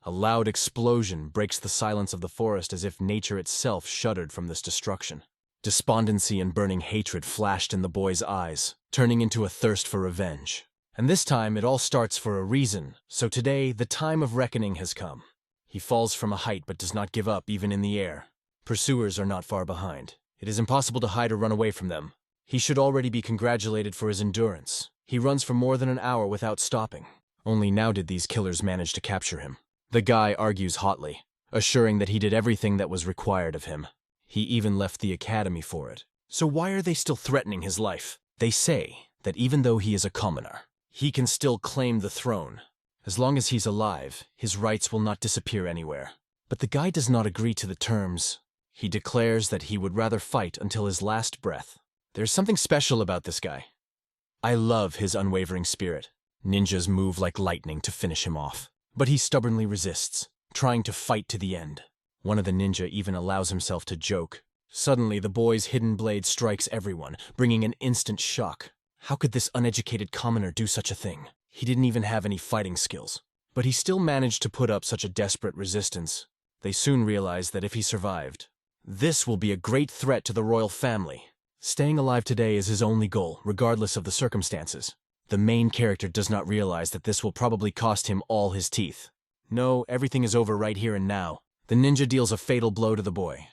A loud explosion breaks the silence of the forest as if nature itself shuddered from this destruction. Despondency and burning hatred flashed in the boy's eyes, turning into a thirst for revenge. And this time it all starts for a reason, so today the time of reckoning has come. He falls from a height but does not give up even in the air. Pursuers are not far behind. It is impossible to hide or run away from them. He should already be congratulated for his endurance. He runs for more than an hour without stopping. Only now did these killers manage to capture him. The guy argues hotly, assuring that he did everything that was required of him. He even left the academy for it. So why are they still threatening his life? They say that even though he is a commoner, he can still claim the throne. As long as he's alive, his rights will not disappear anywhere. But the guy does not agree to the terms. He declares that he would rather fight until his last breath. There's something special about this guy. I love his unwavering spirit. Ninjas move like lightning to finish him off. But he stubbornly resists, trying to fight to the end. One of the ninja even allows himself to joke. Suddenly, the boy's hidden blade strikes everyone, bringing an instant shock. How could this uneducated commoner do such a thing? He didn't even have any fighting skills. But he still managed to put up such a desperate resistance. They soon realized that if he survived, this will be a great threat to the royal family. Staying alive today is his only goal, regardless of the circumstances. The main character does not realize that this will probably cost him all his teeth. No, everything is over right here and now. The ninja deals a fatal blow to the boy.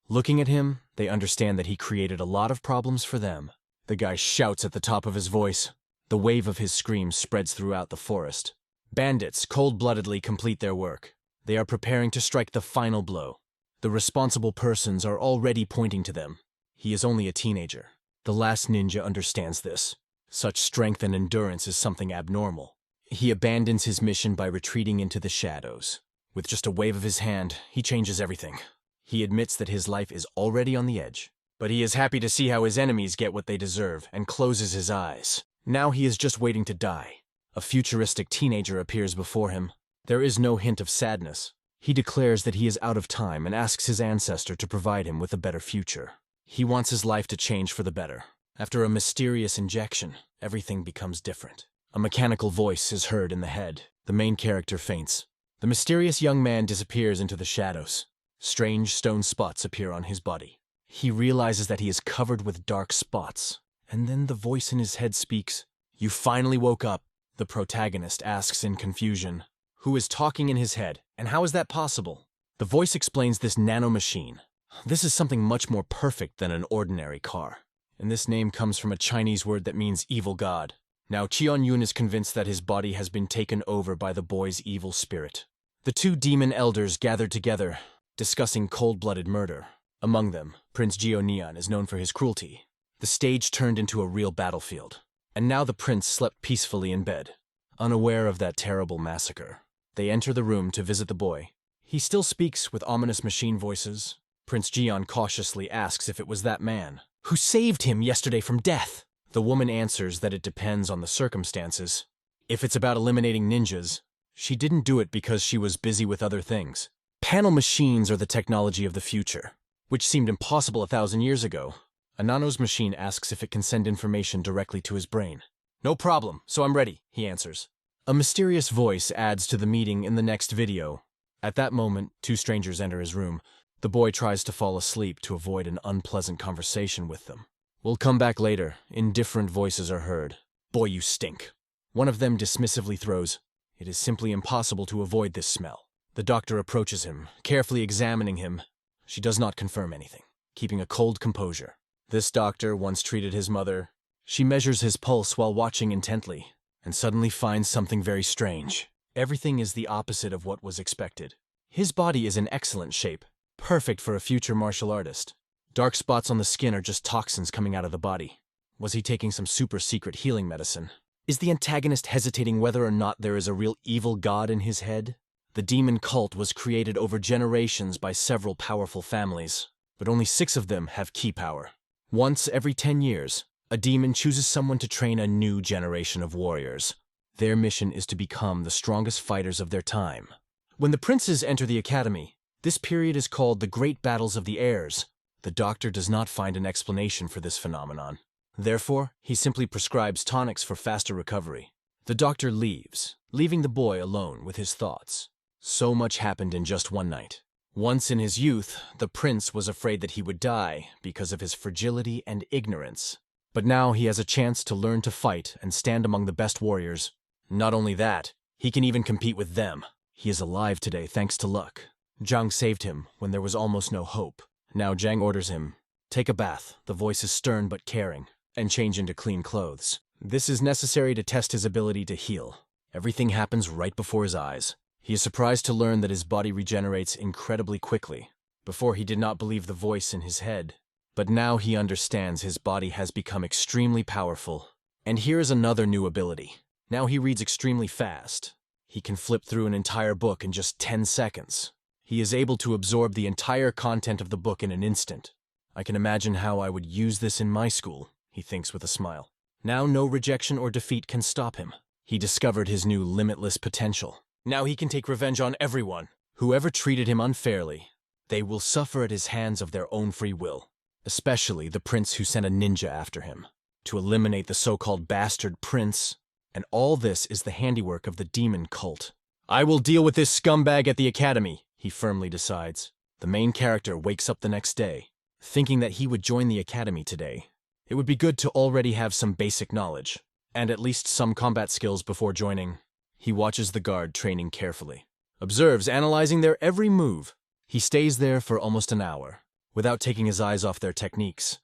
Looking at him, they understand that he created a lot of problems for them. The guy shouts at the top of his voice. The wave of his screams spreads throughout the forest. Bandits cold-bloodedly complete their work. They are preparing to strike the final blow. The responsible persons are already pointing to them. He is only a teenager. The last ninja understands this. Such strength and endurance is something abnormal. He abandons his mission by retreating into the shadows. With just a wave of his hand, he changes everything. He admits that his life is already on the edge. But he is happy to see how his enemies get what they deserve and closes his eyes. Now he is just waiting to die. A futuristic teenager appears before him. There is no hint of sadness. He declares that he is out of time and asks his ancestor to provide him with a better future. He wants his life to change for the better. After a mysterious injection, everything becomes different. A mechanical voice is heard in the head. The main character faints. The mysterious young man disappears into the shadows. Strange stone spots appear on his body. He realizes that he is covered with dark spots. And then the voice in his head speaks. "You finally woke up," the protagonist asks in confusion. Who is talking in his head, and how is that possible? The voice explains this nanomachine. This is something much more perfect than an ordinary car. And this name comes from a Chinese word that means evil god. Now Qianyun is convinced that his body has been taken over by the boy's evil spirit. The two demon elders gathered together, discussing cold-blooded murder. Among them, Prince Jionian is known for his cruelty. The stage turned into a real battlefield. And now the prince slept peacefully in bed, unaware of that terrible massacre. They enter the room to visit the boy. He still speaks with ominous machine voices. Prince Jian cautiously asks if it was that man who saved him yesterday from death. The woman answers that it depends on the circumstances. If it's about eliminating ninjas, she didn't do it because she was busy with other things. Panel machines are the technology of the future, which seemed impossible 1,000 years ago. Anano's machine asks if it can send information directly to his brain. "No problem, so I'm ready," he answers. A mysterious voice adds to the meeting in the next video. At that moment, two strangers enter his room. The boy tries to fall asleep to avoid an unpleasant conversation with them. "We'll come back later." Indifferent voices are heard. "Boy, you stink." One of them dismissively throws, "It is simply impossible to avoid this smell." The doctor approaches him, carefully examining him. She does not confirm anything, keeping a cold composure. This doctor once treated his mother. She measures his pulse while watching intently, and suddenly finds something very strange. Everything is the opposite of what was expected. His body is in excellent shape, perfect for a future martial artist. Dark spots on the skin are just toxins coming out of the body. Was he taking some super secret healing medicine? Is the antagonist hesitating whether or not there is a real evil god in his head? The demon cult was created over generations by several powerful families, but only 6 of them have key power. Once every 10 years, a demon chooses someone to train a new generation of warriors. Their mission is to become the strongest fighters of their time. When the princes enter the academy, this period is called the Great Battles of the Heirs. The doctor does not find an explanation for this phenomenon. Therefore, he simply prescribes tonics for faster recovery. The doctor leaves, leaving the boy alone with his thoughts. So much happened in just one night. Once in his youth, the prince was afraid that he would die because of his fragility and ignorance. But now he has a chance to learn to fight and stand among the best warriors. Not only that, he can even compete with them. He is alive today thanks to luck. Zhang saved him when there was almost no hope. Now Zhang orders him, take a bath, the voice is stern but caring, and change into clean clothes. This is necessary to test his ability to heal. Everything happens right before his eyes. He is surprised to learn that his body regenerates incredibly quickly. Before he did not believe the voice in his head, but now he understands his body has become extremely powerful. And here is another new ability. Now he reads extremely fast. He can flip through an entire book in just 10 seconds. He is able to absorb the entire content of the book in an instant. I can imagine how I would use this in my school, he thinks with a smile. Now no rejection or defeat can stop him. He discovered his new limitless potential. Now he can take revenge on everyone. Whoever treated him unfairly, they will suffer at his hands of their own free will. Especially the prince who sent a ninja after him, to eliminate the so-called bastard prince. And all this is the handiwork of the demon cult. I will deal with this scumbag at the academy, he firmly decides. The main character wakes up the next day, thinking that he would join the academy today. It would be good to already have some basic knowledge, and at least some combat skills before joining. He watches the guard training carefully, observes analyzing their every move. He stays there for almost an hour, without taking his eyes off their techniques.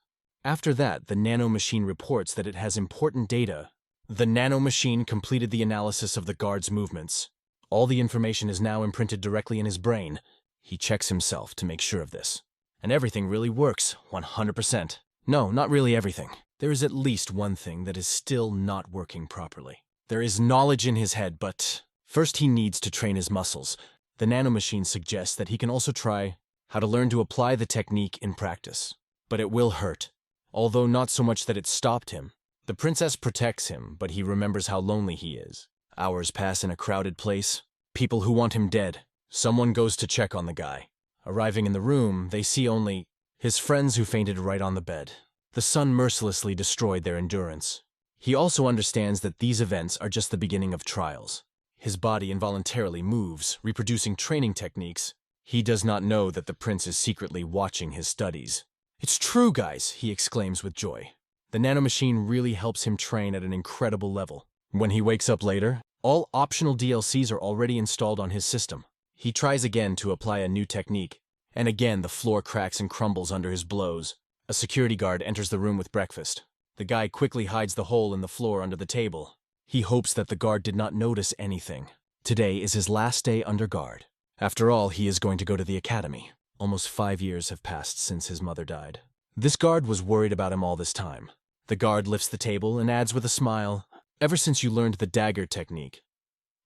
After that, the nanomachine reports that it has important data. The nanomachine completed the analysis of the guard's movements. All the information is now imprinted directly in his brain. He checks himself to make sure of this. And everything really works, 100%. No, not really everything. There is at least one thing that is still not working properly. There is knowledge in his head, but first he needs to train his muscles. The nanomachine suggests that he can also try how to learn to apply the technique in practice. But it will hurt, although not so much that it stopped him. The princess protects him, but he remembers how lonely he is. Hours pass in a crowded place. People who want him dead. Someone goes to check on the guy. Arriving in the room, they see only his friends who fainted right on the bed. The sun mercilessly destroyed their endurance. He also understands that these events are just the beginning of trials. His body involuntarily moves, reproducing training techniques. He does not know that the prince is secretly watching his studies. It's true, guys, he exclaims with joy. The nanomachine really helps him train at an incredible level. When he wakes up later, all optional DLCs are already installed on his system. He tries again to apply a new technique, and again the floor cracks and crumbles under his blows. A security guard enters the room with breakfast. The guy quickly hides the hole in the floor under the table. He hopes that the guard did not notice anything. Today is his last day under guard. After all, he is going to go to the academy. Almost 5 years have passed since his mother died. This guard was worried about him all this time. The guard lifts the table and adds with a smile, ever since you learned the dagger technique,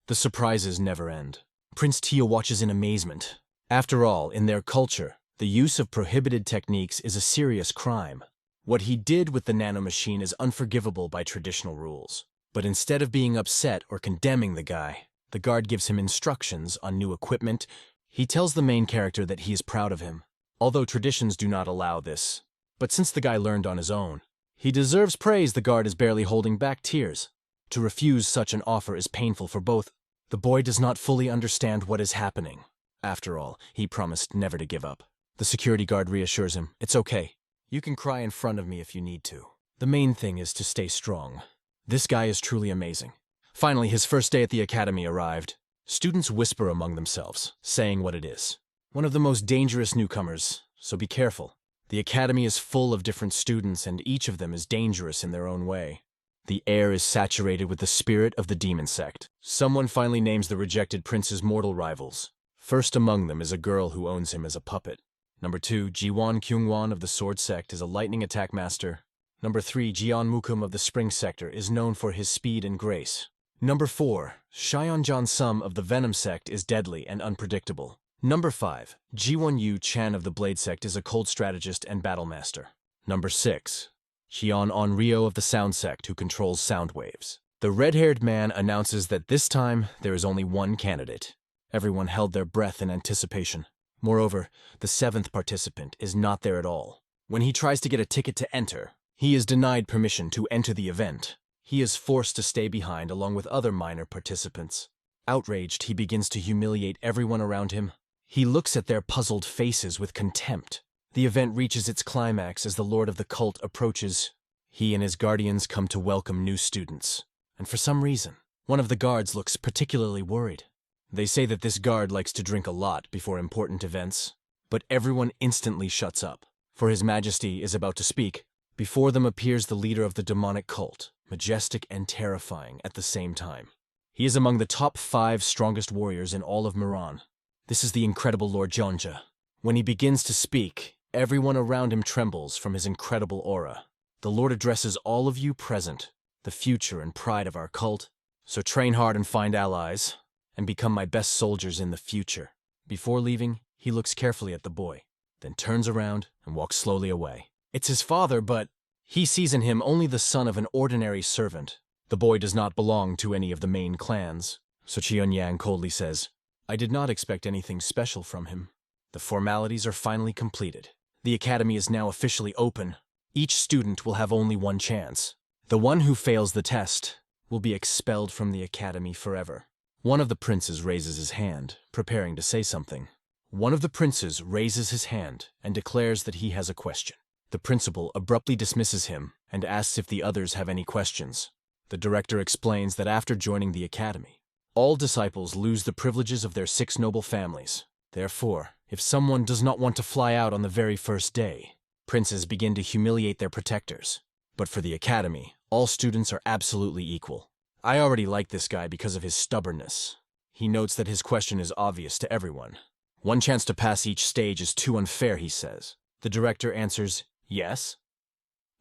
the surprises never end. Prince Tia watches in amazement. After all, in their culture, the use of prohibited techniques is a serious crime. What he did with the nanomachine is unforgivable by traditional rules. But instead of being upset or condemning the guy, the guard gives him instructions on new equipment. He tells the main character that he is proud of him, although traditions do not allow this. But since the guy learned on his own, he deserves praise. The guard is barely holding back tears. To refuse such an offer is painful for both. The boy does not fully understand what is happening. After all, he promised never to give up. The security guard reassures him, it's okay. You can cry in front of me if you need to. The main thing is to stay strong. This guy is truly amazing. Finally, his first day at the academy arrived. Students whisper among themselves, saying what it is. One of the most dangerous newcomers, so be careful. The academy is full of different students, and each of them is dangerous in their own way. The air is saturated with the spirit of the demon sect. Someone finally names the rejected prince's mortal rivals. First among them is a girl who owns him as a puppet. Number 2, Jiwon Kyungwon of the Sword Sect is a lightning attack master. Number 3, Jeon Mukum of the Spring Sector is known for his speed and grace. Number 4, Shyeonjan Sum of the Venom Sect is deadly and unpredictable. Number 5, Jiwon Yu Chan of the Blade Sect is a cold strategist and battle master. Number 6, Hyun Onryo of the Sound Sect who controls sound waves. The red-haired man announces that this time there is only one candidate. Everyone held their breath in anticipation. Moreover, the 7th participant is not there at all. When he tries to get a ticket to enter, he is denied permission to enter the event. He is forced to stay behind along with other minor participants. Outraged, he begins to humiliate everyone around him. He looks at their puzzled faces with contempt. The event reaches its climax as the lord of the cult approaches. He and his guardians come to welcome new students. And for some reason, one of the guards looks particularly worried. They say that this guard likes to drink a lot before important events, but everyone instantly shuts up, for His Majesty is about to speak. Before them appears the leader of the demonic cult, majestic and terrifying at the same time. He is among the top 5 strongest warriors in all of Miran. This is the incredible Lord Dronzer. When he begins to speak, everyone around him trembles from his incredible aura. The Lord addresses all of you present, the future and pride of our cult. So train hard and find allies, and become my best soldiers in the future. Before leaving, he looks carefully at the boy, then turns around and walks slowly away. It's his father, but he sees in him only the son of an ordinary servant. The boy does not belong to any of the main clans, so Qianyang coldly says, I did not expect anything special from him. The formalities are finally completed. The academy is now officially open. Each student will have only one chance. The one who fails the test will be expelled from the academy forever. One of the princes raises his hand, preparing to say something. One of the princes raises his hand and declares that he has a question. The principal abruptly dismisses him and asks if the others have any questions. The director explains that after joining the academy, all disciples lose the privileges of their 6 noble families. Therefore, if someone does not want to fly out on the very first day, princes begin to humiliate their protectors. But for the academy, all students are absolutely equal. I already like this guy because of his stubbornness. He notes that his question is obvious to everyone. One chance to pass each stage is too unfair, he says. The director answers, yes.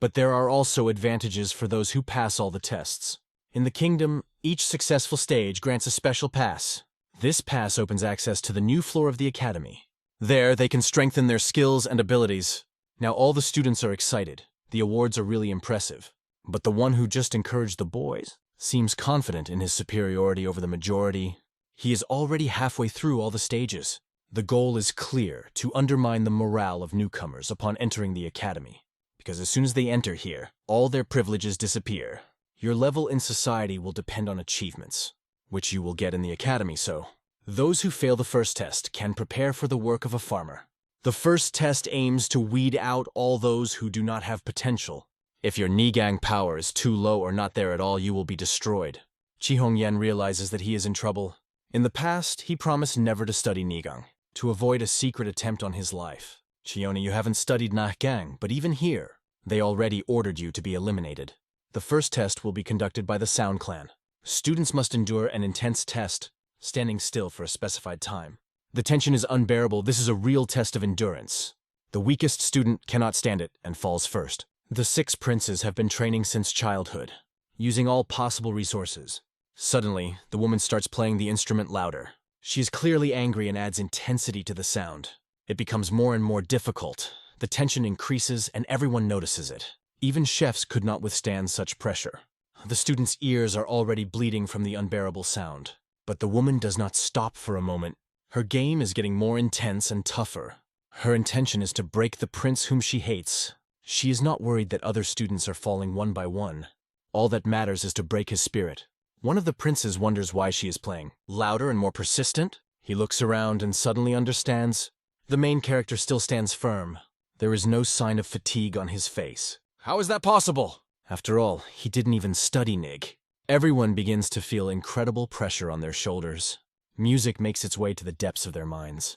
But there are also advantages for those who pass all the tests. In the kingdom, each successful stage grants a special pass. This pass opens access to the new floor of the academy. There, they can strengthen their skills and abilities. Now all the students are excited. The awards are really impressive. But the one who just encouraged the boys seems confident in his superiority over the majority. He is already halfway through all the stages. The goal is clear, to undermine the morale of newcomers upon entering the academy. Because as soon as they enter here, all their privileges disappear. Your level in society will depend on achievements, which you will get in the academy, so those who fail the first test can prepare for the work of a farmer. The first test aims to weed out all those who do not have potential. If your Nigang power is too low or not there at all, you will be destroyed. Chi Hongyan realizes that he is in trouble. In the past, he promised never to study Nigang, to avoid a secret attempt on his life. Chione, you haven't studied Nahgang, but even here, they already ordered you to be eliminated. The first test will be conducted by the Sound Clan. Students must endure an intense test, standing still for a specified time. The tension is unbearable. This is a real test of endurance. The weakest student cannot stand it and falls first. The 6 princes have been training since childhood, using all possible resources. Suddenly, the woman starts playing the instrument louder. She is clearly angry and adds intensity to the sound. It becomes more and more difficult. The tension increases and everyone notices it. Even chefs could not withstand such pressure. The students' ears are already bleeding from the unbearable sound. But the woman does not stop for a moment. Her game is getting more intense and tougher. Her intention is to break the prince whom she hates. She is not worried that other students are falling one by one. All that matters is to break his spirit. One of the princes wonders why she is playing louder and more persistent. He looks around and suddenly understands. The main character still stands firm. There is no sign of fatigue on his face. How is that possible? After all, he didn't even study Nig. Everyone begins to feel incredible pressure on their shoulders. Music makes its way to the depths of their minds.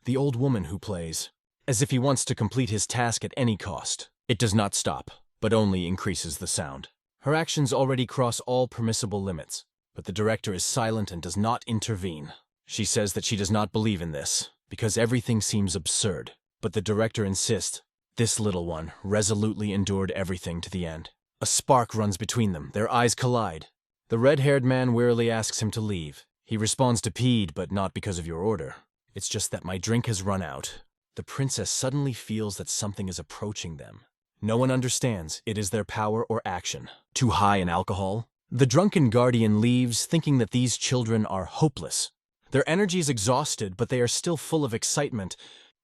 The old woman who plays, as if he wants to complete his task at any cost. It does not stop, but only increases the sound. Her actions already cross all permissible limits, but the director is silent and does not intervene. She says that she does not believe in this, because everything seems absurd. But the director insists. This little one resolutely endured everything to the end. A spark runs between them. Their eyes collide. The red-haired man wearily asks him to leave. He responds to peed, but not because of your order. It's just that my drink has run out. The princess suddenly feels that something is approaching them. No one understands. It is their power or action. Too high in alcohol? The drunken guardian leaves, thinking that these children are hopeless. Their energy is exhausted, but they are still full of excitement.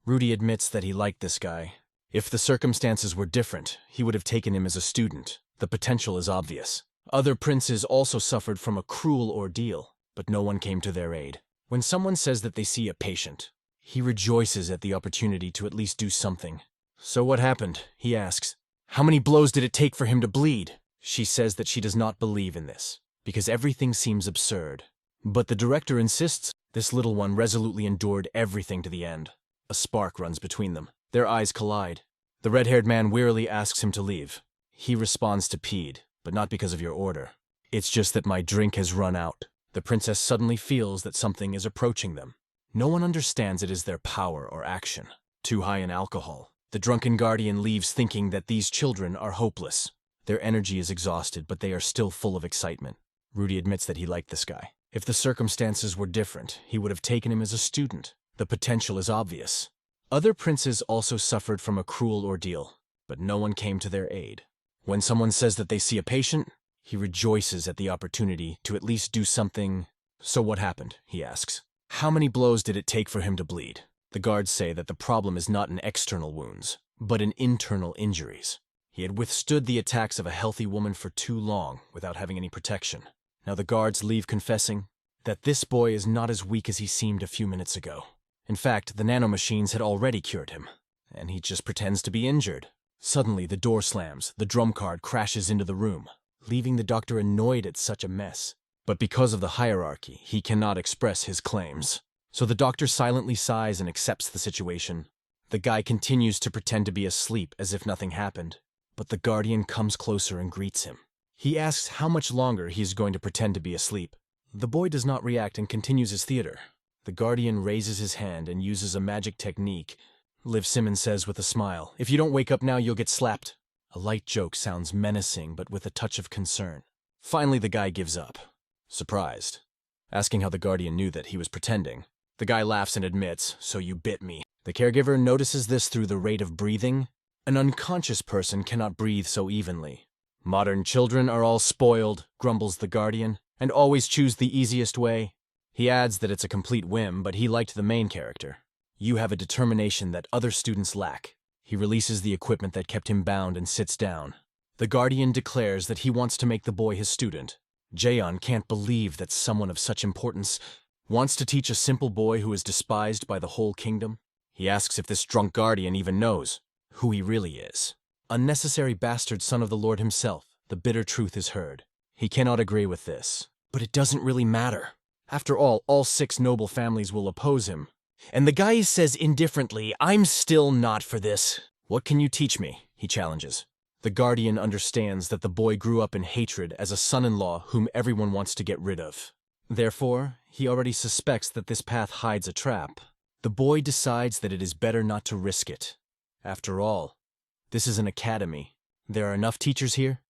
Rudy admits that he liked this guy. If the circumstances were different, he would have taken him as a student. The potential is obvious. Other princes also suffered from a cruel ordeal, but no one came to their aid. When someone says that they see a patient, he rejoices at the opportunity to at least do something. So what happened? He asks. How many blows did it take for him to bleed? She says that she does not believe in this, because everything seems absurd. But the director insists. This little one resolutely endured everything to the end. A spark runs between them. Their eyes collide. The red-haired man wearily asks him to leave. He responds to Pede, but not because of your order. It's just that my drink has run out. The princess suddenly feels that something is approaching them. No one understands it is their power or action. Too high in alcohol. The drunken guardian leaves thinking that these children are hopeless. Their energy is exhausted, but they are still full of excitement. Rudy admits that he liked this guy. If the circumstances were different, he would have taken him as a student. The potential is obvious. Other princes also suffered from a cruel ordeal, but no one came to their aid. When someone says that they see a patient, he rejoices at the opportunity to at least do something. So what happened? He asks. How many blows did it take for him to bleed? The guards say that the problem is not in external wounds, but in internal injuries. He had withstood the attacks of a healthy woman for too long without having any protection. Now the guards leave confessing that this boy is not as weak as he seemed a few minutes ago. In fact, the nanomachines had already cured him, and he just pretends to be injured. Suddenly, the door slams, the drum card crashes into the room, leaving the doctor annoyed at such a mess. But because of the hierarchy, he cannot express his claims. So the doctor silently sighs and accepts the situation. The guy continues to pretend to be asleep as if nothing happened, but the guardian comes closer and greets him. He asks how much longer he is going to pretend to be asleep. The boy does not react and continues his theater. The guardian raises his hand and uses a magic technique. Liv Simmons says with a smile, "If you don't wake up now, you'll get slapped." A light joke sounds menacing, but with a touch of concern. Finally, the guy gives up, surprised, asking how the guardian knew that he was pretending. The guy laughs and admits, "So you bit me." The caregiver notices this through the rate of breathing. An unconscious person cannot breathe so evenly. Modern children are all spoiled, grumbles the guardian, and always choose the easiest way. He adds that it's a complete whim, but he liked the main character. You have a determination that other students lack. He releases the equipment that kept him bound and sits down. The guardian declares that he wants to make the boy his student. Jaeon can't believe that someone of such importance wants to teach a simple boy who is despised by the whole kingdom. He asks if this drunk guardian even knows who he really is. Unnecessary bastard son of the Lord himself, the bitter truth is heard. He cannot agree with this. But it doesn't really matter. After all 6 noble families will oppose him. And the guy says indifferently, "I'm still not for this." "What can you teach me?" he challenges. The guardian understands that the boy grew up in hatred as a son-in-law whom everyone wants to get rid of. Therefore, he already suspects that this path hides a trap. The boy decides that it is better not to risk it. After all, this is an academy. There are enough teachers here,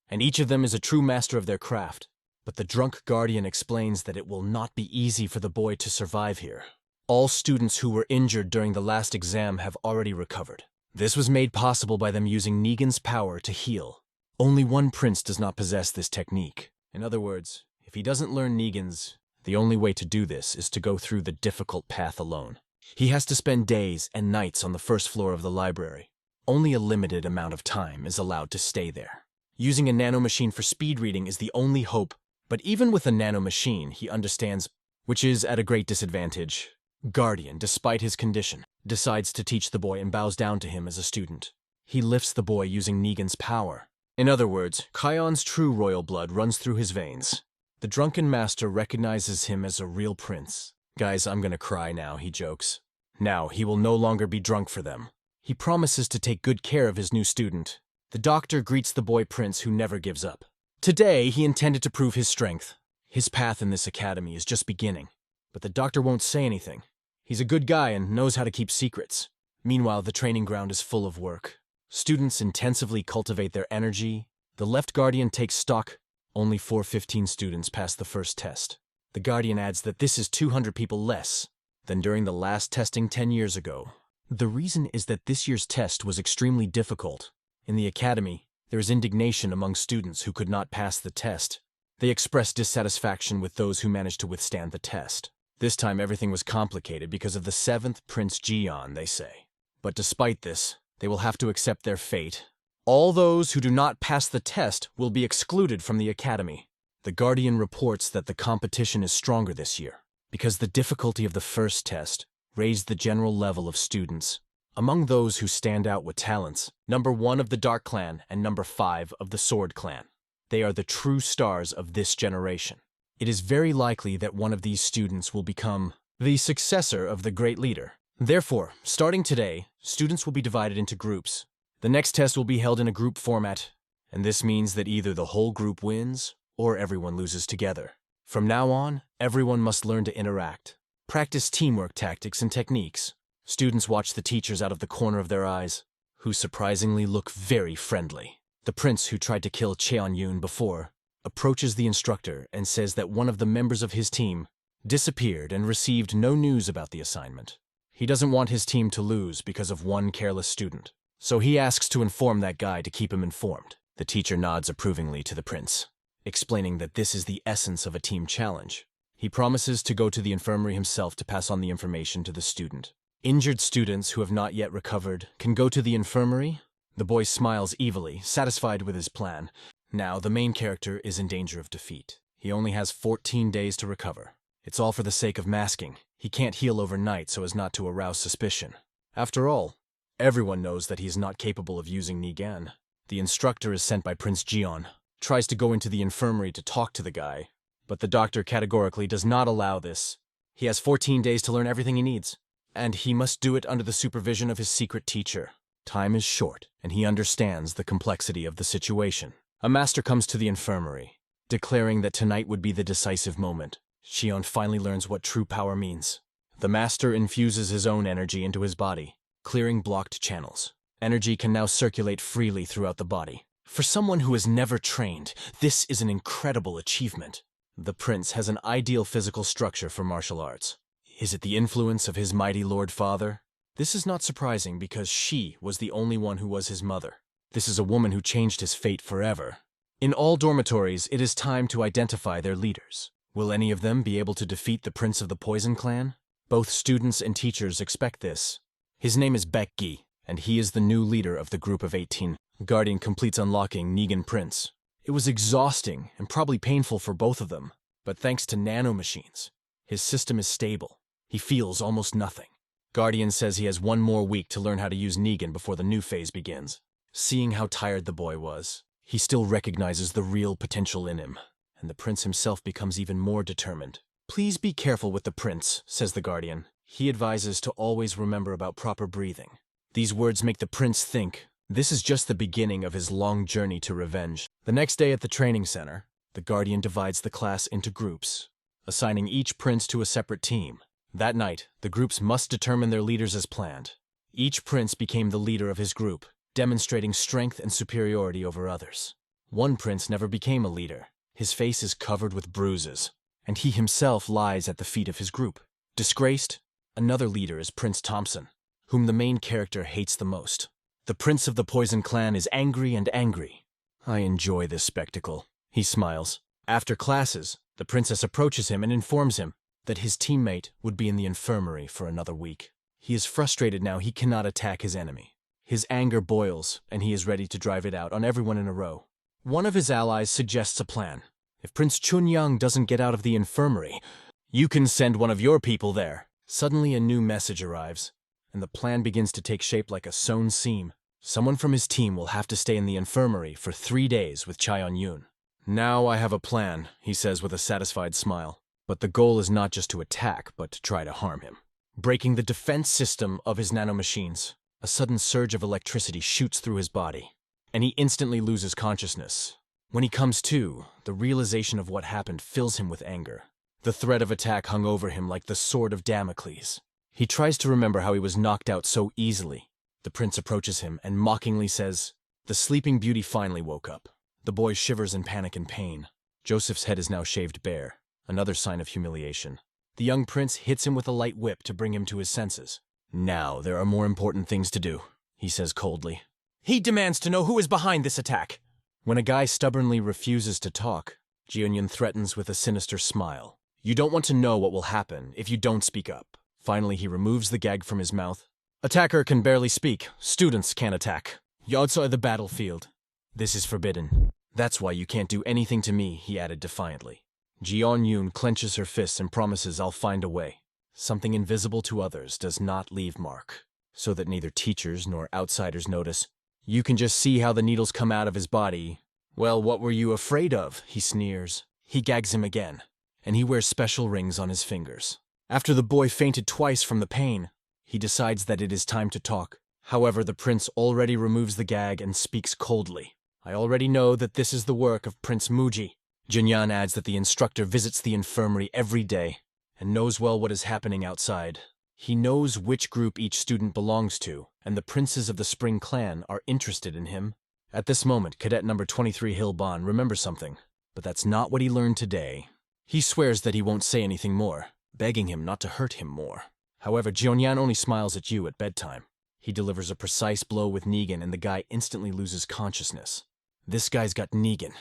and each of them is a true master of their craft. But the drunk guardian explains that it will not be easy for the boy to survive here. All students who were injured during the last exam have already recovered. This was made possible by them using Negan's power to heal. Only one prince does not possess this technique. In other words, if he doesn't learn Negan's, the only way to do this is to go through the difficult path alone. He has to spend days and nights on the first floor of the library. Only a limited amount of time is allowed to stay there. Using a nanomachine for speed reading is the only hope, but even with a nanomachine, he understands, which is at a great disadvantage. Guardian, despite his condition, decides to teach the boy and bows down to him as a student. He lifts the boy using Negan's power. In other words, Kion's true royal blood runs through his veins. The drunken master recognizes him as a real prince. "Guys, I'm gonna cry now," he jokes. Now, he will no longer be drunk for them. He promises to take good care of his new student. The doctor greets the boy prince who never gives up. Today, he intended to prove his strength. His path in this academy is just beginning. But the doctor won't say anything. He's a good guy and knows how to keep secrets. Meanwhile, the training ground is full of work. Students intensively cultivate their energy. The left guardian takes stock. Only 415 students pass the first test. The guardian adds that this is 200 people less than during the last testing 10 years ago. The reason is that this year's test was extremely difficult. In the academy, there is indignation among students who could not pass the test. They express dissatisfaction with those who managed to withstand the test. This time everything was complicated because of the 7th Prince Jian, they say. But despite this, they will have to accept their fate. All those who do not pass the test will be excluded from the academy. The Guardian reports that the competition is stronger this year, because the difficulty of the first test raised the general level of students. Among those who stand out with talents, number 1 of the Dark Clan and number 5 of the Sword Clan. They are the true stars of this generation. It is very likely that one of these students will become the successor of the great leader. Therefore, starting today, students will be divided into groups. The next test will be held in a group format, and this means that either the whole group wins or everyone loses together. From now on, everyone must learn to interact, practice teamwork tactics and techniques. Students watch the teachers out of the corner of their eyes, who surprisingly look very friendly. The prince who tried to kill Cheon-yoon before approaches the instructor and says that one of the members of his team disappeared and received no news about the assignment. He doesn't want his team to lose because of one careless student, so he asks to inform that guy to keep him informed. The teacher nods approvingly to the prince, explaining that this is the essence of a team challenge. He promises to go to the infirmary himself to pass on the information to the student. Injured students who have not yet recovered can go to the infirmary. The boy smiles evilly, satisfied with his plan. Now, the main character is in danger of defeat. He only has 14 days to recover. It's all for the sake of masking. He can't heal overnight so as not to arouse suspicion. After all, everyone knows that he is not capable of using Nigan. The instructor is sent by Prince Jeon, tries to go into the infirmary to talk to the guy, but the doctor categorically does not allow this. He has 14 days to learn everything he needs, and he must do it under the supervision of his secret teacher. Time is short, and he understands the complexity of the situation. A master comes to the infirmary, declaring that tonight would be the decisive moment. Jeon finally learns what true power means. The master infuses his own energy into his body, clearing blocked channels. Energy can now circulate freely throughout the body. For someone who has never trained, this is an incredible achievement. The prince has an ideal physical structure for martial arts. Is it the influence of his mighty lord father? This is not surprising because she was the only one who was his mother. This is a woman who changed his fate forever. In all dormitories, it is time to identify their leaders. Will any of them be able to defeat the prince of the Poison Clan? Both students and teachers expect this. His name is Baekgi, and he is the new leader of the group of 18. Guardian completes unlocking Negan Prince. It was exhausting and probably painful for both of them, but thanks to nanomachines, his system is stable. He feels almost nothing. Guardian says he has one more week to learn how to use Negan before the new phase begins. Seeing how tired the boy was, he still recognizes the real potential in him, and the prince himself becomes even more determined. Please be careful with the prince, says the Guardian. He advises to always remember about proper breathing. These words make the prince think this is just the beginning of his long journey to revenge. The next day at the training center, the Guardian divides the class into groups, assigning each prince to a separate team. That night, the groups must determine their leaders as planned. Each prince became the leader of his group, demonstrating strength and superiority over others. One prince never became a leader. His face is covered with bruises, and he himself lies at the feet of his group. Disgraced, another leader is Prince Thompson, whom the main character hates the most. The prince of the Poison Clan is angry and angry. I enjoy this spectacle, he smiles. After classes, the princess approaches him and informs him that his teammate would be in the infirmary for another week. He is frustrated now he cannot attack his enemy. His anger boils, and he is ready to drive it out on everyone in a row. One of his allies suggests a plan. If Prince Chunyang doesn't get out of the infirmary, you can send one of your people there. Suddenly a new message arrives, and the plan begins to take shape like a sewn seam. Someone from his team will have to stay in the infirmary for 3 days with Cheon-yoon. Now I have a plan, he says with a satisfied smile. But the goal is not just to attack, but to try to harm him. Breaking the defense system of his nanomachines, a sudden surge of electricity shoots through his body, and he instantly loses consciousness. When he comes to, the realization of what happened fills him with anger. The threat of attack hung over him like the sword of Damocles. He tries to remember how he was knocked out so easily. The prince approaches him and mockingly says, "The sleeping beauty finally woke up." The boy shivers in panic and pain. Joseph's head is now shaved bare, another sign of humiliation. The young prince hits him with a light whip to bring him to his senses. "Now there are more important things to do," he says coldly. He demands to know who is behind this attack. When a guy stubbornly refuses to talk, Jeon threatens with a sinister smile. "You don't want to know what will happen if you don't speak up." Finally, he removes the gag from his mouth. "Attacker can barely speak. Students can't attack. Outside the battlefield. This is forbidden." That's why you can't do anything to me, he added defiantly. Jeon-yoon clenches her fists and promises I'll find a way. Something invisible to others does not leave mark, so that neither teachers nor outsiders notice. You can just see how the needles come out of his body. Well, what were you afraid of? He sneers. He gags him again, and he wears special rings on his fingers. After the boy fainted twice from the pain, he decides that it is time to talk. However, the prince already removes the gag and speaks coldly. I already know that this is the work of Prince Muji. Junyan adds that the instructor visits the infirmary every day and knows well what is happening outside. He knows which group each student belongs to, and the princes of the Spring Clan are interested in him. At this moment, cadet number 23 Hilban remembers something, but that's not what he learned today. He swears that he won't say anything more, begging him not to hurt him more. However, Jeonyan only smiles at you at bedtime. He delivers a precise blow with Negan and the guy instantly loses consciousness. This guy's got Negan.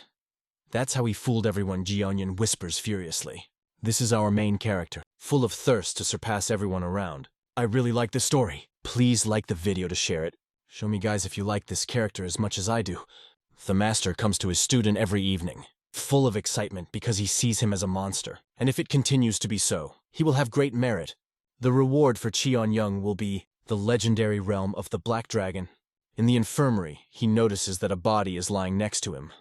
That's how he fooled everyone, Jeonyan whispers furiously. This is our main character, full of thirst to surpass everyone around. I really like this story. Please like the video to share it. Show me guys if you like this character as much as I do. The master comes to his student every evening, full of excitement because he sees him as a monster. And if it continues to be so, he will have great merit. The reward for Cheon-young will be the legendary realm of the Black Dragon. In the infirmary, he notices that a body is lying next to him.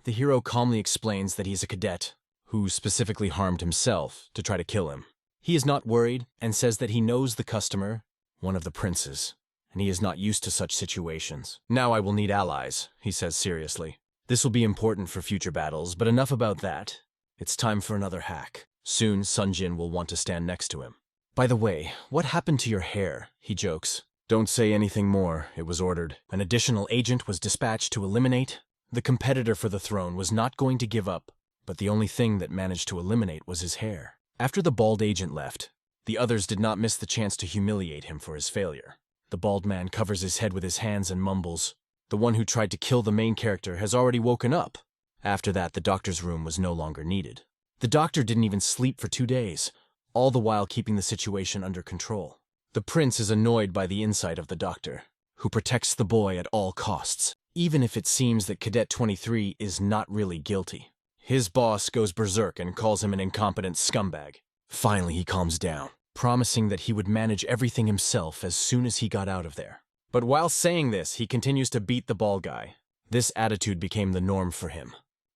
The hero calmly explains that he's a cadet who specifically harmed himself to try to kill him. He is not worried and says that he knows the customer, one of the princes, and he is not used to such situations. Now I will need allies, he says seriously. This will be important for future battles, but enough about that. It's time for another hack. Soon Sunjin will want to stand next to him. By the way, what happened to your hair? He jokes. Don't say anything more, it was ordered. An additional agent was dispatched to eliminate. The competitor for the throne was not going to give up, but the only thing that managed to eliminate was his hair. After the bald agent left, the others did not miss the chance to humiliate him for his failure. The bald man covers his head with his hands and mumbles, "The one who tried to kill the main character has already woken up." After that, the doctor's room was no longer needed. The doctor didn't even sleep for 2 days, all the while keeping the situation under control. The prince is annoyed by the insight of the doctor, who protects the boy at all costs, even if it seems that Cadet 23 is not really guilty. His boss goes berserk and calls him an incompetent scumbag. Finally, he calms down, promising that he would manage everything himself as soon as he got out of there. But while saying this, he continues to beat the bald guy. This attitude became the norm for him.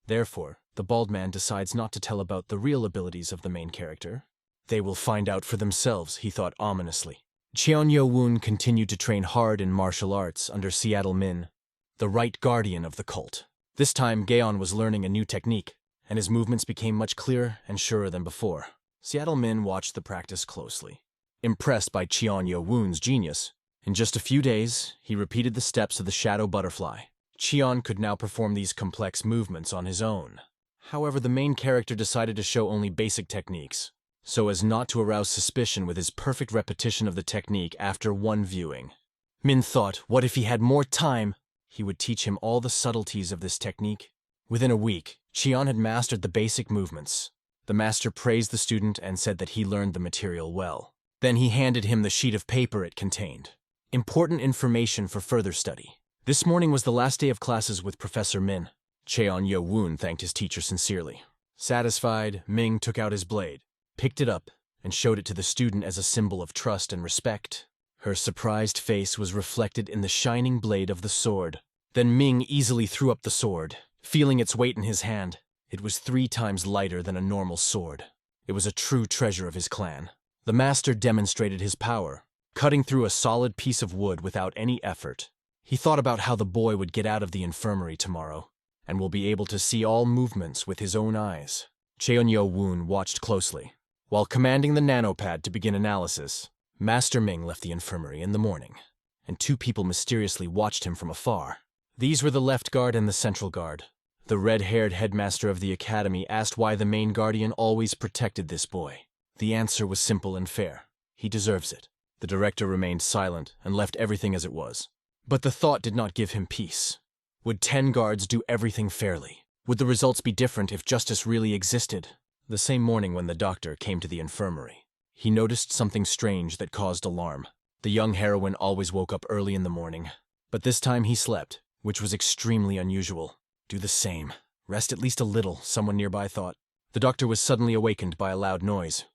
Therefore, the bald man decides not to tell about the real abilities of the main character. They will find out for themselves, he thought ominously. Cheon-yo-woon continued to train hard in martial arts under Seattle Min, the right guardian of the cult. This time, Gaon was learning a new technique, and his movements became much clearer and surer than before. Seattle Min watched the practice closely. Impressed by Cheon-yo-woon's genius, in just a few days, he repeated the steps of the shadow butterfly. Cheon could now perform these complex movements on his own. However, the main character decided to show only basic techniques, so as not to arouse suspicion with his perfect repetition of the technique after one viewing. Min thought, what if he had more time? He would teach him all the subtleties of this technique. Within a week, Cheon had mastered the basic movements. The master praised the student and said that he learned the material well. Then he handed him the sheet of paper it contained. Important information for further study. This morning was the last day of classes with Professor Min. Cheon-yo-woon thanked his teacher sincerely. Satisfied, Ming took out his blade, picked it up, and showed it to the student as a symbol of trust and respect. Her surprised face was reflected in the shining blade of the sword. Then Ming easily threw up the sword, feeling its weight in his hand. It was 3 times lighter than a normal sword. It was a true treasure of his clan. The master demonstrated his power, cutting through a solid piece of wood without any effort. He thought about how the boy would get out of the infirmary tomorrow, and will be able to see all movements with his own eyes. Cheon-yo-woon watched closely. While commanding the nanopad to begin analysis, Master Ming left the infirmary in the morning, and 2 people mysteriously watched him from afar. These were the left guard and the central guard. The red-haired headmaster of the academy asked why the main guardian always protected this boy. The answer was simple and fair. He deserves it. The director remained silent and left everything as it was. But the thought did not give him peace. Would 10 guards do everything fairly? Would the results be different if justice really existed? The same morning when the doctor came to the infirmary, he noticed something strange that caused alarm. The young heroine always woke up early in the morning, but this time he slept, which was extremely unusual. Do the same. Rest at least a little, someone nearby thought. The doctor was suddenly awakened by a loud noise.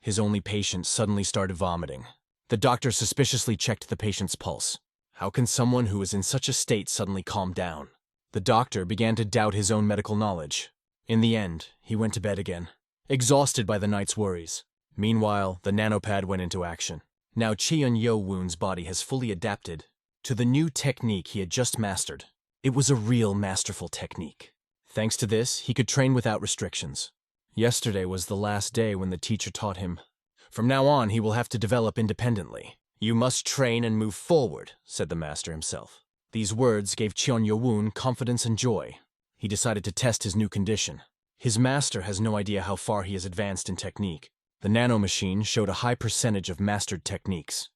His only patient suddenly started vomiting. The doctor suspiciously checked the patient's pulse. How can someone who is in such a state suddenly calm down? The doctor began to doubt his own medical knowledge. In the end, he went to bed again, exhausted by the night's worries. Meanwhile, the nanopad went into action. Now Cheon-Yo-woon's body has fully adapted to the new technique he had just mastered. It was a real masterful technique. Thanks to this, he could train without restrictions. Yesterday was the last day when the teacher taught him. From now on, he will have to develop independently. You must train and move forward, said the master himself. These words gave Cheon-Yo-woon confidence and joy. He decided to test his new condition. His master has no idea how far he has advanced in technique. The nanomachine showed a high percentage of mastered techniques.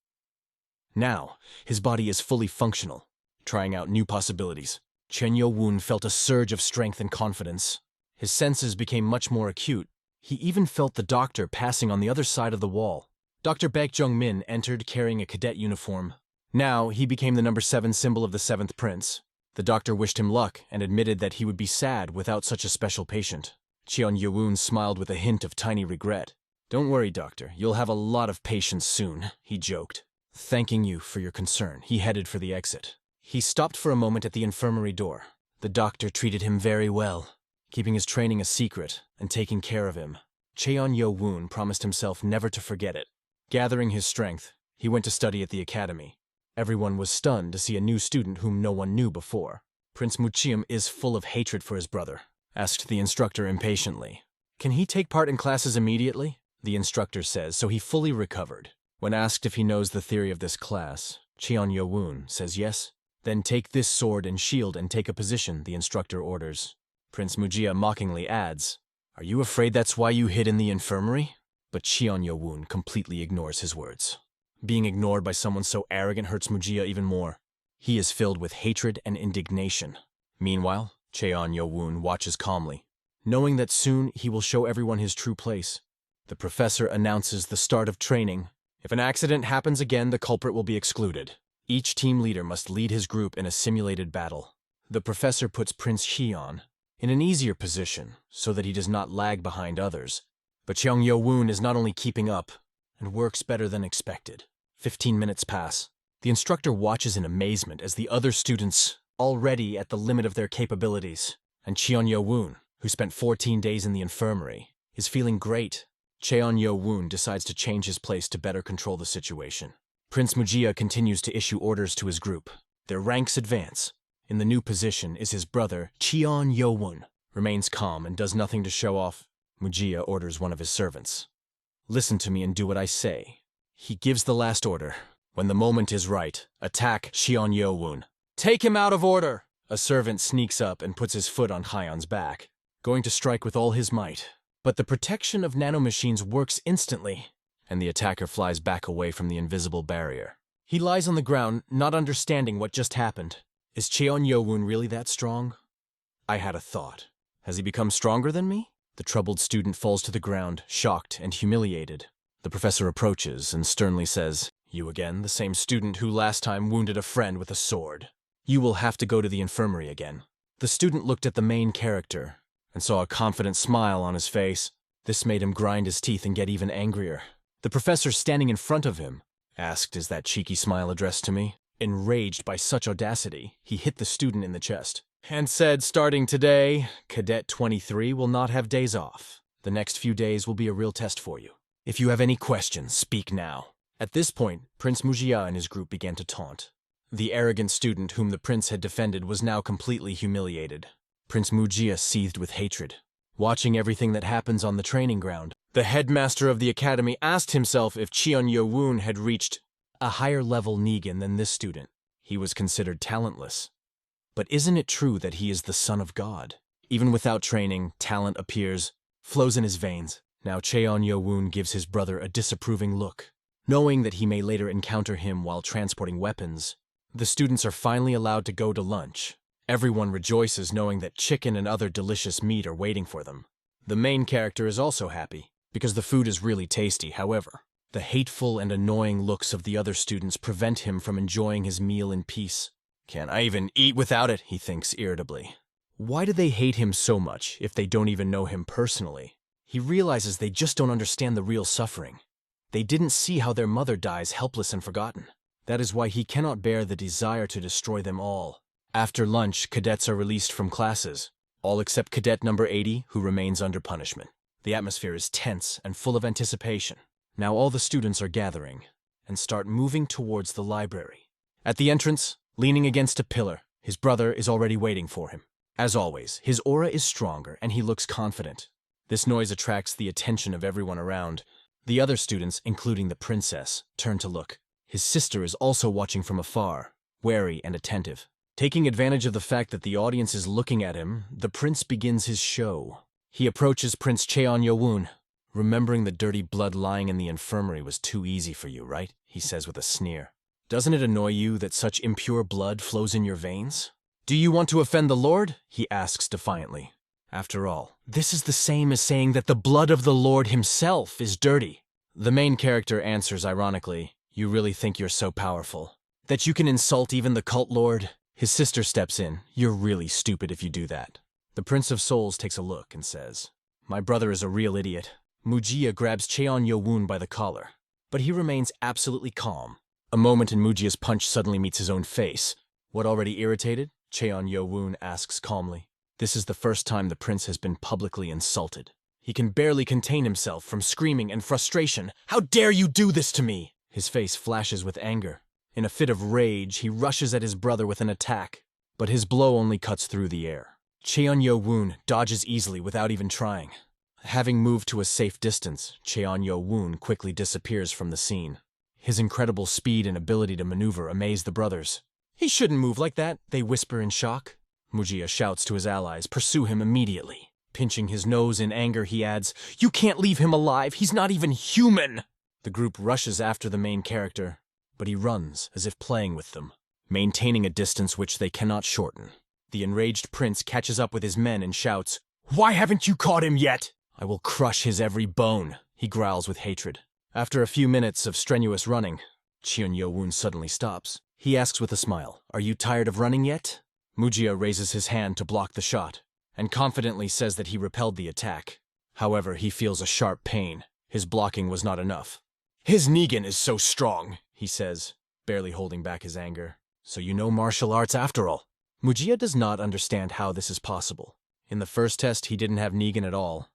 Now, his body is fully functional, trying out new possibilities. Cheon-Yo-woon felt a surge of strength and confidence. His senses became much more acute. He even felt the doctor passing on the other side of the wall. Dr. Baek Jung-min entered carrying a cadet uniform. Now, he became the number 7 symbol of the 7th Prince. The doctor wished him luck and admitted that he would be sad without such a special patient. Cheon-Yo-woon smiled with a hint of tiny regret. Don't worry, doctor, you'll have a lot of patients soon, he joked. Thanking you for your concern, he headed for the exit. He stopped for a moment at the infirmary door. The doctor treated him very well, keeping his training a secret and taking care of him. Cheon-Yo-woon promised himself never to forget it. Gathering his strength, he went to study at the academy. Everyone was stunned to see a new student whom no one knew before. Prince Mucheom is full of hatred for his brother, asked the instructor impatiently. Can he take part in classes immediately? The instructor says, so he fully recovered. When asked if he knows the theory of this class, Cheon-Yo-woon says yes. Then take this sword and shield and take a position, the instructor orders. Prince Mujia mockingly adds, Are you afraid that's why you hid in the infirmary? But Cheon-Yo-woon completely ignores his words. Being ignored by someone so arrogant hurts Mujia even more. He is filled with hatred and indignation. Meanwhile, Cheon-Yo-woon watches calmly, knowing that soon he will show everyone his true place. The professor announces the start of training. If an accident happens again, the culprit will be excluded. Each team leader must lead his group in a simulated battle. The professor puts Prince Cheon in an easier position so that he does not lag behind others. But Cheon-Yo-woon is not only keeping up, and works better than expected. 15 minutes pass. The instructor watches in amazement as the other students, already at the limit of their capabilities, and Cheon-Yo-woon, who spent 14 days in the infirmary, is feeling great. Cheon-Yo-woon decides to change his place to better control the situation. Prince Mujia continues to issue orders to his group. Their ranks advance. In the new position is his brother, Cheon-Yo-woon. Remains calm and does nothing to show off. Mujia orders one of his servants. Listen to me and do what I say. He gives the last order. When the moment is right, attack Cheon-Yo-woon. Take him out of order! A servant sneaks up and puts his foot on Hyun's back, going to strike with all his might. But the protection of nanomachines works instantly, and the attacker flies back away from the invisible barrier. He lies on the ground, not understanding what just happened. Is Cheon-Yo-woon really that strong? I had a thought. Has he become stronger than me? The troubled student falls to the ground, shocked and humiliated. The professor approaches and sternly says, You again, the same student who last time wounded a friend with a sword. You will have to go to the infirmary again. The student looked at the main character and saw a confident smile on his face. This made him grind his teeth and get even angrier. The professor standing in front of him asked, Is that cheeky smile addressed to me? Enraged by such audacity, he hit the student in the chest and said, Starting today, Cadet 23 will not have days off. The next few days will be a real test for you. If you have any questions, speak now. At this point, Prince Mujia and his group began to taunt. The arrogant student whom the prince had defended was now completely humiliated. Prince Mujia seethed with hatred. Watching everything that happens on the training ground, the headmaster of the academy asked himself if Cheon-Yo-woon had reached a higher level Negan than this student. He was considered talentless. But isn't it true that he is the son of God? Even without training, talent appears, flows in his veins. Now Cheon-Yo-woon gives his brother a disapproving look. Knowing that he may later encounter him while transporting weapons, the students are finally allowed to go to lunch. Everyone rejoices knowing that chicken and other delicious meat are waiting for them. The main character is also happy, because the food is really tasty. However, the hateful and annoying looks of the other students prevent him from enjoying his meal in peace. Can I even eat without it? He thinks irritably. Why do they hate him so much if they don't even know him personally? He realizes they just don't understand the real suffering. They didn't see how their mother dies helpless and forgotten. That is why he cannot bear the desire to destroy them all. After lunch, cadets are released from classes, all except cadet number 80, who remains under punishment. The atmosphere is tense and full of anticipation. Now all the students are gathering and start moving towards the library. At the entrance, leaning against a pillar, his brother is already waiting for him. As always, his aura is stronger and he looks confident. This noise attracts the attention of everyone around. The other students, including the princess, turn to look. His sister is also watching from afar, wary and attentive. Taking advantage of the fact that the audience is looking at him, the prince begins his show. He approaches Prince Cheon-Yo-woon. "Remembering the dirty blood lying in the infirmary was too easy for you, right?" he says with a sneer. "Doesn't it annoy you that such impure blood flows in your veins? Do you want to offend the Lord?" he asks defiantly. After all, this is the same as saying that the blood of the Lord himself is dirty. The main character answers ironically, "You really think you're so powerful? That you can insult even the cult lord?" His sister steps in. "You're really stupid if you do that." The Prince of Souls takes a look and says, "My brother is a real idiot." Mujiya grabs Cheon-Yo-woon by the collar, but he remains absolutely calm. A moment and Mujiya's punch suddenly meets his own face. What, already irritated? Cheon-Yo-woon asks calmly. This is the first time the prince has been publicly insulted. He can barely contain himself from screaming in frustration. "How dare you do this to me?" His face flashes with anger. In a fit of rage, he rushes at his brother with an attack, but his blow only cuts through the air. Cheon-Yo-woon dodges easily without even trying. Having moved to a safe distance, Cheon-Yo-woon quickly disappears from the scene. His incredible speed and ability to maneuver amaze the brothers. "He shouldn't move like that," they whisper in shock. Mujiya shouts to his allies, "Pursue him immediately." Pinching his nose in anger, he adds, "You can't leave him alive, he's not even human!" The group rushes after the main character, but he runs as if playing with them, maintaining a distance which they cannot shorten. The enraged prince catches up with his men and shouts, "Why haven't you caught him yet?" "I will crush his every bone," he growls with hatred. After a few minutes of strenuous running, Cheon-Yo-woon suddenly stops. He asks with a smile, "Are you tired of running yet?" Mujiya raises his hand to block the shot, and confidently says that he repelled the attack. However, he feels a sharp pain. His blocking was not enough. "His Negan is so strong," he says, barely holding back his anger. "So you know martial arts after all." Mujiya does not understand how this is possible. In the first test, he didn't have Negan at all.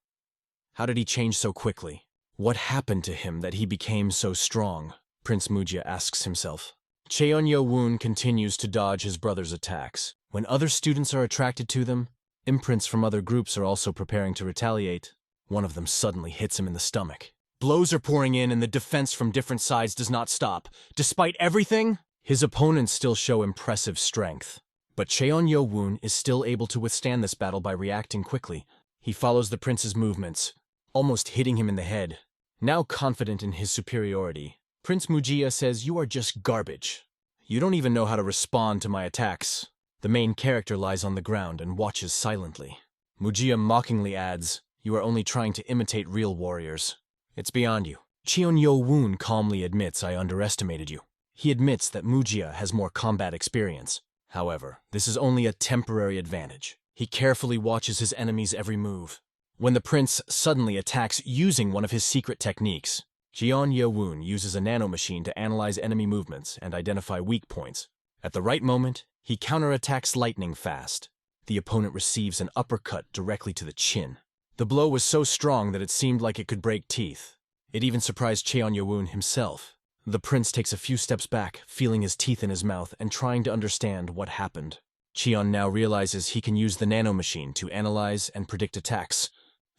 How did he change so quickly? What happened to him that he became so strong? Prince Mujiya asks himself. Cheon-Yo-woon continues to dodge his brother's attacks. When other students are attracted to them, imprints from other groups are also preparing to retaliate. One of them suddenly hits him in the stomach. Blows are pouring in and the defense from different sides does not stop. Despite everything, his opponents still show impressive strength. But Cheon-Yo-woon is still able to withstand this battle by reacting quickly. He follows the prince's movements, almost hitting him in the head. Now confident in his superiority, Prince Mujiya says, "You are just garbage. You don't even know how to respond to my attacks." The main character lies on the ground and watches silently. Mujiya mockingly adds, "You are only trying to imitate real warriors. It's beyond you." Cheon-Yo-woon calmly admits, "I underestimated you." He admits that Mujiya has more combat experience. However, this is only a temporary advantage. He carefully watches his enemy's every move. When the prince suddenly attacks using one of his secret techniques, Cheon-Yo-woon uses a nanomachine to analyze enemy movements and identify weak points. At the right moment, he counterattacks lightning fast. The opponent receives an uppercut directly to the chin. The blow was so strong that it seemed like it could break teeth. It even surprised Cheon-Yo-woon himself. The prince takes a few steps back, feeling his teeth in his mouth and trying to understand what happened. Cheon now realizes he can use the nanomachine to analyze and predict attacks.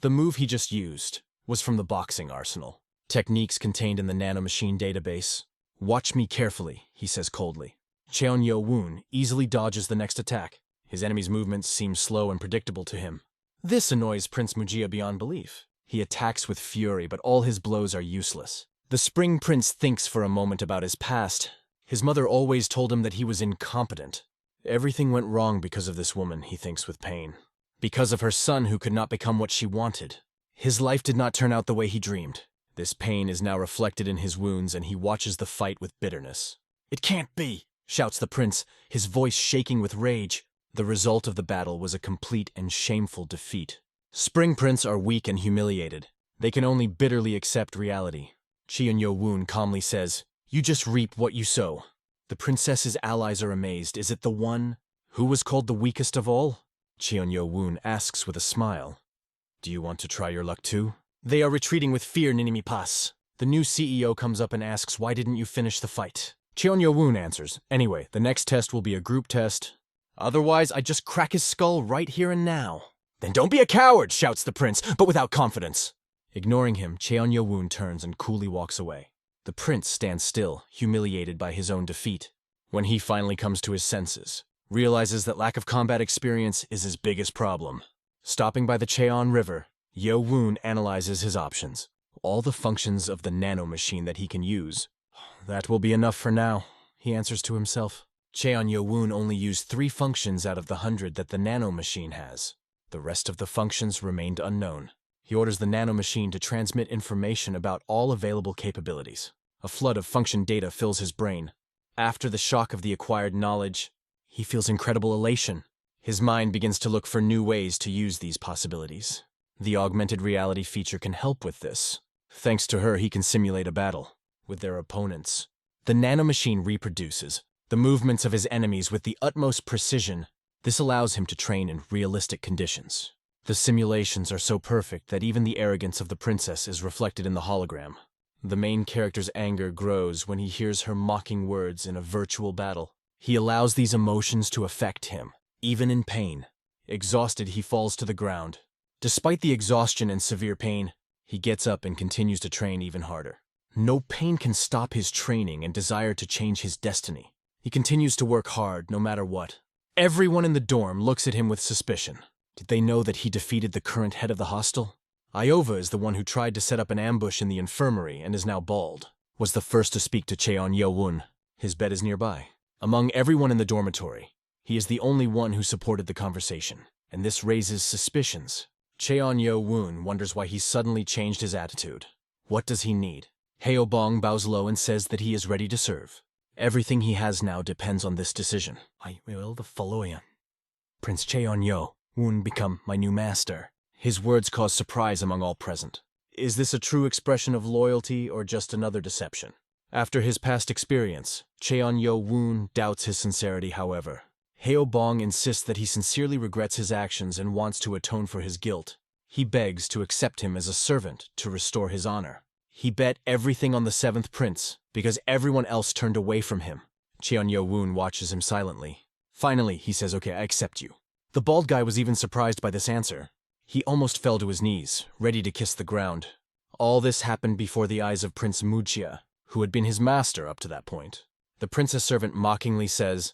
The move he just used was from the boxing arsenal. Techniques contained in the nanomachine database. "Watch me carefully," he says coldly. Cheon-Yo-woon easily dodges the next attack. His enemy's movements seem slow and predictable to him. This annoys Prince Mujiya beyond belief. He attacks with fury, but all his blows are useless. The Spring Prince thinks for a moment about his past. His mother always told him that he was incompetent. Everything went wrong because of this woman, he thinks with pain. Because of her son who could not become what she wanted. His life did not turn out the way he dreamed. This pain is now reflected in his wounds and he watches the fight with bitterness. "It can't be!" shouts the prince, his voice shaking with rage. The result of the battle was a complete and shameful defeat. Spring Prince are weak and humiliated. They can only bitterly accept reality. Cheon-yo-woon calmly says, "You just reap what you sow." The princess's allies are amazed. Is it the one who was called the weakest of all? Cheon-yo-woon asks with a smile. Do you want to try your luck too? They are retreating with fear, Ninimi Pass. The new CEO comes up and asks, why didn't you finish the fight? Cheon-yo-woon answers, anyway, the next test will be a group test. Otherwise, I just crack his skull right here and now. Then don't be a coward, shouts the prince, but without confidence. Ignoring him, Cheon-yo-woon turns and coolly walks away. The prince stands still, humiliated by his own defeat. When he finally comes to his senses, realizes that lack of combat experience is his biggest problem. Stopping by the Cheon River, Yo-woon analyzes his options. All the functions of the nanomachine that he can use. That will be enough for now, he answers to himself. Cheon-yo-woon only used 3 functions out of the 100 that the nanomachine has. The rest of the functions remained unknown. He orders the nanomachine to transmit information about all available capabilities. A flood of function data fills his brain. After the shock of the acquired knowledge, he feels incredible elation. His mind begins to look for new ways to use these possibilities. The augmented reality feature can help with this. Thanks to her, he can simulate a battle with their opponents. The nanomachine reproduces the movements of his enemies with the utmost precision. This allows him to train in realistic conditions. The simulations are so perfect that even the arrogance of the princess is reflected in the hologram. The main character's anger grows when he hears her mocking words in a virtual battle. He allows these emotions to affect him, even in pain. Exhausted, he falls to the ground. Despite the exhaustion and severe pain, he gets up and continues to train even harder. No pain can stop his training and desire to change his destiny. He continues to work hard, no matter what. Everyone in the dorm looks at him with suspicion. Did they know that he defeated the current head of the hostel? Iova is the one who tried to set up an ambush in the infirmary and is now bald. Was the first to speak to Cheon-yo-woon. His bed is nearby. Among everyone in the dormitory, he is the only one who supported the conversation, and this raises suspicions. Cheon-yo-woon wonders why he suddenly changed his attitude. What does he need? Haeobong bows low and says that he is ready to serve. Everything he has now depends on this decision. I will the following. Prince Cheon-yo-woon become my new master. His words cause surprise among all present. Is this a true expression of loyalty or just another deception? After his past experience, Cheon-yo-woon doubts his sincerity, however. Haeobong insists that he sincerely regrets his actions and wants to atone for his guilt. He begs to accept him as a servant to restore his honor. He bet everything on the 7th prince because everyone else turned away from him. Cheon-yo-woon watches him silently. Finally, he says, okay, I accept you. The bald guy was even surprised by this answer. He almost fell to his knees, ready to kiss the ground. All this happened before the eyes of Prince Mujia, who had been his master up to that point. The princess servant mockingly says,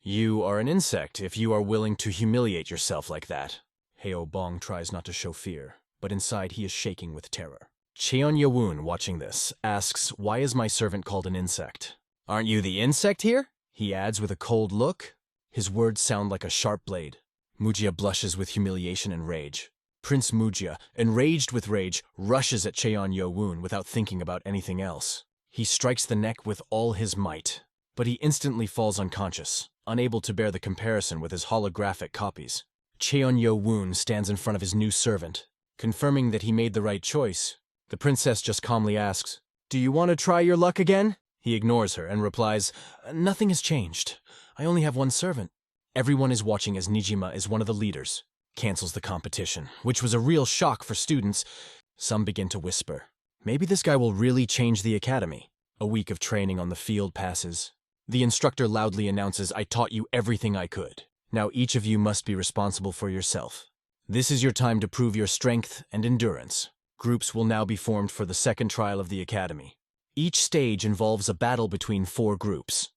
"You are an insect if you are willing to humiliate yourself like that." Haeobong tries not to show fear, but inside he is shaking with terror. Cheon-yo-woon, watching this, asks, why is my servant called an insect? Aren't you the insect here? He adds with a cold look. His words sound like a sharp blade. Mujia blushes with humiliation and rage. Prince Mujia, enraged with rage, rushes at Cheon-yo-woon without thinking about anything else. He strikes the neck with all his might, but he instantly falls unconscious, unable to bear the comparison with his holographic copies. Cheon-yo-woon stands in front of his new servant, confirming that he made the right choice. The princess just calmly asks, "Do you want to try your luck again?" He ignores her and replies, "Nothing has changed. I only have one servant." Everyone is watching as Nijima is one of the leaders, cancels the competition, which was a real shock for students. Some begin to whisper, maybe this guy will really change the academy. A week of training on the field passes. The instructor loudly announces, I taught you everything I could. Now each of you must be responsible for yourself. This is your time to prove your strength and endurance. Groups will now be formed for the second trial of the academy. Each stage involves a battle between 4 groups.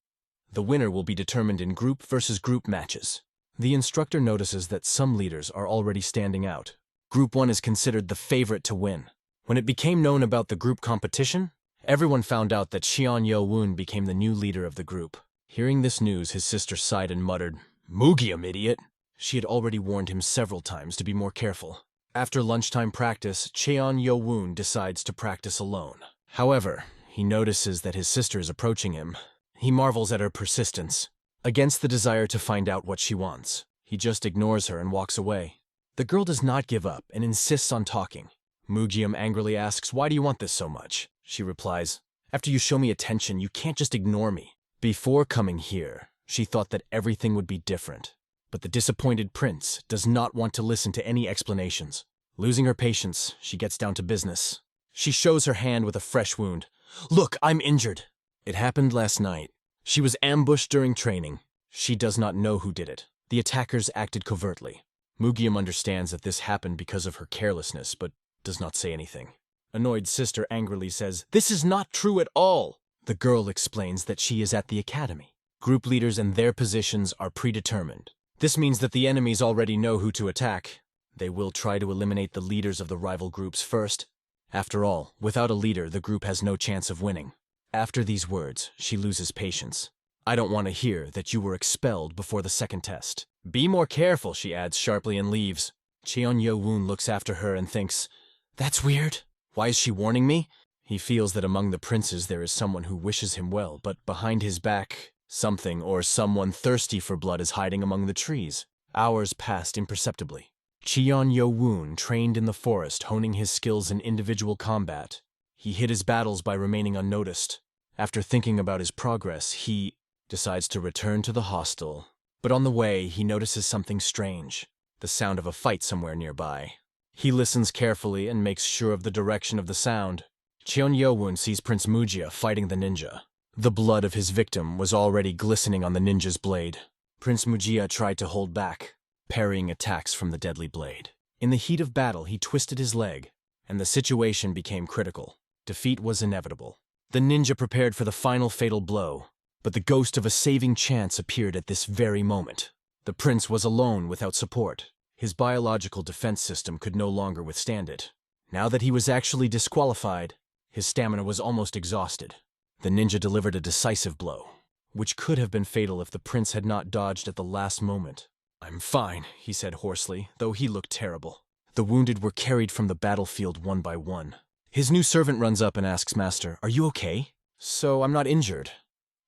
The winner will be determined in group versus group matches. The instructor notices that some leaders are already standing out. Group 1 is considered the favorite to win. When it became known about the group competition, everyone found out that Cheon-yo-woon became the new leader of the group. Hearing this news, his sister sighed and muttered, "Mugium, idiot!" She had already warned him several times to be more careful. After lunchtime practice, Cheon-yo-woon decides to practice alone. However, he notices that his sister is approaching him. He marvels at her persistence. Against the desire to find out what she wants, he just ignores her and walks away. The girl does not give up and insists on talking. Mugium angrily asks, "Why do you want this so much?" She replies, "After you show me attention, you can't just ignore me." Before coming here, she thought that everything would be different. But the disappointed prince does not want to listen to any explanations. Losing her patience, she gets down to business. She shows her hand with a fresh wound. "Look, I'm injured." It happened last night. She was ambushed during training. She does not know who did it. The attackers acted covertly. Mugium understands that this happened because of her carelessness, but does not say anything. Annoyed sister angrily says, "This is not true at all." The girl explains that she is at the academy. Group leaders and their positions are predetermined. This means that the enemies already know who to attack. They will try to eliminate the leaders of the rival groups first. After all, without a leader, the group has no chance of winning. After these words, she loses patience. "I don't want to hear that you were expelled before the second test." "Be more careful," she adds sharply and leaves. Cheon-Yo-woon looks after her and thinks, "That's weird. Why is she warning me?" He feels that among the princes there is someone who wishes him well, but behind his back, something or someone thirsty for blood is hiding among the trees. Hours passed imperceptibly. Cheon-Yo-woon trained in the forest, honing his skills in individual combat. He hid his battles by remaining unnoticed. After thinking about his progress, he decides to return to the hostel. But on the way, he notices something strange, the sound of a fight somewhere nearby. He listens carefully and makes sure of the direction of the sound. Cheon-Yo-woon sees Prince Mugia fighting the ninja. The blood of his victim was already glistening on the ninja's blade. Prince Mugia tried to hold back, parrying attacks from the deadly blade. In the heat of battle, he twisted his leg, and the situation became critical. Defeat was inevitable. The ninja prepared for the final fatal blow, but the ghost of a saving chance appeared at this very moment. The prince was alone without support. His biological defense system could no longer withstand it. Now that he was actually disqualified, his stamina was almost exhausted. The ninja delivered a decisive blow, which could have been fatal if the prince had not dodged at the last moment. "I'm fine," he said hoarsely, though he looked terrible. The wounded were carried from the battlefield one by one. His new servant runs up and asks, "Master, are you okay?" "So I'm not injured."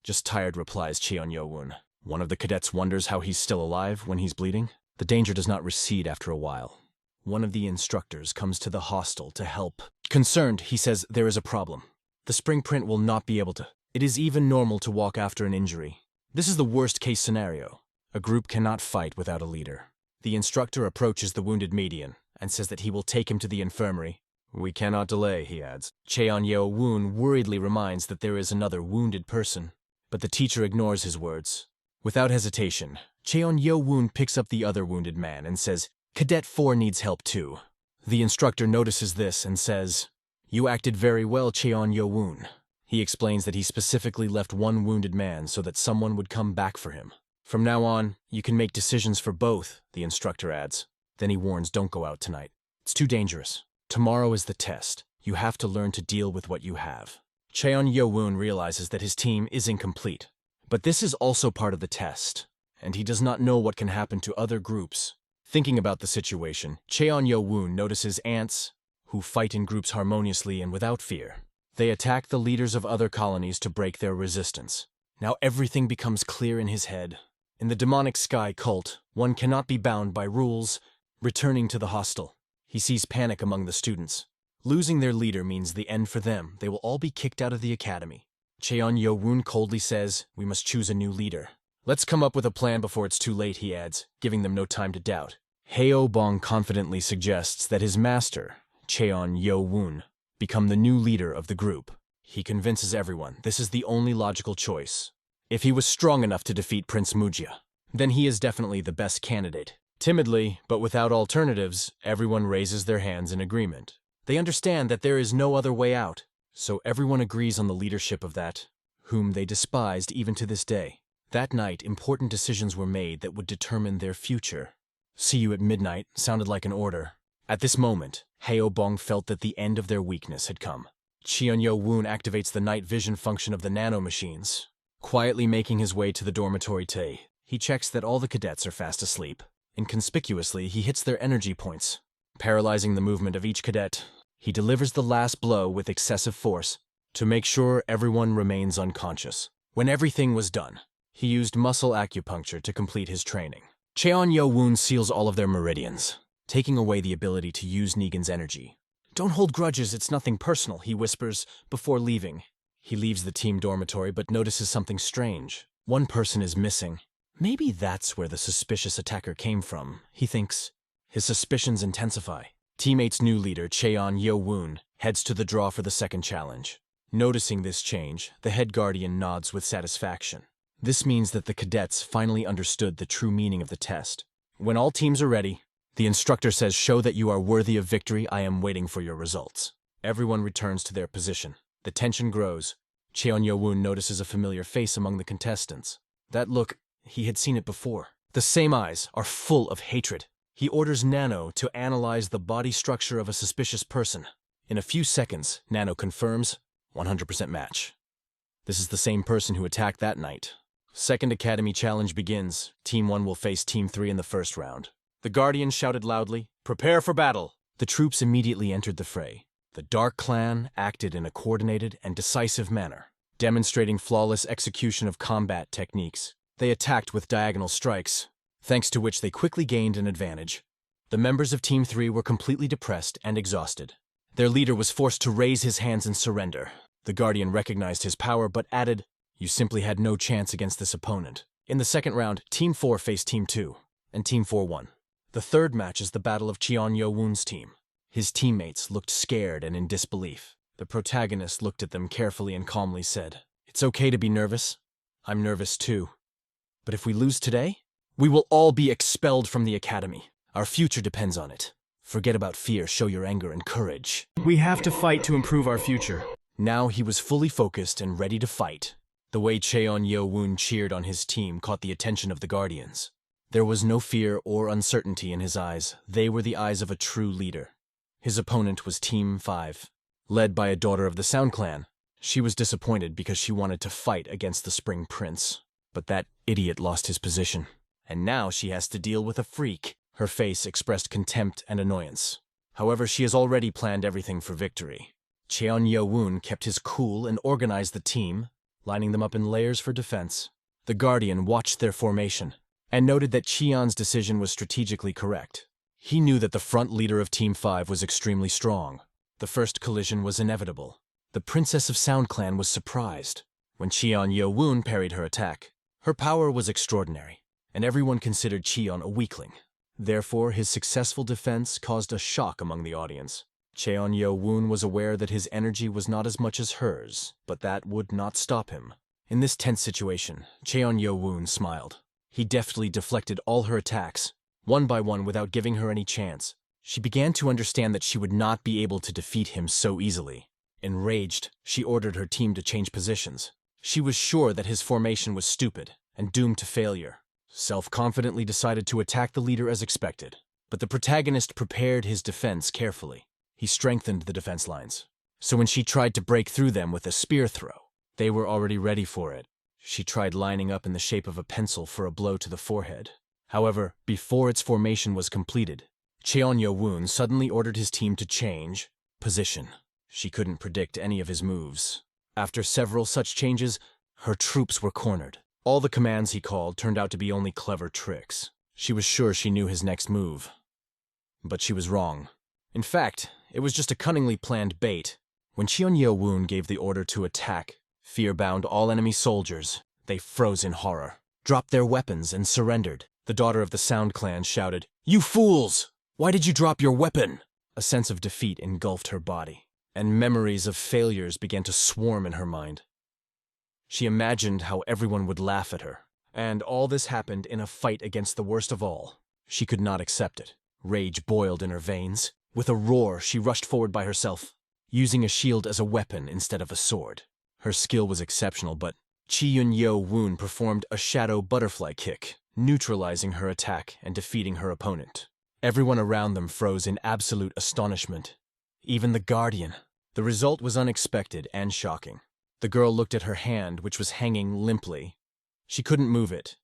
"Just tired," replies Cheon-Yo-woon. One of the cadets wonders how he's still alive when he's bleeding. The danger does not recede after a while. One of the instructors comes to the hostel to help. Concerned, he says there is a problem. The spring print will not be able to. It is even normal to walk after an injury. This is the worst case scenario. A group cannot fight without a leader. The instructor approaches the wounded median and says that he will take him to the infirmary. "We cannot delay," he adds. Cheon-Yo-woon worriedly reminds that there is another wounded person, but the teacher ignores his words. Without hesitation, Cheon-Yo-woon picks up the other wounded man and says, "Cadet 4 needs help too." The instructor notices this and says, "You acted very well, Cheon-Yo-woon." He explains that he specifically left one wounded man so that someone would come back for him. "From now on, you can make decisions for both," the instructor adds. Then he warns, "Don't go out tonight. It's too dangerous. Tomorrow is the test. You have to learn to deal with what you have." Cheon-Yo-woon realizes that his team is incomplete. But this is also part of the test, and he does not know what can happen to other groups. Thinking about the situation, Cheon-Yo-woon notices ants who fight in groups harmoniously and without fear. They attack the leaders of other colonies to break their resistance. Now everything becomes clear in his head. In the demonic sky cult, one cannot be bound by rules. Returning to the hostel, he sees panic among the students. Losing their leader means the end for them. They will all be kicked out of the academy. Cheon-Yo-woon coldly says, "We must choose a new leader." "Let's come up with a plan before it's too late," he adds, giving them no time to doubt. Haeo-bong confidently suggests that his master, Cheon-Yo-woon, become the new leader of the group. He convinces everyone this is the only logical choice. If he was strong enough to defeat Prince Mugia, then he is definitely the best candidate. Timidly, but without alternatives, everyone raises their hands in agreement. They understand that there is no other way out, so everyone agrees on the leadership of that, whom they despised even to this day. That night, important decisions were made that would determine their future. "See you at midnight" sounded like an order. At this moment, Haeo-bong felt that the end of their weakness had come. Cheon-Yo-woon activates the night vision function of the nanomachines. Quietly making his way to the dormitory Tay, he checks that all the cadets are fast asleep. Inconspicuously, he hits their energy points. Paralyzing the movement of each cadet, he delivers the last blow with excessive force to make sure everyone remains unconscious. When everything was done, He used muscle acupuncture to complete his training. Cheon Yo-woon seals all of their meridians, taking away the ability to use Negan's energy. "Don't hold grudges, it's nothing personal," he whispers before leaving. He leaves the team dormitory but notices something strange. One person is missing. Maybe that's where the suspicious attacker came from, he thinks. His suspicions intensify. Teammates' new leader, Cheon Yo-woon, heads to the draw for the second challenge. Noticing this change, the head guardian nods with satisfaction. This means that the cadets finally understood the true meaning of the test. When all teams are ready, the instructor says, "Show that you are worthy of victory. I am waiting for your results." Everyone returns to their position. The tension grows. Cheon Yo-woon notices a familiar face among the contestants. That look, he had seen it before. The same eyes are full of hatred. He orders Nano to analyze the body structure of a suspicious person. In a few seconds, Nano confirms 100% match. This is the same person who attacked that night. Second Academy Challenge begins. Team 1 will face Team 3 in the first round. The Guardian shouted loudly, "Prepare for battle!" The troops immediately entered the fray. The Dark Clan acted in a coordinated and decisive manner, demonstrating flawless execution of combat techniques. They attacked with diagonal strikes, thanks to which they quickly gained an advantage. The members of Team 3 were completely depressed and exhausted. Their leader was forced to raise his hands in surrender. The Guardian recognized his power but added, "You simply had no chance against this opponent." In the second round, Team 4 faced Team 2, and Team 4 won. The third match is the battle of Cheon Yo-woon's team. His teammates looked scared and in disbelief. The protagonist looked at them carefully and calmly said, "It's okay to be nervous. I'm nervous too. But if we lose today, we will all be expelled from the academy. Our future depends on it. Forget about fear, show your anger and courage. We have to fight to improve our future." Now he was fully focused and ready to fight. The way Cheon Yo-woon cheered on his team caught the attention of the Guardians. There was no fear or uncertainty in his eyes. They were the eyes of a true leader. His opponent was Team 5, led by a daughter of the Sound Clan. She was disappointed because she wanted to fight against the Spring Prince. But that idiot lost his position. And now she has to deal with a freak. Her face expressed contempt and annoyance. However, she has already planned everything for victory. Cheon Yo-woon kept his cool and organized the team, lining them up in layers for defense. The Guardian watched their formation and noted that Cheon's decision was strategically correct. He knew that the front leader of Team 5 was extremely strong. The first collision was inevitable. The Princess of Sound Clan was surprised when Cheon Yo-woon parried her attack. Her power was extraordinary, and everyone considered Cheon a weakling. Therefore, his successful defense caused a shock among the audience. Cheon Yo-woon was aware that his energy was not as much as hers, but that would not stop him. In this tense situation, Cheon Yo-woon smiled. He deftly deflected all her attacks, one by one without giving her any chance. She began to understand that she would not be able to defeat him so easily. Enraged, she ordered her team to change positions. She was sure that his formation was stupid and doomed to failure. Self-confidently decided to attack the leader as expected. But the protagonist prepared his defense carefully. He strengthened the defense lines, so when she tried to break through them with a spear throw, they were already ready for it. She tried lining up in the shape of a pencil for a blow to the forehead. However, before its formation was completed, Cheon Yo-woon suddenly ordered his team to change position. She couldn't predict any of his moves. After several such changes, her troops were cornered. All the commands he called turned out to be only clever tricks. She was sure she knew his next move. But she was wrong. In fact, it was just a cunningly planned bait. When Cheon Yo-woon gave the order to attack, fear bound all enemy soldiers. They froze in horror, dropped their weapons, and surrendered. The daughter of the Sound Clan shouted, "You fools! Why did you drop your weapon?" A sense of defeat engulfed her body, and memories of failures began to swarm in her mind. She imagined how everyone would laugh at her, and all this happened in a fight against the worst of all. She could not accept it. Rage boiled in her veins. With a roar, she rushed forward by herself, using a shield as a weapon instead of a sword. Her skill was exceptional, but Cheon Yo-woon performed a shadow butterfly kick, neutralizing her attack and defeating her opponent. Everyone around them froze in absolute astonishment. Even the Guardian. The result was unexpected and shocking. The girl looked at her hand, which was hanging limply. She couldn't move it.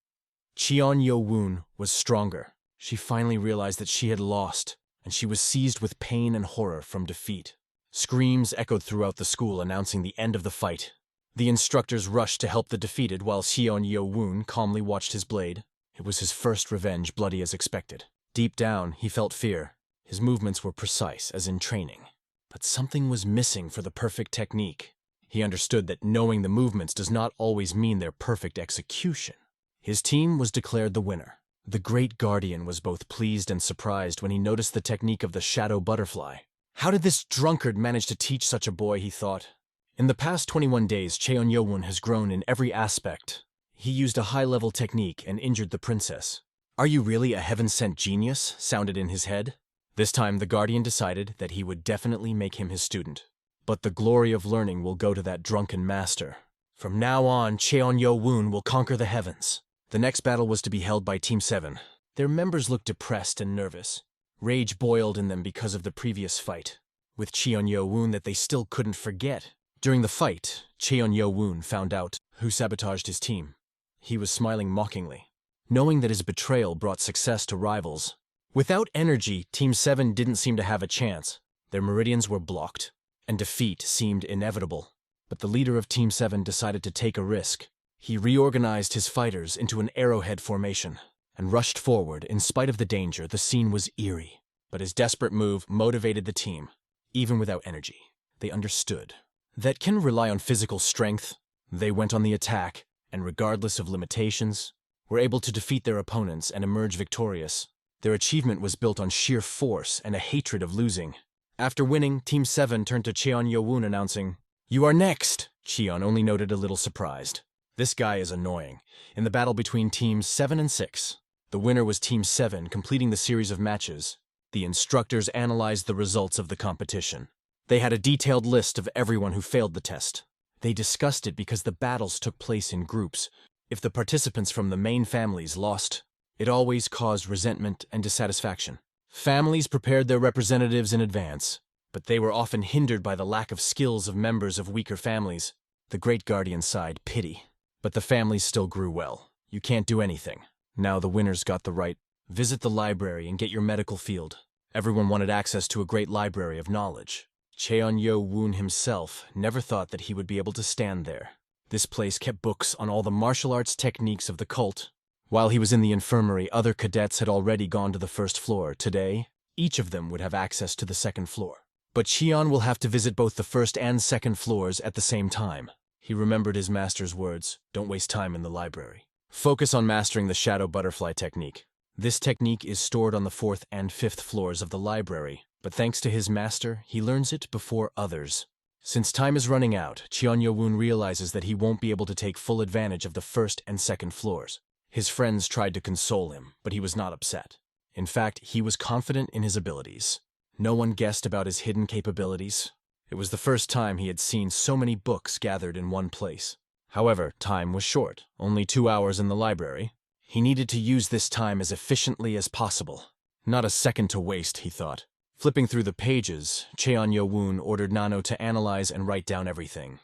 Cheon Yo-woon was stronger. She finally realized that she had lost, and she was seized with pain and horror from defeat. Screams echoed throughout the school announcing the end of the fight. The instructors rushed to help the defeated while Xion Yo-woon calmly watched his blade. It was his first revenge, bloody as expected. Deep down, he felt fear. His movements were precise, as in training. But something was missing for the perfect technique. He understood that knowing the movements does not always mean their perfect execution. His team was declared the winner. The Great Guardian was both pleased and surprised when he noticed the technique of the shadow butterfly. How did this drunkard manage to teach such a boy, he thought. In the past 21 days, Cheon Yo-woon has grown in every aspect. He used a high-level technique and injured the princess. Are you really a heaven-sent genius? Sounded in his head. This time, the Guardian decided that he would definitely make him his student. But the glory of learning will go to that drunken master. From now on, Cheon Yo-woon will conquer the heavens. The next battle was to be held by Team 7. Their members looked depressed and nervous. Rage boiled in them because of the previous fight, with Cheon Yo-woon that they still couldn't forget. During the fight, Cheon Yo-woon found out who sabotaged his team. He was smiling mockingly, knowing that his betrayal brought success to rivals. Without energy, Team 7 didn't seem to have a chance. Their meridians were blocked, and defeat seemed inevitable. But the leader of Team 7 decided to take a risk. He reorganized his fighters into an arrowhead formation and rushed forward. In spite of the danger, the scene was eerie. But his desperate move motivated the team. Even without energy, they understood that can rely on physical strength. They went on the attack, and regardless of limitations, were able to defeat their opponents and emerge victorious. Their achievement was built on sheer force and a hatred of losing. After winning, Team 7 turned to Cheon Yo-woon announcing, "You are next!" Cheon only noted a little surprised. This guy is annoying. In the battle between Teams 7 and 6, the winner was Team 7, completing the series of matches. The instructors analyzed the results of the competition. They had a detailed list of everyone who failed the test. They discussed it because the battles took place in groups. If the participants from the main families lost, it always caused resentment and dissatisfaction. Families prepared their representatives in advance, but they were often hindered by the lack of skills of members of weaker families. The Great Guardian sighed pity. But the families still grew well. You can't do anything. Now the winners got the right. Visit the library and get your medical field. Everyone wanted access to a great library of knowledge. Cheon Yo-woon himself never thought that he would be able to stand there. This place kept books on all the martial arts techniques of the cult. While he was in the infirmary, other cadets had already gone to the first floor. Today, each of them would have access to the second floor. But Cheon will have to visit both the first and second floors at the same time. He remembered his master's words, "Don't waste time in the library. Focus on mastering the shadow butterfly technique." This technique is stored on the 4th and 5th floors of the library, but thanks to his master, he learns it before others. Since time is running out, Cheon Yo-woon realizes that he won't be able to take full advantage of the 1st and 2nd floors. His friends tried to console him, but he was not upset. In fact, he was confident in his abilities. No one guessed about his hidden capabilities. It was the first time he had seen so many books gathered in one place. However, time was short, only 2 hours in the library. He needed to use this time as efficiently as possible. Not a second to waste, he thought. Flipping through the pages, Cheon Yo-woon ordered Nano to analyze and write down everything.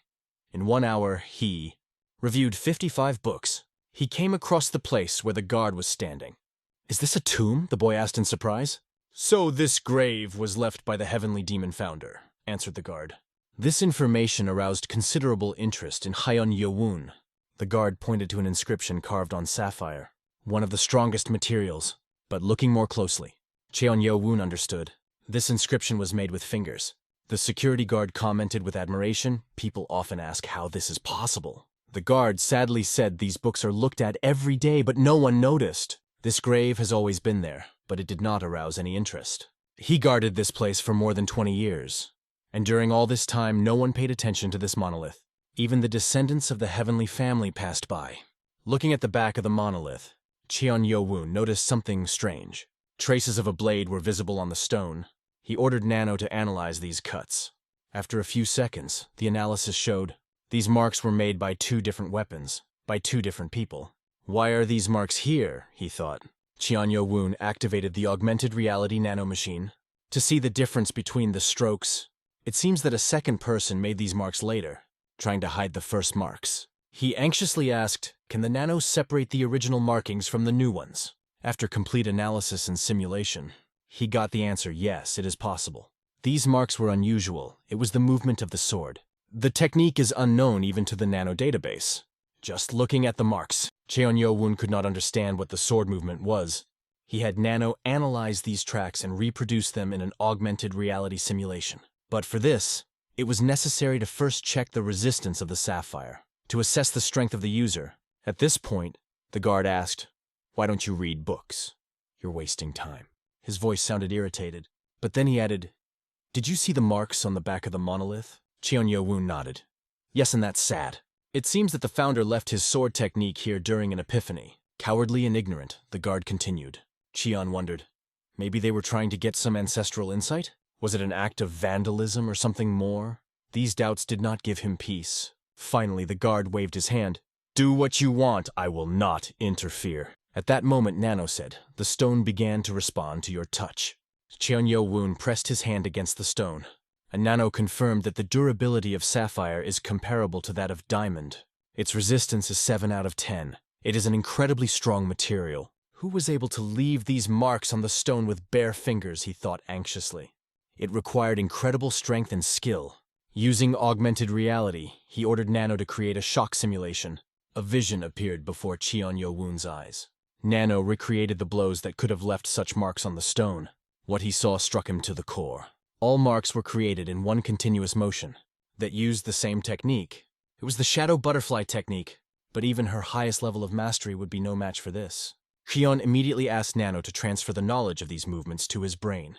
In 1 hour, he reviewed 55 books. He came across the place where the guard was standing. "Is this a tomb?" the boy asked in surprise. "So this grave was left by the heavenly demon founder," answered the guard. This information aroused considerable interest in Cheon Yo-woon. The guard pointed to an inscription carved on sapphire, one of the strongest materials. But looking more closely, Cheon Yo-woon understood. This inscription was made with fingers. The security guard commented with admiration. People often ask how this is possible. The guard sadly said these books are looked at every day, but no one noticed. This grave has always been there, but it did not arouse any interest. He guarded this place for more than 20 years. And during all this time, no one paid attention to this monolith. Even the descendants of the heavenly family passed by. Looking at the back of the monolith, Cheon Yo-woon noticed something strange. Traces of a blade were visible on the stone. He ordered Nano to analyze these cuts. After a few seconds, the analysis showed these marks were made by 2 different weapons, by 2 different people. Why are these marks here, he thought. Cheon Yo-woon activated the augmented reality nanomachine to see the difference between the strokes. It seems that a second person made these marks later, trying to hide the first marks. He anxiously asked, "Can the nano separate the original markings from the new ones?" After complete analysis and simulation, he got the answer, yes, it is possible. These marks were unusual. It was the movement of the sword. The technique is unknown even to the nano database. Just looking at the marks, Cheon-Yo-Woon could not understand what the sword movement was. He had Nano analyze these tracks and reproduce them in an augmented reality simulation. But for this, it was necessary to first check the resistance of the sapphire, to assess the strength of the user. At this point, the guard asked, "Why don't you read books? You're wasting time." His voice sounded irritated, but then he added, "Did you see the marks on the back of the monolith?" Cheon-Yo-Woon nodded. "Yes, and that's sad. It seems that the founder left his sword technique here during an epiphany. Cowardly and ignorant," the guard continued. Cheon wondered, maybe they were trying to get some ancestral insight? Was it an act of vandalism or something more? These doubts did not give him peace. Finally, the guard waved his hand. "Do what you want, I will not interfere." At that moment, Nano said, "The stone began to respond to your touch." Cheon-Yo-Woon pressed his hand against the stone, and Nano confirmed that the durability of sapphire is comparable to that of diamond. Its resistance is 7 out of 10. It is an incredibly strong material. Who was able to leave these marks on the stone with bare fingers, he thought anxiously. It required incredible strength and skill. Using augmented reality, he ordered Nano to create a shock simulation. A vision appeared before Cheon-Yo-Woon's eyes. Nano recreated the blows that could have left such marks on the stone. What he saw struck him to the core. All marks were created in one continuous motion that used the same technique. It was the shadow butterfly technique, but even her highest level of mastery would be no match for this. Cheon immediately asked Nano to transfer the knowledge of these movements to his brain.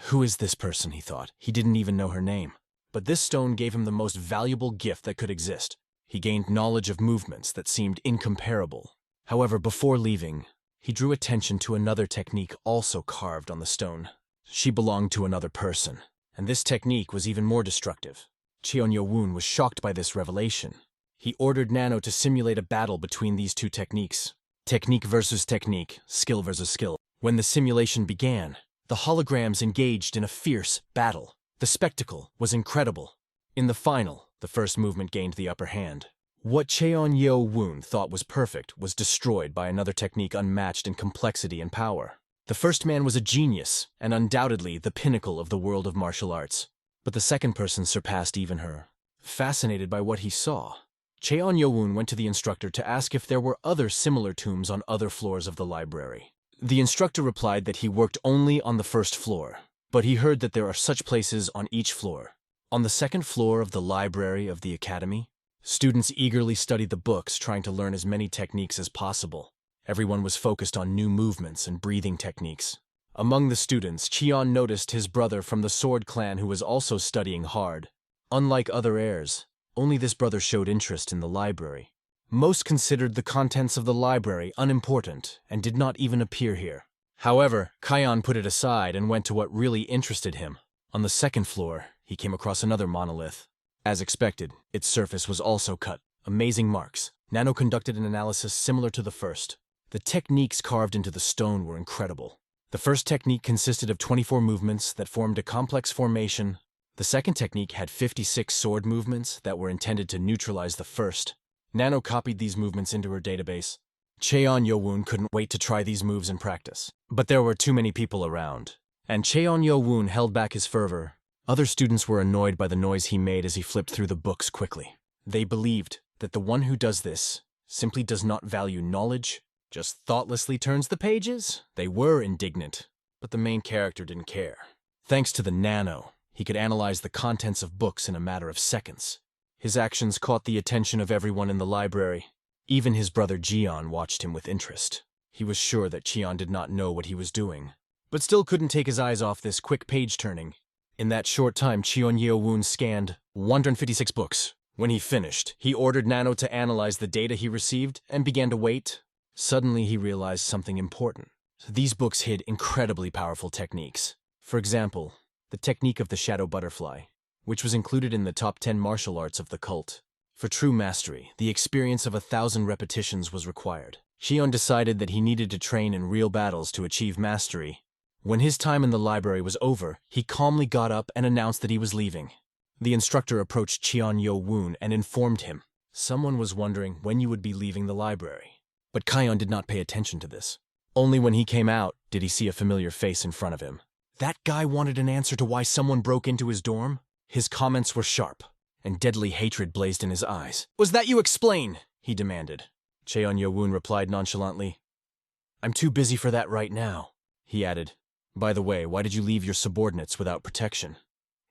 Who is this person, he thought. He didn't even know her name. But this stone gave him the most valuable gift that could exist. He gained knowledge of movements that seemed incomparable. However, before leaving, he drew attention to another technique also carved on the stone. She belonged to another person, and this technique was even more destructive. Cheon-Yo-Woon was shocked by this revelation. He ordered Nano to simulate a battle between these two techniques. Technique versus technique, skill versus skill. When the simulation began, the holograms engaged in a fierce battle. The spectacle was incredible. In the final, the first movement gained the upper hand. What Cheon-Yo-Woon thought was perfect was destroyed by another technique unmatched in complexity and power. The first man was a genius, and undoubtedly the pinnacle of the world of martial arts. But the second person surpassed even her. Fascinated by what he saw, Cheon-Yo-Woon went to the instructor to ask if there were other similar tombs on other floors of the library. The instructor replied that he worked only on the first floor, but he heard that there are such places on each floor. On the second floor of the library of the academy, students eagerly studied the books, trying to learn as many techniques as possible. Everyone was focused on new movements and breathing techniques. Among the students, Cheon noticed his brother from the Sword Clan who was also studying hard. Unlike other heirs, only this brother showed interest in the library. Most considered the contents of the library unimportant and did not even appear here. However, Kion put it aside and went to what really interested him. On the second floor, he came across another monolith. As expected, its surface was also cut. Amazing marks. Nano conducted an analysis similar to the first. The techniques carved into the stone were incredible. The first technique consisted of 24 movements that formed a complex formation. The second technique had 56 sword movements that were intended to neutralize the first. Nano copied these movements into her database. Cheon-Yo-Woon couldn't wait to try these moves in practice. But there were too many people around, and Cheon-Yo-Woon held back his fervor. Other students were annoyed by the noise he made as he flipped through the books quickly. They believed that the one who does this simply does not value knowledge, just thoughtlessly turns the pages. They were indignant, but the main character didn't care. Thanks to the Nano, he could analyze the contents of books in a matter of seconds. His actions caught the attention of everyone in the library. Even his brother Jian watched him with interest. He was sure that Cheon did not know what he was doing, but still couldn't take his eyes off this quick page-turning. In that short time, Cheon-Yo-Woon scanned 156 books. When he finished, he ordered Nano to analyze the data he received and began to wait. Suddenly, he realized something important. These books hid incredibly powerful techniques. For example, the technique of the shadow butterfly, which was included in the top 10 martial arts of the cult. For true mastery, the experience of 1,000 repetitions was required. Cheon decided that he needed to train in real battles to achieve mastery. When his time in the library was over, he calmly got up and announced that he was leaving. The instructor approached Cheon-Yo-Woon and informed him. Someone was wondering when you would be leaving the library. But Kion did not pay attention to this. Only when he came out did he see a familiar face in front of him. That guy wanted an answer to why someone broke into his dorm? His comments were sharp, and deadly hatred blazed in his eyes. "Was that you? Explain!" he demanded. Cheon Yo-woon replied nonchalantly, "I'm too busy for that right now." He added, "By the way, why did you leave your subordinates without protection?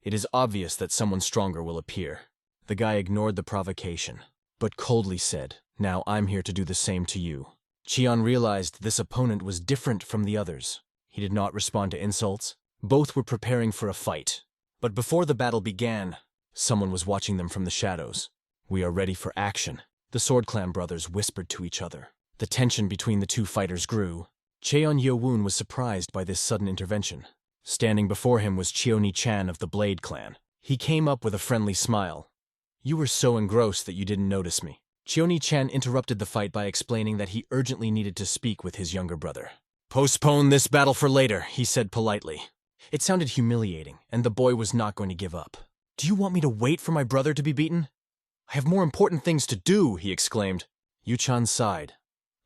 It is obvious that someone stronger will appear." The guy ignored the provocation, but coldly said, "Now I'm here to do the same to you." Cheon realized this opponent was different from the others. He did not respond to insults. Both were preparing for a fight. But before the battle began, someone was watching them from the shadows. "We are ready for action," the Sword Clan brothers whispered to each other. The tension between the two fighters grew. Cheon Yo-woon was surprised by this sudden intervention. Standing before him was Cheoni-chan of the Blade Clan. He came up with a friendly smile. "You were so engrossed that you didn't notice me." Cheoni-chan interrupted the fight by explaining that he urgently needed to speak with his younger brother. "Postpone this battle for later," he said politely. It sounded humiliating, and the boy was not going to give up. "Do you want me to wait for my brother to be beaten? I have more important things to do," he exclaimed. Yu-chan sighed.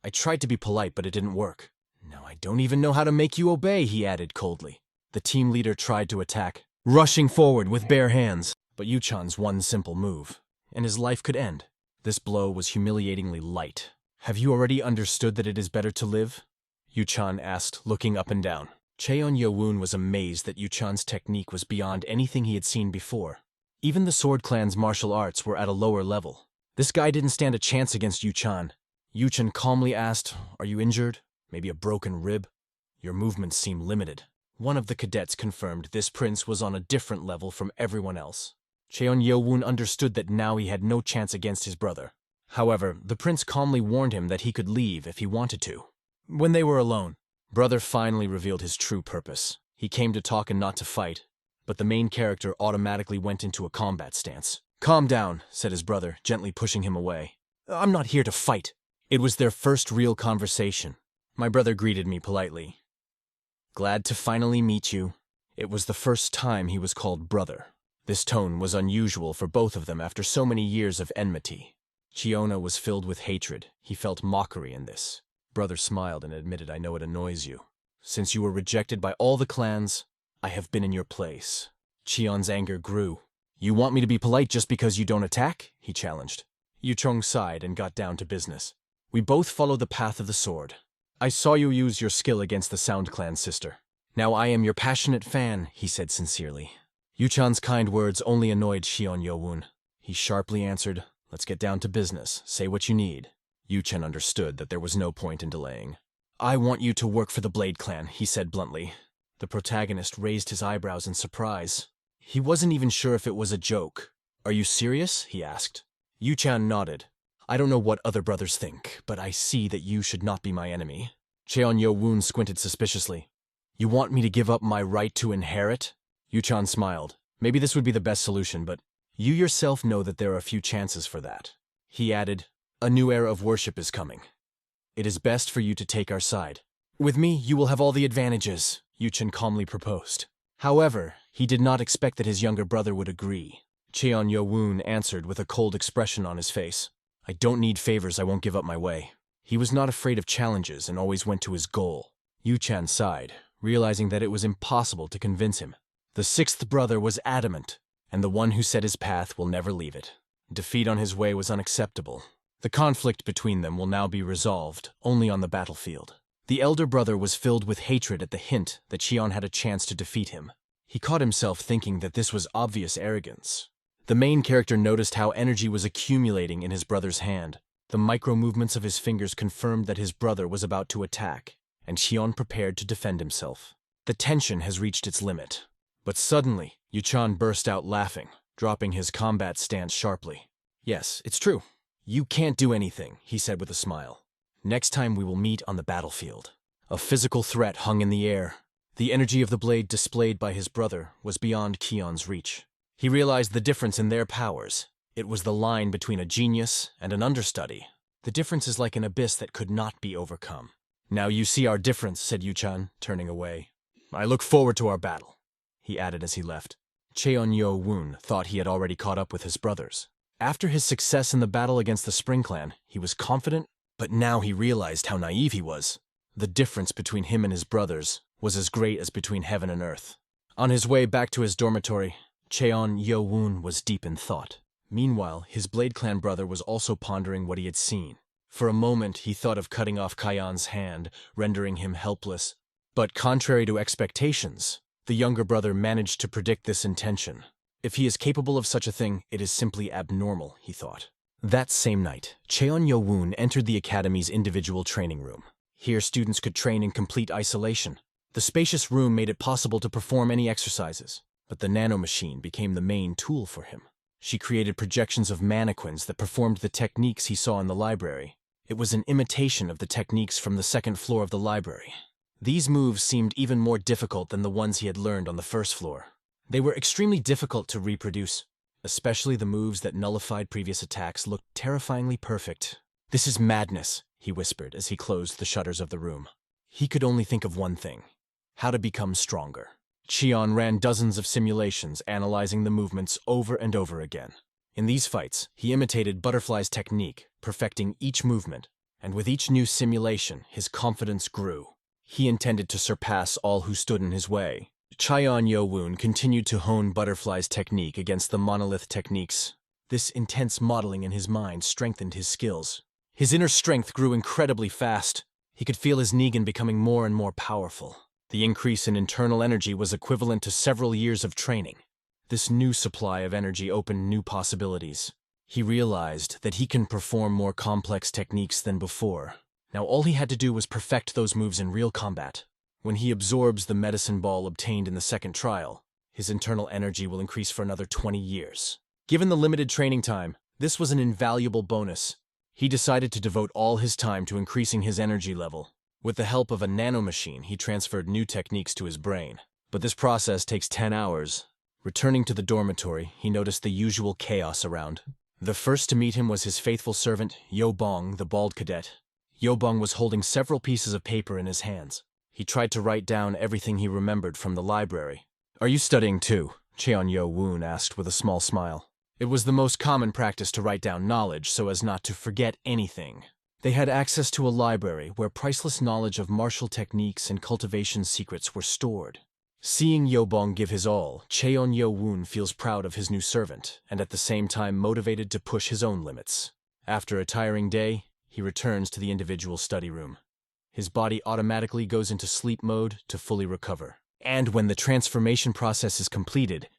"I tried to be polite, but it didn't work. Now I don't even know how to make you obey," he added coldly. The team leader tried to attack, rushing forward with bare hands, but Yu-chan's one simple move, and his life could end. This blow was humiliatingly light. "Have you already understood that it is better to live?" Yu-chan asked, looking up and down. Cheon Yo-woon was amazed that Yu-chan's technique was beyond anything he had seen before. Even the Sword Clan's martial arts were at a lower level. This guy didn't stand a chance against Yu-chan. Yu-chan calmly asked, "Are you injured? Maybe a broken rib? Your movements seem limited." One of the cadets confirmed this prince was on a different level from everyone else. Cheon Yo-woon understood that now he had no chance against his brother. However, the prince calmly warned him that he could leave if he wanted to. When they were alone, brother finally revealed his true purpose. He came to talk and not to fight, but the main character automatically went into a combat stance. "Calm down," said his brother, gently pushing him away. "I'm not here to fight." It was their first real conversation. My brother greeted me politely. "Glad to finally meet you." It was the first time he was called brother. This tone was unusual for both of them after so many years of enmity. Chiona was filled with hatred. He felt mockery in this. Brother smiled and admitted, "I know it annoys you. Since you were rejected by all the clans, I have been in your place." Cheon's anger grew. "You want me to be polite just because you don't attack?" he challenged. Yu-chong sighed and got down to business. "We both follow the path of the sword. I saw you use your skill against the Sound Clan's sister. Now I am your passionate fan," he said sincerely. Yu-chan's kind words only annoyed Cheon Yo-woon. He sharply answered, "Let's get down to business. Say what you need." Yu-chan understood that there was no point in delaying. "I want you to work for the Blade Clan," he said bluntly. The protagonist raised his eyebrows in surprise. He wasn't even sure if it was a joke. "Are you serious?" he asked. Yu-chan nodded. "I don't know what other brothers think, but I see that you should not be my enemy." Cheon Yo-woon squinted suspiciously. "You want me to give up my right to inherit?" Yu-chan smiled. "Maybe this would be the best solution, but you yourself know that there are few chances for that." He added, "A new era of worship is coming. It is best for you to take our side. With me, you will have all the advantages," Yu-chan calmly proposed. However, he did not expect that his younger brother would agree. Cheon Yo-woon answered with a cold expression on his face. "I don't need favors, I won't give up my way." He was not afraid of challenges and always went to his goal. Yu-chan sighed, realizing that it was impossible to convince him. The sixth brother was adamant, and the one who set his path will never leave it. Defeat on his way was unacceptable. The conflict between them will now be resolved only on the battlefield. The elder brother was filled with hatred at the hint that Cheon had a chance to defeat him. He caught himself thinking that this was obvious arrogance. The main character noticed how energy was accumulating in his brother's hand. The micro-movements of his fingers confirmed that his brother was about to attack, and Cheon prepared to defend himself. The tension has reached its limit. But suddenly, Yu-chan burst out laughing, dropping his combat stance sharply. "Yes, it's true. You can't do anything," he said with a smile. "Next time we will meet on the battlefield." A physical threat hung in the air. The energy of the blade displayed by his brother was beyond Cheon's reach. He realized the difference in their powers. It was the line between a genius and an understudy. The difference is like an abyss that could not be overcome. "Now you see our difference," said Yu-chan, turning away. "I look forward to our battle," he added as he left. Cheon Yo-woon thought he had already caught up with his brothers. After his success in the battle against the Spring Clan, he was confident, but now he realized how naive he was. The difference between him and his brothers was as great as between heaven and earth. On his way back to his dormitory, Cheon Yo-woon was deep in thought. Meanwhile, his Blade Clan brother was also pondering what he had seen. For a moment, he thought of cutting off Kayan's hand, rendering him helpless. But contrary to expectations, the younger brother managed to predict this intention. If he is capable of such a thing, it is simply abnormal, he thought. That same night, Cheon-Yo-woon entered the academy's individual training room. Here, students could train in complete isolation. The spacious room made it possible to perform any exercises, but the nanomachine became the main tool for him. She created projections of mannequins that performed the techniques he saw in the library. It was an imitation of the techniques from the second floor of the library. These moves seemed even more difficult than the ones he had learned on the first floor. They were extremely difficult to reproduce. Especially the moves that nullified previous attacks looked terrifyingly perfect. "This is madness," he whispered as he closed the shutters of the room. He could only think of one thing: how to become stronger. Cheon ran dozens of simulations, analyzing the movements over and over again. In these fights, he imitated Butterfly's technique, perfecting each movement, and with each new simulation, his confidence grew. He intended to surpass all who stood in his way. Cheon-Yo-woon continued to hone Butterfly's technique against the monolith techniques. This intense modeling in his mind strengthened his skills. His inner strength grew incredibly fast. He could feel his Negan becoming more and more powerful. The increase in internal energy was equivalent to several years of training. This new supply of energy opened new possibilities. He realized that he can perform more complex techniques than before. Now all he had to do was perfect those moves in real combat. When he absorbs the medicine ball obtained in the second trial, his internal energy will increase for another 20 years. Given the limited training time, this was an invaluable bonus. He decided to devote all his time to increasing his energy level. With the help of a nanomachine, he transferred new techniques to his brain. But this process takes 10 hours. Returning to the dormitory, he noticed the usual chaos around. The first to meet him was his faithful servant, Yo-bong, the bald cadet. Yo-bong was holding several pieces of paper in his hands. He tried to write down everything he remembered from the library. "Are you studying too?" Cheon-Yo-woon asked with a small smile. It was the most common practice to write down knowledge so as not to forget anything. They had access to a library where priceless knowledge of martial techniques and cultivation secrets were stored. Seeing Yo-bong give his all, Cheon-Yo-woon feels proud of his new servant, and at the same time motivated to push his own limits. After a tiring day, he returns to the individual study room. His body automatically goes into sleep mode to fully recover. And when the transformation process is completed,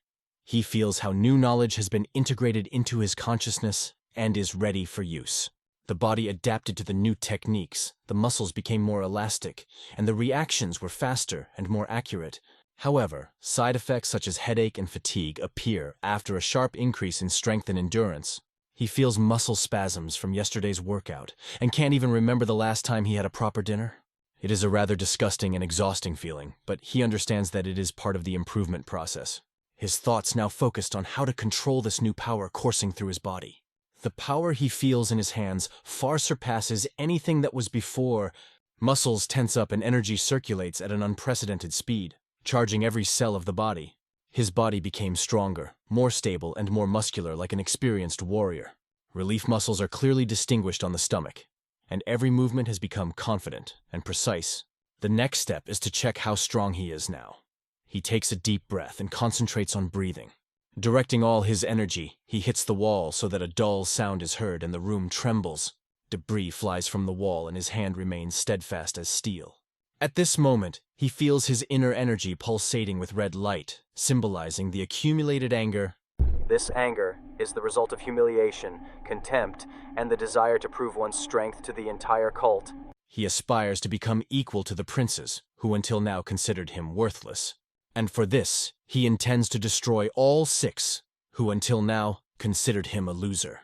he feels how new knowledge has been integrated into his consciousness and is ready for use. The body adapted to the new techniques, the muscles became more elastic, and the reactions were faster and more accurate. However, side effects such as headache and fatigue appear after a sharp increase in strength and endurance. He feels muscle spasms from yesterday's workout and can't even remember the last time he had a proper dinner. It is a rather disgusting and exhausting feeling, but he understands that it is part of the improvement process. His thoughts now focused on how to control this new power coursing through his body. The power he feels in his hands far surpasses anything that was before. Muscles tense up and energy circulates at an unprecedented speed, charging every cell of the body. His body became stronger, more stable, and more muscular like an experienced warrior. Relief muscles are clearly distinguished on the stomach, and every movement has become confident and precise. The next step is to check how strong he is now. He takes a deep breath and concentrates on breathing. Directing all his energy, he hits the wall so that a dull sound is heard and the room trembles. Debris flies from the wall and his hand remains steadfast as steel. At this moment, he feels his inner energy pulsating with red light, symbolizing the accumulated anger. This anger is the result of humiliation, contempt, and the desire to prove one's strength to the entire cult. He aspires to become equal to the princes, who until now considered him worthless. And for this, he intends to destroy all 6, who until now considered him a loser.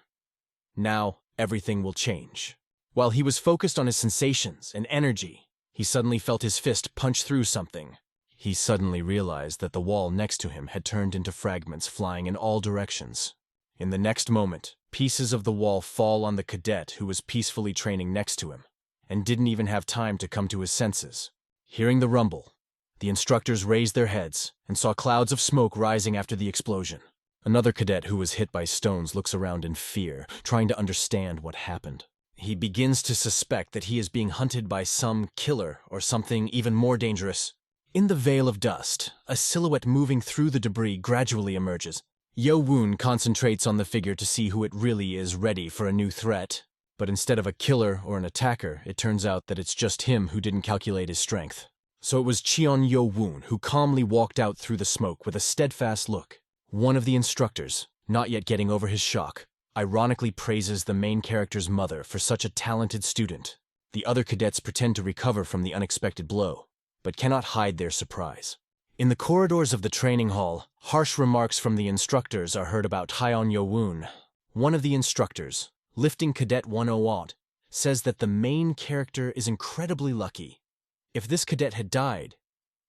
Now, everything will change. While he was focused on his sensations and energy, he suddenly felt his fist punch through something. He suddenly realized that the wall next to him had turned into fragments flying in all directions. In the next moment, pieces of the wall fall on the cadet who was peacefully training next to him, and didn't even have time to come to his senses. Hearing the rumble, the instructors raised their heads and saw clouds of smoke rising after the explosion. Another cadet who was hit by stones looks around in fear, trying to understand what happened. He begins to suspect that he is being hunted by some killer or something even more dangerous. In the veil of dust, a silhouette moving through the debris gradually emerges. Yo Woon concentrates on the figure to see who it really is ready for a new threat. But instead of a killer or an attacker, it turns out that it's just him who didn't calculate his strength. So it was Cheon Yo Woon who calmly walked out through the smoke with a steadfast look. One of the instructors, not yet getting over his shock, ironically praises the main character's mother for such a talented student. The other cadets pretend to recover from the unexpected blow, but cannot hide their surprise. In the corridors of the training hall, harsh remarks from the instructors are heard about Cheon Yo Woon. One of the instructors, lifting Cadet 101, says that the main character is incredibly lucky. If this cadet had died,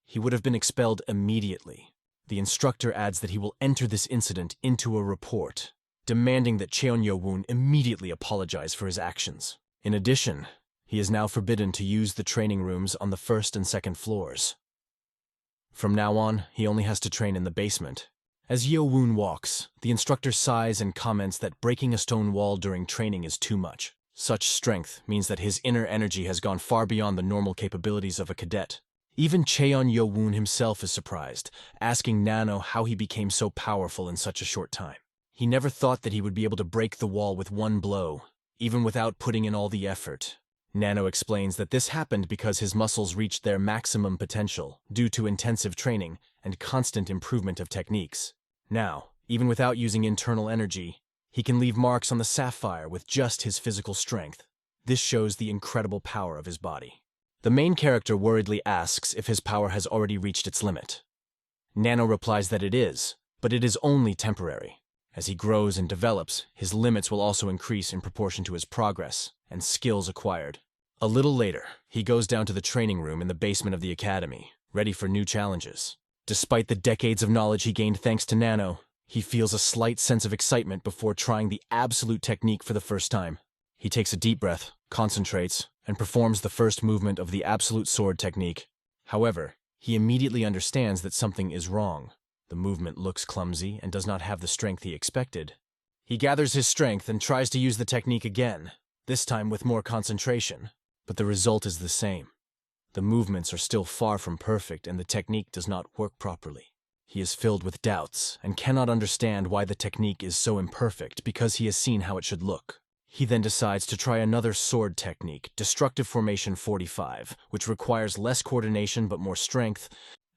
he would have been expelled immediately. The instructor adds that he will enter this incident into a report, demanding that Cheon Yo Woon immediately apologize for his actions. In addition, he is now forbidden to use the training rooms on the first and second floors. From now on, he only has to train in the basement. As Yo Woon walks, the instructor sighs and comments that breaking a stone wall during training is too much. Such strength means that his inner energy has gone far beyond the normal capabilities of a cadet. Even Cheon Yo Woon himself is surprised, asking Nano how he became so powerful in such a short time. He never thought that he would be able to break the wall with one blow, even without putting in all the effort. Nano explains that this happened because his muscles reached their maximum potential due to intensive training and constant improvement of techniques. Now, even without using internal energy, he can leave marks on the sapphire with just his physical strength. This shows the incredible power of his body. The main character worriedly asks if his power has already reached its limit. Nano replies that it is, but it is only temporary. As he grows and develops, his limits will also increase in proportion to his progress and skills acquired. A little later, he goes down to the training room in the basement of the academy, ready for new challenges. Despite the decades of knowledge he gained thanks to Nano, he feels a slight sense of excitement before trying the absolute technique for the first time. He takes a deep breath, concentrates, and performs the first movement of the absolute sword technique. However, he immediately understands that something is wrong. The movement looks clumsy and does not have the strength he expected. He gathers his strength and tries to use the technique again, this time with more concentration. But the result is the same. The movements are still far from perfect and the technique does not work properly. He is filled with doubts and cannot understand why the technique is so imperfect because he has seen how it should look. He then decides to try another sword technique, Destructive Formation 45, which requires less coordination but more strength.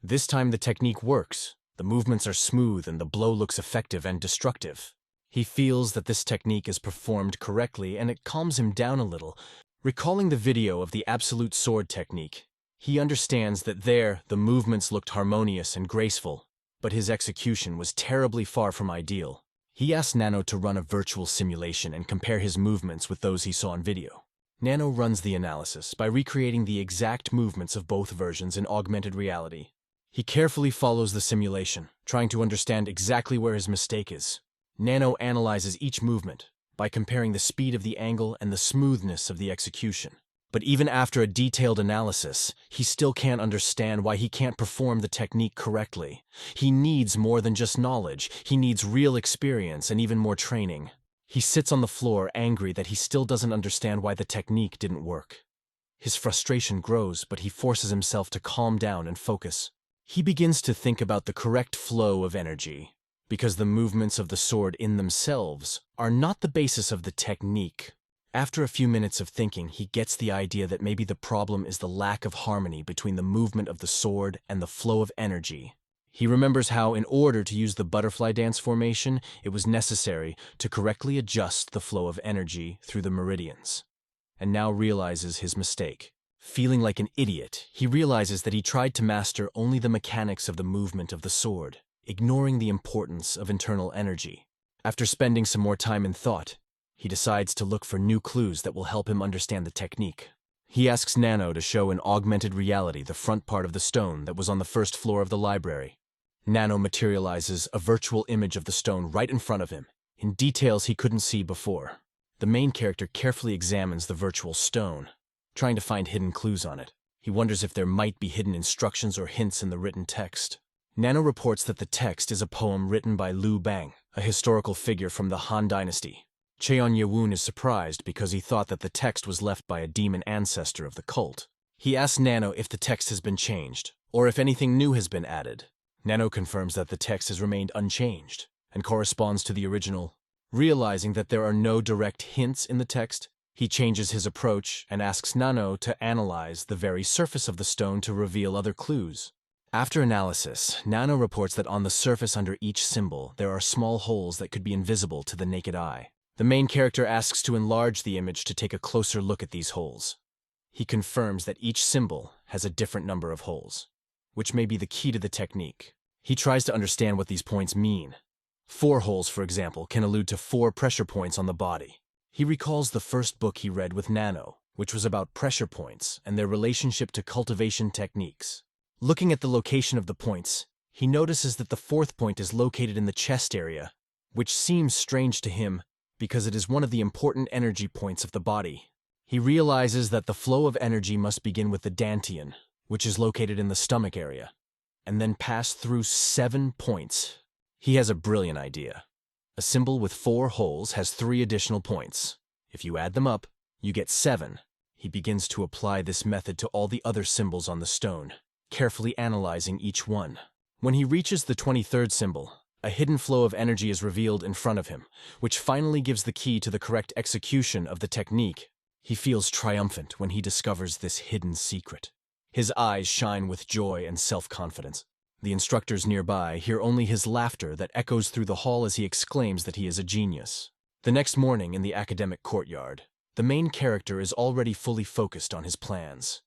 This time the technique works. The movements are smooth and the blow looks effective and destructive. He feels that this technique is performed correctly and it calms him down a little. Recalling the video of the absolute sword technique, he understands that there the movements looked harmonious and graceful, but his execution was terribly far from ideal. He asks Nano to run a virtual simulation and compare his movements with those he saw on video. Nano runs the analysis by recreating the exact movements of both versions in augmented reality. He carefully follows the simulation, trying to understand exactly where his mistake is. Nano analyzes each movement by comparing the speed of the angle and the smoothness of the execution. But even after a detailed analysis, he still can't understand why he can't perform the technique correctly. He needs more than just knowledge. He needs real experience and even more training. He sits on the floor angry that he still doesn't understand why the technique didn't work. His frustration grows, but he forces himself to calm down and focus. He begins to think about the correct flow of energy, because the movements of the sword in themselves are not the basis of the technique. After a few minutes of thinking, he gets the idea that maybe the problem is the lack of harmony between the movement of the sword and the flow of energy. He remembers how, in order to use the butterfly dance formation, it was necessary to correctly adjust the flow of energy through the meridians, and now realizes his mistake. Feeling like an idiot, he realizes that he tried to master only the mechanics of the movement of the sword, ignoring the importance of internal energy. After spending some more time in thought, he decides to look for new clues that will help him understand the technique. He asks Nano to show in augmented reality the front part of the stone that was on the first floor of the library. Nano materializes a virtual image of the stone right in front of him, in details he couldn't see before. The main character carefully examines the virtual stone, trying to find hidden clues on it. He wonders if there might be hidden instructions or hints in the written text. Nano reports that the text is a poem written by Liu Bang, a historical figure from the Han Dynasty. Cheon Yo Woon is surprised because he thought that the text was left by a demon ancestor of the cult. He asks Nano if the text has been changed, or if anything new has been added. Nano confirms that the text has remained unchanged. and corresponds to the original. Realizing that there are no direct hints in the text, he changes his approach and asks Nano to analyze the very surface of the stone to reveal other clues. After analysis, Nano reports that on the surface under each symbol, there are small holes that could be invisible to the naked eye. The main character asks to enlarge the image to take a closer look at these holes. He confirms that each symbol has a different number of holes, which may be the key to the technique. He tries to understand what these points mean. 4 holes, for example, can allude to 4 pressure points on the body. He recalls the first book he read with Nano, which was about pressure points and their relationship to cultivation techniques. Looking at the location of the points, he notices that the 4th point is located in the chest area, which seems strange to him because it is one of the important energy points of the body. He realizes that the flow of energy must begin with the dantian, which is located in the stomach area, and then pass through 7 points. He has a brilliant idea. A symbol with 4 holes has 3 additional points. If you add them up, you get 7. He begins to apply this method to all the other symbols on the stone, carefully analyzing each one. When he reaches the 23rd symbol, a hidden flow of energy is revealed in front of him, which finally gives the key to the correct execution of the technique. He feels triumphant when he discovers this hidden secret. His eyes shine with joy and self-confidence. The instructors nearby hear only his laughter that echoes through the hall as he exclaims that he is a genius. The next morning in the academic courtyard, the main character is already fully focused on his plans.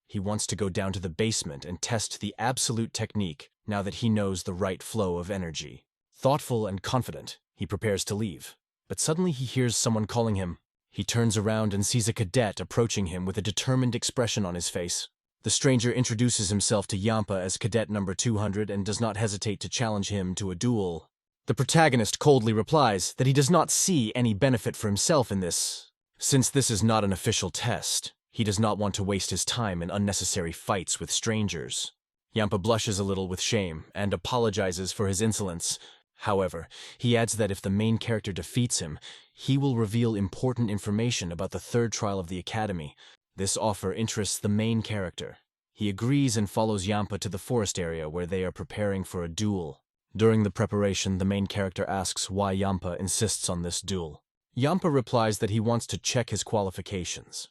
He wants to go down to the basement and test the absolute technique now that he knows the right flow of energy. Thoughtful and confident, he prepares to leave. But suddenly he hears someone calling him. He turns around and sees a cadet approaching him with a determined expression on his face. The stranger introduces himself to Yampa as Cadet number 200 and does not hesitate to challenge him to a duel. The protagonist coldly replies that he does not see any benefit for himself in this. Since this is not an official test, he does not want to waste his time in unnecessary fights with strangers. Yampa blushes a little with shame and apologizes for his insolence. However, he adds that if the main character defeats him, he will reveal important information about the 3rd trial of the Academy. This offer interests the main character. He agrees and follows Yampa to the forest area where they are preparing for a duel. During the preparation, the main character asks why Yampa insists on this duel. Yampa replies that he wants to check his qualifications.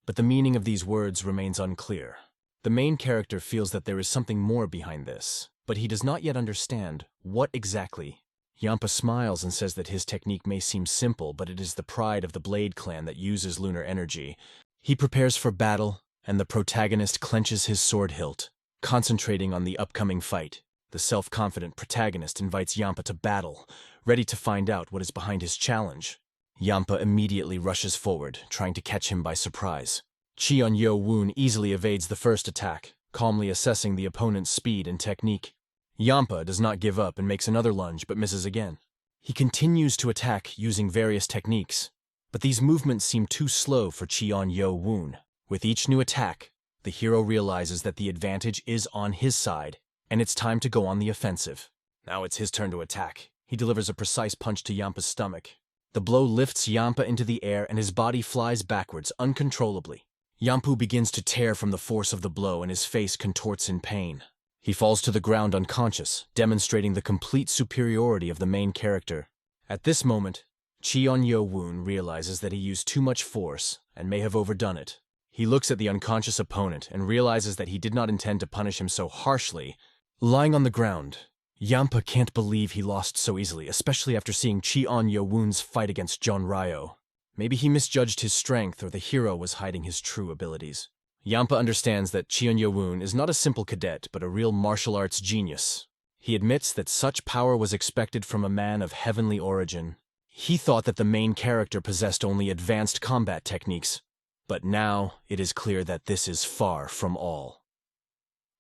But the meaning of these words remains unclear. The main character feels that there is something more behind this, but he does not yet understand what exactly. Yampa smiles and says that his technique may seem simple, but it is the pride of the Blade clan that uses lunar energy. He prepares for battle, and the protagonist clenches his sword hilt, concentrating on the upcoming fight. The self-confident protagonist invites Yampa to battle, ready to find out what is behind his challenge. Yampa immediately rushes forward, trying to catch him by surprise. Cheon-Yo-Woon easily evades the first attack, calmly assessing the opponent's speed and technique. Yampa does not give up and makes another lunge but misses again. He continues to attack using various techniques, but these movements seem too slow for Cheon-Yo-Woon. With each new attack, the hero realizes that the advantage is on his side, and it's time to go on the offensive. Now it's his turn to attack. He delivers a precise punch to Yampa's stomach. The blow lifts Yampa into the air and his body flies backwards uncontrollably. Yampu begins to tear from the force of the blow and his face contorts in pain. He falls to the ground unconscious, demonstrating the complete superiority of the main character. At this moment, Cheon-Yo-Woon realizes that he used too much force and may have overdone it. He looks at the unconscious opponent and realizes that he did not intend to punish him so harshly. Lying on the ground, Yampa can't believe he lost so easily, especially after seeing Cheon-Yo-Woon's fight against John Ryo. Maybe he misjudged his strength or the hero was hiding his true abilities. Yampa understands that Cheon-Yo-Woon is not a simple cadet but a real martial arts genius. He admits that such power was expected from a man of heavenly origin. He thought that the main character possessed only advanced combat techniques, but now it is clear that this is far from all.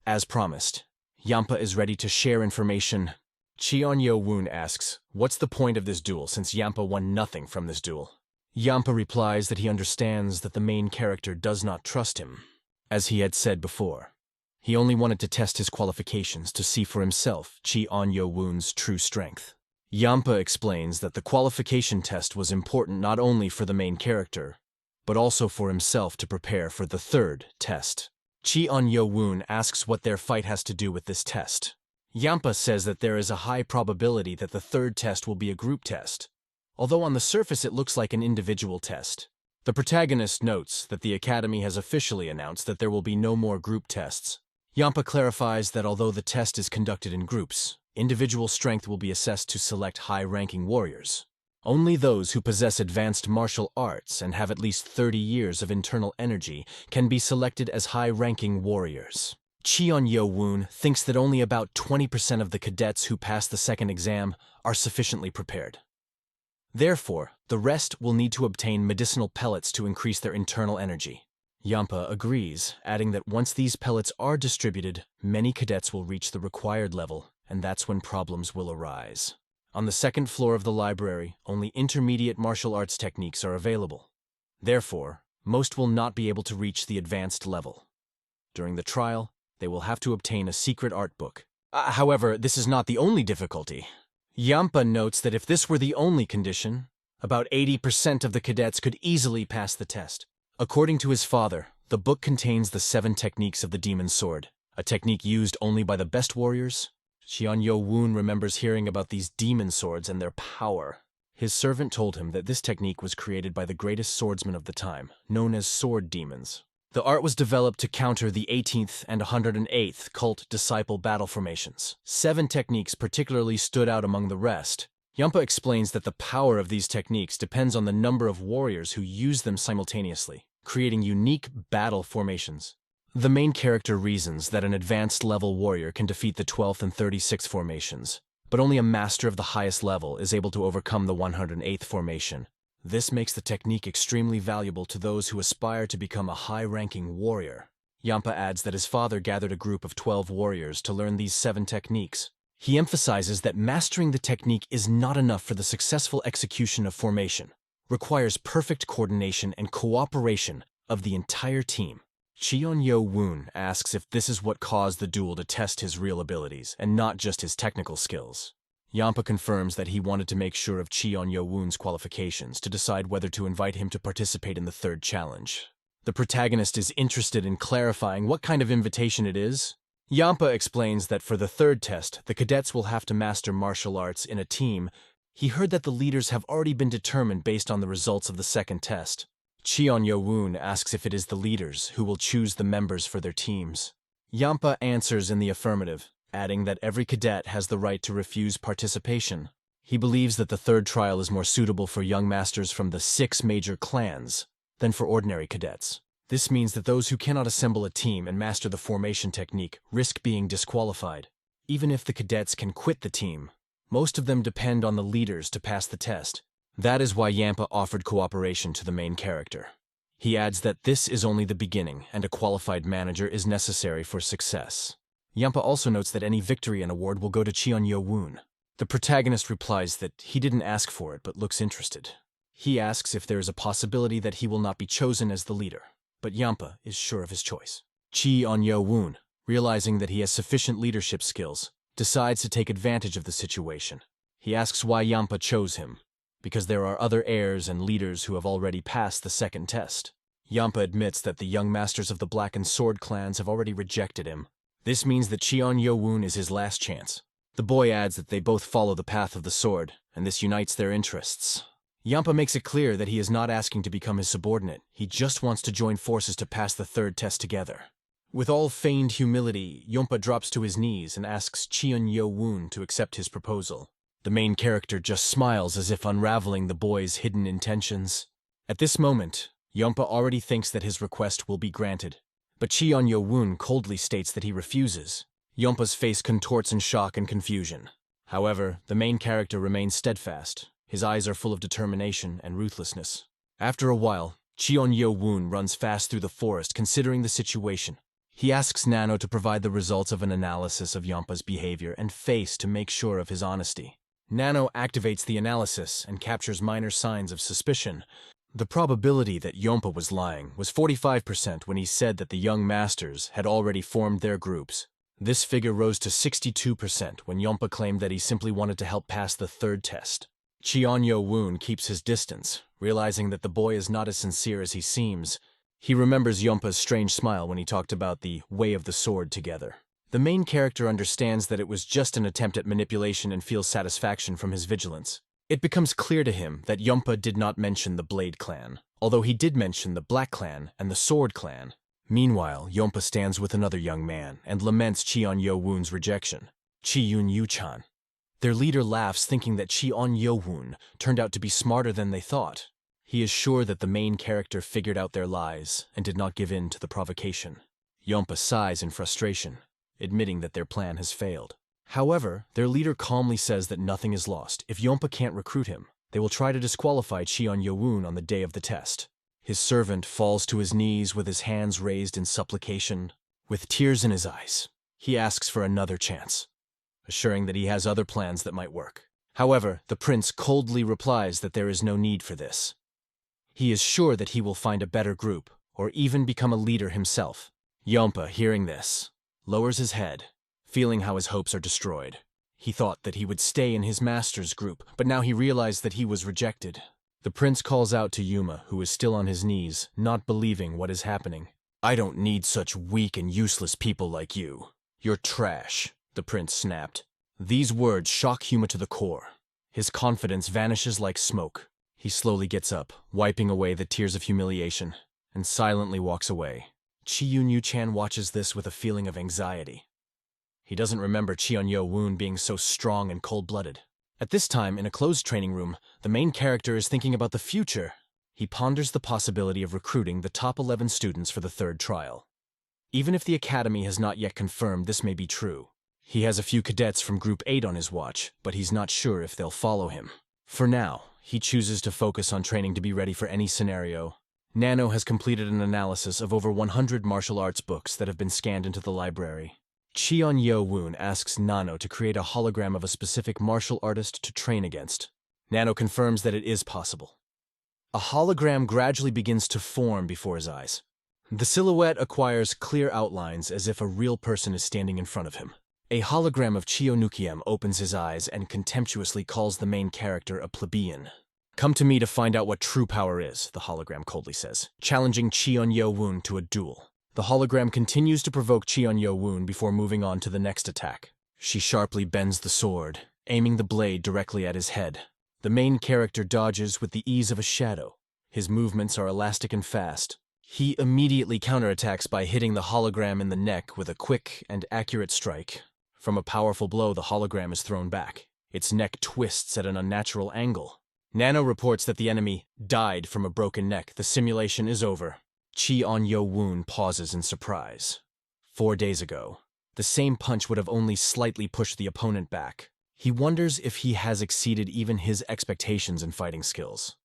As promised, Yampa is ready to share information. Cheon-Yo-Woon asks, what's the point of this duel since Yampa won nothing from this duel? Yampa replies that he understands that the main character does not trust him. As he had said before, he only wanted to test his qualifications to see for himself Cheon-Yo-Woon's true strength. Yampa explains that the qualification test was important not only for the main character, but also for himself to prepare for the 3rd test. Cheon-Yo-Woon asks what their fight has to do with this test. Yampa says that there is a high probability that the third test will be a group test, although on the surface it looks like an individual test. The protagonist notes that the Academy has officially announced that there will be no more group tests. Yampa clarifies that although the test is conducted in groups, individual strength will be assessed to select high-ranking warriors. Only those who possess advanced martial arts and have at least 30 years of internal energy can be selected as high-ranking warriors. Cheon-Yo-woon thinks that only about 20% of the cadets who pass the second exam are sufficiently prepared. Therefore, the rest will need to obtain medicinal pellets to increase their internal energy. Yampa agrees, adding that once these pellets are distributed, many cadets will reach the required level, and that's when problems will arise. On the second floor of the library, only intermediate martial arts techniques are available. Therefore, most will not be able to reach the advanced level. During the trial, they will have to obtain a secret art book. However, this is not the only difficulty. Yampa notes that if this were the only condition, about 80% of the cadets could easily pass the test. According to his father, the book contains the 7 techniques of the demon sword, a technique used only by the best warriors. Cheon-Yo-woon remembers hearing about these demon swords and their power. His servant told him that this technique was created by the greatest swordsmen of the time, known as sword demons. The art was developed to counter the 18th and 108th cult disciple battle formations. 7 techniques particularly stood out among the rest. Yampa explains that the power of these techniques depends on the number of warriors who use them simultaneously, creating unique battle formations. The main character reasons that an advanced level warrior can defeat the 12th and 36th formations, but only a master of the highest level is able to overcome the 108th formation. This makes the technique extremely valuable to those who aspire to become a high-ranking warrior. Yampa adds that his father gathered a group of 12 warriors to learn these 7 techniques. He emphasizes that mastering the technique is not enough for the successful execution of formation, requires perfect coordination and cooperation of the entire team. Cheon-Yo-woon asks if this is what caused the duel to test his real abilities, and not just his technical skills. Yampa confirms that he wanted to make sure of Cheon-Yo-woon's qualifications to decide whether to invite him to participate in the third challenge. The protagonist is interested in clarifying what kind of invitation it is. Yampa explains that for the third test, the cadets will have to master martial arts in a team. He heard that the leaders have already been determined based on the results of the second test. Cheon-Yo-woon asks if it is the leaders who will choose the members for their teams. Yampa answers in the affirmative, adding that every cadet has the right to refuse participation. He believes that the third trial is more suitable for young masters from the 6 major clans than for ordinary cadets. This means that those who cannot assemble a team and master the formation technique risk being disqualified. Even if the cadets can quit the team, most of them depend on the leaders to pass the test. That is why Yampa offered cooperation to the main character. He adds that this is only the beginning and a qualified manager is necessary for success. Yampa also notes that any victory and award will go to Cheon-Yo-woon. The protagonist replies that he didn't ask for it but looks interested. He asks if there is a possibility that he will not be chosen as the leader, but Yampa is sure of his choice. Cheon-Yo-woon, realizing that he has sufficient leadership skills, decides to take advantage of the situation. He asks why Yampa chose him, because there are other heirs and leaders who have already passed the second test. Yampa admits that the young masters of the Blackened Sword clans have already rejected him. This means that Cheon-Yo-woon is his last chance. The boy adds that they both follow the path of the sword, and this unites their interests. Yampa makes it clear that he is not asking to become his subordinate, he just wants to join forces to pass the third test together. With all feigned humility, Yampa drops to his knees and asks Cheon-Yo-woon to accept his proposal. The main character just smiles as if unraveling the boy's hidden intentions. At this moment, Yampa already thinks that his request will be granted. But Cheon-Yo-woon coldly states that he refuses. Yampa's face contorts in shock and confusion. However, the main character remains steadfast. His eyes are full of determination and ruthlessness. After a while, Cheon-Yo-woon runs fast through the forest considering the situation. He asks Nano to provide the results of an analysis of Yampa's behavior and face to make sure of his honesty. Nano activates the analysis and captures minor signs of suspicion. The probability that Yampa was lying was 45% when he said that the young masters had already formed their groups. This figure rose to 62% when Yampa claimed that he simply wanted to help pass the third test. Cheon-Yo-woon keeps his distance, realizing that the boy is not as sincere as he seems. He remembers Yampa's strange smile when he talked about the way of the sword together. The main character understands that it was just an attempt at manipulation and feels satisfaction from his vigilance. It becomes clear to him that Yompa did not mention the Blade Clan, although he did mention the Black Clan and the Sword Clan. Meanwhile, Yompa stands with another young man and laments Cheon-Yo-woon's rejection. Chi-Yun-Yu-chan. Their leader laughs, thinking that Cheon-Yo-woon turned out to be smarter than they thought. He is sure that the main character figured out their lies and did not give in to the provocation. Yompa sighs in frustration, admitting that their plan has failed. However, their leader calmly says that nothing is lost. If Yompa can't recruit him, they will try to disqualify Cheon-Yo-woon on the day of the test. His servant falls to his knees with his hands raised in supplication. With tears in his eyes, he asks for another chance, assuring that he has other plans that might work. However, the prince coldly replies that there is no need for this. He is sure that he will find a better group, or even become a leader himself. Yompa, hearing this, lowers his head, feeling how his hopes are destroyed. He thought that he would stay in his master's group, but now he realized that he was rejected. The prince calls out to Yuma, who is still on his knees, not believing what is happening. "I don't need such weak and useless people like you. You're trash," the prince snapped. These words shock Yuma to the core. His confidence vanishes like smoke. He slowly gets up, wiping away the tears of humiliation, and silently walks away. Chi-Yun-Yu-chan watches this with a feeling of anxiety. He doesn't remember Cheon-Yo-woon being so strong and cold-blooded. At this time, in a closed training room, the main character is thinking about the future. He ponders the possibility of recruiting the top 11 students for the third trial. Even if the academy has not yet confirmed this may be true. He has a few cadets from Group 8 on his watch, but he's not sure if they'll follow him. For now, he chooses to focus on training to be ready for any scenario. Nano has completed an analysis of over 100 martial arts books that have been scanned into the library. Cheon-Yo-woon asks Nano to create a hologram of a specific martial artist to train against. Nano confirms that it is possible. A hologram gradually begins to form before his eyes. The silhouette acquires clear outlines as if a real person is standing in front of him. A hologram of Chio-Nukiem opens his eyes and contemptuously calls the main character a plebeian. "Come to me to find out what true power is," the hologram coldly says, challenging Cheon-Yo-woon to a duel. The hologram continues to provoke Cheon-Yo-woon before moving on to the next attack. She sharply bends the sword, aiming the blade directly at his head. The main character dodges with the ease of a shadow. His movements are elastic and fast. He immediately counterattacks by hitting the hologram in the neck with a quick and accurate strike. From a powerful blow, the hologram is thrown back. Its neck twists at an unnatural angle. Nano reports that the enemy died from a broken neck. The simulation is over. Cheon-Yo-woon pauses in surprise. 4 days ago, the same punch would have only slightly pushed the opponent back. He wonders if he has exceeded even his expectations in fighting skills.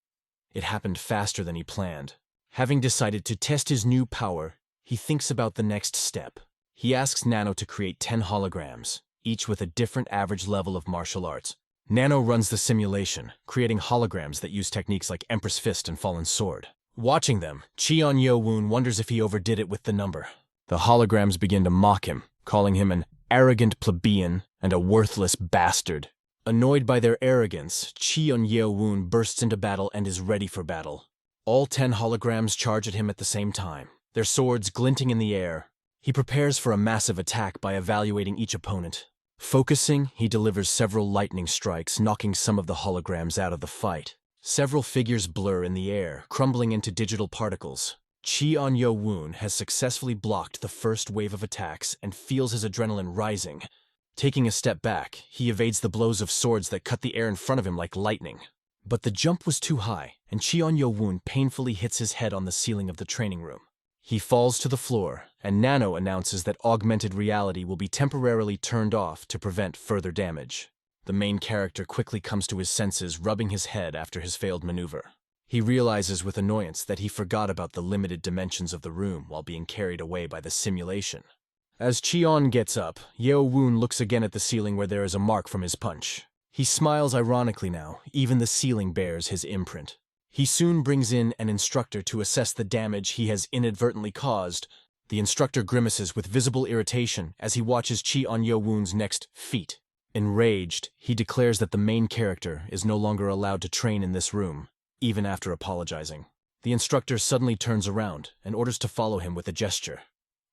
It happened faster than he planned. Having decided to test his new power, he thinks about the next step. He asks Nano to create 10 holograms, each with a different average level of martial arts. Nano runs the simulation, creating holograms that use techniques like Empress Fist and Fallen Sword. Watching them, Cheon-Yo-woon wonders if he overdid it with the number. The holograms begin to mock him, calling him an arrogant plebeian and a worthless bastard. Annoyed by their arrogance, Cheon-Yo-woon bursts into battle and is ready for battle. All 10 holograms charge at him at the same time, their swords glinting in the air. He prepares for a massive attack by evaluating each opponent. Focusing, he delivers several lightning strikes, knocking some of the holograms out of the fight. Several figures blur in the air, crumbling into digital particles. Cheon-Yo-woon has successfully blocked the first wave of attacks and feels his adrenaline rising. Taking a step back, he evades the blows of swords that cut the air in front of him like lightning. But the jump was too high, and Cheon-Yo-woon painfully hits his head on the ceiling of the training room. He falls to the floor, and Nano announces that augmented reality will be temporarily turned off to prevent further damage. The main character quickly comes to his senses, rubbing his head after his failed maneuver. He realizes with annoyance that he forgot about the limited dimensions of the room while being carried away by the simulation. As Cheon gets up, Yo-woon looks again at the ceiling where there is a mark from his punch. He smiles ironically now, even the ceiling bears his imprint. He soon brings in an instructor to assess the damage he has inadvertently caused. The instructor grimaces with visible irritation as he watches Cheon-Yo-woon's next feat. Enraged, he declares that the main character is no longer allowed to train in this room, even after apologizing. The instructor suddenly turns around and orders to follow him with a gesture,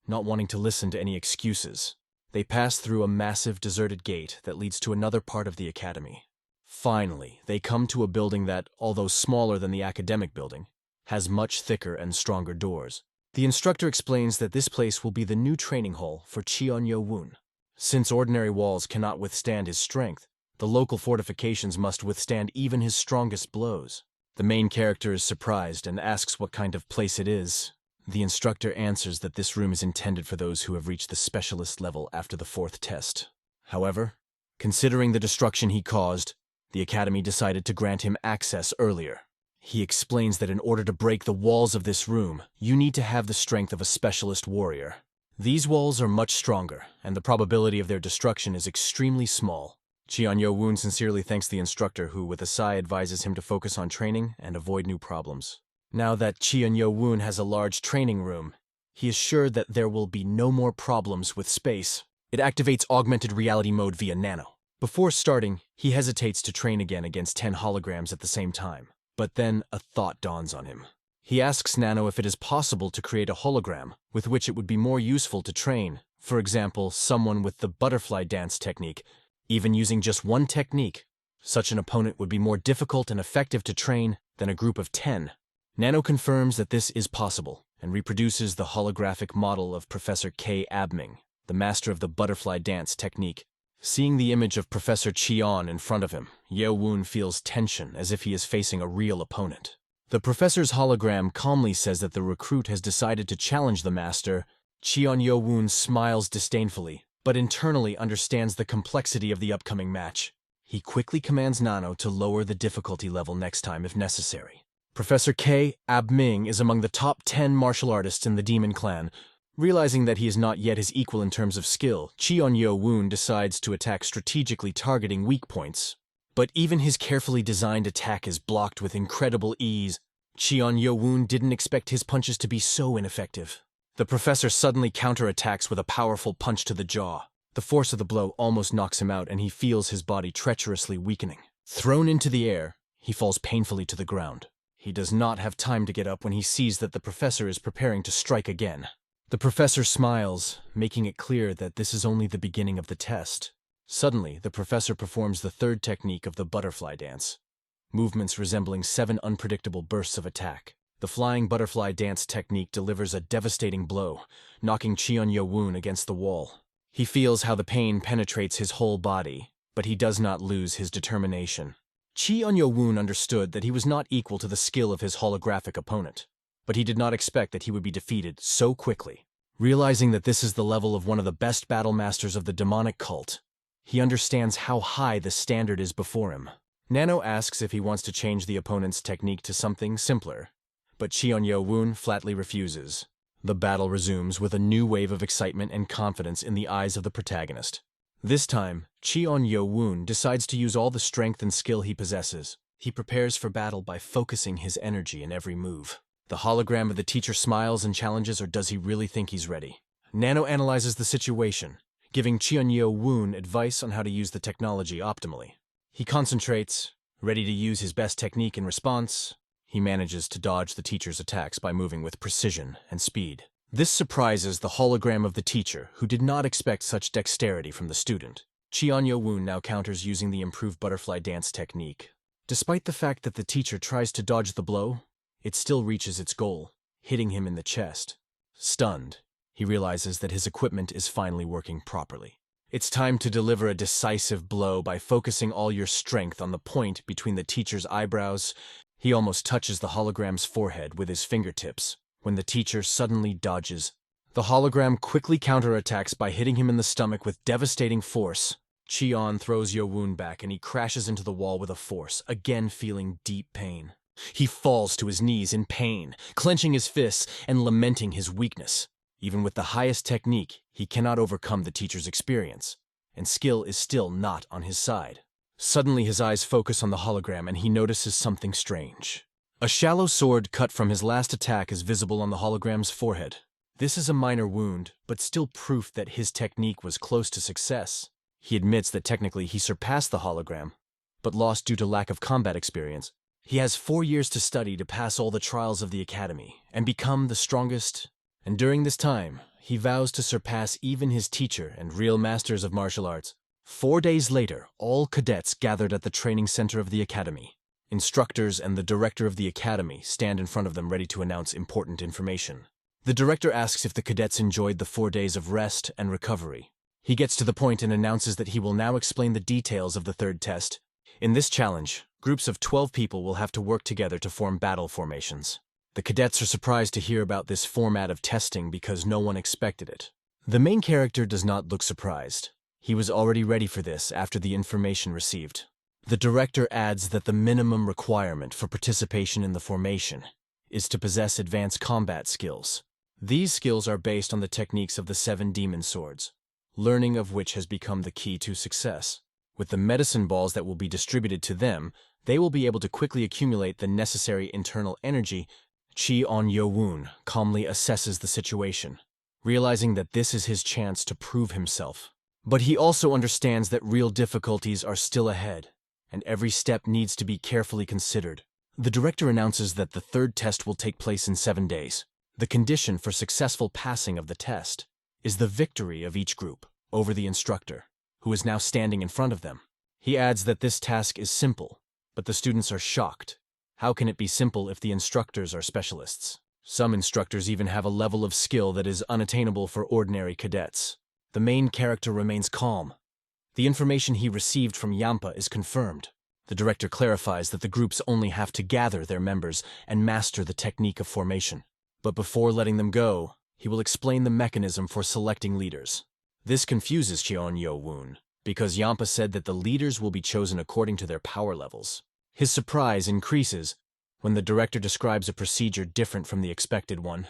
not wanting to listen to any excuses. They pass through a massive deserted gate that leads to another part of the academy. Finally, they come to a building that, although smaller than the academic building, has much thicker and stronger doors. The instructor explains that this place will be the new training hall for Cheon-Yo-woon. Since ordinary walls cannot withstand his strength, the local fortifications must withstand even his strongest blows. The main character is surprised and asks what kind of place it is. The instructor answers that this room is intended for those who have reached the specialist level after the 4th test. However, considering the destruction he caused, the academy decided to grant him access earlier. He explains that in order to break the walls of this room, you need to have the strength of a specialist warrior. These walls are much stronger, and the probability of their destruction is extremely small. Cheon-Yo-woon sincerely thanks the instructor who, with a sigh, advises him to focus on training and avoid new problems. Now that Cheon-Yo-woon has a large training room, he is sure that there will be no more problems with space. It activates augmented reality mode via Nano. Before starting, he hesitates to train again against 10 holograms at the same time. But then a thought dawns on him. He asks Nano if it is possible to create a hologram with which it would be more useful to train. For example, someone with the butterfly dance technique. Even using just one technique, such an opponent would be more difficult and effective to train than a group of 10. Nano confirms that this is possible and reproduces the holographic model of Professor K. Abming, the master of the butterfly dance technique. Seeing the image of Professor Cheon in front of him, Yo-woon feels tension as if he is facing a real opponent. The professor's hologram calmly says that the recruit has decided to challenge the master. Cheon-Yo-woon smiles disdainfully, but internally understands the complexity of the upcoming match. He quickly commands Nano to lower the difficulty level next time if necessary. Professor K. Abming is among the top 10 martial artists in the Demon Clan. Realizing that he is not yet his equal in terms of skill, Cheon-Yo-woon decides to attack strategically targeting weak points. But even his carefully designed attack is blocked with incredible ease. Cheon-Yo-woon didn't expect his punches to be so ineffective. The professor suddenly counterattacks with a powerful punch to the jaw. The force of the blow almost knocks him out and he feels his body treacherously weakening. Thrown into the air, he falls painfully to the ground. He does not have time to get up when he sees that the professor is preparing to strike again. The professor smiles, making it clear that this is only the beginning of the test. Suddenly, the professor performs the 3rd technique of the butterfly dance. Movements resembling 7 unpredictable bursts of attack. The flying butterfly dance technique delivers a devastating blow, knocking Cheon-Yo-woon against the wall. He feels how the pain penetrates his whole body, but he does not lose his determination. Cheon-Yo-woon understood that he was not equal to the skill of his holographic opponent, but he did not expect that he would be defeated so quickly. Realizing that this is the level of one of the best battle masters of the demonic cult, he understands how high the standard is before him. Nano asks if he wants to change the opponent's technique to something simpler, but Cheon-Yo-woon flatly refuses. The battle resumes with a new wave of excitement and confidence in the eyes of the protagonist. This time, Cheon-Yo-woon decides to use all the strength and skill he possesses. He prepares for battle by focusing his energy in every move. The hologram of the teacher smiles and challenges, or does he really think he's ready? Nano analyzes the situation, giving Cheon-Yo-woon advice on how to use the technology optimally. He concentrates, ready to use his best technique in response. He manages to dodge the teacher's attacks by moving with precision and speed. This surprises the hologram of the teacher, who did not expect such dexterity from the student. Cheon-Yo-woon now counters using the improved butterfly dance technique. Despite the fact that the teacher tries to dodge the blow, it still reaches its goal, hitting him in the chest. Stunned, he realizes that his equipment is finally working properly. It's time to deliver a decisive blow by focusing all your strength on the point between the teacher's eyebrows. He almost touches the hologram's forehead with his fingertips when the teacher suddenly dodges. The hologram quickly counterattacks by hitting him in the stomach with devastating force. Cheon throws Yo-woon back and he crashes into the wall with a force, again feeling deep pain. He falls to his knees in pain, clenching his fists and lamenting his weakness. Even with the highest technique, he cannot overcome the teacher's experience, and skill is still not on his side. Suddenly his eyes focus on the hologram and he notices something strange. A shallow sword cut from his last attack is visible on the hologram's forehead. This is a minor wound, but still proof that his technique was close to success. He admits that technically he surpassed the hologram, but lost due to lack of combat experience. He has 4 years to study to pass all the trials of the academy and become the strongest, and during this time, He vows to surpass even his teacher and real masters of martial arts. 4 days later, all cadets gathered at the training center of the academy. Instructors and the director of the academy stand in front of them ready to announce important information. The director asks if the cadets enjoyed the 4 days of rest and recovery. He gets to the point and announces that he will now explain the details of the third test. In this challenge, groups of 12 people will have to work together to form battle formations. The cadets are surprised to hear about this format of testing because no one expected it. The main character does not look surprised. He was already ready for this after the information received. The director adds that the minimum requirement for participation in the formation is to possess advanced combat skills. These skills are based on the techniques of the 7 demon swords, learning of which has become the key to success. With the medicine balls that will be distributed to them, they will be able to quickly accumulate the necessary internal energy. Cheon-Yo-woon calmly assesses the situation, realizing that this is his chance to prove himself. But he also understands that real difficulties are still ahead, and every step needs to be carefully considered. The director announces that the third test will take place in 7 days. The condition for successful passing of the test is the victory of each group over the instructor, who is now standing in front of them. He adds that this task is simple, but the students are shocked. How can it be simple if the instructors are specialists? Some instructors even have a level of skill that is unattainable for ordinary cadets. The main character remains calm. The information he received from Yampa is confirmed. The director clarifies that the groups only have to gather their members and master the technique of formation. But before letting them go, he will explain the mechanism for selecting leaders. This confuses Cheon-Yo-woon, because Yampa said that the leaders will be chosen according to their power levels. His surprise increases when the director describes a procedure different from the expected one.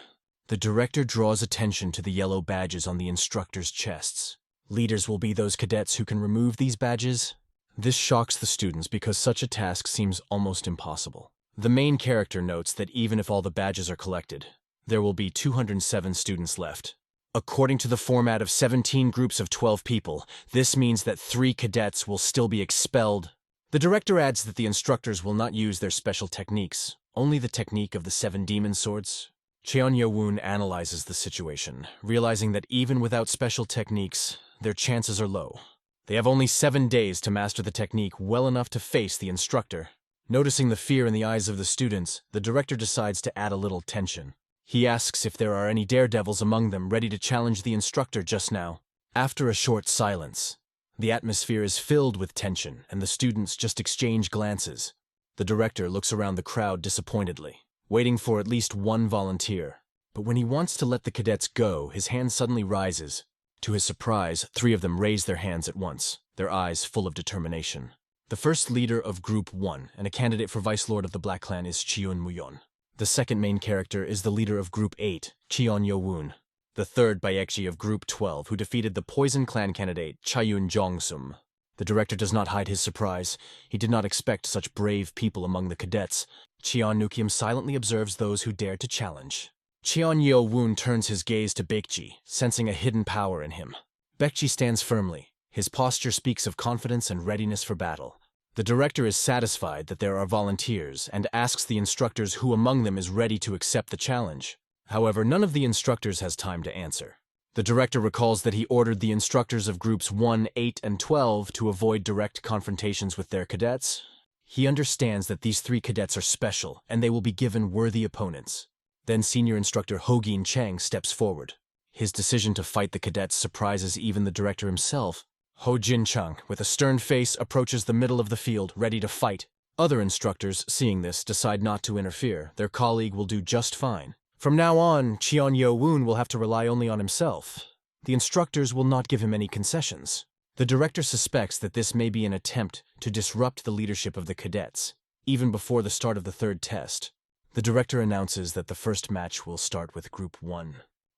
The director draws attention to the yellow badges on the instructors' chests. Leaders will be those cadets who can remove these badges. This shocks the students because such a task seems almost impossible. The main character notes that even if all the badges are collected, there will be 207 students left. According to the format of 17 groups of 12 people, this means that 3 cadets will still be expelled. The director adds that the instructors will not use their special techniques, only the technique of the 7 demon swords. Cheon-Yo-woon analyzes the situation, realizing that even without special techniques, their chances are low. They have only 7 days to master the technique well enough to face the instructor. Noticing the fear in the eyes of the students, the director decides to add a little tension. He asks if there are any daredevils among them ready to challenge the instructor just now. After a short silence, the atmosphere is filled with tension and the students just exchange glances. The director looks around the crowd disappointedly, waiting for at least one volunteer. But when he wants to let the cadets go, his hand suddenly rises. To his surprise, 3 of them raise their hands at once, their eyes full of determination. The first leader of Group 1 and a candidate for Vice Lord of the Black Clan is Cheon-Muyon. The second main character is the leader of Group 8, Cheon-Yo-woon. The third Baekji of Group 12, who defeated the Poison Clan candidate, Chayun Jongsum. The director does not hide his surprise. He did not expect such brave people among the cadets. Cheon-Nukium silently observes those who dare to challenge. Cheon-Yo-woon turns his gaze to Baekji, sensing a hidden power in him. Baekji stands firmly. His posture speaks of confidence and readiness for battle. The director is satisfied that there are volunteers and asks the instructors who among them is ready to accept the challenge. However, none of the instructors has time to answer. The director recalls that he ordered the instructors of Groups 1, 8, and 12 to avoid direct confrontations with their cadets. He understands that these 3 cadets are special and they will be given worthy opponents. Then senior instructor Ho-Gin Chang steps forward. His decision to fight the cadets surprises even the director himself. Ho-Jin Chang, with a stern face, approaches the middle of the field, ready to fight. Other instructors, seeing this, decide not to interfere. Their colleague will do just fine. From now on, Cheon-Yo-woon will have to rely only on himself. The instructors will not give him any concessions. The director suspects that this may be an attempt to disrupt the leadership of the cadets. Even before the start of the third test, the director announces that the first match will start with Group 1.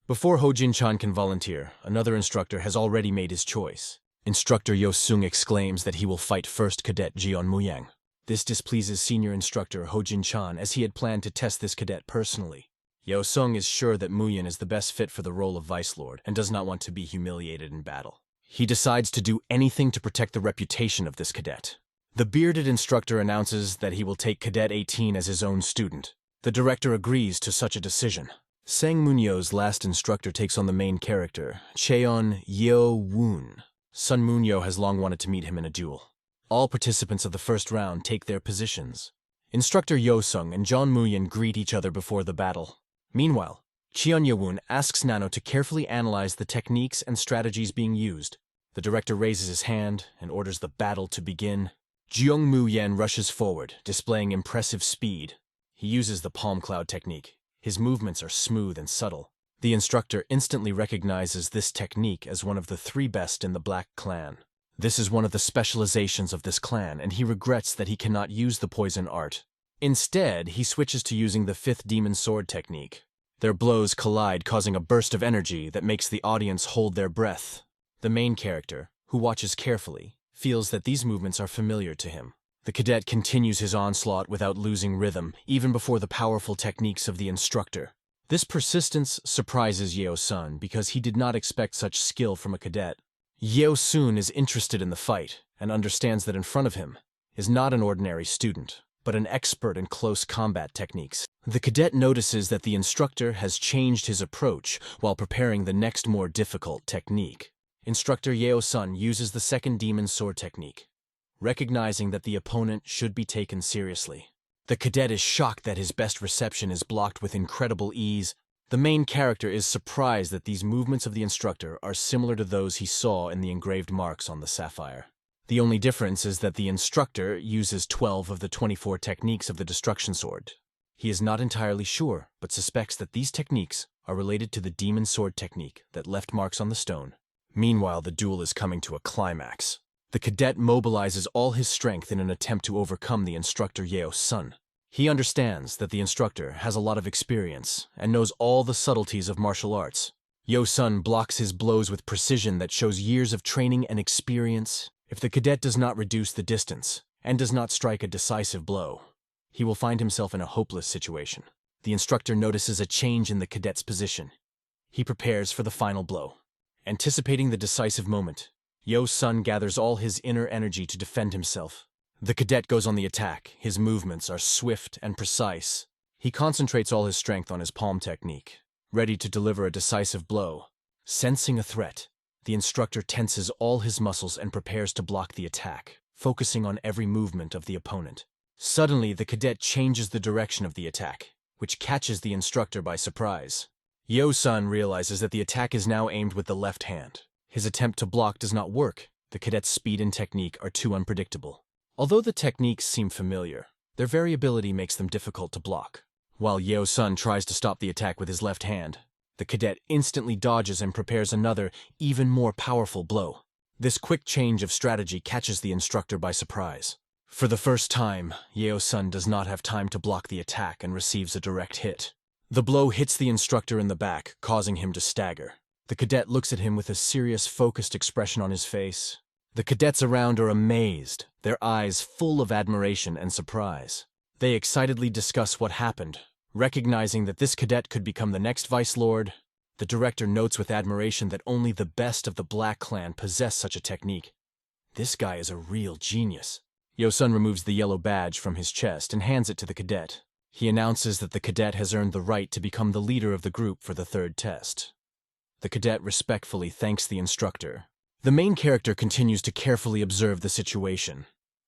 Before Ho-Jin Chan can volunteer, another instructor has already made his choice. Instructor Yo-sung exclaims that he will fight first cadet Jeon Muyang. This displeases senior instructor Ho-Jin Chan, as he had planned to test this cadet personally. Yo-sung is sure that Muyan is the best fit for the role of Vice Lord and does not want to be humiliated in battle. He decides to do anything to protect the reputation of this cadet. The bearded instructor announces that he will take Cadet 18 as his own student. The director agrees to such a decision. Sang Munyo's last instructor takes on the main character, Cheon Yeo-woon. Sun Munyo has long wanted to meet him in a duel. All participants of the first round take their positions. Instructor Yo-sung and John Muyen greet each other before the battle. Meanwhile, Cheon Yeo-woon asks Nano to carefully analyze the techniques and strategies being used. The director raises his hand and orders the battle to begin. Jeong Mu-yen rushes forward, displaying impressive speed. He uses the palm cloud technique. His movements are smooth and subtle. The instructor instantly recognizes this technique as one of the 3 best in the Black Clan. This is one of the specializations of this clan, and he regrets that he cannot use the poison art. Instead, he switches to using the 5th demon sword technique. Their blows collide, causing a burst of energy that makes the audience hold their breath. The main character, who watches carefully, feels that these movements are familiar to him. The cadet continues his onslaught without losing rhythm, even before the powerful techniques of the instructor. This persistence surprises Yeo-sun because he did not expect such skill from a cadet. Yeo-sun is interested in the fight and understands that in front of him is not an ordinary student, but an expert in close combat techniques. The cadet notices that the instructor has changed his approach while preparing the next more difficult technique. Instructor Yeo-sun uses the 2nd demon sword technique, recognizing that the opponent should be taken seriously. The cadet is shocked that his best reception is blocked with incredible ease. The main character is surprised that these movements of the instructor are similar to those he saw in the engraved marks on the sapphire. The only difference is that the instructor uses 12 of the 24 techniques of the destruction sword. He is not entirely sure, but suspects that these techniques are related to the demon sword technique that left marks on the stone. Meanwhile, the duel is coming to a climax. The cadet mobilizes all his strength in an attempt to overcome the instructor Yeo-sun. He understands that the instructor has a lot of experience and knows all the subtleties of martial arts. Yeo-sun blocks his blows with precision that shows years of training and experience. If the cadet does not reduce the distance and does not strike a decisive blow, he will find himself in a hopeless situation. The instructor notices a change in the cadet's position. He prepares for the final blow. Anticipating the decisive moment, Yeo-sun gathers all his inner energy to defend himself. The cadet goes on the attack. His movements are swift and precise. He concentrates all his strength on his palm technique, ready to deliver a decisive blow. Sensing a threat, the instructor tenses all his muscles and prepares to block the attack, focusing on every movement of the opponent. Suddenly, the cadet changes the direction of the attack, which catches the instructor by surprise. Yeo-sun realizes that the attack is now aimed with the left hand. His attempt to block does not work. The cadet's speed and technique are too unpredictable. Although the techniques seem familiar, their variability makes them difficult to block. While Yeo-sun tries to stop the attack with his left hand, the cadet instantly dodges and prepares another, even more powerful blow. This quick change of strategy catches the instructor by surprise. For the first time, Yeo-sun does not have time to block the attack and receives a direct hit. The blow hits the instructor in the back, causing him to stagger. The cadet looks at him with a serious, focused expression on his face. The cadets around are amazed, their eyes full of admiration and surprise. They excitedly discuss what happened, recognizing that this cadet could become the next Vice Lord. The director notes with admiration that only the best of the Black Clan possess such a technique. This guy is a real genius. Yeo-sun removes the yellow badge from his chest and hands it to the cadet. He announces that the cadet has earned the right to become the leader of the group for the 3rd test. The cadet respectfully thanks the instructor. The main character continues to carefully observe the situation.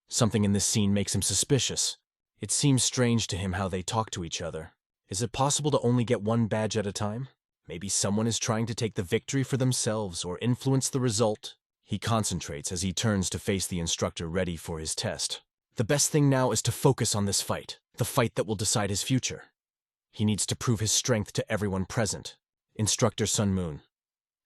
Something in this scene makes him suspicious. It seems strange to him how they talk to each other. Is it possible to only get one badge at a time? Maybe someone is trying to take the victory for themselves or influence the result. He concentrates as he turns to face the instructor ready for his test. The best thing now is to focus on this fight, the fight that will decide his future. He needs to prove his strength to everyone present. Instructor Sun Moon.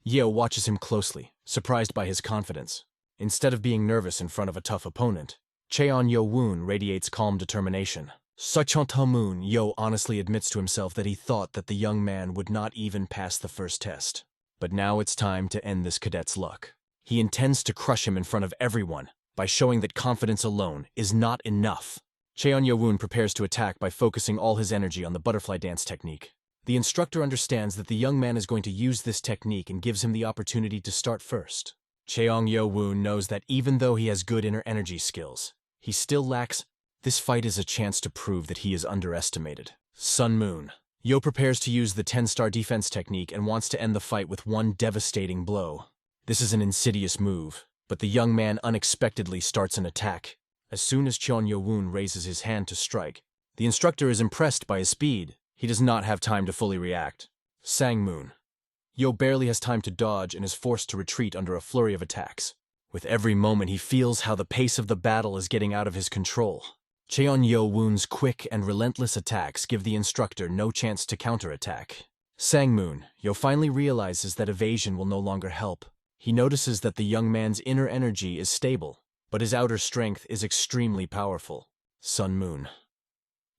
Yeo watches him closely, surprised by his confidence. Instead of being nervous in front of a tough opponent, Cheon Yeo-woon radiates calm determination. Sachonta Moon, Yeo honestly admits to himself that he thought that the young man would not even pass the first test. But now it's time to end this cadet's luck. He intends to crush him in front of everyone by showing that confidence alone is not enough. Cheon Yeo-woon prepares to attack by focusing all his energy on the butterfly dance technique. The instructor understands that the young man is going to use this technique and gives him the opportunity to start first. Cheon Yeo-woon knows that even though he has good inner energy skills, he still lacks. This fight is a chance to prove that he is underestimated. Sun Moon. Yo prepares to use the 10-star defense technique and wants to end the fight with one devastating blow. This is an insidious move, but the young man unexpectedly starts an attack. As soon as Cheon Yo-woon raises his hand to strike, the instructor is impressed by his speed. He does not have time to fully react. Sangmoon. Yo barely has time to dodge and is forced to retreat under a flurry of attacks. With every moment he feels how the pace of the battle is getting out of his control. Cheon Yo-woon's quick and relentless attacks give the instructor no chance to counterattack. Sangmoon, Yo finally realizes that evasion will no longer help. He notices that the young man's inner energy is stable, but his outer strength is extremely powerful. Sun Moon.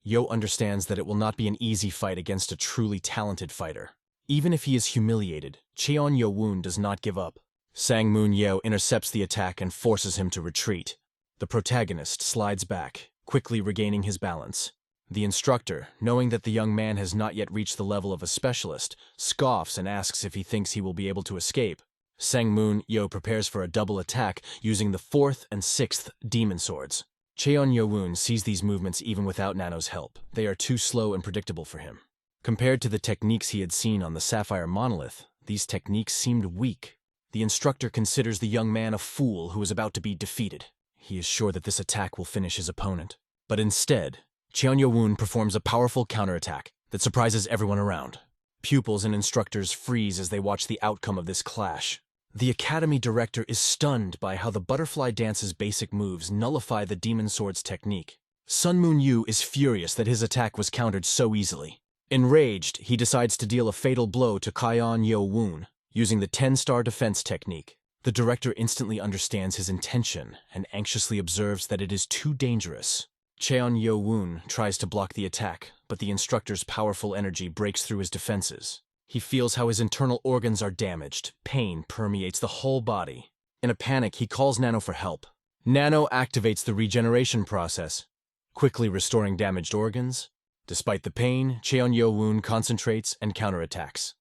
Yo understands that it will not be an easy fight against a truly talented fighter. Even if he is humiliated, Cheon Yo-woon does not give up. Sangmoon Yo intercepts the attack and forces him to retreat. The protagonist slides back, quickly regaining his balance. The instructor, knowing that the young man has not yet reached the level of a specialist, scoffs and asks if he thinks he will be able to escape. Sangmoon Yo prepares for a double attack using the 4th and 6th demon swords. Cheon Yo-woon sees these movements even without Nano's help. They are too slow and predictable for him. Compared to the techniques he had seen on the Sapphire Monolith, these techniques seemed weak. The instructor considers the young man a fool who is about to be defeated. He is sure that this attack will finish his opponent. But instead, Cheon Yo-woon performs a powerful counterattack that surprises everyone around. Pupils and instructors freeze as they watch the outcome of this clash. The academy director is stunned by how the butterfly dance's basic moves nullify the demon sword's technique. Sun Moon Yu is furious that his attack was countered so easily. Enraged, he decides to deal a fatal blow to Cheon Yo-woon using the 10-star defense technique. The director instantly understands his intention and anxiously observes that it is too dangerous. Cheon Yo-woon tries to block the attack, but the instructor's powerful energy breaks through his defenses. He feels how his internal organs are damaged. Pain permeates the whole body. In a panic, he calls Nano for help. Nano activates the regeneration process, quickly restoring damaged organs. Despite the pain, Cheon Yo-woon concentrates and counterattacks,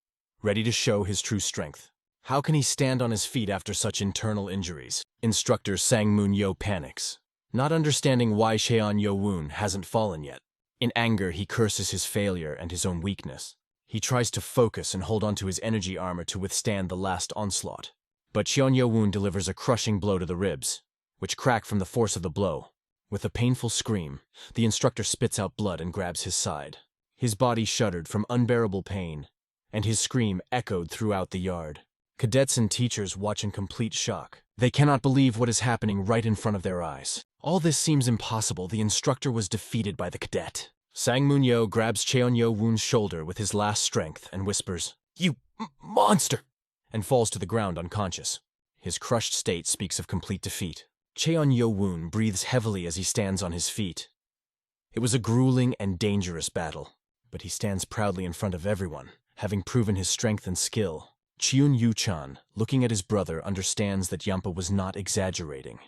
ready to show his true strength. How can he stand on his feet after such internal injuries? Instructor Sangmoon Yo panics, not understanding why Cheon Yo-woon hasn't fallen yet. In anger, he curses his failure and his own weakness. He tries to focus and hold onto his energy armor to withstand the last onslaught. But Cheon Yo-woon delivers a crushing blow to the ribs, which crack from the force of the blow. With a painful scream, the instructor spits out blood and grabs his side. His body shuddered from unbearable pain, and his scream echoed throughout the yard. Cadets and teachers watch in complete shock. They cannot believe what is happening right in front of their eyes. All this seems impossible. The instructor was defeated by the cadet. Sangmoon Yo grabs Cheon Yo-woon's shoulder with his last strength and whispers, "You monster!" and falls to the ground unconscious. His crushed state speaks of complete defeat. Cheon Yo-woon breathes heavily as he stands on his feet. It was a grueling and dangerous battle, but he stands proudly in front of everyone, having proven his strength and skill. Cheon Yu-chan, looking at his brother, understands that Yampa was not exaggerating.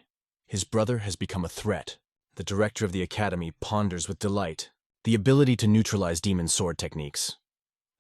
His brother has become a threat. The director of the academy ponders with delight the ability to neutralize demon sword techniques.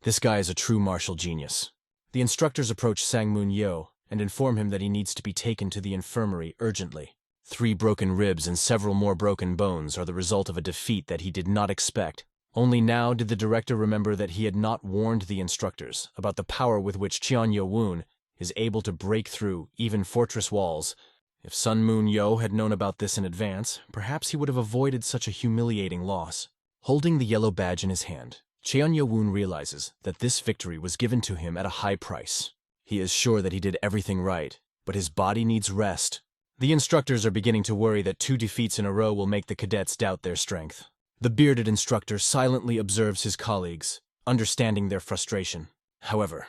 This guy is a true martial genius. The instructors approach Sangmoon Yo and inform him that he needs to be taken to the infirmary urgently. 3 broken ribs and several more broken bones are the result of a defeat that he did not expect. Only now did the director remember that he had not warned the instructors about the power with which Cheon Yo-woon is able to break through even fortress walls. If Sun Moon Yo had known about this in advance, perhaps he would have avoided such a humiliating loss. Holding the yellow badge in his hand, Cheon Yo-woon realizes that this victory was given to him at a high price. He is sure that he did everything right, but his body needs rest. The instructors are beginning to worry that 2 defeats in a row will make the cadets doubt their strength. The bearded instructor silently observes his colleagues, understanding their frustration. However,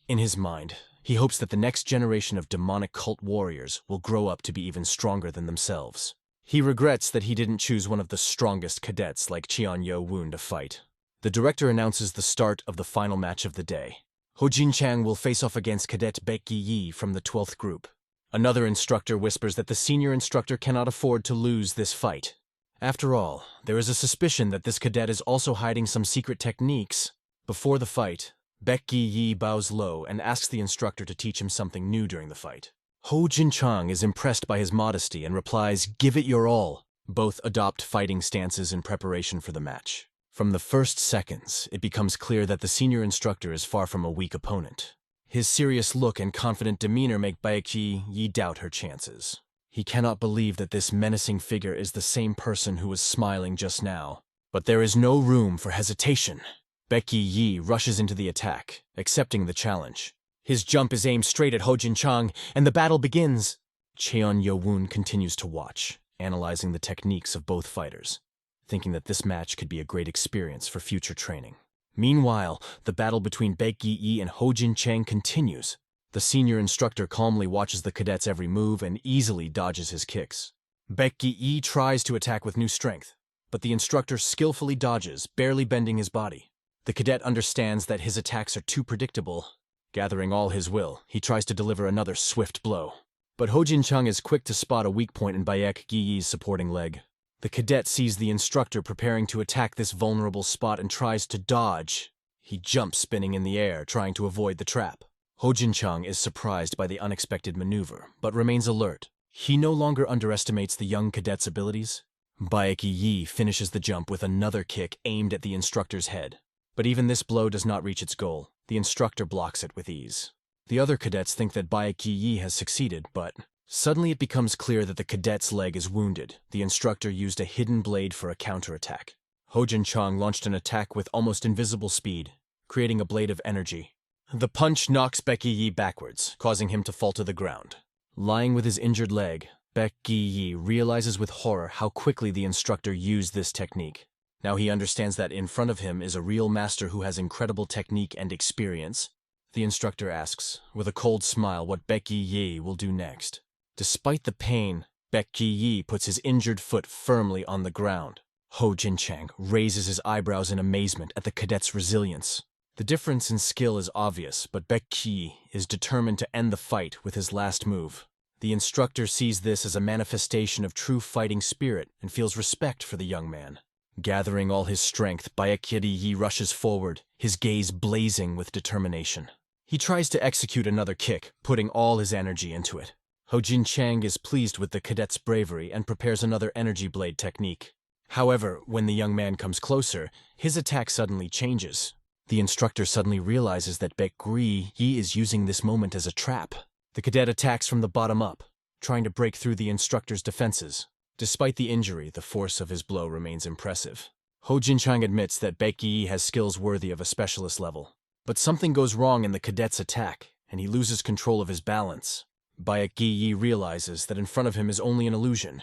in his mind, he hopes that the next generation of demonic cult warriors will grow up to be even stronger than themselves. He regrets that he didn't choose one of the strongest cadets like Cheon Yo-woon to fight. The director announces the start of the final match of the day. Ho Jin-chang will face off against Cadet Baek Yi from the 12th group. Another instructor whispers that the senior instructor cannot afford to lose this fight. After all, there is a suspicion that this cadet is also hiding some secret techniques. Before the fight, Baek Yi bows low and asks the instructor to teach him something new during the fight. Ho Jin-chang is impressed by his modesty and replies, "Give it your all." Both adopt fighting stances in preparation for the match. From the first seconds, it becomes clear that the senior instructor is far from a weak opponent. His serious look and confident demeanor make Baekgi doubt her chances. He cannot believe that this menacing figure is the same person who was smiling just now. But there is no room for hesitation. Baekgi rushes into the attack, accepting the challenge. His jump is aimed straight at Hojin Chang, and the battle begins. Cheon Yo-woon continues to watch, analyzing the techniques of both fighters, thinking that this match could be a great experience for future training. Meanwhile, the battle between Baekgi and Hojin Chang continues. The senior instructor calmly watches the cadet's every move and easily dodges his kicks. Baekgi tries to attack with new strength, but the instructor skillfully dodges, barely bending his body. The cadet understands that his attacks are too predictable. Gathering all his will, he tries to deliver another swift blow. But Hojin Chang is quick to spot a weak point in Baekgi's supporting leg. The cadet sees the instructor preparing to attack this vulnerable spot and tries to dodge. He jumps spinning in the air, trying to avoid the trap. Hojin Chang is surprised by the unexpected maneuver, but remains alert. He no longer underestimates the young cadet's abilities. Baekgi finishes the jump with another kick aimed at the instructor's head. But even this blow does not reach its goal. The instructor blocks it with ease. The other cadets think that Baekgi has succeeded, but suddenly it becomes clear that the cadet's leg is wounded. The instructor used a hidden blade for a counterattack. Hojin Chang launched an attack with almost invisible speed, creating a blade of energy. The punch knocks Baekgi backwards, causing him to fall to the ground. Lying with his injured leg, Baekgi realizes with horror how quickly the instructor used this technique. Now he understands that in front of him is a real master who has incredible technique and experience. The instructor asks, with a cold smile, what Baekgi will do next. Despite the pain, Baekgi puts his injured foot firmly on the ground. Hojin Chang raises his eyebrows in amazement at the cadet's resilience. The difference in skill is obvious, but Baekgi is determined to end the fight with his last move. The instructor sees this as a manifestation of true fighting spirit and feels respect for the young man. Gathering all his strength, Baekgi rushes forward, his gaze blazing with determination. He tries to execute another kick, putting all his energy into it. Hojin Chang is pleased with the cadet's bravery and prepares another energy blade technique. However, when the young man comes closer, his attack suddenly changes. The instructor suddenly realizes that Baekgi is using this moment as a trap. The cadet attacks from the bottom up, trying to break through the instructor's defenses. Despite the injury, the force of his blow remains impressive. Hojin Chang admits that Baekgi has skills worthy of a specialist level. But something goes wrong in the cadet's attack, and he loses control of his balance. Baekgi realizes that in front of him is only an illusion.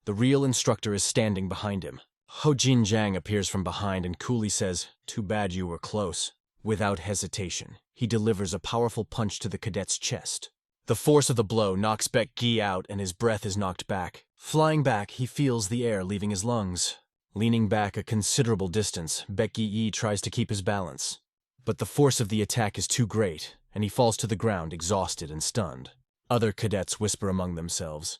The real instructor is standing behind him. Hojin Chang appears from behind and coolly says, "Too bad you were close." Without hesitation, he delivers a powerful punch to the cadet's chest. The force of the blow knocks Baekgi out and his breath is knocked back. Flying back, he feels the air leaving his lungs. Leaning back a considerable distance, Baekgi tries to keep his balance. But the force of the attack is too great, and he falls to the ground exhausted and stunned. Other cadets whisper among themselves,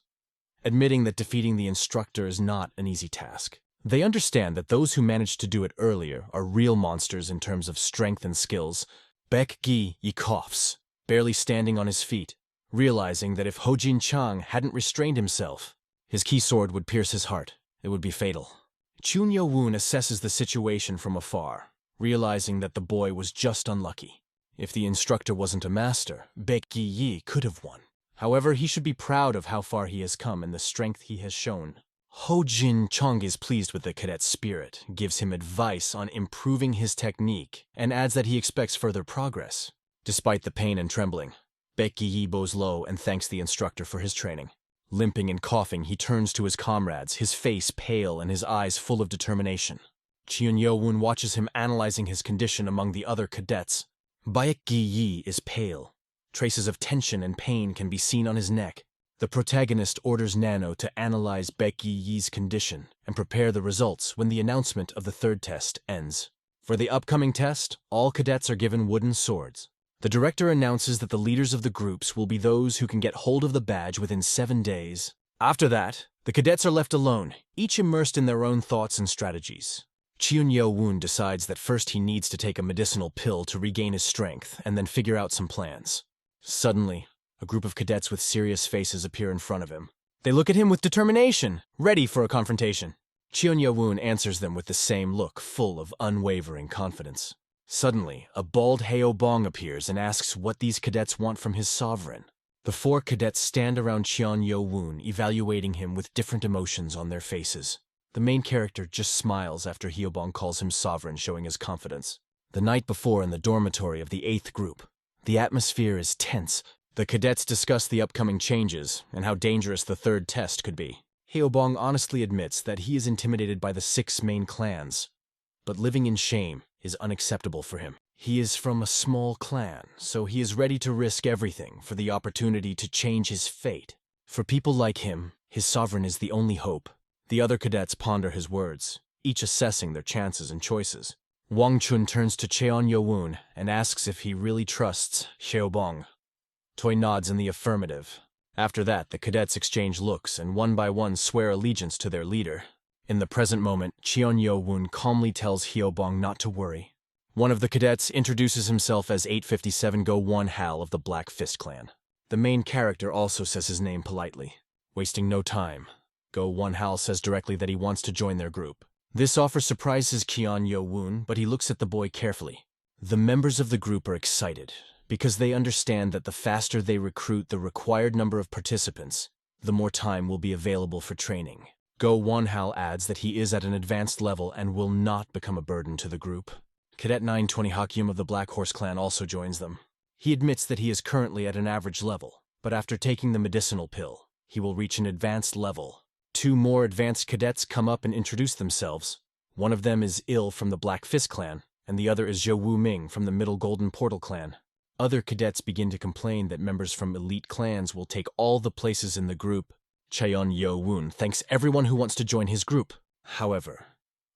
admitting that defeating the instructor is not an easy task. They understand that those who managed to do it earlier are real monsters in terms of strength and skills. Baekgi coughs, barely standing on his feet, realizing that if Hojin Chang hadn't restrained himself, his key sword would pierce his heart. It would be fatal. Chun Yo-woon assesses the situation from afar, realizing that the boy was just unlucky. If the instructor wasn't a master, Baekgi could have won. However, he should be proud of how far he has come and the strength he has shown. Hojin Chang is pleased with the cadet's spirit, gives him advice on improving his technique, and adds that he expects further progress. Despite the pain and trembling, Baekgi bows low and thanks the instructor for his training. Limping and coughing, he turns to his comrades, his face pale and his eyes full of determination. Chun Yo-woon watches him analyzing his condition among the other cadets. Baekgi is pale. Traces of tension and pain can be seen on his neck. The protagonist orders Nano to analyze Baekgi's condition and prepare the results when the announcement of the third test ends. For the upcoming test, all cadets are given wooden swords. The director announces that the leaders of the groups will be those who can get hold of the badge within 7 days. After that, the cadets are left alone, each immersed in their own thoughts and strategies. Chun Yo-woon decides that first he needs to take a medicinal pill to regain his strength and then figure out some plans. Suddenly, a group of cadets with serious faces appear in front of him. They look at him with determination, ready for a confrontation. Cheon Yo-woon answers them with the same look, full of unwavering confidence. Suddenly, a bald Haeobong appears and asks what these cadets want from his sovereign. The 4 cadets stand around Cheon Yo-woon, evaluating him with different emotions on their faces. The main character just smiles after Haeobong calls him sovereign, showing his confidence. The night before in the dormitory of the 8th group, the atmosphere is tense. The cadets discuss the upcoming changes and how dangerous the 3rd test could be. Haeobong honestly admits that he is intimidated by the 6 main clans, but living in shame is unacceptable for him. He is from a small clan, so he is ready to risk everything for the opportunity to change his fate. For people like him, his sovereign is the only hope. The other cadets ponder his words, each assessing their chances and choices. Wang Chun turns to Cheon Yo-woon and asks if he really trusts Haeobong. Toy nods in the affirmative. After that, the cadets exchange looks and one by one swear allegiance to their leader. In the present moment, Cheon Yo-woon calmly tells Haeobong not to worry. One of the cadets introduces himself as 857 Go-won Hal of the Black Fist clan. The main character also says his name politely. Wasting no time, Go-won Hal says directly that he wants to join their group. This offer surprises Cheon Yo-woon, but he looks at the boy carefully. The members of the group are excited, because they understand that the faster they recruit the required number of participants, the more time will be available for training. Go-won Hal adds that he is at an advanced level and will not become a burden to the group. Cadet 920 Hakyum of the Black Horse clan also joins them. He admits that he is currently at an average level, but after taking the medicinal pill, he will reach an advanced level. 2 more advanced cadets come up and introduce themselves. One of them is Il from the Black Fist clan, and the other is Zhou Wu-ming from the Middle Golden Portal clan. Other cadets begin to complain that members from elite clans will take all the places in the group. Cheon Yo-woon thanks everyone who wants to join his group. However,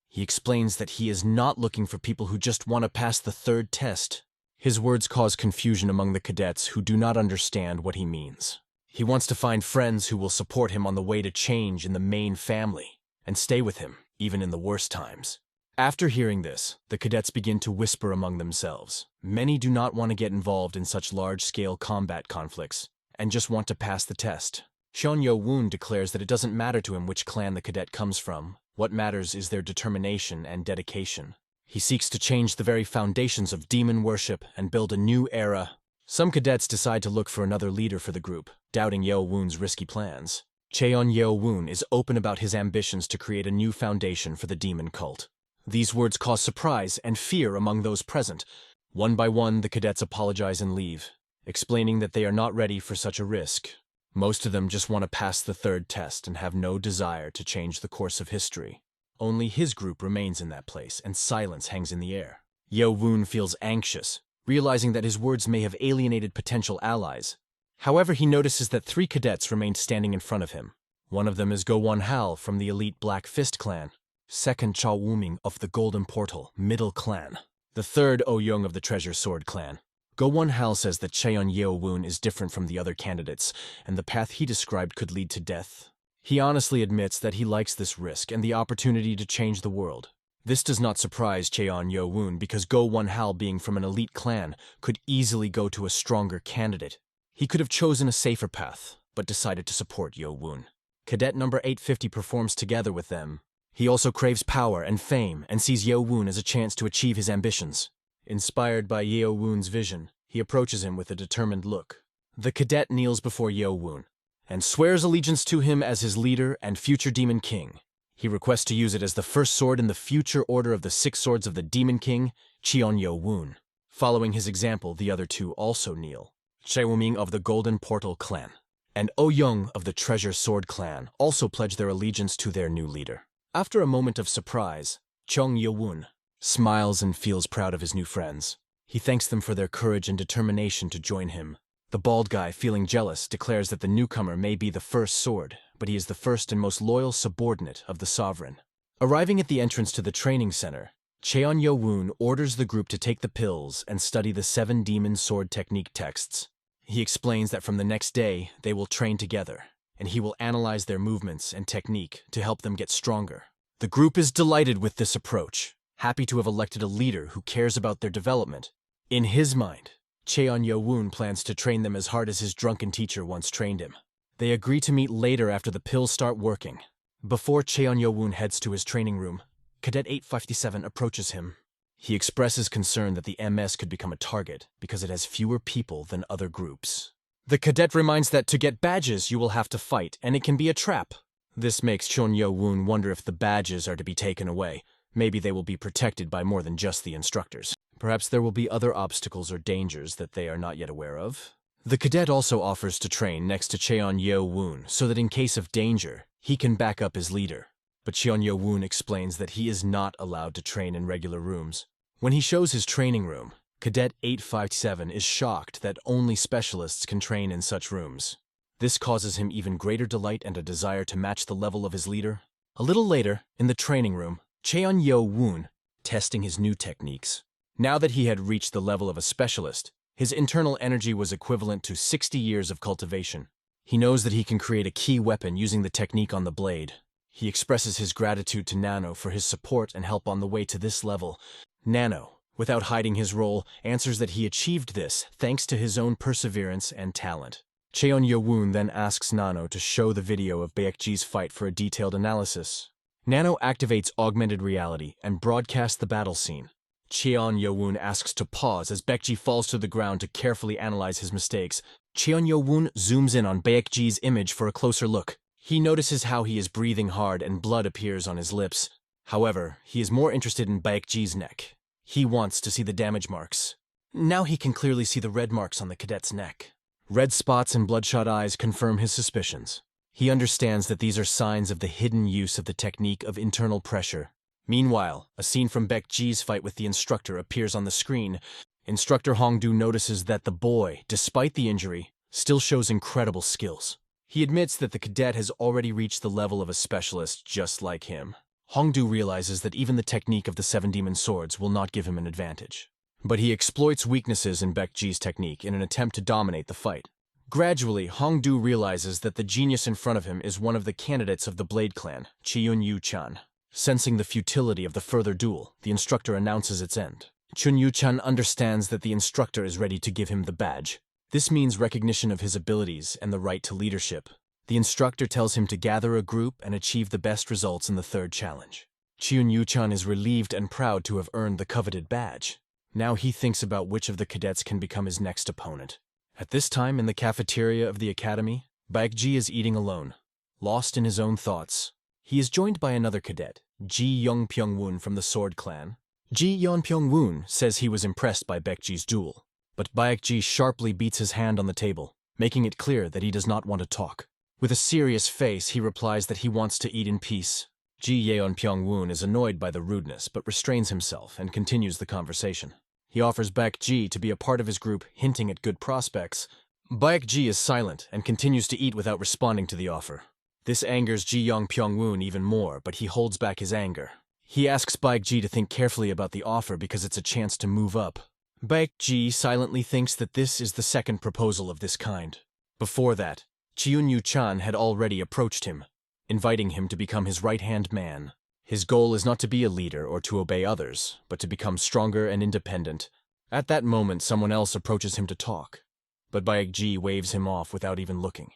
he explains that he is not looking for people who just want to pass the 3rd test. His words cause confusion among the cadets who do not understand what he means. He wants to find friends who will support him on the way to change in the main family, and stay with him, even in the worst times. After hearing this, the cadets begin to whisper among themselves. Many do not want to get involved in such large-scale combat conflicts, and just want to pass the test. Cheon Yo-woon declares that it doesn't matter to him which clan the cadet comes from. What matters is their determination and dedication. He seeks to change the very foundations of demon worship and build a new era. Some cadets decide to look for another leader for the group, doubting Yo-woon's risky plans. Cheon Yo-woon is open about his ambitions to create a new foundation for the demon cult. These words cause surprise and fear among those present. One by one, the cadets apologize and leave, explaining that they are not ready for such a risk. Most of them just want to pass the 3rd test and have no desire to change the course of history. Only his group remains in that place, and silence hangs in the air. Yo-woon feels anxious, realizing that his words may have alienated potential allies. However, he notices that 3 cadets remain standing in front of him. One of them is Go-won Hal from the elite Black Fist clan. Second, Cha Wu-ming of the Golden Portal, Middle clan. The 3rd, Oh-young of the Treasure Sword clan. Go-won Hal says that Cheon Yo-woon is different from the other candidates, and the path he described could lead to death. He honestly admits that he likes this risk and the opportunity to change the world. This does not surprise Cheon Yo-woon because Go-won Hal, being from an elite clan, could easily go to a stronger candidate. He could have chosen a safer path, but decided to support Yo-woon. Cadet number 850 performs together with them. He also craves power and fame and sees Yo-woon as a chance to achieve his ambitions. Inspired by Yo-woon's vision, he approaches him with a determined look. The cadet kneels before Yo-woon and swears allegiance to him as his leader and future Demon King. He requests to use it as the first sword in the future order of the 6 swords of the Demon King, Cheon Yo-woon. Following his example, the other 2 also kneel. Zhou Wu-ming of the Golden Portal clan and Oh-young of the Treasure Sword clan also pledge their allegiance to their new leader. After a moment of surprise, Cheon Yo-woon smiles and feels proud of his new friends. He thanks them for their courage and determination to join him. The bald guy, feeling jealous, declares that the newcomer may be the first sword, but he is the first and most loyal subordinate of the sovereign. Arriving at the entrance to the training center, Cheon Yo-woon orders the group to take the pills and study the 7 demon sword technique texts. He explains that from the next day, they will train together, and he will analyze their movements and technique to help them get stronger. The group is delighted with this approach, happy to have elected a leader who cares about their development. In his mind, Cheon Yo-woon plans to train them as hard as his drunken teacher once trained him. They agree to meet later after the pills start working. Before Cheon Yo-woon heads to his training room, Cadet 857 approaches him. He expresses concern that the MS could become a target because it has fewer people than other groups. The cadet reminds that to get badges you will have to fight, and it can be a trap. This makes Cheon Yo-woon wonder if the badges are to be taken away. Maybe they will be protected by more than just the instructors. Perhaps there will be other obstacles or dangers that they are not yet aware of. The cadet also offers to train next to Cheon Yo-woon so that in case of danger, he can back up his leader. But Cheon Yo-woon explains that he is not allowed to train in regular rooms. When he shows his training room, Cadet 857 is shocked that only specialists can train in such rooms. This causes him even greater delight and a desire to match the level of his leader. A little later, in the training room, Cheon Yo-woon, testing his new techniques. Now that he had reached the level of a specialist, his internal energy was equivalent to 60 years of cultivation. He knows that he can create a key weapon using the technique on the blade. He expresses his gratitude to Nano for his support and help on the way to this level. Nano, without hiding his role, answers that he achieved this thanks to his own perseverance and talent. Cheon Yo-woon then asks Nano to show the video of Baekji's fight for a detailed analysis. Nano activates augmented reality and broadcasts the battle scene. Cheon Yo-woon asks to pause as Baekji falls to the ground to carefully analyze his mistakes. Cheon Yo-woon zooms in on Baekji's image for a closer look. He notices how he is breathing hard and blood appears on his lips. However, he is more interested in Baekji's neck. He wants to see the damage marks. Now he can clearly see the red marks on the cadet's neck. Red spots and bloodshot eyes confirm his suspicions. He understands that these are signs of the hidden use of the technique of internal pressure. Meanwhile, a scene from Baekji's fight with the instructor appears on the screen. Instructor Hongdu notices that the boy, despite the injury, still shows incredible skills. He admits that the cadet has already reached the level of a specialist just like him. Hongdu realizes that even the technique of the 7 demon swords will not give him an advantage. But he exploits weaknesses in Baekji's technique in an attempt to dominate the fight. Gradually, Hongdu realizes that the genius in front of him is one of the candidates of the Blade Clan, Chun Yu-chan. Sensing the futility of the further duel, the instructor announces its end. Chun Yu-chan understands that the instructor is ready to give him the badge. This means recognition of his abilities and the right to leadership. The instructor tells him to gather a group and achieve the best results in the third challenge. Chun Yu-chan is relieved and proud to have earned the coveted badge. Now he thinks about which of the cadets can become his next opponent. At this time in the cafeteria of the academy, Baekji is eating alone, lost in his own thoughts. He is joined by another cadet, Ji Yeonpyeong-woon from the Sword Clan. Ji Yeonpyeong-woon says he was impressed by Baekji's duel, but Baekji sharply beats his hand on the table, making it clear that he does not want to talk. With a serious face, he replies that he wants to eat in peace. Ji Yeonpyeong-woon is annoyed by the rudeness but restrains himself and continues the conversation. He offers Baekji to be a part of his group, hinting at good prospects. Baekji is silent and continues to eat without responding to the offer. This angers Ji Yeonpyeong-woon even more, but he holds back his anger. He asks Baekji to think carefully about the offer because it's a chance to move up. Baekji silently thinks that this is the second proposal of this kind. Before that, Chun Yu-chan had already approached him, inviting him to become his right-hand man. His goal is not to be a leader or to obey others, but to become stronger and independent. At that moment, someone else approaches him to talk, but Baekji waves him off without even looking.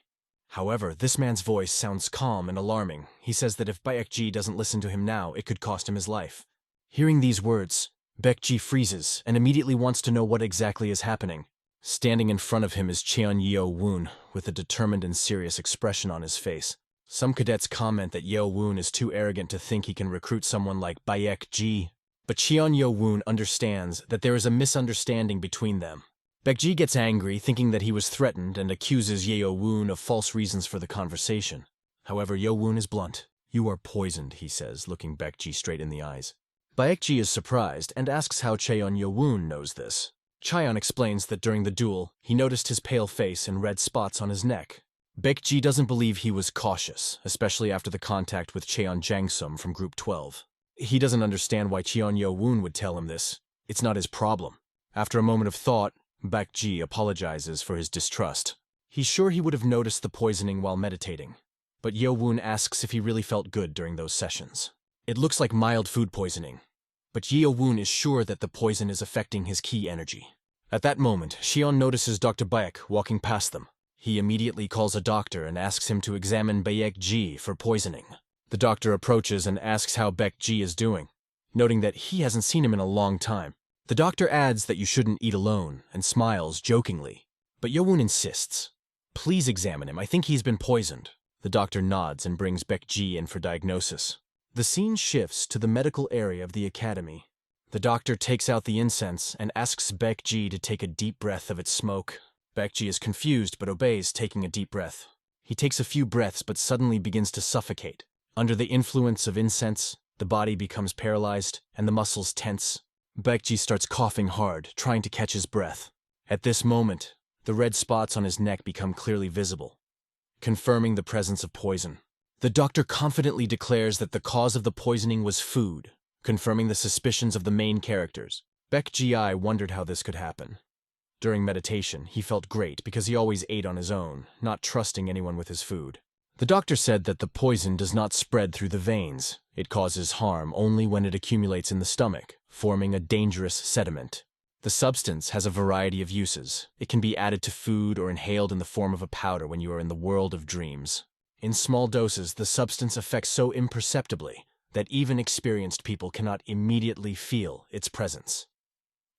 However, this man's voice sounds calm and alarming. He says that if Baekji doesn't listen to him now, it could cost him his life. Hearing these words, Baekji freezes and immediately wants to know what exactly is happening. Standing in front of him is Cheon Yo-woon, with a determined and serious expression on his face. Some cadets comment that Yo-woon is too arrogant to think he can recruit someone like Baekji, but Cheon Yo-woon understands that there is a misunderstanding between them. Baekji gets angry, thinking that he was threatened, and accuses Yo-woon of false reasons for the conversation. However, Yo-woon is blunt. "You are poisoned," he says, looking Baekji straight in the eyes. Baekji is surprised and asks how Cheon Yo-woon knows this. Cheon explains that during the duel, he noticed his pale face and red spots on his neck. Baekji doesn't believe he was cautious, especially after the contact with Cheon Jangsum from Group 12. He doesn't understand why Cheon Yo-woon would tell him this. It's not his problem. After a moment of thought, Baekji apologizes for his distrust. He's sure he would have noticed the poisoning while meditating, but Yo-woon asks if he really felt good during those sessions. It looks like mild food poisoning, but Yo-woon is sure that the poison is affecting his ki energy. At that moment, Cheon notices Dr. Baek walking past them. He immediately calls a doctor and asks him to examine Baekji for poisoning. The doctor approaches and asks how Baek Ji is doing, noting that he hasn't seen him in a long time. The doctor adds that you shouldn't eat alone and smiles jokingly, but Yowoon insists. Please examine him, I think he's been poisoned. The doctor nods and brings Baek Ji in for diagnosis. The scene shifts to the medical area of the academy. The doctor takes out the incense and asks Baek Ji to take a deep breath of its smoke. Baek Ji is confused but obeys, taking a deep breath. He takes a few breaths but suddenly begins to suffocate. Under the influence of incense, the body becomes paralyzed and the muscles tense. Baek Ji starts coughing hard, trying to catch his breath. At this moment, the red spots on his neck become clearly visible, confirming the presence of poison. The doctor confidently declares that the cause of the poisoning was food, confirming the suspicions of the main characters. Baek Ji wondered how this could happen. During meditation, he felt great because he always ate on his own, not trusting anyone with his food. The doctor said that the poison does not spread through the veins. It causes harm only when it accumulates in the stomach, forming a dangerous sediment. The substance has a variety of uses. It can be added to food or inhaled in the form of a powder when you are in the world of dreams. In small doses, the substance affects so imperceptibly that even experienced people cannot immediately feel its presence.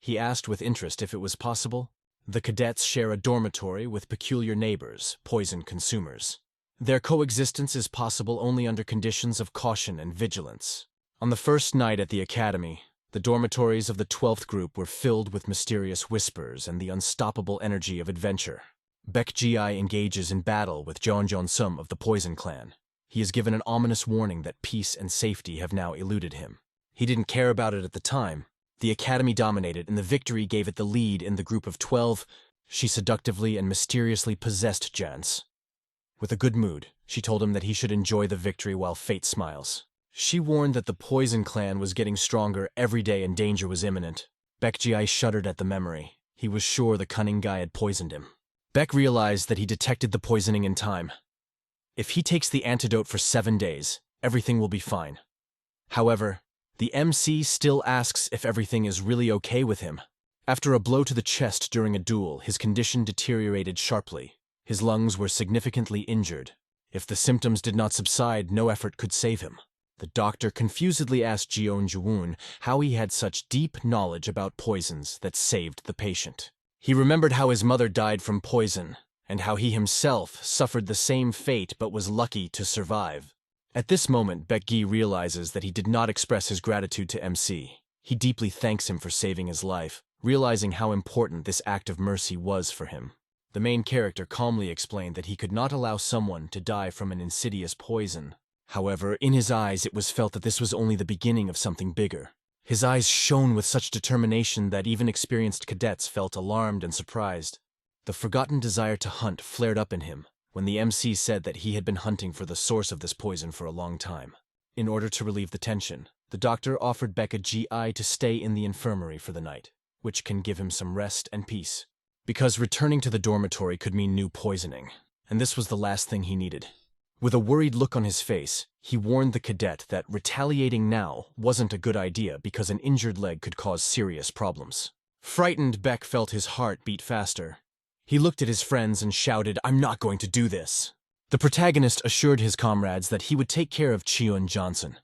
He asked with interest if it was possible. The cadets share a dormitory with peculiar neighbors, poison consumers. Their coexistence is possible only under conditions of caution and vigilance. On the first night at the academy, the dormitories of the 12th group were filled with mysterious whispers and the unstoppable energy of adventure. Baek Ji engages in battle with Jeon Sum of the Poison Clan. He is given an ominous warning that peace and safety have now eluded him. He didn't care about it at the time. The academy dominated, and the victory gave it the lead in the group of 12. She seductively and mysteriously possessed Jans. With a good mood, she told him that he should enjoy the victory while fate smiles. She warned that the Poison Clan was getting stronger every day and danger was imminent. Baek Ji shuddered at the memory. He was sure the cunning guy had poisoned him. Baek realized that he detected the poisoning in time. If he takes the antidote for 7 days, everything will be fine. However, the MC still asks if everything is really okay with him. After a blow to the chest during a duel, his condition deteriorated sharply. His lungs were significantly injured. If the symptoms did not subside, no effort could save him. The doctor confusedly asked Jeon how he had such deep knowledge about poisons that saved the patient. He remembered how his mother died from poison, and how he himself suffered the same fate but was lucky to survive. At this moment, Baek Ji realizes that he did not express his gratitude to MC. He deeply thanks him for saving his life, realizing how important this act of mercy was for him. The main character calmly explained that he could not allow someone to die from an insidious poison. However, in his eyes it was felt that this was only the beginning of something bigger. His eyes shone with such determination that even experienced cadets felt alarmed and surprised. The forgotten desire to hunt flared up in him when the MC said that he had been hunting for the source of this poison for a long time. In order to relieve the tension, the doctor offered Baek Ji to stay in the infirmary for the night, which can give him some rest and peace. Because returning to the dormitory could mean new poisoning, and this was the last thing he needed. With a worried look on his face, he warned the cadet that retaliating now wasn't a good idea because an injured leg could cause serious problems. Frightened, Baek felt his heart beat faster. He looked at his friends and shouted, "I'm not going to do this." The protagonist assured his comrades that he would take care of Cheon Johnson.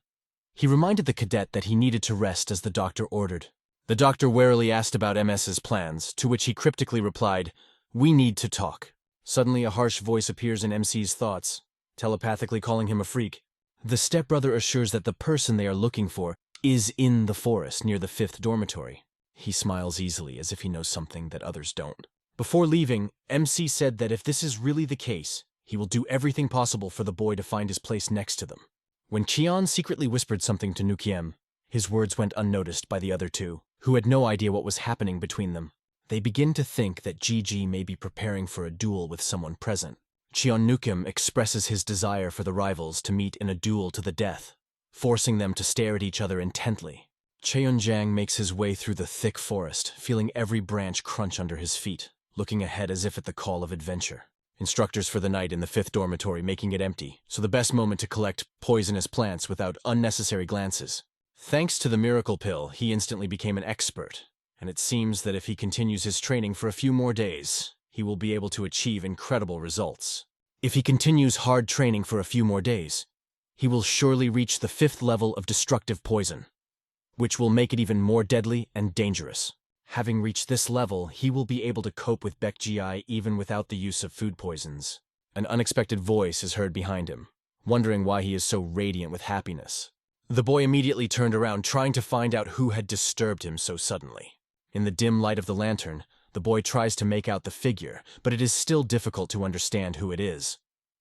He reminded the cadet that he needed to rest as the doctor ordered. The doctor warily asked about MS's plans, to which he cryptically replied, "We need to talk." Suddenly a harsh voice appears in MC's thoughts, telepathically calling him a freak. The stepbrother assures that the person they are looking for is in the forest near the 5th dormitory. He smiles easily as if he knows something that others don't. Before leaving, MC said that if this is really the case, he will do everything possible for the boy to find his place next to them. When Cheon secretly whispered something to Nukiem, his words went unnoticed by the other two, who had no idea what was happening between them. They begin to think that Gigi may be preparing for a duel with someone present. Cheon Nukem expresses his desire for the rivals to meet in a duel to the death, forcing them to stare at each other intently. Cheon-jang makes his way through the thick forest, feeling every branch crunch under his feet, looking ahead as if at the call of adventure. Instructors for the night in the 5th dormitory making it empty, so the best moment to collect poisonous plants without unnecessary glances. Thanks to the miracle pill, he instantly became an expert, and it seems that if he continues his training for a few more days, he will be able to achieve incredible results. If he continues hard training for a few more days, he will surely reach the 5th level of destructive poison, which will make it even more deadly and dangerous. Having reached this level, he will be able to cope with Baekji even without the use of food poisons. An unexpected voice is heard behind him, wondering why he is so radiant with happiness. The boy immediately turned around, trying to find out who had disturbed him so suddenly. In the dim light of the lantern, the boy tries to make out the figure, but it is still difficult to understand who it is.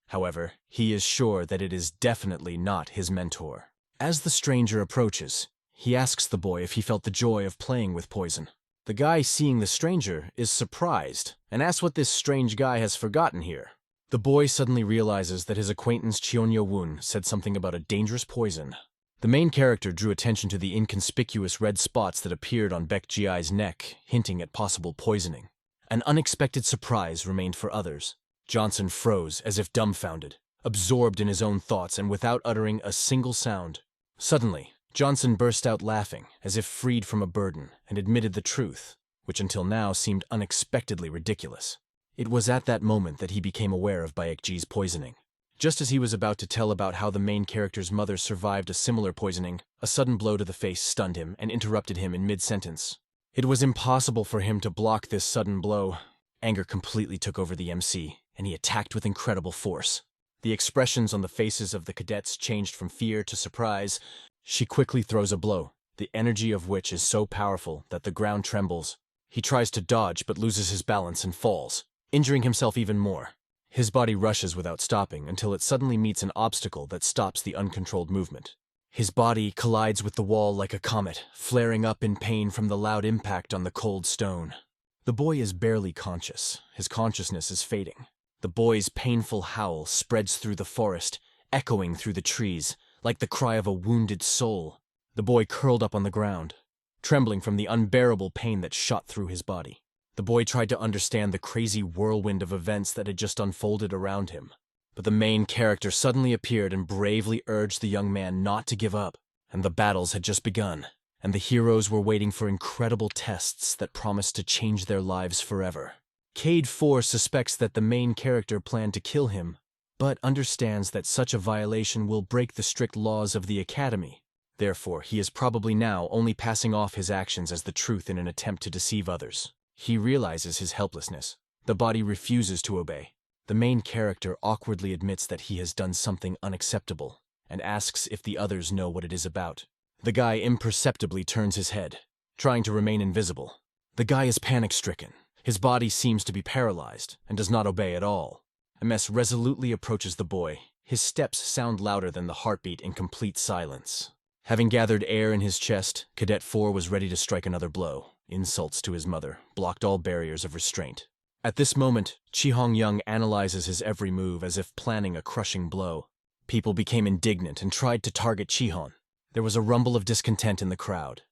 However, he is sure that it is definitely not his mentor. As the stranger approaches, he asks the boy if he felt the joy of playing with poison. The guy, seeing the stranger, is surprised and asks what this strange guy has forgotten here. The boy suddenly realizes that his acquaintance Cheon-Yo-woon said something about a dangerous poison. The main character drew attention to the inconspicuous red spots that appeared on Baekji-i's neck, hinting at possible poisoning. An unexpected surprise remained for others. Johnson froze as if dumbfounded, absorbed in his own thoughts and without uttering a single sound. Suddenly, Johnson burst out laughing, as if freed from a burden, and admitted the truth, which until now seemed unexpectedly ridiculous. It was at that moment that he became aware of Baekji's poisoning. Just as he was about to tell about how the main character's mother survived a similar poisoning, a sudden blow to the face stunned him and interrupted him in mid-sentence. It was impossible for him to block this sudden blow. Anger completely took over the MC, and he attacked with incredible force. The expressions on the faces of the cadets changed from fear to surprise. She quickly throws a blow, the energy of which is so powerful that the ground trembles. He tries to dodge but loses his balance and falls, injuring himself even more. His body rushes without stopping until it suddenly meets an obstacle that stops the uncontrolled movement. His body collides with the wall like a comet, flaring up in pain from the loud impact on the cold stone. The boy is barely conscious. His consciousness is fading. The boy's painful howl spreads through the forest, echoing through the trees, like the cry of a wounded soul. The boy curled up on the ground, trembling from the unbearable pain that shot through his body. The boy tried to understand the crazy whirlwind of events that had just unfolded around him. But the main character suddenly appeared and bravely urged the young man not to give up. And the battles had just begun, and the heroes were waiting for incredible tests that promised to change their lives forever. Cade 4 suspects that the main character planned to kill him, but understands that such a violation will break the strict laws of the academy. Therefore, he is probably now only passing off his actions as the truth in an attempt to deceive others. He realizes his helplessness. The body refuses to obey. The main character awkwardly admits that he has done something unacceptable and asks if the others know what it is about. The guy imperceptibly turns his head, trying to remain invisible. The guy is panic-stricken. His body seems to be paralyzed and does not obey at all. MS resolutely approaches the boy. His steps sound louder than the heartbeat in complete silence. Having gathered air in his chest, Cadet 4 was ready to strike another blow. Insults to his mother blocked all barriers of restraint. At this moment, Chi Hong-young analyzes his every move as if planning a crushing blow. People became indignant and tried to target Chi-hon. There was a rumble of discontent in the crowd.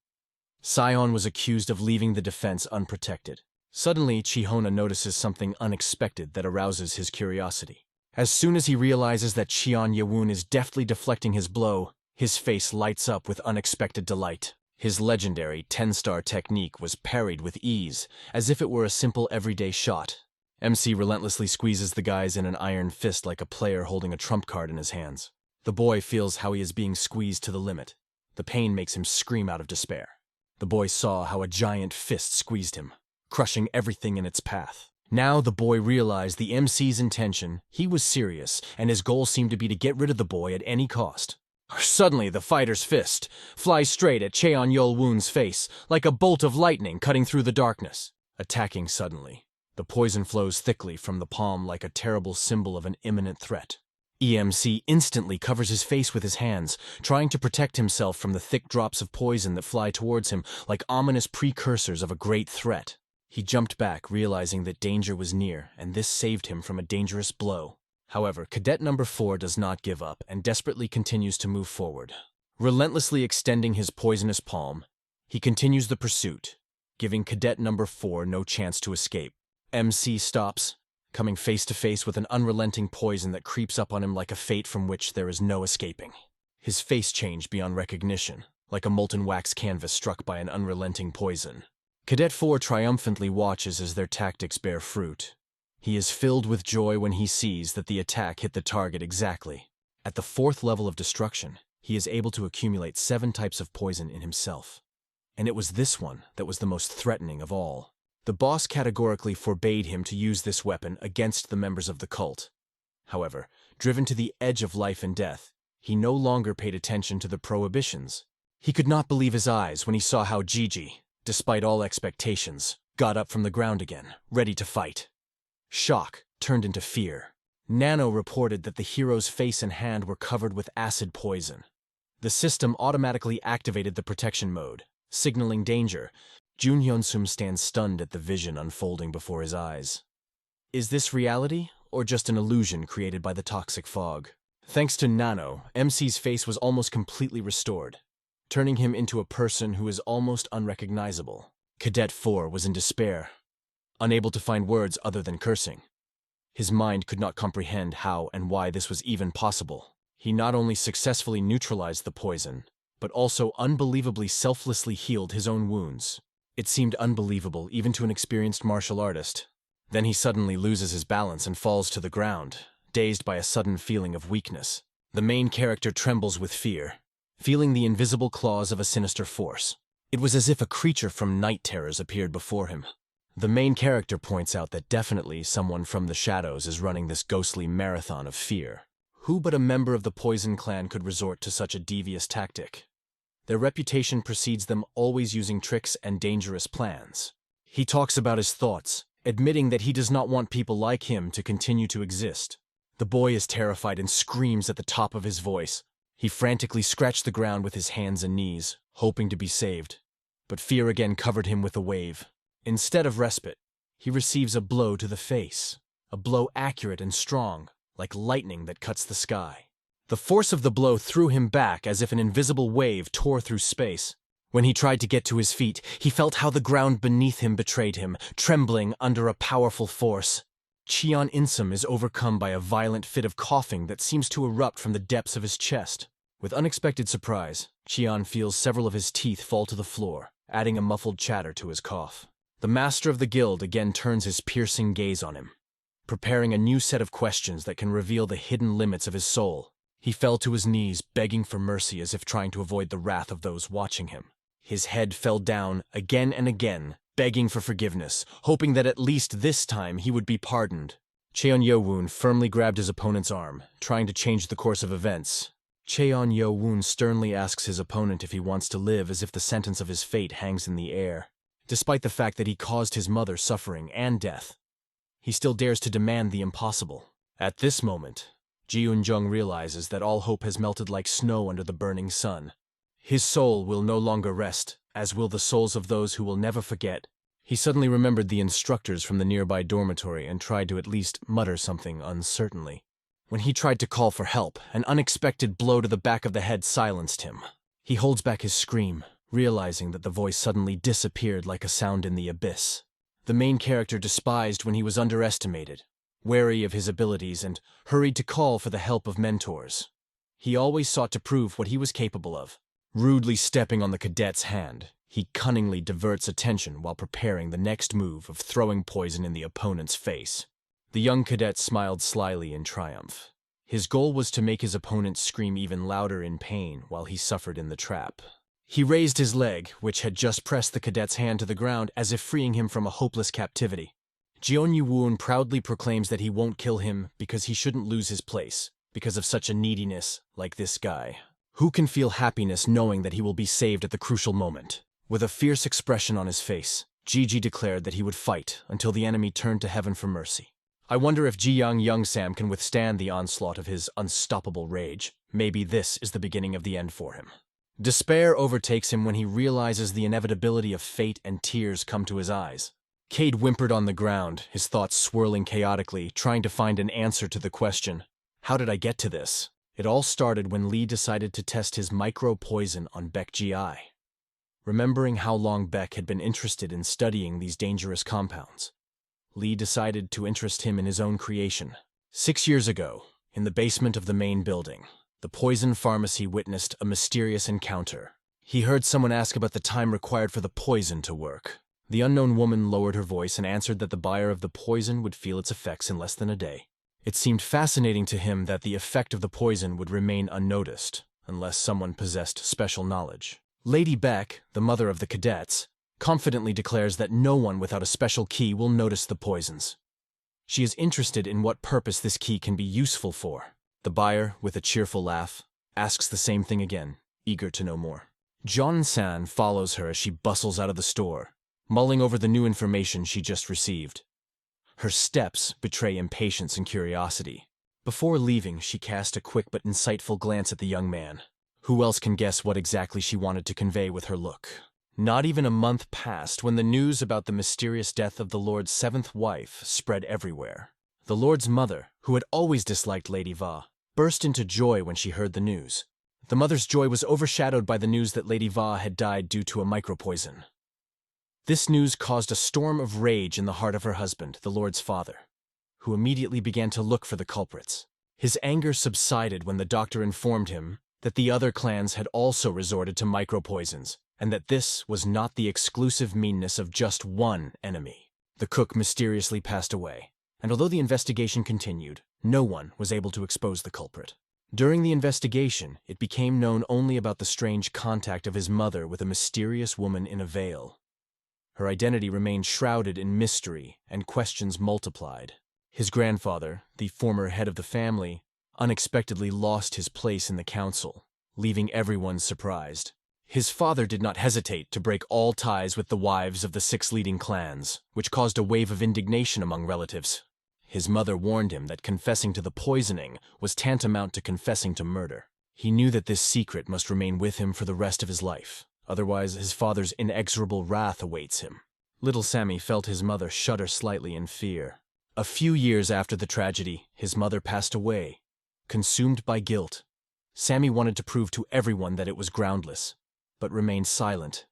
Sion was accused of leaving the defense unprotected. Suddenly, Chi-hona notices something unexpected that arouses his curiosity. As soon as he realizes that Cheon-Yo-woon is deftly deflecting his blow, his face lights up with unexpected delight. His legendary 10-star technique was parried with ease, as if it were a simple everyday shot. MC relentlessly squeezes the guys in an iron fist like a player holding a trump card in his hands. The boy feels how he is being squeezed to the limit. The pain makes him scream out of despair. The boy saw how a giant fist squeezed him, crushing everything in its path. Now the boy realized the MC's intention. He was serious, and his goal seemed to be to get rid of the boy at any cost. Suddenly, the fighter's fist flies straight at Cheon-Yo-woon's face, like a bolt of lightning cutting through the darkness. Attacking suddenly, the poison flows thickly from the palm like a terrible symbol of an imminent threat. EMC instantly covers his face with his hands, trying to protect himself from the thick drops of poison that fly towards him like ominous precursors of a great threat. He jumped back, realizing that danger was near, and this saved him from a dangerous blow. However, Cadet number 4 does not give up and desperately continues to move forward. Relentlessly extending his poisonous palm, he continues the pursuit, giving Cadet number 4 no chance to escape. MC stops, coming face to face with an unrelenting poison that creeps up on him like a fate from which there is no escaping. His face changed beyond recognition, like a molten wax canvas struck by an unrelenting poison. Cadet 4 triumphantly watches as their tactics bear fruit. He is filled with joy when he sees that the attack hit the target exactly. At the 4th level of destruction, he is able to accumulate 7 types of poison in himself. And it was this one that was the most threatening of all. The boss categorically forbade him to use this weapon against the members of the cult. However, driven to the edge of life and death, he no longer paid attention to the prohibitions. He could not believe his eyes when he saw how Gigi, despite all expectations, got up from the ground again, ready to fight. Shock turned into fear. Nano reported that the hero's face and hand were covered with acid poison. The system automatically activated the protection mode, signaling danger. Jun Hyun-sum stands stunned at the vision unfolding before his eyes. Is this reality, or just an illusion created by the toxic fog? Thanks to Nano, MC's face was almost completely restored, turning him into a person who is almost unrecognizable. Cadet 4 was in despair, unable to find words other than cursing. His mind could not comprehend how and why this was even possible. He not only successfully neutralized the poison, but also unbelievably selflessly healed his own wounds. It seemed unbelievable even to an experienced martial artist. Then he suddenly loses his balance and falls to the ground, dazed by a sudden feeling of weakness. The main character trembles with fear, feeling the invisible claws of a sinister force. It was as if a creature from Night Terrors appeared before him. The main character points out that definitely someone from the shadows is running this ghostly marathon of fear. Who but a member of the Poison Clan could resort to such a devious tactic? Their reputation precedes them always using tricks and dangerous plans. He talks about his thoughts, admitting that he does not want people like him to continue to exist. The boy is terrified and screams at the top of his voice. He frantically scratched the ground with his hands and knees, hoping to be saved. But fear again covered him with a wave. Instead of respite, he receives a blow to the face, a blow accurate and strong, like lightning that cuts the sky. The force of the blow threw him back as if an invisible wave tore through space. When he tried to get to his feet, he felt how the ground beneath him betrayed him, trembling under a powerful force. Cheon Insum is overcome by a violent fit of coughing that seems to erupt from the depths of his chest. With unexpected surprise, Cheon feels several of his teeth fall to the floor, adding a muffled chatter to his cough. The master of the guild again turns his piercing gaze on him, preparing a new set of questions that can reveal the hidden limits of his soul. He fell to his knees, begging for mercy as if trying to avoid the wrath of those watching him. His head fell down again and again, begging for forgiveness, hoping that at least this time he would be pardoned. Cheon Yo-woon firmly grabbed his opponent's arm, trying to change the course of events. Cheon Yo-woon sternly asks his opponent if he wants to live, as if the sentence of his fate hangs in the air. Despite the fact that he caused his mother suffering and death, he still dares to demand the impossible. At this moment, Ji Eun-jung realizes that all hope has melted like snow under the burning sun. His soul will no longer rest, as will the souls of those who will never forget. He suddenly remembered the instructors from the nearby dormitory and tried to at least mutter something uncertainly. When he tried to call for help, an unexpected blow to the back of the head silenced him. He holds back his scream, realizing that the voice suddenly disappeared like a sound in the abyss. The main character despised when he was underestimated, wary of his abilities, and hurried to call for the help of mentors. He always sought to prove what he was capable of. Rudely stepping on the cadet's hand, he cunningly diverts attention while preparing the next move of throwing poison in the opponent's face. The young cadet smiled slyly in triumph. His goal was to make his opponent scream even louder in pain while he suffered in the trap. He raised his leg, which had just pressed the cadet's hand to the ground as if freeing him from a hopeless captivity. Jeon Yu-woon proudly proclaims that he won't kill him because he shouldn't lose his place, because of such a neediness like this guy. Who can feel happiness knowing that he will be saved at the crucial moment? With a fierce expression on his face, Gigi declared that he would fight until the enemy turned to heaven for mercy. I wonder if Ji-young Young-sam can withstand the onslaught of his unstoppable rage. Maybe this is the beginning of the end for him. Despair overtakes him when he realizes the inevitability of fate, and tears come to his eyes. Cade whimpered on the ground, his thoughts swirling chaotically, trying to find an answer to the question, how did I get to this? It all started when Lee decided to test his micro-poison on Baek Ji-ai. Remembering how long Baek had been interested in studying these dangerous compounds, Lee decided to interest him in his own creation. 6 years ago, in the basement of the main building, the poison pharmacy witnessed a mysterious encounter. He heard someone ask about the time required for the poison to work. The unknown woman lowered her voice and answered that the buyer of the poison would feel its effects in less than a day. It seemed fascinating to him that the effect of the poison would remain unnoticed, unless someone possessed special knowledge. Lady Beck, the mother of the cadets, confidently declares that no one without a special key will notice the poisons. She is interested in what purpose this key can be useful for. The buyer, with a cheerful laugh, asks the same thing again, eager to know more. Jeon-san follows her as she bustles out of the store, mulling over the new information she just received. Her steps betray impatience and curiosity. Before leaving, she cast a quick but insightful glance at the young man. Who else can guess what exactly she wanted to convey with her look? Not even a month passed when the news about the mysterious death of the Lord's seventh wife spread everywhere. The Lord's mother, who had always disliked Lady Va, burst into joy when she heard the news. The mother's joy was overshadowed by the news that Lady Va had died due to a micropoison. This news caused a storm of rage in the heart of her husband, the Lord's father, who immediately began to look for the culprits. His anger subsided when the doctor informed him that the other clans had also resorted to micropoisons, and that this was not the exclusive meanness of just one enemy. The cook mysteriously passed away, and although the investigation continued, no one was able to expose the culprit. During the investigation, it became known only about the strange contact of his mother with a mysterious woman in a veil. Her identity remained shrouded in mystery, and questions multiplied. His grandfather, the former head of the family, unexpectedly lost his place in the council, leaving everyone surprised. His father did not hesitate to break all ties with the wives of the 6 leading clans, which caused a wave of indignation among relatives. His mother warned him that confessing to the poisoning was tantamount to confessing to murder. He knew that this secret must remain with him for the rest of his life. Otherwise, his father's inexorable wrath awaits him. Little Sammy felt his mother shudder slightly in fear. A few years after the tragedy, his mother passed away, consumed by guilt. Sammy wanted to prove to everyone that it was groundless, but remained silent,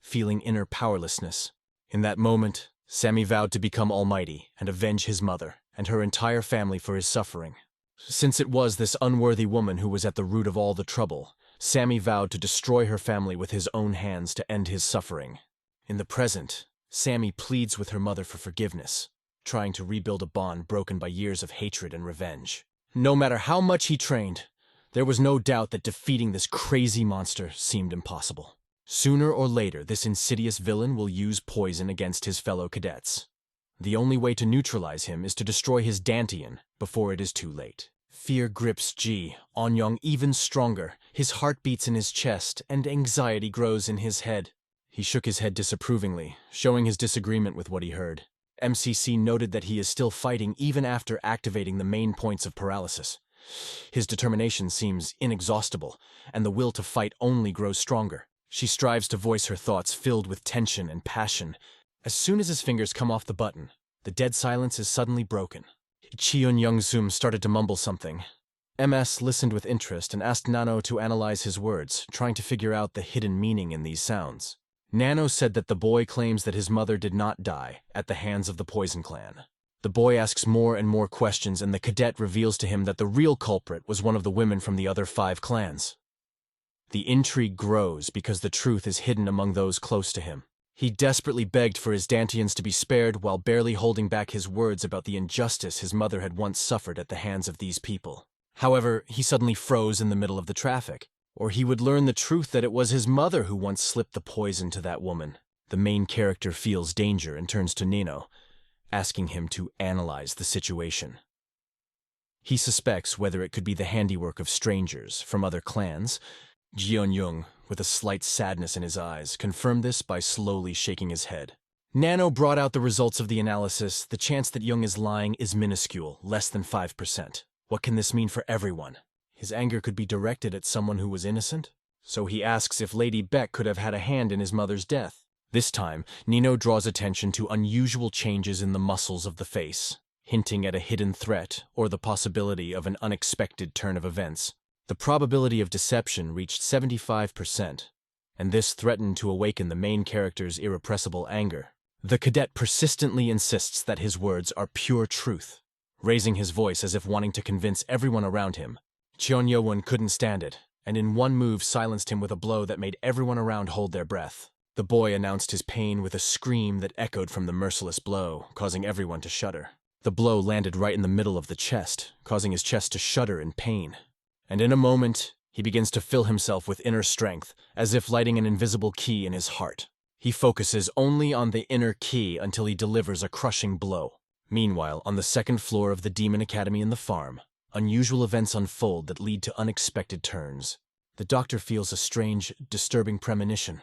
feeling inner powerlessness. In that moment, Sammy vowed to become almighty and avenge his mother and her entire family for his suffering. Since it was this unworthy woman who was at the root of all the trouble, Sammy vowed to destroy her family with his own hands to end his suffering. In the present, Sammy pleads with her mother for forgiveness, trying to rebuild a bond broken by years of hatred and revenge. No matter how much he trained, there was no doubt that defeating this crazy monster seemed impossible. Sooner or later, this insidious villain will use poison against his fellow cadets. The only way to neutralize him is to destroy his Dantian before it is too late. Fear grips Ji On-young even stronger. His heart beats in his chest, and anxiety grows in his head. He shook his head disapprovingly, showing his disagreement with what he heard. MCC noted that he is still fighting even after activating the main points of paralysis. His determination seems inexhaustible, and the will to fight only grows stronger. She strives to voice her thoughts filled with tension and passion. As soon as his fingers come off the button, the dead silence is suddenly broken. Cheon Young-zoom started to mumble something. MS listened with interest and asked Nano to analyze his words, trying to figure out the hidden meaning in these sounds. Nano said that the boy claims that his mother did not die at the hands of the Poison Clan. The boy asks more and more questions, and the cadet reveals to him that the real culprit was one of the women from the other 5 clans. The intrigue grows because the truth is hidden among those close to him. He desperately begged for his Dantians to be spared while barely holding back his words about the injustice his mother had once suffered at the hands of these people. However, he suddenly froze in the middle of the traffic, or he would learn the truth that it was his mother who once slipped the poison to that woman. The main character feels danger and turns to Nino, asking him to analyze the situation. He suspects whether it could be the handiwork of strangers from other clans. Jeon-young, with a slight sadness in his eyes, confirmed this by slowly shaking his head. Nano brought out the results of the analysis. The chance that Young is lying is minuscule, less than 5%. What can this mean for everyone? His anger could be directed at someone who was innocent? So he asks if Lady Beck could have had a hand in his mother's death. This time, Nino draws attention to unusual changes in the muscles of the face, hinting at a hidden threat or the possibility of an unexpected turn of events. The probability of deception reached 75%, and this threatened to awaken the main character's irrepressible anger. The cadet persistently insists that his words are pure truth, raising his voice as if wanting to convince everyone around him. Cheon Yo-won couldn't stand it, and in one move silenced him with a blow that made everyone around hold their breath. The boy announced his pain with a scream that echoed from the merciless blow, causing everyone to shudder. The blow landed right in the middle of the chest, causing his chest to shudder in pain. And in a moment, he begins to fill himself with inner strength, as if lighting an invisible key in his heart. He focuses only on the inner key until he delivers a crushing blow. Meanwhile, on the second floor of the Demon Academy in the farm, unusual events unfold that lead to unexpected turns. The doctor feels a strange, disturbing premonition.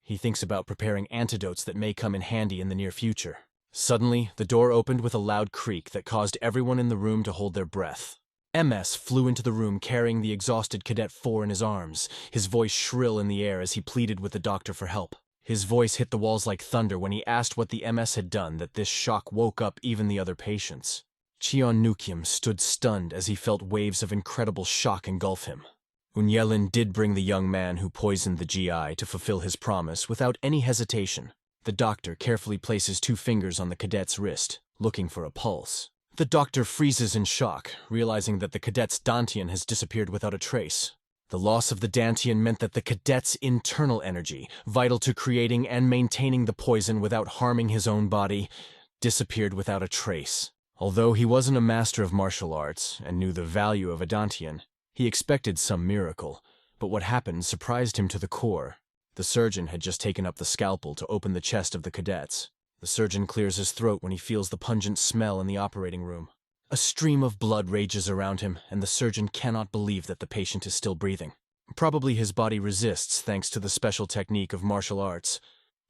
He thinks about preparing antidotes that may come in handy in the near future. Suddenly, the door opened with a loud creak that caused everyone in the room to hold their breath. MS flew into the room carrying the exhausted Cadet 4 in his arms, his voice shrill in the air as he pleaded with the doctor for help. His voice hit the walls like thunder when he asked what the MS had done that this shock woke up even the other patients. Cheon Nukyum stood stunned as he felt waves of incredible shock engulf him. Unyelin did bring the young man who poisoned the GI to fulfill his promise without any hesitation. The doctor carefully places 2 fingers on the cadet's wrist, looking for a pulse. The doctor freezes in shock, realizing that the cadet's dantian has disappeared without a trace. The loss of the dantian meant that the cadet's internal energy, vital to creating and maintaining the poison without harming his own body, disappeared without a trace. Although he wasn't a master of martial arts and knew the value of a dantian, he expected some miracle, but what happened surprised him to the core. The surgeon had just taken up the scalpel to open the chest of the cadets. The surgeon clears his throat when he feels the pungent smell in the operating room. A stream of blood rages around him, and the surgeon cannot believe that the patient is still breathing. Probably his body resists thanks to the special technique of martial arts,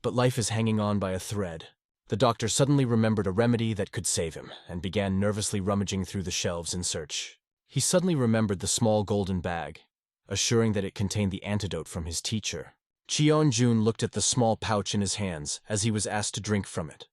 but life is hanging on by a thread. The doctor suddenly remembered a remedy that could save him, and began nervously rummaging through the shelves in search. He suddenly remembered the small golden bag, assuring that it contained the antidote from his teacher. Cheon-jun looked at the small pouch in his hands as he was asked to drink from it.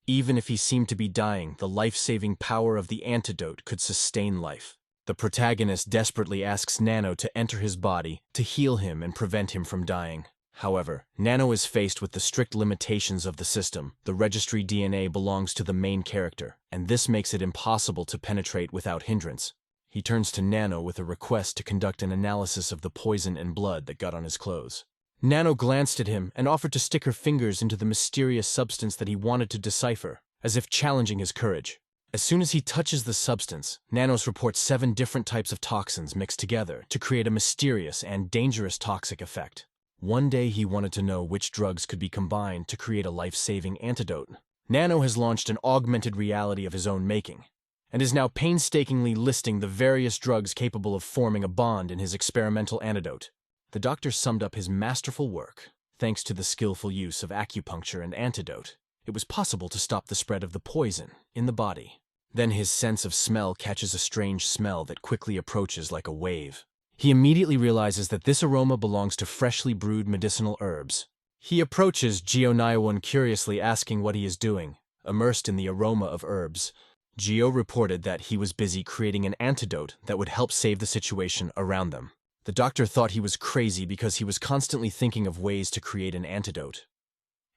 Even if he seemed to be dying, the life-saving power of the antidote could sustain life. The protagonist desperately asks Nano to enter his body to heal him and prevent him from dying. However, Nano is faced with the strict limitations of the system. The registry DNA belongs to the main character, and this makes it impossible to penetrate without hindrance. He turns to Nano with a request to conduct an analysis of the poison and blood that got on his clothes. Nano glanced at him and offered to stick her fingers into the mysterious substance that he wanted to decipher, as if challenging his courage. As soon as he touches the substance, Nanos reports 7 different types of toxins mixed together to create a mysterious and dangerous toxic effect. One day he wanted to know which drugs could be combined to create a life-saving antidote. Nano has launched an augmented reality of his own making, and is now painstakingly listing the various drugs capable of forming a bond in his experimental antidote. The doctor summed up his masterful work. Thanks to the skillful use of acupuncture and antidote, it was possible to stop the spread of the poison in the body. Then his sense of smell catches a strange smell that quickly approaches like a wave. He immediately realizes that this aroma belongs to freshly brewed medicinal herbs. He approaches Geo-Naiwon curiously asking what he is doing, immersed in the aroma of herbs. Geo reported that he was busy creating an antidote that would help save the situation around them. The doctor thought he was crazy because he was constantly thinking of ways to create an antidote.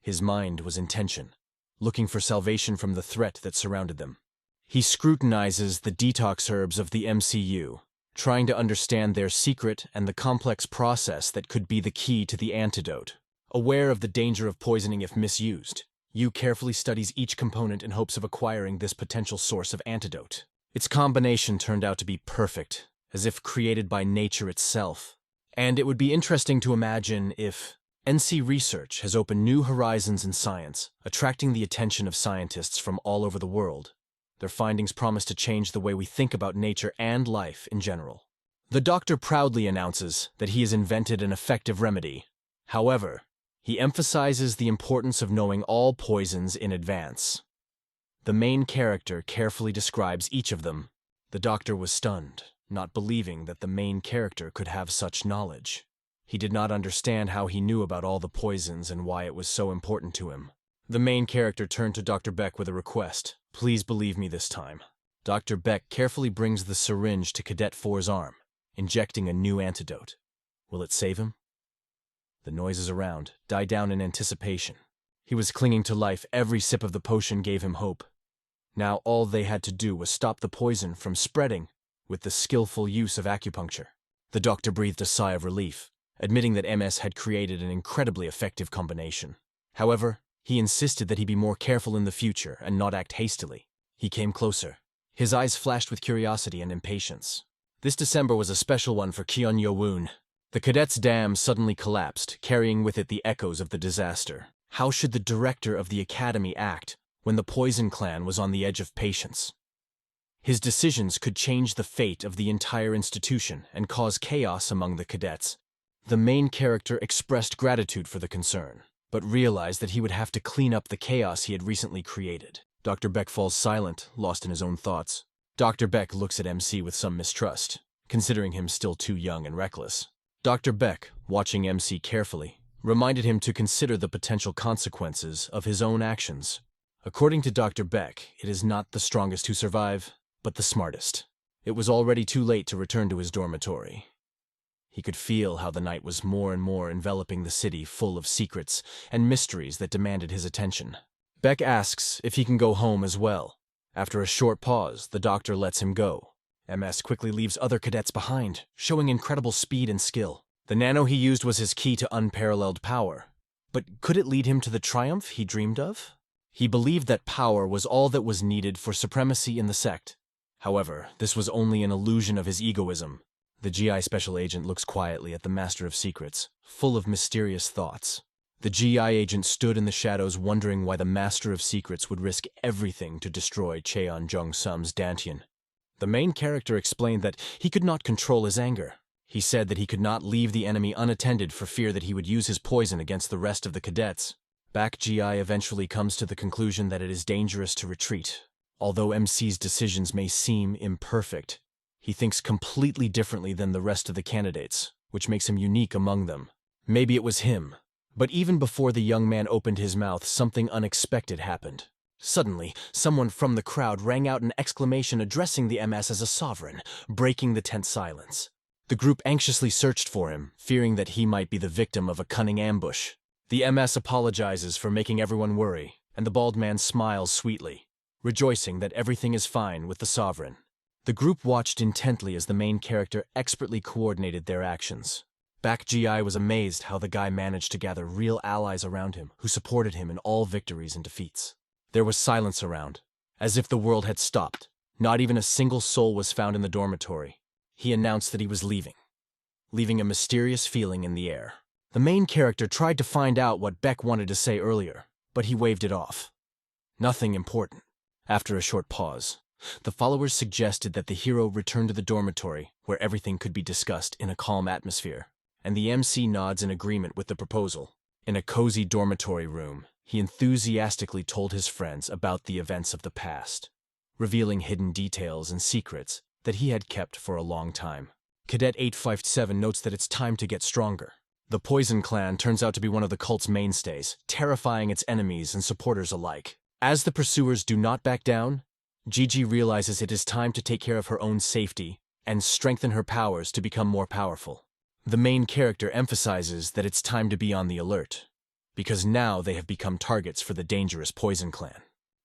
His mind was in tension, looking for salvation from the threat that surrounded them. He scrutinizes the detox herbs of the MCU, trying to understand their secret and the complex process that could be the key to the antidote. Aware of the danger of poisoning if misused, Yu carefully studies each component in hopes of acquiring this potential source of antidote. Its combination turned out to be perfect, as if created by nature itself. And it would be interesting to imagine if NC research has opened new horizons in science, attracting the attention of scientists from all over the world. Their findings promise to change the way we think about nature and life in general. The doctor proudly announces that he has invented an effective remedy. However, he emphasizes the importance of knowing all poisons in advance. The main character carefully describes each of them. The doctor was stunned, not believing that the main character could have such knowledge. He did not understand how he knew about all the poisons and why it was so important to him. The main character turned to Dr. Beck with a request. Please believe me this time. Dr. Beck carefully brings the syringe to Cadet 4's arm, injecting a new antidote. Will it save him? The noises around die down in anticipation. He was clinging to life. Every sip of the potion gave him hope. Now all they had to do was stop the poison from spreading with the skillful use of acupuncture. The doctor breathed a sigh of relief, admitting that MS had created an incredibly effective combination. However, He insisted that he be more careful in the future and not act hastily. He came closer. His eyes flashed with curiosity and impatience. This December was a special one for Kyeon Yo-woon. The cadets' dam suddenly collapsed, carrying with it the echoes of the disaster. How should the director of the academy act when the Poison Clan was on the edge of patience? His decisions could change the fate of the entire institution and cause chaos among the cadets. The main character expressed gratitude for the concern, but realized that he would have to clean up the chaos he had recently created. Dr. Beck falls silent, lost in his own thoughts. Dr. Beck looks at MC with some mistrust, considering him still too young and reckless. Dr. Beck, watching MC carefully, reminded him to consider the potential consequences of his own actions. According to Dr. Beck, it is not the strongest who survive, but the smartest. It was already too late to return to his dormitory. He could feel how the night was more and more enveloping the city, full of secrets and mysteries that demanded his attention. Beck asks if he can go home as well. After a short pause, the doctor lets him go. MS quickly leaves other cadets behind, showing incredible speed and skill. The nano he used was his key to unparalleled power. But could it lead him to the triumph he dreamed of? He believed that power was all that was needed for supremacy in the sect. However, this was only an illusion of his egoism. The GI special agent looks quietly at the Master of Secrets, full of mysterious thoughts. The GI agent stood in the shadows wondering why the Master of Secrets would risk everything to destroy Cheon Jong-sum's Dantian. The main character explained that he could not control his anger. He said that he could not leave the enemy unattended for fear that he would use his poison against the rest of the cadets. Back GI eventually comes to the conclusion that it is dangerous to retreat. Although MC's decisions may seem imperfect, he thinks completely differently than the rest of the candidates, which makes him unique among them. Maybe it was him. But even before the young man opened his mouth, something unexpected happened. Suddenly, someone from the crowd rang out an exclamation addressing the MS as a sovereign, breaking the tense silence. The group anxiously searched for him, fearing that he might be the victim of a cunning ambush. The MS apologizes for making everyone worry, and the bald man smiles sweetly, rejoicing that everything is fine with the sovereign. The group watched intently as the main character expertly coordinated their actions. Back GI was amazed how the guy managed to gather real allies around him who supported him in all victories and defeats. There was silence around, as if the world had stopped. Not even a single soul was found in the dormitory. He announced that he was leaving a mysterious feeling in the air. The main character tried to find out what Beck wanted to say earlier, but he waved it off. Nothing important. After a short pause, the followers suggested that the hero return to the dormitory where everything could be discussed in a calm atmosphere, and the MC nods in agreement with the proposal. In a cozy dormitory room, he enthusiastically told his friends about the events of the past, revealing hidden details and secrets that he had kept for a long time. Cadet 857 notes that it's time to get stronger. The Poison Clan turns out to be one of the cult's mainstays, terrifying its enemies and supporters alike. As the pursuers do not back down, Gigi realizes it is time to take care of her own safety and strengthen her powers to become more powerful. The main character emphasizes that it's time to be on the alert, because now they have become targets for the dangerous Poison Clan.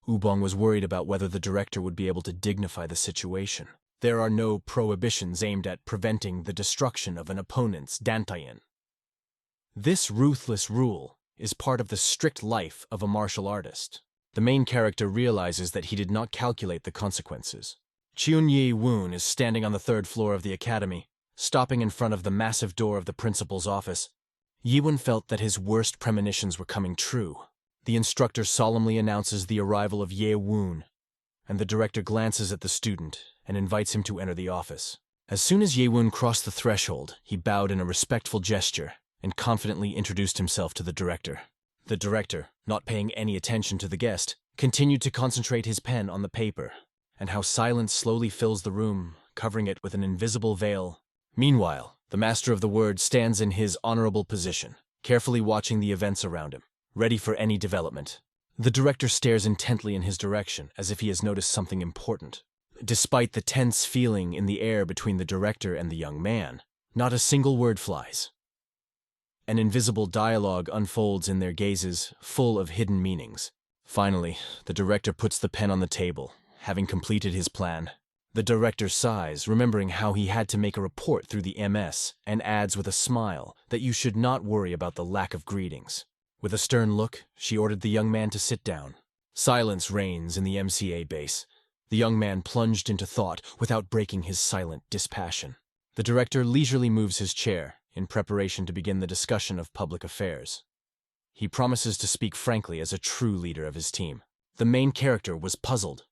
Ubong was worried about whether the director would be able to dignify the situation. There are no prohibitions aimed at preventing the destruction of an opponent's Dantian. This ruthless rule is part of the strict life of a martial artist. The main character realizes that he did not calculate the consequences. Cheon Ye-woon is standing on the third floor of the academy, stopping in front of the massive door of the principal's office. Ye-woon felt that his worst premonitions were coming true. The instructor solemnly announces the arrival of Ye-woon, and the director glances at the student and invites him to enter the office. As soon as Ye-woon crossed the threshold, he bowed in a respectful gesture and confidently introduced himself to the director. The director, not paying any attention to the guest, continued to concentrate his pen on the paper, and how silence slowly fills the room, covering it with an invisible veil. Meanwhile, the master of the word stands in his honorable position, carefully watching the events around him, ready for any development. The director stares intently in his direction, as if he has noticed something important. Despite the tense feeling in the air between the director and the young man, not a single word flies. An invisible dialogue unfolds in their gazes, full of hidden meanings. Finally, the director puts the pen on the table, having completed his plan. The director sighs, remembering how he had to make a report through the MS, and adds with a smile that you should not worry about the lack of greetings. With a stern look, she ordered the young man to sit down. Silence reigns in the MCA base. The young man plunged into thought without breaking his silent dispassion. The director leisurely moves his chair in preparation to begin the discussion of public affairs. He promises to speak frankly as a true leader of his team. The main character was puzzled.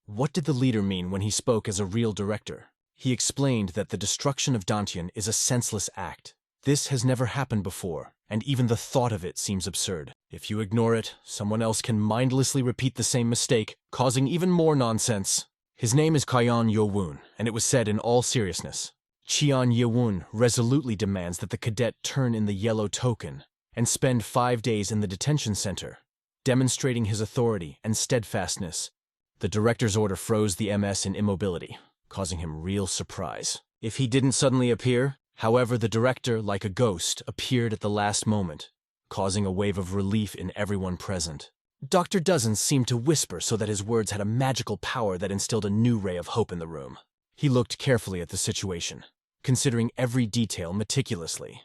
What did the leader mean when he spoke as a real director? He explained that the destruction of Dantian is a senseless act. This has never happened before, and even the thought of it seems absurd. If you ignore it, someone else can mindlessly repeat the same mistake, causing even more nonsense. His name is Kyon Yo-woon, and it was said in all seriousness. Cheon Ye-woon resolutely demands that the cadet turn in the yellow token and spend 5 days in the detention center, demonstrating his authority and steadfastness. The director's order froze the MS in immobility, causing him real surprise. If he didn't suddenly appear, however, the director, like a ghost, appeared at the last moment, causing a wave of relief in everyone present. Dr. Dozens seemed to whisper so that his words had a magical power that instilled a new ray of hope in the room. He looked carefully at the situation, considering every detail meticulously.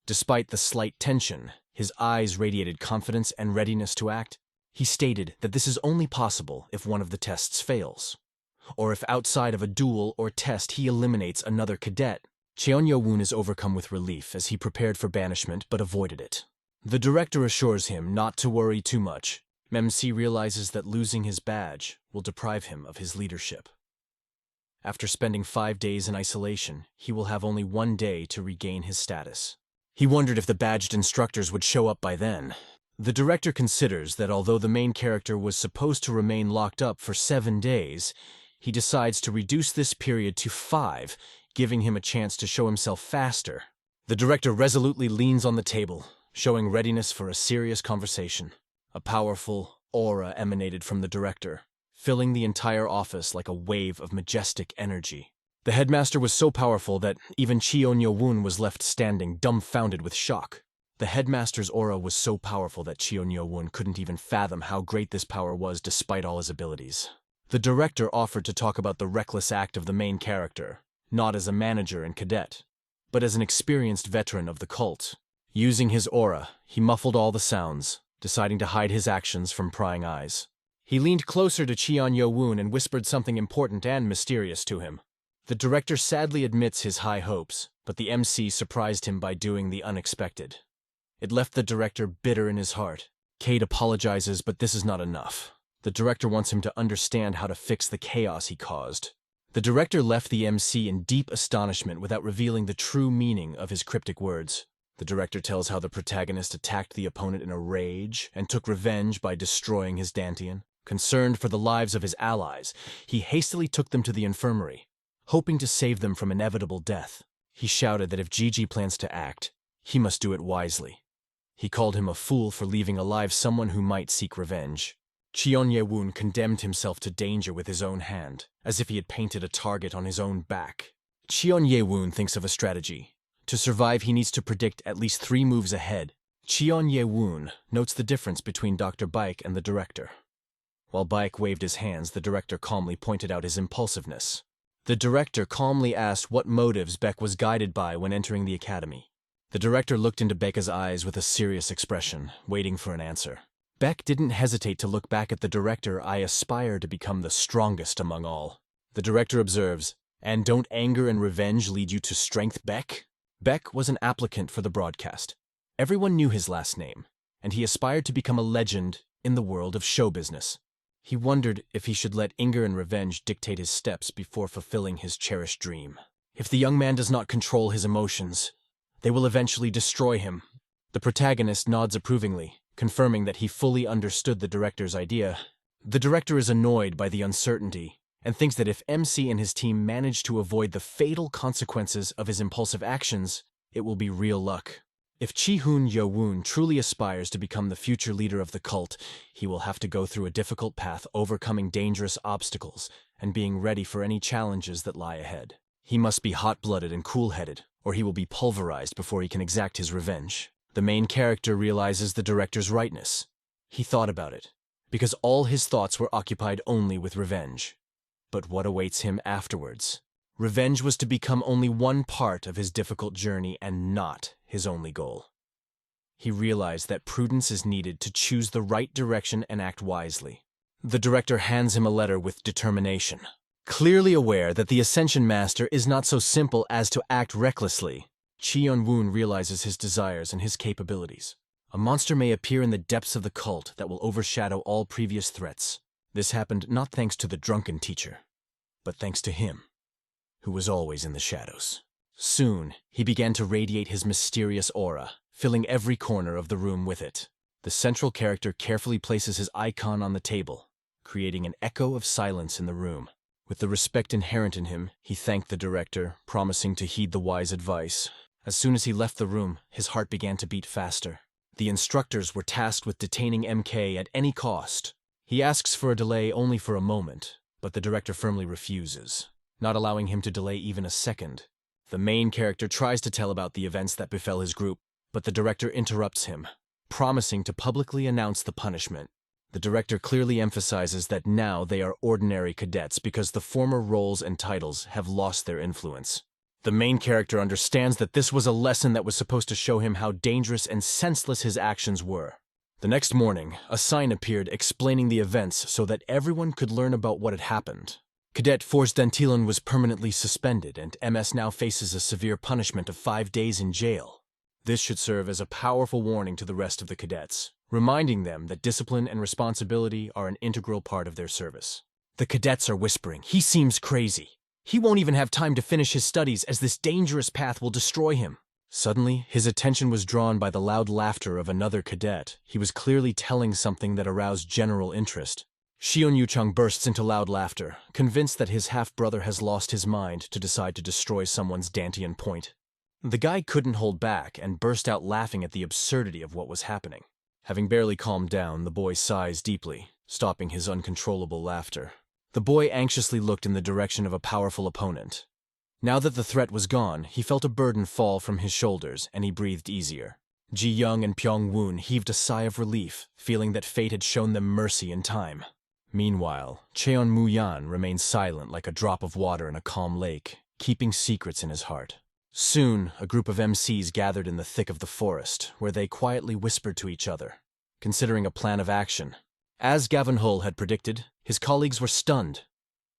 Despite the slight tension, his eyes radiated confidence and readiness to act. He stated that this is only possible if one of the tests fails, or if outside of a duel or test he eliminates another cadet. Cheon Yo-woon is overcome with relief as he prepared for banishment but avoided it. The director assures him not to worry too much. MC realizes that losing his badge will deprive him of his leadership. After spending 5 days in isolation, he will have only 1 day to regain his status. He wondered if the badged instructors would show up by then. The director considers that although the main character was supposed to remain locked up for 7 days, he decides to reduce this period to 5, giving him a chance to show himself faster. The director resolutely leans on the table, showing readiness for a serious conversation. A powerful aura emanated from the director, filling the entire office like a wave of majestic energy. The headmaster was so powerful that even Cheon Yo-woon was left standing, dumbfounded with shock. The headmaster's aura was so powerful that Cheon Yo-woon couldn't even fathom how great this power was despite all his abilities. The director offered to talk about the reckless act of the main character, not as a manager and cadet, but as an experienced veteran of the cult. Using his aura, he muffled all the sounds, deciding to hide his actions from prying eyes. He leaned closer to Cheon Yo-woon and whispered something important and mysterious to him. The director sadly admits his high hopes, but the MC surprised him by doing the unexpected. It left the director bitter in his heart. Cade apologizes, but this is not enough. The director wants him to understand how to fix the chaos he caused. The director left the MC in deep astonishment without revealing the true meaning of his cryptic words. The director tells how the protagonist attacked the opponent in a rage and took revenge by destroying his Dantian. Concerned for the lives of his allies, he hastily took them to the infirmary, hoping to save them from inevitable death. He shouted that if Gigi plans to act, he must do it wisely. He called him a fool for leaving alive someone who might seek revenge. Cheon Ye-woon condemned himself to danger with his own hand, as if he had painted a target on his own back. Cheon Ye-woon thinks of a strategy. To survive, he needs to predict at least 3 moves ahead. Cheon Ye-woon notes the difference between Dr. Baek and the director. While Baek waved his hands, the director calmly pointed out his impulsiveness. The director calmly asked what motives Baek was guided by when entering the academy. The director looked into Baek's eyes with a serious expression, waiting for an answer. Baek didn't hesitate to look back at the director. I aspire to become the strongest among all. The director observes, and don't anger and revenge lead you to strength, Baek? Baek was an applicant for the broadcast. Everyone knew his last name, and he aspired to become a legend in the world of show business. He wondered if he should let anger and revenge dictate his steps before fulfilling his cherished dream. If the young man does not control his emotions, they will eventually destroy him. The protagonist nods approvingly, confirming that he fully understood the director's idea. The director is annoyed by the uncertainty and thinks that if MC and his team manage to avoid the fatal consequences of his impulsive actions, it will be real luck. If Chi-hoon Yo-woon truly aspires to become the future leader of the cult, he will have to go through a difficult path, overcoming dangerous obstacles and being ready for any challenges that lie ahead. He must be hot-blooded and cool-headed, or he will be pulverized before he can exact his revenge. The main character realizes the director's rightness. He thought about it, because all his thoughts were occupied only with revenge. But what awaits him afterwards? Revenge was to become only one part of his difficult journey and not his only goal. he realized that prudence is needed to choose the right direction and act wisely. The director hands him a letter with determination. Clearly aware that the Ascension Master is not so simple as to act recklessly, Cheon-woon realizes his desires and his capabilities. A monster may appear in the depths of the cult that will overshadow all previous threats. This happened not thanks to the drunken teacher, but thanks to him, who was always in the shadows. Soon, he began to radiate his mysterious aura, filling every corner of the room with it. The central character carefully places his icon on the table, creating an echo of silence in the room. With the respect inherent in him, he thanked the director, promising to heed the wise advice. As soon as he left the room, his heart began to beat faster. The instructors were tasked with detaining MK at any cost. He asks for a delay only for a moment, but the director firmly refuses, not allowing him to delay even a second. The main character tries to tell about the events that befell his group, but the director interrupts him, promising to publicly announce the punishment. The director clearly emphasizes that now they are ordinary cadets because the former roles and titles have lost their influence. The main character understands that this was a lesson that was supposed to show him how dangerous and senseless his actions were. The next morning, a sign appeared explaining the events so that everyone could learn about what had happened. Cadet Force Dantilon was permanently suspended, and MS now faces a severe punishment of 5 days in jail. This should serve as a powerful warning to the rest of the cadets, reminding them that discipline and responsibility are an integral part of their service. The cadets are whispering, "He seems crazy. He won't even have time to finish his studies as this dangerous path will destroy him." Suddenly, his attention was drawn by the loud laughter of another cadet. He was clearly telling something that aroused general interest. Shion Yuchang bursts into loud laughter, convinced that his half-brother has lost his mind to decide to destroy someone's Dantian point. The guy couldn't hold back and burst out laughing at the absurdity of what was happening. Having barely calmed down, the boy sighs deeply, stopping his uncontrollable laughter. The boy anxiously looked in the direction of a powerful opponent. Now that the threat was gone, he felt a burden fall from his shoulders, and he breathed easier. Ji Young and Pyong Woon heaved a sigh of relief, feeling that fate had shown them mercy in time. Meanwhile, Cheon Mu-yan remained silent like a drop of water in a calm lake, keeping secrets in his heart. Soon, a group of MCs gathered in the thick of the forest, where they quietly whispered to each other, considering a plan of action. As Gavin Hull had predicted, his colleagues were stunned,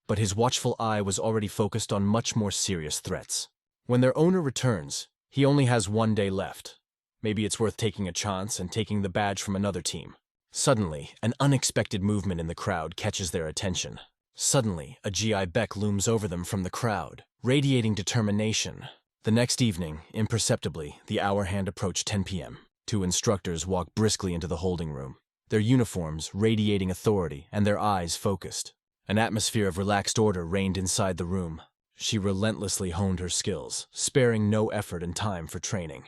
but his watchful eye was already focused on much more serious threats. When their owner returns, he only has 1 day left. Maybe it's worth taking a chance and taking the badge from another team. Suddenly, an unexpected movement in the crowd catches their attention. Suddenly, a GI Beck looms over them from the crowd, radiating determination. The next evening, imperceptibly, the hour hand approached 10 p.m. 2 instructors walked briskly into the holding room, their uniforms radiating authority and their eyes focused. An atmosphere of relaxed order reigned inside the room. She relentlessly honed her skills, sparing no effort and time for training.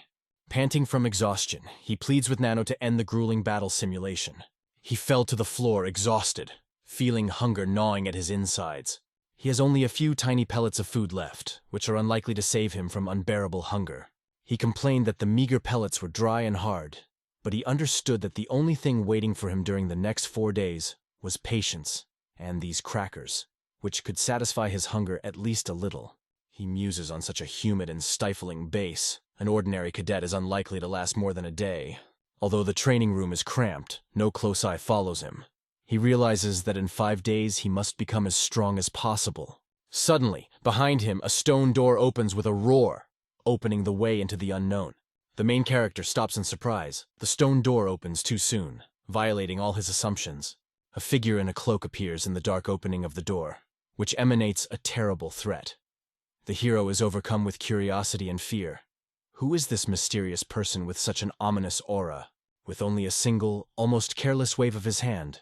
Panting from exhaustion, he pleads with Nano to end the grueling battle simulation. He fell to the floor exhausted, feeling hunger gnawing at his insides. He has only a few tiny pellets of food left, which are unlikely to save him from unbearable hunger. He complained that the meager pellets were dry and hard, but he understood that the only thing waiting for him during the next 4 days was patience and these crackers, which could satisfy his hunger at least a little. He muses on such a humid and stifling base. An ordinary cadet is unlikely to last more than a day. Although the training room is cramped, no close eye follows him. He realizes that in 5 days he must become as strong as possible. Suddenly, behind him, a stone door opens with a roar, opening the way into the unknown. The main character stops in surprise. The stone door opens too soon, violating all his assumptions. A figure in a cloak appears in the dark opening of the door, which emanates a terrible threat. The hero is overcome with curiosity and fear. Who is this mysterious person with such an ominous aura? With only a single, almost careless wave of his hand,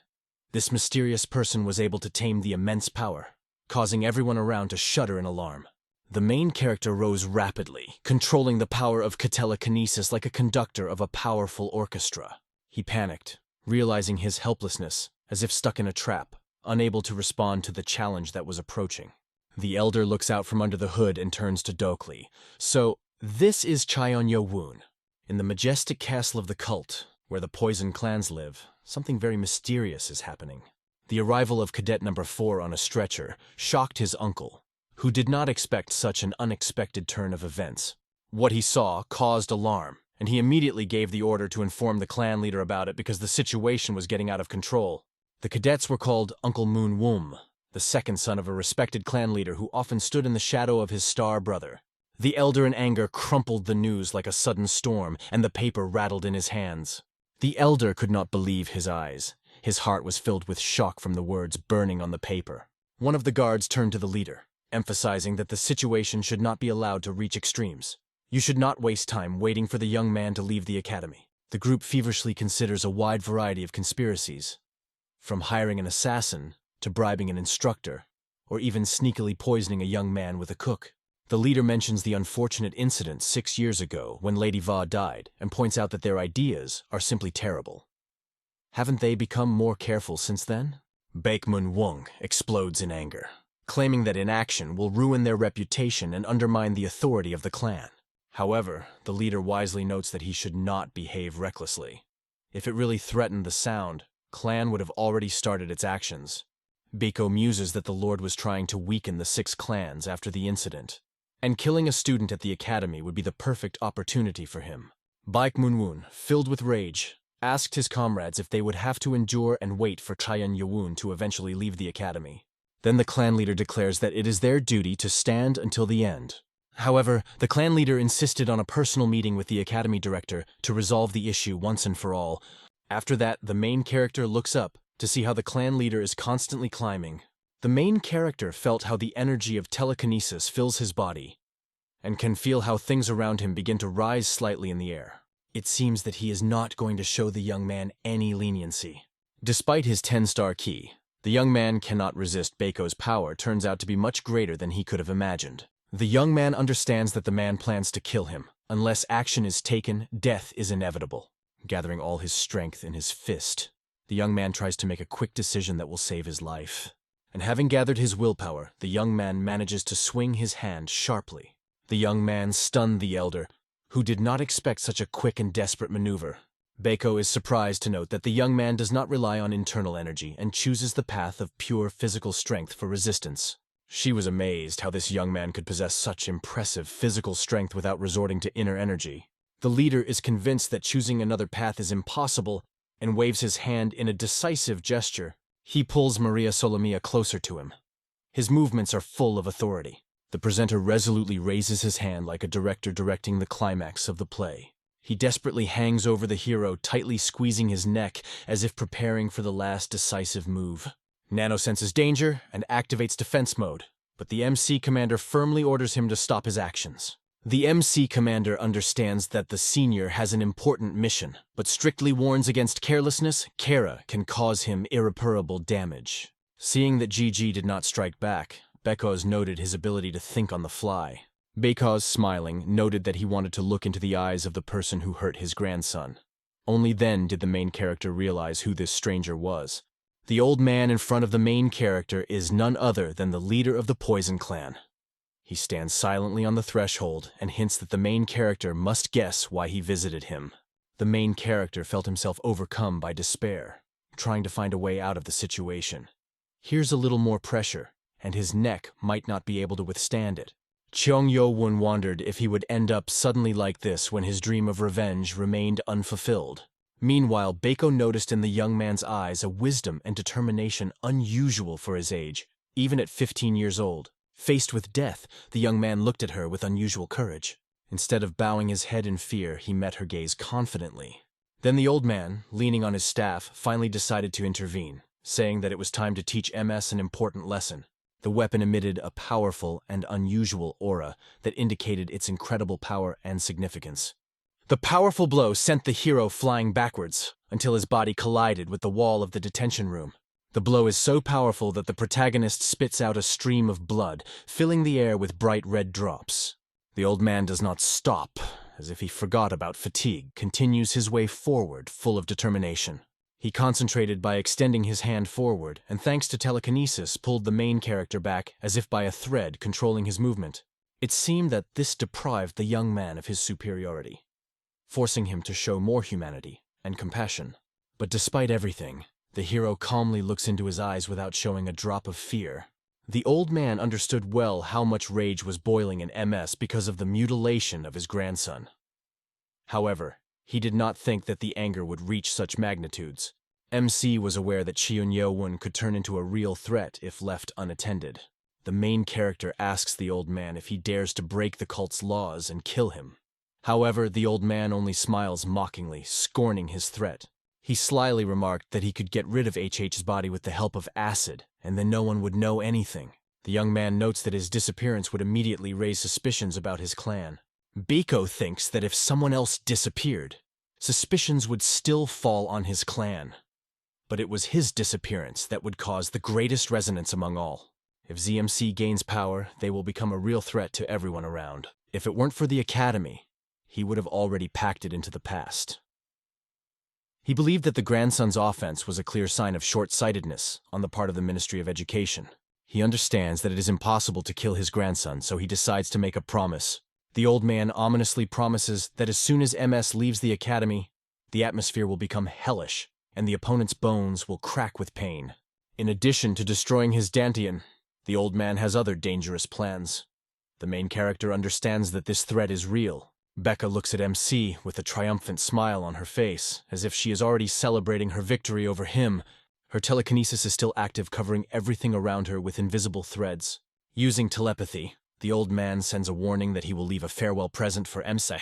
this mysterious person was able to tame the immense power, causing everyone around to shudder in alarm. The main character rose rapidly, controlling the power of telekinesis like a conductor of a powerful orchestra. He panicked, realizing his helplessness, as if stuck in a trap, unable to respond to the challenge that was approaching. The elder looks out from under the hood and turns to Dokli. "So, this is Cheon-yo-woon. In the majestic castle of the cult, where the poison clans live, something very mysterious is happening." The arrival of Cadet Number 4 on a stretcher shocked his uncle, who did not expect such an unexpected turn of events. What he saw caused alarm, and he immediately gave the order to inform the clan leader about it because the situation was getting out of control. The cadets were called Uncle Moon Wum, the second son of a respected clan leader who often stood in the shadow of his star brother. The elder in anger crumpled the news like a sudden storm, and the paper rattled in his hands. The elder could not believe his eyes. His heart was filled with shock from the words burning on the paper. One of the guards turned to the leader, emphasizing that the situation should not be allowed to reach extremes. You should not waste time waiting for the young man to leave the academy. The group feverishly considers a wide variety of conspiracies, from hiring an assassin to bribing an instructor, or even sneakily poisoning a young man with a cook. The leader mentions the unfortunate incident 6 years ago when Lady Va died and points out that their ideas are simply terrible. Haven't they become more careful since then? Baekmun Wung explodes in anger, claiming that inaction will ruin their reputation and undermine the authority of the clan. However, the leader wisely notes that he should not behave recklessly. If it really threatened the sound, clan would have already started its actions. Baeko muses that the Lord was trying to weaken the 6 clans after the incident, and killing a student at the academy would be the perfect opportunity for him. Baekmun Wun, filled with rage, asked his comrades if they would have to endure and wait for Chayan Yewun to eventually leave the academy. Then the clan leader declares that it is their duty to stand until the end. However, the clan leader insisted on a personal meeting with the academy director to resolve the issue once and for all. After that, the main character looks up to see how the clan leader is constantly climbing. The main character felt how the energy of telekinesis fills his body, and can feel how things around him begin to rise slightly in the air. It seems that he is not going to show the young man any leniency. Despite his 10-star key, the young man cannot resist Baeko's power turns out to be much greater than he could have imagined. The young man understands that the man plans to kill him. Unless action is taken, death is inevitable. Gathering all his strength in his fist, the young man tries to make a quick decision that will save his life. And having gathered his willpower, the young man manages to swing his hand sharply. The young man stunned the elder, who did not expect such a quick and desperate maneuver. Baeko is surprised to note that the young man does not rely on internal energy and chooses the path of pure physical strength for resistance. She was amazed how this young man could possess such impressive physical strength without resorting to inner energy. The leader is convinced that choosing another path is impossible and waves his hand in a decisive gesture. He pulls Maria Solomia closer to him. His movements are full of authority. The presenter resolutely raises his hand like a director directing the climax of the play. He desperately hangs over the hero, tightly squeezing his neck as if preparing for the last decisive move. Nano senses danger and activates defense mode, but the MC commander firmly orders him to stop his actions. The MC commander understands that the senior has an important mission, but strictly warns against carelessness. Kara can cause him irreparable damage. Seeing that GG did not strike back, Baeko noted his ability to think on the fly. Baeko, smiling, noted that he wanted to look into the eyes of the person who hurt his grandson. Only then did the main character realize who this stranger was. The old man in front of the main character is none other than the leader of the Poison Clan. He stands silently on the threshold and hints that the main character must guess why he visited him. The main character felt himself overcome by despair, trying to find a way out of the situation. Here's a little more pressure, and his neck might not be able to withstand it. Cheong Yo-won wondered if he would end up suddenly like this when his dream of revenge remained unfulfilled. Meanwhile, Baeko noticed in the young man's eyes a wisdom and determination unusual for his age, even at 15 years old. Faced with death, the young man looked at her with unusual courage. Instead of bowing his head in fear, he met her gaze confidently. Then the old man, leaning on his staff, finally decided to intervene, saying that it was time to teach MS an important lesson. The weapon emitted a powerful and unusual aura that indicated its incredible power and significance. The powerful blow sent the hero flying backwards until his body collided with the wall of the detention room. The blow is so powerful that the protagonist spits out a stream of blood, filling the air with bright red drops. The old man does not stop, as if he forgot about fatigue, continues his way forward, full of determination. He concentrated by extending his hand forward, and thanks to telekinesis, pulled the main character back as if by a thread controlling his movement. It seemed that this deprived the young man of his superiority, forcing him to show more humanity and compassion. But despite everything, the hero calmly looks into his eyes without showing a drop of fear. The old man understood well how much rage was boiling in MS because of the mutilation of his grandson. However, he did not think that the anger would reach such magnitudes. MC was aware that Cheon Yo-won could turn into a real threat if left unattended. The main character asks the old man if he dares to break the cult's laws and kill him. However, the old man only smiles mockingly, scorning his threat. He slyly remarked that he could get rid of HH's body with the help of acid, and then no one would know anything. The young man notes that his disappearance would immediately raise suspicions about his clan. Biko thinks that if someone else disappeared, suspicions would still fall on his clan. But it was his disappearance that would cause the greatest resonance among all. If ZMC gains power, they will become a real threat to everyone around. If it weren't for the academy, he would have already packed it into the past. He believed that the grandson's offense was a clear sign of short-sightedness on the part of the Ministry of Education. He understands that it is impossible to kill his grandson, so he decides to make a promise. The old man ominously promises that as soon as MS leaves the academy, the atmosphere will become hellish, and the opponent's bones will crack with pain. In addition to destroying his Dantian, the old man has other dangerous plans. The main character understands that this threat is real. Becca looks at MC with a triumphant smile on her face, as if she is already celebrating her victory over him. Her telekinesis is still active, covering everything around her with invisible threads. Using telepathy, the old man sends a warning that he will leave a farewell present for MC.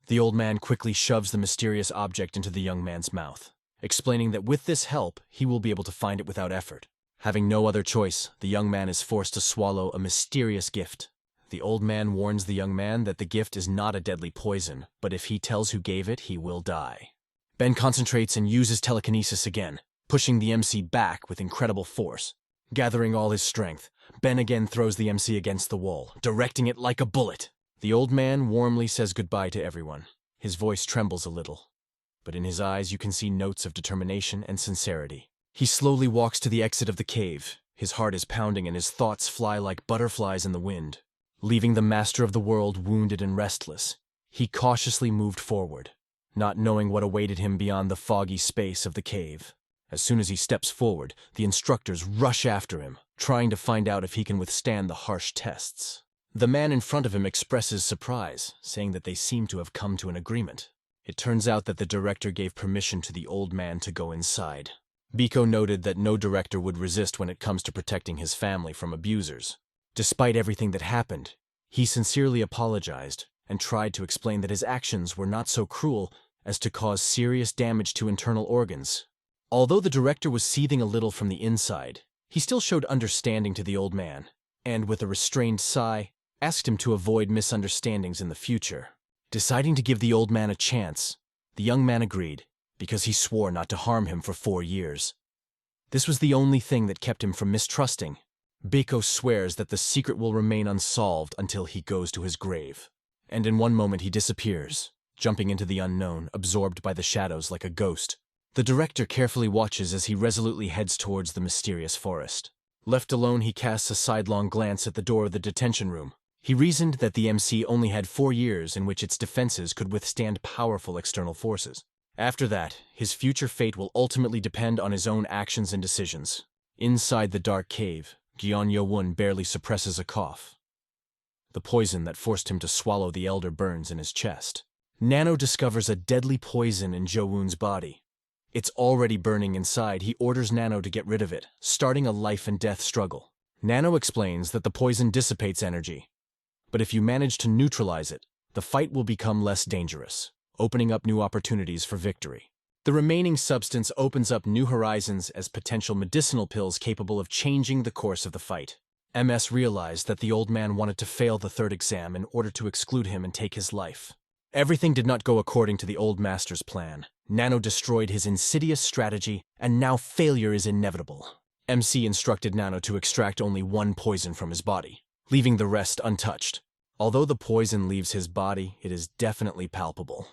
The old man quickly shoves the mysterious object into the young man's mouth, explaining that with this help, he will be able to find it without effort. Having no other choice, the young man is forced to swallow a mysterious gift. The old man warns the young man that the gift is not a deadly poison, but if he tells who gave it, he will die. Ben concentrates and uses telekinesis again, pushing the MC back with incredible force. Gathering all his strength, Ben again throws the MC against the wall, directing it like a bullet. The old man warmly says goodbye to everyone. His voice trembles a little, but in his eyes you can see notes of determination and sincerity. He slowly walks to the exit of the cave. His heart is pounding and his thoughts fly like butterflies in the wind. Leaving the master of the world wounded and restless, he cautiously moved forward, not knowing what awaited him beyond the foggy space of the cave. As soon as he steps forward, the instructors rush after him, trying to find out if he can withstand the harsh tests. The man in front of him expresses surprise, saying that they seem to have come to an agreement. It turns out that the director gave permission to the old man to go inside. Biko noted that no director would resist when it comes to protecting his family from abusers. Despite everything that happened, he sincerely apologized and tried to explain that his actions were not so cruel as to cause serious damage to internal organs. Although the director was seething a little from the inside, he still showed understanding to the old man, and with a restrained sigh, asked him to avoid misunderstandings in the future. Deciding to give the old man a chance, the young man agreed, because he swore not to harm him for 4 years. This was the only thing that kept him from mistrusting. Biko swears that the secret will remain unsolved until he goes to his grave. And in one moment he disappears, jumping into the unknown, absorbed by the shadows like a ghost. The director carefully watches as he resolutely heads towards the mysterious forest. Left alone, he casts a sidelong glance at the door of the detention room. He reasoned that the MC only had 4 years in which its defenses could withstand powerful external forces. After that, his future fate will ultimately depend on his own actions and decisions. Inside the dark cave, Gyeon Yo-won barely suppresses a cough. The poison that forced him to swallow the elder burns in his chest. Nano discovers a deadly poison in Jo-woon's body. It's already burning inside. He orders Nano to get rid of it, starting a life-and-death struggle. Nano explains that the poison dissipates energy, but if you manage to neutralize it, the fight will become less dangerous, opening up new opportunities for victory. The remaining substance opens up new horizons as potential medicinal pills capable of changing the course of the fight. MS realized that the old man wanted to fail the 3rd exam in order to exclude him and take his life. Everything did not go according to the old master's plan. Nano destroyed his insidious strategy, and now failure is inevitable. MC instructed Nano to extract only 1 poison from his body, leaving the rest untouched. Although the poison leaves his body, it is definitely palpable.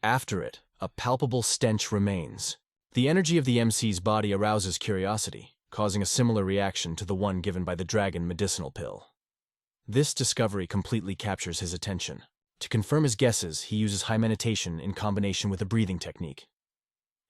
After it, a palpable stench remains. The energy of the MC's body arouses curiosity, causing a similar reaction to the one given by the dragon medicinal pill. This discovery completely captures his attention. To confirm his guesses, he uses hymentation in combination with a breathing technique.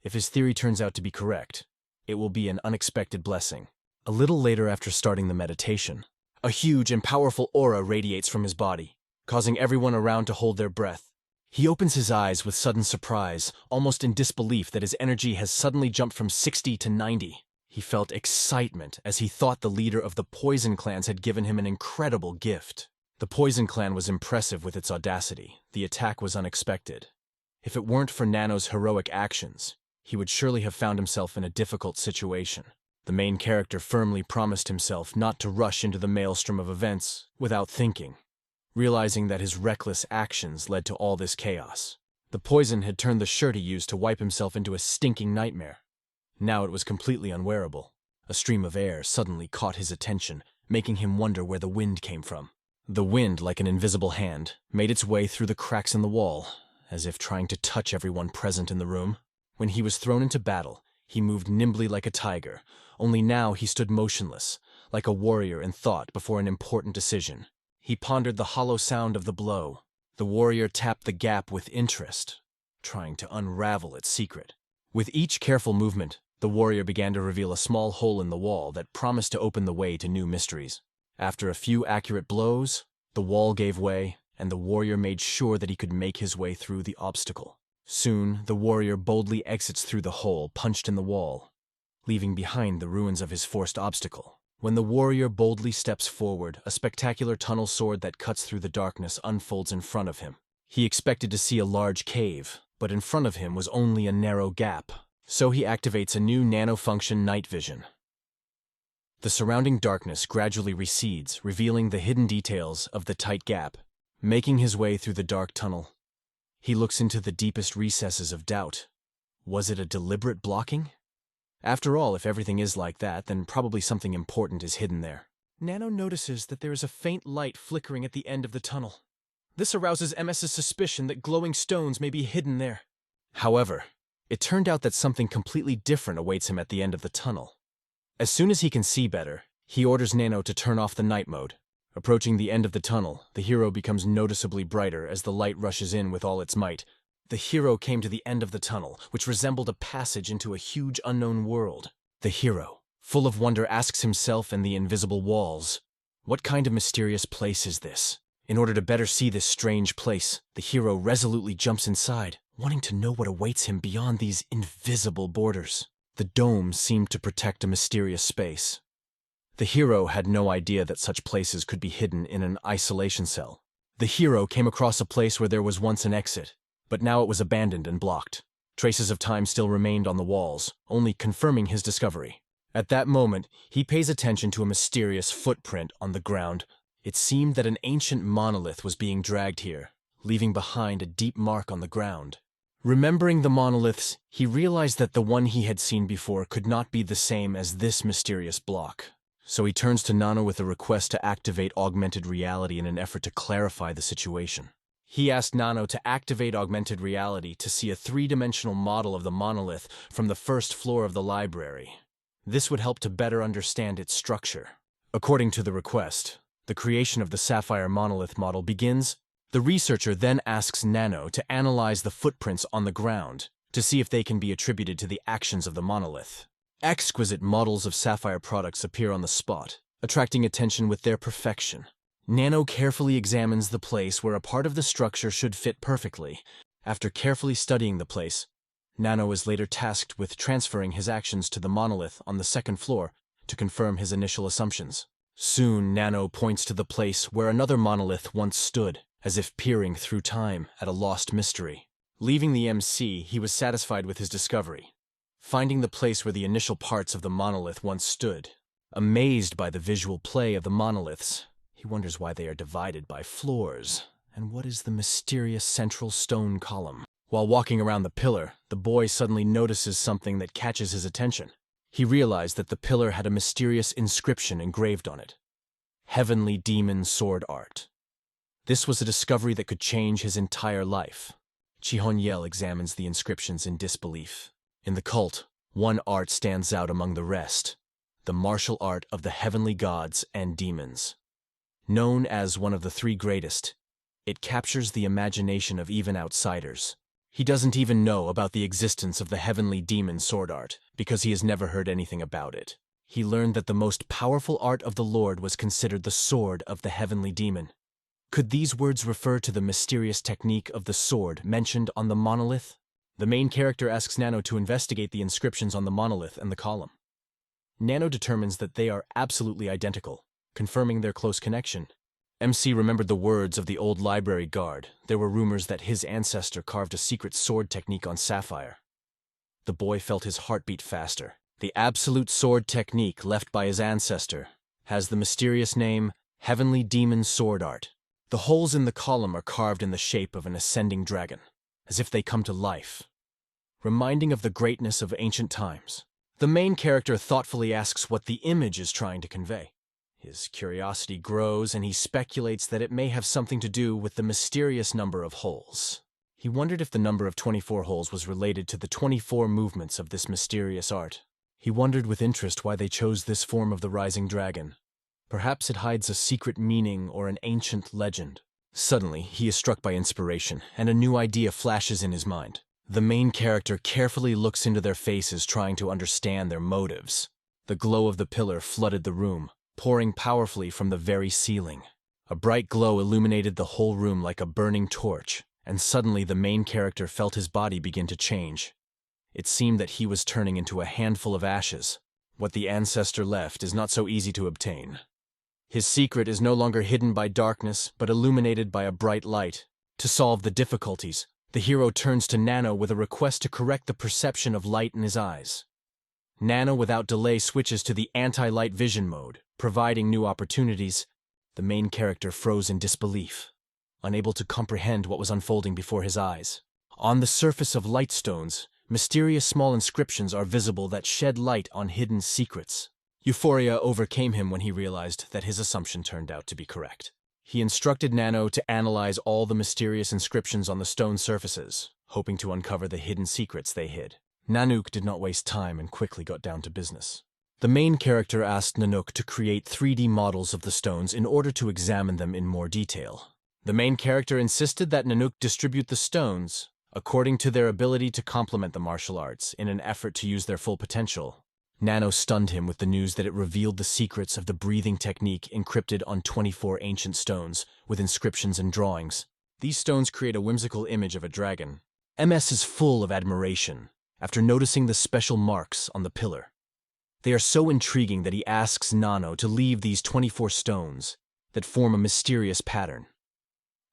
If his theory turns out to be correct, it will be an unexpected blessing. A little later after starting the meditation, a huge and powerful aura radiates from his body, causing everyone around to hold their breath. He opens his eyes with sudden surprise, almost in disbelief that his energy has suddenly jumped from 60 to 90. He felt excitement as he thought the leader of the Poison Clans had given him an incredible gift. The Poison Clan was impressive with its audacity. The attack was unexpected. If it weren't for Nano's heroic actions, he would surely have found himself in a difficult situation. The main character firmly promised himself not to rush into the maelstrom of events without thinking, realizing that his reckless actions led to all this chaos. The poison had turned the shirt he used to wipe himself into a stinking nightmare. Now it was completely unwearable. A stream of air suddenly caught his attention, making him wonder where the wind came from. The wind, like an invisible hand, made its way through the cracks in the wall, as if trying to touch everyone present in the room. When he was thrown into battle, he moved nimbly like a tiger, only now he stood motionless, like a warrior in thought before an important decision. He pondered the hollow sound of the blow. The warrior tapped the gap with interest, trying to unravel its secret. With each careful movement, the warrior began to reveal a small hole in the wall that promised to open the way to new mysteries. After a few accurate blows, the wall gave way, and the warrior made sure that he could make his way through the obstacle. Soon, the warrior boldly exits through the hole punched in the wall, leaving behind the ruins of his forced obstacle. When the warrior boldly steps forward, a spectacular tunnel sword that cuts through the darkness unfolds in front of him. He expected to see a large cave, but in front of him was only a narrow gap. So he activates a new nano-function night vision. The surrounding darkness gradually recedes, revealing the hidden details of the tight gap. Making his way through the dark tunnel, he looks into the deepest recesses of doubt. Was it a deliberate blocking? After all, if everything is like that, then probably something important is hidden there. Nano notices that there is a faint light flickering at the end of the tunnel. This arouses MS's suspicion that glowing stones may be hidden there. However, it turned out that something completely different awaits him at the end of the tunnel. As soon as he can see better, he orders Nano to turn off the night mode. Approaching the end of the tunnel, the hero becomes noticeably brighter as the light rushes in with all its might. The hero came to the end of the tunnel, which resembled a passage into a huge unknown world. The hero, full of wonder, asks himself and the invisible walls, what kind of mysterious place is this? In order to better see this strange place, the hero resolutely jumps inside, wanting to know what awaits him beyond these invisible borders. The dome seemed to protect a mysterious space. The hero had no idea that such places could be hidden in an isolation cell. The hero came across a place where there was once an exit, but now it was abandoned and blocked. Traces of time still remained on the walls, only confirming his discovery. At that moment, he pays attention to a mysterious footprint on the ground. It seemed that an ancient monolith was being dragged here, leaving behind a deep mark on the ground. Remembering the monoliths, he realized that the one he had seen before could not be the same as this mysterious block. So he turns to Nano with a request to activate augmented reality in an effort to clarify the situation. He asked Nano to activate augmented reality to see a three-dimensional model of the monolith from the first floor of the library. This would help to better understand its structure. According to the request, the creation of the Sapphire Monolith model begins. The researcher then asks Nano to analyze the footprints on the ground to see if they can be attributed to the actions of the monolith. Exquisite models of Sapphire products appear on the spot, attracting attention with their perfection. Nano carefully examines the place where a part of the structure should fit perfectly. After carefully studying the place, Nano is later tasked with transferring his actions to the monolith on the second floor to confirm his initial assumptions. Soon, Nano points to the place where another monolith once stood, as if peering through time at a lost mystery. Leaving the MC, he was satisfied with his discovery. Finding the place where the initial parts of the monolith once stood, amazed by the visual play of the monoliths, he wonders why they are divided by floors, and what is the mysterious central stone column. While walking around the pillar, the boy suddenly notices something that catches his attention. He realized that the pillar had a mysterious inscription engraved on it. Heavenly Demon Sword Art. This was a discovery that could change his entire life. Chihonyel examines the inscriptions in disbelief. In the cult, one art stands out among the rest, the martial art of the heavenly gods and demons. Known as one of the three greatest, it captures the imagination of even outsiders. He doesn't even know about the existence of the heavenly demon sword art because he has never heard anything about it. He learned that the most powerful art of the Lord was considered the sword of the heavenly demon. Could these words refer to the mysterious technique of the sword mentioned on the monolith? The main character asks Nano to investigate the inscriptions on the monolith and the column. Nano determines that they are absolutely identical, confirming their close connection. MC remembered the words of the old library guard. There were rumors that his ancestor carved a secret sword technique on sapphire. The boy felt his heart beat faster. The absolute sword technique left by his ancestor has the mysterious name Heavenly Demon Sword Art. The holes in the column are carved in the shape of an ascending dragon, as if they come to life, reminding of the greatness of ancient times. The main character thoughtfully asks what the image is trying to convey. His curiosity grows, and he speculates that it may have something to do with the mysterious number of holes. He wondered if the number of 24 holes was related to the 24 movements of this mysterious art. He wondered with interest why they chose this form of the rising dragon. Perhaps it hides a secret meaning or an ancient legend. Suddenly, he is struck by inspiration, and a new idea flashes in his mind. The main character carefully looks into their faces, trying to understand their motives. The glow of the pillar flooded the room, pouring powerfully from the very ceiling. A bright glow illuminated the whole room like a burning torch, and suddenly the main character felt his body begin to change. It seemed that he was turning into a handful of ashes. What the ancestor left is not so easy to obtain. His secret is no longer hidden by darkness, but illuminated by a bright light. To solve the difficulties, the hero turns to Nano with a request to correct the perception of light in his eyes. Nano, without delay, switches to the anti-light vision mode, providing new opportunities. The main character froze in disbelief, unable to comprehend what was unfolding before his eyes. On the surface of light stones, mysterious small inscriptions are visible that shed light on hidden secrets. Euphoria overcame him when he realized that his assumption turned out to be correct. He instructed Nano to analyze all the mysterious inscriptions on the stone surfaces, hoping to uncover the hidden secrets they hid. Nanook did not waste time and quickly got down to business. The main character asked Nanook to create 3D models of the stones in order to examine them in more detail. The main character insisted that Nanook distribute the stones according to their ability to complement the martial arts in an effort to use their full potential. Nano stunned him with the news that it revealed the secrets of the breathing technique encrypted on 24 ancient stones with inscriptions and drawings. These stones create a whimsical image of a dragon. MS is full of admiration after noticing the special marks on the pillar. They are so intriguing that he asks Nano to leave these 24 stones that form a mysterious pattern.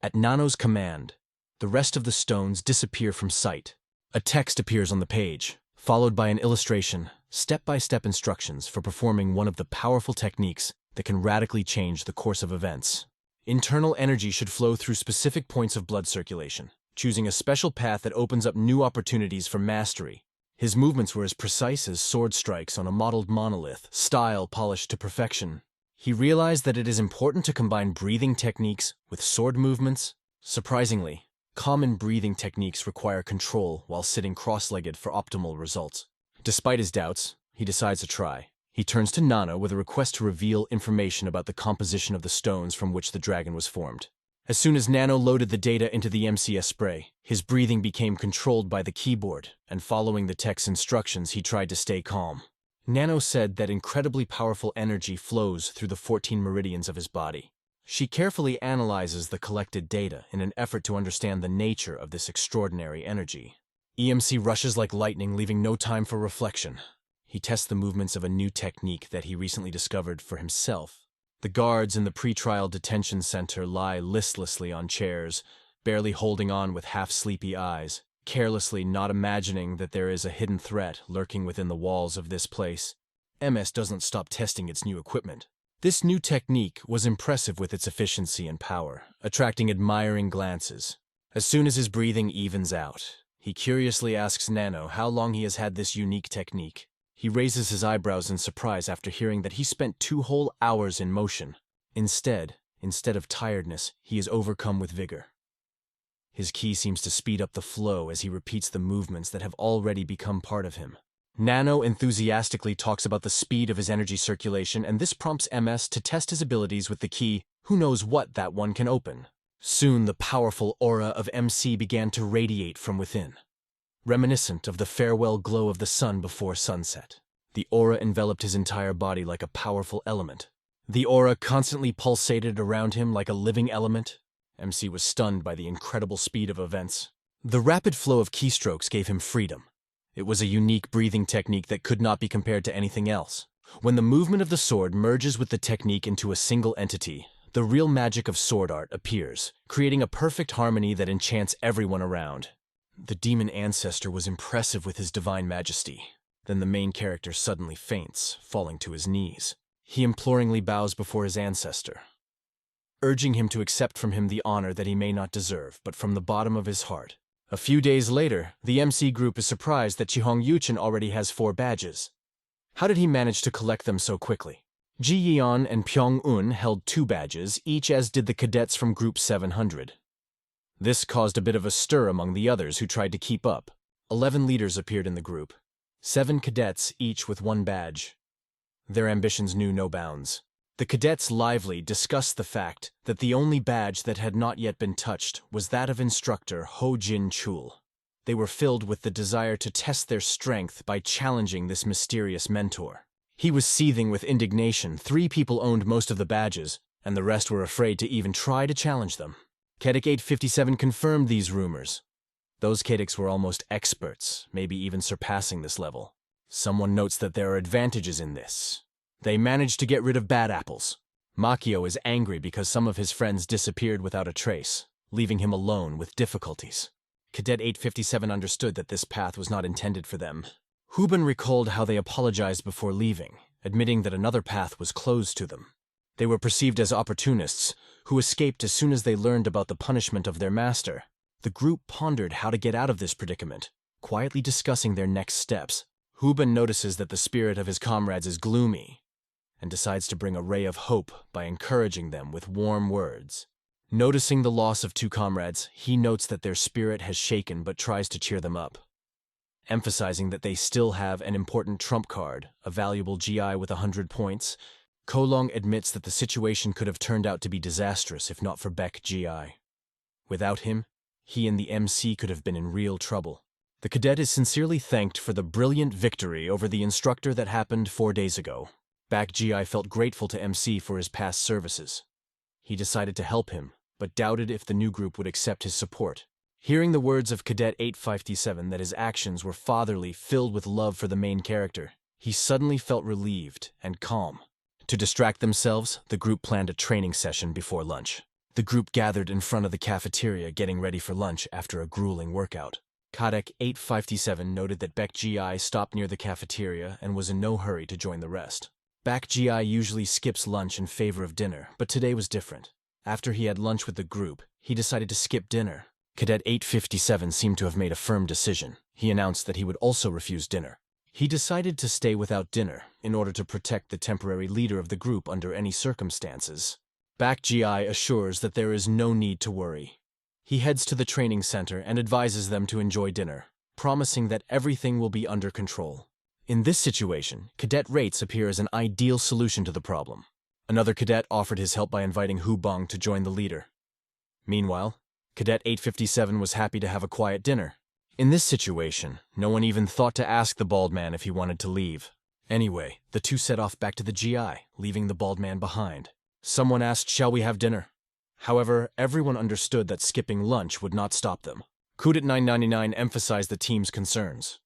At Nano's command, the rest of the stones disappear from sight. A text appears on the page, followed by an illustration, step-by-step instructions for performing one of the powerful techniques that can radically change the course of events. Internal energy should flow through specific points of blood circulation, choosing a special path that opens up new opportunities for mastery. His movements were as precise as sword strikes on a modeled monolith, style polished to perfection. He realized that it is important to combine breathing techniques with sword movements. Surprisingly, common breathing techniques require control while sitting cross-legged for optimal results. Despite his doubts, he decides to try. He turns to Nano with a request to reveal information about the composition of the stones from which the dragon was formed. As soon as Nano loaded the data into the MCS spray, his breathing became controlled by the keyboard, and following the tech's instructions, he tried to stay calm. Nano said that incredibly powerful energy flows through the 14 meridians of his body. She carefully analyzes the collected data in an effort to understand the nature of this extraordinary energy. EMC rushes like lightning, leaving no time for reflection. He tests the movements of a new technique that he recently discovered for himself. The guards in the pre-trial detention center lie listlessly on chairs, barely holding on with half-sleepy eyes, carelessly not imagining that there is a hidden threat lurking within the walls of this place. MS doesn't stop testing its new equipment. This new technique was impressive with its efficiency and power, attracting admiring glances. As soon as his breathing evens out, he curiously asks Nano how long he has had this unique technique. He raises his eyebrows in surprise after hearing that he spent 2 whole hours in motion. Instead of tiredness, he is overcome with vigor. His ki seems to speed up the flow as he repeats the movements that have already become part of him. Nano enthusiastically talks about the speed of his energy circulation, and this prompts MS to test his abilities with the key. Who knows what that one can open? Soon the powerful aura of MC began to radiate from within, reminiscent of the farewell glow of the sun before sunset. The aura enveloped his entire body like a powerful element. The aura constantly pulsated around him like a living element, MC was stunned by the incredible speed of events. The rapid flow of keystrokes gave him freedom. It was a unique breathing technique that could not be compared to anything else. When the movement of the sword merges with the technique into a single entity, the real magic of sword art appears, creating a perfect harmony that enchants everyone around. The demon ancestor was impressive with his divine majesty. Then the main character suddenly faints, falling to his knees. He imploringly bows before his ancestor, urging him to accept from him the honor that he may not deserve, but from the bottom of his heart. A few days later, the MC group is surprised that Chihong Yuchen already has 4 badges. How did he manage to collect them so quickly? Ji Yeon and Pyong Un held 2 badges, each as did the cadets from Group 700. This caused a bit of a stir among the others who tried to keep up. 11 leaders appeared in the group, 7 cadets each with 1 badge. Their ambitions knew no bounds. The cadets lively discussed the fact that the only badge that had not yet been touched was that of instructor Ho Jin Chul. They were filled with the desire to test their strength by challenging this mysterious mentor. He was seething with indignation. 3 people owned most of the badges, and the rest were afraid to even try to challenge them. Kedik 857 confirmed these rumors. Those Kediks were almost experts, maybe even surpassing this level. Someone notes that there are advantages in this. They managed to get rid of bad apples. Makio is angry because some of his friends disappeared without a trace, leaving him alone with difficulties. Cadet 857 understood that this path was not intended for them. Huben recalled how they apologized before leaving, admitting that another path was closed to them. They were perceived as opportunists, who escaped as soon as they learned about the punishment of their master. The group pondered how to get out of this predicament, quietly discussing their next steps. Huben notices that the spirit of his comrades is gloomy, and decides to bring a ray of hope by encouraging them with warm words. Noticing the loss of 2 comrades, he notes that their spirit has shaken but tries to cheer them up. Emphasizing that they still have an important trump card, a valuable GI with 100 points, Kolong admits that the situation could have turned out to be disastrous if not for Beck GI. Without him, he and the MC could have been in real trouble. The cadet is sincerely thanked for the brilliant victory over the instructor that happened 4 days ago. Back GI felt grateful to MC for his past services. He decided to help him, but doubted if the new group would accept his support. Hearing the words of Cadet 857 that his actions were fatherly, filled with love for the main character, he suddenly felt relieved and calm. To distract themselves, the group planned a training session before lunch. The group gathered in front of the cafeteria getting ready for lunch after a grueling workout. Kadek 857 noted that Beck GI stopped near the cafeteria and was in no hurry to join the rest. Back GI usually skips lunch in favor of dinner, but today was different. After he had lunch with the group, he decided to skip dinner. Cadet 857 seemed to have made a firm decision. He announced that he would also refuse dinner. He decided to stay without dinner in order to protect the temporary leader of the group under any circumstances. Back GI assures that there is no need to worry. He heads to the training center and advises them to enjoy dinner, promising that everything will be under control. In this situation, Cadet Rates appear as an ideal solution to the problem. Another cadet offered his help by inviting Hu Bong to join the leader. Meanwhile, Cadet 857 was happy to have a quiet dinner. In this situation, no one even thought to ask the bald man if he wanted to leave. Anyway, the 2 set off back to the GI, leaving the bald man behind. Someone asked, "Shall we have dinner?" However, everyone understood that skipping lunch would not stop them. Kudit 999 emphasized the team's concerns.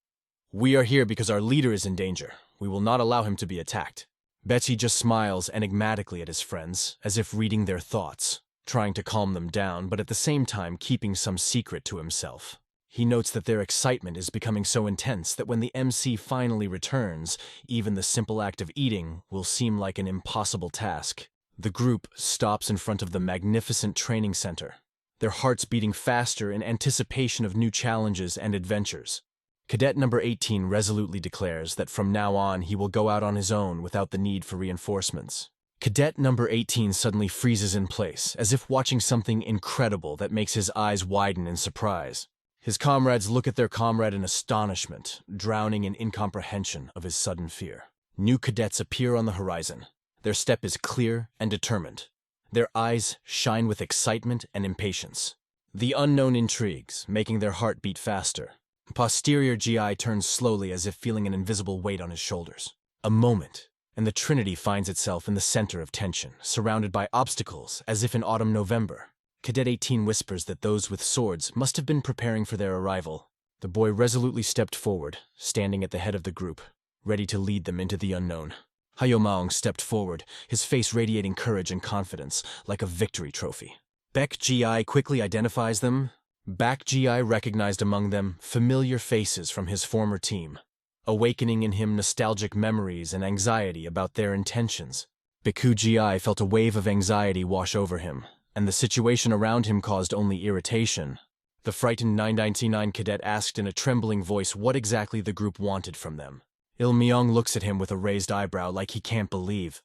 "We are here because our leader is in danger. We will not allow him to be attacked." Betsy just smiles enigmatically at his friends, as if reading their thoughts, trying to calm them down, but at the same time keeping some secret to himself. He notes that their excitement is becoming so intense that when the MC finally returns, even the simple act of eating will seem like an impossible task. The group stops in front of the magnificent training center, their hearts beating faster in anticipation of new challenges and adventures. Cadet number 18 resolutely declares that from now on he will go out on his own without the need for reinforcements. Cadet number 18 suddenly freezes in place, as if watching something incredible that makes his eyes widen in surprise. His comrades look at their comrade in astonishment, drowning in incomprehension of his sudden fear. New cadets appear on the horizon. Their step is clear and determined. Their eyes shine with excitement and impatience. The unknown intrigues, making their heart beat faster. Posterior GI turns slowly as if feeling an invisible weight on his shoulders. A moment, and the Trinity finds itself in the center of tension, surrounded by obstacles as if in autumn November. Cadet 18 whispers that those with swords must have been preparing for their arrival. The boy resolutely stepped forward, standing at the head of the group, ready to lead them into the unknown. Hayomaong stepped forward, his face radiating courage and confidence, like a victory trophy. Baek Ji quickly identifies them. Baek Ji recognized among them familiar faces from his former team, awakening in him nostalgic memories and anxiety about their intentions. Baek Ji felt a wave of anxiety wash over him, and the situation around him caused only irritation. The frightened 999 cadet asked in a trembling voice what exactly the group wanted from them. Il-myung looks at him with a raised eyebrow like he can't believe.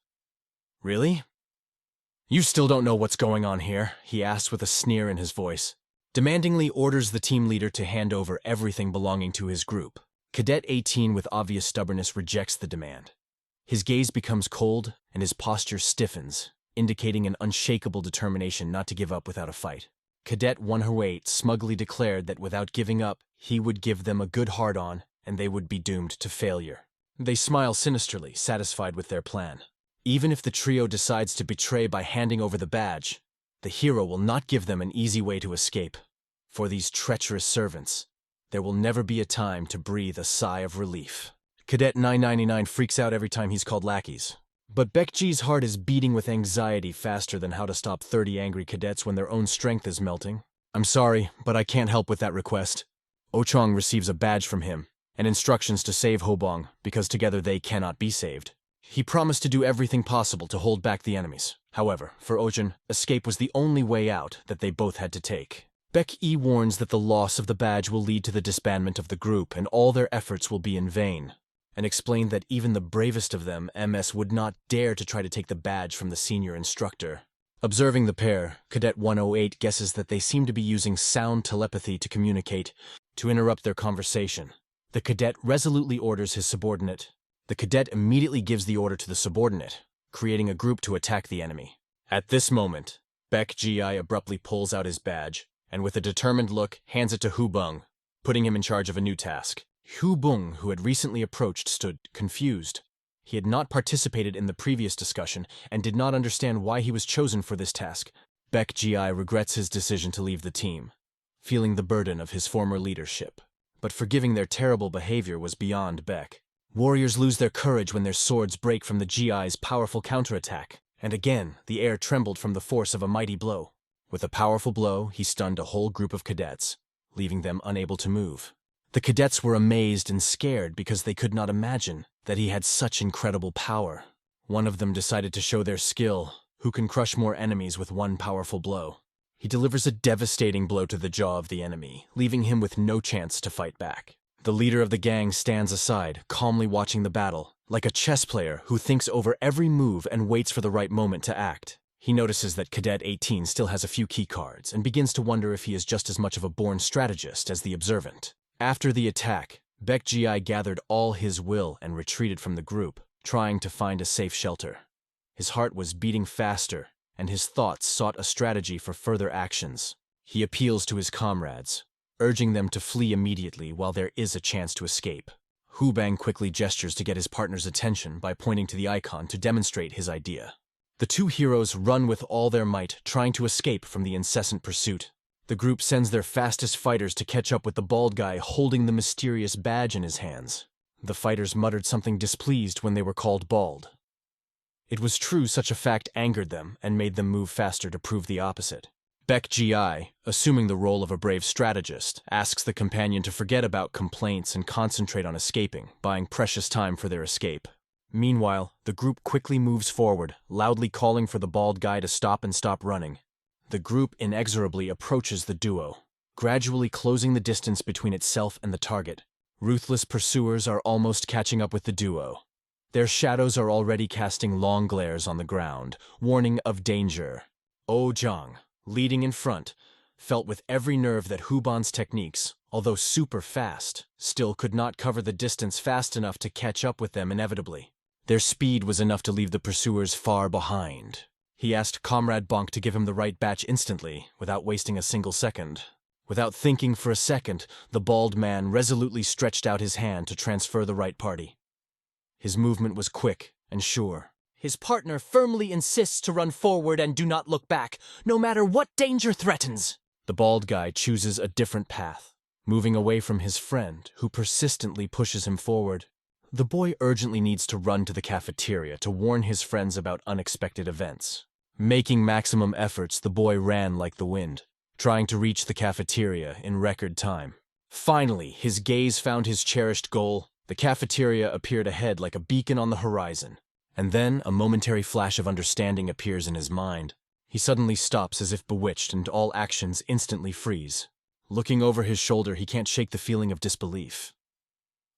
Really? You still don't know what's going on here, he asked with a sneer in his voice. Demandingly orders the team leader to hand over everything belonging to his group. Cadet 18 with obvious stubbornness rejects the demand. His gaze becomes cold and his posture stiffens, indicating an unshakable determination not to give up without a fight. Cadet 108 smugly declared that without giving up, he would give them a good hard-on and they would be doomed to failure. They smile sinisterly, satisfied with their plan. Even if the trio decides to betray by handing over the badge, the hero will not give them an easy way to escape. For these treacherous servants, there will never be a time to breathe a sigh of relief. Cadet 999 freaks out every time he's called lackeys. But Baek Ji's heart is beating with anxiety faster than how to stop 30 angry cadets when their own strength is melting. I'm sorry, but I can't help with that request. Ochong receives a badge from him, and instructions to save Hobong, because together they cannot be saved. He promised to do everything possible to hold back the enemies. However, for Ojin, escape was the only way out that they both had to take. Baek Yi warns that the loss of the badge will lead to the disbandment of the group and all their efforts will be in vain, and explained that even the bravest of them, MS, would not dare to try to take the badge from the senior instructor. Observing the pair, Cadet 108 guesses that they seem to be using sound telepathy to communicate, to interrupt their conversation. The cadet resolutely orders his subordinate. The cadet immediately gives the order to the subordinate, creating a group to attack the enemy. At this moment, Baek Ji abruptly pulls out his badge, and with a determined look, hands it to Hu Bung, putting him in charge of a new task. Hu Bung, who had recently approached, stood confused. He had not participated in the previous discussion and did not understand why he was chosen for this task. Baek Ji regrets his decision to leave the team, feeling the burden of his former leadership. But forgiving their terrible behavior was beyond Baek. Warriors lose their courage when their swords break from the GI's powerful counterattack, and again the air trembled from the force of a mighty blow. With a powerful blow, he stunned a whole group of cadets, leaving them unable to move. The cadets were amazed and scared because they could not imagine that he had such incredible power. One of them decided to show their skill, who can crush more enemies with one powerful blow. He delivers a devastating blow to the jaw of the enemy, leaving him with no chance to fight back. The leader of the gang stands aside, calmly watching the battle, like a chess player who thinks over every move and waits for the right moment to act. He notices that Cadet 18 still has a few key cards and begins to wonder if he is just as much of a born strategist as the observant. After the attack, Baek Ji gathered all his will and retreated from the group, trying to find a safe shelter. His heart was beating faster, and his thoughts sought a strategy for further actions. He appeals to his comrades, urging them to flee immediately while there is a chance to escape. Hu Bang quickly gestures to get his partner's attention by pointing to the icon to demonstrate his idea. The two heroes run with all their might, trying to escape from the incessant pursuit. The group sends their fastest fighters to catch up with the bald guy holding the mysterious badge in his hands. The fighters muttered something displeased when they were called bald. It was true such a fact angered them and made them move faster to prove the opposite. Baek Ji, assuming the role of a brave strategist, asks the companion to forget about complaints and concentrate on escaping, buying precious time for their escape. Meanwhile, the group quickly moves forward, loudly calling for the bald guy to stop and stop running. The group inexorably approaches the duo, gradually closing the distance between itself and the target. Ruthless pursuers are almost catching up with the duo. Their shadows are already casting long glares on the ground, warning of danger. Oh Zhang, leading in front, felt with every nerve that Huban's techniques, although super fast, still could not cover the distance fast enough to catch up with them inevitably. Their speed was enough to leave the pursuers far behind. He asked Comrade Bonk to give him the right batch instantly, without wasting a single second. Without thinking for a second, the bald man resolutely stretched out his hand to transfer the right party. His movement was quick and sure. His partner firmly insists to run forward and do not look back, no matter what danger threatens. The bald guy chooses a different path, moving away from his friend, who persistently pushes him forward. The boy urgently needs to run to the cafeteria to warn his friends about unexpected events. Making maximum efforts, the boy ran like the wind, trying to reach the cafeteria in record time. Finally, his gaze found his cherished goal. The cafeteria appeared ahead like a beacon on the horizon. And then a momentary flash of understanding appears in his mind. He suddenly stops as if bewitched, and all actions instantly freeze. Looking over his shoulder, he can't shake the feeling of disbelief.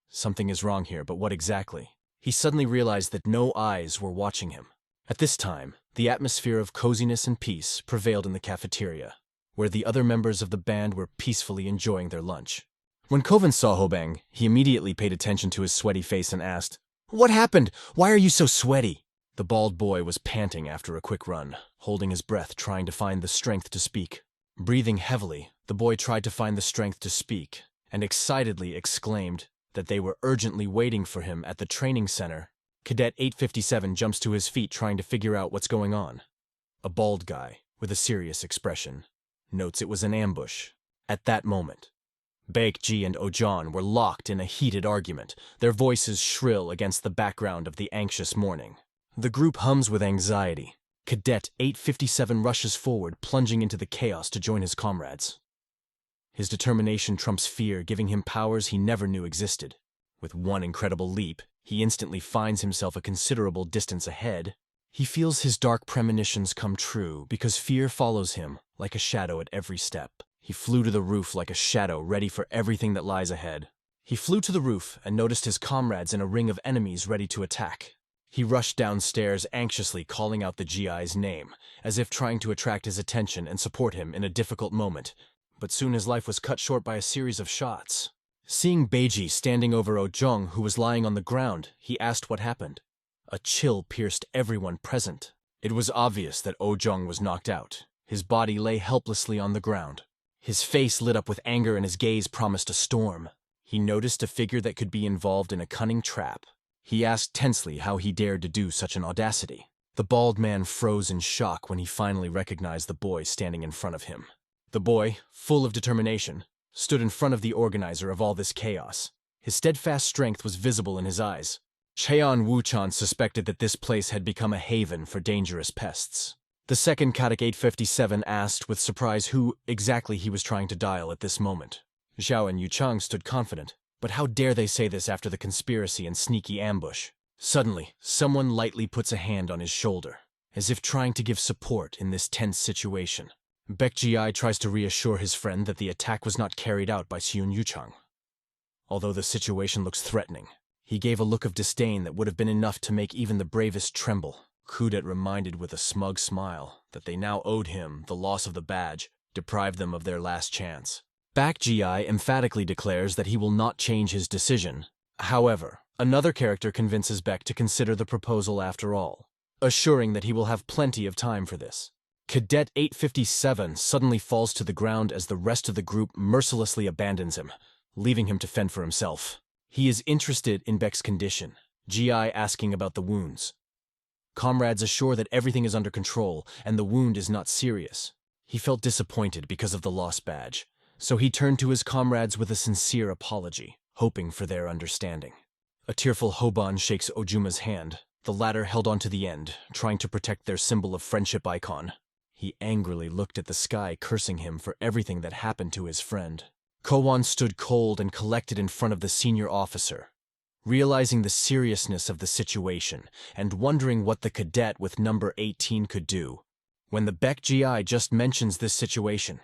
Something is wrong here, but what exactly? He suddenly realized that no eyes were watching him. At this time, the atmosphere of coziness and peace prevailed in the cafeteria, where the other members of the band were peacefully enjoying their lunch. When Kovan saw Hobang, he immediately paid attention to his sweaty face and asked, "What happened? Why are you so sweaty?" The bald boy was panting after a quick run, holding his breath, trying to find the strength to speak. Breathing heavily, the boy tried to find the strength to speak, and excitedly exclaimed that they were urgently waiting for him at the training center. Cadet 857 jumps to his feet, trying to figure out what's going on. A bald guy, with a serious expression, notes it was an ambush. At that moment, Baekji and Ojan were locked in a heated argument, their voices shrill against the background of the anxious morning. The group hums with anxiety. Cadet 857 rushes forward, plunging into the chaos to join his comrades. His determination trumps fear, giving him powers he never knew existed. With one incredible leap, he instantly finds himself a considerable distance ahead. He feels his dark premonitions come true because fear follows him like a shadow at every step. He flew to the roof like a shadow, ready for everything that lies ahead. He flew to the roof and noticed his comrades in a ring of enemies ready to attack. He rushed downstairs, anxiously calling out the GI's name, as if trying to attract his attention and support him in a difficult moment. But soon his life was cut short by a series of shots. Seeing Beiji standing over Ojong, who was lying on the ground, he asked what happened. A chill pierced everyone present. It was obvious that Ojong was knocked out. His body lay helplessly on the ground. His face lit up with anger and his gaze promised a storm. He noticed a figure that could be involved in a cunning trap. He asked tensely how he dared to do such an audacity. The bald man froze in shock when he finally recognized the boy standing in front of him. The boy, full of determination, stood in front of the organizer of all this chaos. His steadfast strength was visible in his eyes. Cheon Wuchan suspected that this place had become a haven for dangerous pests. The second Kadak 857 asked with surprise who exactly he was trying to dial at this moment. Zhao and Yuchang stood confident. But how dare they say this after the conspiracy and sneaky ambush? Suddenly, someone lightly puts a hand on his shoulder, as if trying to give support in this tense situation. Baekji tries to reassure his friend that the attack was not carried out by Seun Yuchang. Although the situation looks threatening, he gave a look of disdain that would have been enough to make even the bravest tremble. Kudet reminded with a smug smile that they now owed him the loss of the badge, deprived them of their last chance. Baekji emphatically declares that he will not change his decision. However, another character convinces Baek to consider the proposal after all, assuring that he will have plenty of time for this. Cadet 857 suddenly falls to the ground as the rest of the group mercilessly abandons him, leaving him to fend for himself. He is interested in Baek's condition, GI asking about the wounds. Comrades assure that everything is under control and the wound is not serious. He felt disappointed because of the lost badge, so he turned to his comrades with a sincere apology, hoping for their understanding. A tearful Hoban shakes Ojuma's hand. The latter held on to the end, trying to protect their symbol of friendship icon. He angrily looked at the sky, cursing him for everything that happened to his friend. Kowan stood cold and collected in front of the senior officer, realizing the seriousness of the situation and wondering what the cadet with number 18 could do. When the Baekji just mentions this situation,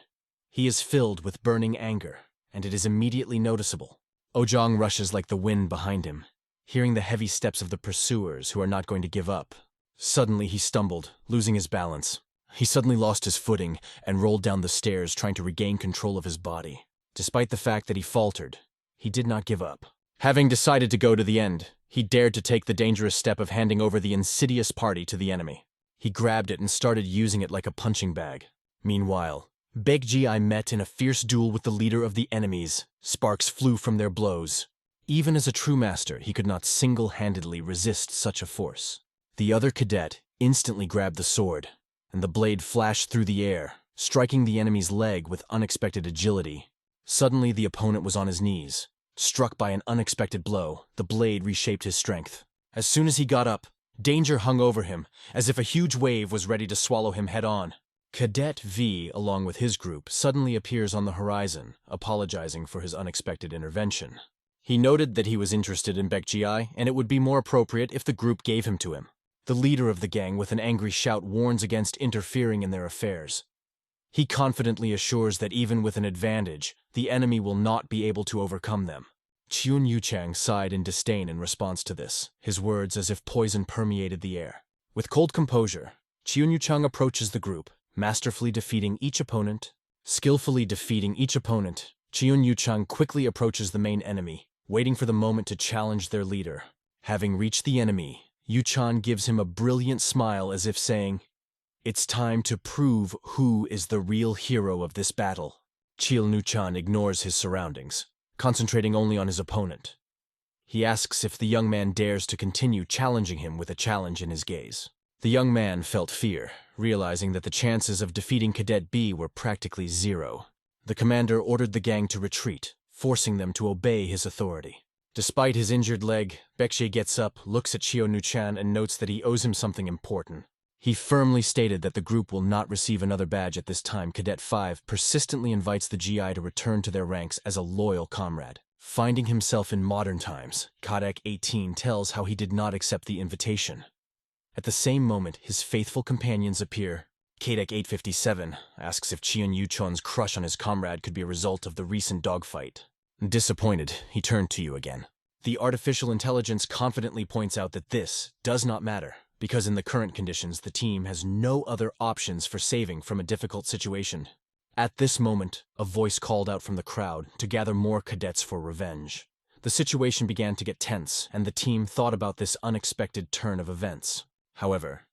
he is filled with burning anger, and it is immediately noticeable. Ojong rushes like the wind behind him, hearing the heavy steps of the pursuers who are not going to give up. Suddenly he stumbled, losing his balance. He suddenly lost his footing and rolled down the stairs, trying to regain control of his body. Despite the fact that he faltered, he did not give up. Having decided to go to the end, he dared to take the dangerous step of handing over the insidious party to the enemy. He grabbed it and started using it like a punching bag. Meanwhile, Baekji met in a fierce duel with the leader of the enemies. Sparks flew from their blows. Even as a true master, he could not single-handedly resist such a force. The other cadet instantly grabbed the sword, and the blade flashed through the air, striking the enemy's leg with unexpected agility. Suddenly, the opponent was on his knees. Struck by an unexpected blow, the blade reshaped his strength. As soon as he got up, danger hung over him, as if a huge wave was ready to swallow him head-on. Cadet V, along with his group, suddenly appears on the horizon, apologizing for his unexpected intervention. He noted that he was interested in Baekji, and it would be more appropriate if the group gave him to him. The leader of the gang, with an angry shout, warns against interfering in their affairs. He confidently assures that even with an advantage, the enemy will not be able to overcome them. Cheon Yuchang sighed in disdain in response to this, his words as if poison permeated the air. With cold composure, Cheon Yuchang approaches the group, masterfully defeating each opponent. Skillfully defeating each opponent, Cheon Yuchang quickly approaches the main enemy, waiting for the moment to challenge their leader. Having reached the enemy, Yuchang gives him a brilliant smile as if saying, "It's time to prove who is the real hero of this battle." Cheon Yuchang ignores his surroundings, concentrating only on his opponent. He asks if the young man dares to continue challenging him with a challenge in his gaze. The young man felt fear, realizing that the chances of defeating Cadet B were practically zero. The commander ordered the gang to retreat, forcing them to obey his authority. Despite his injured leg, Baekji gets up, looks at Cheon Yuchang, and notes that he owes him something important. He firmly stated that the group will not receive another badge at this time. Cadet 5 persistently invites the GI to return to their ranks as a loyal comrade. Finding himself in modern times, Cadet 18 tells how he did not accept the invitation. At the same moment, his faithful companions appear. Cadet 857 asks if Cheon Yuchang's crush on his comrade could be a result of the recent dogfight. Disappointed, he turned to you again. The artificial intelligence confidently points out that this does not matter, because in the current conditions, the team has no other options for saving from a difficult situation. At this moment, a voice called out from the crowd to gather more cadets for revenge. The situation began to get tense, and the team thought about this unexpected turn of events. However,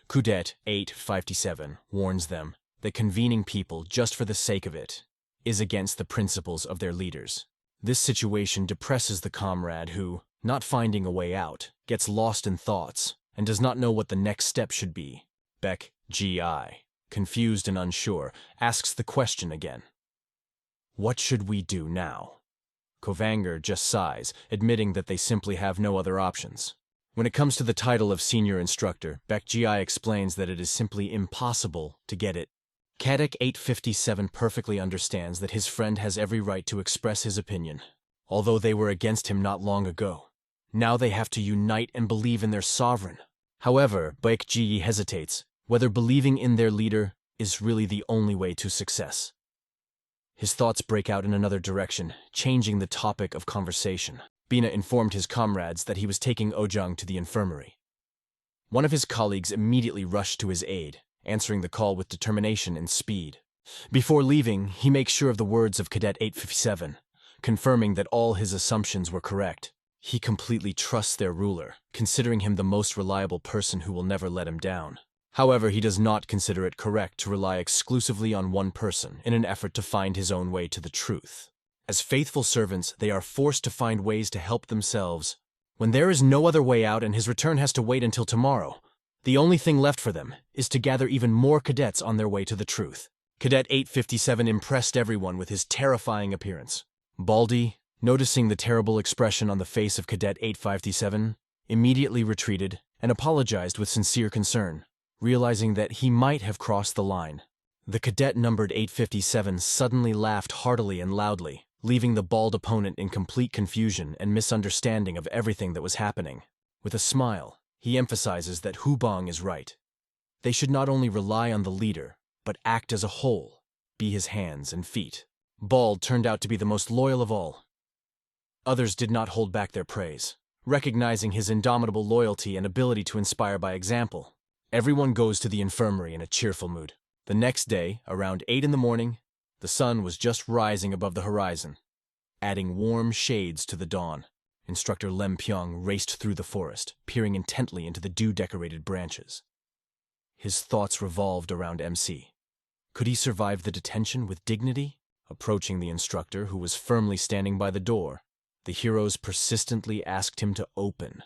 Cadet 857 warns them that convening people just for the sake of it is against the principles of their leaders. This situation depresses the comrade who, not finding a way out, gets lost in thoughts and does not know what the next step should be. Baekji, confused and unsure, asks the question again. What should we do now? Kovanger just sighs, admitting that they simply have no other options. When it comes to the title of senior instructor, Baekji explains that it is simply impossible to get it. Cadet 857 perfectly understands that his friend has every right to express his opinion, although they were against him not long ago. Now they have to unite and believe in their sovereign. However, Baekji hesitates, whether believing in their leader is really the only way to success. His thoughts break out in another direction, changing the topic of conversation. Bina informed his comrades that he was taking Ojang to the infirmary. One of his colleagues immediately rushed to his aid, answering the call with determination and speed. Before leaving, he makes sure of the words of Cadet 857, confirming that all his assumptions were correct. He completely trusts their ruler, considering him the most reliable person who will never let him down. However, he does not consider it correct to rely exclusively on one person in an effort to find his own way to the truth. As faithful servants, they are forced to find ways to help themselves. When there is no other way out and his return has to wait until tomorrow, the only thing left for them is to gather even more cadets on their way to the truth. Cadet 857 impressed everyone with his terrifying appearance. Baldy, noticing the terrible expression on the face of Cadet 857, immediately retreated and apologized with sincere concern, realizing that he might have crossed the line. The cadet numbered 857 suddenly laughed heartily and loudly, leaving the bald opponent in complete confusion and misunderstanding of everything that was happening. With a smile, he emphasizes that Hubong is right. They should not only rely on the leader, but act as a whole, be his hands and feet. Bald turned out to be the most loyal of all. Others did not hold back their praise, recognizing his indomitable loyalty and ability to inspire by example. Everyone goes to the infirmary in a cheerful mood. The next day, around 8 in the morning, the sun was just rising above the horizon, adding warm shades to the dawn. Instructor Lem Pyong raced through the forest, peering intently into the dew-decorated branches. His thoughts revolved around MC. Could he survive the detention with dignity? Approaching the instructor, who was firmly standing by the door, the heroes persistently asked him to open.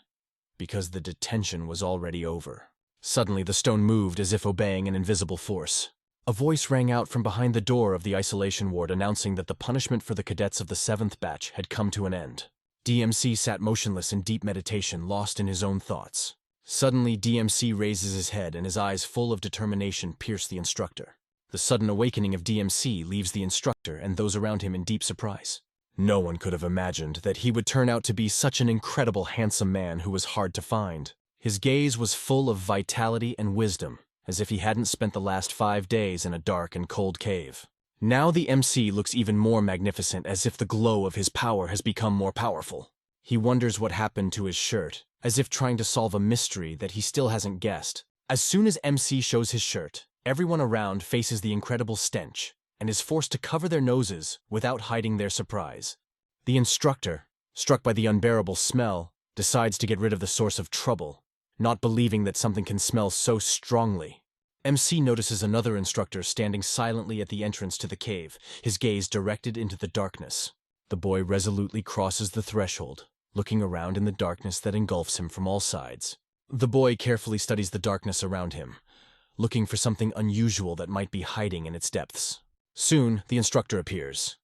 because the detention was already over. Suddenly, the stone moved as if obeying an invisible force. A voice rang out from behind the door of the isolation ward announcing that the punishment for the cadets of the 7th batch had come to an end. DMC sat motionless in deep meditation, lost in his own thoughts. Suddenly, DMC raises his head and his eyes full of determination pierce the instructor. The sudden awakening of DMC leaves the instructor and those around him in deep surprise. No one could have imagined that he would turn out to be such an incredible, handsome man who was hard to find. His gaze was full of vitality and wisdom, as if he hadn't spent the last 5 days in a dark and cold cave. Now the MC looks even more magnificent, as if the glow of his power has become more powerful. He wonders what happened to his shirt, as if trying to solve a mystery that he still hasn't guessed. As soon as MC shows his shirt, everyone around faces the incredible stench and is forced to cover their noses without hiding their surprise. The instructor, struck by the unbearable smell, decides to get rid of the source of trouble, not believing that something can smell so strongly. MC notices another instructor standing silently at the entrance to the cave, his gaze directed into the darkness. The boy resolutely crosses the threshold, looking around in the darkness that engulfs him from all sides. The boy carefully studies the darkness around him, looking for something unusual that might be hiding in its depths. Soon, the instructor appears.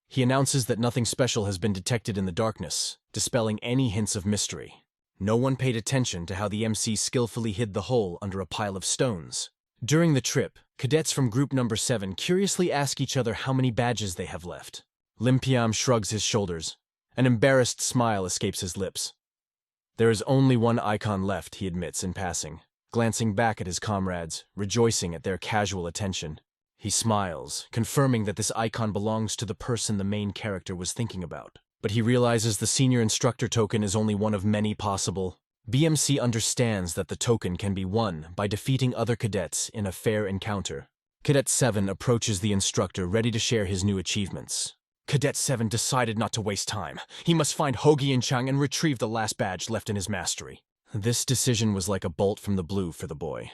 He announces that nothing special has been detected in the darkness, dispelling any hints of mystery. No one paid attention to how the MC skillfully hid the hole under a pile of stones. During the trip, cadets from group number 7 curiously ask each other how many badges they have left. Limpiam shrugs his shoulders. An embarrassed smile escapes his lips. There is only one icon left, he admits in passing, glancing back at his comrades, rejoicing at their casual attention. He smiles, confirming that this icon belongs to the person the main character was thinking about. But he realizes the senior instructor token is only one of many possible. BMC understands that the token can be won by defeating other cadets in a fair encounter. Cadet 7 approaches the instructor, ready to share his new achievements. Cadet 7 decided not to waste time. He must find Hoagie and Chang and retrieve the last badge left in his mastery. This decision was like a bolt from the blue for the boy,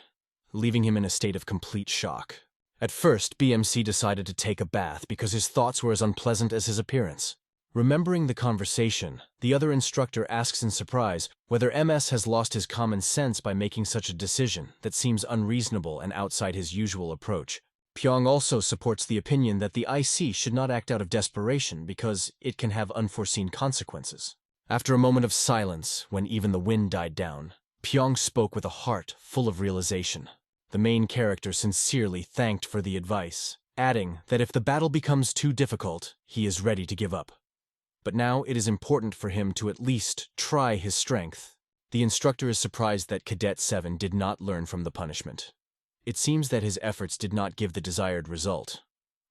leaving him in a state of complete shock. At first, BMC decided to take a bath because his thoughts were as unpleasant as his appearance. Remembering the conversation, the other instructor asks in surprise whether MS has lost his common sense by making such a decision that seems unreasonable and outside his usual approach. Pyong also supports the opinion that the IC should not act out of desperation because it can have unforeseen consequences. After a moment of silence, when even the wind died down, Pyong spoke with a heart full of realization. The main character sincerely thanked for the advice, adding that if the battle becomes too difficult, he is ready to give up. But now it is important for him to at least try his strength. The instructor is surprised that Cadet 7 did not learn from the punishment. It seems that his efforts did not give the desired result,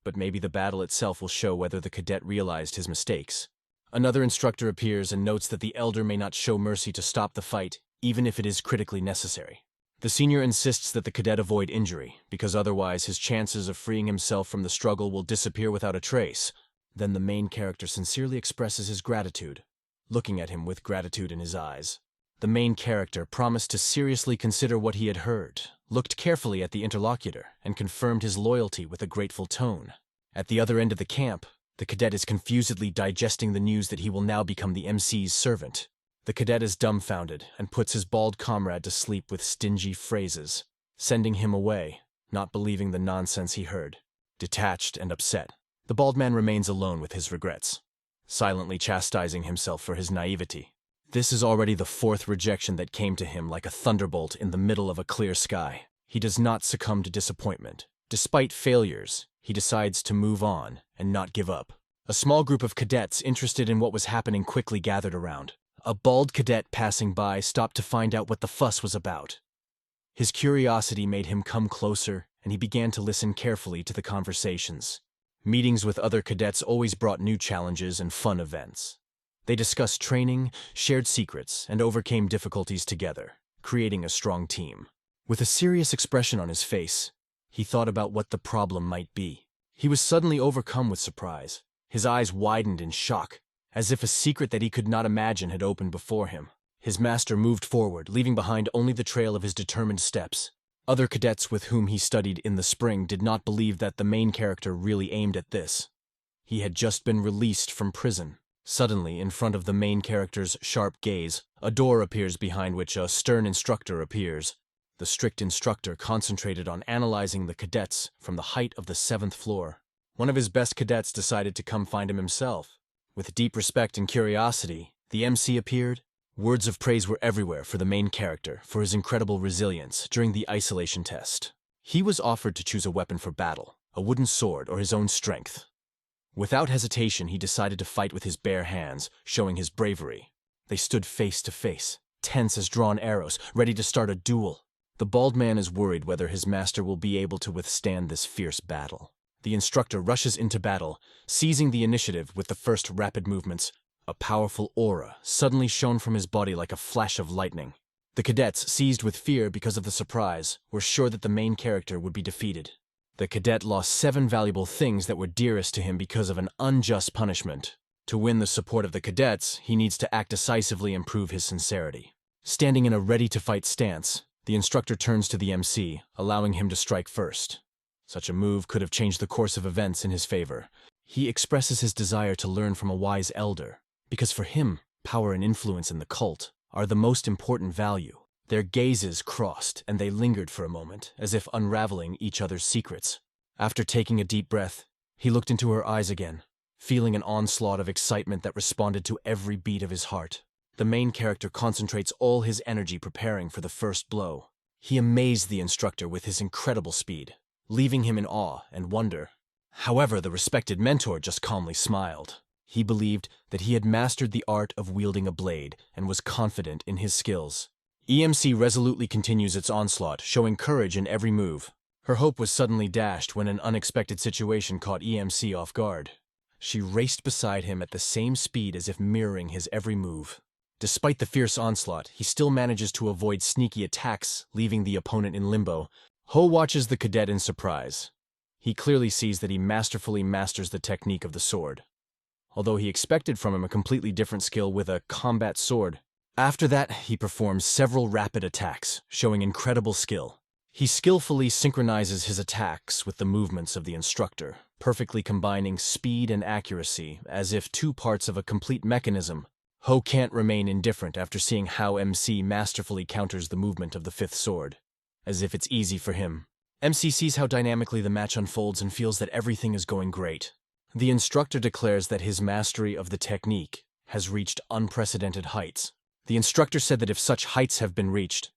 but maybe the battle itself will show whether the cadet realized his mistakes. Another instructor appears and notes that the elder may not show mercy to stop the fight, even if it is critically necessary. The senior insists that the cadet avoid injury, because otherwise his chances of freeing himself from the struggle will disappear without a trace. Then the main character sincerely expresses his gratitude, looking at him with gratitude in his eyes. The main character promised to seriously consider what he had heard, looked carefully at the interlocutor, and confirmed his loyalty with a grateful tone. At the other end of the camp, the cadet is confusedly digesting the news that he will now become the MC's servant. The cadet is dumbfounded and puts his bald comrade to sleep with stingy phrases, sending him away, not believing the nonsense he heard. Detached and upset, the bald man remains alone with his regrets, silently chastising himself for his naivety. This is already the 4th rejection that came to him like a thunderbolt in the middle of a clear sky. He does not succumb to disappointment. Despite failures, he decides to move on and not give up. A small group of cadets interested in what was happening quickly gathered around. A bald cadet passing by stopped to find out what the fuss was about. His curiosity made him come closer, and he began to listen carefully to the conversations. Meetings with other cadets always brought new challenges and fun events. They discussed training, shared secrets, and overcame difficulties together, creating a strong team. With a serious expression on his face, he thought about what the problem might be. He was suddenly overcome with surprise. His eyes widened in shock, as if a secret that he could not imagine had opened before him. His master moved forward, leaving behind only the trail of his determined steps. Other cadets with whom he studied in the spring did not believe that the main character really aimed at this. He had just been released from prison, Suddenly, in front of the main character's sharp gaze, a door appears behind which a stern instructor appears. The strict instructor concentrated on analyzing the cadets from the height of the 7th floor. One of his best cadets decided to come find him himself. With deep respect and curiosity, the MC appeared. Words of praise were everywhere for the main character for his incredible resilience during the isolation test. He was offered to choose a weapon for battle, a wooden sword or his own strength. Without hesitation, he decided to fight with his bare hands, showing his bravery. They stood face to face, tense as drawn arrows, ready to start a duel. The bald man is worried whether his master will be able to withstand this fierce battle. The instructor rushes into battle, seizing the initiative with the first rapid movements. A powerful aura suddenly shone from his body like a flash of lightning. The cadets, seized with fear because of the surprise, were sure that the main character would be defeated. The cadet lost 7 valuable things that were dearest to him because of an unjust punishment. To win the support of the cadets, he needs to act decisively and prove his sincerity. Standing in a ready-to-fight stance, the instructor turns to the MC, allowing him to strike first. Such a move could have changed the course of events in his favor. He expresses his desire to learn from a wise elder, because for him, power and influence in the cult are the most important value. Their gazes crossed, and they lingered for a moment, as if unraveling each other's secrets. After taking a deep breath, he looked into her eyes again, feeling an onslaught of excitement that responded to every beat of his heart. The main character concentrates all his energy preparing for the first blow. He amazed the instructor with his incredible speed, leaving him in awe and wonder. However, the respected mentor just calmly smiled. He believed that he had mastered the art of wielding a blade and was confident in his skills. EMC resolutely continues its onslaught, showing courage in every move. Her hope was suddenly dashed when an unexpected situation caught EMC off guard. She raced beside him at the same speed as if mirroring his every move. Despite the fierce onslaught, he still manages to avoid sneaky attacks, leaving the opponent in limbo. Ho watches the cadet in surprise. He clearly sees that he masterfully masters the technique of the sword. Although he expected from him a completely different skill with a combat sword, after that, he performs several rapid attacks, showing incredible skill. He skillfully synchronizes his attacks with the movements of the instructor, perfectly combining speed and accuracy, as if 2 parts of a complete mechanism. Ho can't remain indifferent after seeing how MC masterfully counters the movement of the 5th sword. As if it's easy for him. MC sees how dynamically the match unfolds and feels that everything is going great. The instructor declares that his mastery of the technique has reached unprecedented heights. The instructor said that if such heights have been reached,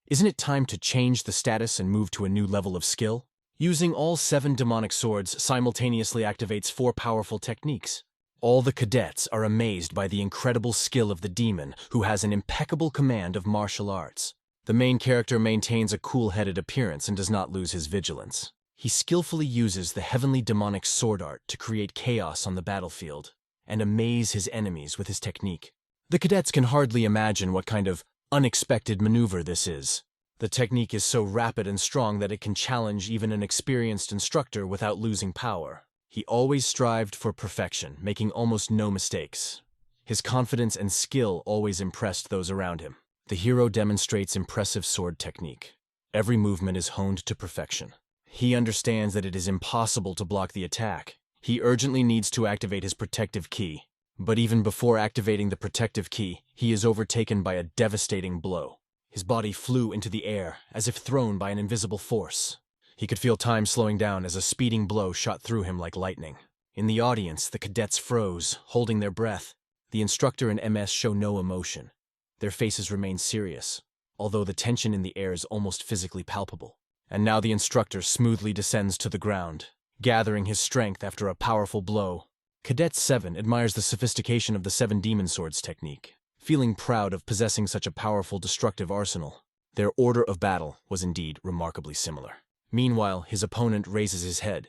isn't it time to change the status and move to a new level of skill? Using all 7 demonic swords simultaneously activates 4 powerful techniques. All the cadets are amazed by the incredible skill of the demon, who has an impeccable command of martial arts. The main character maintains a cool-headed appearance and does not lose his vigilance. He skillfully uses the heavenly demonic sword art to create chaos on the battlefield and amaze his enemies with his technique. The cadets can hardly imagine what kind of unexpected maneuver this is. The technique is so rapid and strong that it can challenge even an experienced instructor without losing power. He always strived for perfection, making almost no mistakes. His confidence and skill always impressed those around him. The hero demonstrates impressive sword technique. Every movement is honed to perfection. He understands that it is impossible to block the attack. He urgently needs to activate his protective ki. But even before activating the protective ki, he is overtaken by a devastating blow. His body flew into the air, as if thrown by an invisible force. He could feel time slowing down as a speeding blow shot through him like lightning. In the audience, the cadets froze, holding their breath. The instructor and MS show no emotion. Their faces remain serious, although the tension in the air is almost physically palpable. And now the instructor smoothly descends to the ground, gathering his strength after a powerful blow. Cadet 7 admires the sophistication of the 7 demon swords technique, feeling proud of possessing such a powerful destructive arsenal. Their order of battle was indeed remarkably similar. Meanwhile, his opponent raises his head,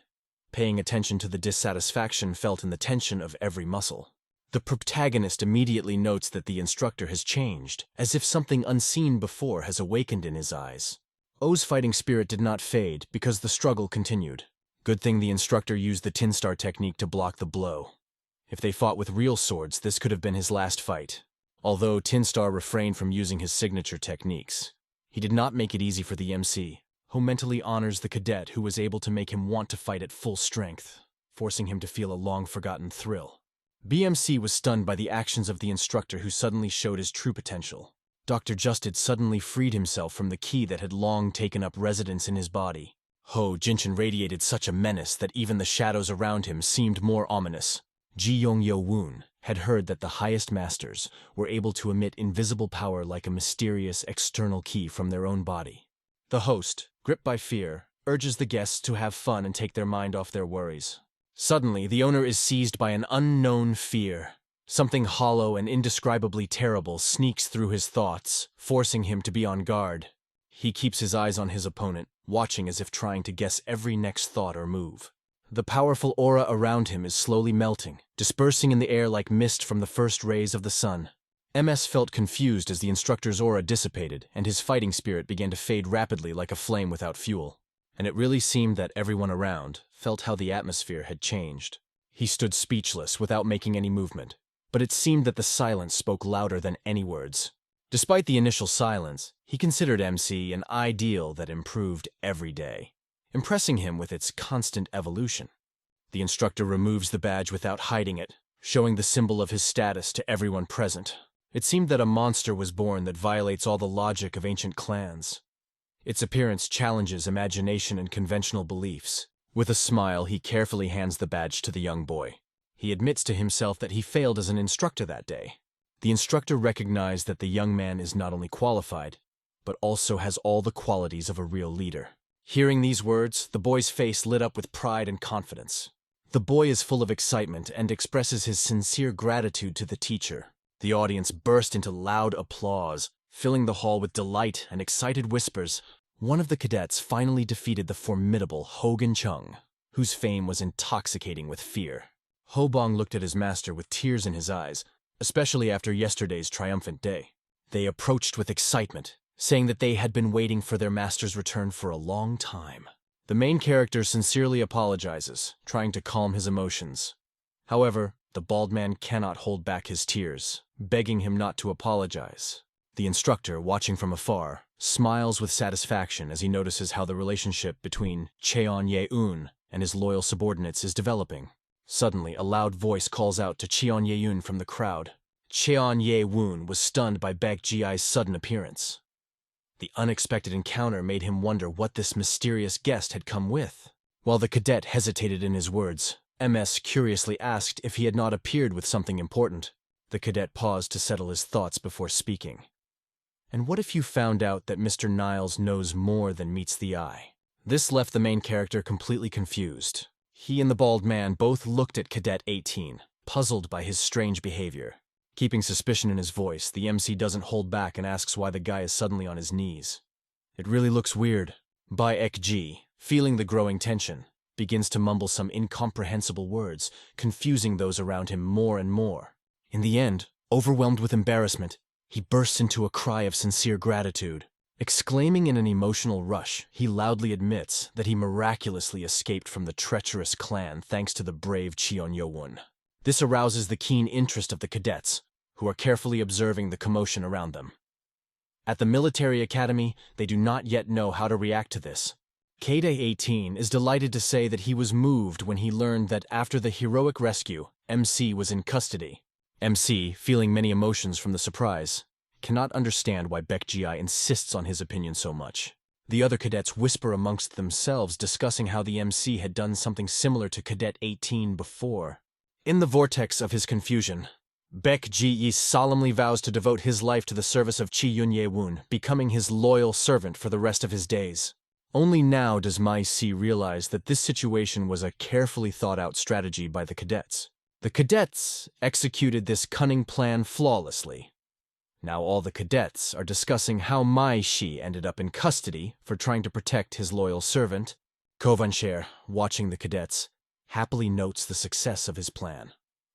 paying attention to the dissatisfaction felt in the tension of every muscle. The protagonist immediately notes that the instructor has changed, as if something unseen before has awakened in his eyes. O's fighting spirit did not fade because the struggle continued. Good thing the instructor used the Tin Star technique to block the blow. If they fought with real swords, this could have been his last fight. Although Tin Star refrained from using his signature techniques, he did not make it easy for the MC, who mentally honors the cadet who was able to make him want to fight at full strength, forcing him to feel a long-forgotten thrill. BMC was stunned by the actions of the instructor who suddenly showed his true potential. Dr. Justed suddenly freed himself from the ki that had long taken up residence in his body. Ho Jinshin radiated such a menace that even the shadows around him seemed more ominous. Ji Yong-yo Woon had heard that the highest masters were able to emit invisible power like a mysterious external ki from their own body. The host, gripped by fear, urges the guests to have fun and take their mind off their worries. Suddenly, the owner is seized by an unknown fear. Something hollow and indescribably terrible sneaks through his thoughts, forcing him to be on guard. He keeps his eyes on his opponent, watching as if trying to guess every next thought or move. The powerful aura around him is slowly melting, dispersing in the air like mist from the first rays of the sun. MS felt confused as the instructor's aura dissipated and his fighting spirit began to fade rapidly like a flame without fuel. And it really seemed that everyone around felt how the atmosphere had changed. He stood speechless without making any movement, but it seemed that the silence spoke louder than any words. Despite the initial silence, he considered MC an ideal that improved every day, impressing him with its constant evolution. The instructor removes the badge without hiding it, showing the symbol of his status to everyone present. It seemed that a monster was born that violates all the logic of ancient clans. Its appearance challenges imagination and conventional beliefs. With a smile, he carefully hands the badge to the young boy. He admits to himself that he failed as an instructor that day. The instructor recognized that the young man is not only qualified, but also has all the qualities of a real leader. Hearing these words, the boy's face lit up with pride and confidence. The boy is full of excitement and expresses his sincere gratitude to the teacher. The audience burst into loud applause, filling the hall with delight and excited whispers. One of the cadets finally defeated the formidable Hogan Chung, whose fame was intoxicating with fear. Hobong looked at his master with tears in his eyes, especially after yesterday's triumphant day. They approached with excitement, saying that they had been waiting for their master's return for a long time. The main character sincerely apologizes, trying to calm his emotions. However, the bald man cannot hold back his tears, begging him not to apologize. The instructor, watching from afar, smiles with satisfaction as he notices how the relationship between Cheon Ye-eun and his loyal subordinates is developing. Suddenly, a loud voice calls out to Cheon Ye-eun from the crowd. Cheon Ye-woon was stunned by Baek Ji-ai's sudden appearance. The unexpected encounter made him wonder what this mysterious guest had come with. While the cadet hesitated in his words, MS curiously asked if he had not appeared with something important. The cadet paused to settle his thoughts before speaking. And what if you found out that Mr. Niles knows more than meets the eye? This left the main character completely confused. He and the bald man both looked at Cadet 18, puzzled by his strange behavior. Keeping suspicion in his voice, the MC doesn't hold back and asks why the guy is suddenly on his knees. It really looks weird. Baek Ji, feeling the growing tension, begins to mumble some incomprehensible words, confusing those around him more and more. In the end, overwhelmed with embarrassment, he bursts into a cry of sincere gratitude. Exclaiming in an emotional rush, he loudly admits that he miraculously escaped from the treacherous clan thanks to the brave Cheon Yo-won. This arouses the keen interest of the cadets, who are carefully observing the commotion around them. At the military academy, they do not yet know how to react to this. Kade 18 is delighted to say that he was moved when he learned that after the heroic rescue, MC was in custody. MC, feeling many emotions from the surprise, cannot understand why Baek Ji-ai insists on his opinion so much. The other cadets whisper amongst themselves, discussing how the MC had done something similar to Cadet 18 before. In the vortex of his confusion, Baek Ji-ai solemnly vows to devote his life to the service of Chi Yun Ye-woon, becoming his loyal servant for the rest of his days. Only now does Mai Si realize that this situation was a carefully thought-out strategy by the cadets. The cadets executed this cunning plan flawlessly. Now all the cadets are discussing how Mai Si ended up in custody for trying to protect his loyal servant. Kovancher, watching the cadets, happily notes the success of his plan.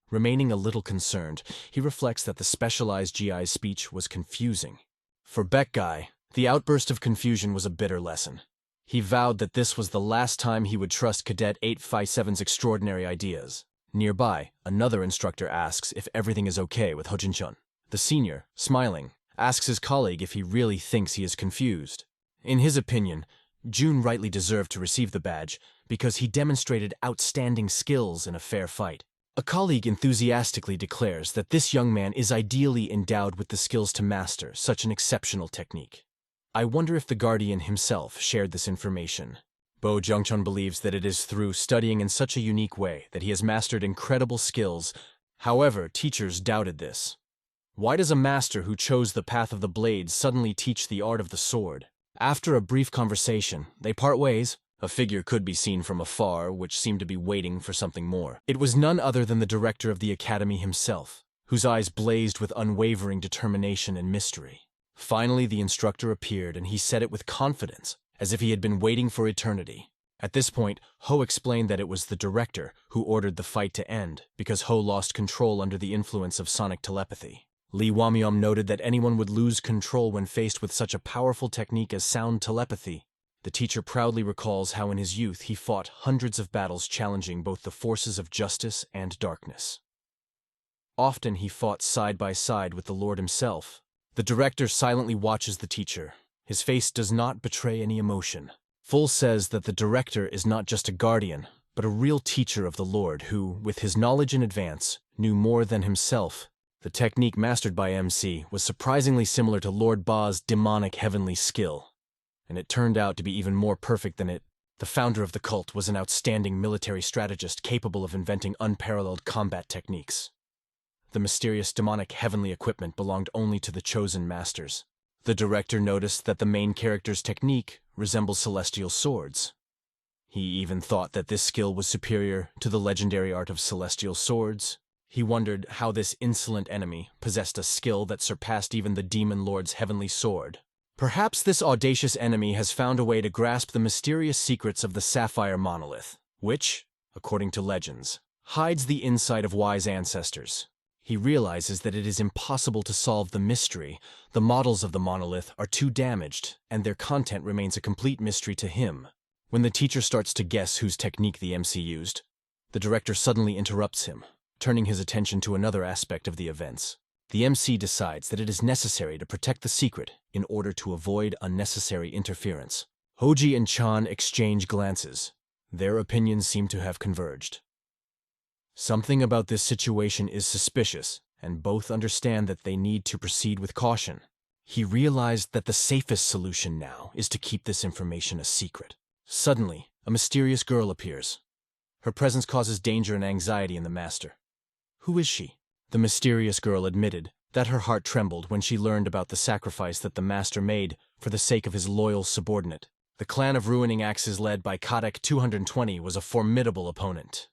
Remaining a little concerned, he reflects that the specialized GI's speech was confusing. For Baek Guy, the outburst of confusion was a bitter lesson. He vowed that this was the last time he would trust Cadet 857's extraordinary ideas. Nearby, another instructor asks if everything is okay with Hojin-chun. The senior, smiling, asks his colleague if he really thinks he is confused. In his opinion, Jun rightly deserved to receive the badge because he demonstrated outstanding skills in a fair fight. A colleague enthusiastically declares that this young man is ideally endowed with the skills to master such an exceptional technique. I wonder if the guardian himself shared this information. Bo Jungchun believes that it is through studying in such a unique way that he has mastered incredible skills. However, teachers doubted this. Why does a master who chose the path of the blade suddenly teach the art of the sword? After a brief conversation, they part ways. A figure could be seen from afar, which seemed to be waiting for something more. It was none other than the director of the academy himself, whose eyes blazed with unwavering determination and mystery. Finally, the instructor appeared, and he said it with confidence, as if he had been waiting for eternity. At this point, Ho explained that it was the director who ordered the fight to end, because Ho lost control under the influence of sonic telepathy. Lee Wamyom noted that anyone would lose control when faced with such a powerful technique as sound telepathy. The teacher proudly recalls how in his youth he fought hundreds of battles challenging both the forces of justice and darkness. Often he fought side by side with the Lord himself. The director silently watches the teacher. His face does not betray any emotion. Full says that the director is not just a guardian, but a real teacher of the Lord who, with his knowledge in advance, knew more than himself. The technique mastered by MC was surprisingly similar to Lord Ba's demonic heavenly skill, and it turned out to be even more perfect than it. The founder of the cult was an outstanding military strategist capable of inventing unparalleled combat techniques. The mysterious demonic heavenly equipment belonged only to the chosen masters. The director noticed that the main character's technique resembles celestial swords. He even thought that this skill was superior to the legendary art of celestial swords. He wondered how this insolent enemy possessed a skill that surpassed even the demon lord's heavenly sword. Perhaps this audacious enemy has found a way to grasp the mysterious secrets of the sapphire monolith, which, according to legends, hides the insight of wise ancestors. He realizes that it is impossible to solve the mystery. The models of the monolith are too damaged, and their content remains a complete mystery to him. When the teacher starts to guess whose technique the MC used, the director suddenly interrupts him, turning his attention to another aspect of the events. The MC decides that it is necessary to protect the secret in order to avoid unnecessary interference. Hoji and Chan exchange glances. Their opinions seem to have converged. Something about this situation is suspicious, and both understand that they need to proceed with caution. He realized that the safest solution now is to keep this information a secret. Suddenly, a mysterious girl appears. Her presence causes danger and anxiety in the master. Who is she? The mysterious girl admitted that her heart trembled when she learned about the sacrifice that the master made for the sake of his loyal subordinate. The clan of Ruining Axes led by Kadek 220 was a formidable opponent.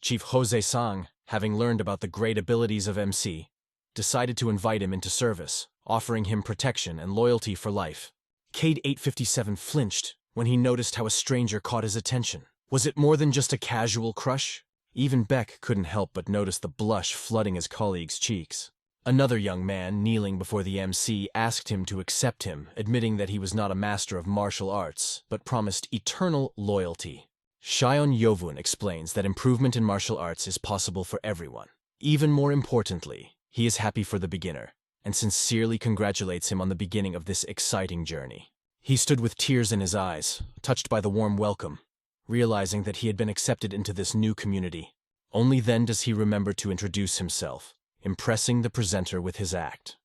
Chief Jose Sang, having learned about the great abilities of MC, decided to invite him into service, offering him protection and loyalty for life. Cade 857 flinched when he noticed how a stranger caught his attention. Was it more than just a casual crush? Even Beck couldn't help but notice the blush flooding his colleague's cheeks. Another young man, kneeling before the MC, asked him to accept him, admitting that he was not a master of martial arts, but promised eternal loyalty. Shion Yovun explains that improvement in martial arts is possible for everyone. Even more importantly, he is happy for the beginner, and sincerely congratulates him on the beginning of this exciting journey. He stood with tears in his eyes, touched by the warm welcome, realizing that he had been accepted into this new community. Only then does he remember to introduce himself, impressing the presenter with his act.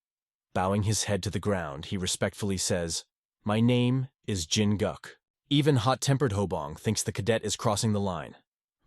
Bowing his head to the ground, he respectfully says, "My name is Jin Guk." Even hot-tempered Hobong thinks the cadet is crossing the line.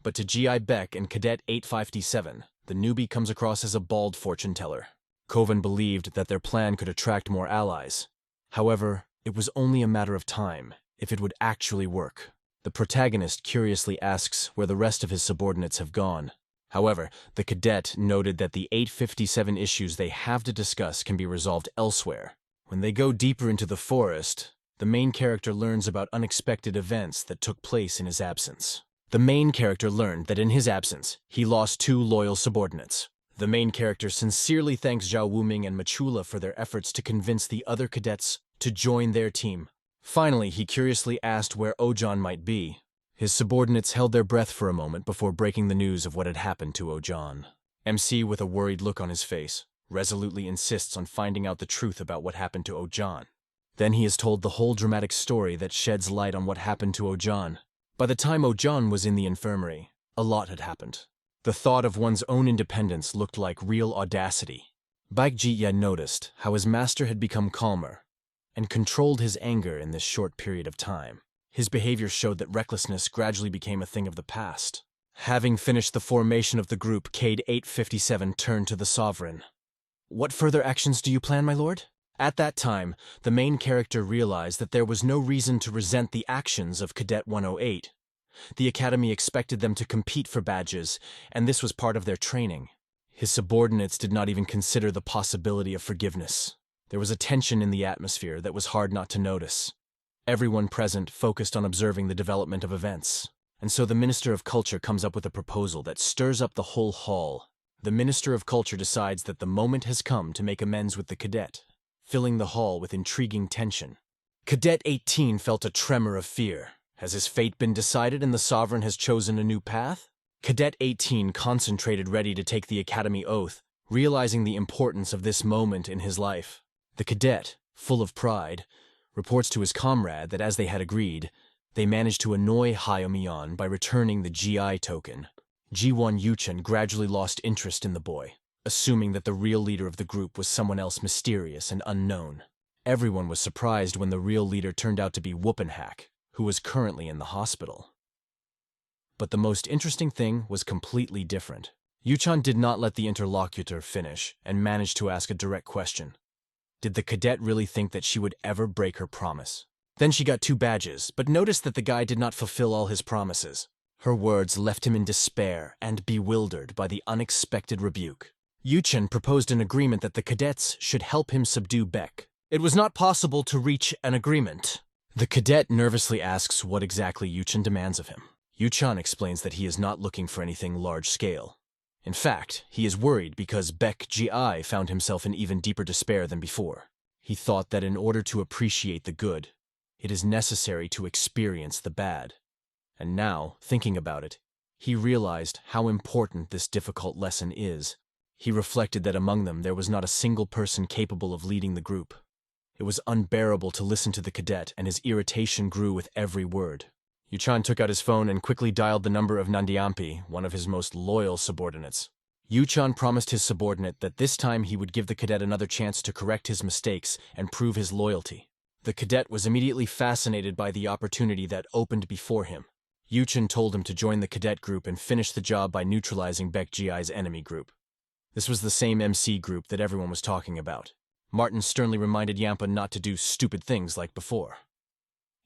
But to G.I. Beck and Cadet 857, the newbie comes across as a bald fortune-teller. Kovan believed that their plan could attract more allies. However, it was only a matter of time if it would actually work. The protagonist curiously asks where the rest of his subordinates have gone. However, the cadet noted that the 857 issues they have to discuss can be resolved elsewhere. When they go deeper into the forest, the main character learns about unexpected events that took place in his absence. The main character learned that in his absence, he lost 2 loyal subordinates. The main character sincerely thanks Zhao Wuming and Machula for their efforts to convince the other cadets to join their team. Finally, he curiously asked where Ojan might be. His subordinates held their breath for a moment before breaking the news of what had happened to Ojan. MC, with a worried look on his face, resolutely insists on finding out the truth about what happened to Ojan. Then he is told the whole dramatic story that sheds light on what happened to Ojan. By the time Ojan was in the infirmary, a lot had happened. The thought of one's own independence looked like real audacity. Baek Ji-ya noticed how his master had become calmer and controlled his anger in this short period of time. His behavior showed that recklessness gradually became a thing of the past. Having finished the formation of the group, Cade 857 turned to the sovereign. "What further actions do you plan, my lord?" At that time, the main character realized that there was no reason to resent the actions of Cadet 108. The Academy expected them to compete for badges, and this was part of their training. His subordinates did not even consider the possibility of forgiveness. There was a tension in the atmosphere that was hard not to notice. Everyone present focused on observing the development of events. And so the Minister of Culture comes up with a proposal that stirs up the whole hall. The Minister of Culture decides that the moment has come to make amends with the cadet, filling the hall with intriguing tension. Cadet 18 felt a tremor of fear. Has his fate been decided and the sovereign has chosen a new path? Cadet 18 concentrated, ready to take the Academy oath, realizing the importance of this moment in his life. The cadet, full of pride, reports to his comrade that as they had agreed, they managed to annoy Hayao by returning the GI token. Ji-won Yuchen gradually lost interest in the boy, assuming that the real leader of the group was someone else mysterious and unknown. Everyone was surprised when the real leader turned out to be Whoopenhack, who was currently in the hospital. But the most interesting thing was completely different. Yuchan did not let the interlocutor finish and managed to ask a direct question. Did the cadet really think that she would ever break her promise? Then she got 2 badges, but noticed that the guy did not fulfill all his promises. Her words left him in despair and bewildered by the unexpected rebuke. Yuchen proposed an agreement that the cadets should help him subdue Beck. It was not possible to reach an agreement. The cadet nervously asks what exactly Yuchen demands of him. Yuchan explains that he is not looking for anything large-scale. In fact, he is worried because Beck Gi found himself in even deeper despair than before. He thought that in order to appreciate the good, it is necessary to experience the bad. And now, thinking about it, he realized how important this difficult lesson is. He reflected that among them there was not a single person capable of leading the group. It was unbearable to listen to the cadet, and his irritation grew with every word. Yuchan took out his phone and quickly dialed the number of Nandiampi, one of his most loyal subordinates. Yuchan promised his subordinate that this time he would give the cadet another chance to correct his mistakes and prove his loyalty. The cadet was immediately fascinated by the opportunity that opened before him. Yuchen told him to join the cadet group and finish the job by neutralizing Beck Gi's enemy group. This was the same MC group that everyone was talking about. Martin sternly reminded Yampa not to do stupid things like before.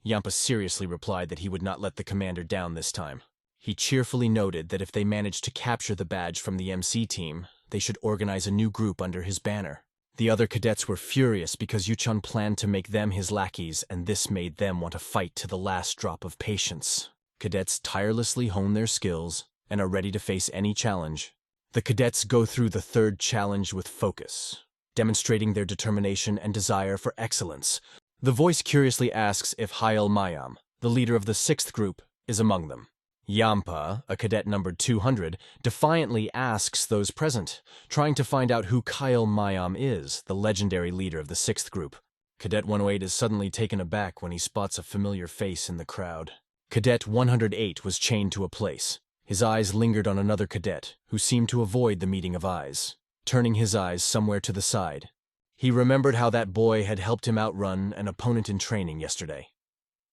Yampa seriously replied that he would not let the commander down this time. He cheerfully noted that if they managed to capture the badge from the MC team, they should organize a new group under his banner. The other cadets were furious because Yuchun planned to make them his lackeys, and this made them want to fight to the last drop of patience. Cadets tirelessly hone their skills and are ready to face any challenge. The cadets go through the 3rd challenge with focus, demonstrating their determination and desire for excellence. The voice curiously asks if Hayao Mayam, the leader of the 6th group, is among them. Yampa, a cadet numbered 200, defiantly asks those present, trying to find out who Kyle Mayam is, the legendary leader of the 6th group. Cadet 108 is suddenly taken aback when he spots a familiar face in the crowd. Cadet 108 was chained to a place. His eyes lingered on another cadet, who seemed to avoid the meeting of eyes, turning his eyes somewhere to the side. He remembered how that boy had helped him outrun an opponent in training yesterday.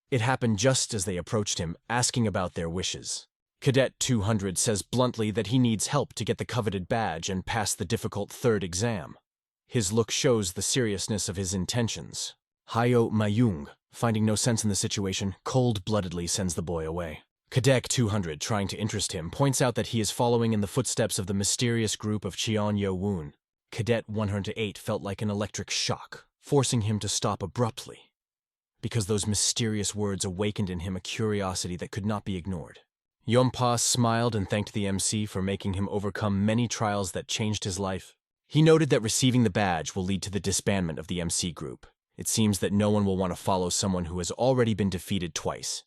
It happened just as they approached him, asking about their wishes. Cadet 200 says bluntly that he needs help to get the coveted badge and pass the difficult 3rd exam. His look shows the seriousness of his intentions. Hayao Mayung, finding no sense in the situation, cold-bloodedly sends the boy away. Cadet 200, trying to interest him, points out that he is following in the footsteps of the mysterious group of Cheon Yo-woon. Cadet 108 felt like an electric shock, forcing him to stop abruptly, because those mysterious words awakened in him a curiosity that could not be ignored. Yompa smiled and thanked the MC for making him overcome many trials that changed his life. He noted that receiving the badge will lead to the disbandment of the MC group. It seems that no one will want to follow someone who has already been defeated twice,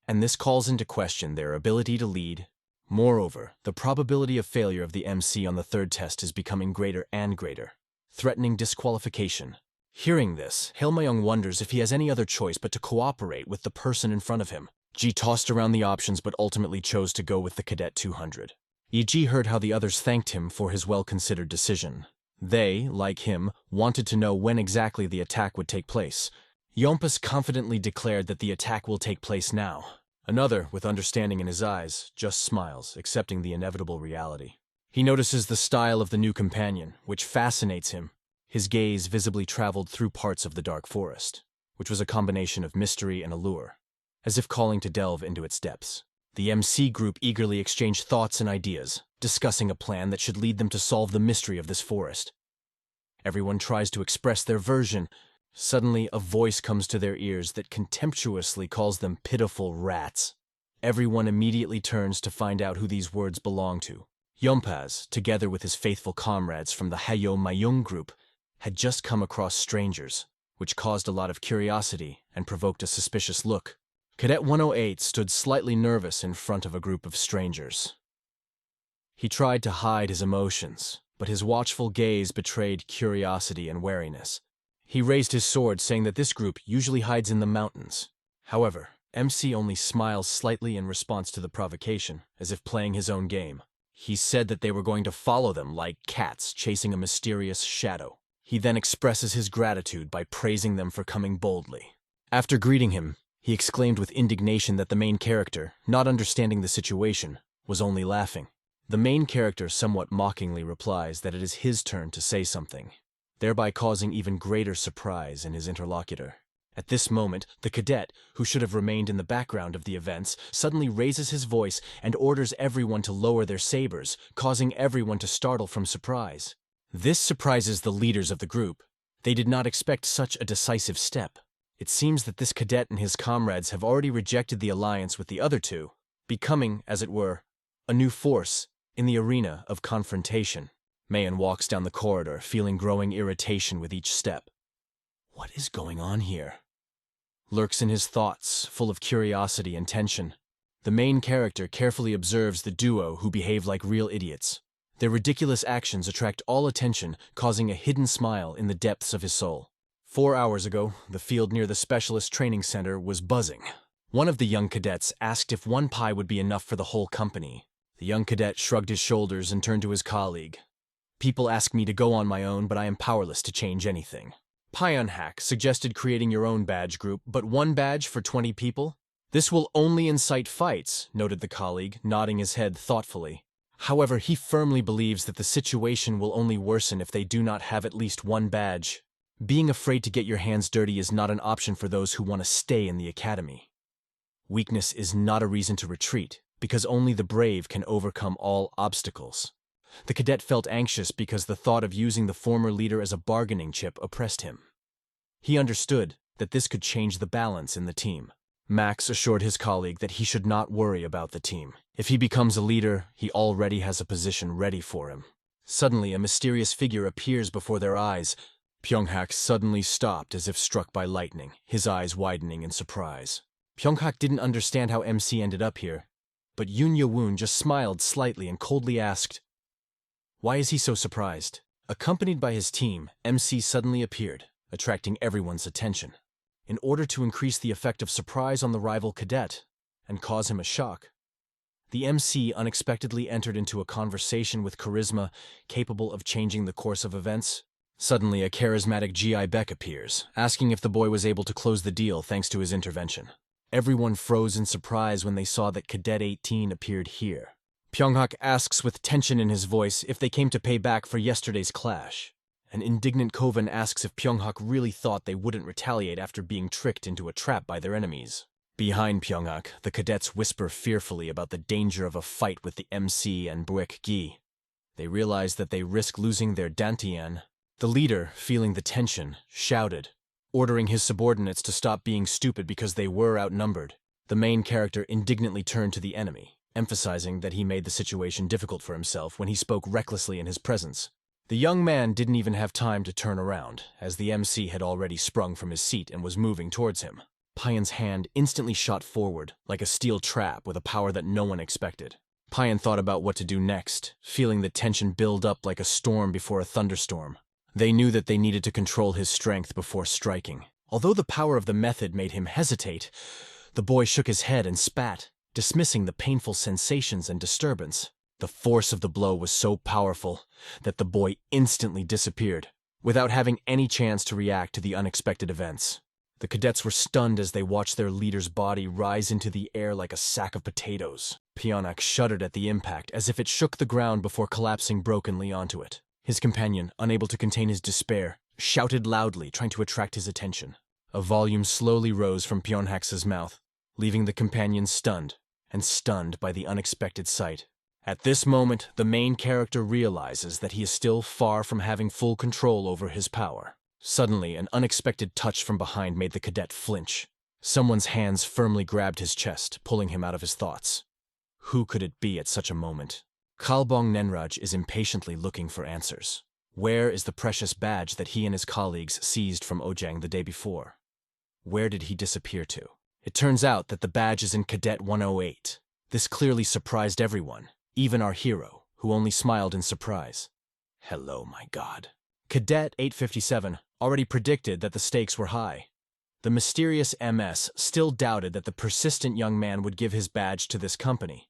and this calls into question their ability to lead. Moreover, the probability of failure of the MC on the 3rd test is becoming greater and greater, threatening disqualification. Hearing this, Hailmayong wonders if he has any other choice but to cooperate with the person in front of him. Ji tossed around the options but ultimately chose to go with the Cadet 200. E.G. heard how the others thanked him for his well-considered decision. They, like him, wanted to know when exactly the attack would take place. Yompas confidently declared that the attack will take place now. Another, with understanding in his eyes, just smiles, accepting the inevitable reality. He notices the style of the new companion, which fascinates him. His gaze visibly traveled through parts of the dark forest, which was a combination of mystery and allure, as if calling to delve into its depths. The MC group eagerly exchanged thoughts and ideas, discussing a plan that should lead them to solve the mystery of this forest. Everyone tries to express their version. Suddenly, a voice comes to their ears that contemptuously calls them pitiful rats. Everyone immediately turns to find out who these words belong to. Yompas, together with his faithful comrades from the Hayo Mayung group, had just come across strangers, which caused a lot of curiosity and provoked a suspicious look. Cadet 108 stood slightly nervous in front of a group of strangers. He tried to hide his emotions, but his watchful gaze betrayed curiosity and wariness. He raised his sword, saying that this group usually hides in the mountains. However, MC only smiles slightly in response to the provocation, as if playing his own game. He said that they were going to follow them like cats chasing a mysterious shadow. He then expresses his gratitude by praising them for coming boldly. After greeting him, he exclaimed with indignation that the main character, not understanding the situation, was only laughing. The main character somewhat mockingly replies that it is his turn to say something, thereby causing even greater surprise in his interlocutor. At this moment, the cadet, who should have remained in the background of the events, suddenly raises his voice and orders everyone to lower their sabers, causing everyone to startle from surprise. This surprises the leaders of the group. They did not expect such a decisive step. It seems that this cadet and his comrades have already rejected the alliance with the other two, becoming, as it were, a new force in the arena of confrontation. Mayan walks down the corridor, feeling growing irritation with each step. What is going on here? Lurks in his thoughts, full of curiosity and tension. The main character carefully observes the duo who behave like real idiots. Their ridiculous actions attract all attention, causing a hidden smile in the depths of his soul. 4 hours ago, the field near the Specialist Training Center was buzzing. One of the young cadets asked if 1 pie would be enough for the whole company. The young cadet shrugged his shoulders and turned to his colleague. People ask me to go on my own, but I am powerless to change anything. Pion Hack suggested creating your own badge group, but 1 badge for 20 people? This will only incite fights, noted the colleague, nodding his head thoughtfully. However, he firmly believes that the situation will only worsen if they do not have at least 1 badge. Being afraid to get your hands dirty is not an option for those who want to stay in the academy. Weakness is not a reason to retreat, because only the brave can overcome all obstacles. The cadet felt anxious because the thought of using the former leader as a bargaining chip oppressed him. He understood that this could change the balance in the team. Max assured his colleague that he should not worry about the team. If he becomes a leader, he already has a position ready for him. Suddenly, a mysterious figure appears before their eyes. Pyeonghak suddenly stopped as if struck by lightning, his eyes widening in surprise. Pyeonghak didn't understand how MC ended up here, but Yoon Ye-woon just smiled slightly and coldly asked, "Why is he so surprised?" Accompanied by his team, MC suddenly appeared, attracting everyone's attention. In order to increase the effect of surprise on the rival cadet and cause him a shock, the MC unexpectedly entered into a conversation with charisma capable of changing the course of events. Suddenly, a charismatic GI Beck appears, asking if the boy was able to close the deal thanks to his intervention. Everyone froze in surprise when they saw that Cadet 18 appeared here. Pyeonghak asks with tension in his voice if they came to pay back for yesterday's clash. An indignant Kovan asks if Pyeonghak really thought they wouldn't retaliate after being tricked into a trap by their enemies. Behind Pyeonghak, the cadets whisper fearfully about the danger of a fight with the MC and Buek Gi. They realize that they risk losing their Dantian. The leader, feeling the tension, shouted, ordering his subordinates to stop being stupid because they were outnumbered. The main character indignantly turned to the enemy, emphasizing that he made the situation difficult for himself when he spoke recklessly in his presence. The young man didn't even have time to turn around, as the MC had already sprung from his seat and was moving towards him. Pyeon's hand instantly shot forward, like a steel trap with a power that no one expected. Pyeon thought about what to do next, feeling the tension build up like a storm before a thunderstorm. They knew that they needed to control his strength before striking. Although the power of the method made him hesitate, the boy shook his head and spat, dismissing the painful sensations and disturbance. The force of the blow was so powerful that the boy instantly disappeared, without having any chance to react to the unexpected events. The cadets were stunned as they watched their leader's body rise into the air like a sack of potatoes. Pionak shuddered at the impact, as if it shook the ground before collapsing brokenly onto it. His companion, unable to contain his despair, shouted loudly, trying to attract his attention. A volume slowly rose from Pionak's mouth, leaving the companion stunned by the unexpected sight. At this moment, the main character realizes that he is still far from having full control over his power. Suddenly, an unexpected touch from behind made the cadet flinch. Someone's hands firmly grabbed his chest, pulling him out of his thoughts. Who could it be at such a moment? Kalbong Nenraj is impatiently looking for answers. Where is the precious badge that he and his colleagues seized from Ojang the day before? Where did he disappear to? It turns out that the badge is in Cadet 108. This clearly surprised everyone, even our hero, who only smiled in surprise. Hello, my God. Cadet 857 already predicted that the stakes were high. The mysterious MS still doubted that the persistent young man would give his badge to this company.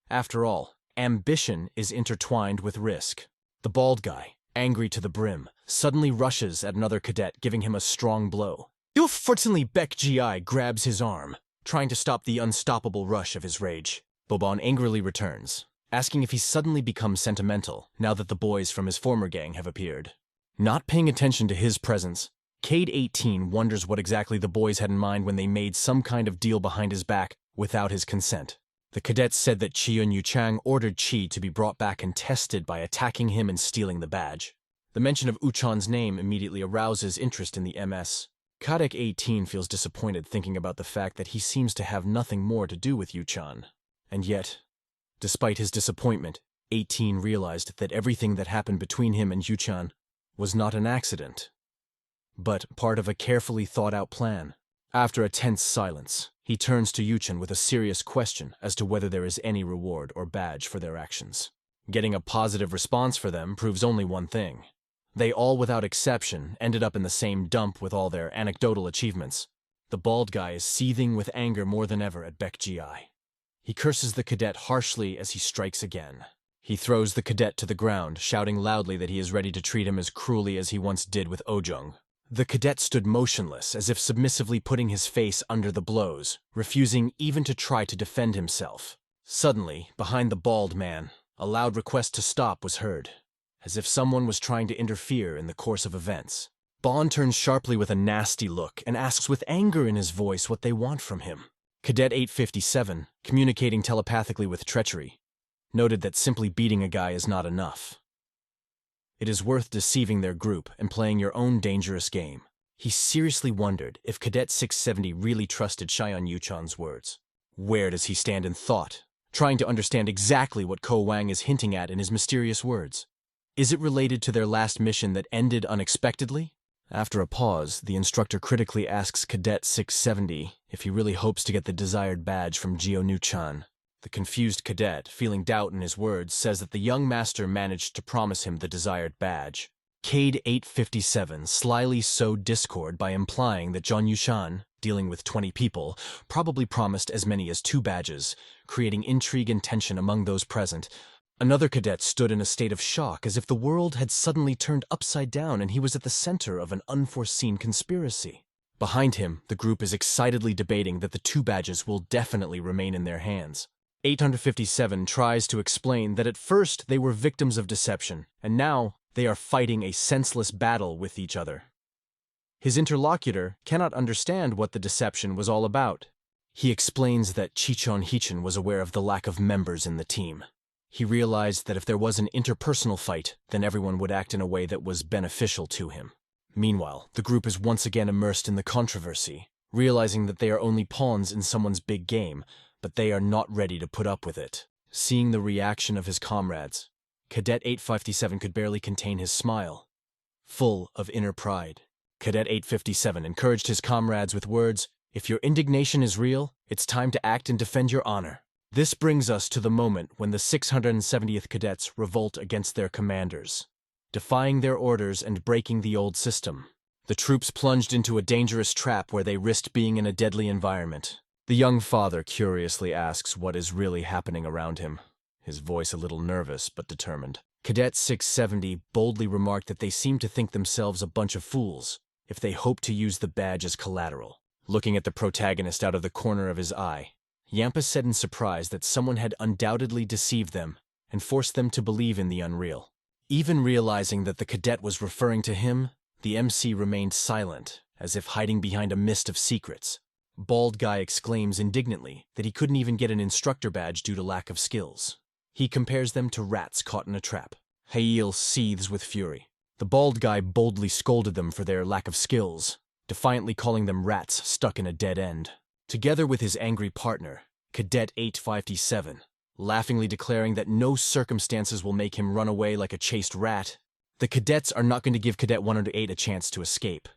After all, ambition is intertwined with risk. The bald guy, angry to the brim, suddenly rushes at another cadet, giving him a strong blow. Unfortunately, Baek Ji grabs his arm, trying to stop the unstoppable rush of his rage. Bobon angrily returns, asking if he's suddenly become sentimental now that the boys from his former gang have appeared. Not paying attention to his presence, Cade 18 wonders what exactly the boys had in mind when they made some kind of deal behind his back without his consent. The cadets said that Chiun Yuchang ordered Chi to be brought back and tested by attacking him and stealing the badge. The mention of Uchan's name immediately arouses interest in the MS. Kadek 18 feels disappointed thinking about the fact that he seems to have nothing more to do with Yuchan. And yet, despite his disappointment, 18 realized that everything that happened between him and Yuchan was not an accident, but part of a carefully thought-out plan. After a tense silence, he turns to Yuchan with a serious question as to whether there is any reward or badge for their actions. Getting a positive response for them proves only one thing. They all, without exception, ended up in the same dump with all their anecdotal achievements. The bald guy is seething with anger more than ever at Baek Ji. He curses the cadet harshly as he strikes again. He throws the cadet to the ground, shouting loudly that he is ready to treat him as cruelly as he once did with Ojung. The cadet stood motionless, as if submissively putting his face under the blows, refusing even to try to defend himself. Suddenly, behind the bald man, a loud request to stop was heard, as if someone was trying to interfere in the course of events. Bond turns sharply with a nasty look and asks with anger in his voice what they want from him. Cadet 857, communicating telepathically with treachery, noted that simply beating a guy is not enough. It is worth deceiving their group and playing your own dangerous game. He seriously wondered if Cadet 670 really trusted Shion Yuchan's words. Where does he stand in thought, trying to understand exactly what Ko Wang is hinting at in his mysterious words? Is it related to their last mission that ended unexpectedly? After a pause, the instructor critically asks Cadet 670 if he really hopes to get the desired badge from Jio Nu-chan. The confused cadet, feeling doubt in his words, says that the young master managed to promise him the desired badge. Cade 857 slyly sowed discord by implying that John Yushan, dealing with 20 people, probably promised as many as 2 badges, creating intrigue and tension among those present. Another cadet stood in a state of shock, as if the world had suddenly turned upside down and he was at the center of an unforeseen conspiracy. Behind him, the group is excitedly debating that the 2 badges will definitely remain in their hands. 857 tries to explain that at first they were victims of deception, and now they are fighting a senseless battle with each other. His interlocutor cannot understand what the deception was all about. He explains that Chichon Hichin was aware of the lack of members in the team. He realized that if there was an interpersonal fight, then everyone would act in a way that was beneficial to him. Meanwhile, the group is once again immersed in the controversy, realizing that they are only pawns in someone's big game, but they are not ready to put up with it. Seeing the reaction of his comrades, Cadet 857 could barely contain his smile, full of inner pride. Cadet 857 encouraged his comrades with words, "If your indignation is real, it's time to act and defend your honor." This brings us to the moment when the 670th Cadets revolt against their commanders, defying their orders and breaking the old system. The troops plunged into a dangerous trap where they risked being in a deadly environment. The young father curiously asks what is really happening around him. his voice a little nervous but determined. Cadet 670 boldly remarked that they seemed to think themselves a bunch of fools if they hoped to use the badge as collateral. Looking at the protagonist out of the corner of his eye, Yampa said in surprise that someone had undoubtedly deceived them and forced them to believe in the unreal. Even realizing that the cadet was referring to him, the MC remained silent, as if hiding behind a mist of secrets. Bald Guy exclaims indignantly that he couldn't even get an instructor badge due to lack of skills. He compares them to rats caught in a trap. Yahello seethes with fury. The Bald Guy boldly scolded them for their lack of skills, defiantly calling them rats stuck in a dead end. Together with his angry partner, Cadet 857, laughingly declaring that no circumstances will make him run away like a chased rat, the cadets are not going to give Cadet 108 a chance to escape.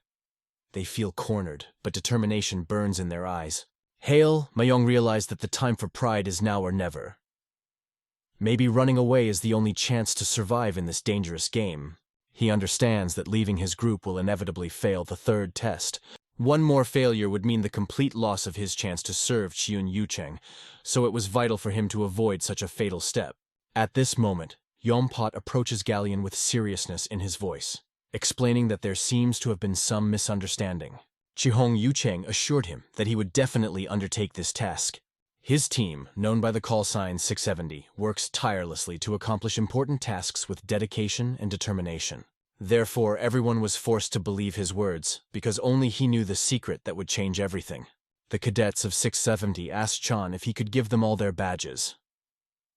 They feel cornered, but determination burns in their eyes. Hail, Mayong realized that the time for pride is now or never. Maybe running away is the only chance to survive in this dangerous game. He understands that leaving his group will inevitably fail the third test. One more failure would mean the complete loss of his chance to serve Chiun Yucheng, so it was vital for him to avoid such a fatal step. At this moment, Yompot approaches Galleon with seriousness in his voice, explaining that there seems to have been some misunderstanding. Chihong Yucheng assured him that he would definitely undertake this task. His team, known by the call sign 670, works tirelessly to accomplish important tasks with dedication and determination. Therefore, everyone was forced to believe his words, because only he knew the secret that would change everything. The cadets of 670 asked Chan if he could give them all their badges.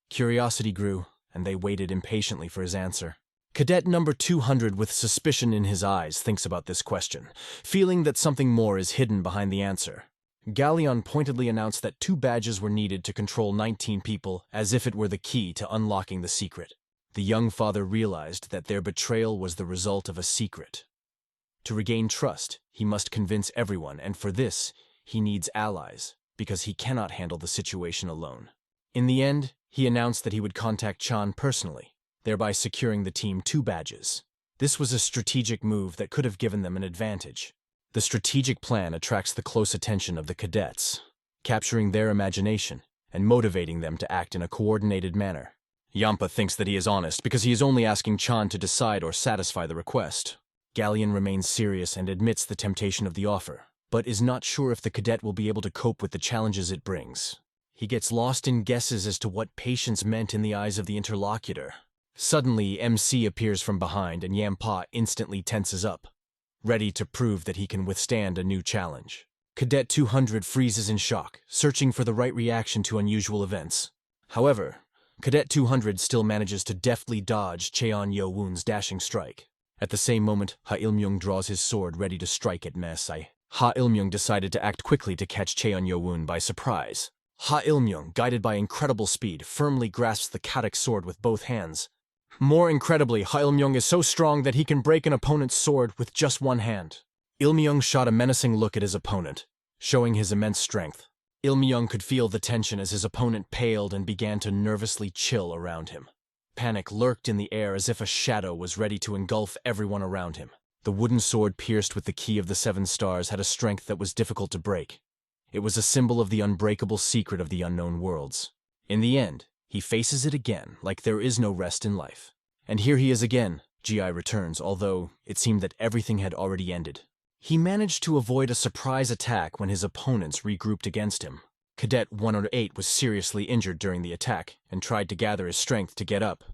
Curiosity grew, and they waited impatiently for his answer. Cadet number 200, with suspicion in his eyes, thinks about this question, feeling that something more is hidden behind the answer. Galleon pointedly announced that 2 badges were needed to control 19 people, as if it were the key to unlocking the secret. The young father realized that their betrayal was the result of a secret. To regain trust, he must convince everyone, and for this, he needs allies, because he cannot handle the situation alone. In the end, he announced that he would contact Chan personally, thereby securing the team 2 badges. This was a strategic move that could have given them an advantage. The strategic plan attracts the close attention of the cadets, capturing their imagination and motivating them to act in a coordinated manner. Yampa thinks that he is honest because he is only asking Chan to decide or satisfy the request. Galleon remains serious and admits the temptation of the offer, but is not sure if the cadet will be able to cope with the challenges it brings. He gets lost in guesses as to what patience meant in the eyes of the interlocutor. Suddenly, MC appears from behind and Yampa instantly tenses up, ready to prove that he can withstand a new challenge. Cadet 200 freezes in shock, searching for the right reaction to unusual events. However, Cadet 200 still manages to deftly dodge Cheon Yo-woon's dashing strike. At the same moment, Ha Il-myung draws his sword ready to strike at Mesai. Ha Il-myung decided to act quickly to catch Cheon Yo-woon by surprise. Ha Il-myung, guided by incredible speed, firmly grasps the Kadak sword with both hands. More incredibly, Ha Il-myung is so strong that he can break an opponent's sword with just one hand. Il-myung shot a menacing look at his opponent, showing his immense strength. Il-myung could feel the tension as his opponent paled and began to nervously chill around him. Panic lurked in the air as if a shadow was ready to engulf everyone around him. The wooden sword pierced with the key of the 7 stars had a strength that was difficult to break. It was a symbol of the unbreakable secret of the unknown worlds. In the end, he faces it again, like there is no rest in life. And here he is again, GI returns, although it seemed that everything had already ended. He managed to avoid a surprise attack when his opponents regrouped against him. Cadet 108 was seriously injured during the attack and tried to gather his strength to get up.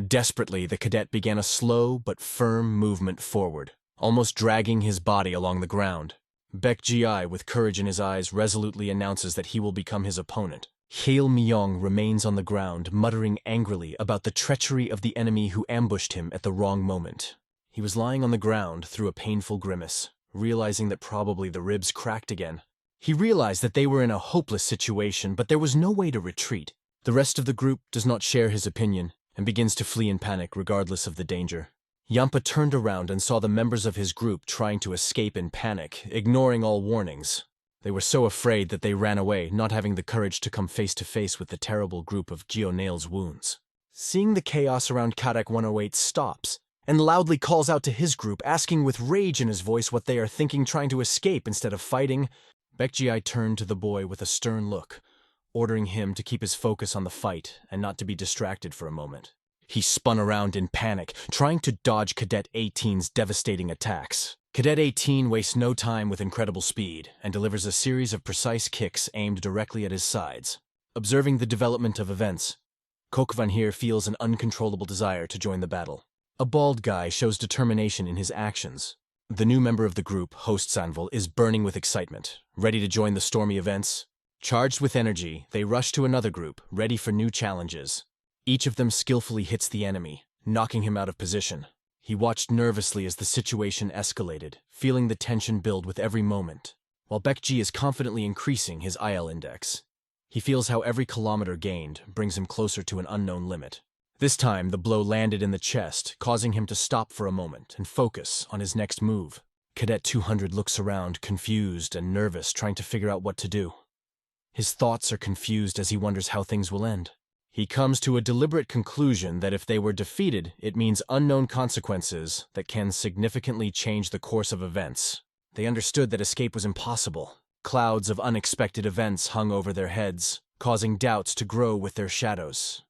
Desperately, the cadet began a slow but firm movement forward, almost dragging his body along the ground. Baek Ji, with courage in his eyes, resolutely announces that he will become his opponent. Hail Myong remains on the ground, muttering angrily about the treachery of the enemy who ambushed him at the wrong moment. He was lying on the ground through a painful grimace, realizing that probably the ribs cracked again. He realized that they were in a hopeless situation, but there was no way to retreat. The rest of the group does not share his opinion and begins to flee in panic regardless of the danger. Yampa turned around and saw the members of his group trying to escape in panic, ignoring all warnings. They were so afraid that they ran away, not having the courage to come face to face with the terrible group of Gyeonail's wounds. Seeing the chaos around Kadak 108 stops, and loudly calls out to his group, asking with rage in his voice what they are thinking, trying to escape instead of fighting. Baek Ji turned to the boy with a stern look. ordering him to keep his focus on the fight and not to be distracted for a moment. He spun around in panic, trying to dodge Cadet 18's devastating attacks. Cadet 18 wastes no time with incredible speed and delivers a series of precise kicks aimed directly at his sides. Observing the development of events, Kok van Heer feels an uncontrollable desire to join the battle. A bald guy shows determination in his actions. The new member of the group, Host Sanvil, is burning with excitement, ready to join the stormy events. Charged with energy, they rush to another group, ready for new challenges. Each of them skillfully hits the enemy, knocking him out of position. He watched nervously as the situation escalated, feeling the tension build with every moment. While Baekji is confidently increasing his IL index, he feels how every kilometer gained brings him closer to an unknown limit. This time, the blow landed in the chest, causing him to stop for a moment and focus on his next move. Cadet 200 looks around, confused and nervous, trying to figure out what to do. His thoughts are confused as he wonders how things will end. He comes to a deliberate conclusion that if they were defeated, it means unknown consequences that can significantly change the course of events. They understood that escape was impossible. Clouds of unexpected events hung over their heads, causing doubts to grow with their shadows.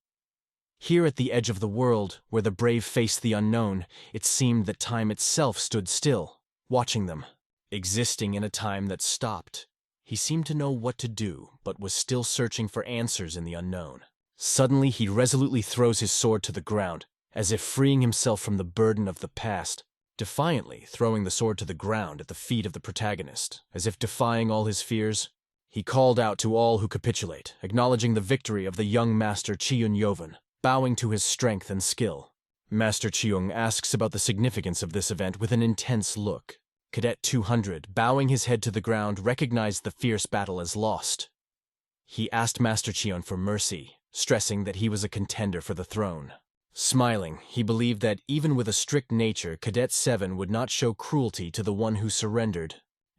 Here at the edge of the world, where the brave faced the unknown, it seemed that time itself stood still, watching them, existing in a time that stopped. He seemed to know what to do, but was still searching for answers in the unknown. Suddenly, he resolutely throws his sword to the ground, as if freeing himself from the burden of the past, defiantly throwing the sword to the ground at the feet of the protagonist, as if defying all his fears. He called out to all who capitulate, acknowledging the victory of the young master Chiyun Yovan, bowing to his strength and skill. Master Chiyung asks about the significance of this event with an intense look. Cadet 200, bowing his head to the ground, recognized the fierce battle as lost. He asked Master Chiyun for mercy, stressing that he was a contender for the throne. Smiling, he believed that even with a strict nature, Cadet 7 would not show cruelty to the one who surrendered.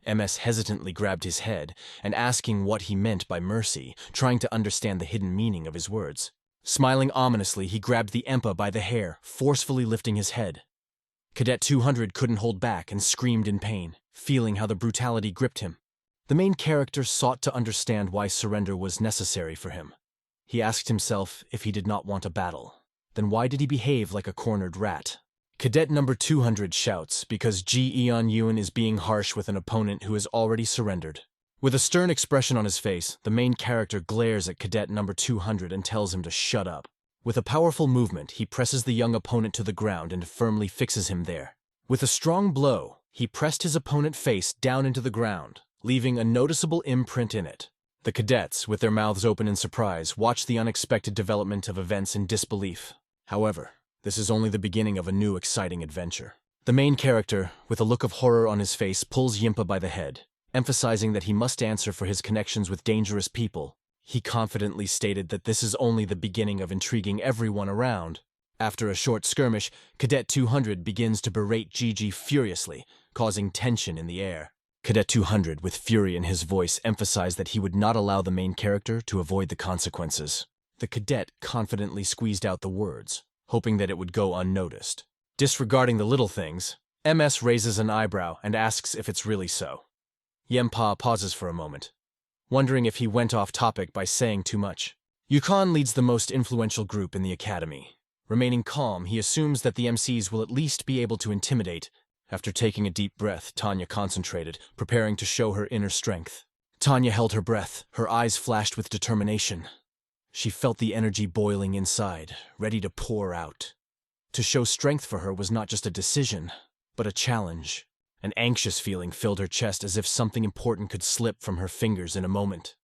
MS hesitantly grabbed his head, and asking what he meant by mercy, trying to understand the hidden meaning of his words. Smiling ominously, he grabbed the Empa by the hair, forcefully lifting his head. Cadet 200 couldn't hold back and screamed in pain, feeling how the brutality gripped him. The main character sought to understand why surrender was necessary for him. He asked himself if he did not want a battle. Then why did he behave like a cornered rat? Cadet number 200 shouts because Ji Eon Yun is being harsh with an opponent who has already surrendered. With a stern expression on his face, the main character glares at Cadet number 200 and tells him to shut up. With a powerful movement, he presses the young opponent to the ground and firmly fixes him there. With a strong blow, he pressed his opponent face down into the ground, leaving a noticeable imprint in it. The cadets, with their mouths open in surprise, watched the unexpected development of events in disbelief. However, this is only the beginning of a new exciting adventure. The main character, with a look of horror on his face, pulls Yimpa by the head, emphasizing that he must answer for his connections with dangerous people. He confidently stated that this is only the beginning of intriguing everyone around. After a short skirmish, Cadet 200 begins to berate Gigi furiously, causing tension in the air. Cadet 200, with fury in his voice, emphasized that he would not allow the main character to avoid the consequences. The cadet confidently squeezed out the words, hoping that it would go unnoticed. Disregarding the little things, MS raises an eyebrow and asks if it's really so. Yempa pauses for a moment, wondering if he went off topic by saying too much. Yukon leads the most influential group in the academy. Remaining calm, he assumes that the MCs will at least be able to intimidate. After taking a deep breath, Tanya concentrated, preparing to show her inner strength. Tanya held her breath, her eyes flashed with determination. She felt the energy boiling inside, ready to pour out. To show strength for her was not just a decision, but a challenge. An anxious feeling filled her chest as if something important could slip from her fingers in a moment.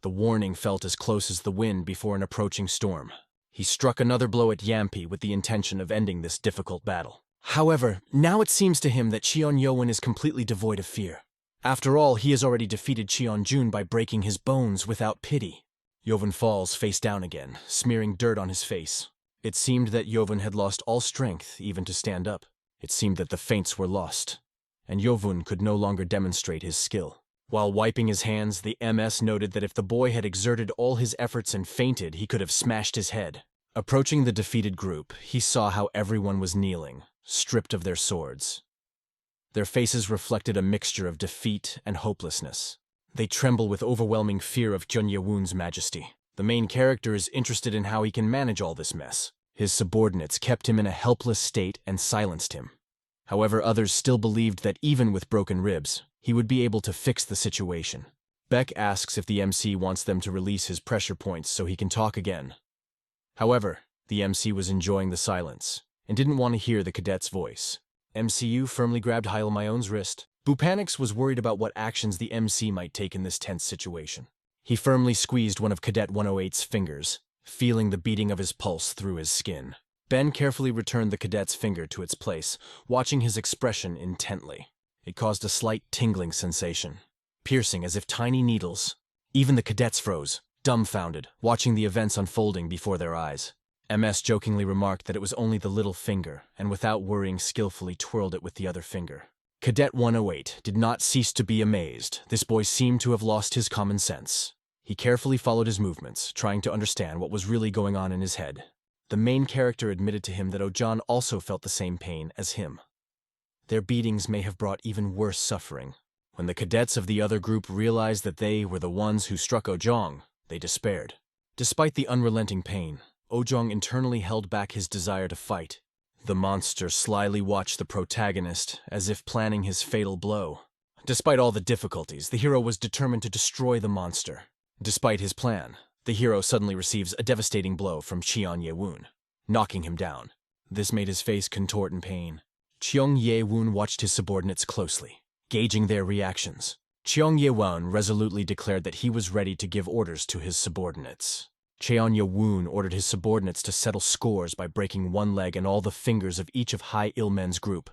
The warning felt as close as the wind before an approaching storm. He struck another blow at Yampi with the intention of ending this difficult battle. However, now it seems to him that Cheon Yowen is completely devoid of fear. After all, he has already defeated Cheon Jun by breaking his bones without pity. Yoven falls face down again, smearing dirt on his face. It seemed that Yoven had lost all strength even to stand up. It seemed that the feints were lost, and Yovun could no longer demonstrate his skill. While wiping his hands, the MS noted that if the boy had exerted all his efforts and fainted, he could have smashed his head. Approaching the defeated group, he saw how everyone was kneeling, stripped of their swords. Their faces reflected a mixture of defeat and hopelessness. They tremble with overwhelming fear of Jun Ye-woon's majesty. The main character is interested in how he can manage all this mess. His subordinates kept him in a helpless state and silenced him. However, others still believed that even with broken ribs, he would be able to fix the situation. Beck asks if the MC wants them to release his pressure points so he can talk again. However, the MC was enjoying the silence and didn't want to hear the cadet's voice. MCU firmly grabbed Yahello's wrist. Bupanix was worried about what actions the MC might take in this tense situation. He firmly squeezed one of Cadet 108's fingers, feeling the beating of his pulse through his skin. Ben carefully returned the cadet's finger to its place, watching his expression intently. It caused a slight tingling sensation, piercing as if tiny needles. Even the cadets froze, dumbfounded, watching the events unfolding before their eyes. MS jokingly remarked that it was only the little finger, and without worrying skillfully twirled it with the other finger. Cadet 108 did not cease to be amazed. This boy seemed to have lost his common sense. He carefully followed his movements, trying to understand what was really going on in his head. The main character admitted to him that Ojan also felt the same pain as him. Their beatings may have brought even worse suffering. When the cadets of the other group realized that they were the ones who struck Ojong, they despaired. Despite the unrelenting pain, Ojong internally held back his desire to fight. The monster slyly watched the protagonist, as if planning his fatal blow. Despite all the difficulties, the hero was determined to destroy the monster. Despite his plan, the hero suddenly receives a devastating blow from Cheon Ye-woon, knocking him down. This made his face contort in pain. Cheon Ye-woon watched his subordinates closely, gauging their reactions. Cheon Ye-woon resolutely declared that he was ready to give orders to his subordinates. Cheon Ye-woon ordered his subordinates to settle scores by breaking one leg and all the fingers of each of Hai Il-men's group.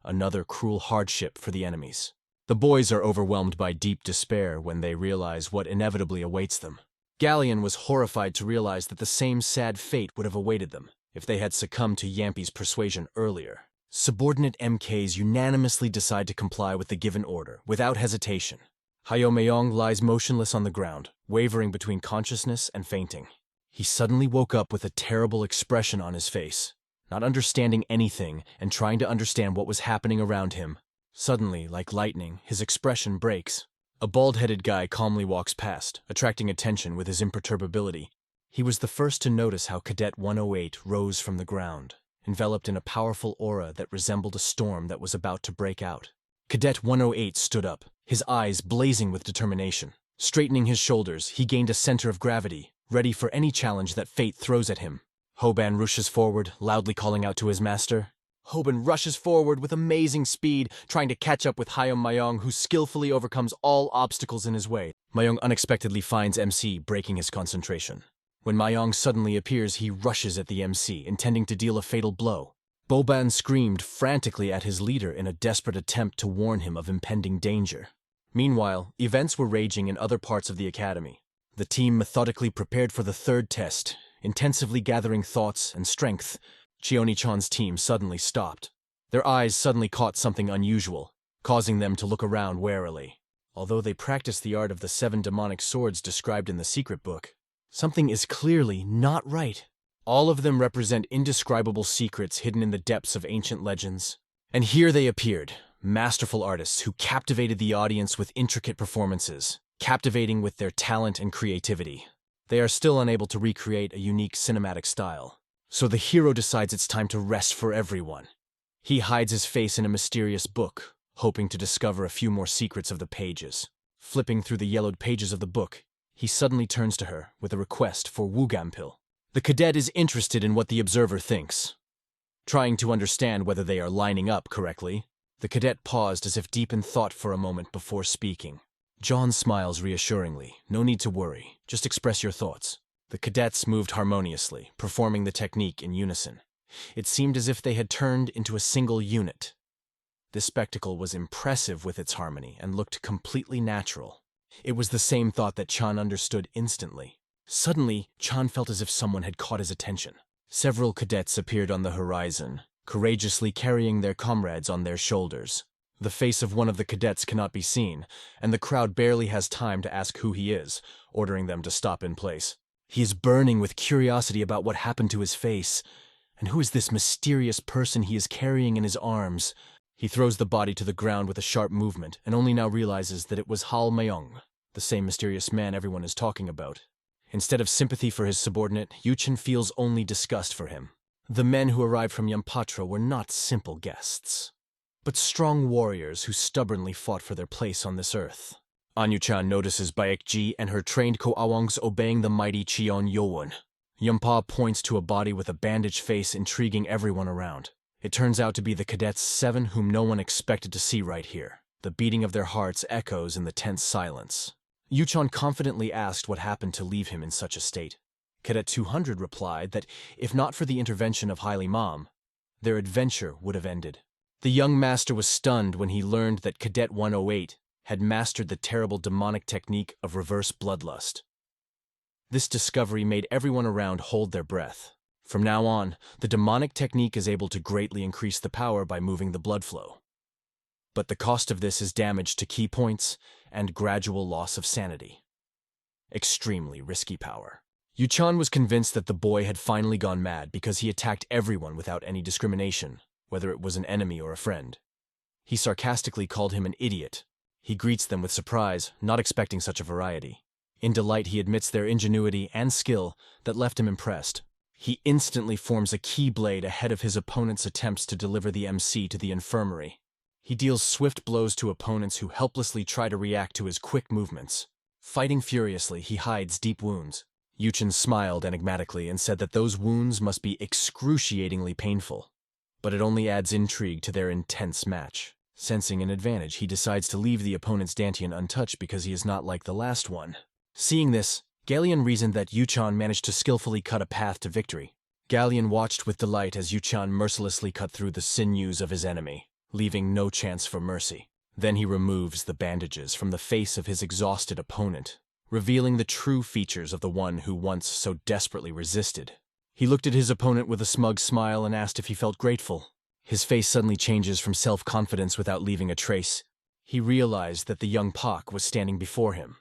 Another cruel hardship for the enemies. The boys are overwhelmed by deep despair when they realize what inevitably awaits them. Galleon was horrified to realize that the same sad fate would have awaited them if they had succumbed to Yampi's persuasion earlier. Subordinate MKs unanimously decide to comply with the given order, without hesitation. Hayo-meong lies motionless on the ground, wavering between consciousness and fainting. He suddenly woke up with a terrible expression on his face, not understanding anything and trying to understand what was happening around him. Suddenly, like lightning, his expression breaks. A bald-headed guy calmly walks past, attracting attention with his imperturbability. He was the first to notice how Cadet 108 rose from the ground, enveloped in a powerful aura that resembled a storm that was about to break out. Cadet 108 stood up, his eyes blazing with determination. Straightening his shoulders, he gained a center of gravity, ready for any challenge that fate throws at him. Hoban rushes forward, loudly calling out to his master. Hoban rushes forward with amazing speed, trying to catch up with Hayo-meong, who skillfully overcomes all obstacles in his way. Mayong unexpectedly finds MC, breaking his concentration. When Mayong suddenly appears, he rushes at the MC, intending to deal a fatal blow. Boban screamed frantically at his leader in a desperate attempt to warn him of impending danger. Meanwhile, events were raging in other parts of the academy. The team methodically prepared for the third test, intensively gathering thoughts and strength. Cheoni-chan's team suddenly stopped. Their eyes suddenly caught something unusual, causing them to look around warily. Although they practiced the art of the 7 demonic swords described in the secret book, something is clearly not right. All of them represent indescribable secrets hidden in the depths of ancient legends. And here they appeared, masterful artists who captivated the audience with intricate performances, captivating with their talent and creativity. They are still unable to recreate a unique cinematic style. So the hero decides it's time to rest for everyone. He hides his face in a mysterious book, hoping to discover a few more secrets of the pages. Flipping through the yellowed pages of the book, he suddenly turns to her with a request for Wugampil. The cadet is interested in what the observer thinks. Trying to understand whether they are lining up correctly, the cadet paused as if deep in thought for a moment before speaking. John smiles reassuringly. No need to worry. Just express your thoughts. The cadets moved harmoniously, performing the technique in unison. It seemed as if they had turned into a single unit. This spectacle was impressive with its harmony and looked completely natural. It was the same thought that Chan understood instantly. Suddenly, Chan felt as if someone had caught his attention. Several cadets appeared on the horizon, courageously carrying their comrades on their shoulders. The face of one of the cadets cannot be seen, and the crowd barely has time to ask who he is, ordering them to stop in place. He is burning with curiosity about what happened to his face, and who is this mysterious person he is carrying in his arms. He throws the body to the ground with a sharp movement, and only now realizes that it was Hal Meong. the same mysterious man everyone is talking about. Instead of sympathy for his subordinate, Yuchen feels only disgust for him. The men who arrived from Yampatra were not simple guests, but strong warriors who stubbornly fought for their place on this earth. Anyuchan notices Baekji and her trained Koawangs obeying the mighty Cheon Yowon. Yampa points to a body with a bandaged face, intriguing everyone around. It turns out to be the cadets 7 whom no one expected to see right here. The beating of their hearts echoes in the tense silence. Yuchan confidently asked what happened to leave him in such a state. Cadet 200 replied that if not for the intervention of Haile Mom, their adventure would have ended. The young master was stunned when he learned that Cadet 108 had mastered the terrible demonic technique of reverse bloodlust. This discovery made everyone around hold their breath. From now on, the demonic technique is able to greatly increase the power by moving the blood flow. But the cost of this is damage to key points and gradual loss of sanity. Extremely risky power. Yuchan was convinced that the boy had finally gone mad because he attacked everyone without any discrimination, whether it was an enemy or a friend. He sarcastically called him an idiot. He greets them with surprise, not expecting such a variety. In delight, he admits their ingenuity and skill that left him impressed. He instantly forms a key blade ahead of his opponent's attempts to deliver the MC to the infirmary. He deals swift blows to opponents who helplessly try to react to his quick movements. Fighting furiously, he hides deep wounds. Yuchen smiled enigmatically and said that those wounds must be excruciatingly painful. But it only adds intrigue to their intense match. Sensing an advantage, he decides to leave the opponent's Dantian untouched because he is not like the last one. Seeing this, Galleon reasoned that Yuchan managed to skillfully cut a path to victory. Galleon watched with delight as Yuchan mercilessly cut through the sinews of his enemy, leaving no chance for mercy. Then he removes the bandages from the face of his exhausted opponent, revealing the true features of the one who once so desperately resisted. He looked at his opponent with a smug smile and asked if he felt grateful. His face suddenly changes from self-confidence without leaving a trace. He realized that the young Pak was standing before him,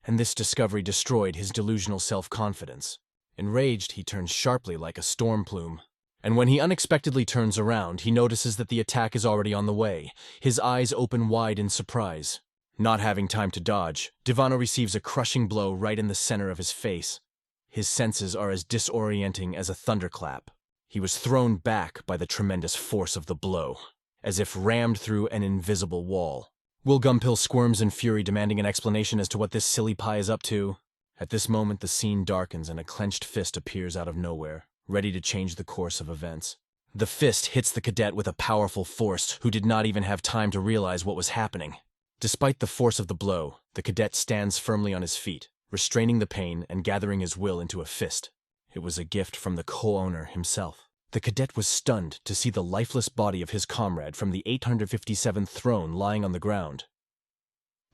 and this discovery destroyed his delusional self-confidence. Enraged, he turns sharply like a storm plume. And when he unexpectedly turns around, he notices that the attack is already on the way. His eyes open wide in surprise. Not having time to dodge, Divano receives a crushing blow right in the center of his face. His senses are as disorienting as a thunderclap. He was thrown back by the tremendous force of the blow, as if rammed through an invisible wall. Will Gumpil squirms in fury, demanding an explanation as to what this silly pie is up to. At this moment, the scene darkens and a clenched fist appears out of nowhere, ready to change the course of events. The fist hits the cadet with a powerful force, who did not even have time to realize what was happening. Despite the force of the blow, the cadet stands firmly on his feet, restraining the pain and gathering his will into a fist. It was a gift from the co-owner himself. The cadet was stunned to see the lifeless body of his comrade from the 857th throne lying on the ground.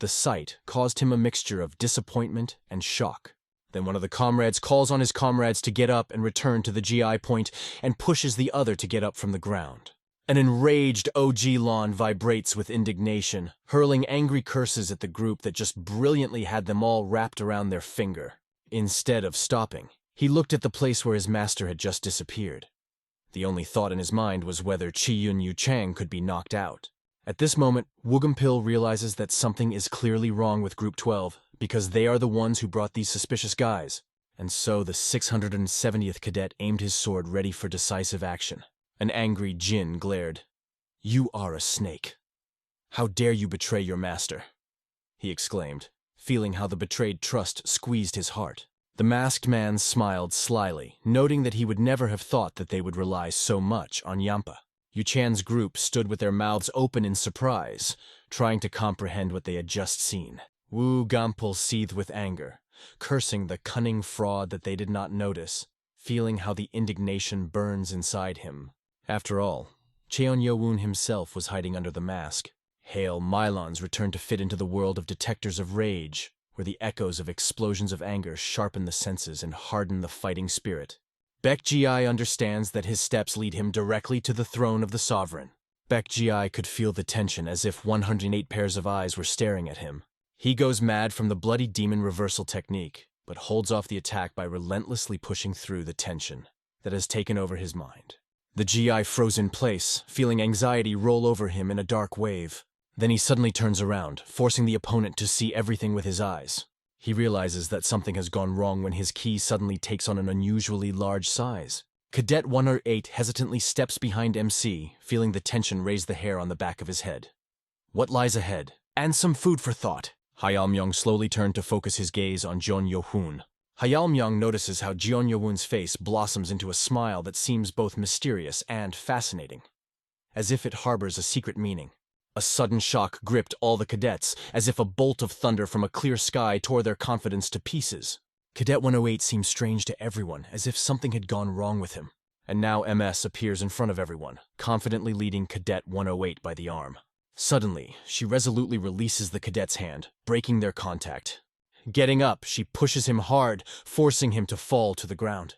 The sight caused him a mixture of disappointment and shock. Then one of the comrades calls on his comrades to get up and return to the GI point and pushes the other to get up from the ground. An enraged OG Lon vibrates with indignation, hurling angry curses at the group that just brilliantly had them all wrapped around their finger. Instead of stopping, he looked at the place where his master had just disappeared. The only thought in his mind was whether Chi-Yun Yu-Chang could be knocked out. At this moment, Wugumpil realizes that something is clearly wrong with Group 12, because they are the ones who brought these suspicious guys. And so the 670th cadet aimed his sword ready for decisive action. An angry Jin glared. "You are a snake. How dare you betray your master?" he exclaimed, feeling how the betrayed trust squeezed his heart. The masked man smiled slyly, noting that he would never have thought that they would rely so much on Yampa. Yu-Chan's group stood with their mouths open in surprise, trying to comprehend what they had just seen. Wu Gampul seethed with anger, cursing the cunning fraud that they did not notice, feeling how the indignation burns inside him. After all, Cheon Yo-woon himself was hiding under the mask. Hail Mylons returned to fit into the world of detectors of rage, where the echoes of explosions of anger sharpen the senses and harden the fighting spirit. Baek Gi understands that his steps lead him directly to the throne of the sovereign. Baek Gi could feel the tension as if 108 pairs of eyes were staring at him. He goes mad from the bloody demon reversal technique, but holds off the attack by relentlessly pushing through the tension that has taken over his mind. The GI froze in place, feeling anxiety roll over him in a dark wave. Then he suddenly turns around, forcing the opponent to see everything with his eyes. He realizes that something has gone wrong when his ki suddenly takes on an unusually large size. Cadet 108 hesitantly steps behind MC, feeling the tension raise the hair on the back of his head. What lies ahead? And some food for thought. Hayao slowly turned to focus his gaze on Jeon Yo-hoon. Hayao notices how Jeon Yo-hoon's face blossoms into a smile that seems both mysterious and fascinating, as if it harbors a secret meaning. A sudden shock gripped all the cadets, as if a bolt of thunder from a clear sky tore their confidence to pieces. Cadet 108 seemed strange to everyone, as if something had gone wrong with him. And now MS appears in front of everyone, confidently leading Cadet 108 by the arm. Suddenly, she resolutely releases the cadet's hand, breaking their contact. Getting up, she pushes him hard, forcing him to fall to the ground.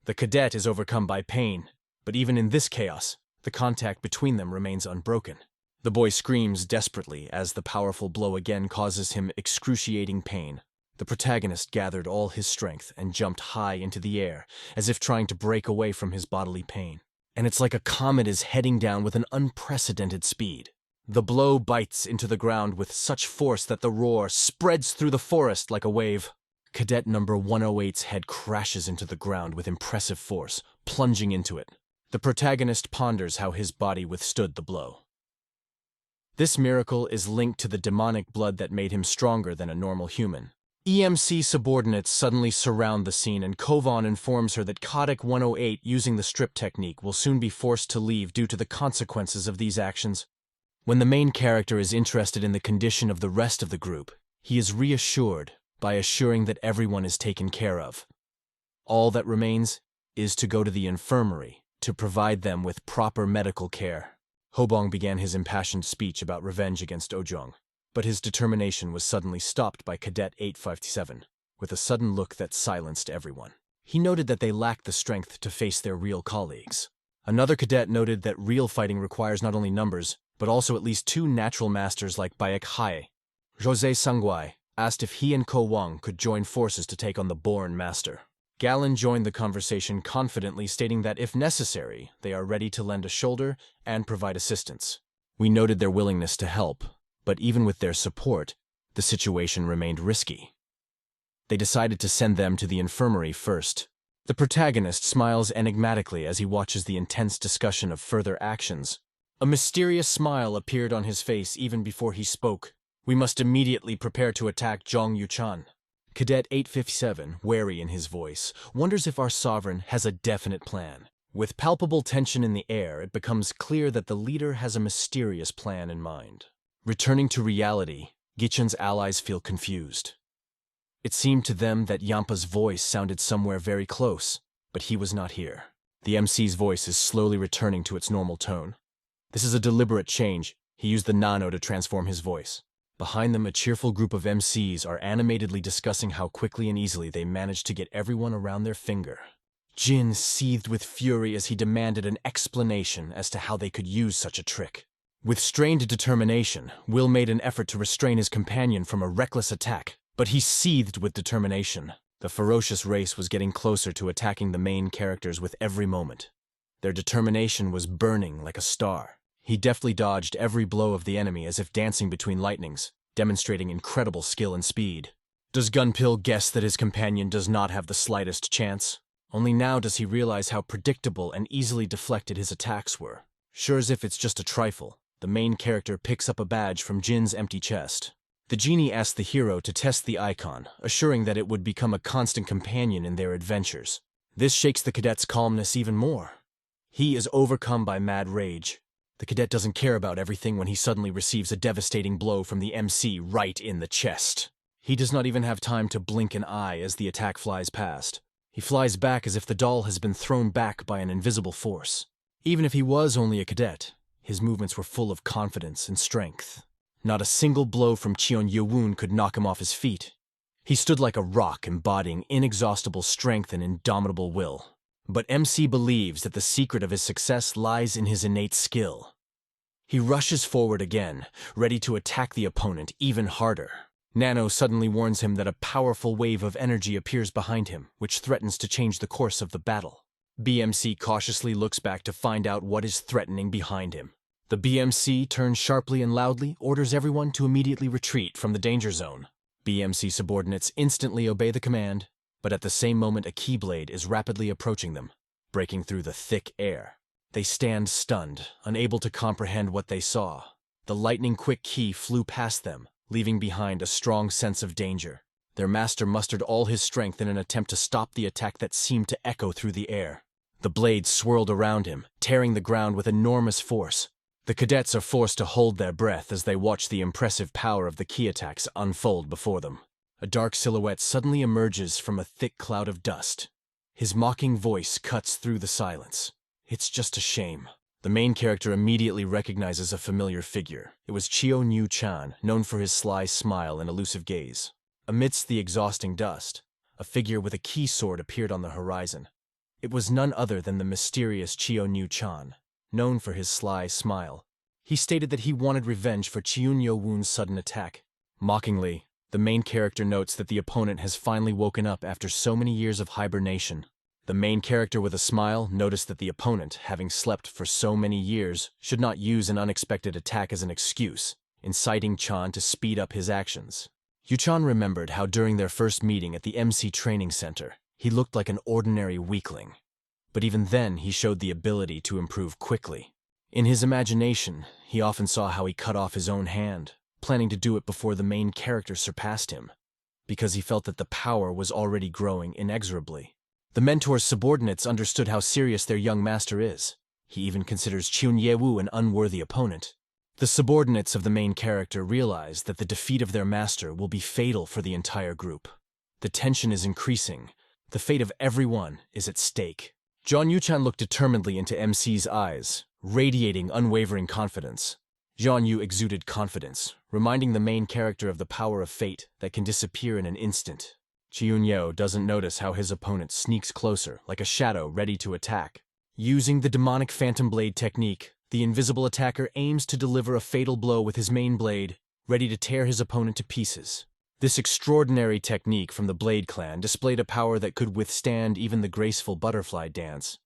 The cadet is overcome by pain, but even in this chaos, the contact between them remains unbroken. The boy screams desperately as the powerful blow again causes him excruciating pain. The protagonist gathered all his strength and jumped high into the air, as if trying to break away from his bodily pain. And it's like a comet is heading down with an unprecedented speed. The blow bites into the ground with such force that the roar spreads through the forest like a wave. Cadet number 108's head crashes into the ground with impressive force, plunging into it. The protagonist ponders how his body withstood the blow. This miracle is linked to the demonic blood that made him stronger than a normal human. EMC subordinates suddenly surround the scene, and Kovan informs her that Cadet 108, using the strip technique, will soon be forced to leave due to the consequences of these actions. When the main character is interested in the condition of the rest of the group, he is reassured by assuring that everyone is taken care of. All that remains is to go to the infirmary to provide them with proper medical care. Hobong began his impassioned speech about revenge against Ojong, but his determination was suddenly stopped by Cadet 857, with a sudden look that silenced everyone. He noted that they lacked the strength to face their real colleagues. Another cadet noted that real fighting requires not only numbers, but also at least two natural masters like Baek Hae. Jose Sangwai asked if he and Ko Wang could join forces to take on the born master. Galen joined the conversation confidently, stating that if necessary, they are ready to lend a shoulder and provide assistance. We noted their willingness to help, but even with their support, the situation remained risky. They decided to send them to the infirmary first. The protagonist smiles enigmatically as he watches the intense discussion of further actions. A mysterious smile appeared on his face even before he spoke. We must immediately prepare to attack Zhong Yuchan. Cadet 857, wary in his voice, wonders if our sovereign has a definite plan. With palpable tension in the air, it becomes clear that the leader has a mysterious plan in mind. Returning to reality, Gichen's allies feel confused. It seemed to them that Yampa's voice sounded somewhere very close, but he was not here. The MC's voice is slowly returning to its normal tone. This is a deliberate change. He used the nano to transform his voice. Behind them, a cheerful group of MCs are animatedly discussing how quickly and easily they managed to get everyone around their finger. Jin seethed with fury as he demanded an explanation as to how they could use such a trick. With strained determination, Will made an effort to restrain his companion from a reckless attack, but he seethed with determination. The ferocious race was getting closer to attacking the main characters with every moment. Their determination was burning like a star. He deftly dodged every blow of the enemy as if dancing between lightnings, demonstrating incredible skill and speed. Does Gunpil guess that his companion does not have the slightest chance? Only now does he realize how predictable and easily deflected his attacks were. Sure as if it's just a trifle, the main character picks up a badge from Jin's empty chest. The genie asks the hero to test the icon, assuring that it would become a constant companion in their adventures. This shakes the cadet's calmness even more. He is overcome by mad rage. The cadet doesn't care about everything when he suddenly receives a devastating blow from the MC right in the chest. He does not even have time to blink an eye as the attack flies past. He flies back as if the doll has been thrown back by an invisible force. Even if he was only a cadet, his movements were full of confidence and strength. Not a single blow from Cheon Yeowoon could knock him off his feet. He stood like a rock, embodying inexhaustible strength and indomitable will. But MC believes that the secret of his success lies in his innate skill. He rushes forward again, ready to attack the opponent even harder. Nano suddenly warns him that a powerful wave of energy appears behind him, which threatens to change the course of the battle. BMC cautiously looks back to find out what is threatening behind him. The BMC turns sharply and loudly, orders everyone to immediately retreat from the danger zone. BMC subordinates instantly obey the command, but at the same moment a keyblade is rapidly approaching them, breaking through the thick air. They stand stunned, unable to comprehend what they saw. The lightning-quick key flew past them, leaving behind a strong sense of danger. Their master mustered all his strength in an attempt to stop the attack that seemed to echo through the air. The blade swirled around him, tearing the ground with enormous force. The cadets are forced to hold their breath as they watch the impressive power of the key attacks unfold before them. A dark silhouette suddenly emerges from a thick cloud of dust. His mocking voice cuts through the silence. It's just a shame. The main character immediately recognizes a familiar figure. It was Cheon-Yu-chan, known for his sly smile and elusive gaze. Amidst the exhausting dust, a figure with a key sword appeared on the horizon. It was none other than the mysterious Cheon-Yu-chan, known for his sly smile. He stated that he wanted revenge for Cheon-Yo-woon's sudden attack. Mockingly, the main character notes that the opponent has finally woken up after so many years of hibernation. The main character with a smile noticed that the opponent, having slept for so many years, should not use an unexpected attack as an excuse, inciting Chan to speed up his actions. Yu-chan remembered how during their first meeting at the MC Training Center, he looked like an ordinary weakling. But even then, he showed the ability to improve quickly. In his imagination, he often saw how he cut off his own hand, planning to do it before the main character surpassed him, because he felt that the power was already growing inexorably. The mentor's subordinates understood how serious their young master is. He even considers Cheon-Ye-woo an unworthy opponent. The subordinates of the main character realize that the defeat of their master will be fatal for the entire group. The tension is increasing. The fate of everyone is at stake. Jeon Yu-chan looked determinedly into MC's eyes, radiating unwavering confidence. Jeon Yu exuded confidence, reminding the main character of the power of fate that can disappear in an instant. Cheon-Yo doesn't notice how his opponent sneaks closer, like a shadow ready to attack. Using the demonic phantom blade technique, the invisible attacker aims to deliver a fatal blow with his main blade, ready to tear his opponent to pieces. This extraordinary technique from the Blade Clan displayed a power that could withstand even the graceful butterfly dance.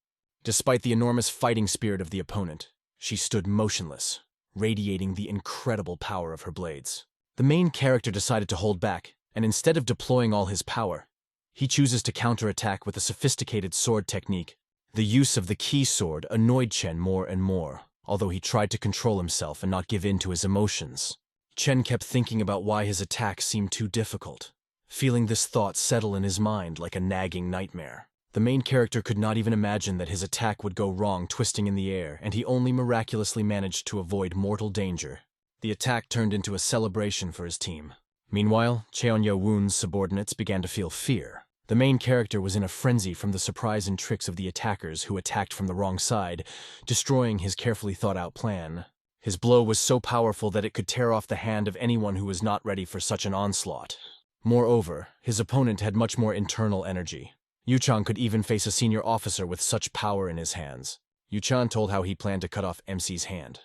Despite the enormous fighting spirit of the opponent, she stood motionless, radiating the incredible power of her blades. The main character decided to hold back, and instead of deploying all his power, he chooses to counterattack with a sophisticated sword technique. The use of the key sword annoyed Chen more and more, although he tried to control himself and not give in to his emotions. Chen kept thinking about why his attack seemed too difficult, feeling this thought settle in his mind like a nagging nightmare. The main character could not even imagine that his attack would go wrong twisting in the air, and he only miraculously managed to avoid mortal danger. The attack turned into a celebration for his team. Meanwhile, Cheon-Yo-woon's subordinates began to feel fear. The main character was in a frenzy from the surprise and tricks of the attackers who attacked from the wrong side, destroying his carefully thought-out plan. His blow was so powerful that it could tear off the hand of anyone who was not ready for such an onslaught. Moreover, his opponent had much more internal energy. Yu-chan could even face a senior officer with such power in his hands. Yu-chan told how he planned to cut off MC's hand.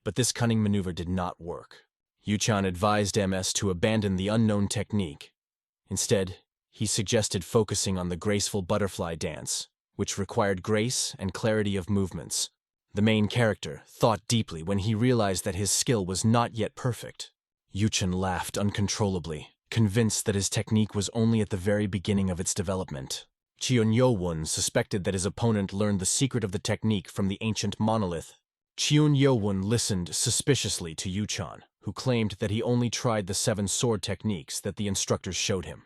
But this cunning maneuver did not work. Yu-chan advised MS to abandon the unknown technique. Instead, he suggested focusing on the graceful butterfly dance, which required grace and clarity of movements. The main character thought deeply when he realized that his skill was not yet perfect. Yu-chan laughed uncontrollably, convinced that his technique was only at the very beginning of its development. Cheon-Yo-woon suspected that his opponent learned the secret of the technique from the ancient monolith. Cheon-Yo-woon listened suspiciously to Yu-chan, who claimed that he only tried the 7 sword techniques that the instructors showed him.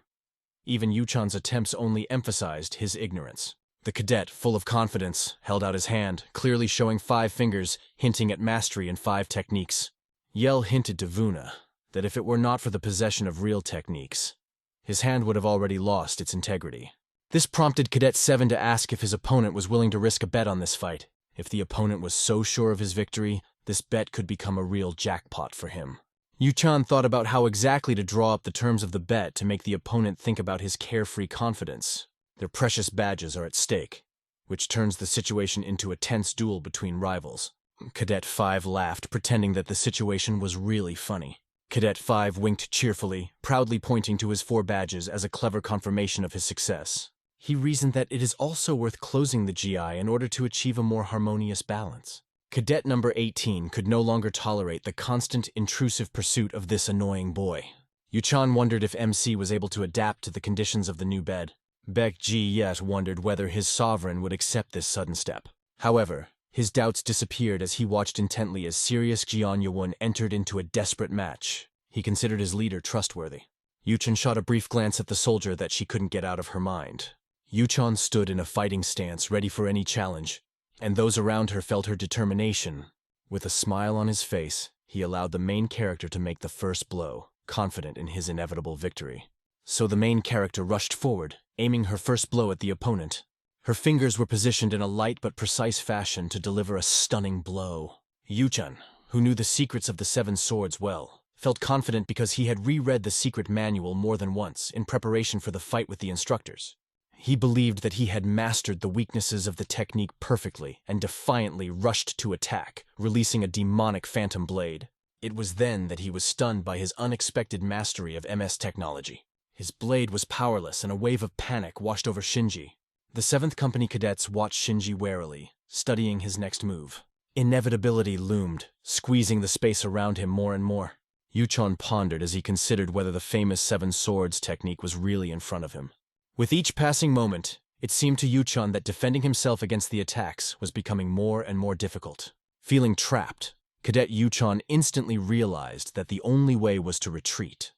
Even Yu-chan's attempts only emphasized his ignorance. The cadet, full of confidence, held out his hand, clearly showing 5 fingers, hinting at mastery in 5 techniques. Yell hinted to Vuna that if it were not for the possession of real techniques, his hand would have already lost its integrity. This prompted Cadet 7 to ask if his opponent was willing to risk a bet on this fight. If the opponent was so sure of his victory, this bet could become a real jackpot for him. Yu-chan thought about how exactly to draw up the terms of the bet to make the opponent think about his carefree confidence. Their precious badges are at stake, which turns the situation into a tense duel between rivals. Cadet 5 laughed, pretending that the situation was really funny. Cadet 5 winked cheerfully, proudly pointing to his 4 badges as a clever confirmation of his success. He reasoned that it is also worth closing the GI in order to achieve a more harmonious balance. Cadet number 18 could no longer tolerate the constant, intrusive pursuit of this annoying boy. Yuchan wondered if MC was able to adapt to the conditions of the new bed. Baek Ji yet wondered whether his sovereign would accept this sudden step. However, his doubts disappeared as he watched intently as Serious Jeon Yewon entered into a desperate match. He considered his leader trustworthy. Yuchan shot a brief glance at the soldier that she couldn't get out of her mind. Yuchan stood in a fighting stance, ready for any challenge, and those around her felt her determination. With a smile on his face, he allowed the main character to make the first blow, confident in his inevitable victory. So the main character rushed forward, aiming her first blow at the opponent. Her fingers were positioned in a light but precise fashion to deliver a stunning blow. Yuchan, who knew the secrets of the Seven Swords well, felt confident because he had reread the secret manual more than once in preparation for the fight with the instructors. He believed that he had mastered the weaknesses of the technique perfectly and defiantly rushed to attack, releasing a demonic phantom blade. It was then that he was stunned by his unexpected mastery of MS technology. His blade was powerless and a wave of panic washed over Shinji. The 7th Company cadets watched Shinji warily, studying his next move. Inevitability loomed, squeezing the space around him more and more. Yuchan pondered as he considered whether the famous Seven Swords technique was really in front of him. With each passing moment, it seemed to Yuchan that defending himself against the attacks was becoming more and more difficult. Feeling trapped, Cadet Yuchan instantly realized that the only way was to retreat,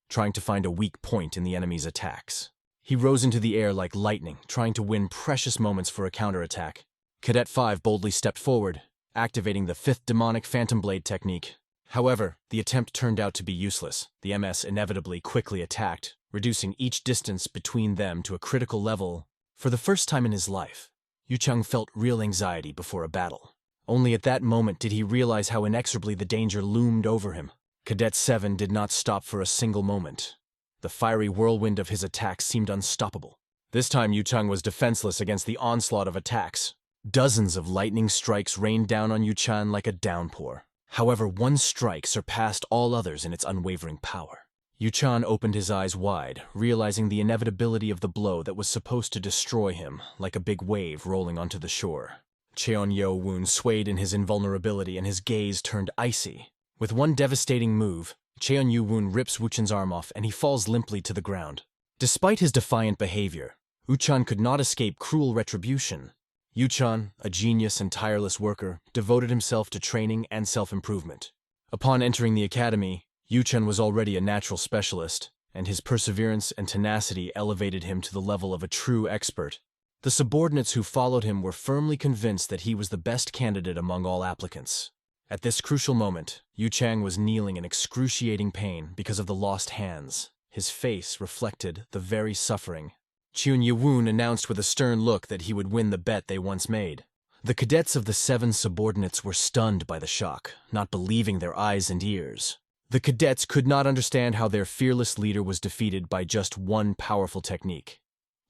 trying to find a weak point in the enemy's attacks. He rose into the air like lightning, trying to win precious moments for a counterattack. Cadet 5 boldly stepped forward, activating the 5th demonic phantom blade technique. However, the attempt turned out to be useless. The MS inevitably quickly attacked, reducing each distance between them to a critical level. For the first time in his life, Yuchan felt real anxiety before a battle. Only at that moment did he realize how inexorably the danger loomed over him. Cadet 7 did not stop for a single moment. The fiery whirlwind of his attacks seemed unstoppable. This time Yuchan was defenseless against the onslaught of attacks. Dozens of lightning strikes rained down on Yuchan like a downpour. However, one strike surpassed all others in its unwavering power. Yuchan opened his eyes wide, realizing the inevitability of the blow that was supposed to destroy him, like a big wave rolling onto the shore. Cheon Yo-woon swayed in his invulnerability and his gaze turned icy. With one devastating move, Cheon Yo-woon rips Wuchan's arm off and he falls limply to the ground. Despite his defiant behavior, Yuchan could not escape cruel retribution. Yuchan, a genius and tireless worker, devoted himself to training and self-improvement. Upon entering the academy, Yuchan was already a natural specialist, and his perseverance and tenacity elevated him to the level of a true expert. The subordinates who followed him were firmly convinced that he was the best candidate among all applicants. At this crucial moment, Yuchan was kneeling in excruciating pain because of the lost hands. His face reflected the very suffering. Cheon Yo-woon announced with a stern look that he would win the bet they once made. The cadets of the 7 subordinates were stunned by the shock, not believing their eyes and ears. The cadets could not understand how their fearless leader was defeated by just one powerful technique.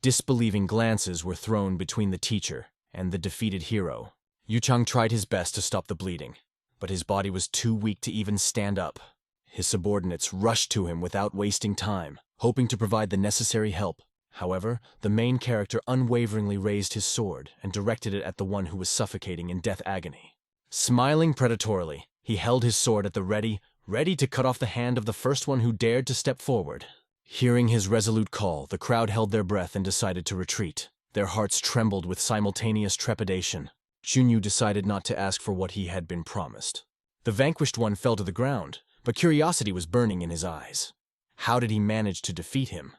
Disbelieving glances were thrown between the teacher and the defeated hero. Yuchan tried his best to stop the bleeding, but his body was too weak to even stand up. His subordinates rushed to him without wasting time, hoping to provide the necessary help. However, the main character unwaveringly raised his sword and directed it at the one who was suffocating in death agony. Smiling predatorily, he held his sword at the ready to cut off the hand of the first one who dared to step forward. Hearing his resolute call, the crowd held their breath and decided to retreat. Their hearts trembled with simultaneous trepidation. Junyu decided not to ask for what he had been promised. The vanquished one fell to the ground, but curiosity was burning in his eyes. How did he manage to defeat him?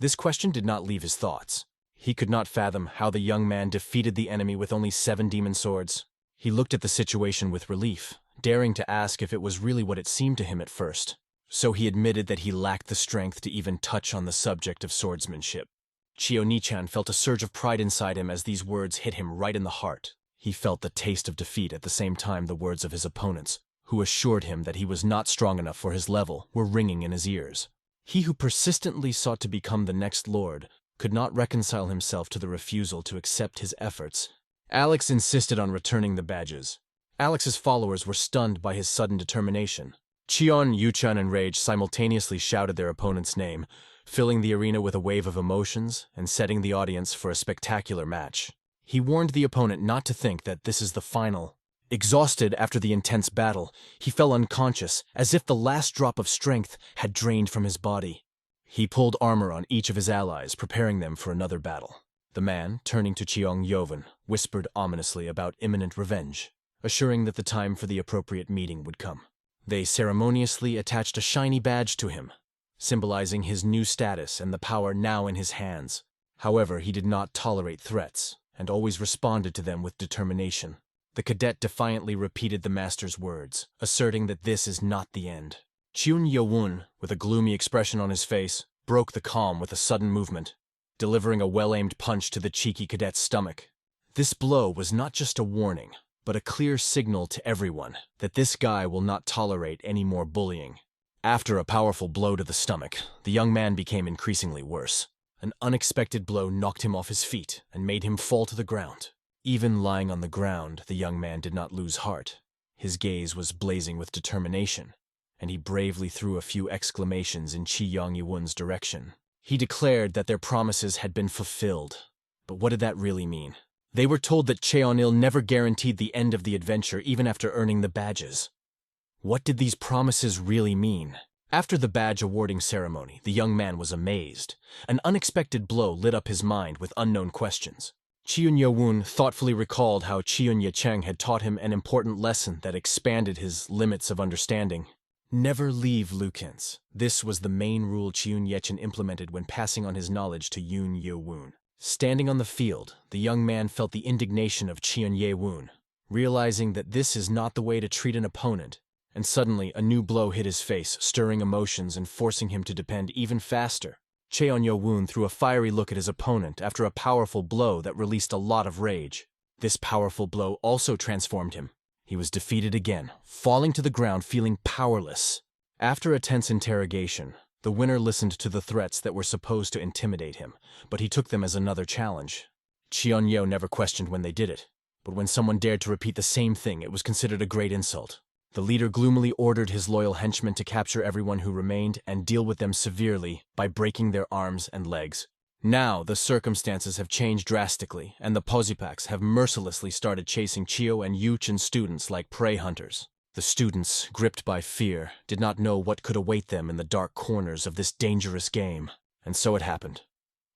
This question did not leave his thoughts. He could not fathom how the young man defeated the enemy with only 7 demon swords. He looked at the situation with relief, daring to ask if it was really what it seemed to him at first. So he admitted that he lacked the strength to even touch on the subject of swordsmanship. Chio-ni-chan felt a surge of pride inside him as these words hit him right in the heart. He felt the taste of defeat at the same time the words of his opponents, who assured him that he was not strong enough for his level, were ringing in his ears. He who persistently sought to become the next lord could not reconcile himself to the refusal to accept his efforts. Alex insisted on returning the badges. Alex's followers were stunned by his sudden determination. Cheon, Yuchan, and Rage simultaneously shouted their opponent's name, filling the arena with a wave of emotions and setting the audience for a spectacular match. He warned the opponent not to think that this is the final Exhausted after the intense battle, he fell unconscious, as if the last drop of strength had drained from his body. He pulled armor on each of his allies, preparing them for another battle. The man, turning to Cheong Yovan, whispered ominously about imminent revenge, assuring that the time for the appropriate meeting would come. They ceremoniously attached a shiny badge to him, symbolizing his new status and the power now in his hands. However, he did not tolerate threats, and always responded to them with determination. The cadet defiantly repeated the master's words, asserting that this is not the end. Cheon Yo-won, with a gloomy expression on his face, broke the calm with a sudden movement, delivering a well-aimed punch to the cheeky cadet's stomach. This blow was not just a warning, but a clear signal to everyone that this guy will not tolerate any more bullying. After a powerful blow to the stomach, the young man became increasingly worse. An unexpected blow knocked him off his feet and made him fall to the ground. Even lying on the ground, the young man did not lose heart. His gaze was blazing with determination, and he bravely threw a few exclamations in Chi Yong-Yewon's direction. He declared that their promises had been fulfilled. But what did that really mean? They were told that Cheon-il never guaranteed the end of the adventure even after earning the badges. What did these promises really mean? After the badge awarding ceremony, the young man was amazed. An unexpected blow lit up his mind with unknown questions. Cheon Yo-won thoughtfully recalled how Cheon Ye-cheng had taught him an important lesson that expanded his limits of understanding. Never leave Lukens. This was the main rule Cheon Ye-chen implemented when passing on his knowledge to Yoon Yo-woon. Standing on the field, the young man felt the indignation of Cheon Ye-woon, realizing that this is not the way to treat an opponent. And suddenly, a new blow hit his face, stirring emotions and forcing him to depend even faster. Cheon Yo-woon threw a fiery look at his opponent after a powerful blow that released a lot of rage. This powerful blow also transformed him. He was defeated again, falling to the ground feeling powerless. After a tense interrogation, the winner listened to the threats that were supposed to intimidate him, but he took them as another challenge. Cheon Yo never questioned when they did it, but when someone dared to repeat the same thing, it was considered a great insult. The leader gloomily ordered his loyal henchmen to capture everyone who remained and deal with them severely by breaking their arms and legs. Now, the circumstances have changed drastically, and the Posipaks have mercilessly started chasing Chio and Yuchen students like prey hunters. The students, gripped by fear, did not know what could await them in the dark corners of this dangerous game, and so it happened.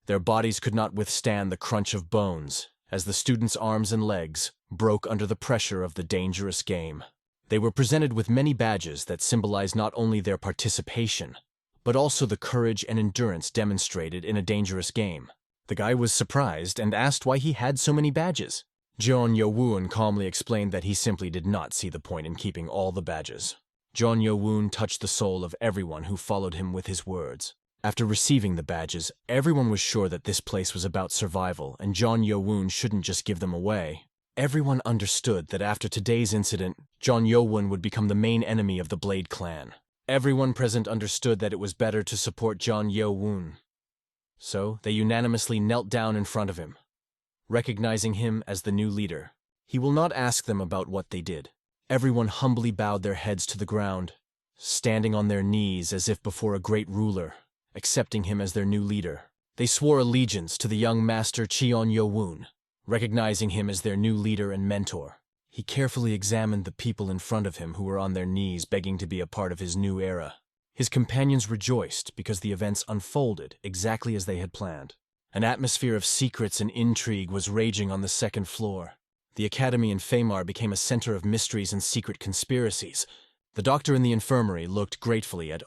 Their bodies could not withstand the crunch of bones, as the students' arms and legs broke under the pressure of the dangerous game. They were presented with many badges that symbolized not only their participation, but also the courage and endurance demonstrated in a dangerous game. The guy was surprised and asked why he had so many badges. Jeon Yo-woon calmly explained that he simply did not see the point in keeping all the badges. Jeon Yo-woon touched the soul of everyone who followed him with his words. After receiving the badges, everyone was sure that this place was about survival and Jeon Yo-woon shouldn't just give them away. Everyone understood that after today's incident, Jeon Yo-won would become the main enemy of the Blade clan. Everyone present understood that it was better to support Jeon Yo-won. So, they unanimously knelt down in front of him, recognizing him as the new leader. He will not ask them about what they did. Everyone humbly bowed their heads to the ground, standing on their knees as if before a great ruler, accepting him as their new leader. They swore allegiance to the young master Cheon Yo-won, recognizing him as their new leader and mentor. He carefully examined the people in front of him who were on their knees begging to be a part of his new era. His companions rejoiced because the events unfolded exactly as they had planned. An atmosphere of secrets and intrigue was raging on the second floor. The academy in Famar became a center of mysteries and secret conspiracies. The doctor in the infirmary looked gratefully at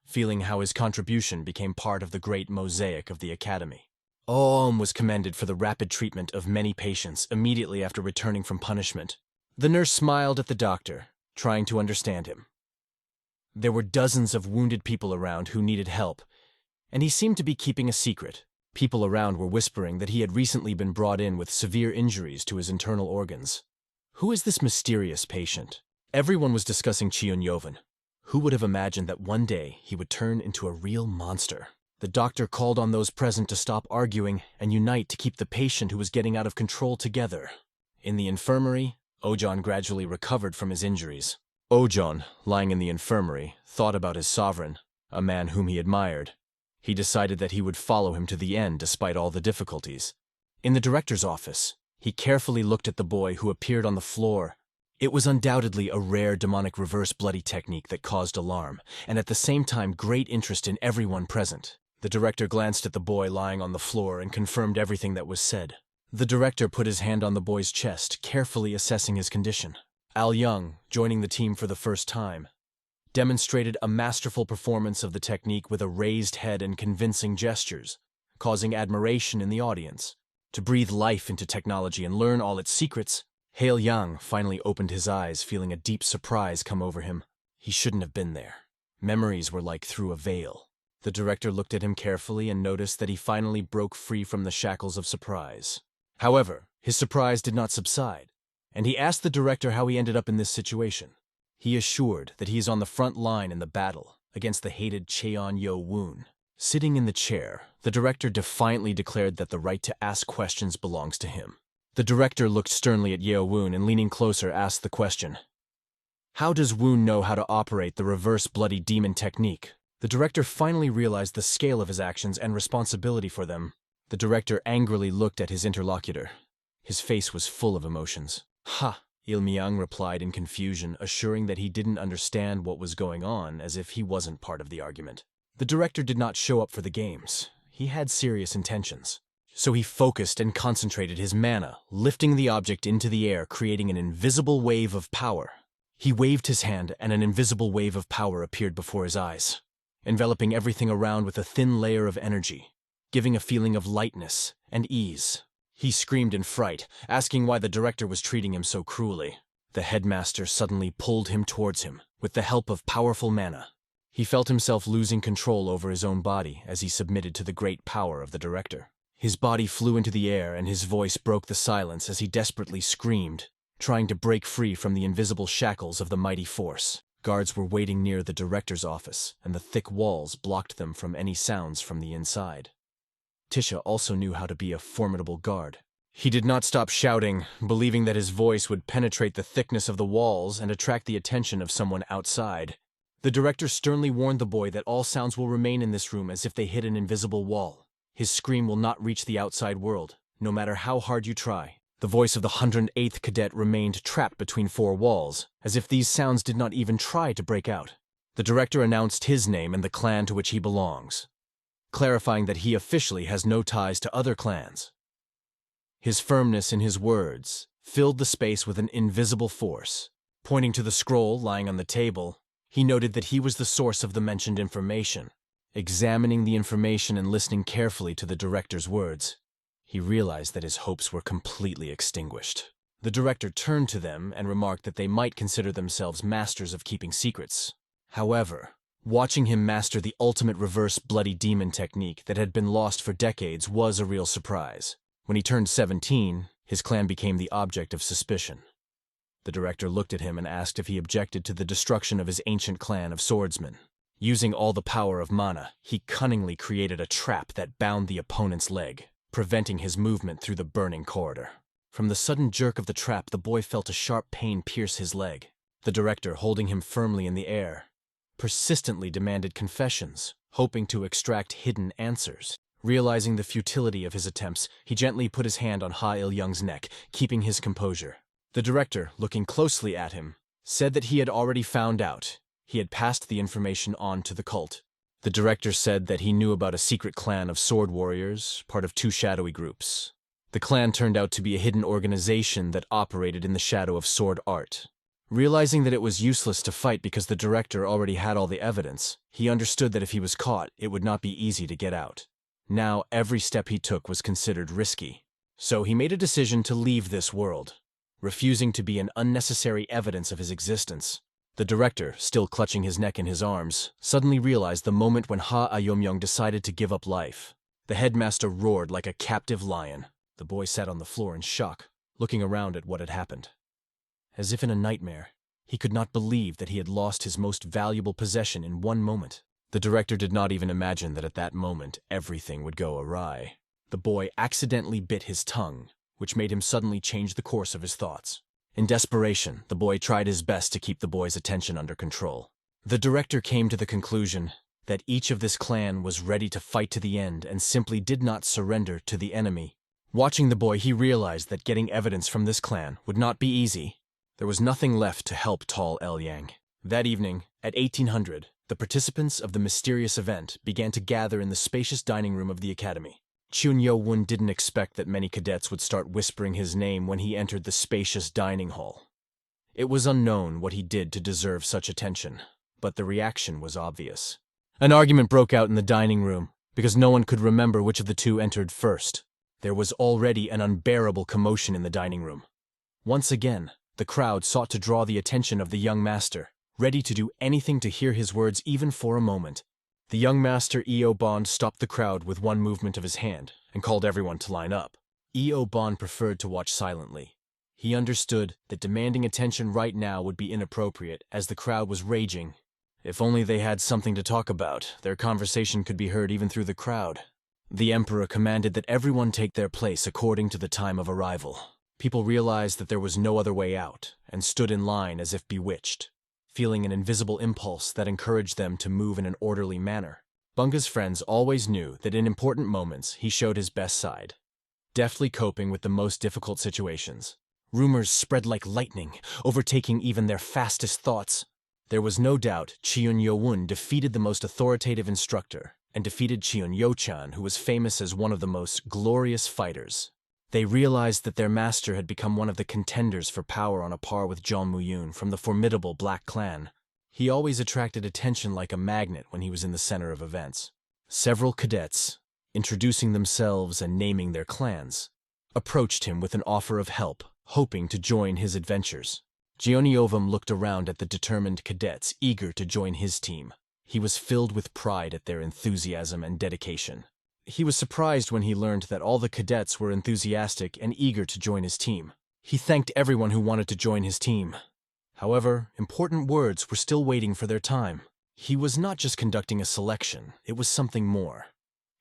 feeling how his contribution became part of the great mosaic of the academy. Was commended for the rapid treatment of many patients immediately after returning from punishment. The nurse smiled at the doctor, trying to understand him. There were dozens of wounded people around who needed help, and he seemed to be keeping a secret. People around were whispering that he had recently been brought in with severe injuries to his internal organs. Who is this mysterious patient? Everyone was discussing Cheon Yovan. Who would have imagined that one day he would turn into a real monster? The doctor called on those present to stop arguing and unite to keep the patient who was getting out of control together. In the infirmary, Ojon gradually recovered from his injuries. Ojon, lying in the infirmary, thought about his sovereign, a man whom he admired. He decided that he would follow him to the end despite all the difficulties. In the director's office, he carefully looked at the boy who appeared on the floor It was undoubtedly a rare demonic reverse bloody technique that caused alarm, and at the same time great interest in everyone present. The director glanced at the boy lying on the floor and confirmed everything that was said. The director put his hand on the boy's chest, carefully assessing his condition. Al Young, joining the team for the first time, demonstrated a masterful performance of the technique with a raised head and convincing gestures, causing admiration in the audience. To breathe life into technology and learn all its secrets, Hale Yang finally opened his eyes, feeling a deep surprise come over him. He shouldn't have been there. Memories were like through a veil. The director looked at him carefully and noticed that he finally broke free from the shackles of surprise. However, his surprise did not subside, and he asked the director how he ended up in this situation. He assured that he is on the front line in the battle against the hated Cheon Yo Woon. Sitting in the chair, the director defiantly declared that the right to ask questions belongs to him. The director looked sternly at Yeo Woon and, leaning closer, asked the question. How does Woon know how to operate the reverse bloody demon technique? The director finally realized the scale of his actions and responsibility for them. The director angrily looked at his interlocutor. His face was full of emotions. Ha! Il Myung replied in confusion, assuring that he didn't understand what was going on, as if he wasn't part of the argument. The director did not show up for the games. He had serious intentions. So he focused and concentrated his mana, lifting the object into the air, creating an invisible wave of power. He waved his hand, and an invisible wave of power appeared before his eyes, enveloping everything around with a thin layer of energy, giving a feeling of lightness and ease. He screamed in fright, asking why the director was treating him so cruelly. The headmaster suddenly pulled him towards him, with the help of powerful mana. He felt himself losing control over his own body as he submitted to the great power of the director. His body flew into the air, and his voice broke the silence as he desperately screamed, trying to break free from the invisible shackles of the mighty force. Guards were waiting near the director's office, and the thick walls blocked them from any sounds from the inside. Tisha also knew how to be a formidable guard. He did not stop shouting, believing that his voice would penetrate the thickness of the walls and attract the attention of someone outside. The director sternly warned the boy that all sounds will remain in this room as if they hit an invisible wall. His scream will not reach the outside world, no matter how hard you try. The voice of the 108th cadet remained trapped between four walls, as if these sounds did not even try to break out. The director announced his name and the clan to which he belongs, clarifying that he officially has no ties to other clans. His firmness in his words filled the space with an invisible force. Pointing to the scroll lying on the table, he noted that he was the source of the mentioned information. Examining the information and listening carefully to the director's words, he realized that his hopes were completely extinguished. The director turned to them and remarked that they might consider themselves masters of keeping secrets. However, watching him master the ultimate reverse bloody demon technique that had been lost for decades was a real surprise. When he turned 17, his clan became the object of suspicion. The director looked at him and asked if he objected to the destruction of his ancient clan of swordsmen. Using all the power of mana, he cunningly created a trap that bound the opponent's leg, preventing his movement through the burning corridor. From the sudden jerk of the trap, the boy felt a sharp pain pierce his leg. The director, holding him firmly in the air, persistently demanded confessions, hoping to extract hidden answers. Realizing the futility of his attempts, he gently put his hand on Ha Il-young's neck, keeping his composure. The director, looking closely at him, said that he had already found out. He had passed the information on to the cult. The director said that he knew about a secret clan of sword warriors, part of two shadowy groups. The clan turned out to be a hidden organization that operated in the shadow of sword art. Realizing that it was useless to fight because the director already had all the evidence, he understood that if he was caught, it would not be easy to get out. Now, every step he took was considered risky. So he made a decision to leave this world, refusing to be an unnecessary evidence of his existence. The director, still clutching his neck in his arms, suddenly realized the moment when Ha Ayomyong decided to give up life. The headmaster roared like a captive lion. The boy sat on the floor in shock, looking around at what had happened. As if in a nightmare, he could not believe that he had lost his most valuable possession in one moment. The director did not even imagine that at that moment everything would go awry. The boy accidentally bit his tongue, which made him suddenly change the course of his thoughts. In desperation, the boy tried his best to keep the boy's attention under control. The director came to the conclusion that each of this clan was ready to fight to the end and simply did not surrender to the enemy. Watching the boy, he realized that getting evidence from this clan would not be easy. There was nothing left to help tall El Yang. That evening, at 1800, the participants of the mysterious event began to gather in the spacious dining room of the academy. Chun Yo-won didn't expect that many cadets would start whispering his name when he entered the spacious dining hall. It was unknown what he did to deserve such attention, but the reaction was obvious. An argument broke out in the dining room because no one could remember which of the two entered first. There was already an unbearable commotion in the dining room. Once again, the crowd sought to draw the attention of the young master, ready to do anything to hear his words even for a moment. The young master Eo Bond stopped the crowd with one movement of his hand and called everyone to line up. Eo Bond preferred to watch silently. He understood that demanding attention right now would be inappropriate as the crowd was raging. If only they had something to talk about, their conversation could be heard even through the crowd. The emperor commanded that everyone take their place according to the time of arrival. People realized that there was no other way out and stood in line as if bewitched, feeling an invisible impulse that encouraged them to move in an orderly manner. Bunga's friends always knew that in important moments he showed his best side, deftly coping with the most difficult situations. Rumors spread like lightning, overtaking even their fastest thoughts. There was no doubt Cheon Yo-won defeated the most authoritative instructor and defeated Cheon Yo-chan, who was famous as one of the most glorious fighters. They realized that their master had become one of the contenders for power on a par with Jeon Mu-yoon from the formidable Black Clan. He always attracted attention like a magnet when he was in the center of events. Several cadets, introducing themselves and naming their clans, approached him with an offer of help, hoping to join his adventures. Jeoniovum looked around at the determined cadets eager to join his team. He was filled with pride at their enthusiasm and dedication. He was surprised when he learned that all the cadets were enthusiastic and eager to join his team. He thanked everyone who wanted to join his team. However, important words were still waiting for their time. He was not just conducting a selection, it was something more.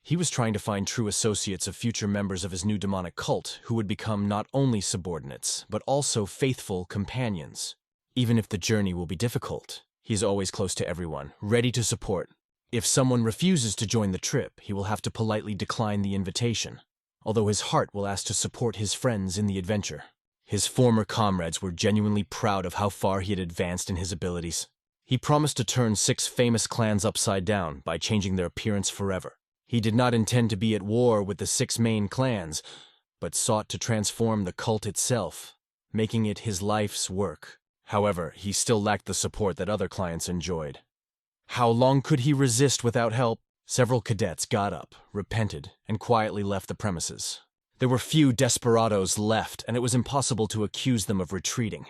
He was trying to find true associates of future members of his new demonic cult who would become not only subordinates, but also faithful companions. Even if the journey will be difficult, he is always close to everyone, ready to support. If someone refuses to join the trip, he will have to politely decline the invitation, although his heart will ask to support his friends in the adventure. His former comrades were genuinely proud of how far he had advanced in his abilities. He promised to turn 6 famous clans upside down by changing their appearance forever. He did not intend to be at war with the 6 main clans, but sought to transform the cult itself, making it his life's work. However, he still lacked the support that other clients enjoyed. How long could he resist without help? Several cadets got up, repented, and quietly left the premises. There were few desperados left, and it was impossible to accuse them of retreating.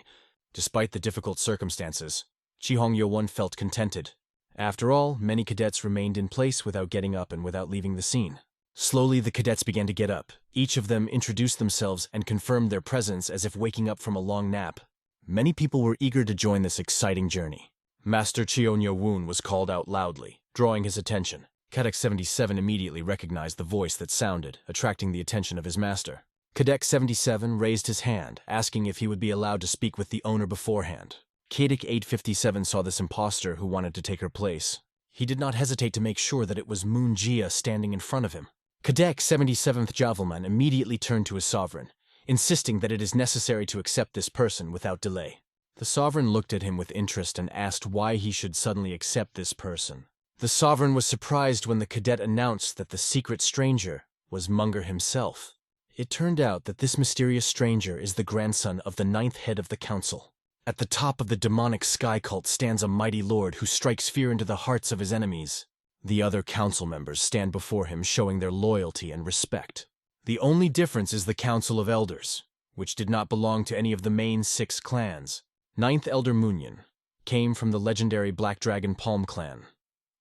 Despite the difficult circumstances, Chihong Yo-won felt contented. After all, many cadets remained in place without getting up and without leaving the scene. Slowly, the cadets began to get up. Each of them introduced themselves and confirmed their presence as if waking up from a long nap. Many people were eager to join this exciting journey. Master Cheon Yo-won was called out loudly, drawing his attention. Cadet 77 immediately recognized the voice that sounded, attracting the attention of his master. Cadet 77 raised his hand, asking if he would be allowed to speak with the owner beforehand. Cadet 857 saw this imposter who wanted to take her place. He did not hesitate to make sure that it was Moon Jia standing in front of him. Cadet 77th Javelman immediately turned to his sovereign, insisting that it is necessary to accept this person without delay. The sovereign looked at him with interest and asked why he should suddenly accept this person. The sovereign was surprised when the cadet announced that the secret stranger was Munger himself. It turned out that this mysterious stranger is the grandson of the 9th head of the council. At the top of the demonic sky cult stands a mighty lord who strikes fear into the hearts of his enemies. The other council members stand before him showing their loyalty and respect. The only difference is the Council of Elders, which did not belong to any of the main 6 clans. 9th Elder Moonyon came from the legendary Black Dragon Palm clan.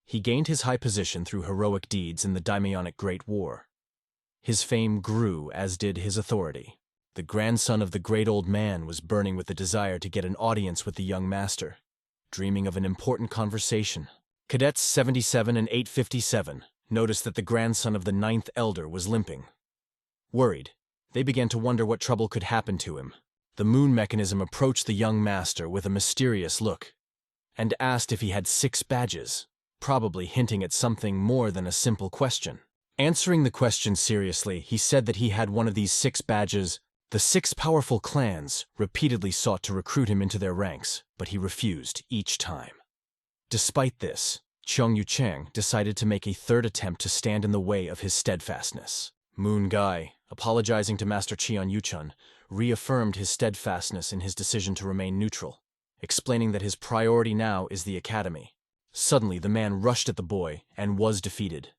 He gained his high position through heroic deeds in the Daimyonic Great War. His fame grew, as did his authority. The grandson of the great old man was burning with the desire to get an audience with the young master, dreaming of an important conversation. Cadets 77 and 857 noticed that the grandson of the 9th Elder was limping. Worried, they began to wonder what trouble could happen to him. The moon mechanism approached the young master with a mysterious look and asked if he had 6 badges, probably hinting at something more than a simple question. Answering the question seriously, he said that he had one of these 6 badges, The 6 powerful clans repeatedly sought to recruit him into their ranks, but he refused each time. Despite this, Cheong Yuchang decided to make a third attempt to stand in the way of his steadfastness. Moon Gai, apologizing to Master Cheon Yuchun, reaffirmed his steadfastness in his decision to remain neutral, explaining that his priority now is the academy. Suddenly, the man rushed at the boy and was defeated.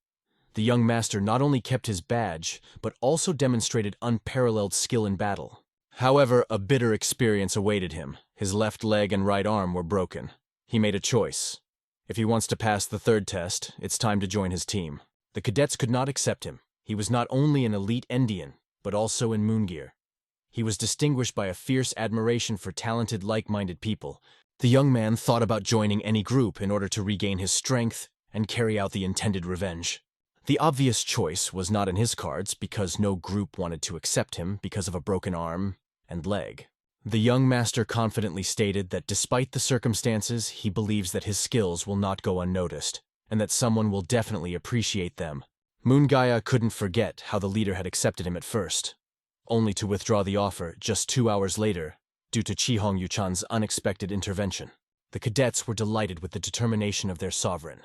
The young master not only kept his badge, but also demonstrated unparalleled skill in battle. However, a bitter experience awaited him. His left leg and right arm were broken. He made a choice. If he wants to pass the third test, it's time to join his team. The cadets could not accept him. He was not only an elite Endian, but also in Moongear. He was distinguished by a fierce admiration for talented, like-minded people. The young man thought about joining any group in order to regain his strength and carry out the intended revenge. The obvious choice was not in his cards because no group wanted to accept him because of a broken arm and leg. The young master confidently stated that despite the circumstances, he believes that his skills will not go unnoticed, and that someone will definitely appreciate them. Moon Gaia couldn't forget how the leader had accepted him at first, only to withdraw the offer just 2 hours later due to Chihong Yuchan's unexpected intervention. The cadets were delighted with the determination of their sovereign,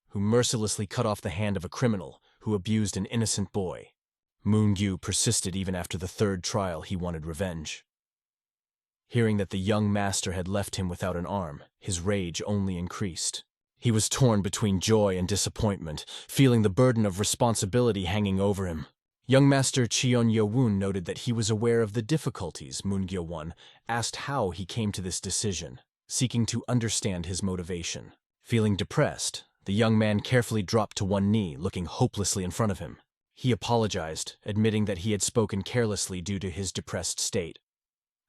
who mercilessly cut off the hand of a criminal who abused an innocent boy. Moon Gyu persisted even after the third trial. He wanted revenge. Hearing that the young master had left him without an arm, his rage only increased. He was torn between joy and disappointment, feeling the burden of responsibility hanging over him. Young Master Cheon Yo-woon noted that he was aware of the difficulties. Moon Gyo-won asked how he came to this decision, seeking to understand his motivation. Feeling depressed, the young man carefully dropped to one knee, looking hopelessly in front of him. He apologized, admitting that he had spoken carelessly due to his depressed state.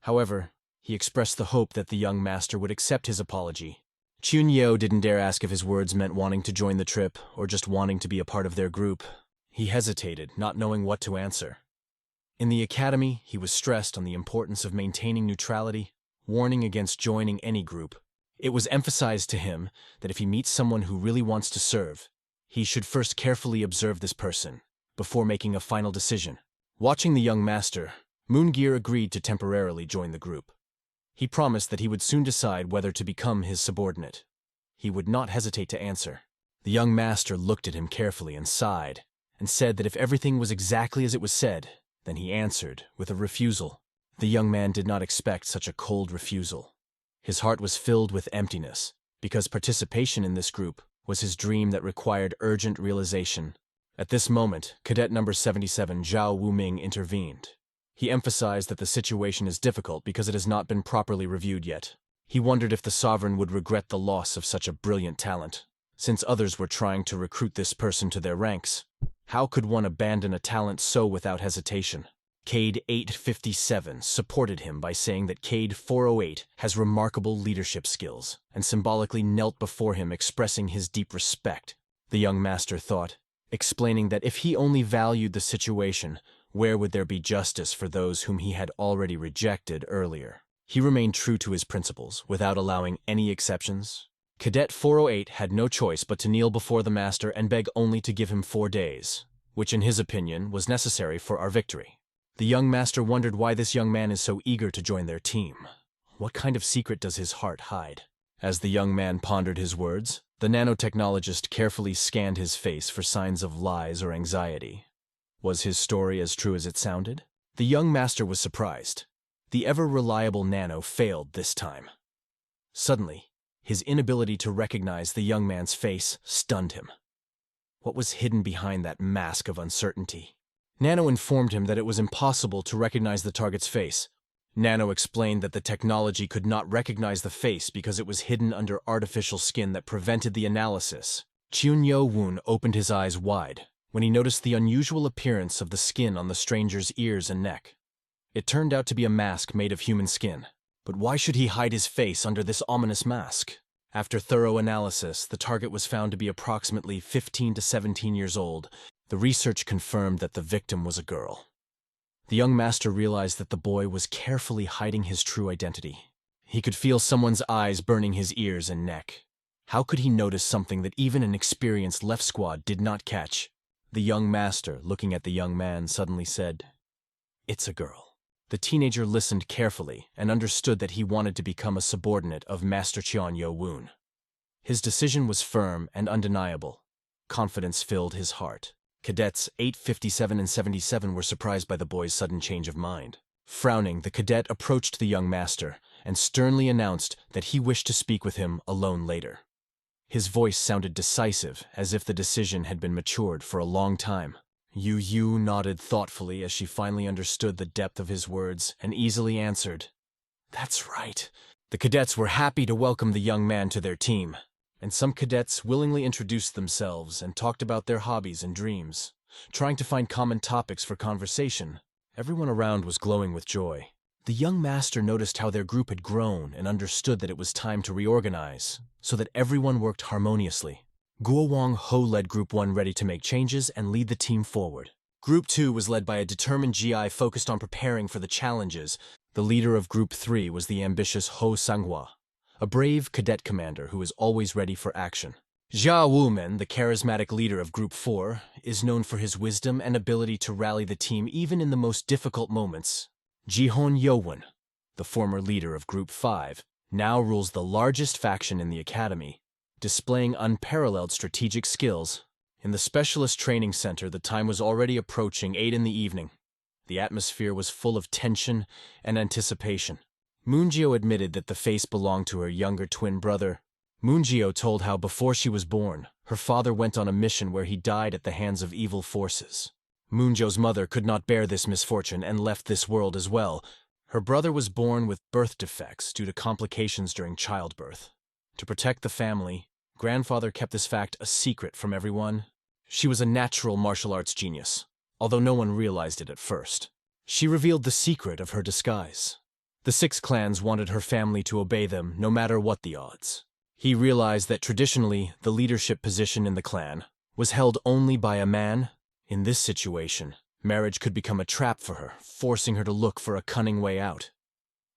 However, he expressed the hope that the young master would accept his apology. Chun Yeo didn't dare ask if his words meant wanting to join the trip or just wanting to be a part of their group. He hesitated, not knowing what to answer. In the academy, he was stressed on the importance of maintaining neutrality, warning against joining any group. It was emphasized to him that if he meets someone who really wants to serve, he should first carefully observe this person before making a final decision. Watching the young master, Moongear agreed to temporarily join the group. He promised that he would soon decide whether to become his subordinate. He would not hesitate to answer. The young master looked at him carefully and sighed, and said that if everything was exactly as it was said, then he answered with a refusal. The young man did not expect such a cold refusal. His heart was filled with emptiness, because participation in this group was his dream that required urgent realization. At this moment, Cadet Number 77 Zhao Wuming intervened. He emphasized that the situation is difficult because it has not been properly reviewed yet. He wondered if the sovereign would regret the loss of such a brilliant talent. Since others were trying to recruit this person to their ranks, how could one abandon a talent so without hesitation? Cade 857 supported him by saying that Cade 408 has remarkable leadership skills, and symbolically knelt before him expressing his deep respect. The young master thought, explaining that if he only valued the situation, where would there be justice for those whom he had already rejected earlier? He remained true to his principles, without allowing any exceptions. Cadet 408 had no choice but to kneel before the master and beg only to give him 4 days, which in his opinion was necessary for our victory. The young master wondered why this young man is so eager to join their team. What kind of secret does his heart hide? As the young man pondered his words, the nanotechnologist carefully scanned his face for signs of lies or anxiety. Was his story as true as it sounded? The young master was surprised. The ever-reliable nano failed this time. Suddenly, his inability to recognize the young man's face stunned him. What was hidden behind that mask of uncertainty? Nano informed him that it was impossible to recognize the target's face. Nano explained that the technology could not recognize the face because it was hidden under artificial skin that prevented the analysis. Chun Yo-woon opened his eyes wide when he noticed the unusual appearance of the skin on the stranger's ears and neck. It turned out to be a mask made of human skin. But why should he hide his face under this ominous mask? After thorough analysis, the target was found to be approximately 15 to 17 years old. The research confirmed that the victim was a girl. The young master realized that the boy was carefully hiding his true identity. He could feel someone's eyes burning his ears and neck. How could he notice something that even an experienced left squad did not catch? The young master, looking at the young man, suddenly said, "It's a girl." The teenager listened carefully and understood that he wanted to become a subordinate of Master Cheon Yo-woon. His decision was firm and undeniable. Confidence filled his heart. Cadets 857 and 77 were surprised by the boy's sudden change of mind. Frowning, the cadet approached the young master and sternly announced that he wished to speak with him alone later. His voice sounded decisive, as if the decision had been matured for a long time. Yu nodded thoughtfully as she finally understood the depth of his words and easily answered, "That's right." The cadets were happy to welcome the young man to their team, and some cadets willingly introduced themselves and talked about their hobbies and dreams, trying to find common topics for conversation. Everyone around was glowing with joy. The young master noticed how their group had grown and understood that it was time to reorganize, so that everyone worked harmoniously. Guo Wang Ho led Group 1 ready to make changes and lead the team forward. Group 2 was led by a determined GI focused on preparing for the challenges. The leader of Group 3 was the ambitious Ho Sanghua, a brave cadet commander who is always ready for action. Jia Wumen, the charismatic leader of Group 4, is known for his wisdom and ability to rally the team even in the most difficult moments. Jihon Yowon, the former leader of Group 5, now rules the largest faction in the academy, displaying unparalleled strategic skills. In the Specialist Training Center, the time was already approaching 8 in the evening. The atmosphere was full of tension and anticipation. Moonjio admitted that the face belonged to her younger twin brother. Moonjio told how before she was born, her father went on a mission where he died at the hands of evil forces. Moonjio's mother could not bear this misfortune and left this world as well. Her brother was born with birth defects due to complications during childbirth. To protect the family, grandfather kept this fact a secret from everyone. She was a natural martial arts genius, although no one realized it at first. She revealed the secret of her disguise. The 6 clans wanted her family to obey them no matter what the odds. He realized that traditionally, the leadership position in the clan was held only by a man. In this situation, marriage could become a trap for her, forcing her to look for a cunning way out.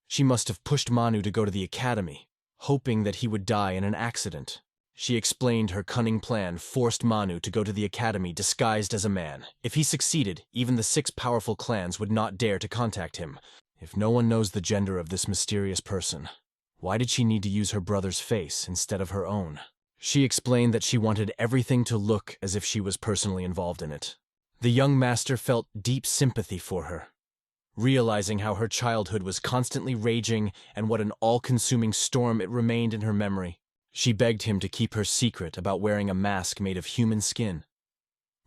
She must have pushed Manu to go to the academy, hoping that he would die in an accident. She explained her cunning plan forced Manu to go to the academy disguised as a man. If he succeeded, even the 6 powerful clans would not dare to contact him. If no one knows the gender of this mysterious person, why did she need to use her brother's face instead of her own? She explained that she wanted everything to look as if she was personally involved in it. The young master felt deep sympathy for her, realizing how her childhood was constantly raging and what an all-consuming storm it remained in her memory. She begged him to keep her secret about wearing a mask made of human skin.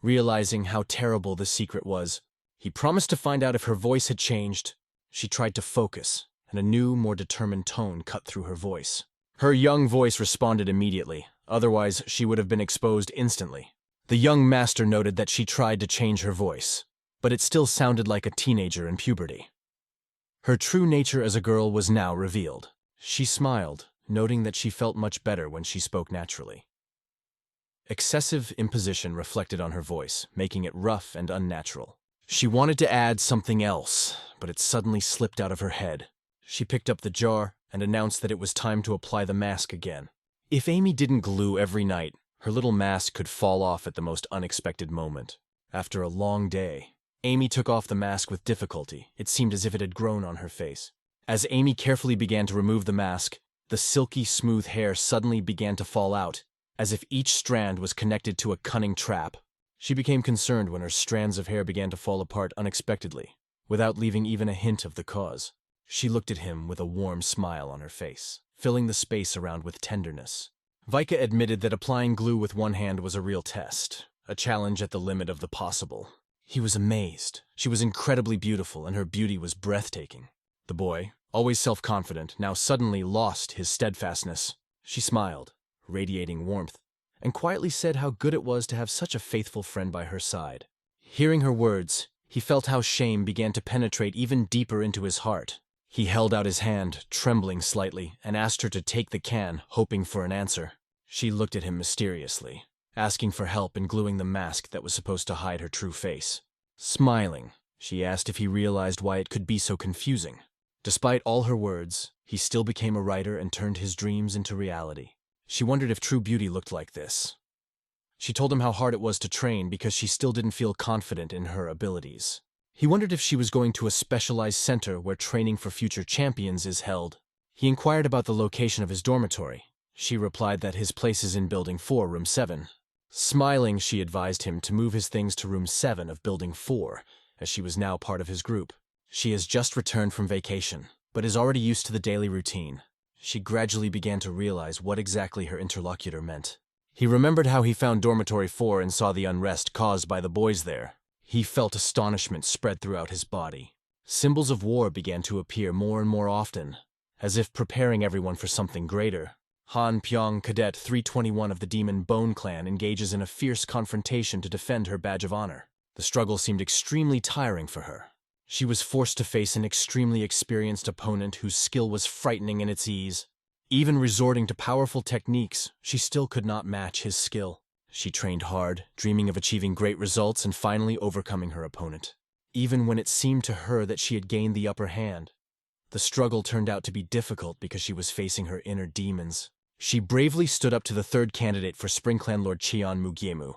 Realizing how terrible the secret was, he promised to find out if her voice had changed. She tried to focus, and a new, more determined tone cut through her voice. Her young voice responded immediately, otherwise she would have been exposed instantly. The young master noted that she tried to change her voice, but it still sounded like a teenager in puberty. Her true nature as a girl was now revealed. She smiled, noting that she felt much better when she spoke naturally. Excessive imposition reflected on her voice, making it rough and unnatural. She wanted to add something else, but it suddenly slipped out of her head. She picked up the jar and announced that it was time to apply the mask again. If Amy didn't glue every night, her little mask could fall off at the most unexpected moment. After a long day, Amy took off the mask with difficulty. It seemed as if it had grown on her face. As Amy carefully began to remove the mask, the silky, smooth hair suddenly began to fall out, as if each strand was connected to a cunning trap. She became concerned when her strands of hair began to fall apart unexpectedly, without leaving even a hint of the cause. She looked at him with a warm smile on her face, filling the space around with tenderness. Vika admitted that applying glue with one hand was a real test, a challenge at the limit of the possible. He was amazed. She was incredibly beautiful, and her beauty was breathtaking. The boy, always self-confident, now suddenly lost his steadfastness. She smiled, radiating warmth, and quietly said how good it was to have such a faithful friend by her side. Hearing her words, he felt how shame began to penetrate even deeper into his heart. He held out his hand, trembling slightly, and asked her to take the can, hoping for an answer. She looked at him mysteriously, asking for help in gluing the mask that was supposed to hide her true face. Smiling, she asked if he realized why it could be so confusing. Despite all her words, he still became a writer and turned his dreams into reality. She wondered if true beauty looked like this. She told him how hard it was to train because she still didn't feel confident in her abilities. He wondered if she was going to a specialized center where training for future champions is held. He inquired about the location of his dormitory. She replied that his place is in Building 4, Room 7. Smiling, she advised him to move his things to Room 7 of Building 4, as she was now part of his group. She has just returned from vacation, but is already used to the daily routine. She gradually began to realize what exactly her interlocutor meant. He remembered how he found Dormitory 4 and saw the unrest caused by the boys there. He felt astonishment spread throughout his body. Symbols of war began to appear more and more often, as if preparing everyone for something greater. Han Pyong, Cadet 321 of the Demon Bone Clan, engages in a fierce confrontation to defend her badge of honor. The struggle seemed extremely tiring for her. She was forced to face an extremely experienced opponent whose skill was frightening in its ease. Even resorting to powerful techniques, she still could not match his skill. She trained hard, dreaming of achieving great results and finally overcoming her opponent. Even when it seemed to her that she had gained the upper hand, the struggle turned out to be difficult because she was facing her inner demons. She bravely stood up to the third candidate for Spring Clan Lord Cheon Mugyemu.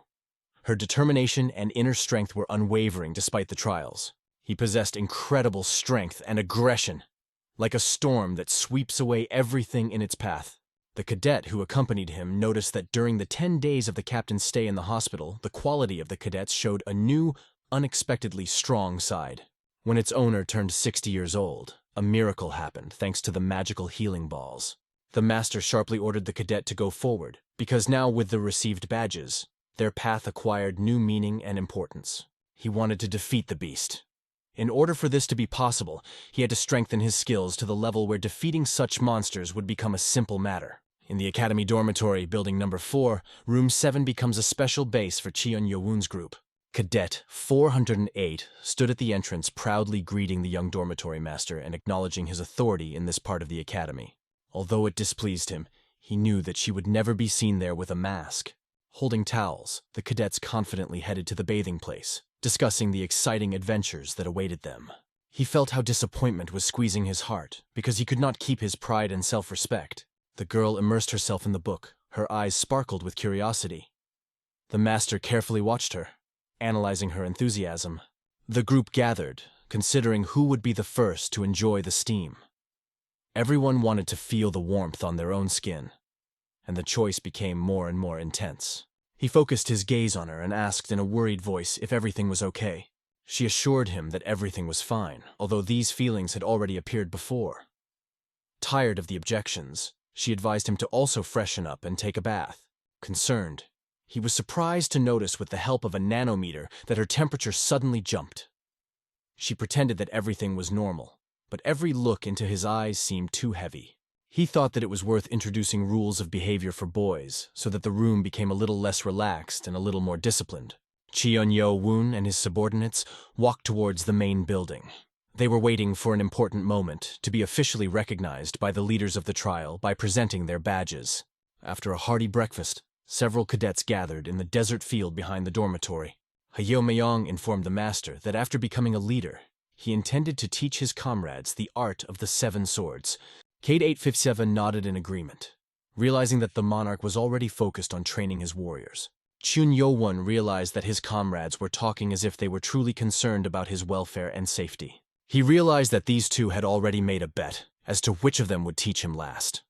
Her determination and inner strength were unwavering despite the trials. He possessed incredible strength and aggression, like a storm that sweeps away everything in its path. The cadet who accompanied him noticed that during the 10 days of the captain's stay in the hospital, the quality of the cadets showed a new, unexpectedly strong side. When its owner turned 60 years old, a miracle happened thanks to the magical healing balls. The master sharply ordered the cadet to go forward, because now with the received badges, their path acquired new meaning and importance. He wanted to defeat the beast. In order for this to be possible, he had to strengthen his skills to the level where defeating such monsters would become a simple matter. In the Academy Dormitory, Building Number 4, Room 7 becomes a special base for Cheon Yo-woon's group. Cadet 408 stood at the entrance proudly greeting the young dormitory master and acknowledging his authority in this part of the academy. Although it displeased him, he knew that she would never be seen there with a mask. Holding towels, the cadets confidently headed to the bathing place, discussing the exciting adventures that awaited them. He felt how disappointment was squeezing his heart because he could not keep his pride and self-respect. The girl immersed herself in the book. Her eyes sparkled with curiosity. The master carefully watched her, analyzing her enthusiasm. The group gathered, considering who would be the first to enjoy the steam. Everyone wanted to feel the warmth on their own skin, and the choice became more and more intense. He focused his gaze on her and asked in a worried voice if everything was okay. She assured him that everything was fine, although these feelings had already appeared before. Tired of the objections, she advised him to also freshen up and take a bath. Concerned, he was surprised to notice with the help of a nanometer that her temperature suddenly jumped. She pretended that everything was normal, but every look into his eyes seemed too heavy. He thought that it was worth introducing rules of behavior for boys so that the room became a little less relaxed and a little more disciplined. Cheon Yo-woon and his subordinates walked towards the main building. They were waiting for an important moment to be officially recognized by the leaders of the trial by presenting their badges. After a hearty breakfast, several cadets gathered in the desert field behind the dormitory. Hyo Mayong informed the master that after becoming a leader, he intended to teach his comrades the art of the 7 swords. Kate 857 nodded in agreement, realizing that the monarch was already focused on training his warriors. Chun Yo-won realized that his comrades were talking as if they were truly concerned about his welfare and safety. He realized that these two had already made a bet as to which of them would teach him last.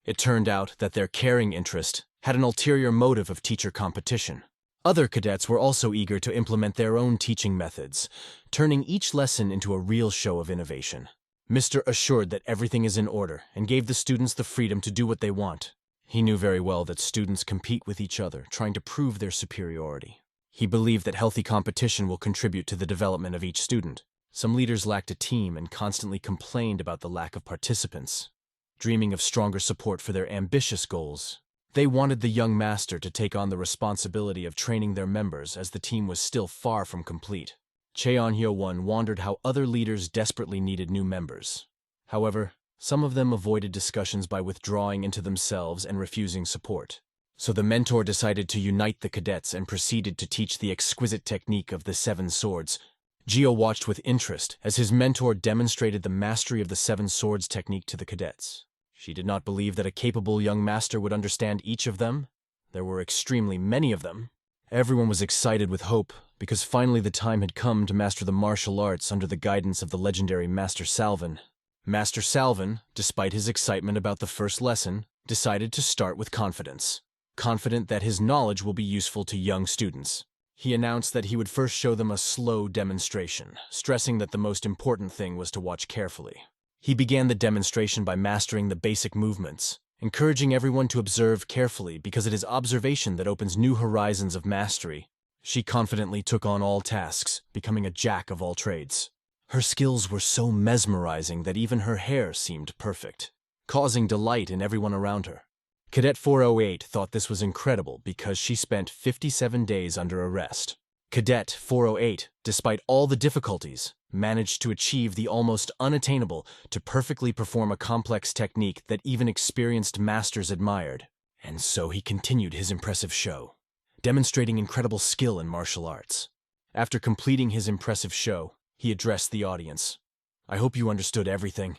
It turned out that their caring interest had an ulterior motive of teacher competition. Other cadets were also eager to implement their own teaching methods, turning each lesson into a real show of innovation. Mr. assured that everything is in order and gave the students the freedom to do what they want. He knew very well that students compete with each other, trying to prove their superiority. He believed that healthy competition will contribute to the development of each student. Some leaders lacked a team and constantly complained about the lack of participants. Dreaming of stronger support for their ambitious goals, they wanted the young master to take on the responsibility of training their members as the team was still far from complete. Cheon Hyo-won wondered how other leaders desperately needed new members. However, some of them avoided discussions by withdrawing into themselves and refusing support. So the mentor decided to unite the cadets and proceeded to teach the exquisite technique of the 7 swords. Gio watched with interest as his mentor demonstrated the mastery of the 7 swords technique to the cadets. She did not believe that a capable young master would understand each of them. There were extremely many of them. Everyone was excited with hope, because finally the time had come to master the martial arts under the guidance of the legendary Master Salvin. Master Salvin, despite his excitement about the first lesson, decided to start with confidence. Confident that his knowledge will be useful to young students. He announced that he would first show them a slow demonstration, stressing that the most important thing was to watch carefully. He began the demonstration by mastering the basic movements, encouraging everyone to observe carefully because it is observation that opens new horizons of mastery. She confidently took on all tasks, becoming a jack of all trades. Her skills were so mesmerizing that even her hair seemed perfect, causing delight in everyone around her. Cadet 408 thought this was incredible because she spent 57 days under arrest. Cadet 408, despite all the difficulties, managed to achieve the almost unattainable to perfectly perform a complex technique that even experienced masters admired. And so he continued his impressive show, demonstrating incredible skill in martial arts. After completing his impressive show, he addressed the audience. "I hope you understood everything."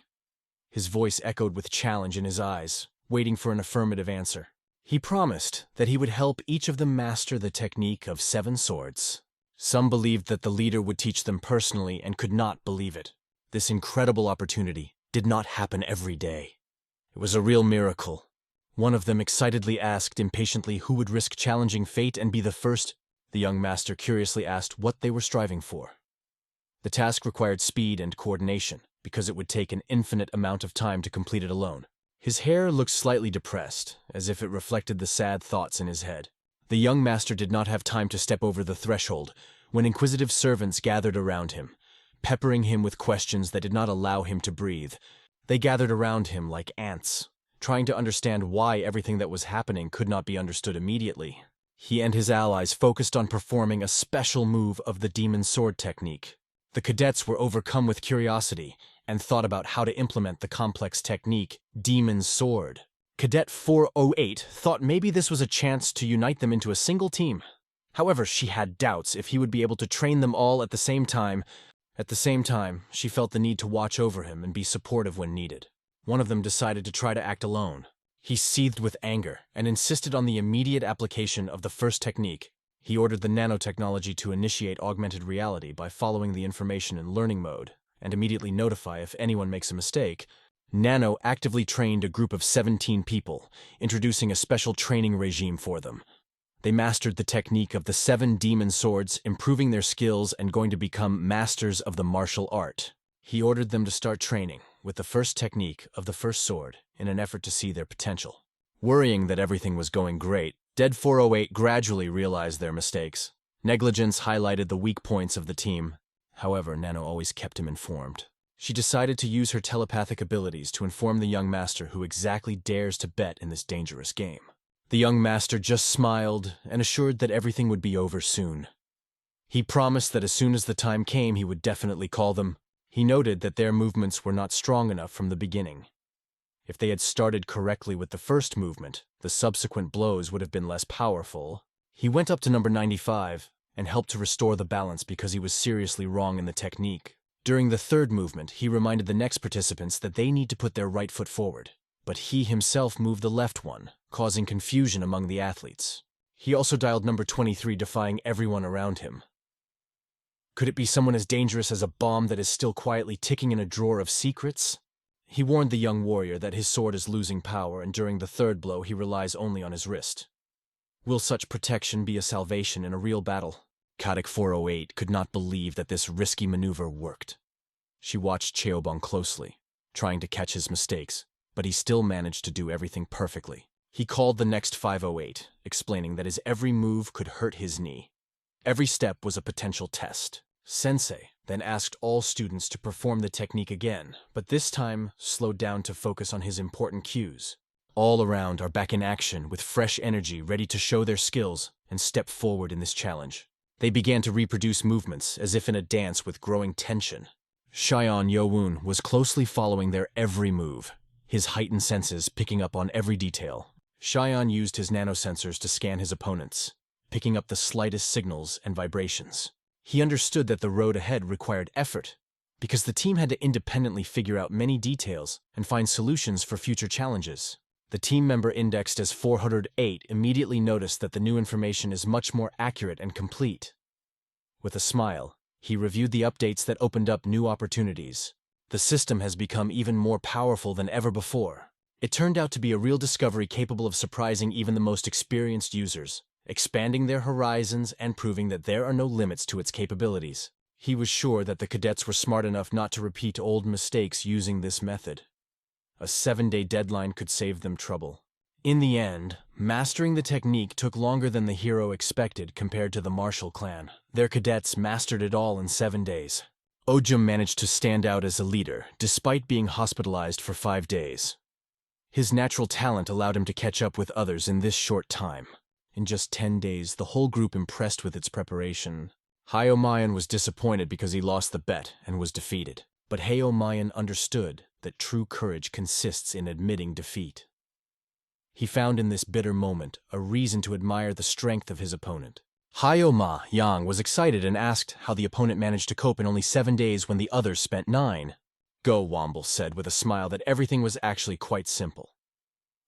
His voice echoed with challenge in his eyes, waiting for an affirmative answer. He promised that he would help each of them master the technique of 7 swords. Some believed that the leader would teach them personally and could not believe it. This incredible opportunity did not happen every day. It was a real miracle. One of them excitedly asked impatiently who would risk challenging fate and be the first. The young master curiously asked what they were striving for. The task required speed and coordination, because it would take an infinite amount of time to complete it alone. His hair looked slightly depressed, as if it reflected the sad thoughts in his head. The young master did not have time to step over the threshold when inquisitive servants gathered around him, peppering him with questions that did not allow him to breathe. They gathered around him like ants, trying to understand why everything that was happening could not be understood immediately. He and his allies focused on performing a special move of the demon sword technique. The cadets were overcome with curiosity and thought about how to implement the complex technique, Demon Sword. Cadet 408 thought maybe this was a chance to unite them into a single team. However, she had doubts if he would be able to train them all at the same time. At the same time, she felt the need to watch over him and be supportive when needed. One of them decided to try to act alone. He seethed with anger and insisted on the immediate application of the first technique. He ordered the nanotechnology to initiate augmented reality by following the information in learning mode, and immediately notify if anyone makes a mistake. Nano actively trained a group of 17 people, introducing a special training regime for them. They mastered the technique of the 7 demon swords, improving their skills and going to become masters of the martial art. He ordered them to start training with the first technique of the first sword in an effort to see their potential. Worrying that everything was going great, Dead 408 gradually realized their mistakes. Negligence highlighted the weak points of the team. However, Nano always kept him informed. She decided to use her telepathic abilities to inform the young master who exactly dares to bet in this dangerous game. The young master just smiled and assured that everything would be over soon. He promised that as soon as the time came, he would definitely call them. He noted that their movements were not strong enough from the beginning. If they had started correctly with the first movement, the subsequent blows would have been less powerful. He went up to number 95 and helped to restore the balance because he was seriously wrong in the technique. During the third movement, he reminded the next participants that they need to put their right foot forward, but he himself moved the left one, causing confusion among the athletes. He also dialed number 23, defying everyone around him. Could it be someone as dangerous as a bomb that is still quietly ticking in a drawer of secrets? He warned the young warrior that his sword is losing power, and during the third blow he relies only on his wrist. Will such protection be a salvation in a real battle? Cadet 408 could not believe that this risky maneuver worked. She watched Cheobong closely, trying to catch his mistakes, but he still managed to do everything perfectly. He called the next 508, explaining that his every move could hurt his knee. Every step was a potential test. Sensei then asked all students to perform the technique again, but this time slowed down to focus on his important cues. All around are back in action with fresh energy, ready to show their skills and step forward in this challenge. They began to reproduce movements as if in a dance with growing tension. Shion Yowoon was closely following their every move, his heightened senses picking up on every detail. Shion used his nanosensors to scan his opponents, picking up the slightest signals and vibrations. He understood that the road ahead required effort, because the team had to independently figure out many details and find solutions for future challenges. The team member indexed as 408 immediately noticed that the new information is much more accurate and complete. With a smile, he reviewed the updates that opened up new opportunities. The system has become even more powerful than ever before. It turned out to be a real discovery capable of surprising even the most experienced users, expanding their horizons and proving that there are no limits to its capabilities. He was sure that the cadets were smart enough not to repeat old mistakes using this method. A 7-day deadline could save them trouble. In the end, mastering the technique took longer than the hero expected compared to the Martial clan. Their cadets mastered it all in 7 days. Ojum managed to stand out as a leader, despite being hospitalized for 5 days. His natural talent allowed him to catch up with others in this short time. In just 10 days, the whole group impressed with its preparation. Mayan was disappointed because he lost the bet and was defeated. But Mayan understood that true courage consists in admitting defeat. He found in this bitter moment a reason to admire the strength of his opponent. Ma Yang was excited and asked how the opponent managed to cope in only 7 days when the others spent 9. Go Womble said with a smile that everything was actually quite simple.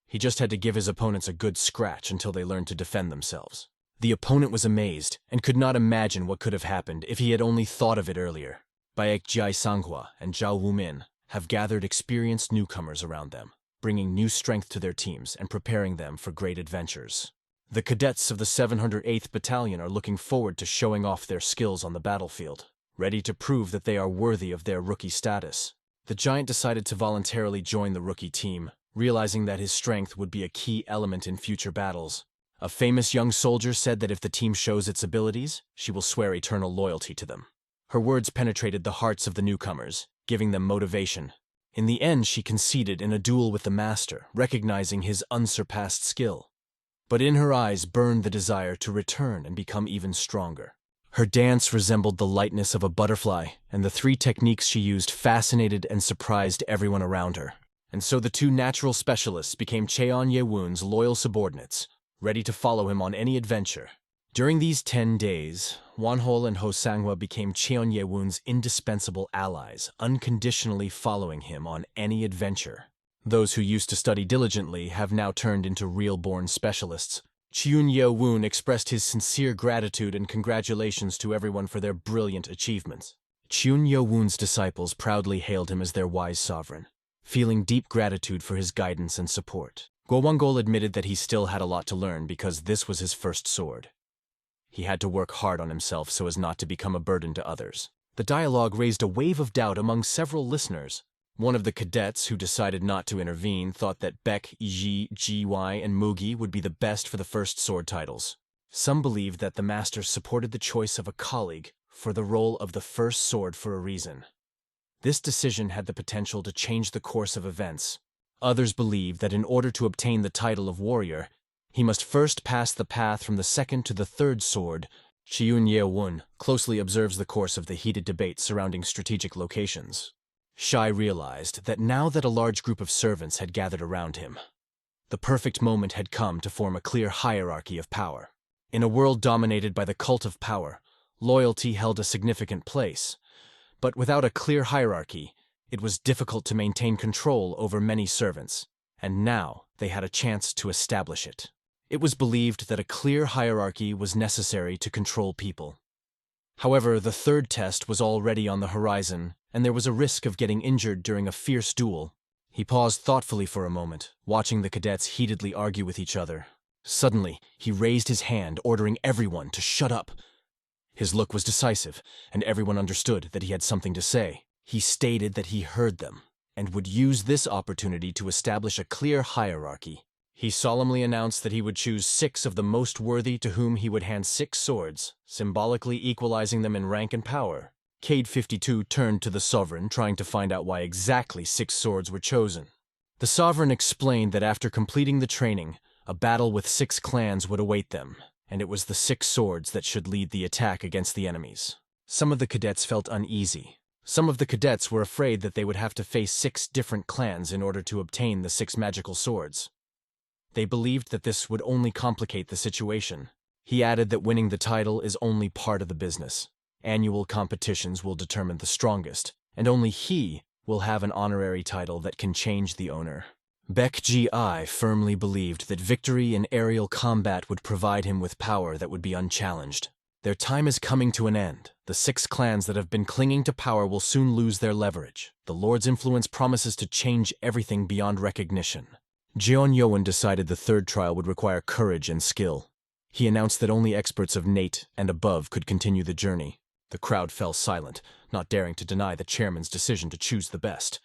He just had to give his opponents a good scratch until they learned to defend themselves. The opponent was amazed and could not imagine what could have happened if he had only thought of it earlier. Baek Jai Sanghua and Zhao Wumin have gathered experienced newcomers around them, bringing new strength to their teams and preparing them for great adventures. The cadets of the 708th Battalion are looking forward to showing off their skills on the battlefield, ready to prove that they are worthy of their rookie status. The giant decided to voluntarily join the rookie team, realizing that his strength would be a key element in future battles. A famous young soldier said that if the team shows its abilities, she will swear eternal loyalty to them. Her words penetrated the hearts of the newcomers, giving them motivation. In the end, she conceded in a duel with the master, recognizing his unsurpassed skill. But in her eyes burned the desire to return and become even stronger. Her dance resembled the lightness of a butterfly, and the 3 techniques she used fascinated and surprised everyone around her. And so the 2 natural specialists became Cheon Ye-woon's loyal subordinates, ready to follow him on any adventure. During these 10 days, Wanhol and Ho Sanghwa became Cheon Ye-woon's indispensable allies, unconditionally following him on any adventure. Those who used to study diligently have now turned into real-born specialists. Cheon Ye-woon expressed his sincere gratitude and congratulations to everyone for their brilliant achievements. Cheon Ye-woon's disciples proudly hailed him as their wise sovereign, feeling deep gratitude for his guidance and support. Guo Wangol admitted that he still had a lot to learn because this was his first sword. He had to work hard on himself so as not to become a burden to others. The dialogue raised a wave of doubt among several listeners. One of the cadets who decided not to intervene thought that Baek, Ji, Gy, and Mugi would be the best for the first sword titles. Some believed that the master supported the choice of a colleague for the role of the first sword for a reason. This decision had the potential to change the course of events. Others believed that in order to obtain the title of warrior, he must first pass the path from the second to the third sword. Cheon Ye-woon closely observes the course of the heated debate surrounding strategic locations. Shai realized that now that a large group of servants had gathered around him, the perfect moment had come to form a clear hierarchy of power. In a world dominated by the cult of power, loyalty held a significant place. But without a clear hierarchy, it was difficult to maintain control over many servants, and now they had a chance to establish it. It was believed that a clear hierarchy was necessary to control people. However, the 3rd test was already on the horizon, and there was a risk of getting injured during a fierce duel. He paused thoughtfully for a moment, watching the cadets heatedly argue with each other. Suddenly, he raised his hand, ordering everyone to shut up. His look was decisive, and everyone understood that he had something to say. He stated that he heard them, and would use this opportunity to establish a clear hierarchy. He solemnly announced that he would choose 6 of the most worthy to whom he would hand 6 swords, symbolically equalizing them in rank and power. Cade 52 turned to the sovereign, trying to find out why exactly 6 swords were chosen. The sovereign explained that after completing the training, a battle with 6 clans would await them, and it was the 6 swords that should lead the attack against the enemies. Some of the cadets felt uneasy. Some of the cadets were afraid that they would have to face 6 different clans in order to obtain the 6 magical swords. They believed that this would only complicate the situation. He added that winning the title is only part of the business. Annual competitions will determine the strongest, and only he will have an honorary title that can change the owner. Baek Ji-I firmly believed that victory in aerial combat would provide him with power that would be unchallenged. Their time is coming to an end. The 6 clans that have been clinging to power will soon lose their leverage. The Lord's influence promises to change everything beyond recognition. Jeon Yoan decided the 3rd trial would require courage and skill. He announced that only experts of Nate and above could continue the journey. The crowd fell silent, not daring to deny the chairman's decision to choose the best.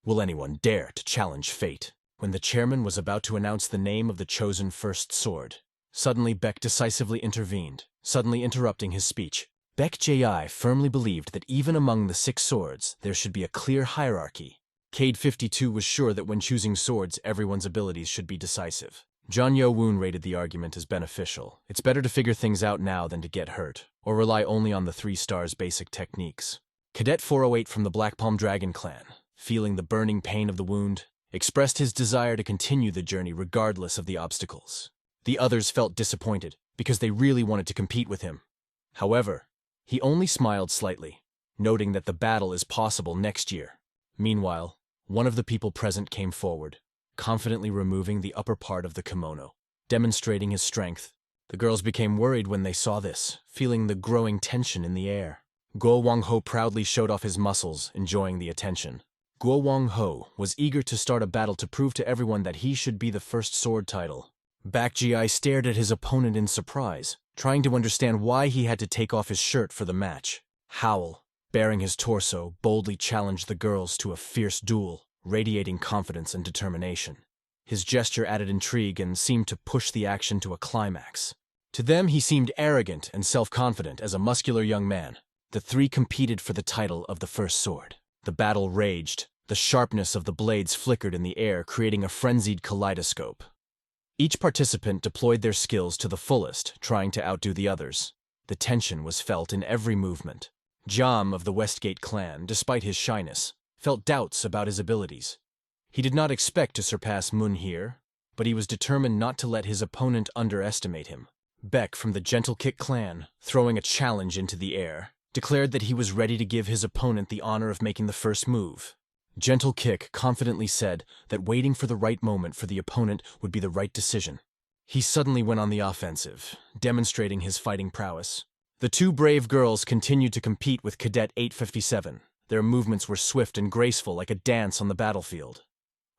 Will anyone dare to challenge fate? When the chairman was about to announce the name of the chosen first sword, suddenly Baek decisively intervened, suddenly interrupting his speech. Baek Ji-I firmly believed that even among the 6 swords, there should be a clear hierarchy. Cade 52 was sure that when choosing swords, everyone's abilities should be decisive. John Yo-woon rated the argument as beneficial. It's better to figure things out now than to get hurt, or rely only on the 3 stars' basic techniques. Cadet 408 from the Black Palm Dragon clan, feeling the burning pain of the wound, expressed his desire to continue the journey regardless of the obstacles. The others felt disappointed, because they really wanted to compete with him. However, he only smiled slightly, noting that the battle is possible next year. Meanwhile, one of the people present came forward, confidently removing the upper part of the kimono, demonstrating his strength. The girls became worried when they saw this, feeling the growing tension in the air. Guo Wang-ho proudly showed off his muscles, enjoying the attention. Guo Wang-ho was eager to start a battle to prove to everyone that he should be the first sword title. Baek Ji-I stared at his opponent in surprise, trying to understand why he had to take off his shirt for the match. Howl, baring his torso, boldly challenged the girls to a fierce duel, radiating confidence and determination. His gesture added intrigue and seemed to push the action to a climax. To them, he seemed arrogant and self-confident as a muscular young man. The 3 competed for the title of the first sword. The battle raged. The sharpness of the blades flickered in the air, creating a frenzied kaleidoscope. Each participant deployed their skills to the fullest, trying to outdo the others. The tension was felt in every movement. Jam of the Westgate clan, despite his shyness, felt doubts about his abilities. He did not expect to surpass Mun here, but he was determined not to let his opponent underestimate him. Baek from the Gentle Kick clan, throwing a challenge into the air, declared that he was ready to give his opponent the honor of making the first move. Gentle Kick confidently said that waiting for the right moment for the opponent would be the right decision. He suddenly went on the offensive, demonstrating his fighting prowess. The 2 brave girls continued to compete with Cadet 857. Their movements were swift and graceful like a dance on the battlefield.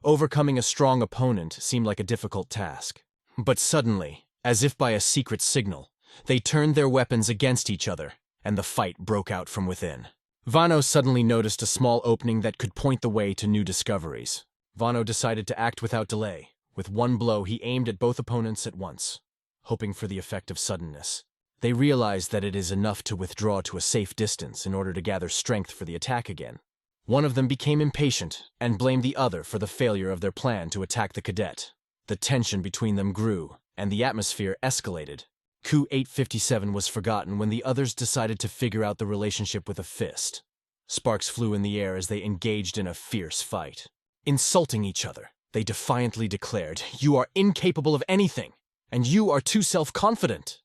Overcoming a strong opponent seemed like a difficult task. But suddenly, as if by a secret signal, they turned their weapons against each other, and the fight broke out from within. Vano suddenly noticed a small opening that could point the way to new discoveries. Vano decided to act without delay. With one blow, he aimed at both opponents at once, hoping for the effect of suddenness. They realized that it is enough to withdraw to a safe distance in order to gather strength for the attack again. One of them became impatient and blamed the other for the failure of their plan to attack the cadet. The tension between them grew, and the atmosphere escalated. Coup 857 was forgotten when the others decided to figure out the relationship with a fist. Sparks flew in the air as they engaged in a fierce fight. Insulting each other, they defiantly declared, "You are incapable of anything, and you are too self-confident."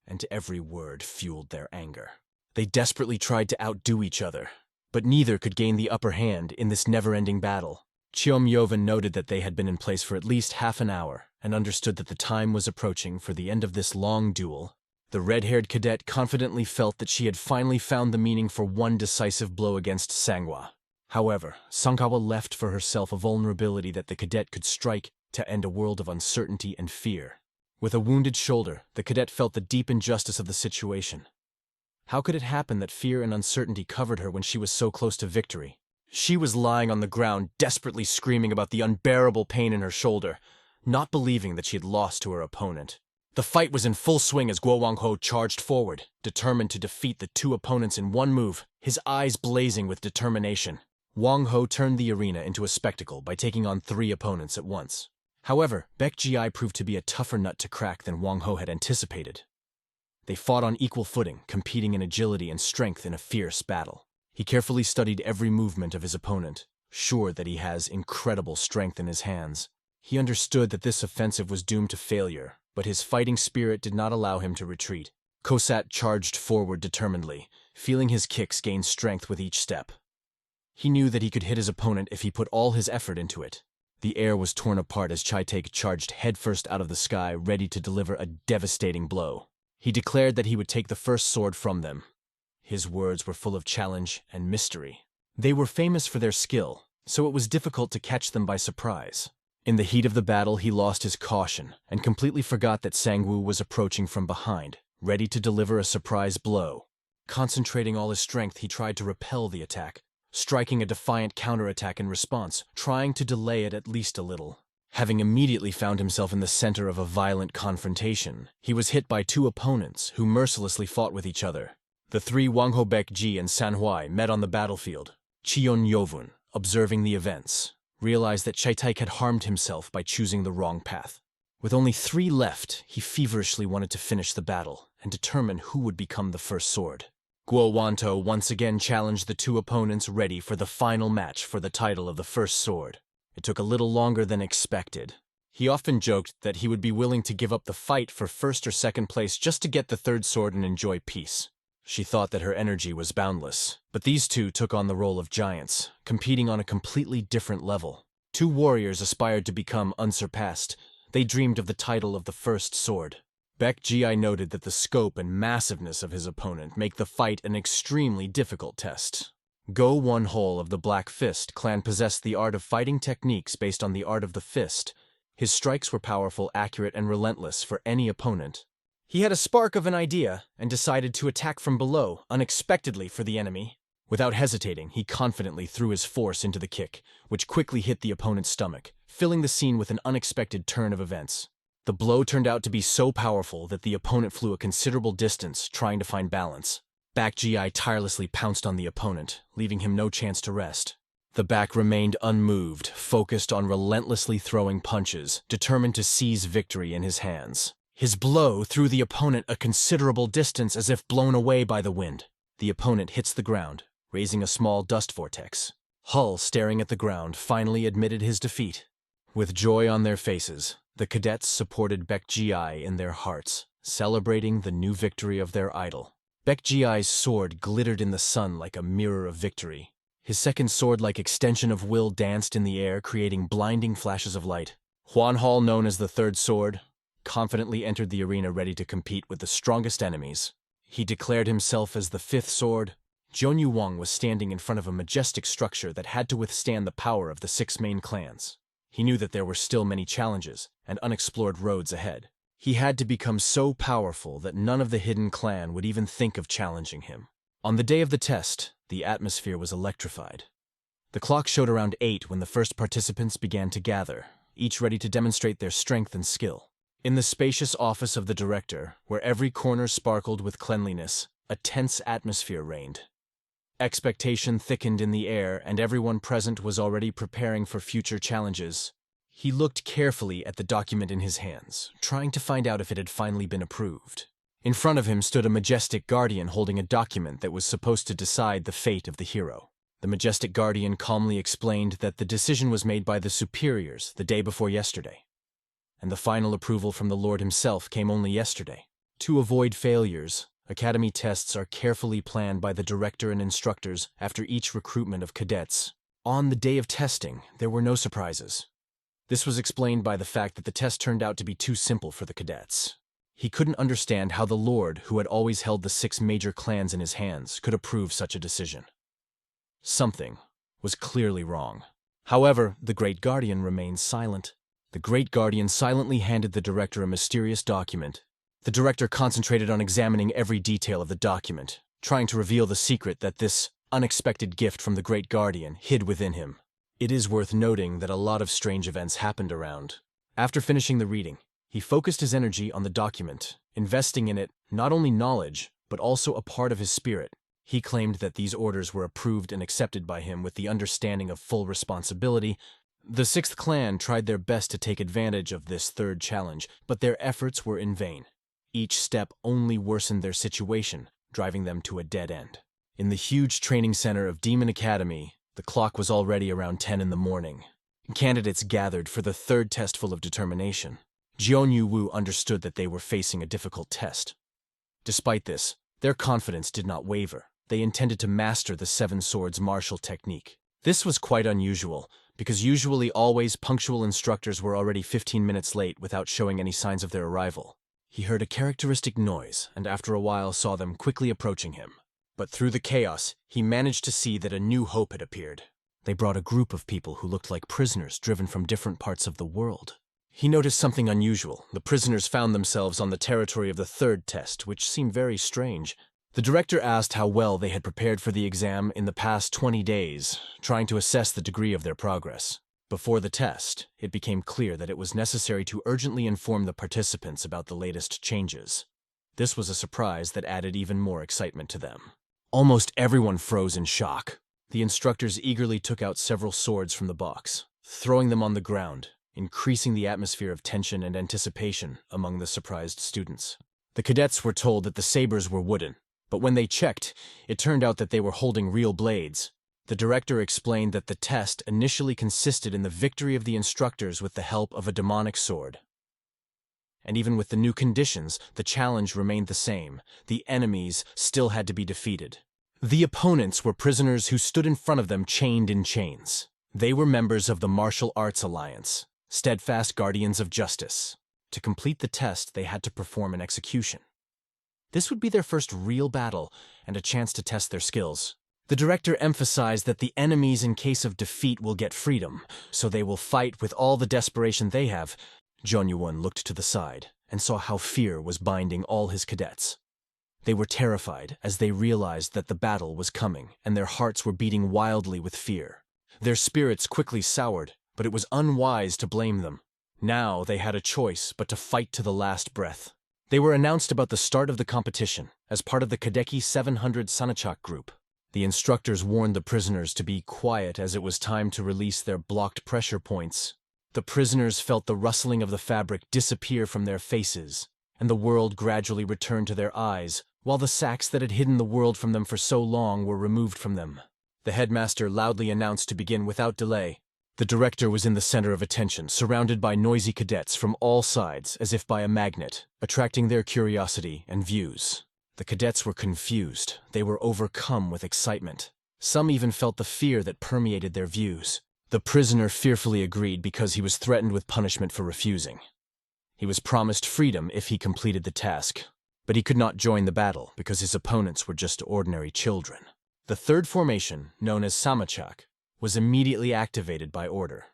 And every word fueled their anger. They desperately tried to outdo each other, but neither could gain the upper hand in this never-ending battle. Cheom Yovan noted that they had been in place for at least half an hour, and understood that the time was approaching for the end of this long duel. The red-haired cadet confidently felt that she had finally found the meaning for one decisive blow against Sanghwa. However, Sanghawa left for herself a vulnerability that the cadet could strike to end a world of uncertainty and fear. With a wounded shoulder, the cadet felt the deep injustice of the situation. How could it happen that fear and uncertainty covered her when she was so close to victory? She was lying on the ground, desperately screaming about the unbearable pain in her shoulder, not believing that she had lost to her opponent. The fight was in full swing as Guo Wang-ho charged forward, determined to defeat the 2 opponents in one move, his eyes blazing with determination. Wang-ho turned the arena into a spectacle by taking on 3 opponents at once. However, Baek Ji-I proved to be a tougher nut to crack than Wang-ho had anticipated. They fought on equal footing, competing in agility and strength in a fierce battle. He carefully studied every movement of his opponent, sure that he has incredible strength in his hands. He understood that this offensive was doomed to failure, but his fighting spirit did not allow him to retreat. Kosat charged forward determinedly, feeling his kicks gain strength with each step. He knew that he could hit his opponent if he put all his effort into it. The air was torn apart as Chaitek charged headfirst out of the sky, ready to deliver a devastating blow. He declared that he would take the first sword from them. His words were full of challenge and mystery. They were famous for their skill, so it was difficult to catch them by surprise. In the heat of the battle, he lost his caution and completely forgot that Sangwoo was approaching from behind, ready to deliver a surprise blow. Concentrating all his strength, he tried to repel the attack, striking a defiant counterattack in response, trying to delay it at least a little. Having immediately found himself in the center of a violent confrontation, he was hit by two opponents who mercilessly fought with each other. The three Wanghobek-ji and Sanhwai met on the battlefield. Cheon Yovun, observing the events, realized that Chaitek had harmed himself by choosing the wrong path. With only 3 left, he feverishly wanted to finish the battle and determine who would become the first sword. Guo Wanto once again challenged the two opponents ready for the final match for the title of the first sword. It took a little longer than expected. He often joked that he would be willing to give up the fight for first or second place just to get the third sword and enjoy peace. She thought that her energy was boundless, but these two took on the role of giants, competing on a completely different level. Two warriors aspired to become unsurpassed. They dreamed of the title of the first sword. Baek-ji noted that the scope and massiveness of his opponent make the fight an extremely difficult test. Go Won-hol of the Black Fist clan possessed the art of fighting techniques based on the art of the fist. His strikes were powerful, accurate, and relentless for any opponent. He had a spark of an idea and decided to attack from below, unexpectedly for the enemy. Without hesitating, he confidently threw his force into the kick, which quickly hit the opponent's stomach, filling the scene with an unexpected turn of events. The blow turned out to be so powerful that the opponent flew a considerable distance, trying to find balance. Baek-ji tirelessly pounced on the opponent, leaving him no chance to rest. The back remained unmoved, focused on relentlessly throwing punches, determined to seize victory in his hands. His blow threw the opponent a considerable distance as if blown away by the wind. The opponent hits the ground, raising a small dust vortex. Hull, staring at the ground, finally admitted his defeat. With joy on their faces, the cadets supported Baek-ji in their hearts, celebrating the new victory of their idol. Baek-ji's sword glittered in the sun like a mirror of victory. His second sword-like extension of will danced in the air, creating blinding flashes of light. Hwan-hol, known as the third sword, confidently entered the arena ready to compete with the strongest enemies. He declared himself as the fifth sword. Jeonyu Wang was standing in front of a majestic structure that had to withstand the power of the 6 main clans. He knew that there were still many challenges and unexplored roads ahead. He had to become so powerful that none of the hidden clan would even think of challenging him. On the day of the test, the atmosphere was electrified. The clock showed around 8 when the first participants began to gather, each ready to demonstrate their strength and skill. In the spacious office of the director, where every corner sparkled with cleanliness, a tense atmosphere reigned. Expectation thickened in the air, and everyone present was already preparing for future challenges. He looked carefully at the document in his hands, trying to find out if it had finally been approved. In front of him stood a majestic guardian holding a document that was supposed to decide the fate of the hero. The majestic guardian calmly explained that the decision was made by the superiors the day before yesterday, and the final approval from the Lord himself came only yesterday. To avoid failures, academy tests are carefully planned by the director and instructors after each recruitment of cadets. On the day of testing, there were no surprises. This was explained by the fact that the test turned out to be too simple for the cadets. He couldn't understand how the Lord, who had always held the 6 major clans in his hands, could approve such a decision. Something was clearly wrong. However, the Great Guardian remained silent. The Great Guardian silently handed the director a mysterious document. The director concentrated on examining every detail of the document, trying to reveal the secret that this unexpected gift from the Great Guardian hid within him. It is worth noting that a lot of strange events happened around. After finishing the reading, he focused his energy on the document, investing in it not only knowledge, but also a part of his spirit. He claimed that these orders were approved and accepted by him with the understanding of full responsibility. The 6th clan tried their best to take advantage of this third challenge, but their efforts were in vain. Each step only worsened their situation, driving them to a dead end. In the huge training center of Demon Academy, the clock was already around 10 in the morning. Candidates gathered for the third test full of determination. Jeonyu Woo understood that they were facing a difficult test. Despite this, their confidence did not waver. They intended to master the 7 swords martial technique. This was quite unusual, because usually always punctual instructors were already 15 minutes late without showing any signs of their arrival. He heard a characteristic noise and after a while saw them quickly approaching him. But through the chaos, he managed to see that a new hope had appeared. They brought a group of people who looked like prisoners driven from different parts of the world. He noticed something unusual. The prisoners found themselves on the territory of the third test, which seemed very strange. The director asked how well they had prepared for the exam in the past 20 days, trying to assess the degree of their progress. Before the test, it became clear that it was necessary to urgently inform the participants about the latest changes. This was a surprise that added even more excitement to them. Almost everyone froze in shock. The instructors eagerly took out several swords from the box, throwing them on the ground, increasing the atmosphere of tension and anticipation among the surprised students. The cadets were told that the sabers were wooden, but when they checked, it turned out that they were holding real blades. The director explained that the test initially consisted in the victory of the instructors with the help of a demonic sword. And even with the new conditions, the challenge remained the same. The enemies still had to be defeated. The opponents were prisoners who stood in front of them chained in chains. They were members of the Martial Arts Alliance, steadfast guardians of justice. To complete the test, they had to perform an execution. This would be their first real battle and a chance to test their skills. The director emphasized that the enemies in case of defeat will get freedom, so they will fight with all the desperation they have. Jeon Yewon looked to the side and saw how fear was binding all his cadets. They were terrified as they realized that the battle was coming and their hearts were beating wildly with fear. Their spirits quickly soured, but it was unwise to blame them. Now they had a choice but to fight to the last breath. They were announced about the start of the competition as part of the Kadeki 700 Sanachak group. The instructors warned the prisoners to be quiet as it was time to release their blocked pressure points. The prisoners felt the rustling of the fabric disappear from their faces, and the world gradually returned to their eyes, while the sacks that had hidden the world from them for so long were removed from them. The headmaster loudly announced to begin without delay. The director was in the center of attention, surrounded by noisy cadets from all sides, as if by a magnet, attracting their curiosity and views. The cadets were confused. They were overcome with excitement. Some even felt the fear that permeated their views. The prisoner fearfully agreed because he was threatened with punishment for refusing. He was promised freedom if he completed the task, but he could not join the battle because his opponents were just ordinary children. The third formation, known as Samachak, was immediately activated by order.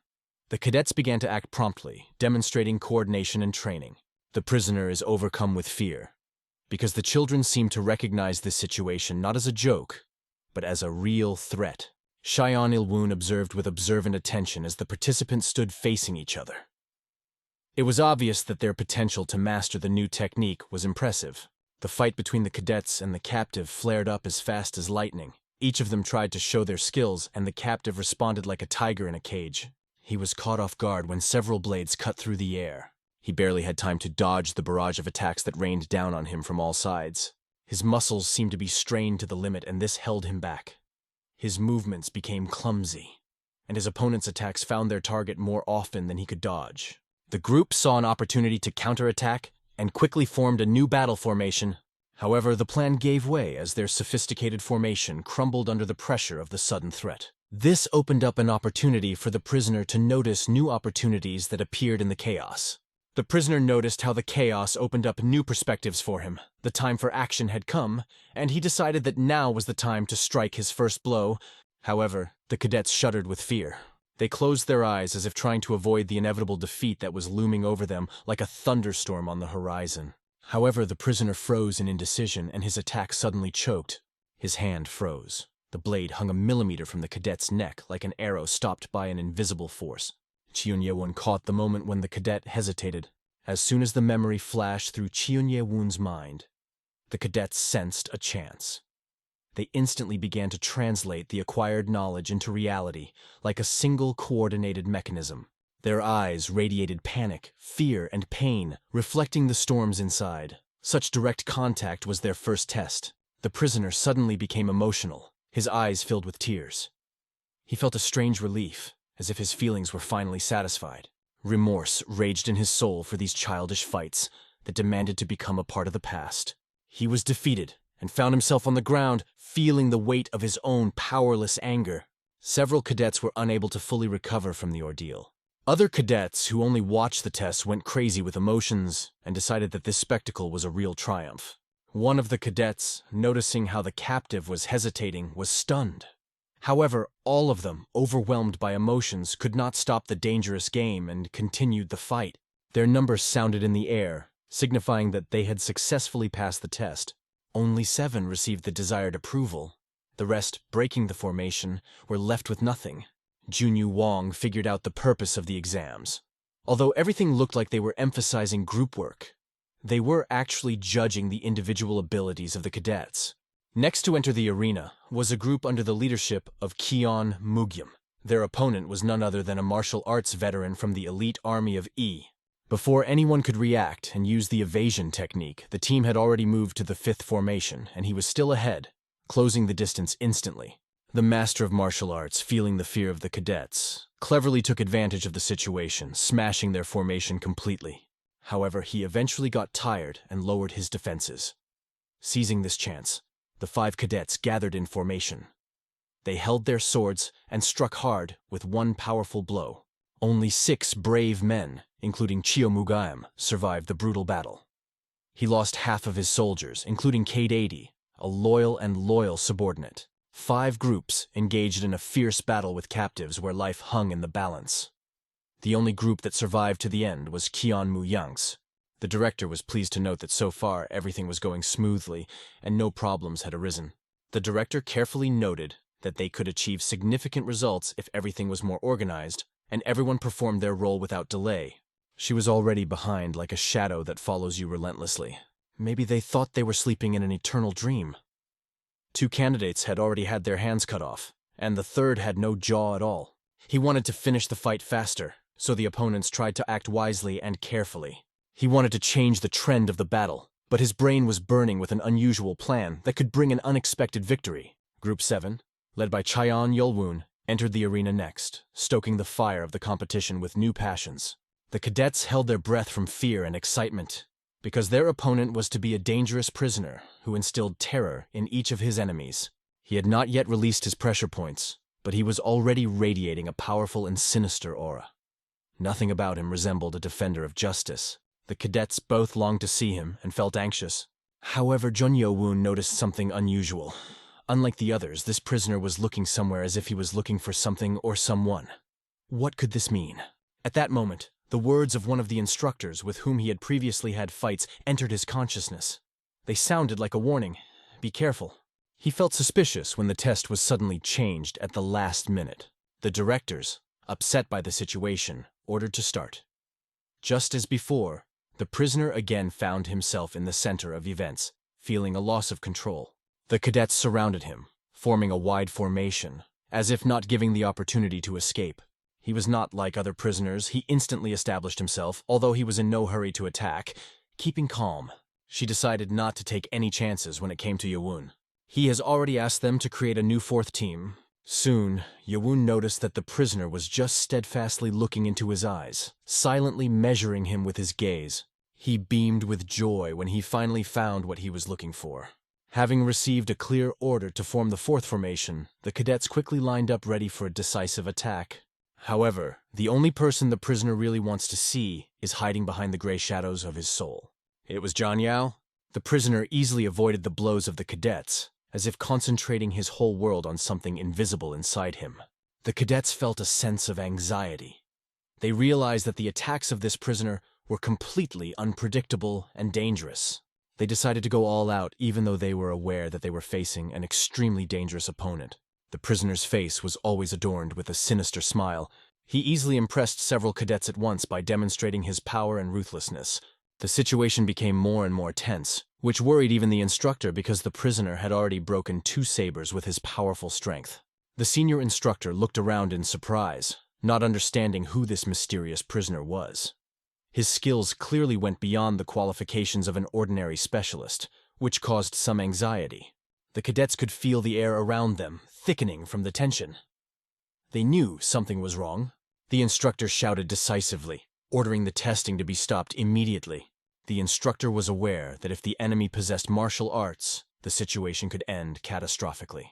The cadets began to act promptly, demonstrating coordination and training. The prisoner is overcome with fear, because the children seemed to recognize this situation not as a joke, but as a real threat. Cheon Il-woon observed with observant attention as the participants stood facing each other. It was obvious that their potential to master the new technique was impressive. The fight between the cadets and the captive flared up as fast as lightning. Each of them tried to show their skills, and the captive responded like a tiger in a cage. He was caught off guard when several blades cut through the air. He barely had time to dodge the barrage of attacks that rained down on him from all sides. His muscles seemed to be strained to the limit, and this held him back. His movements became clumsy, and his opponent's attacks found their target more often than he could dodge. The group saw an opportunity to counterattack and quickly formed a new battle formation. However, the plan gave way as their sophisticated formation crumbled under the pressure of the sudden threat. This opened up an opportunity for the prisoner to notice new opportunities that appeared in the chaos. The prisoner noticed how the chaos opened up new perspectives for him. The time for action had come, and he decided that now was the time to strike his first blow. However, the cadets shuddered with fear. They closed their eyes as if trying to avoid the inevitable defeat that was looming over them like a thunderstorm on the horizon. However, the prisoner froze in indecision, and his attack suddenly choked. His hand froze. The blade hung a millimeter from the cadet's neck like an arrow stopped by an invisible force. Jeon Yewon caught the moment when the cadet hesitated. As soon as the memory flashed through Jeon Yewon's mind, the cadets sensed a chance. They instantly began to translate the acquired knowledge into reality like a single coordinated mechanism. Their eyes radiated panic, fear, and pain, reflecting the storms inside. Such direct contact was their first test. The prisoner suddenly became emotional, his eyes filled with tears. He felt a strange relief, as if his feelings were finally satisfied. Remorse raged in his soul for these childish fights that demanded to become a part of the past. He was defeated and found himself on the ground, feeling the weight of his own powerless anger. Several cadets were unable to fully recover from the ordeal. Other cadets who only watched the tests went crazy with emotions and decided that this spectacle was a real triumph. One of the cadets, noticing how the captive was hesitating, was stunned. However, all of them, overwhelmed by emotions, could not stop the dangerous game and continued the fight. Their numbers sounded in the air, signifying that they had successfully passed the test. Only 7 received the desired approval. The rest, breaking the formation, were left with nothing. Junyu Wong figured out the purpose of the exams. Although everything looked like they were emphasizing group work, they were actually judging the individual abilities of the cadets. Next to enter the arena was a group under the leadership of Kion Mugyam. Their opponent was none other than a martial arts veteran from the elite army of E. Before anyone could react and use the evasion technique, the team had already moved to the 5th formation, and he was still ahead, closing the distance instantly. The master of martial arts, feeling the fear of the cadets, cleverly took advantage of the situation, smashing their formation completely. However, he eventually got tired and lowered his defenses. Seizing this chance, the 5 cadets gathered in formation. They held their swords and struck hard with one powerful blow. Only 6 brave men, including Chiyomugaem, survived the brutal battle. He lost half of his soldiers, including Cade 80, a loyal subordinate. 5 groups engaged in a fierce battle with captives where life hung in the balance. The only group that survived to the end was Kion Muyang's. The director was pleased to note that so far everything was going smoothly and no problems had arisen. The director carefully noted that they could achieve significant results if everything was more organized and everyone performed their role without delay. She was already behind like a shadow that follows you relentlessly. Maybe they thought they were sleeping in an eternal dream. 2 candidates had already had their hands cut off, and the third had no jaw at all. He wanted to finish the fight faster, so the opponents tried to act wisely and carefully. He wanted to change the trend of the battle, but his brain was burning with an unusual plan that could bring an unexpected victory. Group 7, led by Chaeyon Yulwoon, entered the arena next, stoking the fire of the competition with new passions. The cadets held their breath from fear and excitement, because their opponent was to be a dangerous prisoner who instilled terror in each of his enemies. He had not yet released his pressure points, but he was already radiating a powerful and sinister aura. Nothing about him resembled a defender of justice. The cadets both longed to see him and felt anxious. However, Jun Yo-woon noticed something unusual. Unlike the others, this prisoner was looking somewhere as if he was looking for something or someone. What could this mean? At that moment, the words of one of the instructors with whom he had previously had fights entered his consciousness. They sounded like a warning. Be careful. He felt suspicious when the test was suddenly changed at the last minute. The directors, upset by the situation, ordered to start. Just as before, the prisoner again found himself in the center of events, feeling a loss of control. The cadets surrounded him, forming a wide formation, as if not giving the opportunity to escape. He was not like other prisoners. He instantly established himself, although he was in no hurry to attack, keeping calm. She decided not to take any chances when it came to Yewon. He has already asked them to create a new 4th team. Soon, Yewon noticed that the prisoner was just steadfastly looking into his eyes, silently measuring him with his gaze. He beamed with joy when he finally found what he was looking for. Having received a clear order to form the 4th formation, the cadets quickly lined up ready for a decisive attack. However, the only person the prisoner really wants to see is hiding behind the gray shadows of his soul. It was John Yao. The prisoner easily avoided the blows of the cadets, as if concentrating his whole world on something invisible inside him. The cadets felt a sense of anxiety. They realized that the attacks of this prisoner were completely unpredictable and dangerous. They decided to go all out even though they were aware that they were facing an extremely dangerous opponent. The prisoner's face was always adorned with a sinister smile. He easily impressed several cadets at once by demonstrating his power and ruthlessness. The situation became more and more tense, which worried even the instructor because the prisoner had already broken 2 sabers with his powerful strength. The senior instructor looked around in surprise, not understanding who this mysterious prisoner was. His skills clearly went beyond the qualifications of an ordinary specialist, which caused some anxiety. The cadets could feel the air around them, thickening from the tension. They knew something was wrong. The instructor shouted decisively, ordering the testing to be stopped immediately. The instructor was aware that if the enemy possessed martial arts, the situation could end catastrophically.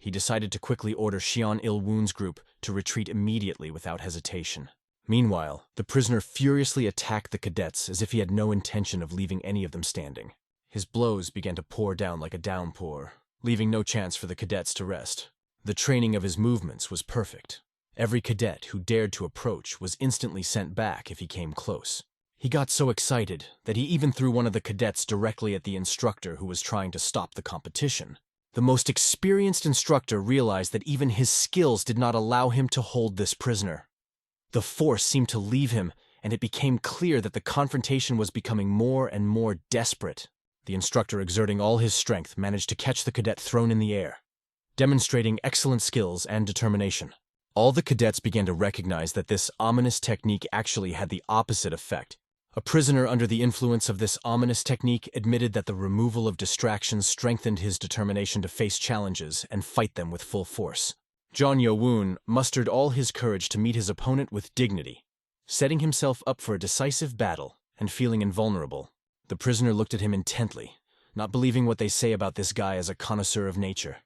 he decided to quickly order Xian Il-woon's group to retreat immediately without hesitation. Meanwhile, the prisoner furiously attacked the cadets as if he had no intention of leaving any of them standing. His blows began to pour down like a downpour, leaving no chance for the cadets to rest. The training of his movements was perfect. Every cadet who dared to approach was instantly sent back if he came close. He got so excited that he even threw one of the cadets directly at the instructor who was trying to stop the competition. The most experienced instructor realized that even his skills did not allow him to hold this prisoner. The force seemed to leave him, and it became clear that the confrontation was becoming more and more desperate. The instructor, exerting all his strength, managed to catch the cadet thrown in the air, demonstrating excellent skills and determination. All the cadets began to recognize that this ominous technique actually had the opposite effect. A prisoner under the influence of this ominous technique admitted that the removal of distractions strengthened his determination to face challenges and fight them with full force. John Yo-woon mustered all his courage to meet his opponent with dignity. Setting himself up for a decisive battle and feeling invulnerable, the prisoner looked at him intently, not believing what they say about this guy as a connoisseur of nature.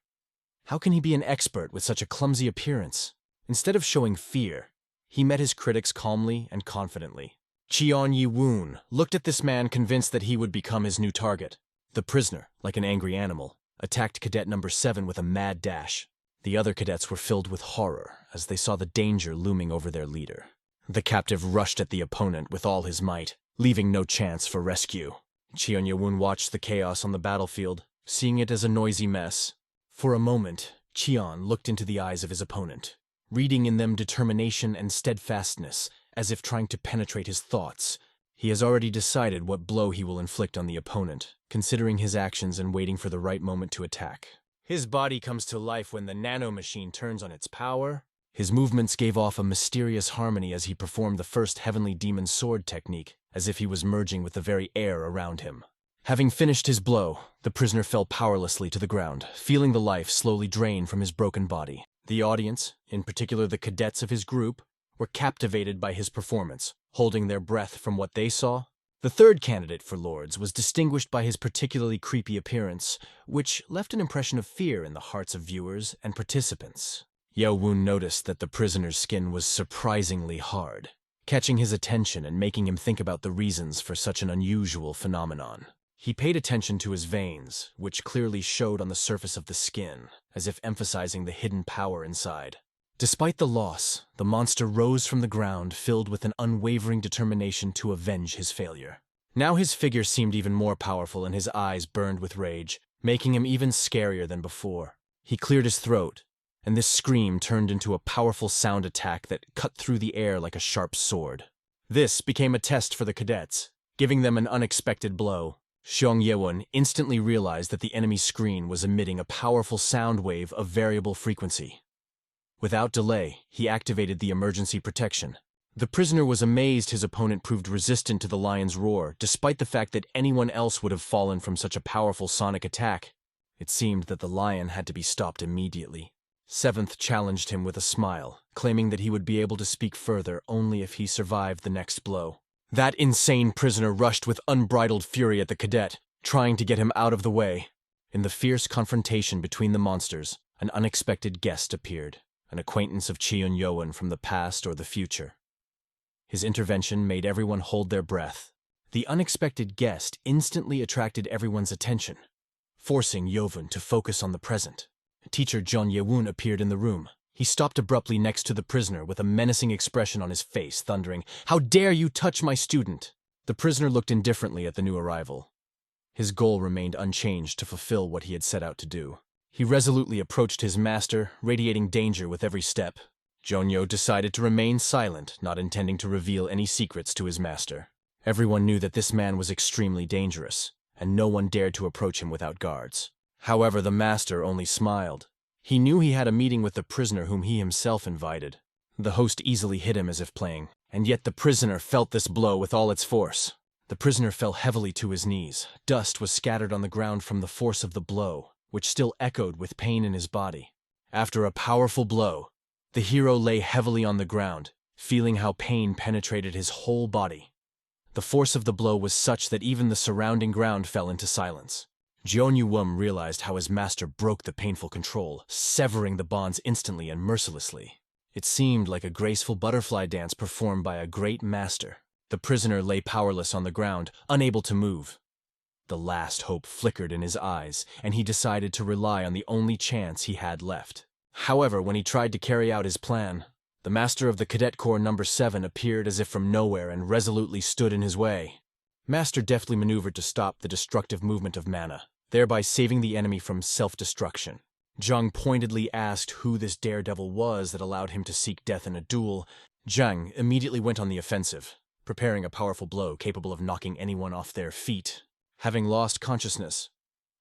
How can he be an expert with such a clumsy appearance? Instead of showing fear, he met his critics calmly and confidently. Cheon Yi-woon looked at this man, convinced that he would become his new target. The prisoner, like an angry animal, attacked cadet number 7 with a mad dash. The other cadets were filled with horror as they saw the danger looming over their leader. The captive rushed at the opponent with all his might, leaving no chance for rescue. Cheon Yi-woon watched the chaos on the battlefield, seeing it as a noisy mess. For a moment, Cheon looked into the eyes of his opponent, reading in them determination and steadfastness, as if trying to penetrate his thoughts. He has already decided what blow he will inflict on the opponent, considering his actions and waiting for the right moment to attack. His body comes to life when the nanomachine turns on its power. His movements gave off a mysterious harmony as he performed the first heavenly demon sword technique, as if he was merging with the very air around him. Having finished his blow, the prisoner fell powerlessly to the ground, feeling the life slowly drain from his broken body. The audience, in particular the cadets of his group, were captivated by his performance, holding their breath from what they saw. The third candidate for Lords was distinguished by his particularly creepy appearance, which left an impression of fear in the hearts of viewers and participants. Yo-woon noticed that the prisoner's skin was surprisingly hard, catching his attention and making him think about the reasons for such an unusual phenomenon. He paid attention to his veins, which clearly showed on the surface of the skin, as if emphasizing the hidden power inside. Despite the loss, the monster rose from the ground, filled with an unwavering determination to avenge his failure. Now his figure seemed even more powerful and his eyes burned with rage, making him even scarier than before. He cleared his throat, and this scream turned into a powerful sound attack that cut through the air like a sharp sword. This became a test for the cadets, giving them an unexpected blow. Xiong Yewon instantly realized that the enemy screen was emitting a powerful sound wave of variable frequency. Without delay, he activated the emergency protection. The prisoner was amazed his opponent proved resistant to the lion's roar, despite the fact that anyone else would have fallen from such a powerful sonic attack. It seemed that the lion had to be stopped immediately. Seventh challenged him with a smile, claiming that he would be able to speak further only if he survived the next blow. That insane prisoner rushed with unbridled fury at the cadet, trying to get him out of the way. In the fierce confrontation between the monsters, an unexpected guest appeared. An acquaintance of Cheon Yewon from the past or the future. His intervention made everyone hold their breath. The unexpected guest instantly attracted everyone's attention, forcing Yewon to focus on the present. Teacher John Ye-woon appeared in the room. He stopped abruptly next to the prisoner with a menacing expression on his face, thundering, "How dare you touch my student!" The prisoner looked indifferently at the new arrival. His goal remained unchanged to fulfill what he had set out to do. He resolutely approached his master, radiating danger with every step. Jonyo decided to remain silent, not intending to reveal any secrets to his master. Everyone knew that this man was extremely dangerous, and no one dared to approach him without guards. However, the master only smiled. He knew he had a meeting with the prisoner whom he himself invited. The host easily hit him as if playing, and yet the prisoner felt this blow with all its force. The prisoner fell heavily to his knees. Dust was scattered on the ground from the force of the blow, which still echoed with pain in his body. After a powerful blow, the hero lay heavily on the ground, feeling how pain penetrated his whole body. The force of the blow was such that even the surrounding ground fell into silence. Jeonyu-wum realized how his master broke the painful control, severing the bonds instantly and mercilessly. It seemed like a graceful butterfly dance performed by a great master. The prisoner lay powerless on the ground, unable to move. The last hope flickered in his eyes, and he decided to rely on the only chance he had left. However, when he tried to carry out his plan, the master of the Cadet Corps No. 7 appeared as if from nowhere and resolutely stood in his way. Master deftly maneuvered to stop the destructive movement of mana, thereby saving the enemy from self-destruction. Zhang pointedly asked who this daredevil was that allowed him to seek death in a duel. Zhang immediately went on the offensive, preparing a powerful blow capable of knocking anyone off their feet. Having lost consciousness,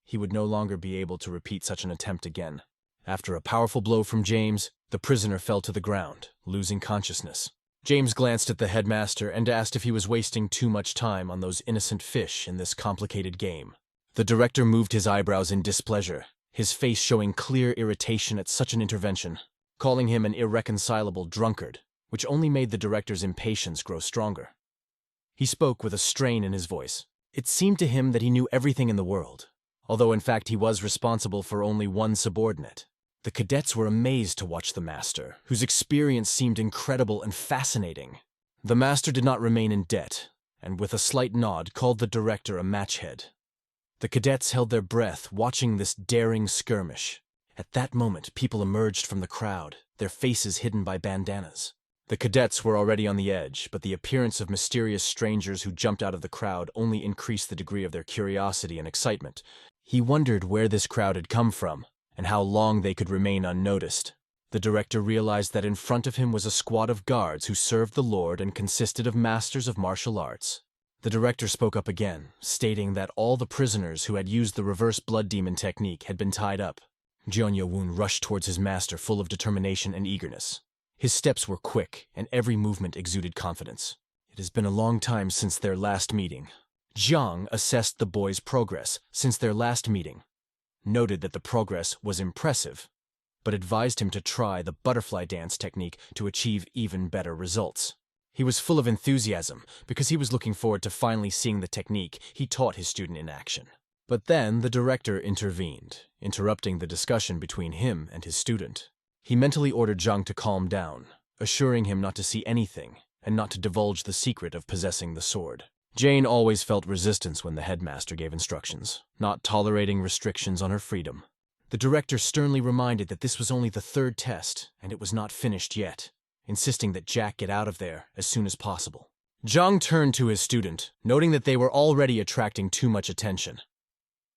he would no longer be able to repeat such an attempt again. After a powerful blow from James, the prisoner fell to the ground, losing consciousness. James glanced at the headmaster and asked if he was wasting too much time on those innocent fish in this complicated game. The director moved his eyebrows in displeasure, his face showing clear irritation at such an intervention, calling him an irreconcilable drunkard, which only made the director's impatience grow stronger. He spoke with a strain in his voice. It seemed to him that he knew everything in the world, although in fact he was responsible for only one subordinate. The cadets were amazed to watch the master, whose experience seemed incredible and fascinating. The master did not remain in debt, and with a slight nod called the director a matchhead. The cadets held their breath, watching this daring skirmish. At that moment, people emerged from the crowd, their faces hidden by bandanas. The cadets were already on the edge, but the appearance of mysterious strangers who jumped out of the crowd only increased the degree of their curiosity and excitement. He wondered where this crowd had come from, and how long they could remain unnoticed. The director realized that in front of him was a squad of guards who served the Lord and consisted of masters of martial arts. The director spoke up again, stating that all the prisoners who had used the reverse blood demon technique had been tied up. Jeonyu-won rushed towards his master full of determination and eagerness. His steps were quick, and every movement exuded confidence. It has been a long time since their last meeting. Zhang assessed the boy's progress since their last meeting, noted that the progress was impressive, but advised him to try the butterfly dance technique to achieve even better results. He was full of enthusiasm because he was looking forward to finally seeing the technique he taught his student in action. But then the director intervened, interrupting the discussion between him and his student. He mentally ordered Zhang to calm down, assuring him not to see anything and not to divulge the secret of possessing the sword. Jane always felt resistance when the headmaster gave instructions, not tolerating restrictions on her freedom. The director sternly reminded that this was only the third test and it was not finished yet, insisting that Jack get out of there as soon as possible. Zhang turned to his student, noting that they were already attracting too much attention.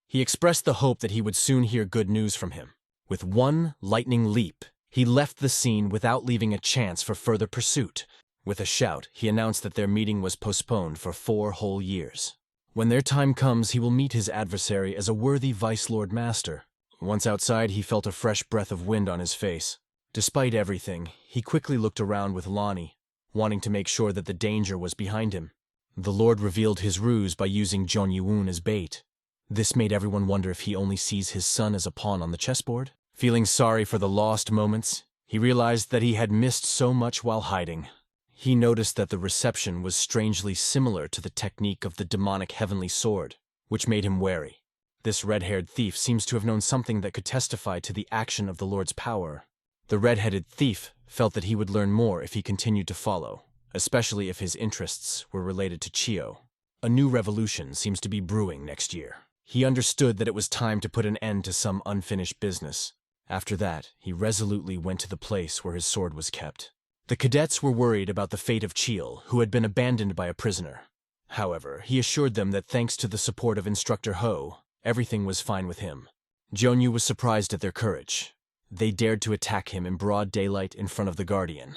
He expressed the hope that he would soon hear good news from him. With one lightning leap, he left the scene without leaving a chance for further pursuit. With a shout, he announced that their meeting was postponed for 4 whole years. When their time comes, he will meet his adversary as a worthy Vice Lord Master. Once outside, he felt a fresh breath of wind on his face. Despite everything, he quickly looked around with Lonnie, wanting to make sure that the danger was behind him. The Lord revealed his ruse by using Jeonyu-won as bait. This made everyone wonder if he only sees his son as a pawn on the chessboard. Feeling sorry for the lost moments, he realized that he had missed so much while hiding. He noticed that the reception was strangely similar to the technique of the demonic heavenly sword, which made him wary. This red-haired thief seems to have known something that could testify to the action of the Lord's power. The red-headed thief felt that he would learn more if he continued to follow, especially if his interests were related to Chio. A new revolution seems to be brewing next year. He understood that it was time to put an end to some unfinished business. After that, he resolutely went to the place where his sword was kept. The cadets were worried about the fate of Chio, who had been abandoned by a prisoner. However, he assured them that thanks to the support of Instructor Ho, everything was fine with him. Jeonyu was surprised at their courage. They dared to attack him in broad daylight in front of the Guardian.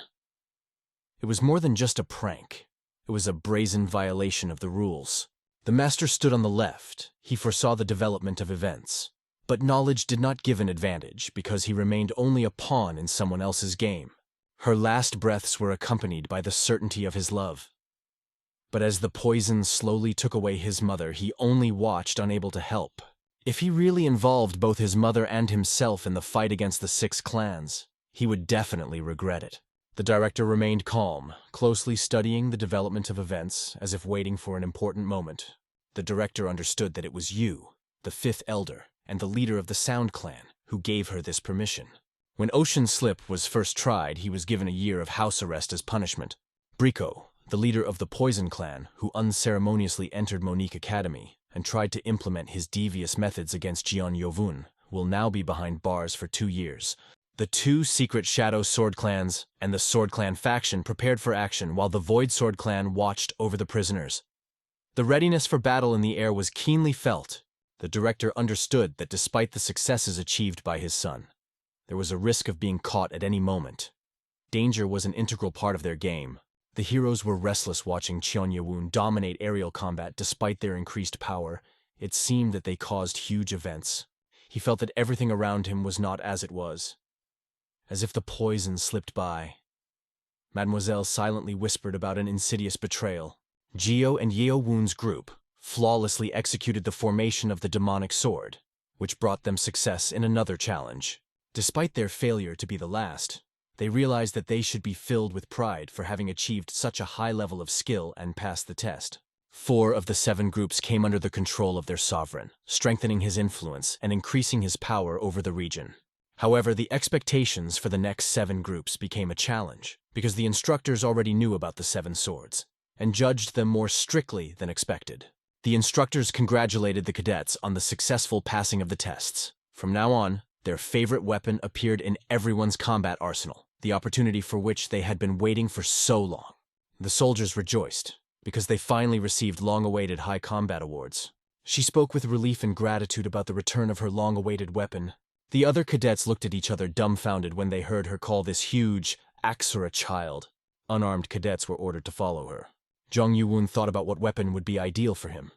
It was more than just a prank. It was a brazen violation of the rules. The master stood on the left. He foresaw the development of events. But knowledge did not give an advantage because he remained only a pawn in someone else's game. Her last breaths were accompanied by the certainty of his love. But as the poison slowly took away his mother, he only watched, unable to help. If he really involved both his mother and himself in the fight against the 6 clans, he would definitely regret it. The director remained calm, closely studying the development of events as if waiting for an important moment. The director understood that it was you, the fifth elder, and the leader of the Sound Clan, who gave her this permission. When Ocean Slip was first tried, he was given a year of house arrest as punishment. Brico, the leader of the Poison Clan, who unceremoniously entered Monique Academy and tried to implement his devious methods against Jeon Yovun, will now be behind bars for 2 years. The 2 secret Shadow Sword Clans and the Sword Clan faction prepared for action while the Void Sword Clan watched over the prisoners. The readiness for battle in the air was keenly felt. The director understood that despite the successes achieved by his son, there was a risk of being caught at any moment. Danger was an integral part of their game. The heroes were restless watching Cheon Yewon dominate aerial combat despite their increased power. It seemed that they caused huge events. He felt that everything around him was not as it was, as if the poison slipped by. Mademoiselle silently whispered about an insidious betrayal. Geo and Yeo Woon's group flawlessly executed the formation of the demonic sword, which brought them success in another challenge. Despite their failure to be the last, they realized that they should be filled with pride for having achieved such a high level of skill and passed the test. 4 of the 7 groups came under the control of their sovereign, strengthening his influence and increasing his power over the region. However, the expectations for the next 7 groups became a challenge, because the instructors already knew about the 7 swords, and judged them more strictly than expected. The instructors congratulated the cadets on the successful passing of the tests. From now on, their favorite weapon appeared in everyone's combat arsenal, the opportunity for which they had been waiting for so long. The soldiers rejoiced, because they finally received long-awaited high combat awards. She spoke with relief and gratitude about the return of her long-awaited weapon. The other cadets looked at each other dumbfounded when they heard her call this huge Asura child. Unarmed cadets were ordered to follow her. Jong Yoo-woon thought about what weapon would be ideal for him.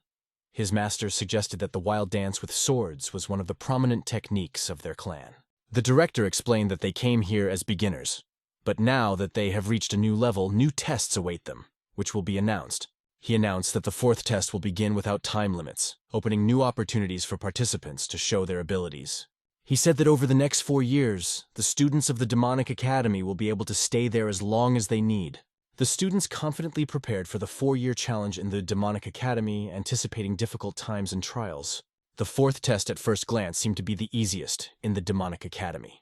His master suggested that the wild dance with swords was one of the prominent techniques of their clan. The director explained that they came here as beginners, but now that they have reached a new level, new tests await them, which will be announced. He announced that the 4th test will begin without time limits, opening new opportunities for participants to show their abilities. He said that over the next 4 years, the students of the Demonic Academy will be able to stay there as long as they need. The students confidently prepared for the 4-year challenge in the Demonic Academy, anticipating difficult times and trials. The 4th test at first glance seemed to be the easiest in the Demonic Academy.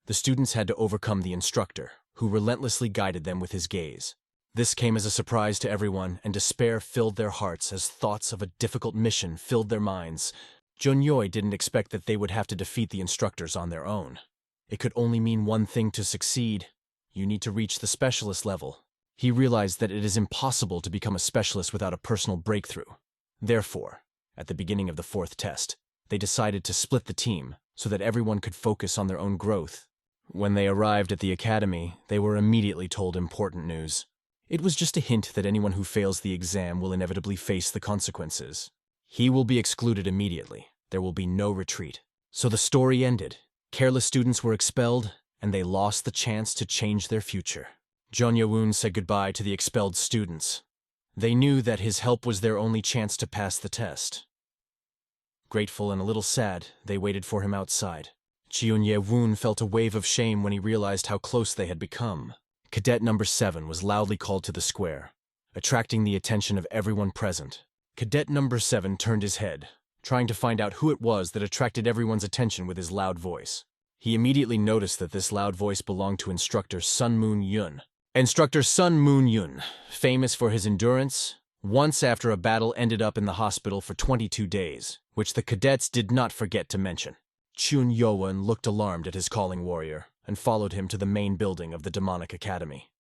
The students had to overcome the instructor, who relentlessly guided them with his gaze. This came as a surprise to everyone, and despair filled their hearts as thoughts of a difficult mission filled their minds. Junyoy didn't expect that they would have to defeat the instructors on their own. It could only mean one thing to succeed. You need to reach the specialist level. He realized that it is impossible to become a specialist without a personal breakthrough. Therefore, at the beginning of the 4th test, they decided to split the team so that everyone could focus on their own growth. When they arrived at the academy, they were immediately told important news. It was just a hint that anyone who fails the exam will inevitably face the consequences. He will be excluded immediately. There will be no retreat. So the story ended. Careless students were expelled, and they lost the chance to change their future. Jeon Yo-woon said goodbye to the expelled students. They knew that his help was their only chance to pass the test. Grateful and a little sad, they waited for him outside. Cheon Ye-woon felt a wave of shame when he realized how close they had become. Cadet number 7 was loudly called to the square, attracting the attention of everyone present. Cadet number 7 turned his head, trying to find out who it was that attracted everyone's attention with his loud voice. He immediately noticed that this loud voice belonged to instructor Sun Moon-yoon. Instructor Sun Moon-yoon, famous for his endurance, once after a battle ended up in the hospital for 22 days, which the cadets did not forget to mention. Chun Yo-won looked alarmed at his calling warrior and followed him to the main building of the Demonic Academy.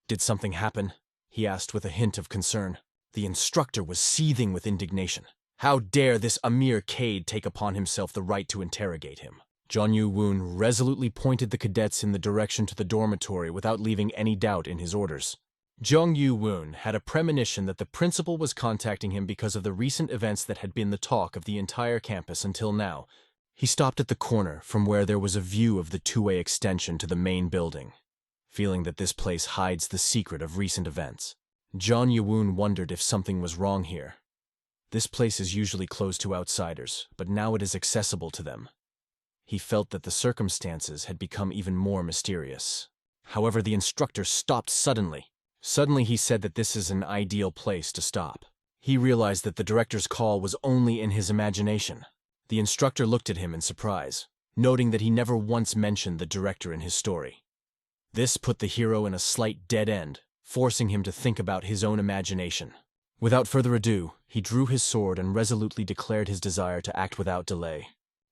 Did something happen? He asked with a hint of concern. The instructor was seething with indignation. How dare this Amir Cade take upon himself the right to interrogate him? Jeon Yoo-woon resolutely pointed the cadets in the direction to the dormitory without leaving any doubt in his orders. Jeong Yoo-woon had a premonition that the principal was contacting him because of the recent events that had been the talk of the entire campus until now. He stopped at the corner from where there was a view of the 2-way extension to the main building, feeling that this place hides the secret of recent events. Jeon Yoo-woon wondered if something was wrong here. This place is usually closed to outsiders, but now it is accessible to them. He felt that the circumstances had become even more mysterious. However, the instructor stopped suddenly. Suddenly he said that this is an ideal place to stop. He realized that the director's call was only in his imagination. The instructor looked at him in surprise, noting that he never once mentioned the director in his story. This put the hero in a slight dead end, forcing him to think about his own imagination. Without further ado, he drew his sword and resolutely declared his desire to act without delay.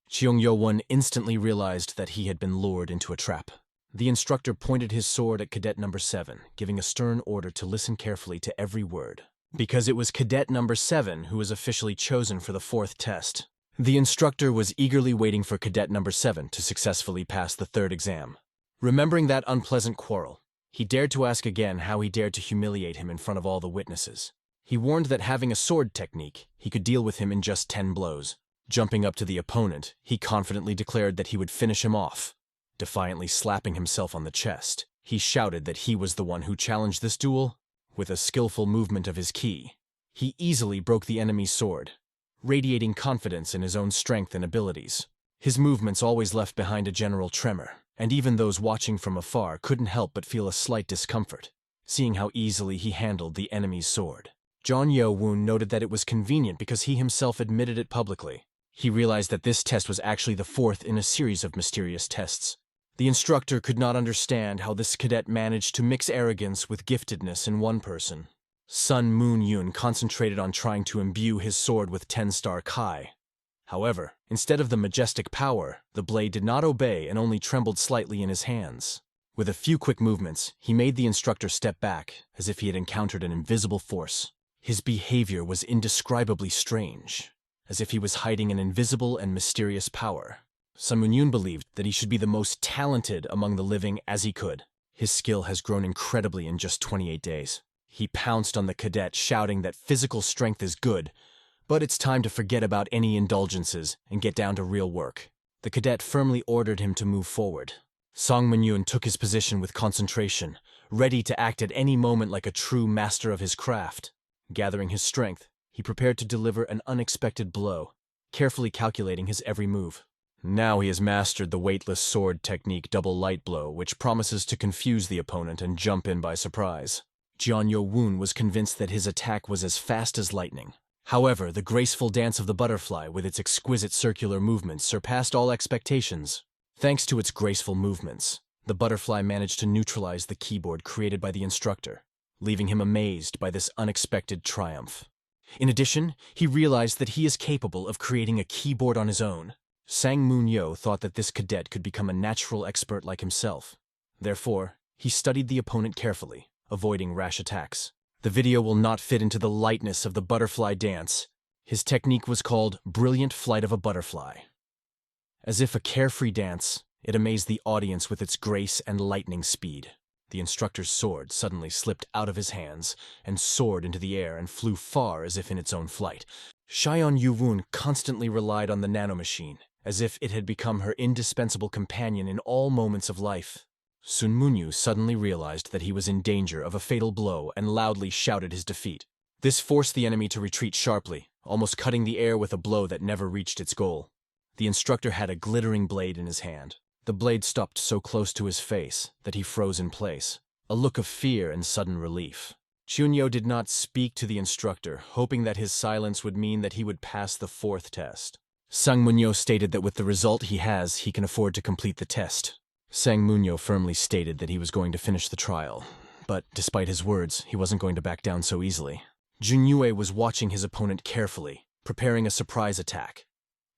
Cheong-Yo-won instantly realized that he had been lured into a trap. The instructor pointed his sword at Cadet Number 7, giving a stern order to listen carefully to every word. Because it was Cadet Number 7 who was officially chosen for the 4th test. The instructor was eagerly waiting for Cadet Number 7 to successfully pass the 3rd exam. Remembering that unpleasant quarrel, he dared to ask again how he dared to humiliate him in front of all the witnesses. He warned that having a sword technique, he could deal with him in just 10 blows. Jumping up to the opponent, he confidently declared that he would finish him off. Defiantly slapping himself on the chest, he shouted that he was the one who challenged this duel. With a skillful movement of his ki, he easily broke the enemy's sword, radiating confidence in his own strength and abilities. His movements always left behind a general tremor, and even those watching from afar couldn't help but feel a slight discomfort, seeing how easily he handled the enemy's sword. Cheong-Yo-won noted that it was convenient because he himself admitted it publicly. He realized that this test was actually the 4th in a series of mysterious tests. The instructor could not understand how this cadet managed to mix arrogance with giftedness in one person. Sun Moon-yoon concentrated on trying to imbue his sword with 10-star Kai. However, instead of the majestic power, the blade did not obey and only trembled slightly in his hands. With a few quick movements, he made the instructor step back, as if he had encountered an invisible force. His behavior was indescribably strange, as if he was hiding an invisible and mysterious power. Sun Moon-yoon believed that he should be the most talented among the living as he could. His skill has grown incredibly in just 28 days. He pounced on the cadet, shouting that physical strength is good, but it's time to forget about any indulgences and get down to real work. The cadet firmly ordered him to move forward. Song Moon-yoon took his position with concentration, ready to act at any moment like a true master of his craft. Gathering his strength, he prepared to deliver an unexpected blow, carefully calculating his every move. Now he has mastered the weightless sword technique double light blow, which promises to confuse the opponent and jump in by surprise. Cheong-Yo-won was convinced that his attack was as fast as lightning. However, the graceful dance of the butterfly with its exquisite circular movements surpassed all expectations. Thanks to its graceful movements, the butterfly managed to neutralize the keyboard created by the instructor, leaving him amazed by this unexpected triumph. In addition, he realized that he is capable of creating a keyboard on his own. Sang Moon-yo thought that this cadet could become a natural expert like himself. Therefore, he studied the opponent carefully, avoiding rash attacks. The video will not fit into the lightness of the butterfly dance. His technique was called Brilliant Flight of a Butterfly. As if a carefree dance, it amazed the audience with its grace and lightning speed. The instructor's sword suddenly slipped out of his hands and soared into the air and flew far as if in its own flight. Cheong-Yo-won constantly relied on the nanomachine, as if it had become her indispensable companion in all moments of life. Sun Moon-yu suddenly realized that he was in danger of a fatal blow and loudly shouted his defeat. This forced the enemy to retreat sharply, almost cutting the air with a blow that never reached its goal. The instructor had a glittering blade in his hand. The blade stopped so close to his face that he froze in place, a look of fear and sudden relief. Chunyo did not speak to the instructor, hoping that his silence would mean that he would pass the 4th test. Sang Moon-yo stated that with the result he has, he can afford to complete the test. Sang Moon-yo firmly stated that he was going to finish the trial, but despite his words, he wasn't going to back down so easily. Junyue was watching his opponent carefully, preparing a surprise attack.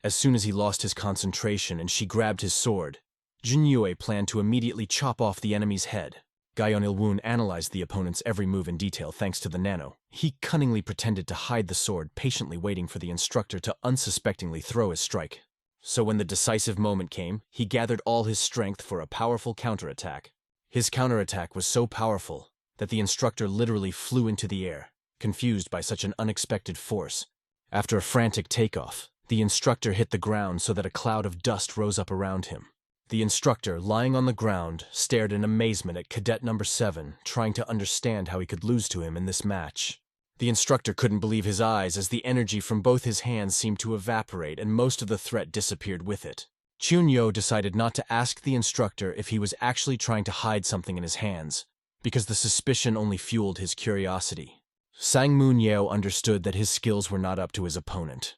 As soon as he lost his concentration and she grabbed his sword, Junyue planned to immediately chop off the enemy's head. Gaeon-il-woon analyzed the opponent's every move in detail thanks to the nano. He cunningly pretended to hide the sword, patiently waiting for the instructor to unsuspectingly throw his strike. So when the decisive moment came, he gathered all his strength for a powerful counterattack. His counterattack was so powerful that the instructor literally flew into the air, confused by such an unexpected force. After a frantic takeoff, the instructor hit the ground so that a cloud of dust rose up around him. The instructor, lying on the ground, stared in amazement at Cadet Number 7, trying to understand how he could lose to him in this match. The instructor couldn't believe his eyes as the energy from both his hands seemed to evaporate and most of the threat disappeared with it. Chunyo decided not to ask the instructor if he was actually trying to hide something in his hands, because the suspicion only fueled his curiosity. Sang Moon Yeo understood that his skills were not up to his opponent.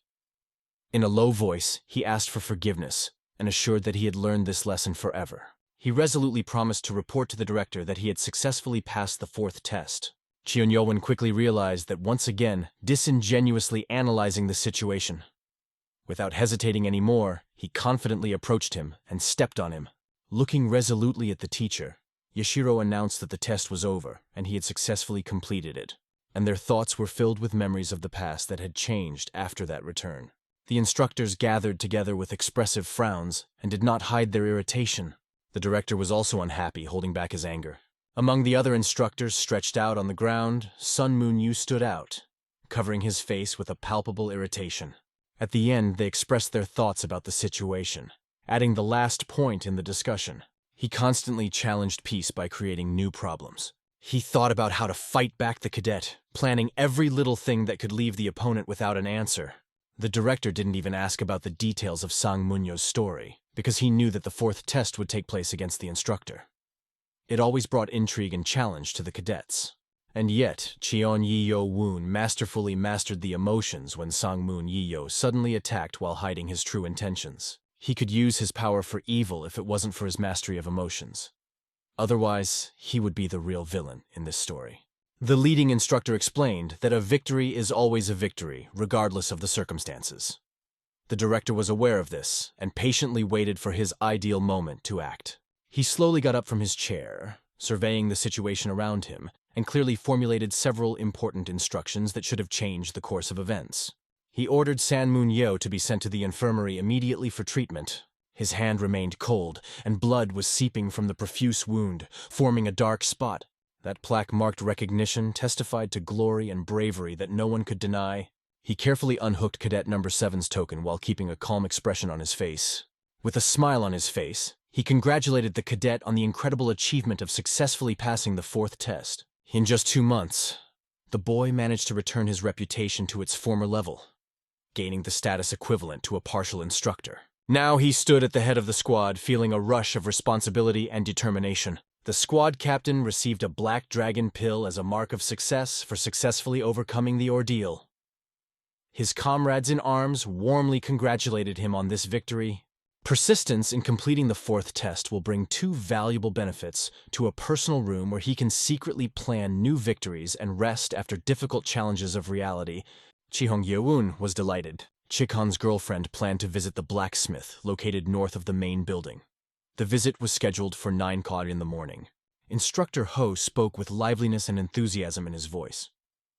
In a low voice, he asked for forgiveness and assured that he had learned this lesson forever. He resolutely promised to report to the director that he had successfully passed the fourth test. Cheon-yeon quickly realized that once again, disingenuously analyzing the situation. Without hesitating any more, he confidently approached him and stepped on him. Looking resolutely at the teacher, Yashiro announced that the test was over and he had successfully completed it, and their thoughts were filled with memories of the past that had changed after that return. The instructors gathered together with expressive frowns and did not hide their irritation. The director was also unhappy, holding back his anger. Among the other instructors stretched out on the ground, Sun Moon-yu stood out, covering his face with a palpable irritation. At the end, they expressed their thoughts about the situation, adding the last point in the discussion. He constantly challenged peace by creating new problems. He thought about how to fight back the cadet, planning every little thing that could leave the opponent without an answer. The director didn't even ask about the details of Sang Moon-yo's story, because he knew that the fourth test would take place against the instructor. It always brought intrigue and challenge to the cadets. And yet, Cheon-yi-yo-woon masterfully mastered the emotions when Sang Moon-yi-yo suddenly attacked while hiding his true intentions. He could use his power for evil if it wasn't for his mastery of emotions. Otherwise, he would be the real villain in this story. The leading instructor explained that a victory is always a victory, regardless of the circumstances. The director was aware of this and patiently waited for his ideal moment to act. He slowly got up from his chair, surveying the situation around him, and clearly formulated several important instructions that should have changed the course of events. He ordered San Moon-yo to be sent to the infirmary immediately for treatment. His hand remained cold, and blood was seeping from the profuse wound, forming a dark spot. That plaque marked recognition, testified to glory and bravery that no one could deny. He carefully unhooked Cadet Number 7's token while keeping a calm expression on his face. With a smile on his face, he congratulated the cadet on the incredible achievement of successfully passing the fourth test. In just 2 months, the boy managed to return his reputation to its former level, gaining the status equivalent to a partial instructor. Now he stood at the head of the squad, feeling a rush of responsibility and determination. The squad captain received a black dragon pill as a mark of success for successfully overcoming the ordeal. His comrades in arms warmly congratulated him on this victory. Persistence in completing the fourth test will bring 2 valuable benefits to a personal room where he can secretly plan new victories and rest after difficult challenges of reality. Chihong-yeoon was delighted. Chikhan's girlfriend planned to visit the blacksmith located north of the main building. The visit was scheduled for 9 o'clock in the morning. Instructor Ho spoke with liveliness and enthusiasm in his voice,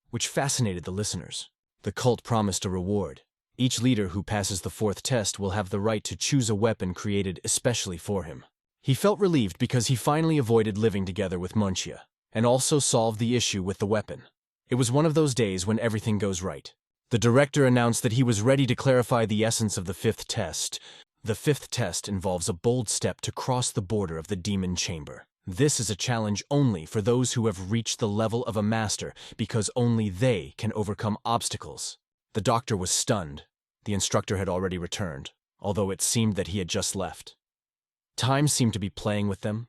which fascinated the listeners. The cult promised a reward. Each leader who passes the fourth test will have the right to choose a weapon created especially for him. He felt relieved because he finally avoided living together with Munchia, and also solved the issue with the weapon. It was one of those days when everything goes right. The director announced that he was ready to clarify the essence of the 5th test. The 5th test involves a bold step to cross the border of the demon chamber. This is a challenge only for those who have reached the level of a master, because only they can overcome obstacles. The doctor was stunned. The instructor had already returned, although it seemed that he had just left. Time seemed to be playing with them,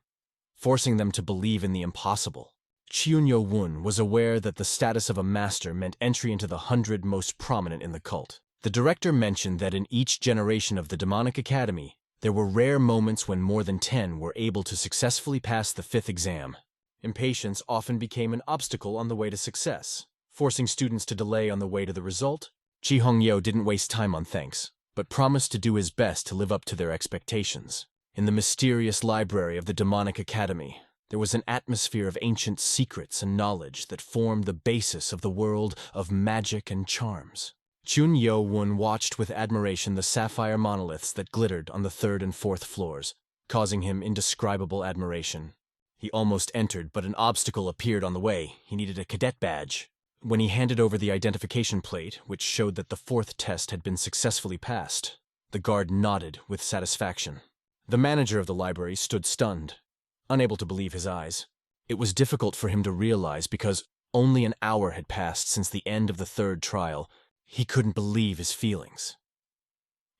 forcing them to believe in the impossible. Cheon-yeoon was aware that the status of a master meant entry into the 100 most prominent in the cult. The director mentioned that in each generation of the demonic academy, there were rare moments when more than 10 were able to successfully pass the 5th exam. Impatience often became an obstacle on the way to success, forcing students to delay on the way to the result. Chi Hong-yeo didn't waste time on thanks, but promised to do his best to live up to their expectations. In the mysterious library of the demonic academy, there was an atmosphere of ancient secrets and knowledge that formed the basis of the world of magic and charms. Chun-yeoon watched with admiration the sapphire monoliths that glittered on the 3rd and 4th floors, causing him indescribable admiration. He almost entered, but an obstacle appeared on the way. He needed a cadet badge. When he handed over the identification plate, which showed that the 4th test had been successfully passed, the guard nodded with satisfaction. The manager of the library stood stunned, unable to believe his eyes. It was difficult for him to realize because only an hour had passed since the end of the 3rd trial. He couldn't believe his feelings.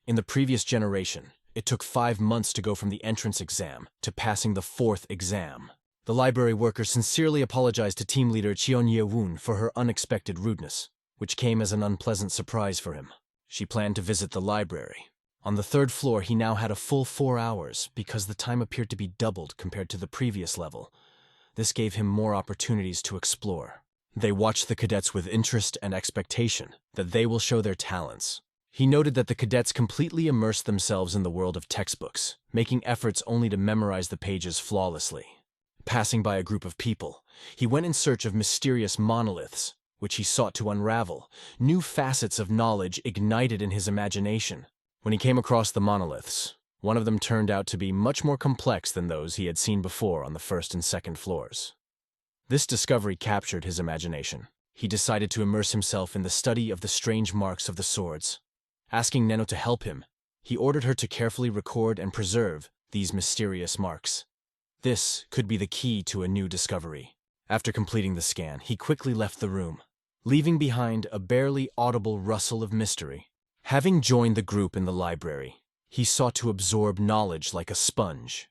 In the previous generation, it took 5 months to go from the entrance exam to passing the 4th exam. The library worker sincerely apologized to team leader Cheon Ye-woon for her unexpected rudeness, which came as an unpleasant surprise for him. She planned to visit the library. On the third floor, he now had a full 4 hours because the time appeared to be doubled compared to the previous level. This gave him more opportunities to explore. They watched the cadets with interest and expectation that they will show their talents. He noted that the cadets completely immersed themselves in the world of textbooks, making efforts only to memorize the pages flawlessly. Passing by a group of people, he went in search of mysterious monoliths, which he sought to unravel. New facets of knowledge ignited in his imagination. When he came across the monoliths, one of them turned out to be much more complex than those he had seen before on the first and second floors. This discovery captured his imagination. He decided to immerse himself in the study of the strange marks of the swords. Asking Neno to help him, he ordered her to carefully record and preserve these mysterious marks. This could be the key to a new discovery. After completing the scan, he quickly left the room, leaving behind a barely audible rustle of mystery. Having joined the group in the library, he sought to absorb knowledge like a sponge.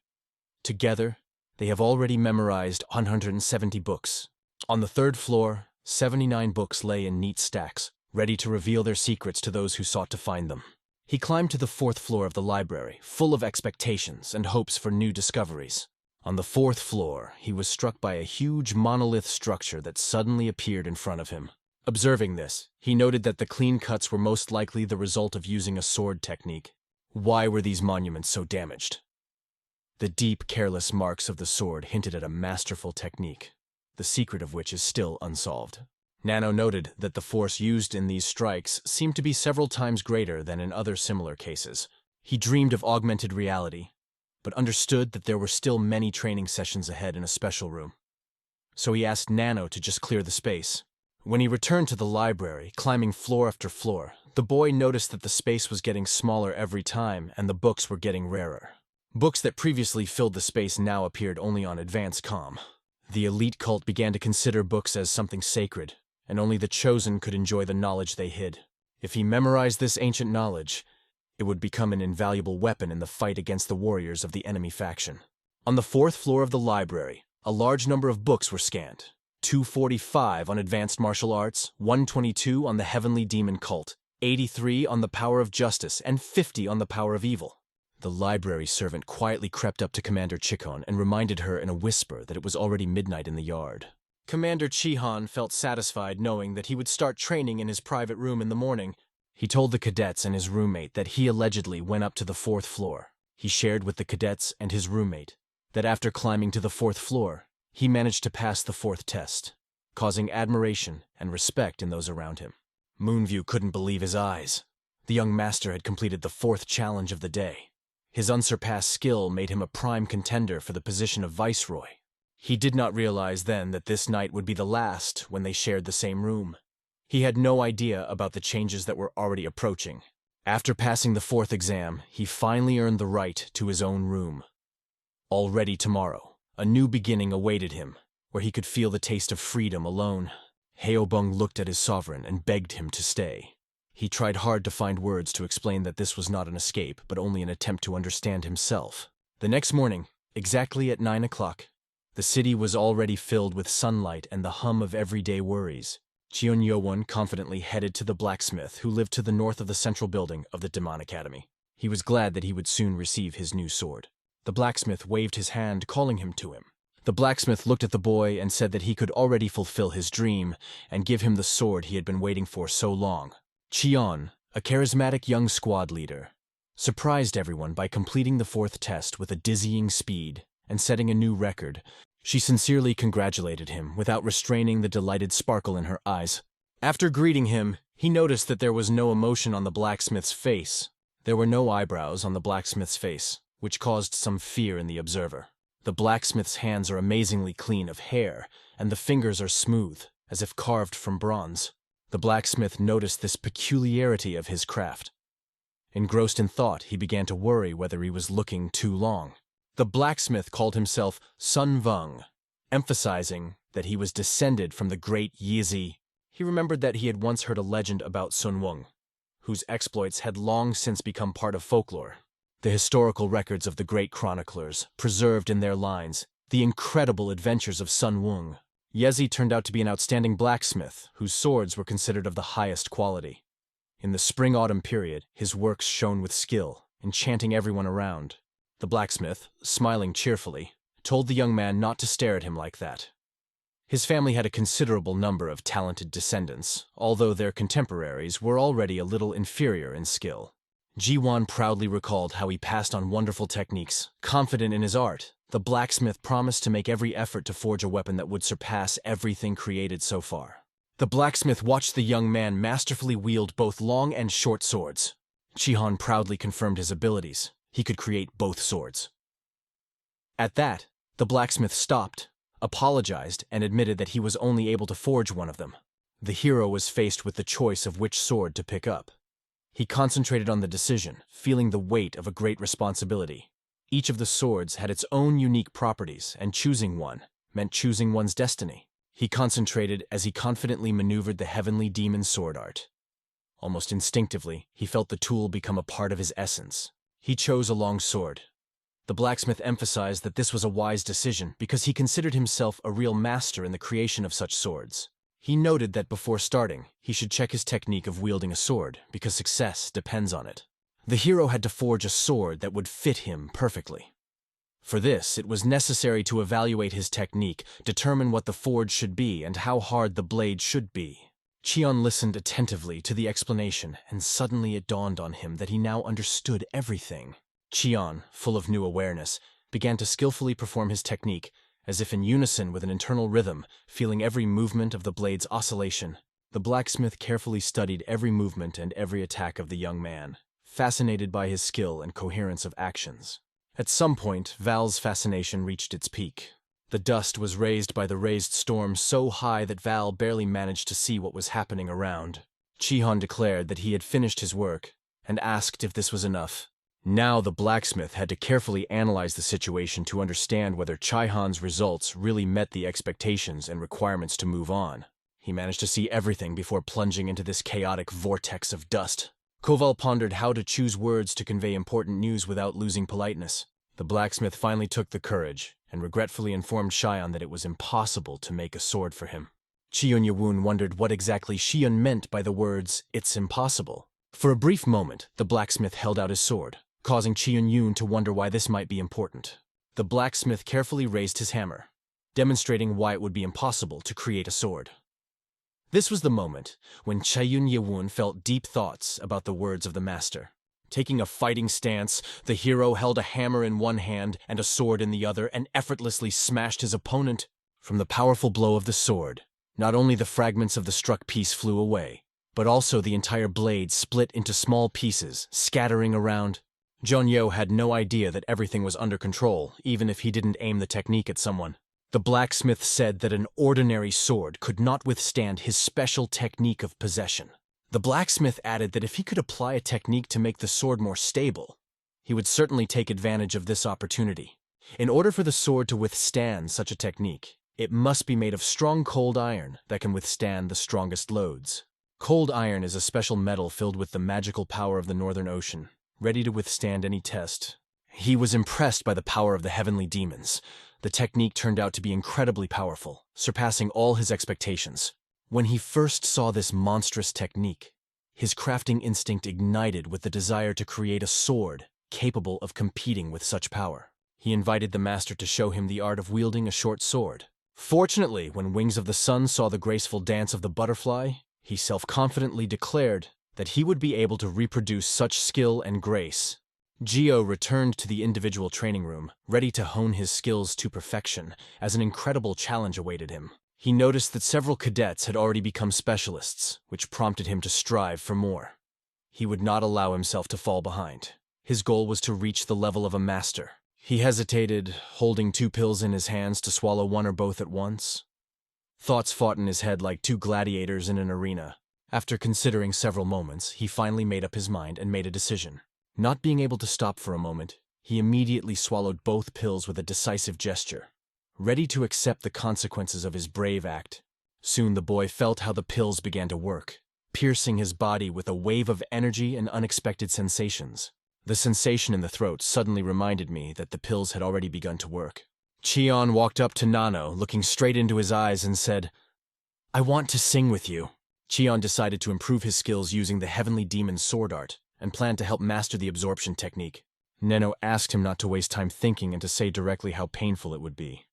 Together, they have already memorized 170 books. On the third floor, 79 books lay in neat stacks, ready to reveal their secrets to those who sought to find them. He climbed to the fourth floor of the library, full of expectations and hopes for new discoveries. On the fourth floor, he was struck by a huge monolith structure that suddenly appeared in front of him. Observing this, he noted that the clean cuts were most likely the result of using a sword technique. Why were these monuments so damaged? The deep, careless marks of the sword hinted at a masterful technique, the secret of which is still unsolved. Nano noted that the force used in these strikes seemed to be several times greater than in other similar cases. He dreamed of augmented reality, but understood that there were still many training sessions ahead in a special room. So he asked Nano to just clear the space. When he returned to the library, climbing floor after floor, the boy noticed that the space was getting smaller every time and the books were getting rarer. Books that previously filled the space now appeared only on advanced comm. The elite cult began to consider books as something sacred, and only the chosen could enjoy the knowledge they hid. If he memorized this ancient knowledge, it would become an invaluable weapon in the fight against the warriors of the enemy faction. On the fourth floor of the library, a large number of books were scanned. 245 on advanced martial arts, 122 on the heavenly demon cult, 83 on the power of justice, and 50 on the power of evil. The library servant quietly crept up to Commander Chikon and reminded her in a whisper that it was already midnight in the yard. Commander Chihan felt satisfied knowing that he would start training in his private room in the morning. He told the cadets and his roommate that he allegedly went up to the fourth floor. He shared with the cadets and his roommate that after climbing to the fourth floor, he managed to pass the fourth test, causing admiration and respect in those around him. Moonview couldn't believe his eyes. The young master had completed the fourth challenge of the day. His unsurpassed skill made him a prime contender for the position of viceroy. He did not realize then that this night would be the last when they shared the same room. He had no idea about the changes that were already approaching. After passing the fourth exam, he finally earned the right to his own room. Already tomorrow, a new beginning awaited him, where he could feel the taste of freedom alone. Heobung looked at his sovereign and begged him to stay. He tried hard to find words to explain that this was not an escape, but only an attempt to understand himself. The next morning, exactly at 9 o'clock, the city was already filled with sunlight and the hum of everyday worries. Cheon Yowon confidently headed to the blacksmith who lived to the north of the central building of the Demon Academy. He was glad that he would soon receive his new sword. The blacksmith waved his hand, calling him to him. The blacksmith looked at the boy and said that he could already fulfill his dream and give him the sword he had been waiting for so long. Cheon, a charismatic young squad leader, surprised everyone by completing the fourth test with a dizzying speed and setting a new record. She sincerely congratulated him without restraining the delighted sparkle in her eyes. After greeting him, he noticed that there was no emotion on the blacksmith's face. There were no eyebrows on the blacksmith's face, which caused some fear in the observer. The blacksmith's hands are amazingly clean of hair, and the fingers are smooth, as if carved from bronze. The blacksmith noticed this peculiarity of his craft. Engrossed in thought, he began to worry whether he was looking too long. The blacksmith called himself Sun Vung, emphasizing that he was descended from the great Yizi. He remembered that he had once heard a legend about Sun Wung, whose exploits had long since become part of folklore. The historical records of the great chroniclers, preserved in their lines, The Incredible Adventures of Sun Wung. Yezi turned out to be an outstanding blacksmith whose swords were considered of the highest quality. In the spring-autumn period, his works shone with skill, enchanting everyone around. The blacksmith, smiling cheerfully, told the young man not to stare at him like that. His family had a considerable number of talented descendants, although their contemporaries were already a little inferior in skill. Jiwan proudly recalled how he passed on wonderful techniques. Confident in his art, the blacksmith promised to make every effort to forge a weapon that would surpass everything created so far. The blacksmith watched the young man masterfully wield both long and short swords. Chihan proudly confirmed his abilities. He could create both swords. At that, the blacksmith stopped, apologized, and admitted that he was only able to forge one of them. The hero was faced with the choice of which sword to pick up. He concentrated on the decision, feeling the weight of a great responsibility. Each of the swords had its own unique properties, and choosing one meant choosing one's destiny. He concentrated as he confidently maneuvered the heavenly demon sword art. Almost instinctively, he felt the tool become a part of his essence. He chose a long sword. The blacksmith emphasized that this was a wise decision because he considered himself a real master in the creation of such swords. He noted that before starting, he should check his technique of wielding a sword because success depends on it. The hero had to forge a sword that would fit him perfectly. For this, it was necessary to evaluate his technique, determine what the forge should be, and how hard the blade should be. Cheon listened attentively to the explanation, and suddenly it dawned on him that he now understood everything. Cheon, full of new awareness, began to skillfully perform his technique, as if in unison with an internal rhythm, feeling every movement of the blade's oscillation. The blacksmith carefully studied every movement and every attack of the young man, fascinated by his skill and coherence of actions. At some point, Val's fascination reached its peak. The dust was raised by the raised storm so high that Val barely managed to see what was happening around. Chihan declared that he had finished his work, and asked if this was enough. Now the blacksmith had to carefully analyze the situation to understand whether Chihan's results really met the expectations and requirements to move on. He managed to see everything before plunging into this chaotic vortex of dust. Koval pondered how to choose words to convey important news without losing politeness. The blacksmith finally took the courage and regretfully informed Shion that it was impossible to make a sword for him. Chiun Yewun wondered what exactly Shion meant by the words, "It's impossible." For a brief moment, the blacksmith held out his sword, causing Chiun Yun to wonder why this might be important. The blacksmith carefully raised his hammer, demonstrating why it would be impossible to create a sword. This was the moment when Chiun Yewun felt deep thoughts about the words of the master. Taking a fighting stance, the hero held a hammer in one hand and a sword in the other and effortlessly smashed his opponent. From the powerful blow of the sword, not only the fragments of the struck piece flew away, but also the entire blade split into small pieces, scattering around. Jonyo had no idea that everything was under control, even if he didn't aim the technique at someone. The blacksmith said that an ordinary sword could not withstand his special technique of possession. The blacksmith added that if he could apply a technique to make the sword more stable, he would certainly take advantage of this opportunity. In order for the sword to withstand such a technique, it must be made of strong cold iron that can withstand the strongest loads. Cold iron is a special metal filled with the magical power of the Northern Ocean, ready to withstand any test. He was impressed by the power of the heavenly demons. The technique turned out to be incredibly powerful, surpassing all his expectations. When he first saw this monstrous technique, his crafting instinct ignited with the desire to create a sword capable of competing with such power. He invited the master to show him the art of wielding a short sword. Fortunately, when Wings of the Sun saw the graceful dance of the butterfly, he self-confidently declared that he would be able to reproduce such skill and grace. Gio returned to the individual training room, ready to hone his skills to perfection, as an incredible challenge awaited him. He noticed that several cadets had already become specialists, which prompted him to strive for more. He would not allow himself to fall behind. His goal was to reach the level of a master. He hesitated, holding 2 pills in his hands to swallow one or both at once. Thoughts fought in his head like 2 gladiators in an arena. After considering several moments, he finally made up his mind and made a decision. Not being able to stop for a moment, he immediately swallowed both pills with a decisive gesture, ready to accept the consequences of his brave act. Soon the boy felt how the pills began to work, piercing his body with a wave of energy and unexpected sensations. The sensation in the throat suddenly reminded me that the pills had already begun to work. Cheon walked up to Nano, looking straight into his eyes, and said, "I want to sing with you." Cheon decided to improve his skills using the Heavenly Demon's sword art, and planned to help master the absorption technique. Nano asked him not to waste time thinking and to say directly how painful it would be.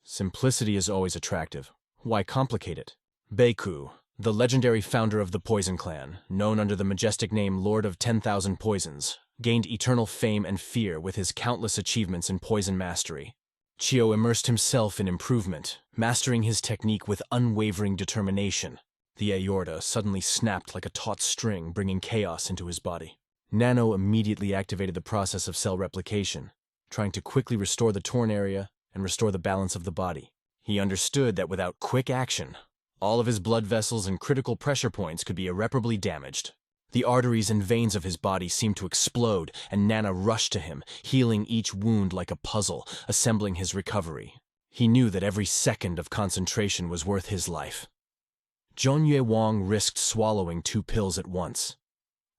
Simplicity is always attractive. Why complicate it? Beiku, the legendary founder of the Poison Clan, known under the majestic name Lord of 10,000 Poisons, gained eternal fame and fear with his countless achievements in poison mastery. Chio immersed himself in improvement, mastering his technique with unwavering determination. The aorta suddenly snapped like a taut string, bringing chaos into his body. Nano immediately activated the process of cell replication, trying to quickly restore the torn area and restore the balance of the body. He understood that without quick action, all of his blood vessels and critical pressure points could be irreparably damaged. The arteries and veins of his body seemed to explode, and Nana rushed to him, healing each wound like a puzzle, assembling his recovery. He knew that every second of concentration was worth his life. Zhongyue Wang risked swallowing 2 pills at once.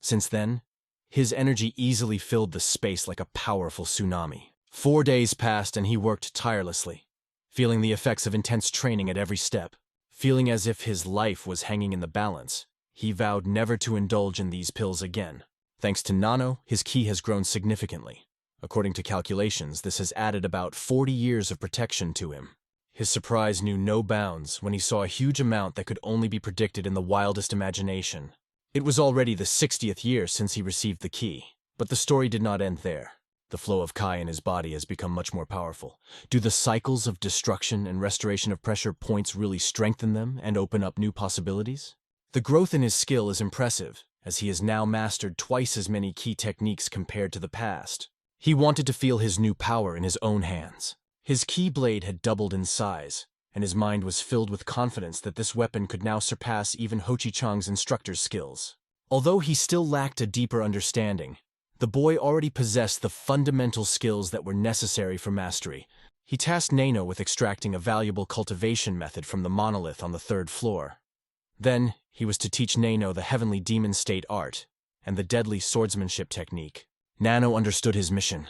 Since then, his energy easily filled the space like a powerful tsunami. 4 days passed and he worked tirelessly, feeling the effects of intense training at every step. Feeling as if his life was hanging in the balance, he vowed never to indulge in these pills again. Thanks to Nano, his ki has grown significantly. According to calculations, this has added about 40 years of protection to him. His surprise knew no bounds when he saw a huge amount that could only be predicted in the wildest imagination. It was already the 60th year since he received the ki, but the story did not end there. The flow of Kai in his body has become much more powerful. Do the cycles of destruction and restoration of pressure points really strengthen them and open up new possibilities? The growth in his skill is impressive, as he has now mastered twice as many key techniques compared to the past. He wanted to feel his new power in his own hands. His ki blade had doubled in size, and his mind was filled with confidence that this weapon could now surpass even Ho-Chi-Chang's instructor's skills. Although he still lacked a deeper understanding, the boy already possessed the fundamental skills that were necessary for mastery. He tasked Nano with extracting a valuable cultivation method from the monolith on the 3rd floor. Then, he was to teach Nano the Heavenly Demon State art and the deadly swordsmanship technique. Nano understood his mission,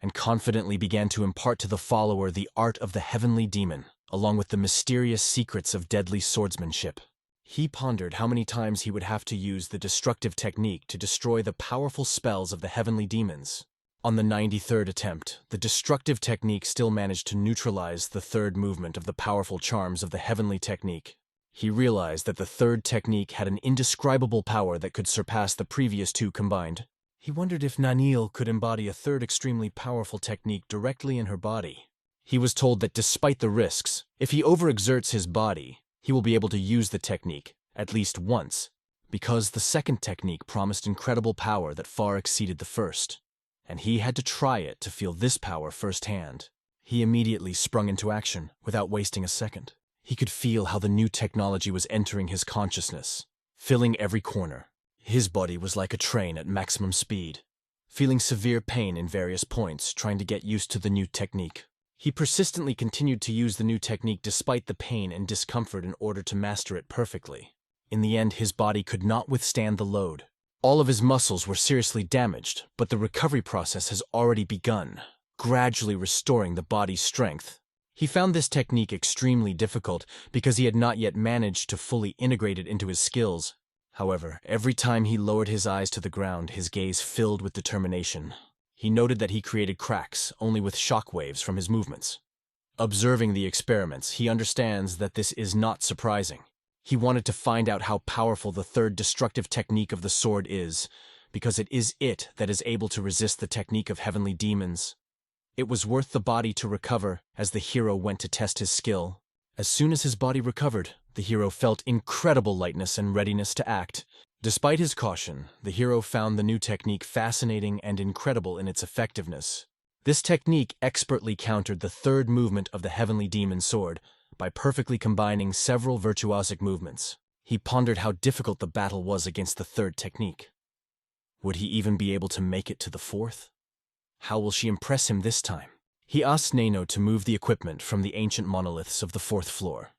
and confidently began to impart to the follower the art of the Heavenly Demon, along with the mysterious secrets of deadly swordsmanship. He pondered how many times he would have to use the destructive technique to destroy the powerful spells of the heavenly demons. On the 93rd attempt, the destructive technique still managed to neutralize the 3rd movement of the powerful charms of the heavenly technique. He realized that the 3rd technique had an indescribable power that could surpass the previous 2 combined. He wondered if Nanil could embody a 3rd extremely powerful technique directly in her body. He was told that despite the risks, if he overexerts his body, he will be able to use the technique, at least once, because the 2nd technique promised incredible power that far exceeded the 1st, and he had to try it to feel this power firsthand. He immediately sprung into action, without wasting a second. He could feel how the new technology was entering his consciousness, filling every corner. His body was like a train at maximum speed, feeling severe pain in various points, trying to get used to the new technique. He persistently continued to use the new technique despite the pain and discomfort in order to master it perfectly. In the end, his body could not withstand the load. All of his muscles were seriously damaged, but the recovery process has already begun, gradually restoring the body's strength. He found this technique extremely difficult because he had not yet managed to fully integrate it into his skills. However, every time he lowered his eyes to the ground, his gaze filled with determination. He noted that he created cracks only with shock waves from his movements. Observing the experiments, he understands that this is not surprising. He wanted to find out how powerful the 3rd destructive technique of the sword is, because it is it that is able to resist the technique of heavenly demons. It was worth the body to recover as the hero went to test his skill. As soon as his body recovered, the hero felt incredible lightness and readiness to act. Despite his caution, the hero found the new technique fascinating and incredible in its effectiveness. This technique expertly countered the 3rd movement of the Heavenly Demon Sword by perfectly combining several virtuosic movements. He pondered how difficult the battle was against the 3rd technique. Would he even be able to make it to the 4th? How will she impress him this time? He asked Nano to move the equipment from the ancient monoliths of the 4th floor.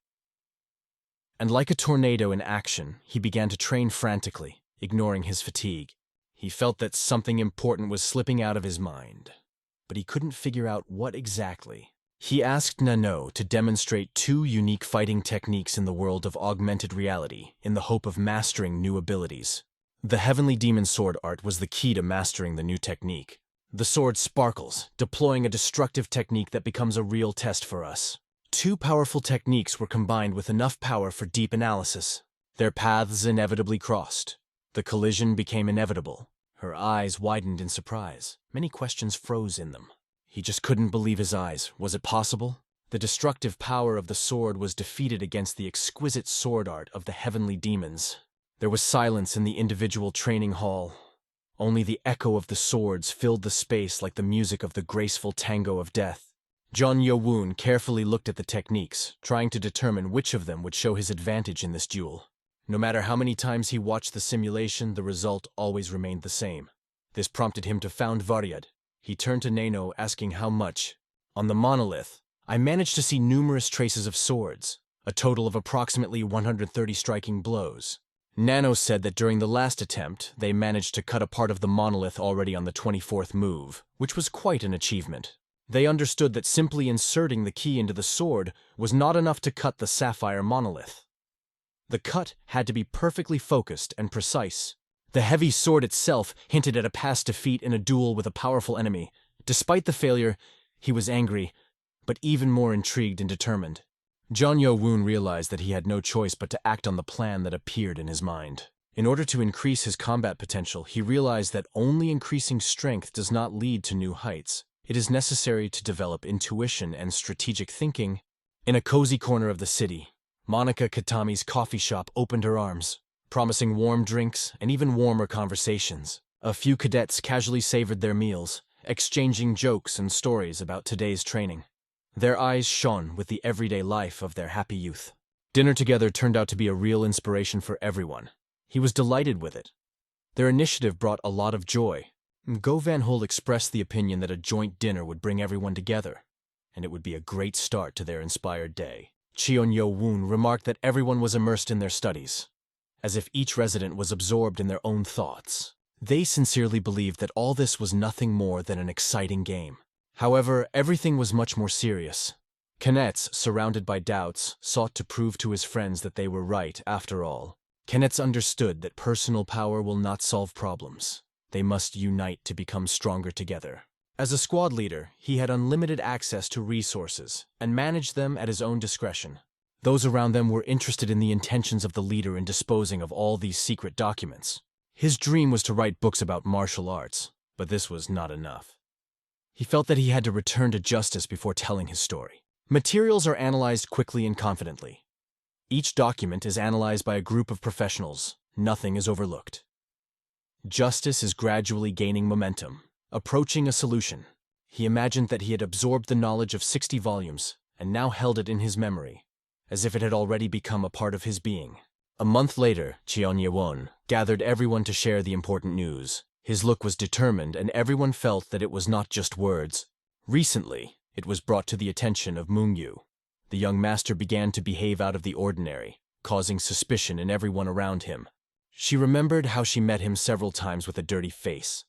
And like a tornado in action, he began to train frantically, ignoring his fatigue. He felt that something important was slipping out of his mind, but he couldn't figure out what exactly. He asked Nano to demonstrate 2 unique fighting techniques in the world of augmented reality in the hope of mastering new abilities. The Heavenly Demon Sword art was the key to mastering the new technique. The sword sparkles, deploying a destructive technique that becomes a real test for us. 2 powerful techniques were combined with enough power for deep analysis. Their paths inevitably crossed. The collision became inevitable. Her eyes widened in surprise. Many questions froze in them. He just couldn't believe his eyes. Was it possible? The destructive power of the sword was defeated against the exquisite sword art of the heavenly demons. There was silence in the individual training hall. Only the echo of the swords filled the space like the music of the graceful tango of death. John Yo-woon carefully looked at the techniques, trying to determine which of them would show his advantage in this duel. No matter how many times he watched the simulation, the result always remained the same. This prompted him to found Varyad. He turned to Nano, asking how much. On the monolith, I managed to see numerous traces of swords, a total of approximately 130 striking blows. Nano said that during the last attempt, they managed to cut a part of the monolith already on the 24th move, which was quite an achievement. They understood that simply inserting the key into the sword was not enough to cut the sapphire monolith. The cut had to be perfectly focused and precise. The heavy sword itself hinted at a past defeat in a duel with a powerful enemy. Despite the failure, he was angry, but even more intrigued and determined. John Yo-woon realized that he had no choice but to act on the plan that appeared in his mind. In order to increase his combat potential, he realized that only increasing strength does not lead to new heights. It is necessary to develop intuition and strategic thinking. In a cozy corner of the city, Monica Katami's coffee shop opened her arms, promising warm drinks and even warmer conversations. A few cadets casually savored their meals, exchanging jokes and stories about today's training. Their eyes shone with the everyday life of their happy youth. Dinner together turned out to be a real inspiration for everyone. He was delighted with it. Their initiative brought a lot of joy. Go Van Hol expressed the opinion that a joint dinner would bring everyone together, and it would be a great start to their inspired day. Cheon Yo-woon remarked that everyone was immersed in their studies, as if each resident was absorbed in their own thoughts. They sincerely believed that all this was nothing more than an exciting game. However, everything was much more serious. Kenneth, surrounded by doubts, sought to prove to his friends that they were right after all. Kenneth understood that personal power will not solve problems. They must unite to become stronger together. As a squad leader, he had unlimited access to resources and managed them at his own discretion. Those around them were interested in the intentions of the leader in disposing of all these secret documents. His dream was to write books about martial arts, but this was not enough. He felt that he had to return to justice before telling his story. Materials are analyzed quickly and confidently. Each document is analyzed by a group of professionals. Nothing is overlooked. Justice is gradually gaining momentum, approaching a solution. He imagined that he had absorbed the knowledge of 60 volumes and now held it in his memory, as if it had already become a part of his being. A month later, Cheon Ye-won gathered everyone to share the important news. His look was determined, and everyone felt that it was not just words. Recently, it was brought to the attention of Moongyu. The young master began to behave out of the ordinary, causing suspicion in everyone around him. She remembered how she met him several times with a dirty face,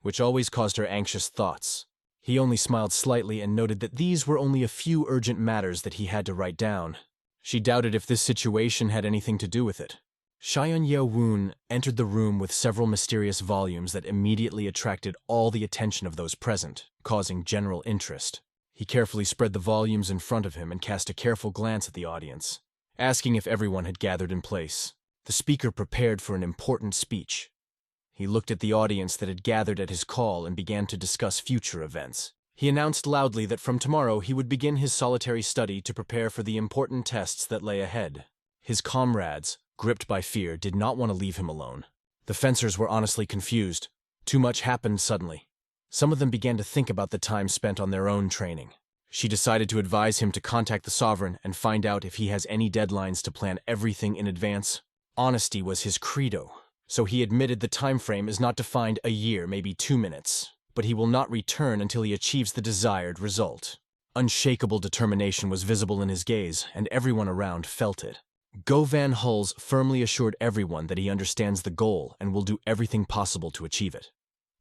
which always caused her anxious thoughts. He only smiled slightly and noted that these were only a few urgent matters that he had to write down. She doubted if this situation had anything to do with it. Cheon Ye-woon entered the room with several mysterious volumes that immediately attracted all the attention of those present, causing general interest. He carefully spread the volumes in front of him and cast a careful glance at the audience, asking if everyone had gathered in place. The speaker prepared for an important speech. He looked at the audience that had gathered at his call and began to discuss future events. He announced loudly that from tomorrow he would begin his solitary study to prepare for the important tests that lay ahead. His comrades, gripped by fear, did not want to leave him alone. The fencers were honestly confused. Too much happened suddenly. Some of them began to think about the time spent on their own training. She decided to advise him to contact the sovereign and find out if he has any deadlines to plan everything in advance. Honesty was his credo, so he admitted the time frame is not defined a year, maybe 2 minutes, but he will not return until he achieves the desired result. Unshakable determination was visible in his gaze, and everyone around felt it. Go Van Hulse firmly assured everyone that he understands the goal and will do everything possible to achieve it.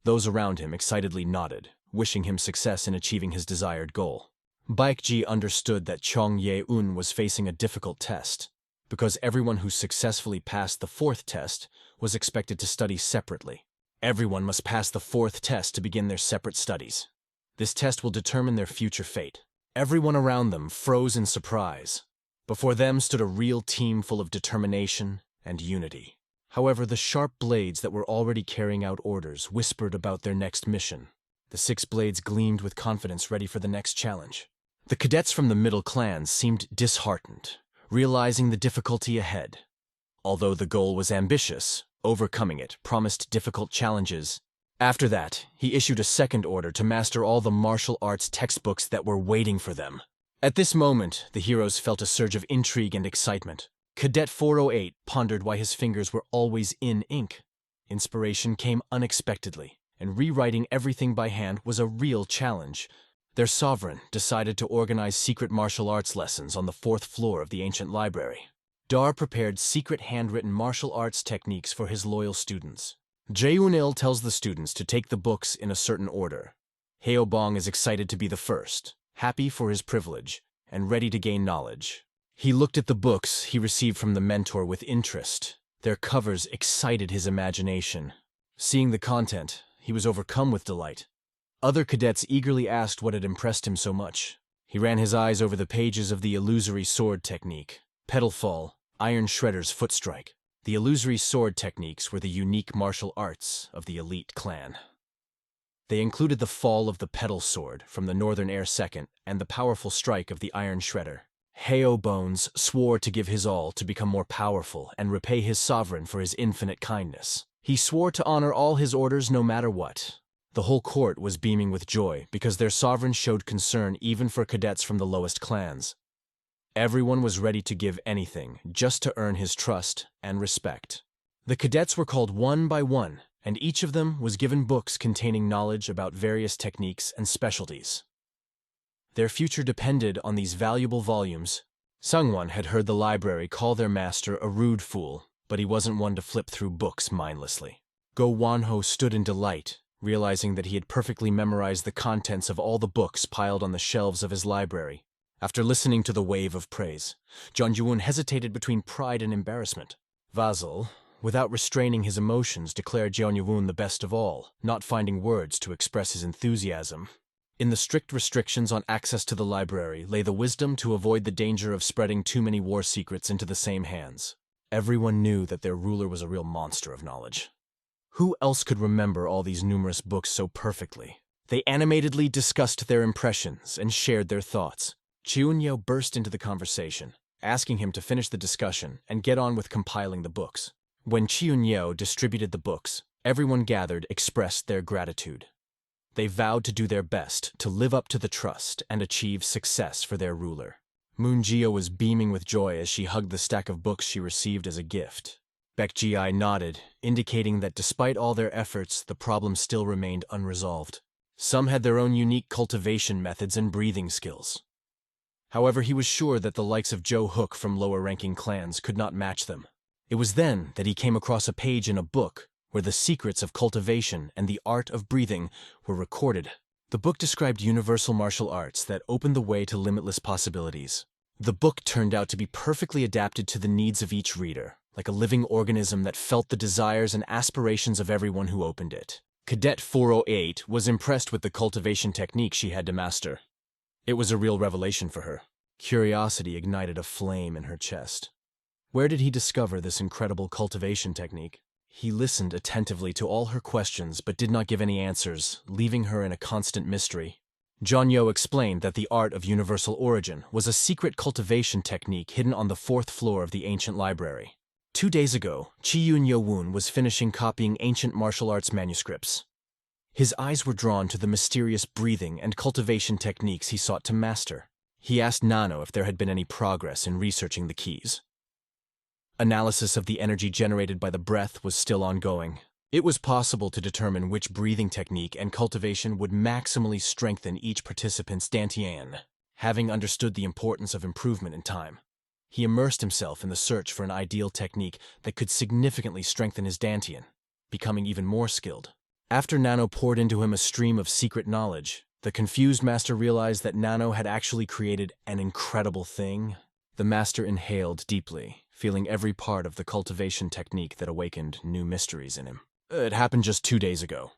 Those around him excitedly nodded, wishing him success in achieving his desired goal. Baekji understood that Chong Ye-un was facing a difficult test, because everyone who successfully passed the fourth test was expected to study separately. Everyone must pass the fourth test to begin their separate studies. This test will determine their future fate. Everyone around them froze in surprise. Before them stood a real team full of determination and unity. However, the sharp blades that were already carrying out orders whispered about their next mission. The 6 blades gleamed with confidence, ready for the next challenge. The cadets from the middle clans seemed disheartened, realizing the difficulty ahead. Although the goal was ambitious, overcoming it promised difficult challenges. After that, he issued a second order to master all the martial arts textbooks that were waiting for them. At this moment, the heroes felt a surge of intrigue and excitement. Cadet 408 pondered why his fingers were always in ink. Inspiration came unexpectedly, and rewriting everything by hand was a real challenge. Their sovereign decided to organize secret martial arts lessons on the 4th floor of the ancient library. Dar prepared secret handwritten martial arts techniques for his loyal students. Jaeunil tells the students to take the books in a certain order. Heobong is excited to be the first, happy for his privilege, and ready to gain knowledge. He looked at the books he received from the mentor with interest. Their covers excited his imagination. Seeing the content, he was overcome with delight. Other cadets eagerly asked what had impressed him so much. He ran his eyes over the pages of the illusory sword technique, pedal fall, iron shredder's foot strike. The illusory sword techniques were the unique martial arts of the elite clan. They included the fall of the pedal sword from the Northern Air Second and the powerful strike of the iron shredder. Heo Bones swore to give his all to become more powerful and repay his sovereign for his infinite kindness. He swore to honor all his orders no matter what. The whole court was beaming with joy because their sovereign showed concern even for cadets from the lowest clans. Everyone was ready to give anything just to earn his trust and respect. The cadets were called one by one, and each of them was given books containing knowledge about various techniques and specialties. Their future depended on these valuable volumes. Sungwon had heard the library call their master a rude fool, but he wasn't one to flip through books mindlessly. Go Wonho stood in delight, realizing that he had perfectly memorized the contents of all the books piled on the shelves of his library. After listening to the wave of praise, Jeonju-un hesitated between pride and embarrassment. Vasil, without restraining his emotions, declared Jeonju-un the best of all, not finding words to express his enthusiasm. In the strict restrictions on access to the library lay the wisdom to avoid the danger of spreading too many war secrets into the same hands. Everyone knew that their ruler was a real monster of knowledge. Who else could remember all these numerous books so perfectly? They animatedly discussed their impressions and shared their thoughts. Chiun-yo burst into the conversation, asking him to finish the discussion and get on with compiling the books. When Chiun-yo distributed the books, everyone gathered expressed their gratitude. They vowed to do their best to live up to the trust and achieve success for their ruler. Moon-jio was beaming with joy as she hugged the stack of books she received as a gift. Baekji nodded, indicating that despite all their efforts, the problem still remained unresolved. Some had their own unique cultivation methods and breathing skills. However, he was sure that the likes of Joe Hook from lower-ranking clans could not match them. It was then that he came across a page in a book where the secrets of cultivation and the art of breathing were recorded. The book described universal martial arts that opened the way to limitless possibilities. The book turned out to be perfectly adapted to the needs of each reader, like a living organism that felt the desires and aspirations of everyone who opened it. Cadet 408 was impressed with the cultivation technique she had to master. It was a real revelation for her. Curiosity ignited a flame in her chest. Where did he discover this incredible cultivation technique? He listened attentively to all her questions but did not give any answers, leaving her in a constant mystery. Jeonyo explained that the art of universal origin was a secret cultivation technique hidden on the 4th floor of the ancient library. 2 days ago, Chi-Yun-Yo-woon was finishing copying ancient martial arts manuscripts. His eyes were drawn to the mysterious breathing and cultivation techniques he sought to master. He asked Nano if there had been any progress in researching the keys. Analysis of the energy generated by the breath was still ongoing. It was possible to determine which breathing technique and cultivation would maximally strengthen each participant's dantian. Having understood the importance of improvement in time, he immersed himself in the search for an ideal technique that could significantly strengthen his dantian, becoming even more skilled. After Nano poured into him a stream of secret knowledge, The confused master realized that Nano had actually created an incredible thing. The master inhaled deeply, feeling every part of the cultivation technique that awakened new mysteries in him. It happened just 2 days ago.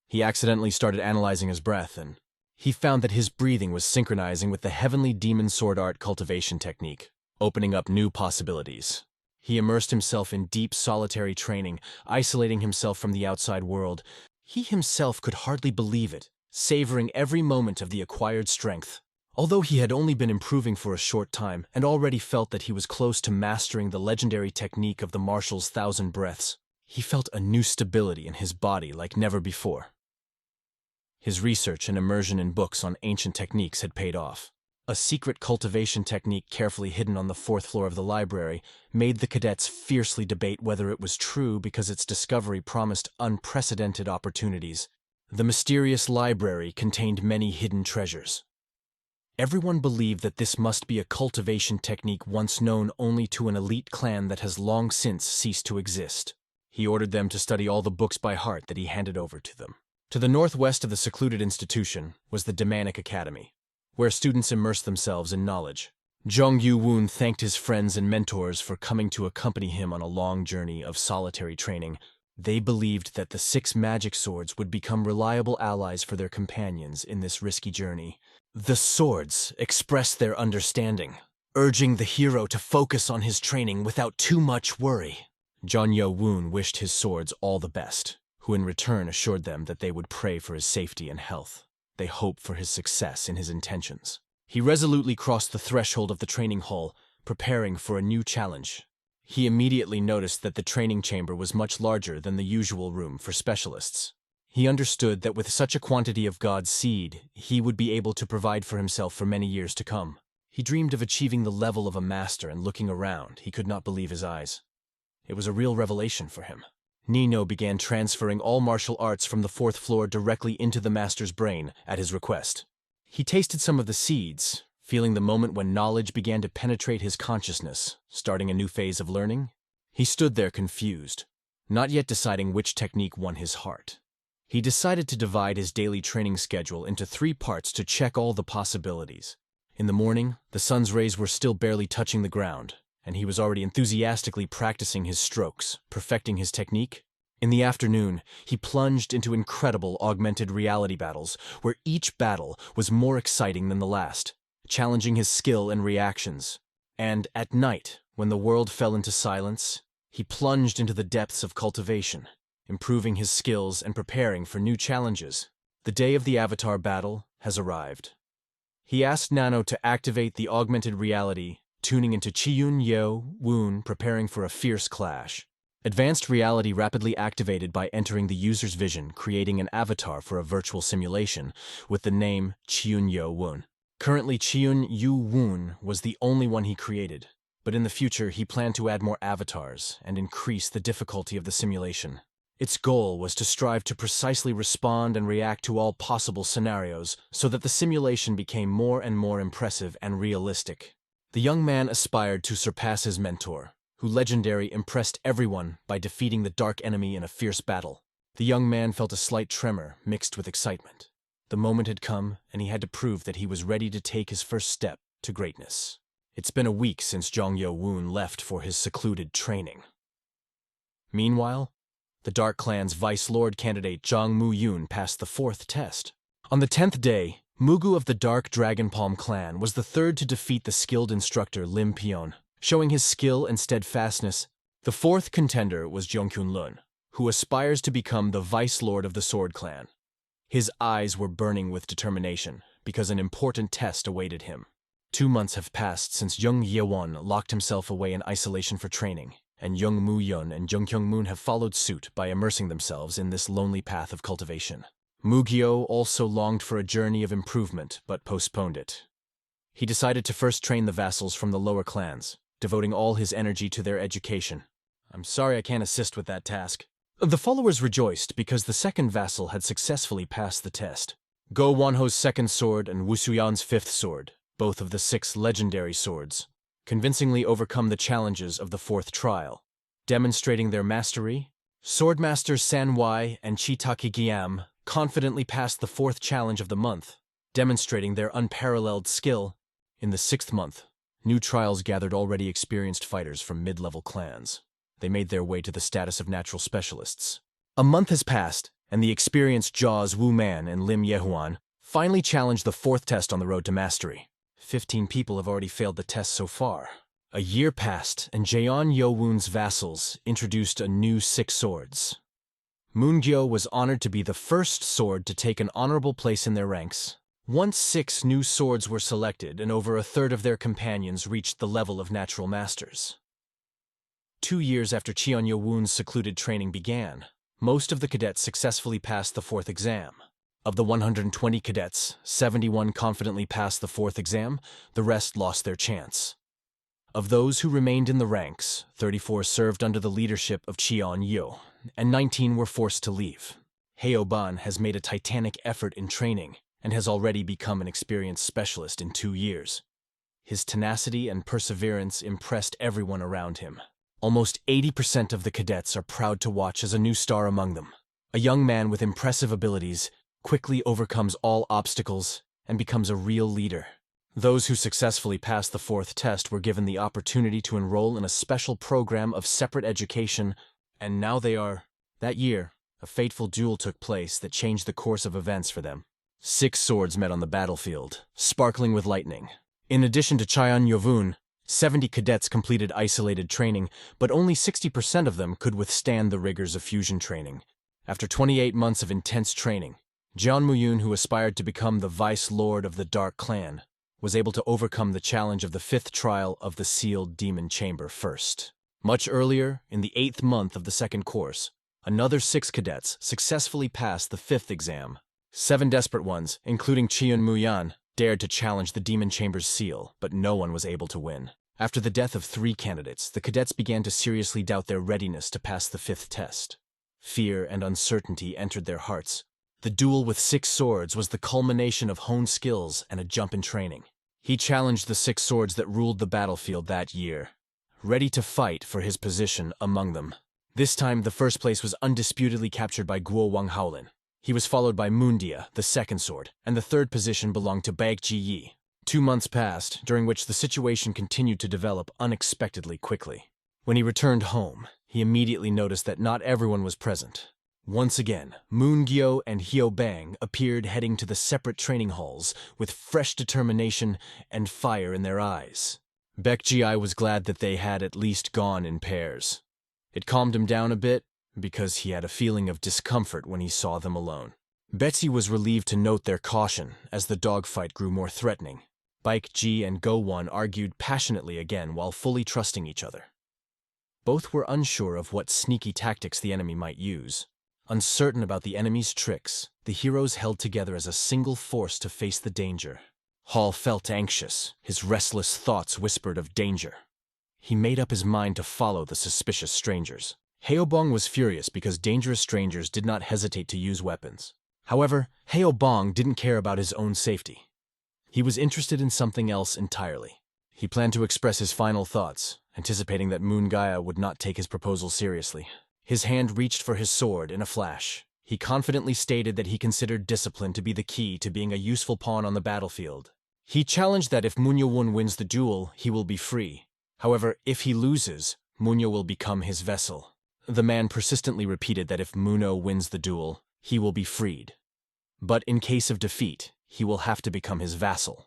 He accidentally started analyzing his breath, and he found that his breathing was synchronizing with the heavenly demon sword art cultivation technique, opening up new possibilities. He immersed himself in deep solitary training, isolating himself from the outside world. He himself could hardly believe it, savoring every moment of the acquired strength. Although he had only been improving for a short time and already felt that he was close to mastering the legendary technique of the marshal's 1,000 breaths, he felt a new stability in his body like never before. His research and immersion in books on ancient techniques had paid off. A secret cultivation technique carefully hidden on the 4th floor of the library made the cadets fiercely debate whether it was true because its discovery promised unprecedented opportunities. The mysterious library contained many hidden treasures. Everyone believed that this must be a cultivation technique once known only to an elite clan that has long since ceased to exist. He ordered them to study all the books by heart that he handed over to them. To the northwest of the secluded institution was the Demonic Academy, where students immersed themselves in knowledge. Zhong Yu-woon thanked his friends and mentors for coming to accompany him on a long journey of solitary training. They believed that the 6 magic swords would become reliable allies for their companions in this risky journey. The swords expressed their understanding, urging the hero to focus on his training without too much worry. Zhong Yu-woon wished his swords all the best, who in return assured them that they would pray for his safety and health. They hoped for his success in his intentions. He resolutely crossed the threshold of the training hall, preparing for a new challenge. He immediately noticed that the training chamber was much larger than the usual room for specialists. He understood that with such a quantity of God's seed, he would be able to provide for himself for many years to come. He dreamed of achieving the level of a master, and looking around, he could not believe his eyes. It was a real revelation for him. Nino began transferring all martial arts from the 4th floor directly into the master's brain at his request. He tasted some of the seeds, feeling the moment when knowledge began to penetrate his consciousness, starting a new phase of learning. He stood there confused, not yet deciding which technique won his heart. He decided to divide his daily training schedule into 3 parts to check all the possibilities. In the morning, the sun's rays were still barely touching the ground, and he was already enthusiastically practicing his strokes, perfecting his technique. In the afternoon, he plunged into incredible augmented reality battles, where each battle was more exciting than the last, challenging his skill and reactions. And at night, when the world fell into silence, he plunged into the depths of cultivation, improving his skills and preparing for new challenges. The day of the Avatar battle has arrived. He asked Nano to activate the augmented reality, tuning into Chiyun Yo-woon, preparing for a fierce clash. Advanced reality rapidly activated by entering the user's vision, creating an avatar for a virtual simulation with the name Chiyun Yo-woon. Currently, Chiyun Yu-woon was the only one he created, but in the future he planned to add more avatars and increase the difficulty of the simulation. Its goal was to strive to precisely respond and react to all possible scenarios so that the simulation became more and more impressive and realistic. The young man aspired to surpass his mentor, who legendary impressed everyone by defeating the dark enemy in a fierce battle. The young man felt a slight tremor mixed with excitement. The moment had come, and he had to prove that he was ready to take his first step to greatness. It's been a week since Zhong Yo-woon left for his secluded training. Meanwhile, the Dark Clan's Vice Lord candidate Zhang Mu-yun passed the 4th test. On the 10th day, Mugu of the Dark Dragon Palm clan was the 3rd to defeat the skilled instructor Lim Pion, showing his skill and steadfastness. The 4th contender was Jongkyun Lun, who aspires to become the Vice Lord of the Sword Clan. His eyes were burning with determination, because an important test awaited him. 2 months have passed since Jung Ye-won locked himself away in isolation for training, and Jung Mu-yun and Jung Kyung-moon have followed suit by immersing themselves in this lonely path of cultivation. Mugyo also longed for a journey of improvement, but postponed it. He decided to first train the vassals from the lower clans, devoting all his energy to their education. I'm sorry I can't assist with that task. The followers rejoiced because the 2nd vassal had successfully passed the test. Go Wonho's 2nd sword and Wusuyan's 5th sword, both of the 6 legendary swords, convincingly overcome the challenges of the 4th trial. Demonstrating their mastery, Swordmasters San Wai and Chitaki Giam confidently passed the 4th challenge of the month. demonstrating their unparalleled skill. In the 6th month, new trials gathered already experienced fighters from mid-level clans. They made their way to the status of natural specialists. A month has passed, and the experienced Jaws Wu Man and Lim Yehuan finally challenged the 4th test on the road to mastery. 15 people have already failed the test so far. A year passed, and Jeon Yo-woon's vassals introduced a new 6 swords. Moon-gyo was honored to be the first sword to take an honorable place in their ranks. Once 6 new swords were selected, and over a third of their companions reached the level of natural masters. 2 years after Cheon Yo-woon's secluded training began, most of the cadets successfully passed the 4th exam. Of the 120 cadets, 71 confidently passed the 4th exam, the rest lost their chance. Of those who remained in the ranks, 34 served under the leadership of Cheon Yo, and 19 were forced to leave. Heoban has made a titanic effort in training and has already become an experienced specialist in 2 years. His tenacity and perseverance impressed everyone around him. Almost 80% of the cadets are proud to watch as a new star among them. A young man with impressive abilities quickly overcomes all obstacles and becomes a real leader. Those who successfully passed the 4th test were given the opportunity to enroll in a special program of separate education, and now they are. That year, a fateful duel took place that changed the course of events for them. 6 swords met on the battlefield, sparkling with lightning. In addition to Cheon Yo-woon, 70 cadets completed isolated training, but only 60% of them could withstand the rigors of fusion training. After 28 months of intense training, Jeon Mu-yoon, who aspired to become the Vice Lord of the Dark Clan, was able to overcome the challenge of the 5th trial of the Sealed Demon Chamber first. Much earlier, in the 8th month of the 2nd course, another 6 cadets successfully passed the 5th exam. 7 desperate ones, including Cheon Mu-yan, dared to challenge the Demon Chamber's seal, but no one was able to win. After the death of 3 candidates, the cadets began to seriously doubt their readiness to pass the 5th test. Fear and uncertainty entered their hearts. The duel with 6 swords was the culmination of honed skills and a jump in training. He challenged the 6 swords that ruled the battlefield that year, ready to fight for his position among them. This time, the 1st place was undisputedly captured by Guo Wang Haolin. He was followed by Moondia, the 2nd sword, and the 3rd position belonged to Baek Ji-yi. 2 months passed, during which the situation continued to develop unexpectedly quickly. When he returned home, he immediately noticed that not everyone was present. Once again, Moon-gyo and Hyo-bang appeared heading to the separate training halls with fresh determination and fire in their eyes. Baek Ji-yi was glad that they had at least gone in pairs. It calmed him down a bit, because he had a feeling of discomfort when he saw them alone. Betsy was relieved to note their caution as the dogfight grew more threatening. Baek Ji and Go-won argued passionately again while fully trusting each other. Both were unsure of what sneaky tactics the enemy might use. Uncertain about the enemy's tricks, the heroes held together as a single force to face the danger. Hall felt anxious. His restless thoughts whispered of danger. He made up his mind to follow the suspicious strangers. Heobong was furious because dangerous strangers did not hesitate to use weapons. However, Heobong didn't care about his own safety. He was interested in something else entirely. He planned to express his final thoughts, anticipating that Moon Gaia would not take his proposal seriously. His hand reached for his sword in a flash. He confidently stated that he considered discipline to be the key to being a useful pawn on the battlefield. He challenged that if Moon Yo-won wins the duel, he will be free. However, if he loses, Moon-yo will become his vessel. The man persistently repeated that if Moon-yo wins the duel, he will be freed. But in case of defeat, he will have to become his vassal.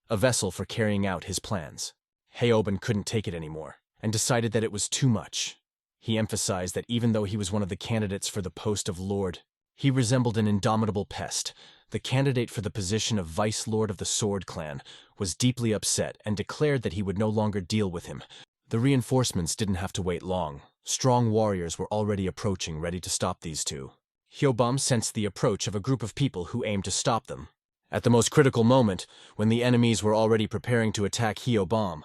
A vessel for carrying out his plans. Heoban couldn't take it anymore, and decided that it was too much. He emphasized that even though he was one of the candidates for the post of Lord, he resembled an indomitable pest. The candidate for the position of Vice Lord of the Sword Clan was deeply upset and declared that he would no longer deal with him. The reinforcements didn't have to wait long. Strong warriors were already approaching, ready to stop these two. Hyobam sensed the approach of a group of people who aimed to stop them. At the most critical moment, when the enemies were already preparing to attack Hyobam,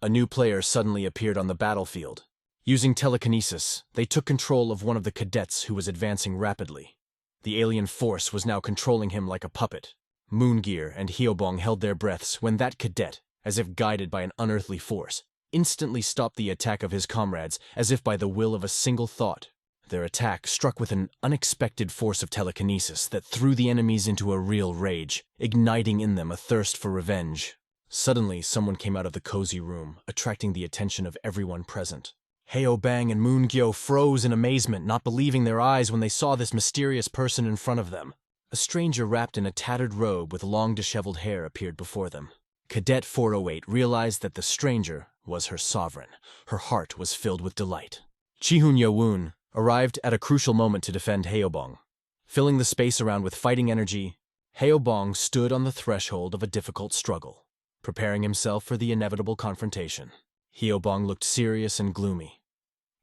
a new player suddenly appeared on the battlefield. Using telekinesis, they took control of one of the cadets who was advancing rapidly. The alien force was now controlling him like a puppet. Moongear and Hyobong held their breaths when that cadet, as if guided by an unearthly force, instantly stopped the attack of his comrades as if by the will of a single thought. Their attack struck with an unexpected force of telekinesis that threw the enemies into a real rage, igniting in them a thirst for revenge. Suddenly, someone came out of the cozy room, attracting the attention of everyone present. Heo Bang and Moon Gyo froze in amazement, not believing their eyes when they saw this mysterious person in front of them. A stranger wrapped in a tattered robe with long disheveled hair appeared before them. Cadet 408 realized that the stranger was her sovereign. Her heart was filled with delight. Chihun Yo-woon arrived at a crucial moment to defend Heobong. Filling the space around with fighting energy, Heobong stood on the threshold of a difficult struggle, preparing himself for the inevitable confrontation. Heobong looked serious and gloomy.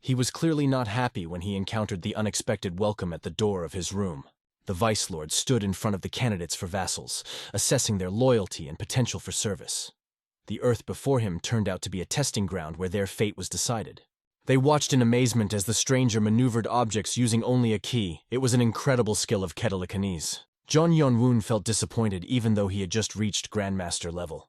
He was clearly not happy when he encountered the unexpected welcome at the door of his room. The Vice Lord stood in front of the candidates for vassals, assessing their loyalty and potential for service. The earth before him turned out to be a testing ground where their fate was decided. They watched in amazement as the stranger maneuvered objects using only a key. It was an incredible skill of telekinesis. John Yeon-woon felt disappointed even though he had just reached Grandmaster level.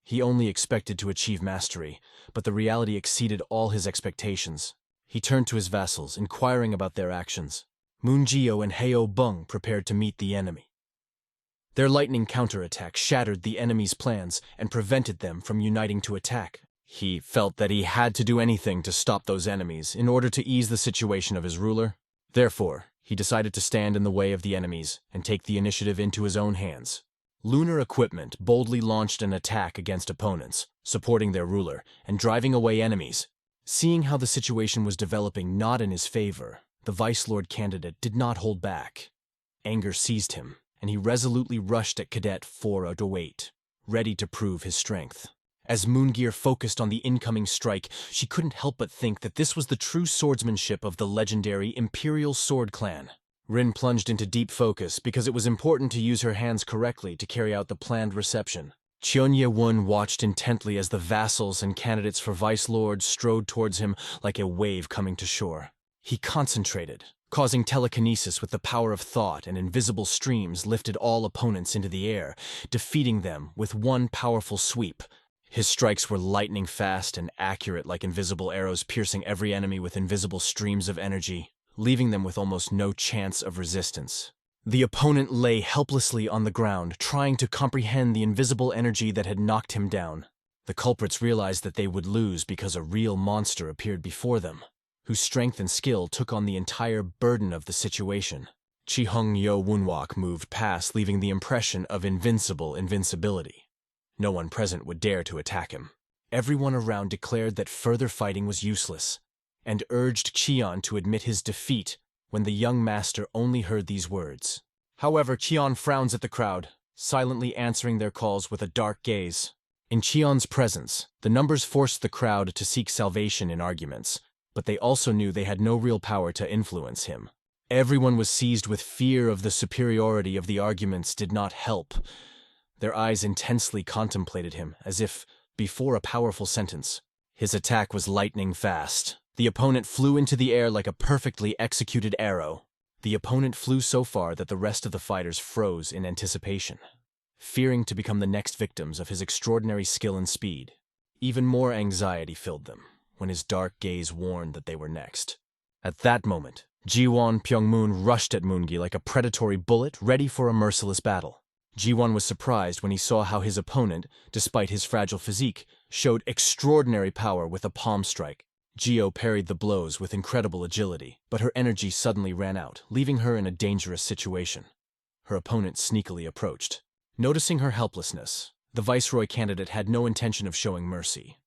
He only expected to achieve mastery, but the reality exceeded all his expectations. He turned to his vassals, inquiring about their actions. Moon Gyo and Heo Bung prepared to meet the enemy. Their lightning counterattack shattered the enemy's plans and prevented them from uniting to attack. He felt that he had to do anything to stop those enemies in order to ease the situation of his ruler. Therefore, he decided to stand in the way of the enemies and take the initiative into his own hands. Lunar Equipment boldly launched an attack against opponents, supporting their ruler and driving away enemies. Seeing how the situation was developing not in his favor, the Vice Lord candidate did not hold back. Anger seized him, and he resolutely rushed at Cadet 408, ready to prove his strength. As Moongear focused on the incoming strike, she couldn't help but think that this was the true swordsmanship of the legendary Imperial Sword Clan. Rin plunged into deep focus because it was important to use her hands correctly to carry out the planned reception. Cheon Ye-won watched intently as the vassals and candidates for Vice Lords strode towards him like a wave coming to shore. He concentrated, causing telekinesis with the power of thought, and invisible streams lifted all opponents into the air, defeating them with one powerful sweep. His strikes were lightning fast and accurate like invisible arrows, piercing every enemy with invisible streams of energy, leaving them with almost no chance of resistance. The opponent lay helplessly on the ground, trying to comprehend the invisible energy that had knocked him down. The culprits realized that they would lose because a real monster appeared before them, whose strength and skill took on the entire burden of the situation. Chi-hung Yo-woonwak moved past, leaving the impression of invincibility. No one present would dare to attack him. Everyone around declared that further fighting was useless, and urged Cheon to admit his defeat when the young master only heard these words. However, Cheon frowns at the crowd, silently answering their calls with a dark gaze. In Cheon's presence, the numbers forced the crowd to seek salvation in arguments, but they also knew they had no real power to influence him. Everyone was seized with fear of the superiority of the arguments did not help. Their eyes intensely contemplated him, as if before a powerful sentence. His attack was lightning fast. The opponent flew into the air like a perfectly executed arrow. The opponent flew so far that the rest of the fighters froze in anticipation, fearing to become the next victims of his extraordinary skill and speed. Even more anxiety filled them when his dark gaze warned that they were next. At that moment, Ji-won Pyong-moon rushed at Moongi like a predatory bullet ready for a merciless battle. Ji-won was surprised when he saw how his opponent, despite his fragile physique, showed extraordinary power with a palm strike. Geo parried the blows with incredible agility, but her energy suddenly ran out, leaving her in a dangerous situation. Her opponent sneakily approached. Noticing her helplessness, the Viceroy candidate had no intention of showing mercy.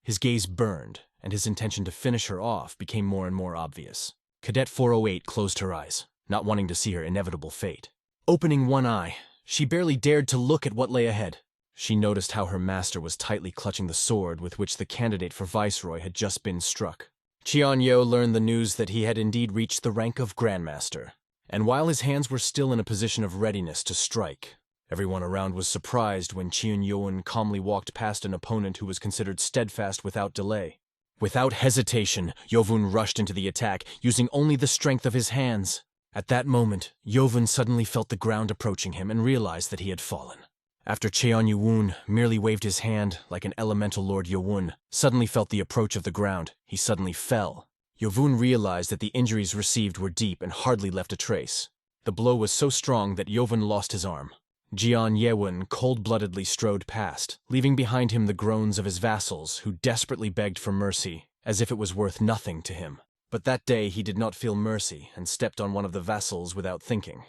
His gaze burned, and his intention to finish her off became more and more obvious. Cadet 408 closed her eyes, not wanting to see her inevitable fate. Opening one eye, she barely dared to look at what lay ahead. She noticed how her master was tightly clutching the sword with which the candidate for Viceroy had just been struck. Cheon-yo learned the news that he had indeed reached the rank of Grandmaster, and while his hands were still in a position of readiness to strike, everyone around was surprised when Cheon-yoon calmly walked past an opponent who was considered steadfast without delay. Without hesitation, Yovun rushed into the attack, using only the strength of his hands. At that moment, Yovun suddenly felt the ground approaching him and realized that he had fallen. After Cheon-yoon merely waved his hand like an elemental Lord Yowun suddenly felt the approach of the ground, he suddenly fell. Yovun realized that the injuries received were deep and hardly left a trace. The blow was so strong that Yovun lost his arm. Jian Yewon cold-bloodedly strode past, leaving behind him the groans of his vassals who desperately begged for mercy, as if it was worth nothing to him. But that day he did not feel mercy and stepped on one of the vassals without thinking.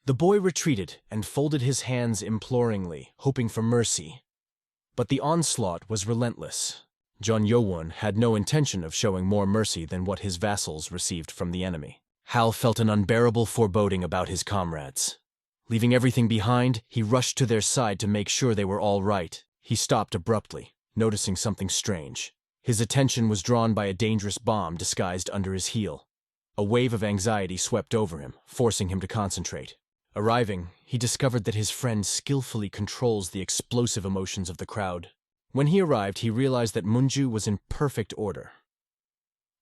The boy retreated and folded his hands imploringly, hoping for mercy. But the onslaught was relentless. John Yowon had no intention of showing more mercy than what his vassals received from the enemy. Hal felt an unbearable foreboding about his comrades. Leaving everything behind, he rushed to their side to make sure they were all right. He stopped abruptly, noticing something strange. His attention was drawn by a dangerous bomb disguised under his heel. A wave of anxiety swept over him, forcing him to concentrate. Arriving, he discovered that his friend skillfully controls the explosive emotions of the crowd. When he arrived, he realized that Munju was in perfect order.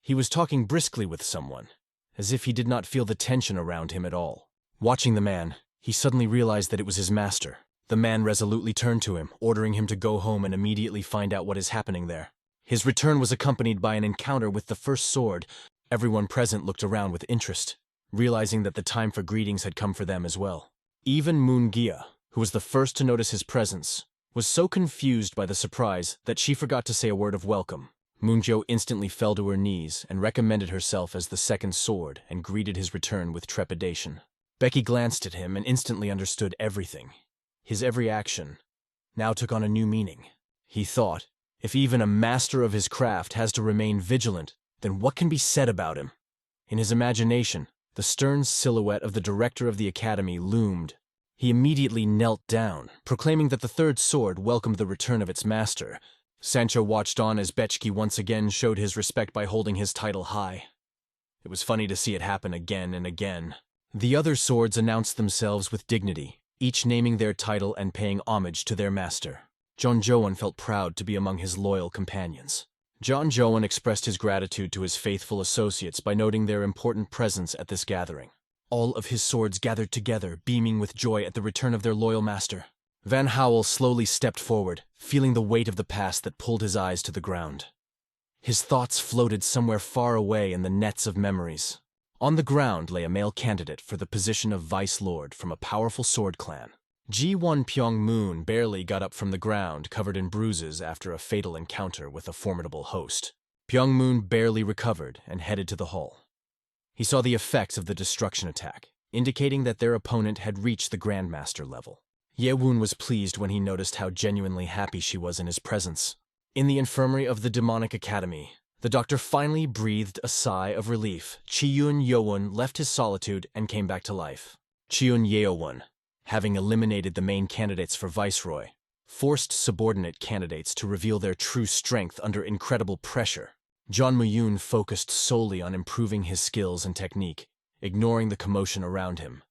He was talking briskly with someone, as if he did not feel the tension around him at all. Watching the man, he suddenly realized that it was his master. The man resolutely turned to him, ordering him to go home and immediately find out what is happening there. His return was accompanied by an encounter with the first sword. Everyone present looked around with interest, realizing that the time for greetings had come for them as well. Even Moon Gia, who was the first to notice his presence, was so confused by the surprise that she forgot to say a word of welcome. Moonjo instantly fell to her knees and recommended herself as the second sword and greeted his return with trepidation. Becky glanced at him and instantly understood everything. His every action now took on a new meaning. He thought, if even a master of his craft has to remain vigilant, then what can be said about him? In his imagination, the stern silhouette of the director of the academy loomed. He immediately knelt down, proclaiming that the third sword welcomed the return of its master. Sancho watched on as Bechki once again showed his respect by holding his title high. It was funny to see it happen again and again. The other swords announced themselves with dignity, each naming their title and paying homage to their master. John Joan felt proud to be among his loyal companions. John Joan expressed his gratitude to his faithful associates by noting their important presence at this gathering. All of his swords gathered together, beaming with joy at the return of their loyal master. Van Howell slowly stepped forward, feeling the weight of the past that pulled his eyes to the ground. His thoughts floated somewhere far away in the nets of memories. On the ground lay a male candidate for the position of Vice Lord from a powerful sword clan. Ji-won Pyong-moon barely got up from the ground, covered in bruises after a fatal encounter with a formidable host. Pyong-moon barely recovered and headed to the hall. He saw the effects of the destruction attack, indicating that their opponent had reached the Grandmaster level. Ye-woon was pleased when he noticed how genuinely happy she was in his presence. In the infirmary of the Demonic Academy, the doctor finally breathed a sigh of relief. Chi-yun Yeowon left his solitude and came back to life. Chi-yun Yeowon, having eliminated the main candidates for Viceroy, forced subordinate candidates to reveal their true strength under incredible pressure. John Mu-yoon focused solely on improving his skills and technique, ignoring the commotion around him.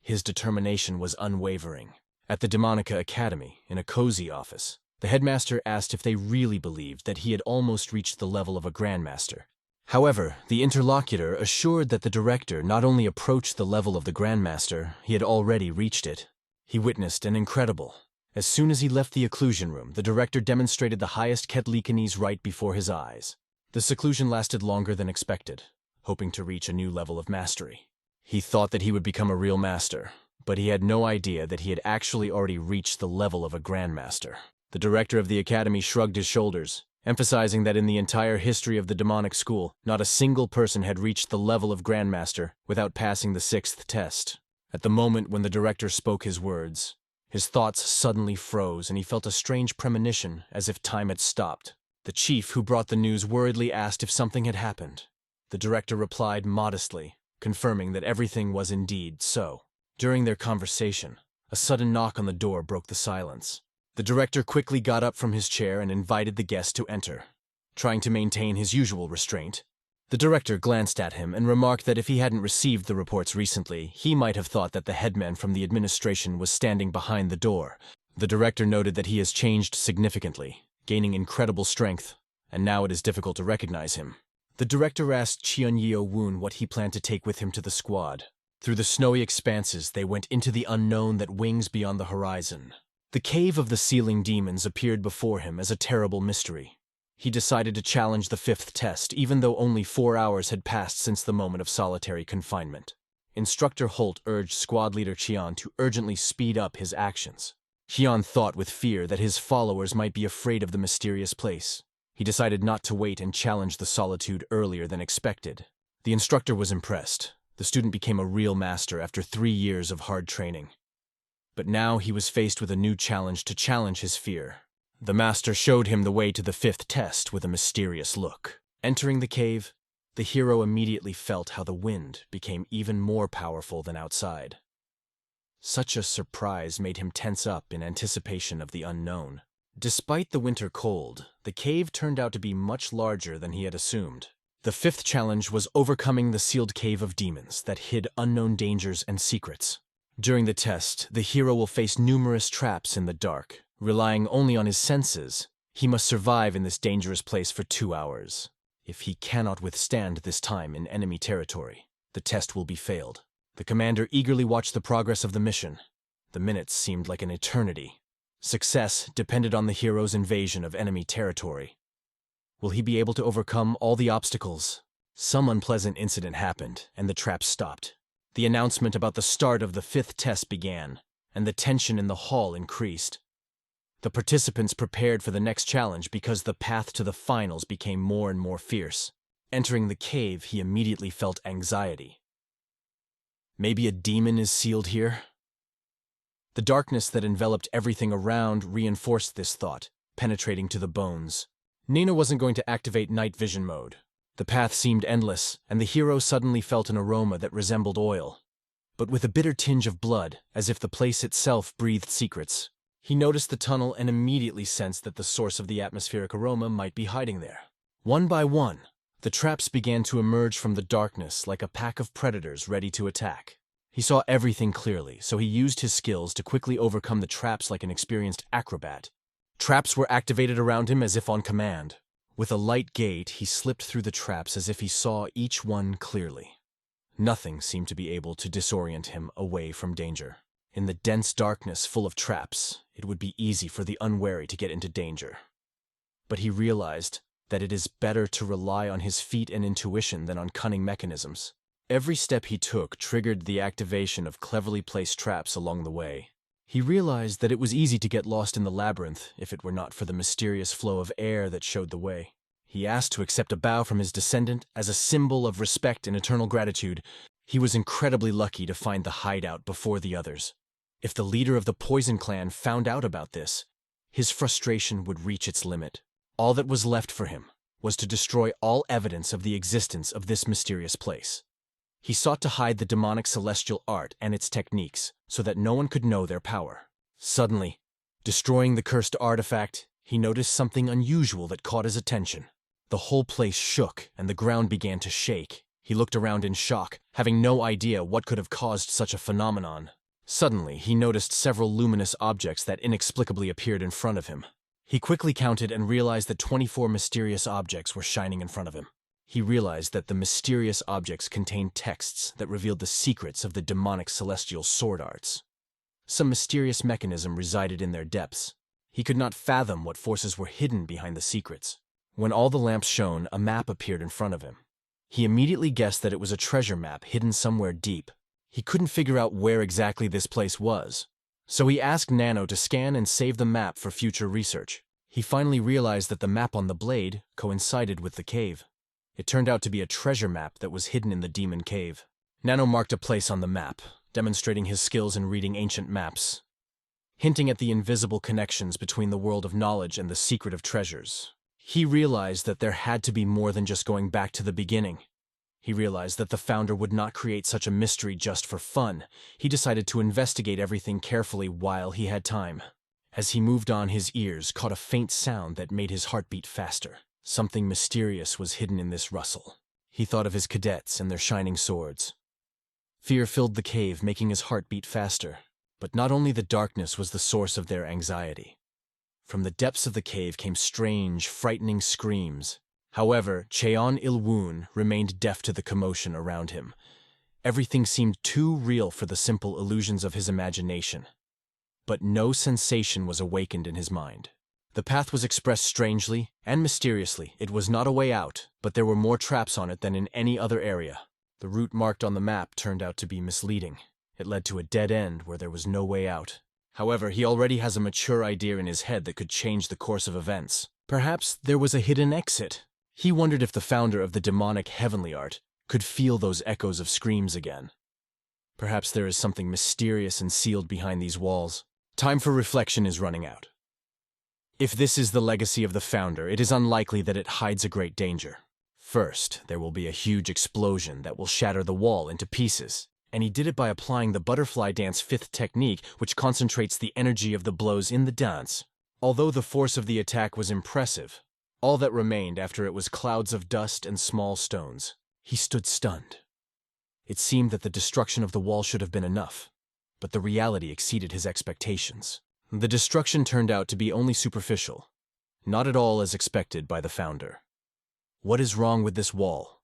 His determination was unwavering. At the Demonica Academy, in a cozy office, the headmaster asked if they really believed that he had almost reached the level of a Grandmaster. However, the interlocutor assured that the director not only approached the level of the Grandmaster, he had already reached it. He witnessed an incredible. As soon as he left the occlusion room, the director demonstrated the highest Ketlikanese right before his eyes. The seclusion lasted longer than expected, hoping to reach a new level of mastery. He thought that he would become a real master, but he had no idea that he had actually already reached the level of a Grandmaster. The director of the academy shrugged his shoulders, emphasizing that in the entire history of the demonic school, not a single person had reached the level of Grandmaster without passing the 6th test. At the moment when the director spoke his words, his thoughts suddenly froze and he felt a strange premonition as if time had stopped. The chief who brought the news worriedly asked if something had happened. The director replied modestly, confirming that everything was indeed so. During their conversation, a sudden knock on the door broke the silence. The director quickly got up from his chair and invited the guest to enter. Trying to maintain his usual restraint, the director glanced at him and remarked that if he hadn't received the reports recently, he might have thought that the headman from the administration was standing behind the door. The director noted that he has changed significantly, gaining incredible strength, and now it is difficult to recognize him. The director asked Cheon Yeo-woon what he planned to take with him to the squad. Through the snowy expanses, they went into the unknown that wings beyond the horizon. The cave of the ceiling demons appeared before him as a terrible mystery. He decided to challenge the fifth test, even though only 4 hours had passed since the moment of solitary confinement. Instructor Holt urged squad leader Qian to urgently speed up his actions. Qian thought with fear that his followers might be afraid of the mysterious place. He decided not to wait and challenge the solitude earlier than expected. The instructor was impressed. The student became a real master after 3 years of hard training. But now he was faced with a new challenge to challenge his fear. The master showed him the way to the fifth test with a mysterious look. Entering the cave, the hero immediately felt how the wind became even more powerful than outside. Such a surprise made him tense up in anticipation of the unknown. Despite the winter cold, the cave turned out to be much larger than he had assumed. The fifth challenge was overcoming the sealed cave of demons that hid unknown dangers and secrets. During the test, the hero will face numerous traps in the dark. Relying only on his senses, he must survive in this dangerous place for 2 hours. If he cannot withstand this time in enemy territory, the test will be failed. The commander eagerly watched the progress of the mission. The minutes seemed like an eternity. Success depended on the hero's invasion of enemy territory. Will he be able to overcome all the obstacles? Some unpleasant incident happened, and the traps stopped. The announcement about the start of the fifth test began, and the tension in the hall increased. The participants prepared for the next challenge because the path to the finals became more and more fierce. Entering the cave, he immediately felt anxiety. Maybe a demon is sealed here? The darkness that enveloped everything around reinforced this thought, penetrating to the bones. Nina wasn't going to activate night vision mode. The path seemed endless, and the hero suddenly felt an aroma that resembled oil, but with a bitter tinge of blood, as if the place itself breathed secrets. He noticed the tunnel and immediately sensed that the source of the atmospheric aroma might be hiding there. One by one, the traps began to emerge from the darkness like a pack of predators ready to attack. He saw everything clearly, so he used his skills to quickly overcome the traps like an experienced acrobat. Traps were activated around him as if on command. With a light gait, he slipped through the traps as if he saw each one clearly. Nothing seemed to be able to disorient him away from danger. In the dense darkness full of traps, it would be easy for the unwary to get into danger. But he realized that it is better to rely on his feet and intuition than on cunning mechanisms. Every step he took triggered the activation of cleverly placed traps along the way. He realized that it was easy to get lost in the labyrinth if it were not for the mysterious flow of air that showed the way. He asked to accept a bow from his descendant as a symbol of respect and eternal gratitude. He was incredibly lucky to find the hideout before the others. If the leader of the Poison Clan found out about this, his frustration would reach its limit. All that was left for him was to destroy all evidence of the existence of this mysterious place. He sought to hide the demonic celestial art and its techniques so that no one could know their power. Suddenly, destroying the cursed artifact, he noticed something unusual that caught his attention. The whole place shook and the ground began to shake. He looked around in shock, having no idea what could have caused such a phenomenon. Suddenly, he noticed several luminous objects that inexplicably appeared in front of him. He quickly counted and realized that 24 mysterious objects were shining in front of him. He realized that the mysterious objects contained texts that revealed the secrets of the demonic celestial sword arts. Some mysterious mechanism resided in their depths. He could not fathom what forces were hidden behind the secrets. When all the lamps shone, a map appeared in front of him. He immediately guessed that it was a treasure map hidden somewhere deep. He couldn't figure out where exactly this place was, so he asked Nano to scan and save the map for future research. He finally realized that the map on the blade coincided with the cave. It turned out to be a treasure map that was hidden in the demon cave. Nano marked a place on the map, demonstrating his skills in reading ancient maps, hinting at the invisible connections between the world of knowledge and the secret of treasures. He realized that there had to be more than just going back to the beginning. He realized that the founder would not create such a mystery just for fun. He decided to investigate everything carefully while he had time. As he moved on, his ears caught a faint sound that made his heart beat faster. Something mysterious was hidden in this rustle. He thought of his cadets and their shining swords. Fear filled the cave, making his heart beat faster. But not only the darkness was the source of their anxiety. From the depths of the cave came strange, frightening screams. However, Cheon Il-woon remained deaf to the commotion around him. Everything seemed too real for the simple illusions of his imagination. But no sensation was awakened in his mind. The path was expressed strangely and mysteriously. It was not a way out, but there were more traps on it than in any other area. The route marked on the map turned out to be misleading. It led to a dead end where there was no way out. However, he already has a mature idea in his head that could change the course of events. Perhaps there was a hidden exit. He wondered if the founder of the demonic heavenly art could feel those echoes of screams again. Perhaps there is something mysterious and sealed behind these walls. Time for reflection is running out. If this is the legacy of the founder, it is unlikely that it hides a great danger. First, there will be a huge explosion that will shatter the wall into pieces, and he did it by applying the butterfly dance 5th technique, which concentrates the energy of the blows in the dance. Although the force of the attack was impressive, all that remained after it was clouds of dust and small stones. He stood stunned. It seemed that the destruction of the wall should have been enough, but the reality exceeded his expectations. The destruction turned out to be only superficial, not at all as expected by the founder. What is wrong with this wall?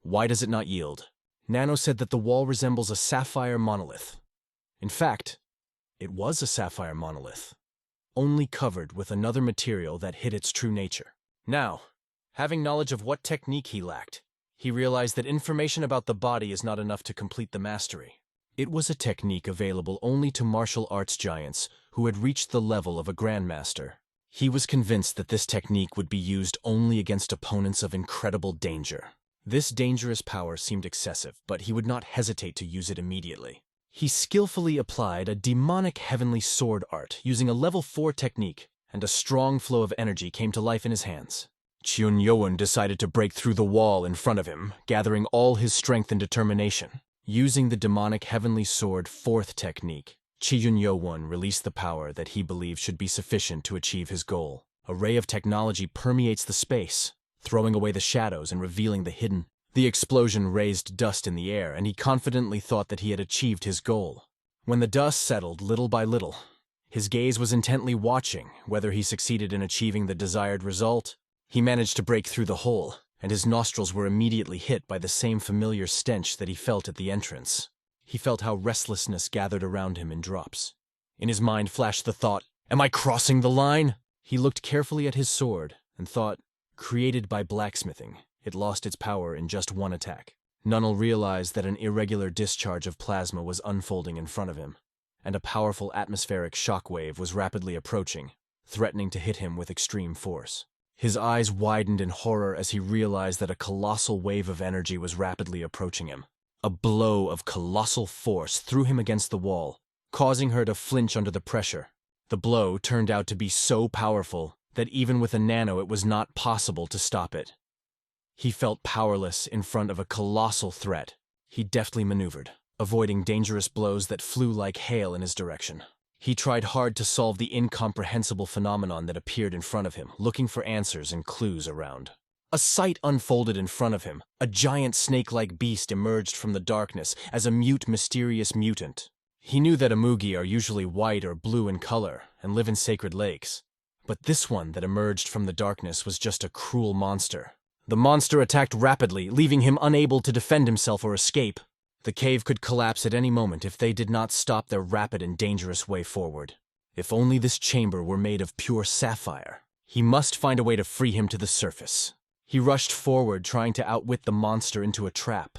Why does it not yield? Nano said that the wall resembles a sapphire monolith. In fact, it was a sapphire monolith, only covered with another material that hid its true nature. Now, having knowledge of what technique he lacked, he realized that information about the body is not enough to complete the mastery. It was a technique available only to martial arts giants who had reached the level of a grandmaster. He was convinced that this technique would be used only against opponents of incredible danger. This dangerous power seemed excessive, but he would not hesitate to use it immediately. He skillfully applied a demonic heavenly sword art using a level 4 technique, and a strong flow of energy came to life in his hands. Chun-Yowen decided to break through the wall in front of him, gathering all his strength and determination. Using the demonic heavenly sword 4th technique, Chun-Yowen released the power that he believed should be sufficient to achieve his goal. A ray of technology permeates the space, throwing away the shadows and revealing the hidden. The explosion raised dust in the air, and he confidently thought that he had achieved his goal. When the dust settled little by little, his gaze was intently watching whether he succeeded in achieving the desired result. He managed to break through the hole, and his nostrils were immediately hit by the same familiar stench that he felt at the entrance. He felt how restlessness gathered around him in drops. In his mind flashed the thought, "Am I crossing the line?" He looked carefully at his sword and thought, created by blacksmithing, it lost its power in just one attack. Nunnal realized that an irregular discharge of plasma was unfolding in front of him, and a powerful atmospheric shockwave was rapidly approaching, threatening to hit him with extreme force. His eyes widened in horror as he realized that a colossal wave of energy was rapidly approaching him. A blow of colossal force threw him against the wall, causing her to flinch under the pressure. The blow turned out to be so powerful that even with a nano it was not possible to stop it. He felt powerless in front of a colossal threat. He deftly maneuvered, avoiding dangerous blows that flew like hail in his direction. He tried hard to solve the incomprehensible phenomenon that appeared in front of him, looking for answers and clues around. A sight unfolded in front of him. A giant snake-like beast emerged from the darkness as a mute, mysterious mutant. He knew that amugi are usually white or blue in color and live in sacred lakes. But this one that emerged from the darkness was just a cruel monster. The monster attacked rapidly, leaving him unable to defend himself or escape. The cave could collapse at any moment if they did not stop their rapid and dangerous way forward. If only this chamber were made of pure sapphire. He must find a way to free him to the surface. He rushed forward, trying to outwit the monster into a trap.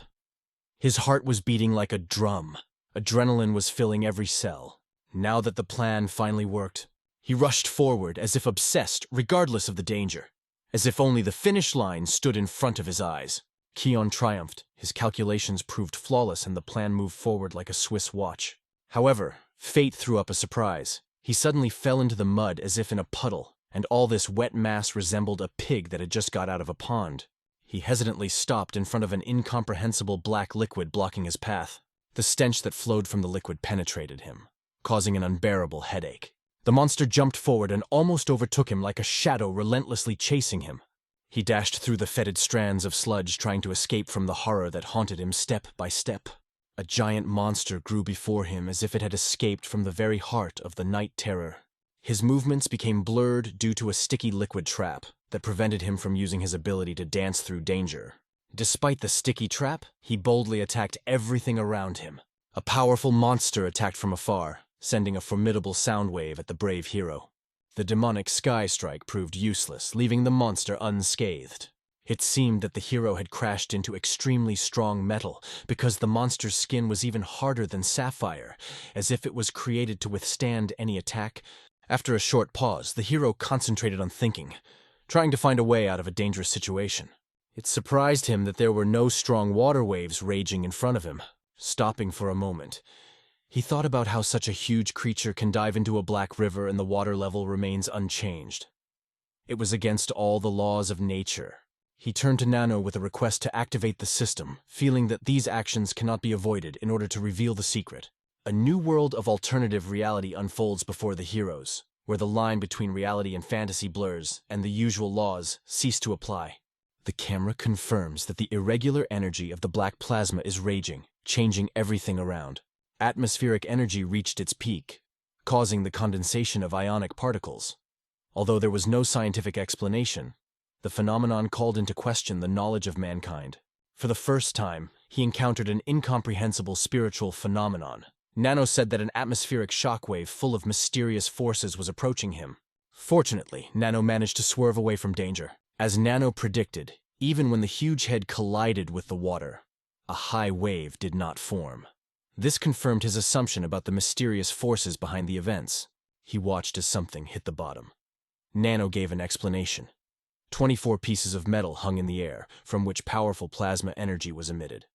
His heart was beating like a drum. Adrenaline was filling every cell. Now that the plan finally worked, he rushed forward as if obsessed, regardless of the danger. As if only the finish line stood in front of his eyes. Keon triumphed. His calculations proved flawless and the plan moved forward like a Swiss watch. However, fate threw up a surprise. He suddenly fell into the mud as if in a puddle, and all this wet mass resembled a pig that had just got out of a pond. He hesitantly stopped in front of an incomprehensible black liquid blocking his path. The stench that flowed from the liquid penetrated him, causing an unbearable headache. The monster jumped forward and almost overtook him like a shadow relentlessly chasing him. He dashed through the fetid strands of sludge, trying to escape from the horror that haunted him step by step. A giant monster grew before him as if it had escaped from the very heart of the night terror. His movements became blurred due to a sticky liquid trap that prevented him from using his ability to dance through danger. Despite the sticky trap, he boldly attacked everything around him. A powerful monster attacked from afar, sending a formidable sound wave at the brave hero. The demonic sky strike proved useless, leaving the monster unscathed. It seemed that the hero had crashed into extremely strong metal, because the monster's skin was even harder than sapphire, as if it was created to withstand any attack. After a short pause, the hero concentrated on thinking, trying to find a way out of a dangerous situation. It surprised him that there were no strong water waves raging in front of him. Stopping for a moment, he thought about how such a huge creature can dive into a black river and the water level remains unchanged. It was against all the laws of nature. He turned to Nano with a request to activate the system, feeling that these actions cannot be avoided in order to reveal the secret. A new world of alternative reality unfolds before the heroes, where the line between reality and fantasy blurs and the usual laws cease to apply. The camera confirms that the irregular energy of the black plasma is raging, changing everything around. Atmospheric energy reached its peak, causing the condensation of ionic particles. Although there was no scientific explanation, the phenomenon called into question the knowledge of mankind. For the first time, he encountered an incomprehensible spiritual phenomenon. Nano said that an atmospheric shockwave full of mysterious forces was approaching him. Fortunately, Nano managed to swerve away from danger. As Nano predicted, even when the huge head collided with the water, a high wave did not form. This confirmed his assumption about the mysterious forces behind the events. He watched as something hit the bottom. Nano gave an explanation. 24 pieces of metal hung in the air, from which powerful plasma energy was emitted.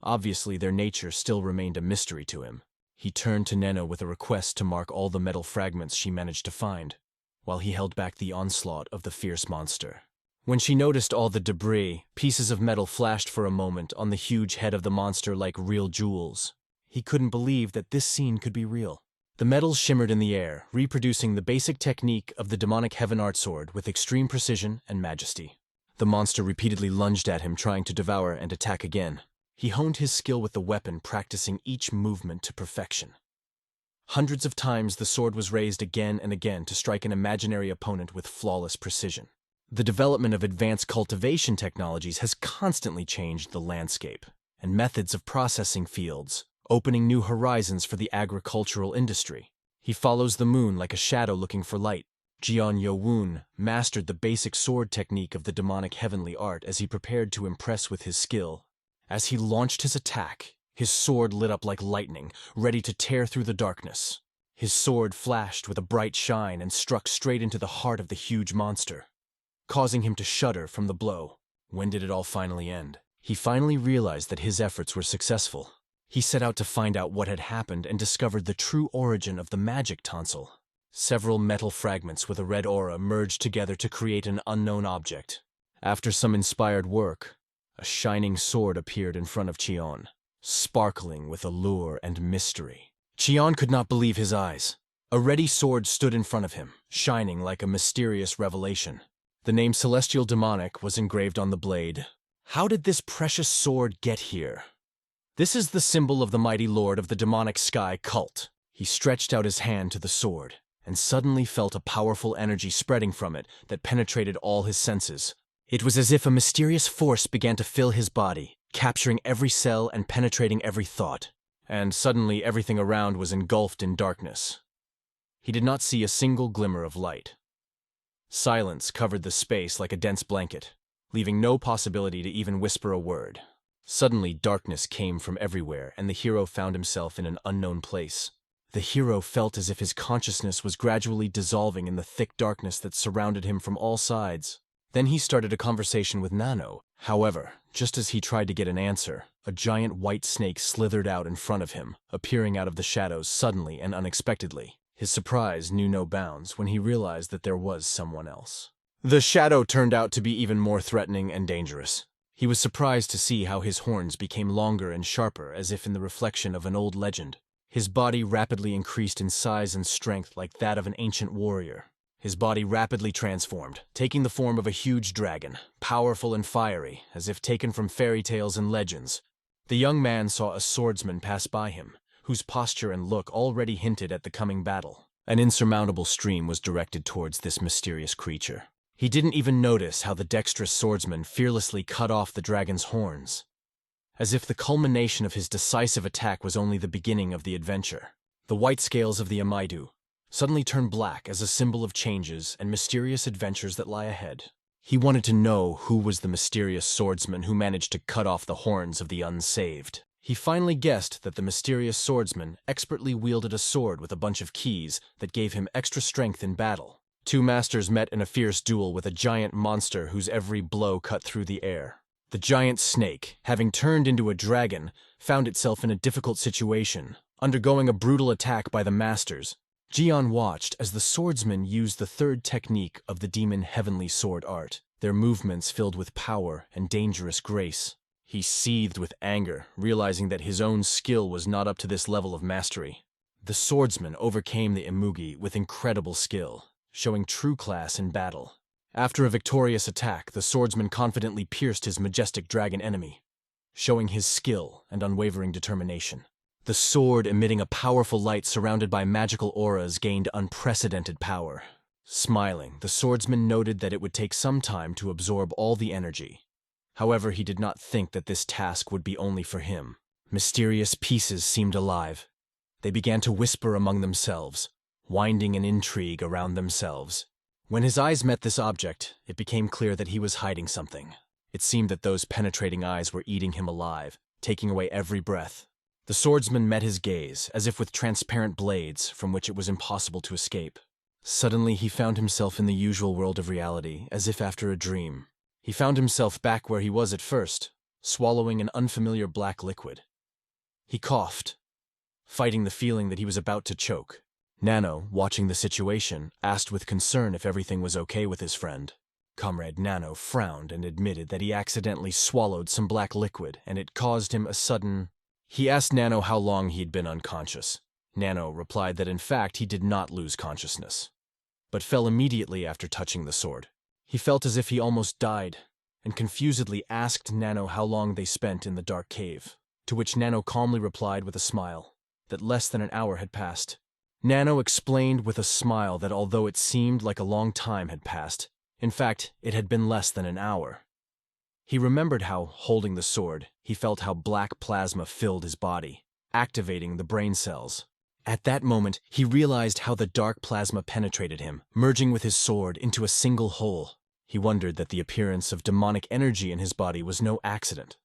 Obviously, their nature still remained a mystery to him. He turned to Nano with a request to mark all the metal fragments she managed to find, while he held back the onslaught of the fierce monster. When she noticed all the debris, pieces of metal flashed for a moment on the huge head of the monster like real jewels. He couldn't believe that this scene could be real. The metals shimmered in the air, reproducing the basic technique of the demonic heaven art sword with extreme precision and majesty. The monster repeatedly lunged at him, trying to devour and attack again. He honed his skill with the weapon, practicing each movement to perfection. Hundreds of times the sword was raised again and again to strike an imaginary opponent with flawless precision. The development of advanced cultivation technologies has constantly changed the landscape and methods of processing fields, opening new horizons for the agricultural industry. He follows the moon like a shadow looking for light. Jian Yo-woon mastered the basic sword technique of the demonic heavenly art as he prepared to impress with his skill. As he launched his attack, his sword lit up like lightning, ready to tear through the darkness. His sword flashed with a bright shine and struck straight into the heart of the huge monster, causing him to shudder from the blow. When did it all finally end? He finally realized that his efforts were successful. He set out to find out what had happened and discovered the true origin of the magic tonsil. Several metal fragments with a red aura merged together to create an unknown object. After some inspired work, a shining sword appeared in front of Cheon, sparkling with allure and mystery. Cheon could not believe his eyes. A ready sword stood in front of him, shining like a mysterious revelation. The name Celestial Demonic was engraved on the blade. How did this precious sword get here? This is the symbol of the mighty lord of the demonic sky cult. He stretched out his hand to the sword, and suddenly felt a powerful energy spreading from it that penetrated all his senses. It was as if a mysterious force began to fill his body, capturing every cell and penetrating every thought. And suddenly everything around was engulfed in darkness. He did not see a single glimmer of light. Silence covered the space like a dense blanket, leaving no possibility to even whisper a word. Suddenly, darkness came from everywhere, and the hero found himself in an unknown place. The hero felt as if his consciousness was gradually dissolving in the thick darkness that surrounded him from all sides. Then he started a conversation with Nano. However, just as he tried to get an answer, a giant white snake slithered out in front of him, appearing out of the shadows suddenly and unexpectedly. His surprise knew no bounds when he realized that there was someone else. The shadow turned out to be even more threatening and dangerous. He was surprised to see how his horns became longer and sharper, as if in the reflection of an old legend. His body rapidly increased in size and strength like that of an ancient warrior. His body rapidly transformed, taking the form of a huge dragon, powerful and fiery, as if taken from fairy tales and legends. The young man saw a swordsman pass by him, whose posture and look already hinted at the coming battle. An insurmountable stream was directed towards this mysterious creature. He didn't even notice how the dexterous swordsman fearlessly cut off the dragon's horns, as if the culmination of his decisive attack was only the beginning of the adventure. The white scales of the Amaidu, suddenly turn black as a symbol of changes and mysterious adventures that lie ahead. He wanted to know who was the mysterious swordsman who managed to cut off the horns of the unsaved. He finally guessed that the mysterious swordsman expertly wielded a sword with a bunch of keys that gave him extra strength in battle. Two masters met in a fierce duel with a giant monster whose every blow cut through the air. The giant snake, having turned into a dragon, found itself in a difficult situation, undergoing a brutal attack by the masters. Jian watched as the swordsmen used the third technique of the demon heavenly sword art, their movements filled with power and dangerous grace. He seethed with anger, realizing that his own skill was not up to this level of mastery. The swordsman overcame the Imugi with incredible skill, showing true class in battle. After a victorious attack, the swordsman confidently pierced his majestic dragon enemy, showing his skill and unwavering determination. The sword, emitting a powerful light surrounded by magical auras, gained unprecedented power. Smiling, the swordsman noted that it would take some time to absorb all the energy. However, he did not think that this task would be only for him. Mysterious pieces seemed alive. They began to whisper among themselves, winding an intrigue around themselves. When his eyes met this object, it became clear that he was hiding something. It seemed that those penetrating eyes were eating him alive, taking away every breath. The swordsman met his gaze, as if with transparent blades from which it was impossible to escape. Suddenly he found himself in the usual world of reality, as if after a dream. He found himself back where he was at first, swallowing an unfamiliar black liquid. He coughed, fighting the feeling that he was about to choke. Nano, watching the situation, asked with concern if everything was okay with his friend. Comrade Nano frowned and admitted that he accidentally swallowed some black liquid, and it caused him a sudden... He asked Nano how long he'd been unconscious. Nano replied that in fact he did not lose consciousness, but fell immediately after touching the sword. He felt as if he almost died, and confusedly asked Nano how long they spent in the dark cave, to which Nano calmly replied with a smile that less than an hour had passed. Nano explained with a smile that although it seemed like a long time had passed, in fact it had been less than an hour. He remembered how, holding the sword, he felt how black plasma filled his body, activating the brain cells. At that moment, he realized how the dark plasma penetrated him, merging with his sword into a single whole. He wondered that the appearance of demonic energy in his body was no accident.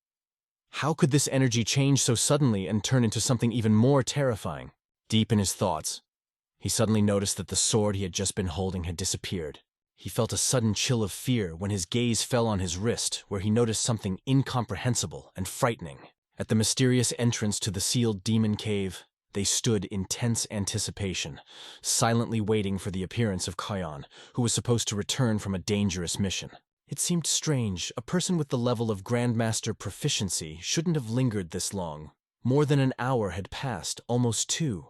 How could this energy change so suddenly and turn into something even more terrifying? Deep in his thoughts, he suddenly noticed that the sword he had just been holding had disappeared. He felt a sudden chill of fear when his gaze fell on his wrist, where he noticed something incomprehensible and frightening. At the mysterious entrance to the sealed demon cave, they stood in tense anticipation, silently waiting for the appearance of Kion, who was supposed to return from a dangerous mission. It seemed strange. A person with the level of Grandmaster proficiency shouldn't have lingered this long. More than an hour had passed, almost 2.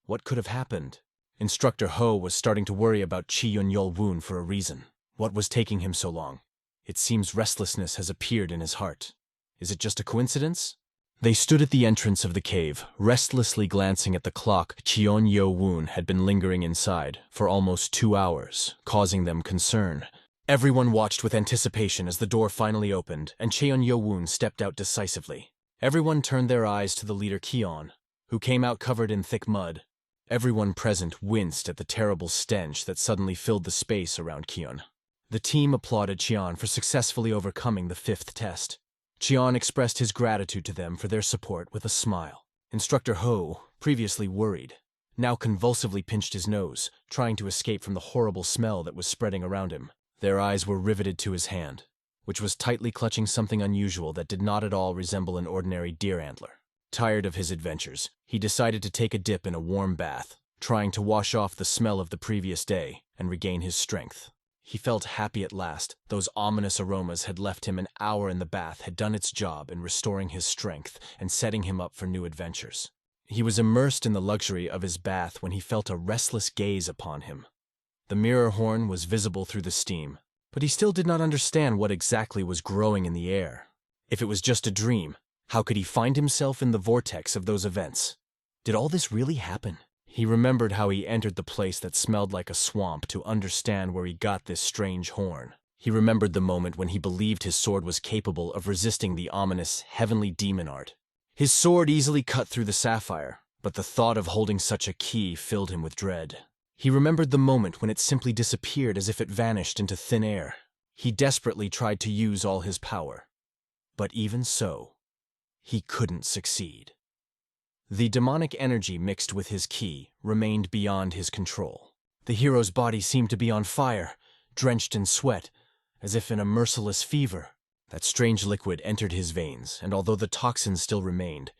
What could have happened? Instructor Ho was starting to worry about Chi Yun-Yol-Woon for a reason. What was taking him so long? It seems restlessness has appeared in his heart. Is it just a coincidence? They stood at the entrance of the cave, restlessly glancing at the clock. Cheon Yo-Woon had been lingering inside for almost 2 hours, causing them concern. Everyone watched with anticipation as the door finally opened, and Cheon Yo-Woon stepped out decisively. Everyone turned their eyes to the leader Kion, who came out covered in thick mud. Everyone present winced at the terrible stench that suddenly filled the space around Kion. The team applauded Cheon for successfully overcoming the 5th test. Cheon expressed his gratitude to them for their support with a smile. Instructor Ho, previously worried, now convulsively pinched his nose, trying to escape from the horrible smell that was spreading around him. Their eyes were riveted to his hand, which was tightly clutching something unusual that did not at all resemble an ordinary deer antler. Tired of his adventures, he decided to take a dip in a warm bath, trying to wash off the smell of the previous day and regain his strength. He felt happy at last. Those ominous aromas had left him. An hour in the bath had done its job in restoring his strength and setting him up for new adventures. He was immersed in the luxury of his bath when he felt a restless gaze upon him. The mirror horn was visible through the steam, but he still did not understand what exactly was growing in the air. If it was just a dream, how could he find himself in the vortex of those events? Did all this really happen? He remembered how he entered the place that smelled like a swamp to understand where he got this strange horn. He remembered the moment when he believed his sword was capable of resisting the ominous, heavenly demon art. His sword easily cut through the sapphire, but the thought of holding such a key filled him with dread. He remembered the moment when it simply disappeared as if it vanished into thin air. He desperately tried to use all his power. But even so, he couldn't succeed. The demonic energy mixed with his ki remained beyond his control. The hero's body seemed to be on fire, drenched in sweat, as if in a merciless fever. That strange liquid entered his veins, and although the toxins still remained,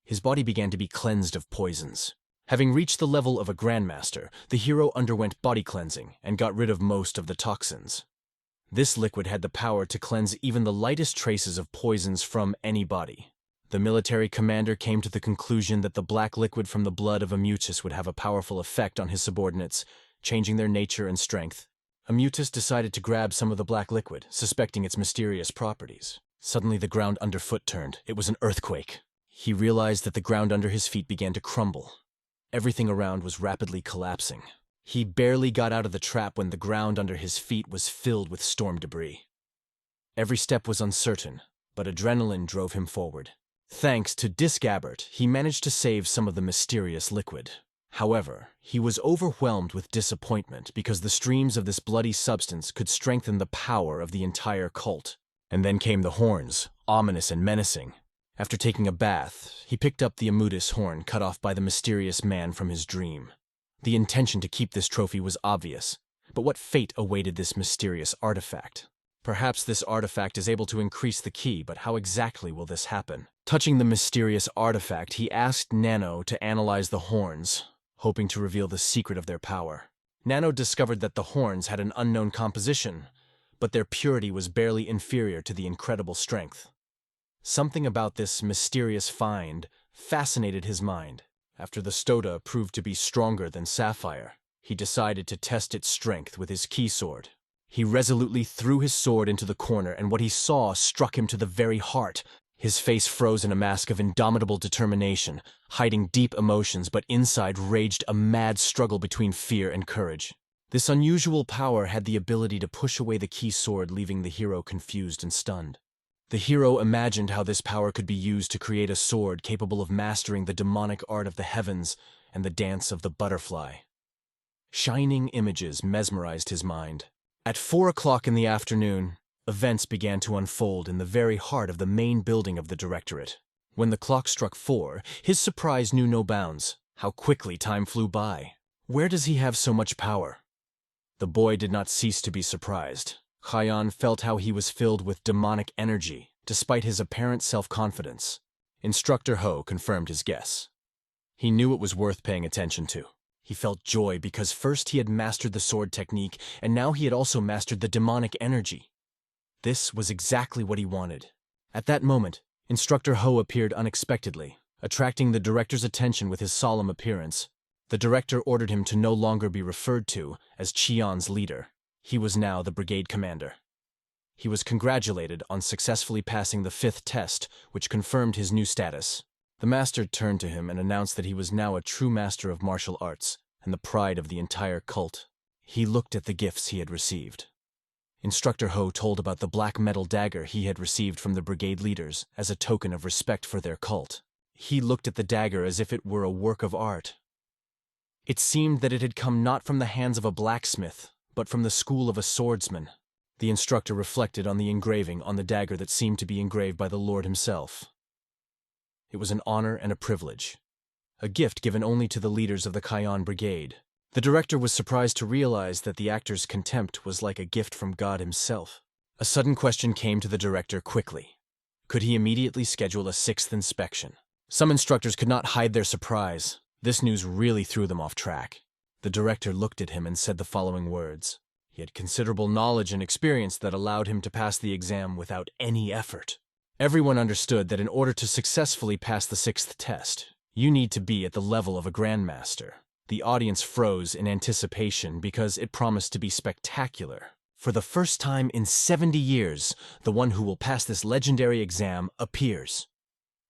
his body began to be cleansed of poisons. Having reached the level of a grandmaster, the hero underwent body cleansing and got rid of most of the toxins. This liquid had the power to cleanse even the lightest traces of poisons from any body. The military commander came to the conclusion that the black liquid from the blood of a mutus would have a powerful effect on his subordinates, changing their nature and strength. A mutus decided to grab some of the black liquid, suspecting its mysterious properties. Suddenly the ground underfoot turned. It was an earthquake. He realized that the ground under his feet began to crumble. Everything around was rapidly collapsing. He barely got out of the trap when the ground under his feet was filled with storm debris. Every step was uncertain, but adrenaline drove him forward. Thanks to Disgabbert, he managed to save some of the mysterious liquid. However, he was overwhelmed with disappointment because the streams of this bloody substance could strengthen the power of the entire cult. And then came the horns, ominous and menacing. After taking a bath, he picked up the Amutus horn cut off by the mysterious man from his dream. The intention to keep this trophy was obvious, but what fate awaited this mysterious artifact? Perhaps this artifact is able to increase the ki, but how exactly will this happen? Touching the mysterious artifact, he asked Nano to analyze the horns, hoping to reveal the secret of their power. Nano discovered that the horns had an unknown composition, but their purity was barely inferior to the incredible strength. Something about this mysterious find fascinated his mind. After the Stoda proved to be stronger than Sapphire, he decided to test its strength with his key sword. He resolutely threw his sword into the corner, and what he saw struck him to the very heart. His face froze in a mask of indomitable determination, hiding deep emotions, but inside raged a mad struggle between fear and courage. This unusual power had the ability to push away the key sword, leaving the hero confused and stunned. The hero imagined how this power could be used to create a sword capable of mastering the demonic art of the heavens and the dance of the butterfly. Shining images mesmerized his mind. At 4 o'clock in the afternoon, events began to unfold in the very heart of the main building of the Directorate. When the clock struck 4, his surprise knew no bounds. How quickly time flew by. Where does he have so much power? The boy did not cease to be surprised. Khayan felt how he was filled with demonic energy, despite his apparent self-confidence. Instructor Ho confirmed his guess. He knew it was worth paying attention to. He felt joy because first he had mastered the sword technique, and now he had also mastered the demonic energy. This was exactly what he wanted. At that moment, Instructor Ho appeared unexpectedly, attracting the director's attention with his solemn appearance. The director ordered him to no longer be referred to as Chion's leader. He was now the brigade commander. He was congratulated on successfully passing the 5th test, which confirmed his new status. The master turned to him and announced that he was now a true master of martial arts and the pride of the entire cult. He looked at the gifts he had received. Instructor Ho told about the black metal dagger he had received from the brigade leaders as a token of respect for their cult. He looked at the dagger as if it were a work of art. It seemed that it had come not from the hands of a blacksmith, but from the school of a swordsman. The instructor reflected on the engraving on the dagger that seemed to be engraved by the Lord himself. It was an honor and a privilege, a gift given only to the leaders of the Khayan Brigade. The director was surprised to realize that the actor's contempt was like a gift from God himself. A sudden question came to the director quickly. Could he immediately schedule a 6th inspection? Some instructors could not hide their surprise. This news really threw them off track. The director looked at him and said the following words. He had considerable knowledge and experience that allowed him to pass the exam without any effort. Everyone understood that in order to successfully pass the 6th test, you need to be at the level of a grandmaster. The audience froze in anticipation because it promised to be spectacular. For the first time in 70 years, the one who will pass this legendary exam appears.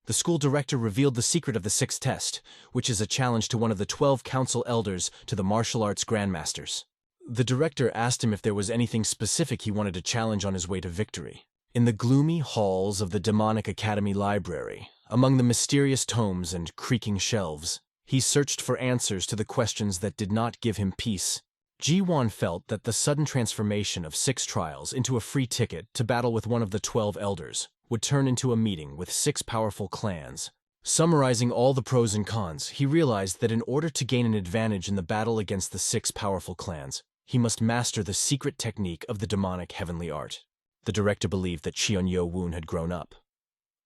The school director revealed the secret of the 6th test, which is a challenge to one of the 12 council elders to the martial arts grandmasters. The director asked him if there was anything specific he wanted to challenge on his way to victory. In the gloomy halls of the Demonic Academy Library, among the mysterious tomes and creaking shelves, He searched for answers to the questions that did not give him peace. Ji-won felt that the sudden transformation of 6 trials into a free ticket to battle with one of the 12 elders would turn into a meeting with 6 powerful clans. Summarizing all the pros and cons, he realized that in order to gain an advantage in the battle against the 6 powerful clans, he must master the secret technique of the demonic heavenly art. The director believed that Cheon Yo-woon had grown up.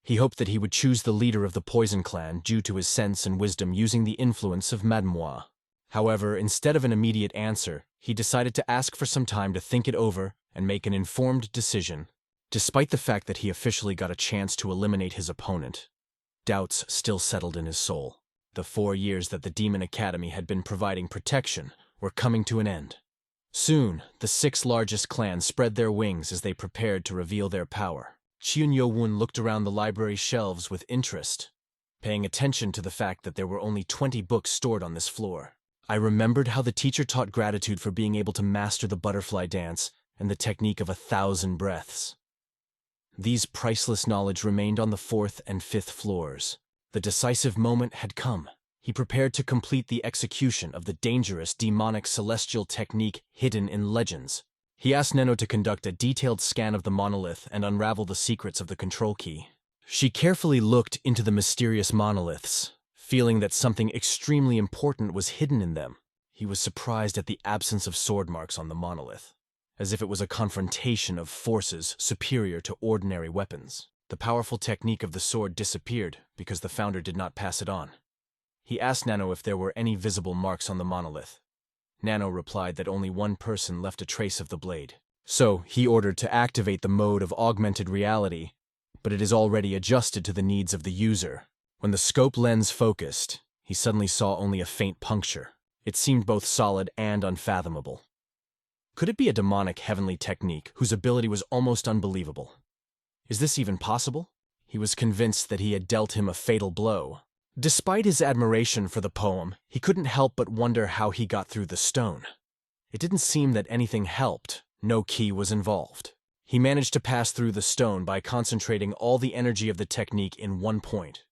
He hoped that he would choose the leader of the Poison Clan due to his sense and wisdom using the influence of Manhwa. However, instead of an immediate answer, he decided to ask for some time to think it over and make an informed decision. Despite the fact that he officially got a chance to eliminate his opponent, doubts still settled in his soul. The 4 years that the Demon Academy had been providing protection were coming to an end. Soon, the 6 largest clans spread their wings as they prepared to reveal their power. Cheon Yo-woon looked around the library shelves with interest, paying attention to the fact that there were only 20 books stored on this floor. I remembered how the teacher taught gratitude for being able to master the butterfly dance and the technique of 1,000 breaths. These priceless knowledge remained on the 4th and 5th floors. The decisive moment had come. He prepared to complete the execution of the dangerous demonic celestial technique hidden in legends. He asked Neno to conduct a detailed scan of the monolith and unravel the secrets of the control key. She carefully looked into the mysterious monoliths, feeling that something extremely important was hidden in them. He was surprised at the absence of sword marks on the monolith, as if it was a confrontation of forces superior to ordinary weapons. The powerful technique of the sword disappeared because the founder did not pass it on. He asked Nano if there were any visible marks on the monolith. Nano replied that only one person left a trace of the blade. So, he ordered to activate the mode of augmented reality, but it is already adjusted to the needs of the user. When the scope lens focused, he suddenly saw only a faint puncture. It seemed both solid and unfathomable. Could it be a demonic heavenly technique whose ability was almost unbelievable? Is this even possible? He was convinced that he had dealt him a fatal blow. Despite his admiration for the poem, he couldn't help but wonder how he got through the stone. It didn't seem that anything helped. No key was involved. He managed to pass through the stone by concentrating all the energy of the technique in one point.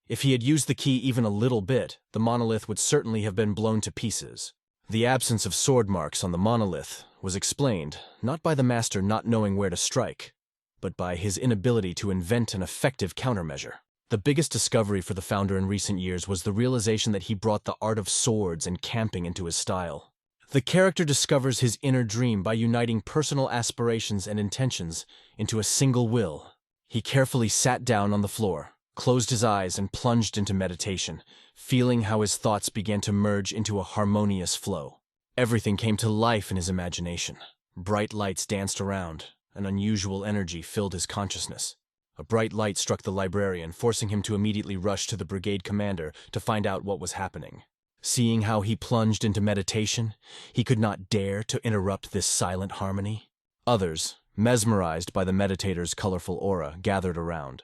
If he had used the key even a little bit, the monolith would certainly have been blown to pieces. The absence of sword marks on the monolith was explained not by the master not knowing where to strike, but by his inability to invent an effective countermeasure. The biggest discovery for the founder in recent years was the realization that he brought the art of swords and camping into his style. The character discovers his inner dream by uniting personal aspirations and intentions into a single will. He carefully sat down on the floor, closed his eyes, and plunged into meditation, feeling how his thoughts began to merge into a harmonious flow. Everything came to life in his imagination. Bright lights danced around. An unusual energy filled his consciousness. A bright light struck the librarian, forcing him to immediately rush to the brigade commander to find out what was happening. Seeing how he plunged into meditation, he could not dare to interrupt this silent harmony. Others, mesmerized by the meditator's colorful aura, gathered around.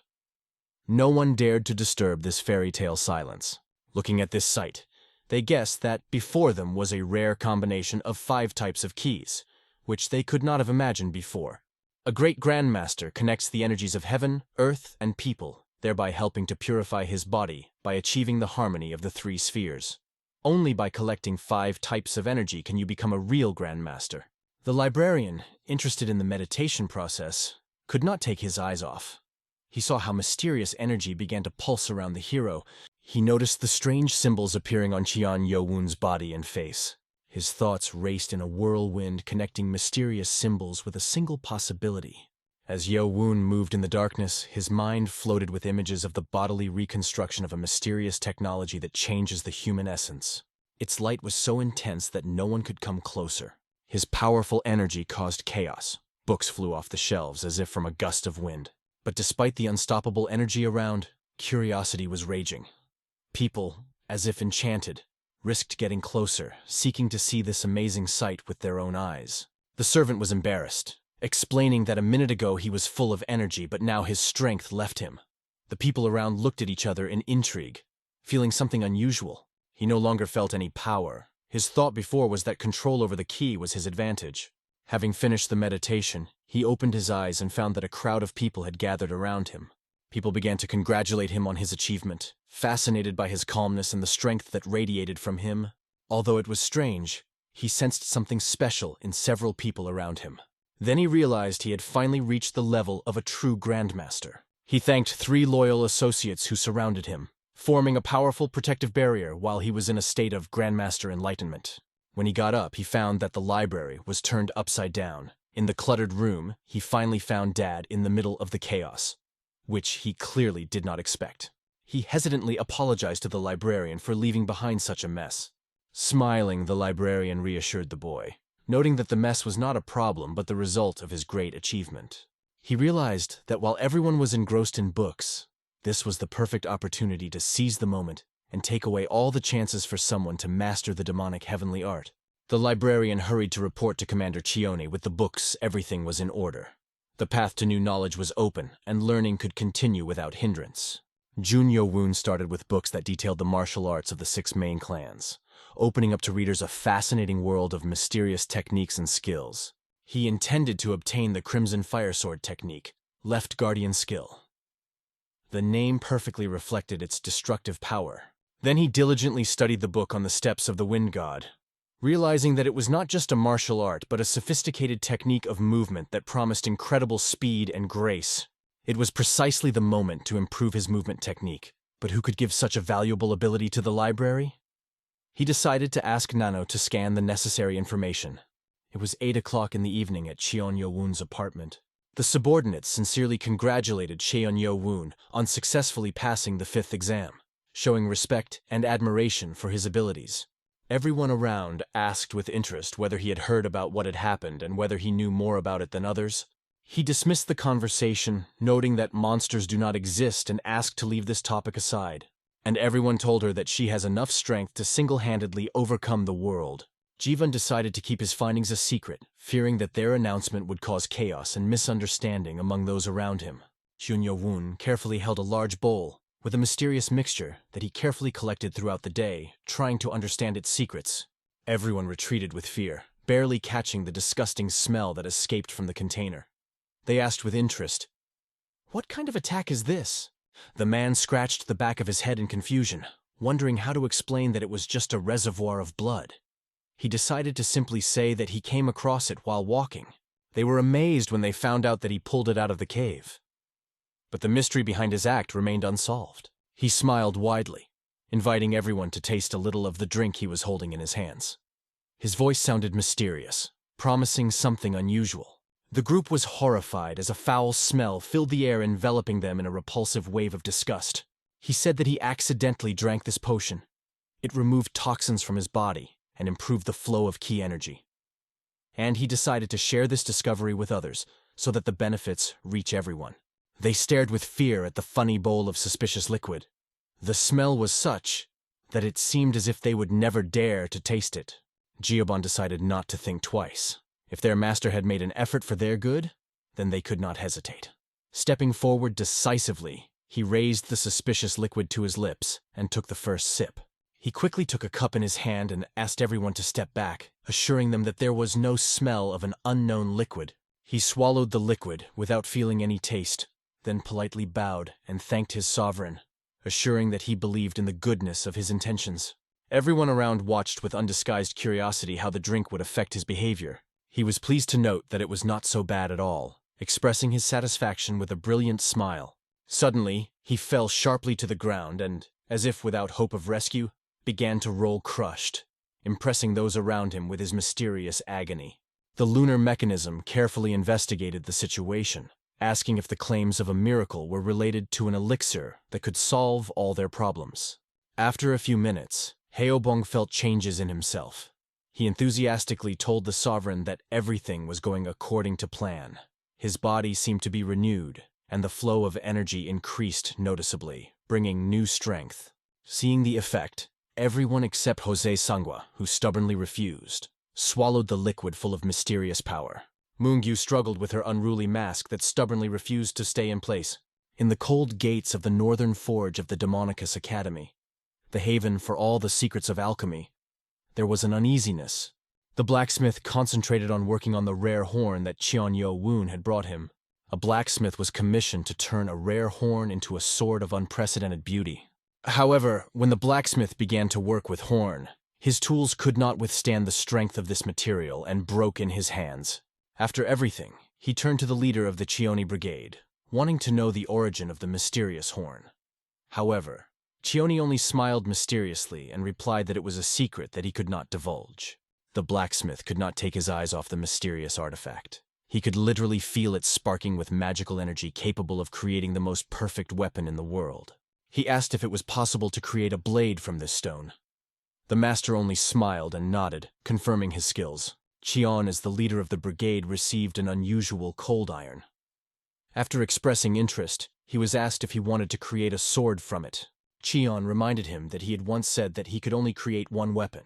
No one dared to disturb this fairy tale silence. Looking at this sight, they guessed that before them was a rare combination of 5 types of keys, which they could not have imagined before. A great grandmaster connects the energies of heaven, earth, and people, thereby helping to purify his body by achieving the harmony of the 3 spheres. Only by collecting 5 types of energy can you become a real grandmaster. The librarian, interested in the meditation process, could not take his eyes off. He saw how mysterious energy began to pulse around the hero. He noticed the strange symbols appearing on Cheon Yo-woon's body and face. His thoughts raced in a whirlwind, connecting mysterious symbols with a single possibility. As Yo-woon moved in the darkness, his mind floated with images of the bodily reconstruction of a mysterious technology that changes the human essence. Its light was so intense that no one could come closer. His powerful energy caused chaos. Books flew off the shelves as if from a gust of wind. But despite the unstoppable energy around, curiosity was raging. People, as if enchanted, risked getting closer, seeking to see this amazing sight with their own eyes. The servant was embarrassed, explaining that a minute ago he was full of energy, but now his strength left him. The people around looked at each other in intrigue, feeling something unusual. He no longer felt any power. His thought before was that control over the key was his advantage. Having finished the meditation, he opened his eyes and found that a crowd of people had gathered around him. People began to congratulate him on his achievement, fascinated by his calmness and the strength that radiated from him. Although it was strange, he sensed something special in several people around him. Then he realized he had finally reached the level of a true grandmaster. He thanked 3 loyal associates who surrounded him, forming a powerful protective barrier while he was in a state of grandmaster enlightenment. When he got up, he found that the library was turned upside down. In the cluttered room, he finally found Dad in the middle of the chaos, which he clearly did not expect. He hesitantly apologized to the librarian for leaving behind such a mess. Smiling, the librarian reassured the boy, noting that the mess was not a problem but the result of his great achievement. He realized that while everyone was engrossed in books, this was the perfect opportunity to seize the moment and take away all the chances for someone to master the demonic heavenly art. The librarian hurried to report to Commander Chione with the books everything was in order. The path to new knowledge was open, and learning could continue without hindrance. Jun Yo-woon started with books that detailed the martial arts of the 6 main clans, opening up to readers a fascinating world of mysterious techniques and skills. He intended to obtain the Crimson Fire Sword technique, Left Guardian Skill. The name perfectly reflected its destructive power. Then he diligently studied the book on the steps of the Wind God, realizing that it was not just a martial art but a sophisticated technique of movement that promised incredible speed and grace. It was precisely the moment to improve his movement technique, but who could give such a valuable ability to the library? He decided to ask Nano to scan the necessary information. It was 8 o'clock in the evening at Cheon Yo-woon's apartment. The subordinates sincerely congratulated Cheon Yo-woon on successfully passing the 5th exam, showing respect and admiration for his abilities. Everyone around asked with interest whether he had heard about what had happened and whether he knew more about it than others. He dismissed the conversation, noting that monsters do not exist, and asked to leave this topic aside. And everyone told her that she has enough strength to single-handedly overcome the world. Jivan decided to keep his findings a secret, fearing that their announcement would cause chaos and misunderstanding among those around him. Jun Yo-woon carefully held a large bowl with a mysterious mixture that he carefully collected throughout the day, trying to understand its secrets. Everyone retreated with fear, barely catching the disgusting smell that escaped from the container. They asked with interest, "What kind of attack is this?" The man scratched the back of his head in confusion, wondering how to explain that it was just a reservoir of blood. He decided to simply say that he came across it while walking. They were amazed when they found out that he pulled it out of the cave. But the mystery behind his act remained unsolved. He smiled widely, inviting everyone to taste a little of the drink he was holding in his hands. His voice sounded mysterious, promising something unusual. The group was horrified as a foul smell filled the air, enveloping them in a repulsive wave of disgust. He said that he accidentally drank this potion. It removed toxins from his body and improved the flow of ki energy. And he decided to share this discovery with others so that the benefits reach everyone. They stared with fear at the funny bowl of suspicious liquid. The smell was such that it seemed as if they would never dare to taste it. Giobon decided not to think twice. If their master had made an effort for their good, then they could not hesitate. Stepping forward decisively, he raised the suspicious liquid to his lips and took the first sip. He quickly took a cup in his hand and asked everyone to step back, assuring them that there was no smell of an unknown liquid. He swallowed the liquid without feeling any taste, then politely bowed and thanked his sovereign, assuring that he believed in the goodness of his intentions. Everyone around watched with undisguised curiosity how the drink would affect his behavior. He was pleased to note that it was not so bad at all, expressing his satisfaction with a brilliant smile. Suddenly, he fell sharply to the ground and, as if without hope of rescue, began to roll crushed, impressing those around him with his mysterious agony. The lunar mechanism carefully investigated the situation, asking if the claims of a miracle were related to an elixir that could solve all their problems. After a few minutes, Heobong felt changes in himself. He enthusiastically told the sovereign that everything was going according to plan. His body seemed to be renewed, and the flow of energy increased noticeably, bringing new strength. Seeing the effect, everyone except Jose Sangwa, who stubbornly refused, swallowed the liquid full of mysterious power. Mungyu struggled with her unruly mask that stubbornly refused to stay in place. In the cold gates of the northern forge of the Demonicus Academy, the haven for all the secrets of alchemy, there was an uneasiness. The blacksmith concentrated on working on the rare horn that Cheon Yo-woon had brought him. A blacksmith was commissioned to turn a rare horn into a sword of unprecedented beauty. However, when the blacksmith began to work with horn, his tools could not withstand the strength of this material and broke in his hands. After everything, he turned to the leader of the Chione Brigade, wanting to know the origin of the mysterious horn. However, Chione only smiled mysteriously and replied that it was a secret that he could not divulge. The blacksmith could not take his eyes off the mysterious artifact. He could literally feel it sparking with magical energy capable of creating the most perfect weapon in the world. He asked if it was possible to create a blade from this stone. The master only smiled and nodded, confirming his skills. Chion, as the leader of the brigade, received an unusual cold iron. After expressing interest, he was asked if he wanted to create a sword from it. Chion reminded him that he had once said that he could only create one weapon,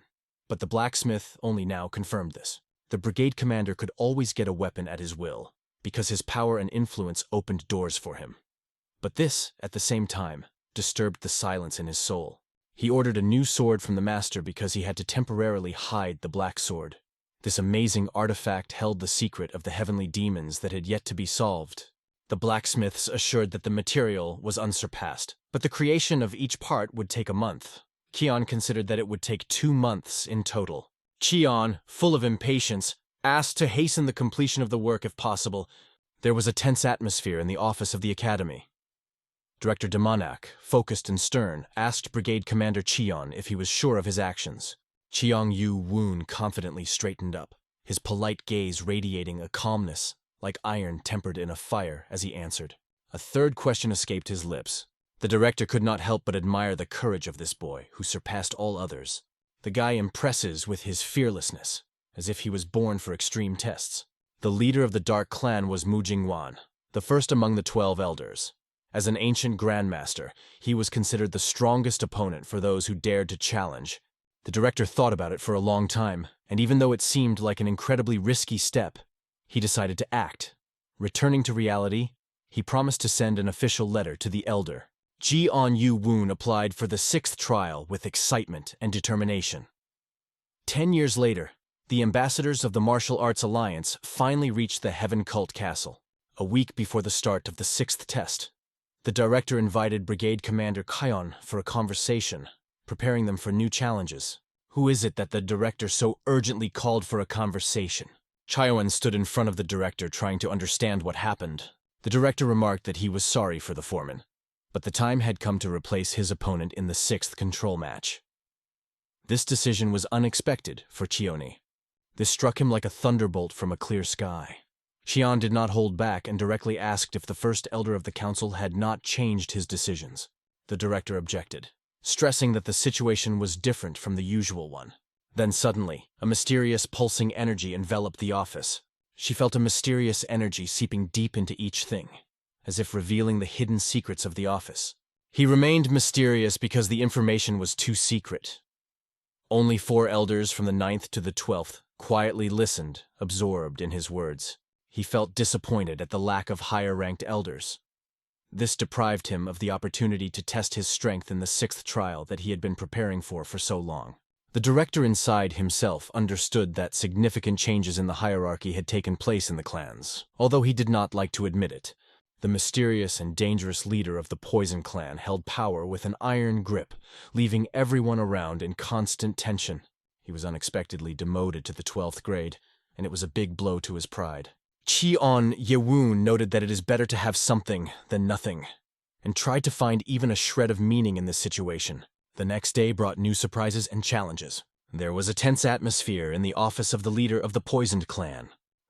but the blacksmith only now confirmed this. The brigade commander could always get a weapon at his will, because his power and influence opened doors for him. But this, at the same time, disturbed the silence in his soul. He ordered a new sword from the master because he had to temporarily hide the black sword. This amazing artifact held the secret of the heavenly demons that had yet to be solved. The blacksmiths assured that the material was unsurpassed, but the creation of each part would take a month. Kion considered that it would take 2 months in total. Chion, full of impatience, asked to hasten the completion of the work if possible. There was a tense atmosphere in the office of the academy. Director Demonak, focused and stern, asked Brigade Commander Chion if he was sure of his actions. Chiong Yu Woon confidently straightened up, his polite gaze radiating a calmness, like iron tempered in a fire, as he answered. A third question escaped his lips. The director could not help but admire the courage of this boy, who surpassed all others. The guy impresses with his fearlessness, as if he was born for extreme tests. The leader of the Dark Clan was Mu Jingwan, the first among the 12 elders. As an ancient grandmaster, he was considered the strongest opponent for those who dared to challenge. The director thought about it for a long time, and even though it seemed like an incredibly risky step, he decided to act. Returning to reality, he promised to send an official letter to the elder. Ji-on Yu Woon applied for the 6th trial with excitement and determination. 10 years later, the ambassadors of the Martial Arts Alliance finally reached the Heaven Cult Castle, a week before the start of the 6th test. The director invited Brigade Commander Kion for a conversation, preparing them for new challenges. Who is it that the director so urgently called for a conversation? Chioan stood in front of the director trying to understand what happened. The director remarked that he was sorry for the foreman, but the time had come to replace his opponent in the 6th control match. This decision was unexpected for Chione. This struck him like a thunderbolt from a clear sky. Xian did not hold back and directly asked if the first elder of the council had not changed his decisions. The director objected, stressing that the situation was different from the usual one. Then suddenly, a mysterious pulsing energy enveloped the office. She felt a mysterious energy seeping deep into each thing, as if revealing the hidden secrets of the office. He remained mysterious because the information was too secret. Only 4 elders from the 9th to the 12th quietly listened, absorbed in his words. He felt disappointed at the lack of higher-ranked elders. This deprived him of the opportunity to test his strength in the 6th trial that he had been preparing for so long. The director inside himself understood that significant changes in the hierarchy had taken place in the clans, although he did not like to admit it. The mysterious and dangerous leader of the Poison Clan held power with an iron grip, leaving everyone around in constant tension. He was unexpectedly demoted to the 12th grade, and it was a big blow to his pride. Chi-on Yewoon noted that it is better to have something than nothing, and tried to find even a shred of meaning in this situation. The next day brought new surprises and challenges. There was a tense atmosphere in the office of the leader of the Poisoned Clan.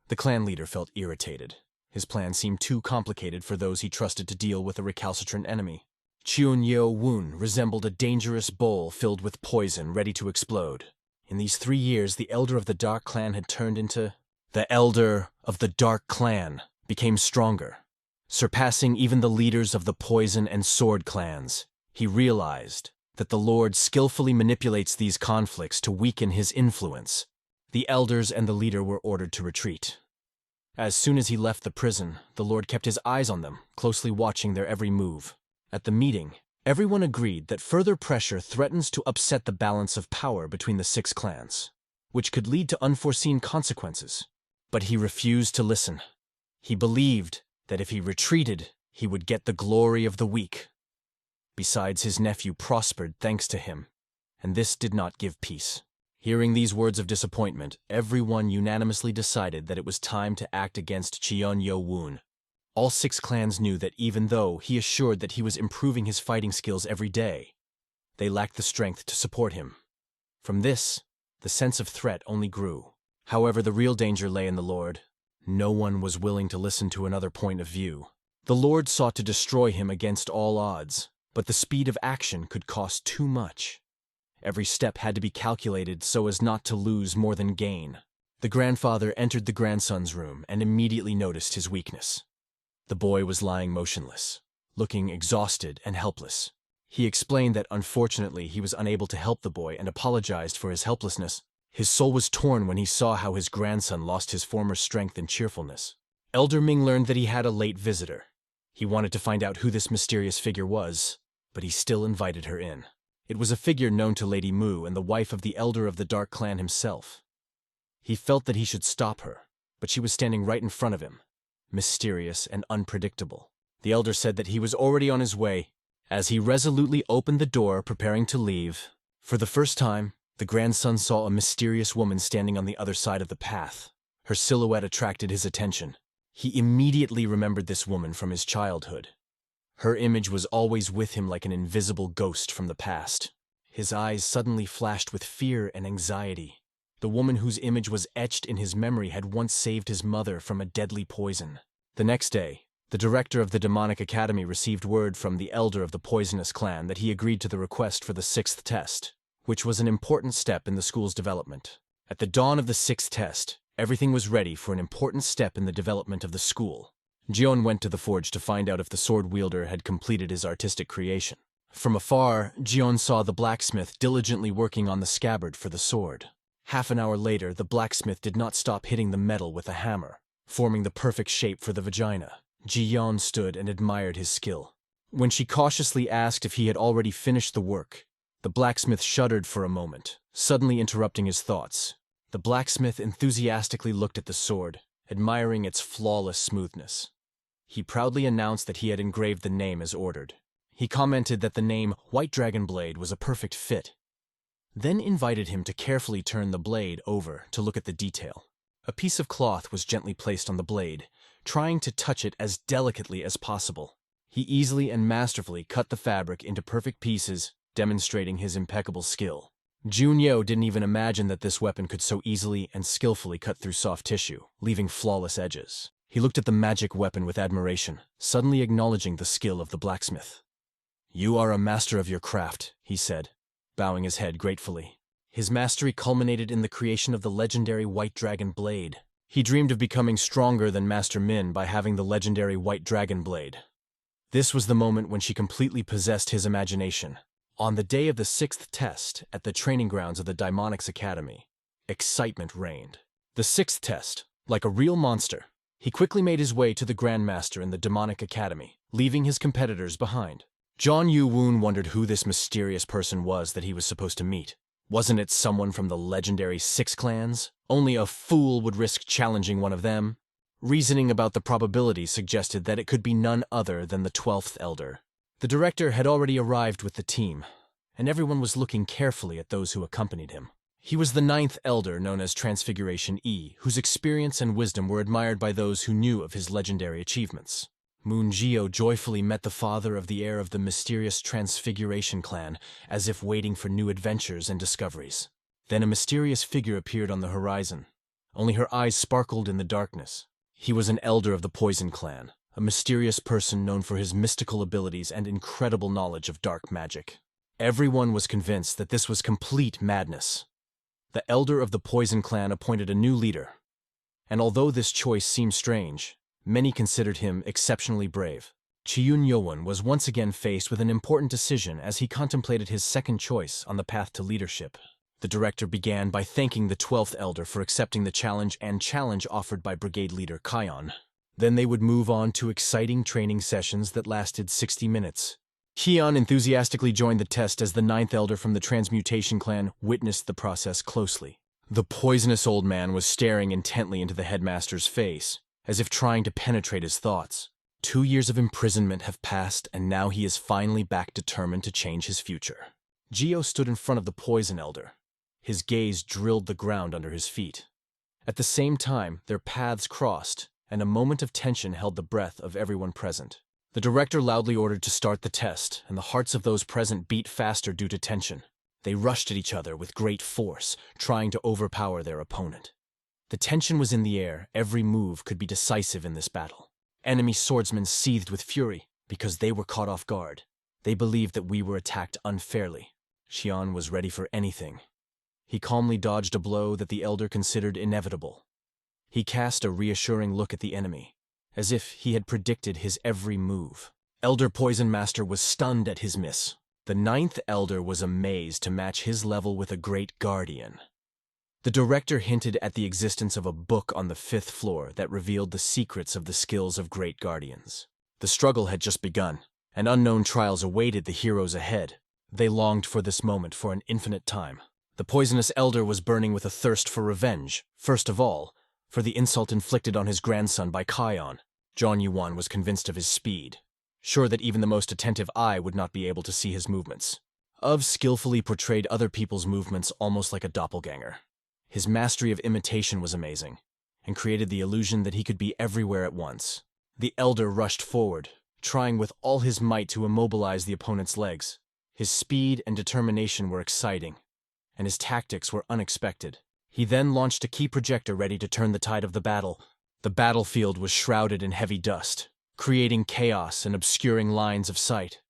The clan leader felt irritated. His plan seemed too complicated for those he trusted to deal with a recalcitrant enemy. Chiun Yeo Woon resembled a dangerous bowl filled with poison ready to explode. In these 3 years, the elder of the Dark Clan had turned into... The elder of the Dark Clan became stronger, surpassing even the leaders of the Poison and Sword clans. He realized that the Lord skillfully manipulates these conflicts to weaken his influence. The elders and the leader were ordered to retreat. As soon as he left the prison, the Lord kept his eyes on them, closely watching their every move. At the meeting, everyone agreed that further pressure threatens to upset the balance of power between the 6 clans, which could lead to unforeseen consequences. But he refused to listen. He believed that if he retreated, he would get the glory of the weak. Besides, his nephew prospered thanks to him, and this did not give peace. Hearing these words of disappointment, everyone unanimously decided that it was time to act against Cheon Yo-woon. All 6 clans knew that even though he assured that he was improving his fighting skills every day, they lacked the strength to support him. From this, the sense of threat only grew. However, the real danger lay in the Lord. No one was willing to listen to another point of view. The Lord sought to destroy him against all odds, but the speed of action could cost too much. Every step had to be calculated so as not to lose more than gain. The grandfather entered the grandson's room and immediately noticed his weakness. The boy was lying motionless, looking exhausted and helpless. He explained that unfortunately he was unable to help the boy and apologized for his helplessness. His soul was torn when he saw how his grandson lost his former strength and cheerfulness. Elder Ming learned that he had a late visitor. He wanted to find out who this mysterious figure was, but he still invited her in. It was a figure known to Lady Mu and the wife of the elder of the Dark Clan himself. He felt that he should stop her, but she was standing right in front of him, mysterious and unpredictable. The elder said that he was already on his way. As he resolutely opened the door, preparing to leave, for the first time, the grandson saw a mysterious woman standing on the other side of the path. Her silhouette attracted his attention. He immediately remembered this woman from his childhood. Her image was always with him like an invisible ghost from the past. His eyes suddenly flashed with fear and anxiety. The woman whose image was etched in his memory had once saved his mother from a deadly poison. The next day, the director of the demonic academy received word from the elder of the poisonous clan that he agreed to the request for the 6th test, which was an important step in the school's development. At the dawn of the 6th test, everything was ready for an important step in the development of the school. Jion went to the forge to find out if the sword wielder had completed his artistic creation. From afar, Jion saw the blacksmith diligently working on the scabbard for the sword. Half an hour later, the blacksmith did not stop hitting the metal with a hammer, forming the perfect shape for the vagina. Jion stood and admired his skill. When she cautiously asked if he had already finished the work, the blacksmith shuddered for a moment, suddenly interrupting his thoughts. The blacksmith enthusiastically looked at the sword, admiring its flawless smoothness. He proudly announced that he had engraved the name as ordered. He commented that the name White Dragon Blade was a perfect fit, then invited him to carefully turn the blade over to look at the detail. A piece of cloth was gently placed on the blade, trying to touch it as delicately as possible. He easily and masterfully cut the fabric into perfect pieces, demonstrating his impeccable skill. Junyo didn't even imagine that this weapon could so easily and skillfully cut through soft tissue, leaving flawless edges. He looked at the magic weapon with admiration, suddenly acknowledging the skill of the blacksmith. "You are a master of your craft," he said, bowing his head gratefully. His mastery culminated in the creation of the legendary White Dragon Blade. He dreamed of becoming stronger than Master Min by having the legendary White Dragon Blade. This was the moment when she completely possessed his imagination. On the day of the 6th test, at the training grounds of the Daimonics Academy, excitement reigned. The 6th test, like a real monster, he quickly made his way to the Grandmaster in the Demonic Academy, leaving his competitors behind. John Yu-woon wondered who this mysterious person was that he was supposed to meet. Wasn't it someone from the legendary 6 clans? Only a fool would risk challenging one of them. Reasoning about the probability suggested that it could be none other than the 12th elder. The director had already arrived with the team, and everyone was looking carefully at those who accompanied him. He was the 9th elder known as Transfiguration E, whose experience and wisdom were admired by those who knew of his legendary achievements. Moon Geo joyfully met the father of the heir of the mysterious Transfiguration clan, as if waiting for new adventures and discoveries. Then a mysterious figure appeared on the horizon. Only her eyes sparkled in the darkness. He was an elder of the Poison clan, a mysterious person known for his mystical abilities and incredible knowledge of dark magic. Everyone was convinced that this was complete madness. The elder of the Poison clan appointed a new leader, and although this choice seemed strange, many considered him exceptionally brave. Chiyun Yowon was once again faced with an important decision as he contemplated his second choice on the path to leadership. The director began by thanking the 12th elder for accepting the challenge offered by brigade leader Kion. Then they would move on to exciting training sessions that lasted 60 minutes. Kion enthusiastically joined the test as the 9th elder from the Transmutation clan witnessed the process closely. The poisonous old man was staring intently into the headmaster's face, as if trying to penetrate his thoughts. 2 years of imprisonment have passed, and now he is finally back determined to change his future. Geo stood in front of the poison elder. His gaze drilled the ground under his feet. At the same time, their paths crossed, and a moment of tension held the breath of everyone present. The director loudly ordered to start the test, and the hearts of those present beat faster due to tension. They rushed at each other with great force, trying to overpower their opponent. The tension was in the air. Every move could be decisive in this battle. Enemy swordsmen seethed with fury because they were caught off guard. They believed that we were attacked unfairly. Xian was ready for anything. He calmly dodged a blow that the elder considered inevitable. He cast a reassuring look at the enemy, as if he had predicted his every move. Elder Poison Master was stunned at his miss. The 9th elder was amazed to match his level with a great guardian. The director hinted at the existence of a book on the 5th floor that revealed the secrets of the skills of great guardians. The struggle had just begun, and unknown trials awaited the heroes ahead. They longed for this moment for an infinite time. The poisonous elder was burning with a thirst for revenge. First of all, for the insult inflicted on his grandson by Kion. John Yuan was convinced of his speed, sure that even the most attentive eye would not be able to see his movements. Of skillfully portrayed other people's movements almost like a doppelganger. His mastery of imitation was amazing, and created the illusion that he could be everywhere at once. The elder rushed forward, trying with all his might to immobilize the opponent's legs. His speed and determination were exciting, and his tactics were unexpected. He then launched a key projector ready to turn the tide of the battle. The battlefield was shrouded in heavy dust, creating chaos and obscuring lines of sight,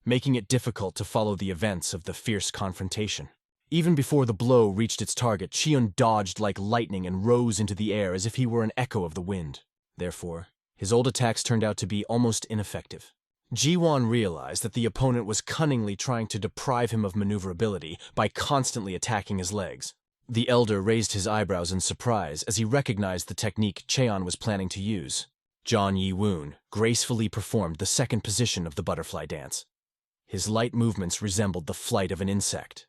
making it difficult to follow the events of the fierce confrontation. Even before the blow reached its target, Xion dodged like lightning and rose into the air as if he were an echo of the wind. Therefore, his old attacks turned out to be almost ineffective. Ji-Wan realized that the opponent was cunningly trying to deprive him of maneuverability by constantly attacking his legs. The elder raised his eyebrows in surprise as he recognized the technique Cheon was planning to use. John Yi-Woon gracefully performed the second position of the butterfly dance. His light movements resembled the flight of an insect.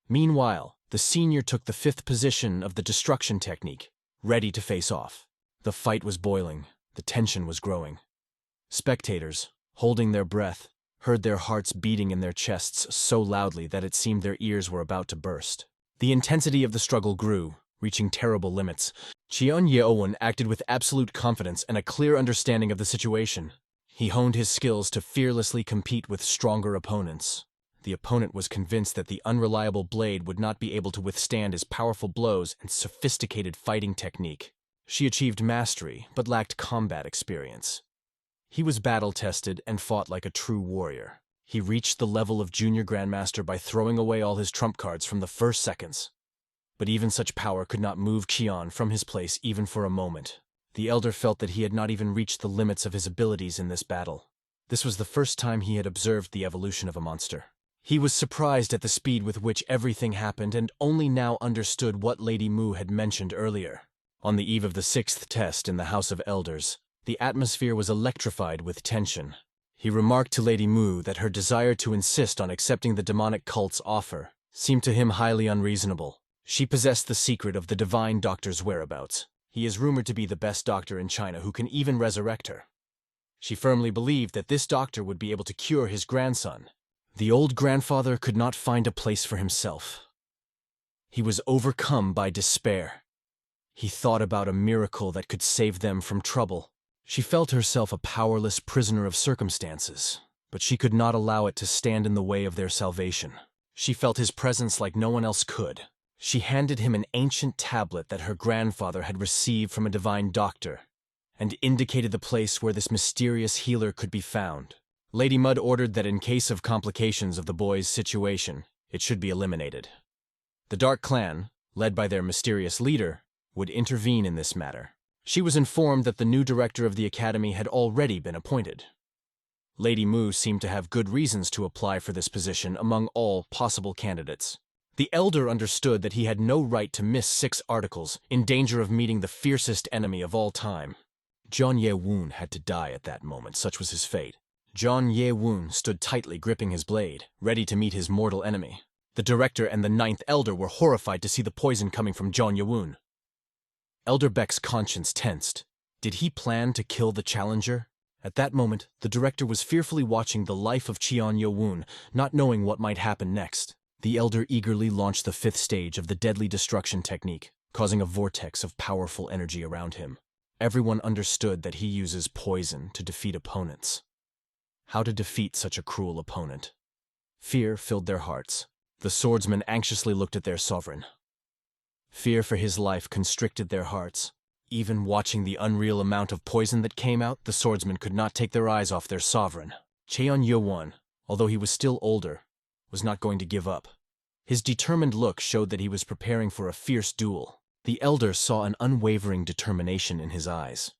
Meanwhile, the senior took the 5th position of the destruction technique, ready to face off. The fight was boiling. The tension was growing. Spectators, holding their breath, heard their hearts beating in their chests so loudly that it seemed their ears were about to burst. The intensity of the struggle grew, reaching terrible limits. Cheon Yeowen acted with absolute confidence and a clear understanding of the situation. He honed his skills to fearlessly compete with stronger opponents. The opponent was convinced that the unreliable blade would not be able to withstand his powerful blows and sophisticated fighting technique. She achieved mastery, but lacked combat experience. He was battle-tested and fought like a true warrior. He reached the level of junior grandmaster by throwing away all his trump cards from the first seconds. But even such power could not move Qian from his place even for a moment. The elder felt that he had not even reached the limits of his abilities in this battle. This was the first time he had observed the evolution of a monster. He was surprised at the speed with which everything happened and only now understood what Lady Mu had mentioned earlier. On the eve of the 6th test in the House of Elders, the atmosphere was electrified with tension. He remarked to Lady Mu that her desire to insist on accepting the demonic cult's offer seemed to him highly unreasonable. She possessed the secret of the divine doctor's whereabouts. He is rumored to be the best doctor in China who can even resurrect her. She firmly believed that this doctor would be able to cure his grandson. The old grandfather could not find a place for himself. He was overcome by despair. He thought about a miracle that could save them from trouble. She felt herself a powerless prisoner of circumstances, but she could not allow it to stand in the way of their salvation. She felt his presence like no one else could. She handed him an ancient tablet that her grandfather had received from a divine doctor, and indicated the place where this mysterious healer could be found. Lady Mud ordered that in case of complications of the boy's situation, it should be eliminated. The Dark Clan, led by their mysterious leader, would intervene in this matter. She was informed that the new director of the academy had already been appointed. Lady Mu seemed to have good reasons to apply for this position among all possible candidates. The elder understood that he had no right to miss 6 articles, in danger of meeting the fiercest enemy of all time. John Ye-Woon had to die at that moment, such was his fate. John Ye-Woon stood tightly gripping his blade, ready to meet his mortal enemy. The director and the 9th elder were horrified to see the poison coming from John Ye-Woon. Elder Beck's conscience tensed. Did he plan to kill the challenger? At that moment, the director was fearfully watching the life of Cheon Yo-woon, not knowing what might happen next. The elder eagerly launched the 5th stage of the deadly destruction technique, causing a vortex of powerful energy around him. Everyone understood that he uses poison to defeat opponents. How to defeat such a cruel opponent? Fear filled their hearts. The swordsmen anxiously looked at their sovereign. Fear for his life constricted their hearts. Even watching the unreal amount of poison that came out, the swordsmen could not take their eyes off their sovereign. Cheon Yo-won, although he was still older, was not going to give up. His determined look showed that he was preparing for a fierce duel. The elder saw an unwavering determination in his eyes.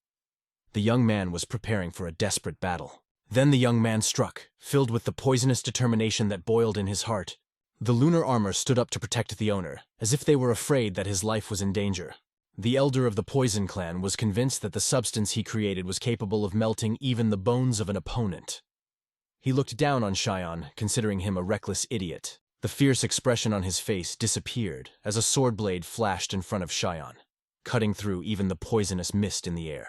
The young man was preparing for a desperate battle. Then the young man struck, filled with the poisonous determination that boiled in his heart. The lunar armor stood up to protect the owner, as if they were afraid that his life was in danger. The elder of the Poison Clan was convinced that the substance he created was capable of melting even the bones of an opponent. He looked down on Cheon, considering him a reckless idiot. The fierce expression on his face disappeared as a sword blade flashed in front of Cheon, cutting through even the poisonous mist in the air.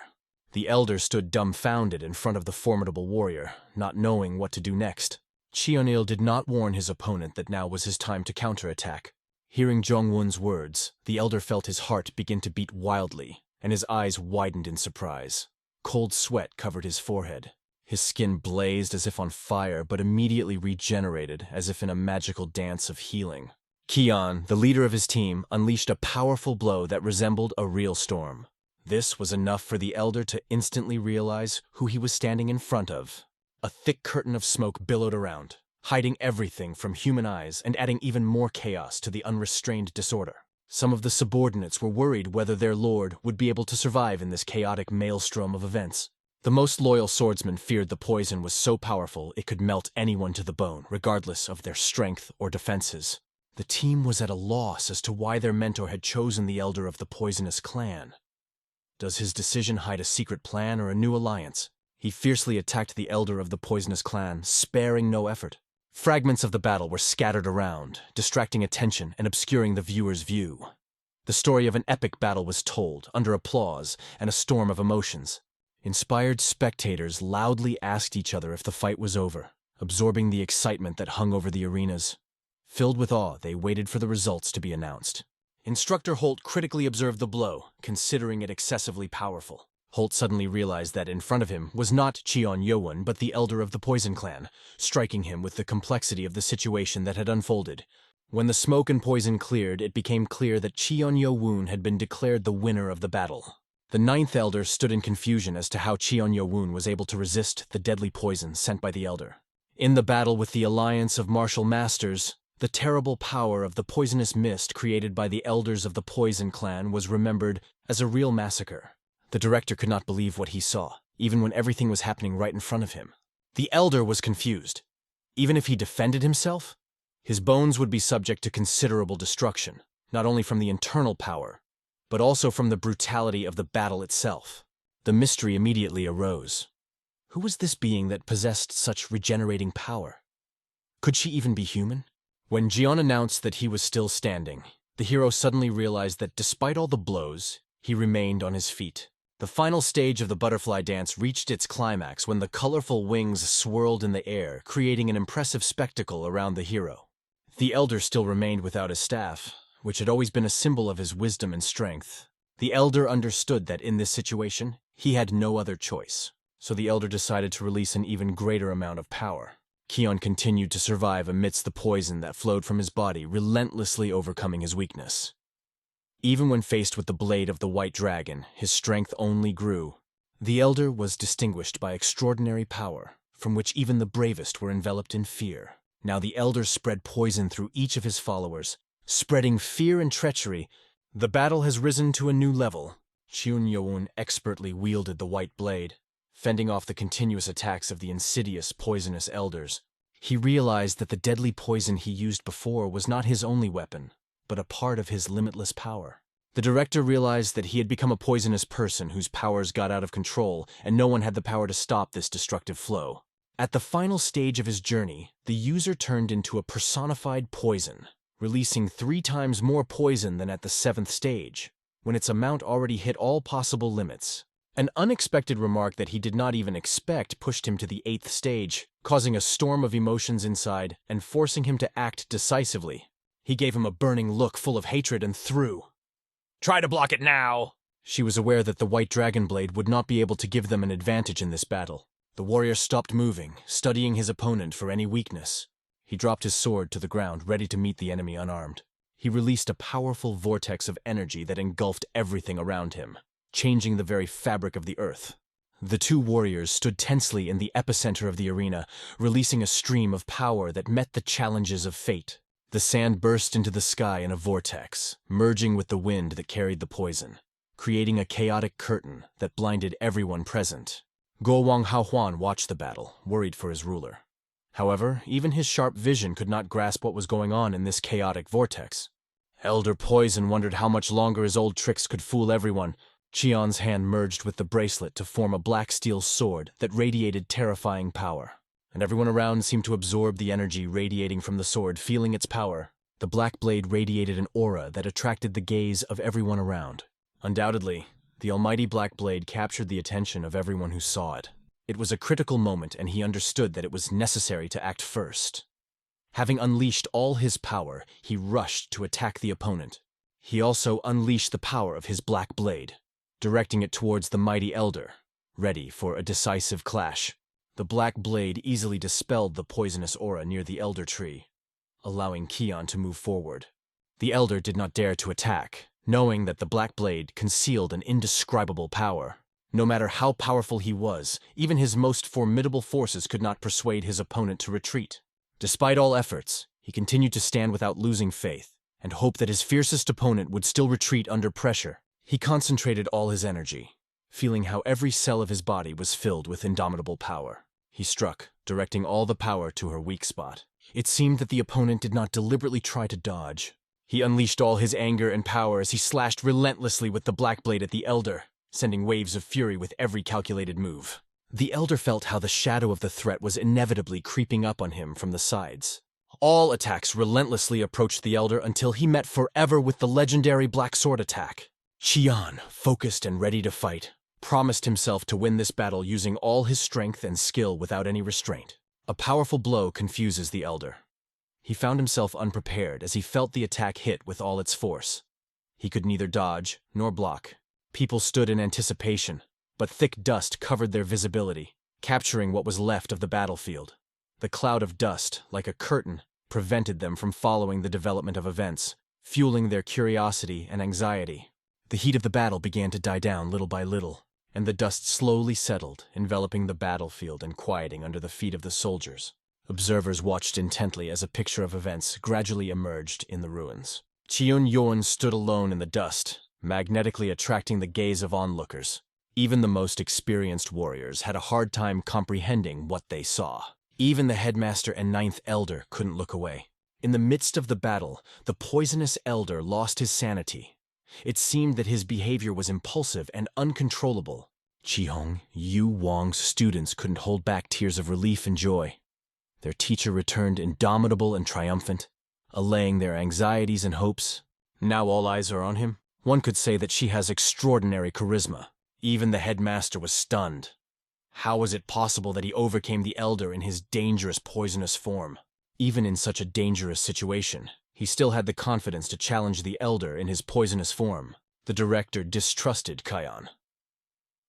The elder stood dumbfounded in front of the formidable warrior, not knowing what to do next. Cheon-il did not warn his opponent that now was his time to counterattack. Hearing Jong-won's words, the elder felt his heart begin to beat wildly, and his eyes widened in surprise. Cold sweat covered his forehead. His skin blazed as if on fire, but immediately regenerated as if in a magical dance of healing. Cheon, the leader of his team, unleashed a powerful blow that resembled a real storm. This was enough for the elder to instantly realize who he was standing in front of. A thick curtain of smoke billowed around, hiding everything from human eyes and adding even more chaos to the unrestrained disorder. Some of the subordinates were worried whether their lord would be able to survive in this chaotic maelstrom of events. The most loyal swordsmen feared the poison was so powerful it could melt anyone to the bone, regardless of their strength or defenses. The team was at a loss as to why their mentor had chosen the elder of the poisonous clan. Does his decision hide a secret plan or a new alliance? He fiercely attacked the elder of the poisonous clan, sparing no effort. Fragments of the battle were scattered around, distracting attention and obscuring the viewer's view. The story of an epic battle was told, under applause and a storm of emotions. Inspired spectators loudly asked each other if the fight was over, absorbing the excitement that hung over the arenas. Filled with awe, they waited for the results to be announced. Instructor Holt critically observed the blow, considering it excessively powerful. Holt suddenly realized that in front of him was not Cheon Yo-won, but the elder of the Poison Clan, striking him with the complexity of the situation that had unfolded. When the smoke and poison cleared, it became clear that Cheon Yo-woon had been declared the winner of the battle. The 9th elder stood in confusion as to how Cheon Yo-woon was able to resist the deadly poison sent by the elder. In the battle with the alliance of martial masters, the terrible power of the poisonous mist created by the elders of the Poison Clan was remembered as a real massacre. The director could not believe what he saw, even when everything was happening right in front of him. The elder was confused. Even if he defended himself, his bones would be subject to considerable destruction, not only from the internal power, but also from the brutality of the battle itself. The mystery immediately arose. Who was this being that possessed such regenerating power? Could she even be human? When Jion announced that he was still standing, the hero suddenly realized that despite all the blows, he remained on his feet. The final stage of the butterfly dance reached its climax when the colorful wings swirled in the air, creating an impressive spectacle around the hero. The elder still remained without his staff, which had always been a symbol of his wisdom and strength. The elder understood that in this situation, he had no other choice, so the elder decided to release an even greater amount of power. Cheon continued to survive amidst the poison that flowed from his body, relentlessly overcoming his weakness. Even when faced with the blade of the white dragon, his strength only grew. The elder was distinguished by extraordinary power, from which even the bravest were enveloped in fear. Now the elder spread poison through each of his followers, spreading fear and treachery. The battle has risen to a new level. Cheon Yo-woon expertly wielded the white blade, fending off the continuous attacks of the insidious, poisonous elders. He realized that the deadly poison he used before was not his only weapon, but a part of his limitless power. The director realized that he had become a poisonous person whose powers got out of control, and no one had the power to stop this destructive flow. At the final stage of his journey, the user turned into a personified poison, releasing 3 times more poison than at the 7th stage, when its amount already hit all possible limits. An unexpected remark that he did not even expect pushed him to the 8th stage, causing a storm of emotions inside and forcing him to act decisively. He gave him a burning look full of hatred and threw. "Try to block it now!" She was aware that the white dragon blade would not be able to give them an advantage in this battle. The warrior stopped moving, studying his opponent for any weakness. He dropped his sword to the ground, ready to meet the enemy unarmed. He released a powerful vortex of energy that engulfed everything around him, changing the very fabric of the earth. The two warriors stood tensely in the epicenter of the arena, releasing a stream of power that met the challenges of fate. The sand burst into the sky in a vortex, merging with the wind that carried the poison, creating a chaotic curtain that blinded everyone present. Guo Wang Haohuan watched the battle, worried for his ruler. However, even his sharp vision could not grasp what was going on in this chaotic vortex. Elder Poison wondered how much longer his old tricks could fool everyone. Qian's hand merged with the bracelet to form a black steel sword that radiated terrifying power, and everyone around seemed to absorb the energy radiating from the sword, feeling its power. The black blade radiated an aura that attracted the gaze of everyone around. Undoubtedly, the almighty black blade captured the attention of everyone who saw it. It was a critical moment, and he understood that it was necessary to act first. Having unleashed all his power, he rushed to attack the opponent. He also unleashed the power of his black blade, directing it towards the mighty elder, ready for a decisive clash. The black blade easily dispelled the poisonous aura near the elder tree, allowing Qian to move forward. The elder did not dare to attack, knowing that the black blade concealed an indescribable power. No matter how powerful he was, even his most formidable forces could not persuade his opponent to retreat. Despite all efforts, he continued to stand without losing faith, and hoped that his fiercest opponent would still retreat under pressure. He concentrated all his energy, feeling how every cell of his body was filled with indomitable power. He struck, directing all the power to her weak spot. It seemed that the opponent did not deliberately try to dodge. He unleashed all his anger and power as he slashed relentlessly with the black blade at the elder, sending waves of fury with every calculated move. The elder felt how the shadow of the threat was inevitably creeping up on him from the sides. All attacks relentlessly approached the elder until he met forever with the legendary black sword attack. Qian, focused and ready to fight, promised himself to win this battle using all his strength and skill without any restraint. A powerful blow confuses the elder. He found himself unprepared as he felt the attack hit with all its force. He could neither dodge nor block. People stood in anticipation, but thick dust covered their visibility, capturing what was left of the battlefield. The cloud of dust, like a curtain, prevented them from following the development of events, fueling their curiosity and anxiety. The heat of the battle began to die down little by little, and the dust slowly settled, enveloping the battlefield and quieting under the feet of the soldiers. Observers watched intently as a picture of events gradually emerged in the ruins. Qian Yuan stood alone in the dust, magnetically attracting the gaze of onlookers. Even the most experienced warriors had a hard time comprehending what they saw. Even the headmaster and ninth elder couldn't look away. In the midst of the battle, the poisonous elder lost his sanity. It seemed that his behavior was impulsive and uncontrollable. Qihong, Yu Wang's students couldn't hold back tears of relief and joy. Their teacher returned indomitable and triumphant, allaying their anxieties and hopes. Now all eyes are on him. One could say that she has extraordinary charisma. Even the headmaster was stunned. How was it possible that he overcame the elder in his dangerous poisonous form? Even in such a dangerous situation, he still had the confidence to challenge the elder in his poisonous form. The director distrusted Qian.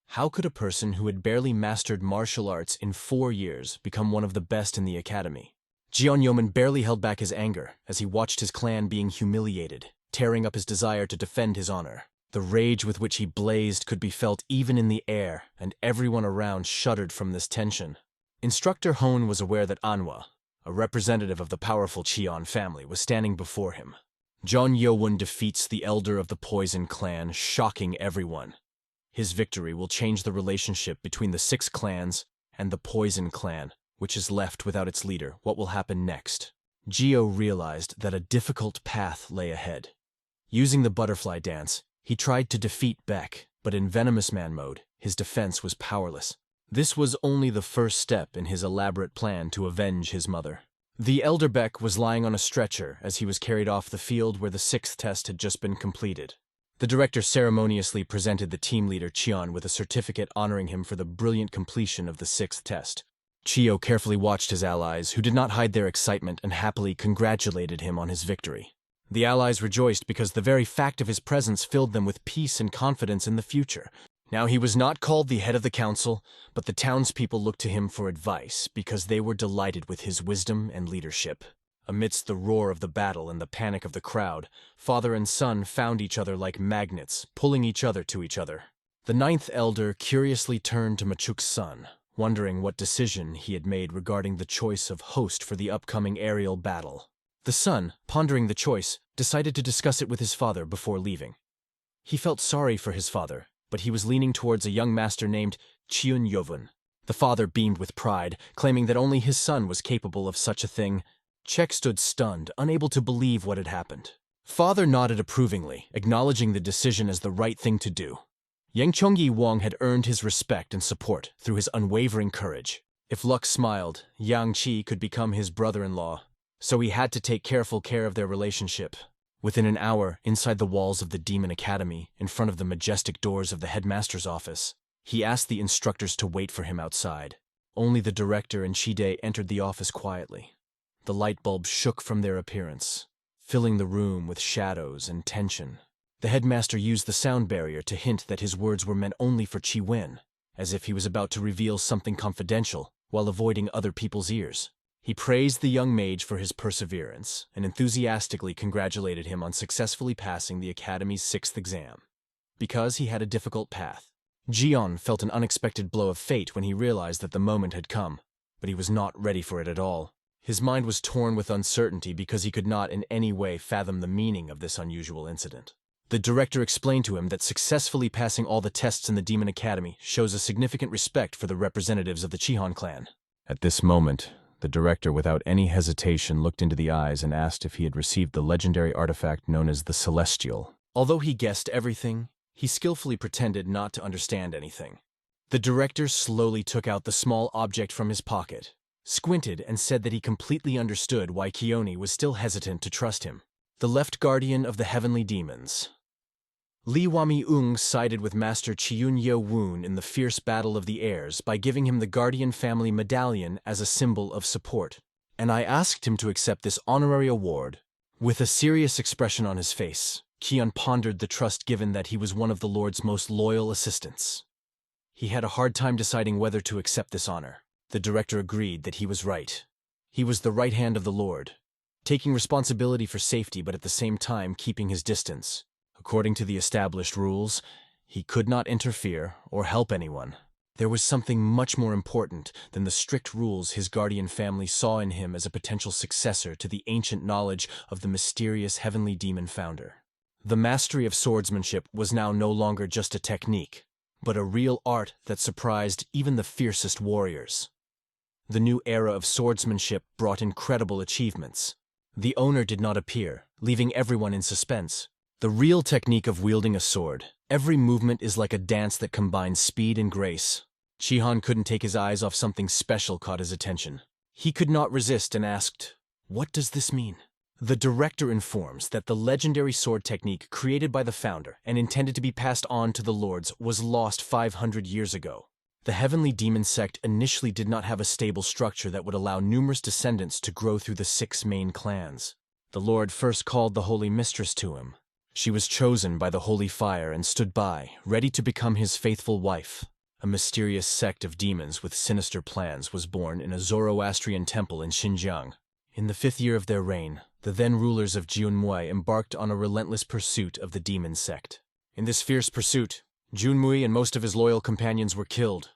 How could a person who had barely mastered martial arts in 4 years become one of the best in the academy? Jian Yomen barely held back his anger as he watched his clan being humiliated, tearing up his desire to defend his honor. The rage with which he blazed could be felt even in the air, and everyone around shuddered from this tension. Instructor Hone was aware that Manhwa, a representative of the powerful Qian family, was standing before him. Zhang Yowun defeats the elder of the Poison clan, shocking everyone. His victory will change the relationship between the 6 clans and the Poison clan, which is left without its leader. What will happen next? Gio realized that a difficult path lay ahead. Using the butterfly dance, he tried to defeat Beck, but in Venomous Man mode, his defense was powerless. This was only the first step in his elaborate plan to avenge his mother. The elder Beck was lying on a stretcher as he was carried off the field where the 6th test had just been completed. The director ceremoniously presented the team leader Qian with a certificate honoring him for the brilliant completion of the 6th test. Chio carefully watched his allies, who did not hide their excitement and happily congratulated him on his victory. The allies rejoiced because the very fact of his presence filled them with peace and confidence in the future. Now he was not called the head of the council, but the townspeople looked to him for advice because they were delighted with his wisdom and leadership. Amidst the roar of the battle and the panic of the crowd, father and son found each other like magnets, pulling each other to each other. The 9th elder curiously turned to Machuk's son, wondering what decision he had made regarding the choice of host for the upcoming aerial battle. The son, pondering the choice, decided to discuss it with his father before leaving. He felt sorry for his father, but he was leaning towards a young master named Chiun Yovun. The father beamed with pride, claiming that only his son was capable of such a thing. Chek stood stunned, unable to believe what had happened. Father nodded approvingly, acknowledging the decision as the right thing to do. Yang Chongyi Wang had earned his respect and support through his unwavering courage. If luck smiled, Yang Qi could become his brother-in-law, so he had to take careful care of their relationship. Within an hour, inside the walls of the Demon Academy, in front of the majestic doors of the headmaster's office, he asked the instructors to wait for him outside. Only the director and Chide entered the office quietly. The light bulbs shook from their appearance, filling the room with shadows and tension. The headmaster used the sound barrier to hint that his words were meant only for Qi Wen, as if he was about to reveal something confidential while avoiding other people's ears. He praised the young mage for his perseverance and enthusiastically congratulated him on successfully passing the Academy's 6th exam. Because he had a difficult path, Jian felt an unexpected blow of fate when he realized that the moment had come, but he was not ready for it at all. His mind was torn with uncertainty because he could not in any way fathom the meaning of this unusual incident. The director explained to him that successfully passing all the tests in the Demon Academy shows a significant respect for the representatives of the Chihan clan. At this moment, the director, without any hesitation, looked into the eyes and asked if he had received the legendary artifact known as the Celestial. Although he guessed everything, he skillfully pretended not to understand anything. The director slowly took out the small object from his pocket, squinted, and said that he completely understood why Keone was still hesitant to trust him. The left guardian of the heavenly demons. Li Wami-ung sided with Master Chiyun Ye-woon in the fierce battle of the airs by giving him the Guardian Family Medallion as a symbol of support, and I asked him to accept this honorary award. With a serious expression on his face, Kion pondered the trust given that he was one of the Lord's most loyal assistants. He had a hard time deciding whether to accept this honor. The director agreed that he was right. He was the right hand of the Lord, taking responsibility for safety but at the same time keeping his distance. According to the established rules, he could not interfere or help anyone. There was something much more important than the strict rules his guardian family saw in him as a potential successor to the ancient knowledge of the mysterious heavenly demon founder. The mastery of swordsmanship was now no longer just a technique, but a real art that surprised even the fiercest warriors. The new era of swordsmanship brought incredible achievements. The owner did not appear, leaving everyone in suspense. The real technique of wielding a sword. Every movement is like a dance that combines speed and grace. Chihan couldn't take his eyes off something special caught his attention. He could not resist and asked, "What does this mean?" The director informs that the legendary sword technique created by the founder and intended to be passed on to the lords was lost 500 years ago. The heavenly demon sect initially did not have a stable structure that would allow numerous descendants to grow through the 6 main clans. The Lord first called the Holy Mistress to him. She was chosen by the Holy Fire and stood by, ready to become his faithful wife. A mysterious sect of demons with sinister plans was born in a Zoroastrian temple in Xinjiang. In the 5th year of their reign, the then rulers of Junmui embarked on a relentless pursuit of the demon sect. In this fierce pursuit, Junmui and most of his loyal companions were killed.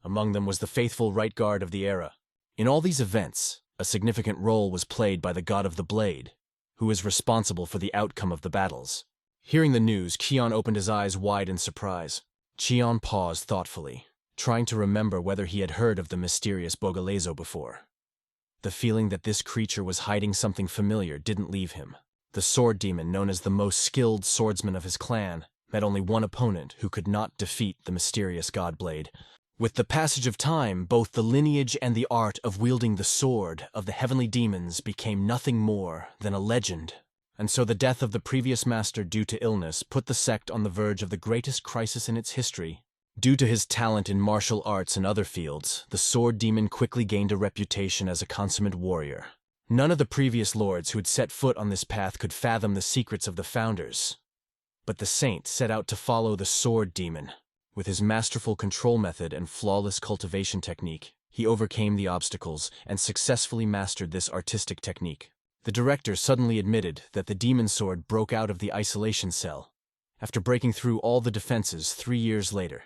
Among them was the faithful right guard of the era. In all these events, a significant role was played by the God of the Blade, who is responsible for the outcome of the battles. Hearing the news, Kion opened his eyes wide in surprise. Chion paused thoughtfully, trying to remember whether he had heard of the mysterious Bogalezo before. The feeling that this creature was hiding something familiar didn't leave him. The sword demon, known as the most skilled swordsman of his clan, met only one opponent who could not defeat the mysterious Godblade. With the passage of time, both the lineage and the art of wielding the sword of the heavenly demons became nothing more than a legend. And so the death of the previous master due to illness put the sect on the verge of the greatest crisis in its history. Due to his talent in martial arts and other fields, the sword demon quickly gained a reputation as a consummate warrior. None of the previous lords who had set foot on this path could fathom the secrets of the founders. But the saint set out to follow the sword demon. With his masterful control method and flawless cultivation technique, he overcame the obstacles and successfully mastered this artistic technique. The director suddenly admitted that the demon sword broke out of the isolation cell. After breaking through all the defenses 3 years later,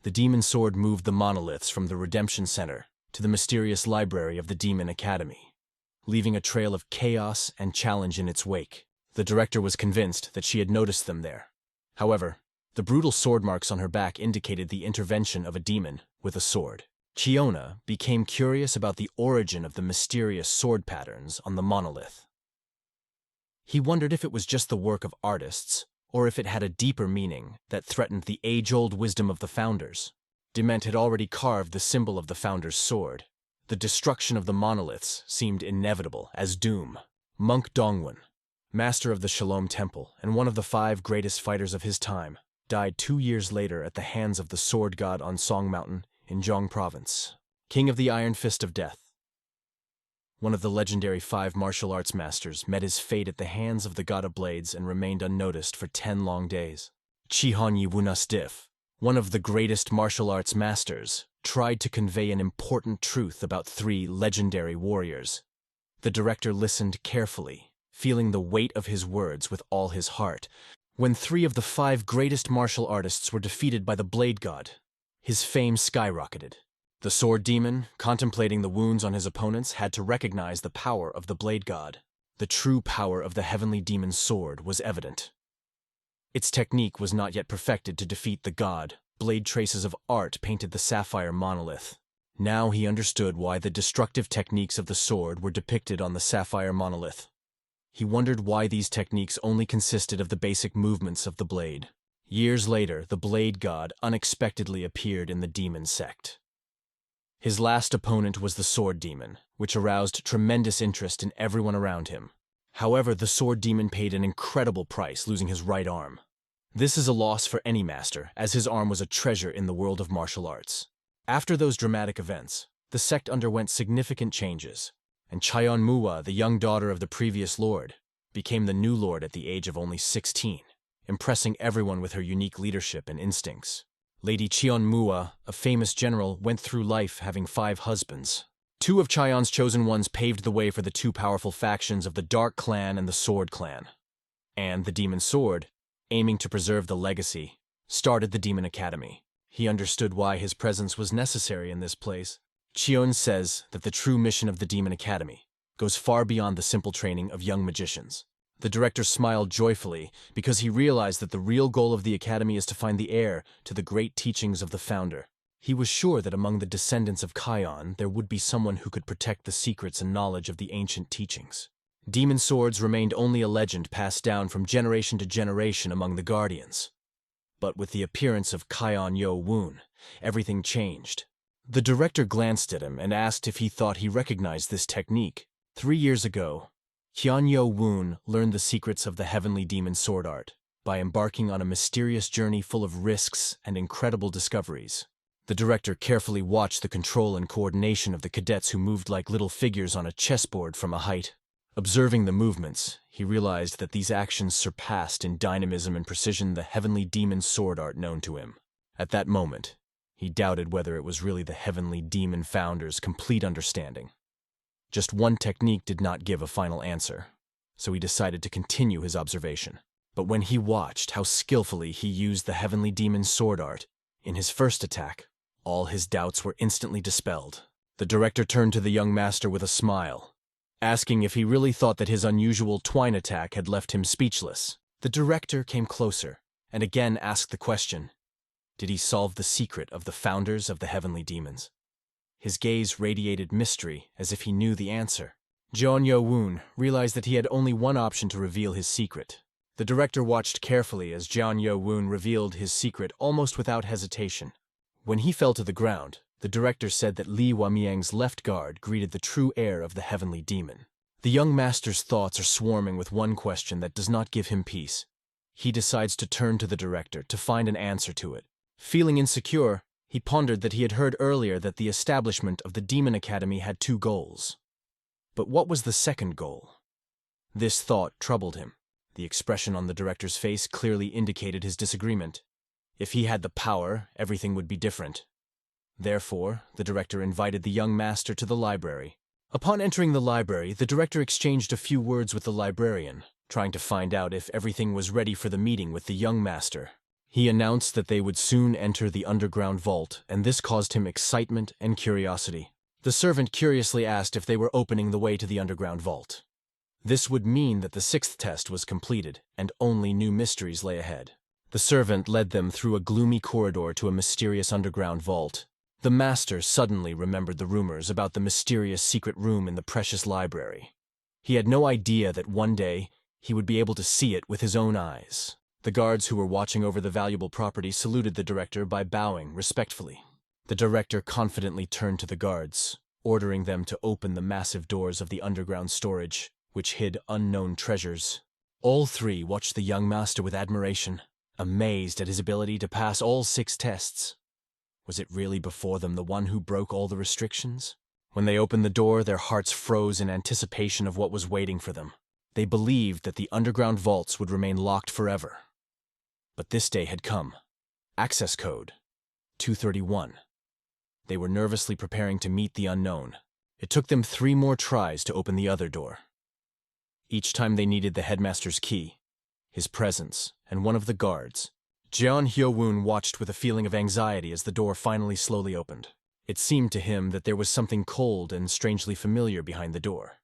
the demon sword moved the monoliths from the Redemption Center to the mysterious library of the Demon Academy, leaving a trail of chaos and challenge in its wake. The director was convinced that she had noticed them there. However, the brutal sword marks on her back indicated the intervention of a demon with a sword. Chiona became curious about the origin of the mysterious sword patterns on the monolith. He wondered if it was just the work of artists, or if it had a deeper meaning that threatened the age-old wisdom of the founders. Dement had already carved the symbol of the founder's sword. The destruction of the monoliths seemed inevitable as doom. Monk Dongwon, master of the Shalom Temple and one of the 5 greatest fighters of his time, died 2 years later at the hands of the sword god on Song Mountain in Zhong Province, king of the Iron Fist of Death. One of the legendary 5 martial arts masters met his fate at the hands of the god of blades and remained unnoticed for 10 long days. Chihon Yewunastif, one of the greatest martial arts masters, tried to convey an important truth about 3 legendary warriors. The director listened carefully, feeling the weight of his words with all his heart. When 3 of the 5 greatest martial artists were defeated by the Blade God, his fame skyrocketed. The sword demon, contemplating the wounds on his opponents, had to recognize the power of the Blade God. The true power of the heavenly demon's sword was evident. Its technique was not yet perfected to defeat the god. Blade traces of art painted the sapphire monolith. Now he understood why the destructive techniques of the sword were depicted on the sapphire monolith. He wondered why these techniques only consisted of the basic movements of the blade. Years later, the Blade God unexpectedly appeared in the demon sect. His last opponent was the sword demon, which aroused tremendous interest in everyone around him. However, the sword demon paid an incredible price, losing his right arm. This is a loss for any master, as his arm was a treasure in the world of martial arts. After those dramatic events, the sect underwent significant changes, and Cheonmuwa, the young daughter of the previous lord, became the new lord at the age of only 16, impressing everyone with her unique leadership and instincts. Lady Cheonmuwa, a famous general, went through life having 5 husbands. 2 of Cheon's chosen ones paved the way for the 2 powerful factions of the Dark Clan and the Sword Clan. And the Demon Sword, aiming to preserve the legacy, started the Demon Academy. He understood why his presence was necessary in this place. Cheon says that the true mission of the Demon Academy goes far beyond the simple training of young magicians. The director smiled joyfully because he realized that the real goal of the academy is to find the heir to the great teachings of the founder. He was sure that among the descendants of Kion there would be someone who could protect the secrets and knowledge of the ancient teachings. Demon swords remained only a legend passed down from generation to generation among the guardians. But with the appearance of Kion Yo-woon, everything changed. The director glanced at him and asked if he thought he recognized this technique. 3 years ago, Kion Yo-woon learned the secrets of the heavenly demon sword art by embarking on a mysterious journey full of risks and incredible discoveries. The director carefully watched the control and coordination of the cadets who moved like little figures on a chessboard from a height. Observing the movements, he realized that these actions surpassed in dynamism and precision the heavenly demon sword art known to him. At that moment, he doubted whether it was really the heavenly demon founder's complete understanding. Just one technique did not give a final answer, so he decided to continue his observation. But when he watched how skillfully he used the heavenly demon sword art in his first attack, all his doubts were instantly dispelled. The director turned to the young master with a smile, asking if he really thought that his unusual twine attack had left him speechless. The director came closer and again asked the question, did he solve the secret of the founders of the heavenly demons? His gaze radiated mystery as if he knew the answer. Jeon Yo-woon realized that he had only one option to reveal his secret. The director watched carefully as Jeon Yo-woon revealed his secret almost without hesitation. When he fell to the ground, the director said that Li Wamiang's left guard greeted the true heir of the heavenly demon. The young master's thoughts are swarming with one question that does not give him peace. He decides to turn to the director to find an answer to it. Feeling insecure, he pondered that he had heard earlier that the establishment of the Demon Academy had 2 goals. But what was the second goal? This thought troubled him. The expression on the director's face clearly indicated his disagreement. If he had the power, everything would be different. Therefore, the director invited the young master to the library. Upon entering the library, the director exchanged a few words with the librarian, trying to find out if everything was ready for the meeting with the young master. He announced that they would soon enter the underground vault, and this caused him excitement and curiosity. The servant curiously asked if they were opening the way to the underground vault. This would mean that the 6th test was completed, and only new mysteries lay ahead. The servant led them through a gloomy corridor to a mysterious underground vault. The master suddenly remembered the rumors about the mysterious secret room in the precious library. He had no idea that one day he would be able to see it with his own eyes. The guards who were watching over the valuable property saluted the director by bowing respectfully. The director confidently turned to the guards, ordering them to open the massive doors of the underground storage, which hid unknown treasures. All 3 watched the young master with admiration, amazed at his ability to pass all 6 tests. Was it really before them the one who broke all the restrictions? When they opened the door, their hearts froze in anticipation of what was waiting for them. They believed that the underground vaults would remain locked forever. But this day had come. Access code 231. They were nervously preparing to meet the unknown. It took them 3 more tries to open the other door. Each time they needed the headmaster's key, his presence, and one of the guards. Jeon Hyo-woon watched with a feeling of anxiety as the door finally slowly opened. It seemed to him that there was something cold and strangely familiar behind the door.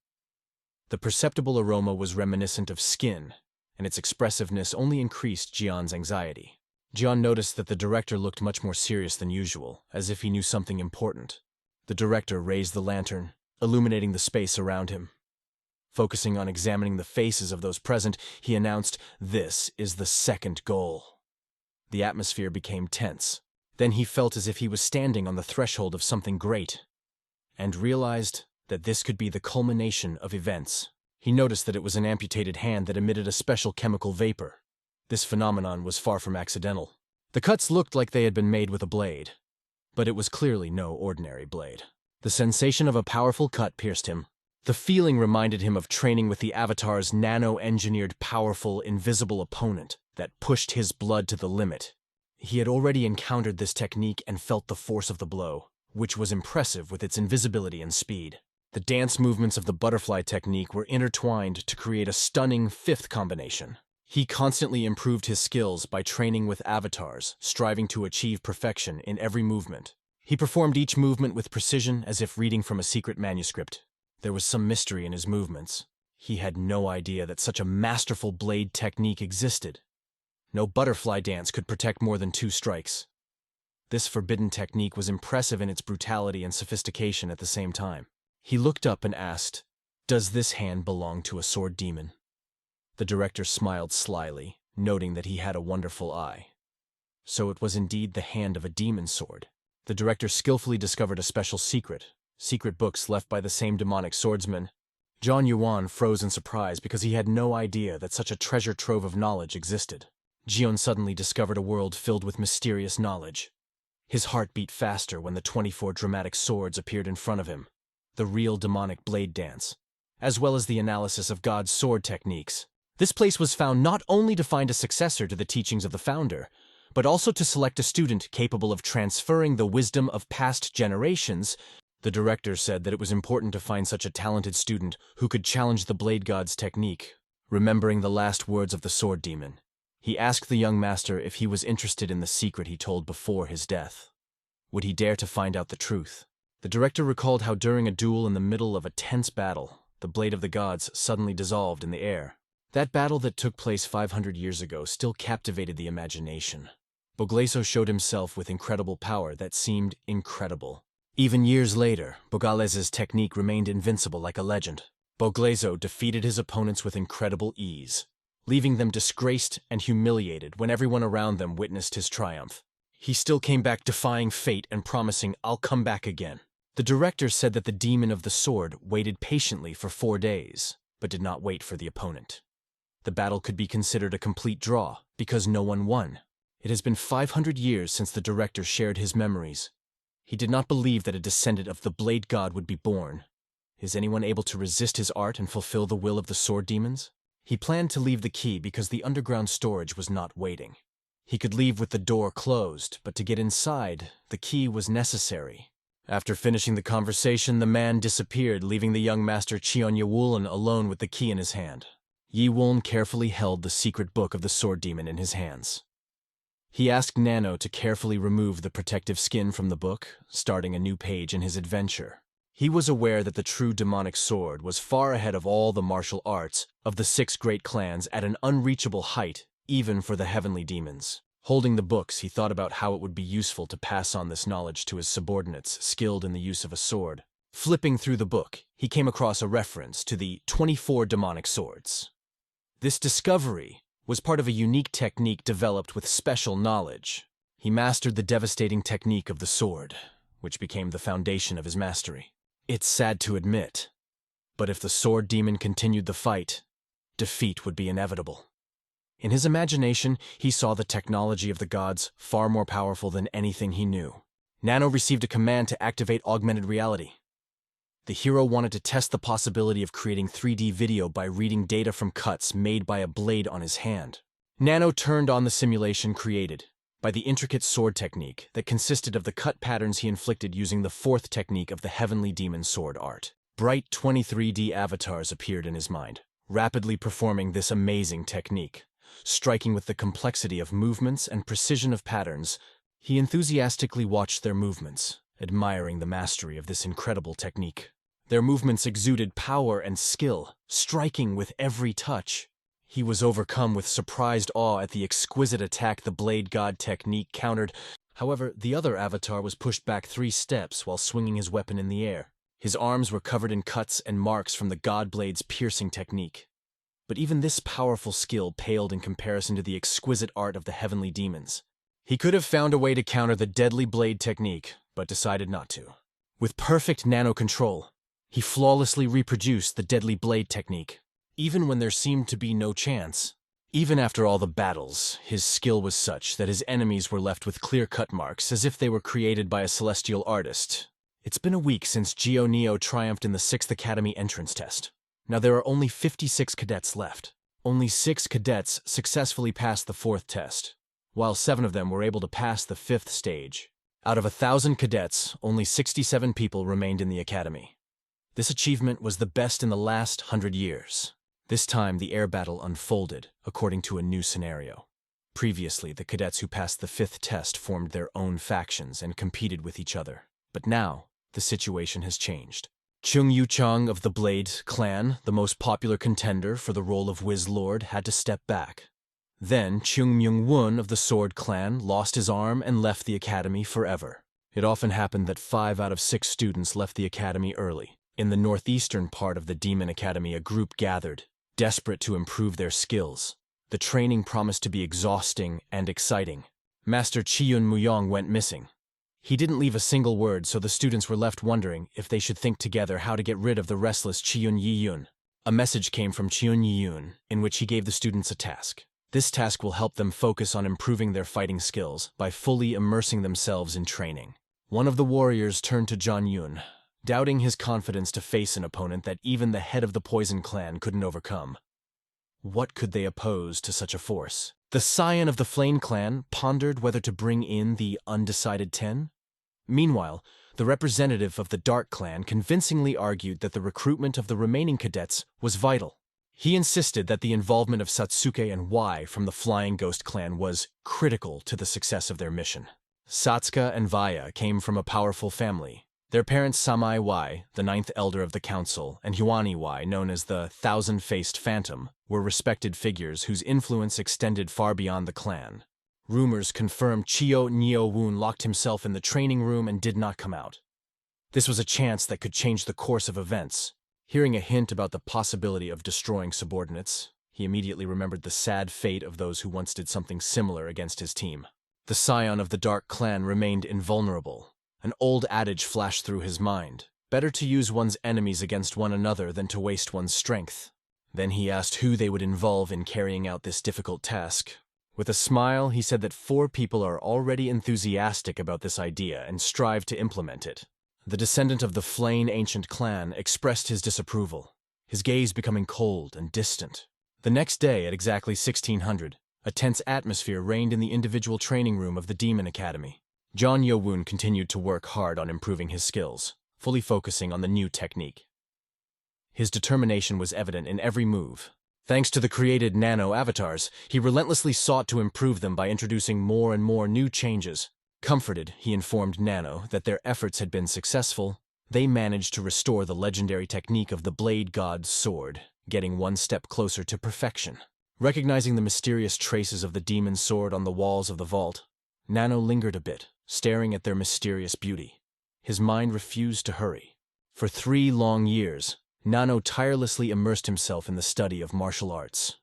The perceptible aroma was reminiscent of skin, and its expressiveness only increased Jeon's anxiety. Jeon noticed that the director looked much more serious than usual, as if he knew something important. The director raised the lantern, illuminating the space around him. Focusing on examining the faces of those present, he announced, "This is the 2nd goal." The atmosphere became tense. Then he felt as if he was standing on the threshold of something great, and realized that this could be the culmination of events. He noticed that it was an amputated hand that emitted a special chemical vapor. This phenomenon was far from accidental. The cuts looked like they had been made with a blade, but it was clearly no ordinary blade. The sensation of a powerful cut pierced him. The feeling reminded him of training with the Avatar's nano-engineered powerful, invisible opponent that pushed his blood to the limit. He had already encountered this technique and felt the force of the blow, which was impressive with its invisibility and speed. The dance movements of the butterfly technique were intertwined to create a stunning 5th combination. He constantly improved his skills by training with avatars, striving to achieve perfection in every movement. He performed each movement with precision as if reading from a secret manuscript. There was some mystery in his movements. He had no idea that such a masterful blade technique existed. No butterfly dance could protect more than 2 strikes. This forbidden technique was impressive in its brutality and sophistication at the same time. He looked up and asked, "Does this hand belong to a sword demon?" The director smiled slyly, noting that he had a wonderful eye. So it was indeed the hand of a demon sword. The director skillfully discovered a special secret books left by the same demonic swordsman. John Yuan froze in surprise because he had no idea that such a treasure trove of knowledge existed. Jeon suddenly discovered a world filled with mysterious knowledge. His heart beat faster when the 24 dramatic swords appeared in front of him. The real demonic blade dance, as well as the analysis of God's sword techniques. This place was found not only to find a successor to the teachings of the founder, but also to select a student capable of transferring the wisdom of past generations. The director said that it was important to find such a talented student who could challenge the blade god's technique. Remembering the last words of the sword demon, he asked the young master if he was interested in the secret he told before his death. Would he dare to find out the truth? The director recalled how during a duel in the middle of a tense battle, the blade of the gods suddenly dissolved in the air. That battle that took place 500 years ago still captivated the imagination. Bogleso showed himself with incredible power that seemed incredible. Even years later, Bogalez's technique remained invincible like a legend. Bogleso defeated his opponents with incredible ease, leaving them disgraced and humiliated when everyone around them witnessed his triumph. He still came back defying fate and promising, "I'll come back again." The director said that the demon of the sword waited patiently for 4 days, but did not wait for the opponent. The battle could be considered a complete draw, because no one won. It has been 500 years since the director shared his memories. He did not believe that a descendant of the Blade God would be born. Is anyone able to resist his art and fulfill the will of the sword demons? He planned to leave the key because the underground storage was not waiting. He could leave with the door closed, but to get inside, the key was necessary. After finishing the conversation, the man disappeared, leaving the young master Cheon Yewolun alone with the key in his hand. Yewolun carefully held the secret book of the sword demon in his hands. He asked Nano to carefully remove the protective skin from the book, starting a new page in his adventure. He was aware that the true demonic sword was far ahead of all the martial arts of the 6 great clans at an unreachable height, even for the heavenly demons. Holding the books, he thought about how it would be useful to pass on this knowledge to his subordinates skilled in the use of a sword. Flipping through the book, he came across a reference to the 24 demonic swords. This discovery was part of a unique technique developed with special knowledge. He mastered the devastating technique of the sword, which became the foundation of his mastery. It's sad to admit, but if the sword demon continued the fight, defeat would be inevitable. In his imagination, he saw the technology of the gods far more powerful than anything he knew. Nano received a command to activate augmented reality. The hero wanted to test the possibility of creating 3D video by reading data from cuts made by a blade on his hand. Nano turned on the simulation created by the intricate sword technique that consisted of the cut patterns he inflicted using the 4th technique of the heavenly demon sword art. Bright 23D avatars appeared in his mind, rapidly performing this amazing technique. Striking with the complexity of movements and precision of patterns, he enthusiastically watched their movements, admiring the mastery of this incredible technique. Their movements exuded power and skill, striking with every touch. He was overcome with surprised awe at the exquisite attack the Blade God technique countered. However, the other avatar was pushed back 3 steps while swinging his weapon in the air. His arms were covered in cuts and marks from the God Blade's piercing technique. But even this powerful skill paled in comparison to the exquisite art of the heavenly demons. He could have found a way to counter the deadly blade technique, but decided not to. With perfect nano control, he flawlessly reproduced the deadly blade technique, even when there seemed to be no chance. Even after all the battles, his skill was such that his enemies were left with clear cut marks as if they were created by a celestial artist. It's been a week since Geo Neo triumphed in the 6th Academy entrance test. Now there are only 56 cadets left. Only 6 cadets successfully passed the 4th test, while 7 of them were able to pass the 5th stage. Out of 1,000 cadets, only 67 people remained in the academy. This achievement was the best in the last 100 years. This time, the air battle unfolded according to a new scenario. Previously, the cadets who passed the 5th test formed their own factions and competed with each other. But now, the situation has changed. Chung Yu-chang of the Blade clan, the most popular contender for the role of Wiz Lord, had to step back. Then, Chung Myung-won of the Sword clan lost his arm and left the academy forever. It often happened that 5 out of 6 students left the academy early. In the northeastern part of the Demon Academy, a group gathered, desperate to improve their skills. The training promised to be exhausting and exciting. Master Chiyun Muyong went missing. He didn't leave a single word, so the students were left wondering if they should think together how to get rid of the restless Chiyun Yiyun. A message came from Chiyun Yiyun, in which he gave the students a task. This task will help them focus on improving their fighting skills by fully immersing themselves in training. One of the warriors turned to John Yun, doubting his confidence to face an opponent that even the head of the Poison Clan couldn't overcome. What could they oppose to such a force? The scion of the Flame Clan pondered whether to bring in the undecided 10. Meanwhile, the representative of the Dark Clan convincingly argued that the recruitment of the remaining cadets was vital. He insisted that the involvement of Satsuke and Y from the Flying Ghost Clan was critical to the success of their mission. Satsuka and Vaya came from a powerful family. Their parents Samai Y, the 9th elder of the council, and Huani Y, known as the Thousand-Faced Phantom, were respected figures whose influence extended far beyond the clan. Rumors confirmed Chio Neo-woon locked himself in the training room and did not come out. This was a chance that could change the course of events. Hearing a hint about the possibility of destroying subordinates, he immediately remembered the sad fate of those who once did something similar against his team. The scion of the Dark Clan remained invulnerable, An old adage flashed through his mind. Better to use one's enemies against one another than to waste one's strength. Then he asked who they would involve in carrying out this difficult task. With a smile, he said that 4 people are already enthusiastic about this idea and strive to implement it. The descendant of the Flane ancient clan expressed his disapproval, his gaze becoming cold and distant. The next day, at exactly 1600, a tense atmosphere reigned in the individual training room of the Demon Academy. John Yo-woon continued to work hard on improving his skills, fully focusing on the new technique. His determination was evident in every move. Thanks to the created nano-avatars, he relentlessly sought to improve them by introducing more and more new changes. Comforted, he informed Nano that their efforts had been successful. They managed to restore the legendary technique of the Blade God's sword, getting one step closer to perfection. Recognizing the mysterious traces of the demon's sword on the walls of the vault, Nano lingered a bit, staring at their mysterious beauty. His mind refused to hurry. For 3 long years, Nano tirelessly immersed himself in the study of martial arts.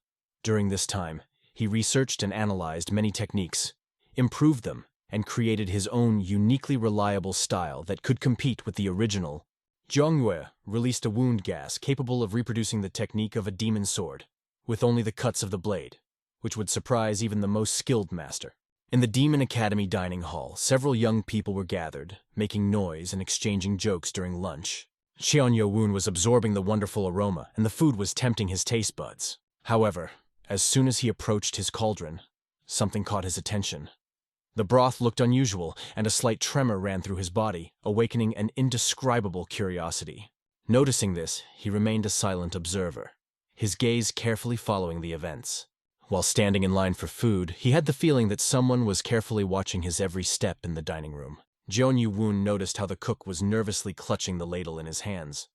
During this time, he researched and analyzed many techniques, improved them, and created his own uniquely reliable style that could compete with the original. Zhongyue released a wound gas capable of reproducing the technique of a demon sword, with only the cuts of the blade, which would surprise even the most skilled master. In the Demon Academy dining hall, several young people were gathered, making noise and exchanging jokes during lunch. Cheon Yo-woon was absorbing the wonderful aroma, and the food was tempting his taste buds. However, as soon as he approached his cauldron, something caught his attention. The broth looked unusual, and a slight tremor ran through his body, awakening an indescribable curiosity. Noticing this, he remained a silent observer, his gaze carefully following the events. While standing in line for food, he had the feeling that someone was carefully watching his every step in the dining room. Jeon Yu-woon noticed how the cook was nervously clutching the ladle in his hands.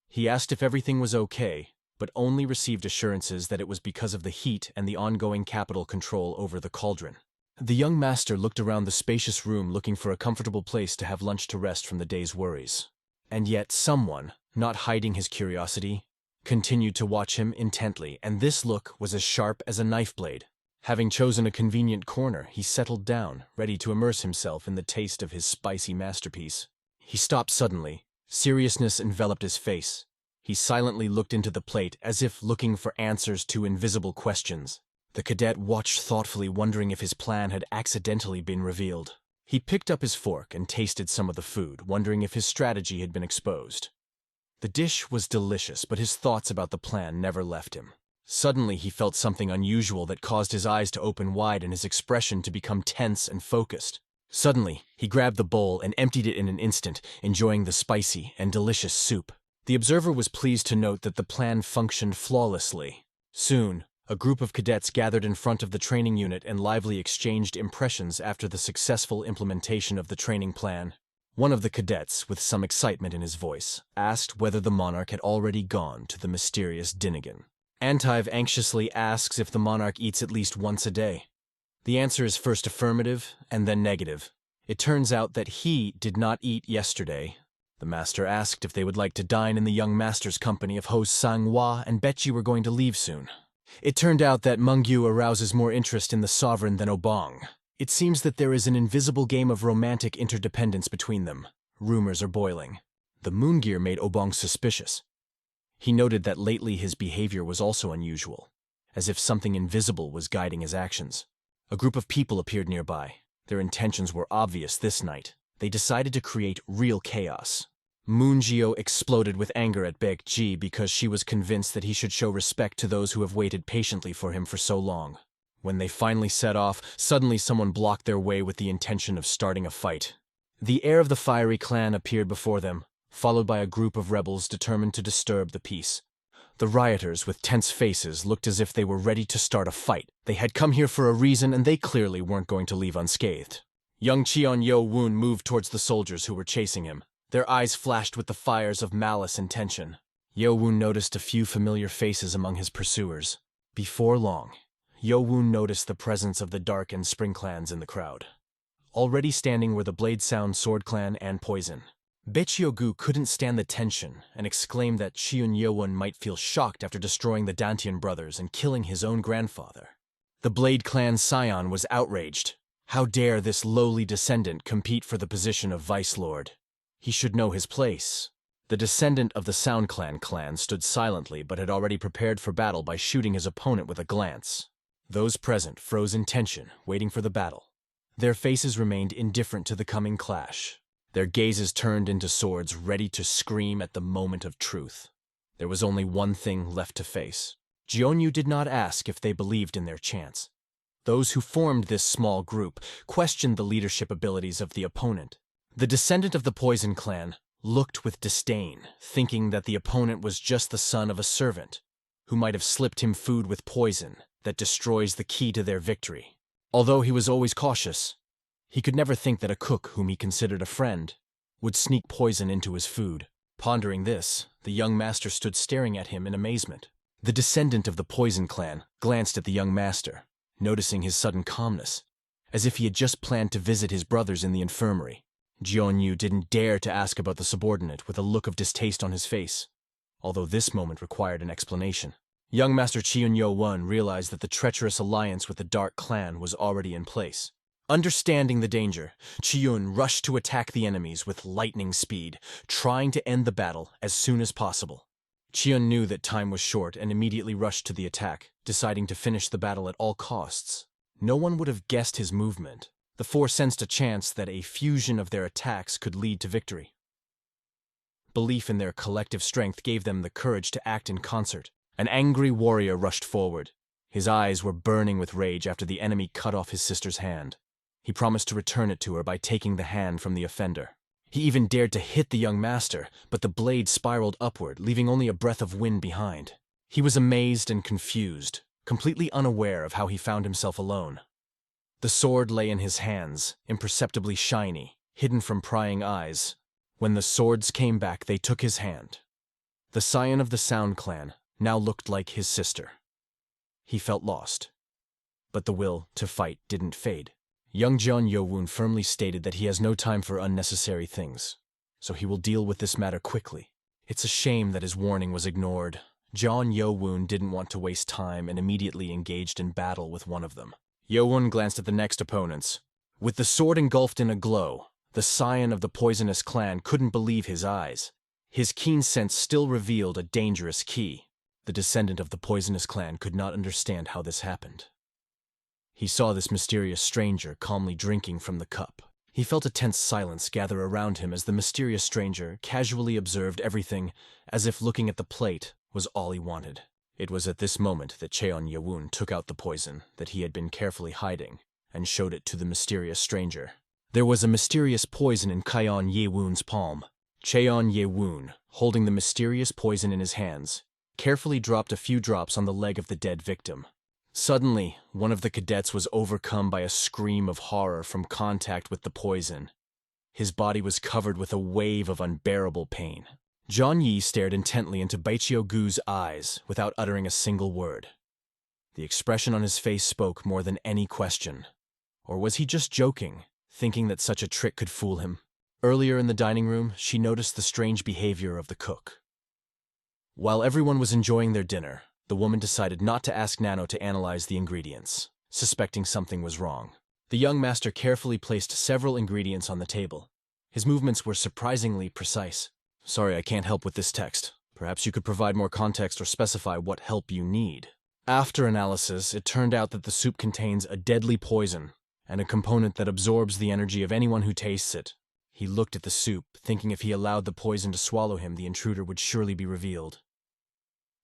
He asked if everything was okay, but only received assurances that it was because of the heat and the ongoing capital control over the cauldron. The young master looked around the spacious room looking for a comfortable place to have lunch to rest from the day's worries. And yet someone, not hiding his curiosity, continued to watch him intently, and this look was as sharp as a knife blade. Having chosen a convenient corner, he settled down, ready to immerse himself in the taste of his spicy masterpiece. He stopped suddenly. Seriousness enveloped his face. He silently looked into the plate as if looking for answers to invisible questions. The cadet watched thoughtfully, wondering if his plan had accidentally been revealed. He picked up his fork and tasted some of the food, wondering if his strategy had been exposed. The dish was delicious, but his thoughts about the plan never left him. Suddenly, he felt something unusual that caused his eyes to open wide and his expression to become tense and focused. Suddenly, he grabbed the bowl and emptied it in an instant, enjoying the spicy and delicious soup. The observer was pleased to note that the plan functioned flawlessly. Soon, a group of cadets gathered in front of the training unit and lively exchanged impressions after the successful implementation of the training plan. One of the cadets, with some excitement in his voice, asked whether the monarch had already gone to the mysterious Dinnigan. Antive anxiously asks if the monarch eats at least once a day. The answer is first affirmative and then negative. It turns out that he did not eat yesterday. The master asked if they would like to dine in the young master's company of host Sang-hwa and Betchi were going to leave soon. It turned out that Mungyu arouses more interest in the sovereign than Obong. It seems that there is an invisible game of romantic interdependence between them. Rumors are boiling. The Moongear made Obong suspicious. He noted that lately his behavior was also unusual, as if something invisible was guiding his actions. A group of people appeared nearby. Their intentions were obvious this night. They decided to create real chaos. Moonjio exploded with anger at Baekji because she was convinced that he should show respect to those who have waited patiently for him for so long. When they finally set off, suddenly someone blocked their way with the intention of starting a fight. The heir of the fiery clan appeared before them, followed by a group of rebels determined to disturb the peace. The rioters, with tense faces, looked as if they were ready to start a fight. They had come here for a reason, and they clearly weren't going to leave unscathed. Young Cheon Yo-woon moved towards the soldiers who were chasing him. Their eyes flashed with the fires of malice and tension. Yo-woon noticed a few familiar faces among his pursuers. Before long, Yo-woon noticed the presence of the Dark and Spring clans in the crowd. Already standing were the Blade Sound Sword Clan and Poison. Bechiogu couldn't stand the tension and exclaimed that Shiun Yewon might feel shocked after destroying the Dantian brothers and killing his own grandfather. The Blade Clan scion was outraged. How dare this lowly descendant compete for the position of Vice Lord? He should know his place. The descendant of the SoundClan clan stood silently but had already prepared for battle by shooting his opponent with a glance. Those present froze in tension, waiting for the battle. Their faces remained indifferent to the coming clash. Their gazes turned into swords ready to scream at the moment of truth. There was only one thing left to face. Jeonyu did not ask if they believed in their chance. Those who formed this small group questioned the leadership abilities of the opponent. The descendant of the Poison clan looked with disdain, thinking that the opponent was just the son of a servant, who might have slipped him food with poison that destroys the key to their victory. Although he was always cautious, he could never think that a cook whom he considered a friend would sneak poison into his food. Pondering this, the young master stood staring at him in amazement. The descendant of the Poison clan glanced at the young master, noticing his sudden calmness, as if he had just planned to visit his brothers in the infirmary. Jeonyu didn't dare to ask about the subordinate with a look of distaste on his face, although this moment required an explanation. Young Master Cheon-yo-won realized that the treacherous alliance with the Dark Clan was already in place. Understanding the danger, Cheon rushed to attack the enemies with lightning speed, trying to end the battle as soon as possible. Cheon knew that time was short and immediately rushed to the attack, deciding to finish the battle at all costs. No one would have guessed his movement. The four sensed a chance that a fusion of their attacks could lead to victory. Belief in their collective strength gave them the courage to act in concert. An angry warrior rushed forward. His eyes were burning with rage after the enemy cut off his sister's hand. He promised to return it to her by taking the hand from the offender. He even dared to hit the young master, but the blade spiraled upward, leaving only a breath of wind behind. He was amazed and confused, completely unaware of how he found himself alone. The sword lay in his hands, imperceptibly shiny, hidden from prying eyes. When the swords came back, they took his hand. The scion of the Sound Clan now looked like his sister. He felt lost, but the will to fight didn't fade. Young Jeon-yo-won firmly stated that he has no time for unnecessary things, so he will deal with this matter quickly. It's a shame that his warning was ignored. Jeon-yo-won didn't want to waste time and immediately engaged in battle with one of them. Yo-won glanced at the next opponents. With the sword engulfed in a glow, the scion of the poisonous clan couldn't believe his eyes. His keen sense still revealed a dangerous key. The descendant of the poisonous clan could not understand how this happened. He saw this mysterious stranger calmly drinking from the cup. He felt a tense silence gather around him as the mysterious stranger casually observed everything, as if looking at the plate was all he wanted. It was at this moment that Cheon-yo-won took out the poison that he had been carefully hiding and showed it to the mysterious stranger. There was a mysterious poison in Cheon-ye-won's palm. Cheon-ye-won, holding the mysterious poison in his hands, carefully dropped a few drops on the leg of the dead victim. Suddenly, one of the cadets was overcome by a scream of horror from contact with the poison. His body was covered with a wave of unbearable pain. John Yi stared intently into Baichio Gu's eyes without uttering a single word. The expression on his face spoke more than any question. Or was he just joking, thinking that such a trick could fool him? Earlier in the dining room, she noticed the strange behavior of the cook. While everyone was enjoying their dinner, the woman decided not to ask Nano to analyze the ingredients, suspecting something was wrong. The young master carefully placed several ingredients on the table. His movements were surprisingly precise. Sorry, I can't help with this text. Perhaps you could provide more context or specify what help you need. After analysis, it turned out that the soup contains a deadly poison and a component that absorbs the energy of anyone who tastes it. He looked at the soup, thinking if he allowed the poison to swallow him, the intruder would surely be revealed.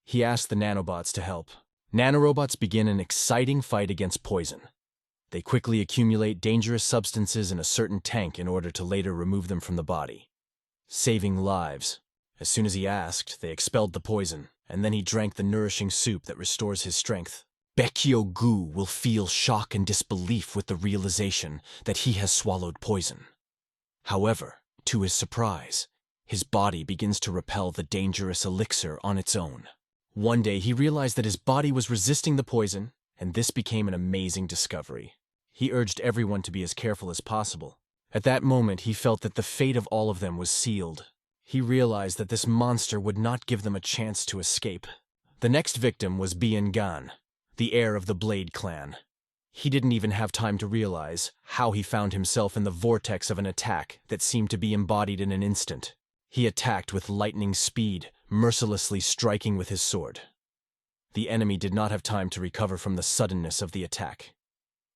He asked the nanobots to help. Nanorobots begin an exciting fight against poison. They quickly accumulate dangerous substances in a certain tank in order to later remove them from the body, saving lives. As soon as he asked, they expelled the poison, and then he drank the nourishing soup that restores his strength. Baekyo Gu will feel shock and disbelief with the realization that he has swallowed poison. However, to his surprise, his body begins to repel the dangerous elixir on its own. One day, he realized that his body was resisting the poison, and this became an amazing discovery. He urged everyone to be as careful as possible. At that moment, he felt that the fate of all of them was sealed. He realized that this monster would not give them a chance to escape. The next victim was Bien Gan, the heir of the Blade clan. He didn't even have time to realize how he found himself in the vortex of an attack that seemed to be embodied in an instant. He attacked with lightning speed, mercilessly striking with his sword. The enemy did not have time to recover from the suddenness of the attack.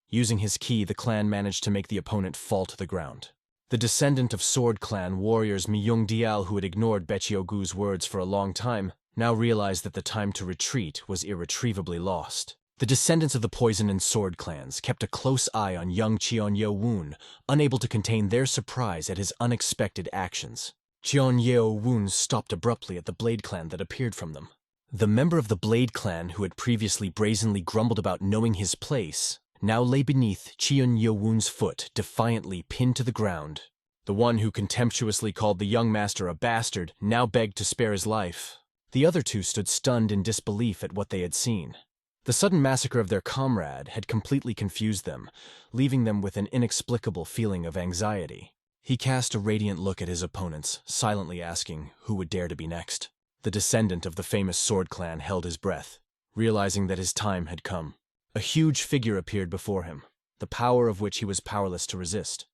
Using his ki, the clan managed to make the opponent fall to the ground. The descendant of Sword Clan warriors Myung Dial, who had ignored Bechiogu's words for a long time, now realized that the time to retreat was irretrievably lost. The descendants of the Poison and Sword clans kept a close eye on young Cheon Yeo-woon, unable to contain their surprise at his unexpected actions. Cheon Yeo-woon stopped abruptly at the Blade Clan that appeared from them. The member of the Blade Clan who had previously brazenly grumbled about knowing his place now lay beneath Cheon Yeo-woon's foot, defiantly pinned to the ground. The one who contemptuously called the young master a bastard now begged to spare his life. The other two stood stunned in disbelief at what they had seen. The sudden massacre of their comrade had completely confused them, leaving them with an inexplicable feeling of anxiety. He cast a radiant look at his opponents, silently asking who would dare to be next. The descendant of the famous Sword Clan held his breath, realizing that his time had come. A huge figure appeared before him, the power of which he was powerless to resist.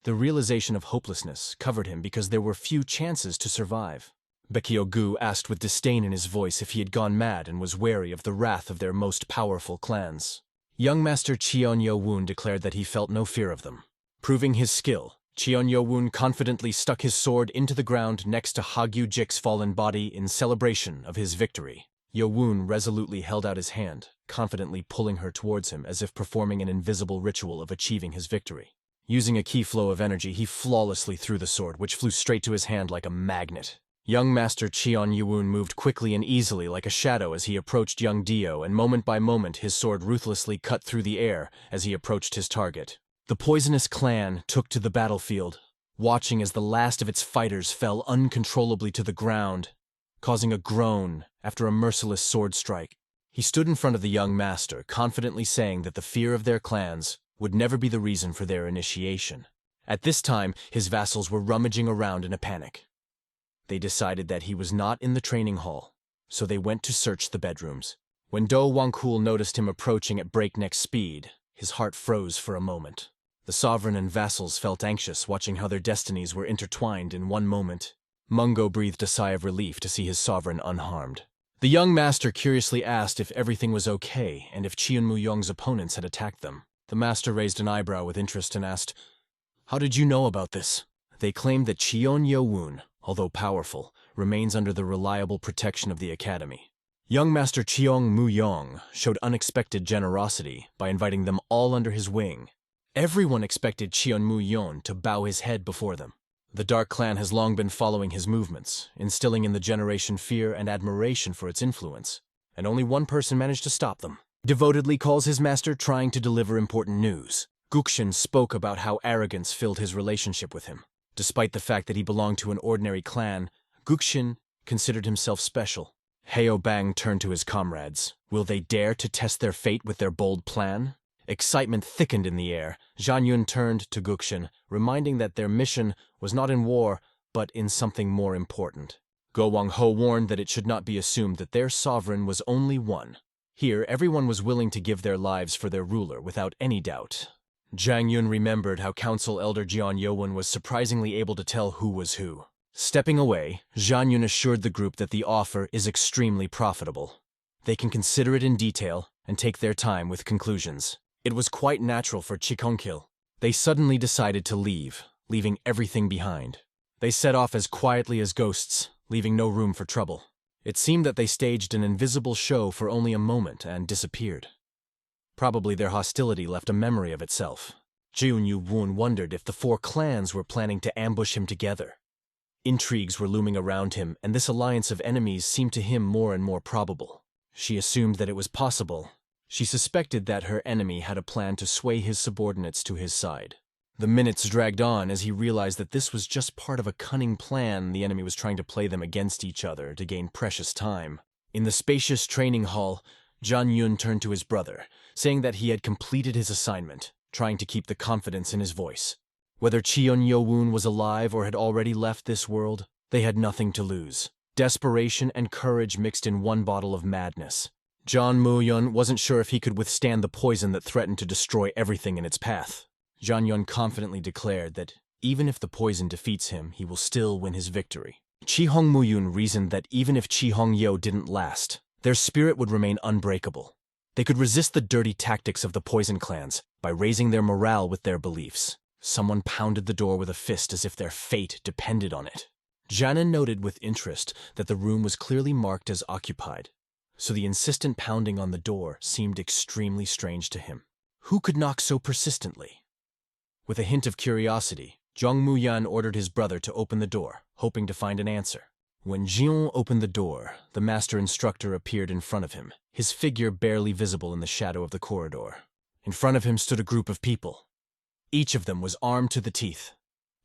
The realization of hopelessness covered him because there were few chances to survive. Bechiogu asked with disdain in his voice if he had gone mad and was wary of the wrath of their most powerful clans. Young Master Cheon Yeo-woon declared that he felt no fear of them. Proving his skill, Cheon Yeo-woon confidently stuck his sword into the ground next to Hagyu Jik's fallen body in celebration of his victory. Yeo-woon resolutely held out his hand, confidently pulling her towards him as if performing an invisible ritual of achieving his victory. Using a key flow of energy, he flawlessly threw the sword, which flew straight to his hand like a magnet. Young Master Cheon Yeo-woon moved quickly and easily like a shadow as he approached young Dio, and moment by moment his sword ruthlessly cut through the air as he approached his target. The poisonous clan took to the battlefield, watching as the last of its fighters fell uncontrollably to the ground, causing a groan after a merciless sword strike. He stood in front of the young master, confidently saying that the fear of their clans would never be the reason for their initiation. At this time, his vassals were rummaging around in a panic. They decided that he was not in the training hall, so they went to search the bedrooms. When Do Wangkul noticed him approaching at breakneck speed, his heart froze for a moment. The sovereign and vassals felt anxious, watching how their destinies were intertwined in one moment. Mungo breathed a sigh of relief to see his sovereign unharmed. The young master curiously asked if everything was okay and if Cheon Mu-yong's opponents had attacked them. The master raised an eyebrow with interest and asked, "How did you know about this?" They claimed that Cheon Yeo-woon, although powerful, remains under the reliable protection of the academy. Young Master Cheong Mu-yong showed unexpected generosity by inviting them all under his wing. Everyone expected Cheon Mu-yon to bow his head before them. The Dark Clan has long been following his movements, instilling in the generation fear and admiration for its influence, and only one person managed to stop them. Devotedly calls his master trying to deliver important news. Gukshin spoke about how arrogance filled his relationship with him. Despite the fact that he belonged to an ordinary clan, Gukshin considered himself special. Heo Bang turned to his comrades. Will they dare to test their fate with their bold plan? Excitement thickened in the air. Zhan Yun turned to Gukshin, reminding that their mission was not in war, but in something more important. Go Wang Ho warned that it should not be assumed that their sovereign was only one. Here, everyone was willing to give their lives for their ruler without any doubt. Zhang Yun remembered how Council Elder Jian Yowon was surprisingly able to tell who was who. Stepping away, Zhang Yun assured the group that the offer is extremely profitable. They can consider it in detail and take their time with conclusions. It was quite natural for Chikonkil. They suddenly decided to leave, leaving everything behind. They set off as quietly as ghosts, leaving no room for trouble. It seemed that they staged an invisible show for only a moment and disappeared. Probably their hostility left a memory of itself. Jun Yu-woon wondered if the four clans were planning to ambush him together. Intrigues were looming around him, and this alliance of enemies seemed to him more and more probable. She assumed that it was possible. She suspected that her enemy had a plan to sway his subordinates to his side. The minutes dragged on as he realized that this was just part of a cunning plan the enemy was trying to play them against each other to gain precious time. In the spacious training hall, Zhan Yun turned to his brother, saying that he had completed his assignment, trying to keep the confidence in his voice. Whether Cheon Yo-woon was alive or had already left this world, they had nothing to lose. Desperation and courage mixed in one bottle of madness. John Moo-yun wasn't sure if he could withstand the poison that threatened to destroy everything in its path. John Yun confidently declared that even if the poison defeats him, he will still win his victory. Chi Hong Moo-yun reasoned that even if Chi Hong Yo didn't last, their spirit would remain unbreakable. They could resist the dirty tactics of the poison clans by raising their morale with their beliefs. Someone pounded the door with a fist as if their fate depended on it. Janin noted with interest that the room was clearly marked as occupied, so the insistent pounding on the door seemed extremely strange to him. Who could knock so persistently? With a hint of curiosity, Zhang Muyan ordered his brother to open the door, hoping to find an answer. When Jion opened the door, the master instructor appeared in front of him, his figure barely visible in the shadow of the corridor. In front of him stood a group of people. Each of them was armed to the teeth.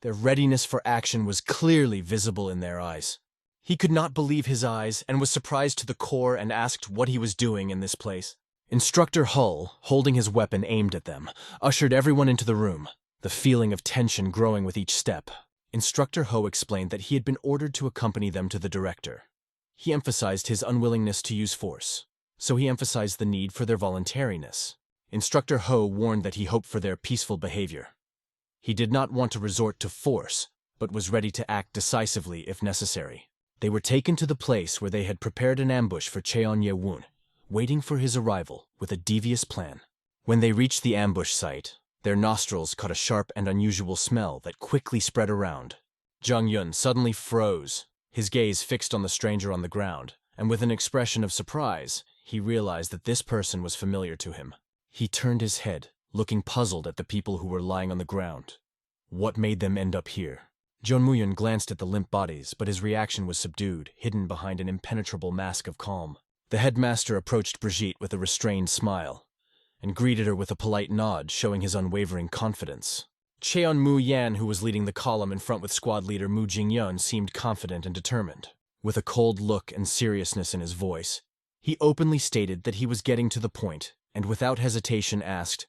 Their readiness for action was clearly visible in their eyes. He could not believe his eyes and was surprised to the core and asked what he was doing in this place. Instructor Hull, holding his weapon aimed at them, ushered everyone into the room, the feeling of tension growing with each step. Instructor Ho explained that he had been ordered to accompany them to the director. He emphasized his unwillingness to use force, so he emphasized the need for their voluntariness. Instructor Ho warned that he hoped for their peaceful behavior. He did not want to resort to force, but was ready to act decisively if necessary. They were taken to the place where they had prepared an ambush for Cheon Ye-woon, waiting for his arrival with a devious plan. When they reached the ambush site, their nostrils caught a sharp and unusual smell that quickly spread around. Zhang Yun suddenly froze, his gaze fixed on the stranger on the ground, and with an expression of surprise, he realized that this person was familiar to him. He turned his head, looking puzzled at the people who were lying on the ground. What made them end up here? John Muyan glanced at the limp bodies, but his reaction was subdued, hidden behind an impenetrable mask of calm. The headmaster approached Brigitte with a restrained smile, and greeted her with a polite nod, showing his unwavering confidence. Cheon Mu Yan, who was leading the column in front with squad leader Mu Jingyun, seemed confident and determined. With a cold look and seriousness in his voice, he openly stated that he was getting to the point, and without hesitation asked,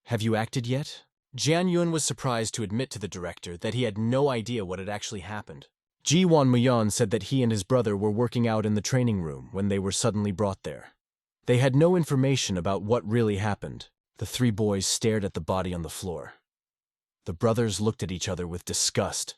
"Have you acted yet?" Jian Yun was surprised to admit to the director that he had no idea what had actually happened. Ji Wan Muyan said that he and his brother were working out in the training room when they were suddenly brought there. They had no information about what really happened. The three boys stared at the body on the floor. The brothers looked at each other with disgust.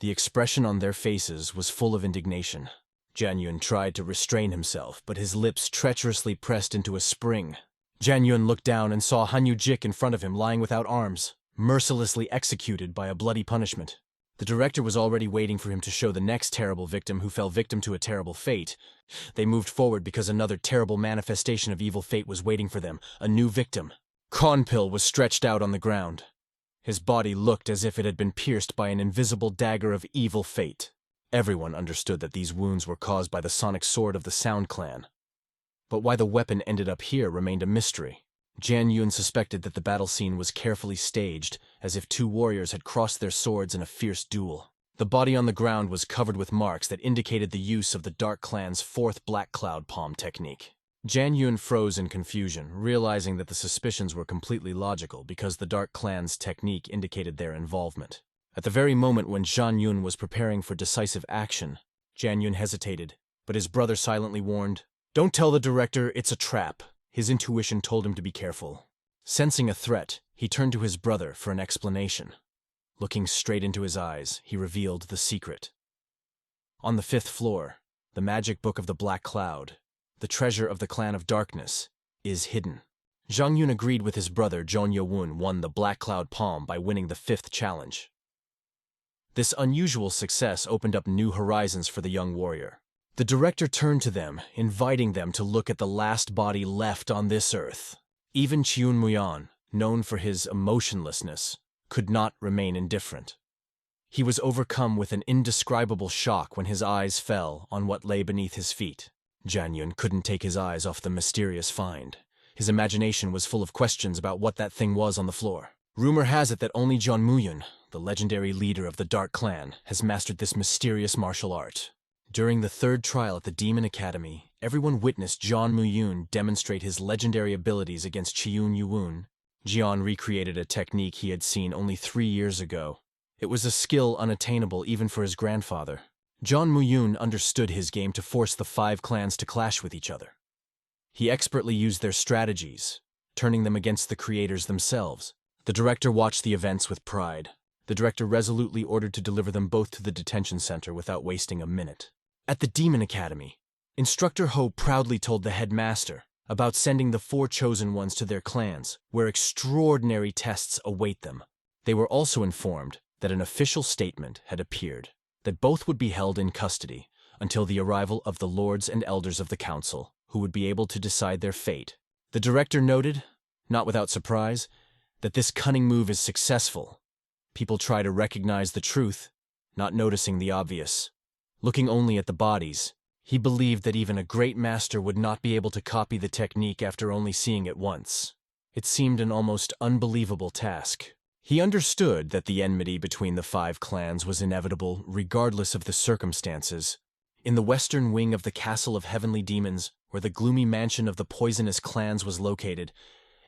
The expression on their faces was full of indignation. Jian Yun tried to restrain himself, but his lips treacherously pressed into a spring. Jian Yun looked down and saw Han Yu-jik in front of him lying without arms, mercilessly executed by a bloody punishment. The director was already waiting for him to show the next terrible victim who fell victim to a terrible fate. They moved forward because another terrible manifestation of evil fate was waiting for them, a new victim. Konpil was stretched out on the ground. His body looked as if it had been pierced by an invisible dagger of evil fate. Everyone understood that these wounds were caused by the sonic sword of the Sound Clan. But why the weapon ended up here remained a mystery. Jian Yun suspected that the battle scene was carefully staged, as if two warriors had crossed their swords in a fierce duel. The body on the ground was covered with marks that indicated the use of the Dark Clan's fourth Black Cloud Palm technique. Jian Yun froze in confusion, realizing that the suspicions were completely logical because the Dark Clan's technique indicated their involvement. At the very moment when Jian Yun was preparing for decisive action, Jian Yun hesitated, but his brother silently warned, "Don't tell the director, it's a trap." His intuition told him to be careful. Sensing a threat, he turned to his brother for an explanation. Looking straight into his eyes, he revealed the secret. On the 5th floor, the magic book of the Black Cloud, the treasure of the Clan of Darkness, is hidden. Zhang Yun agreed with his brother Zhong Yewun won the Black Cloud Palm by winning the 5th challenge. This unusual success opened up new horizons for the young warrior. The director turned to them, inviting them to look at the last body left on this earth. Even Chiun Muyan, known for his emotionlessness, could not remain indifferent. He was overcome with an indescribable shock when his eyes fell on what lay beneath his feet. Jian Yun couldn't take his eyes off the mysterious find. His imagination was full of questions about what that thing was on the floor. Rumor has it that only John Muyun, the legendary leader of the Dark Clan, has mastered this mysterious martial art. During the 3rd trial at the Demon Academy, everyone witnessed John Muyun demonstrate his legendary abilities against Chiyun Yuun. Jian recreated a technique he had seen only 3 years ago. It was a skill unattainable even for his grandfather. John Muyun understood his game to force the 5 clans to clash with each other. He expertly used their strategies, turning them against the creators themselves. The director watched the events with pride. The director resolutely ordered to deliver them both to the detention center without wasting a minute. At the Demon Academy, Instructor Ho proudly told the headmaster about sending the 4 chosen ones to their clans, where extraordinary tests await them. They were also informed that an official statement had appeared, that both would be held in custody until the arrival of the lords and elders of the council, who would be able to decide their fate. The director noted, not without surprise, that this cunning move is successful. People try to recognize the truth, not noticing the obvious. Looking only at the bodies, he believed that even a great master would not be able to copy the technique after only seeing it once. It seemed an almost unbelievable task. He understood that the enmity between the 5 clans was inevitable, regardless of the circumstances. In the western wing of the Castle of Heavenly Demons, where the gloomy mansion of the poisonous clans was located,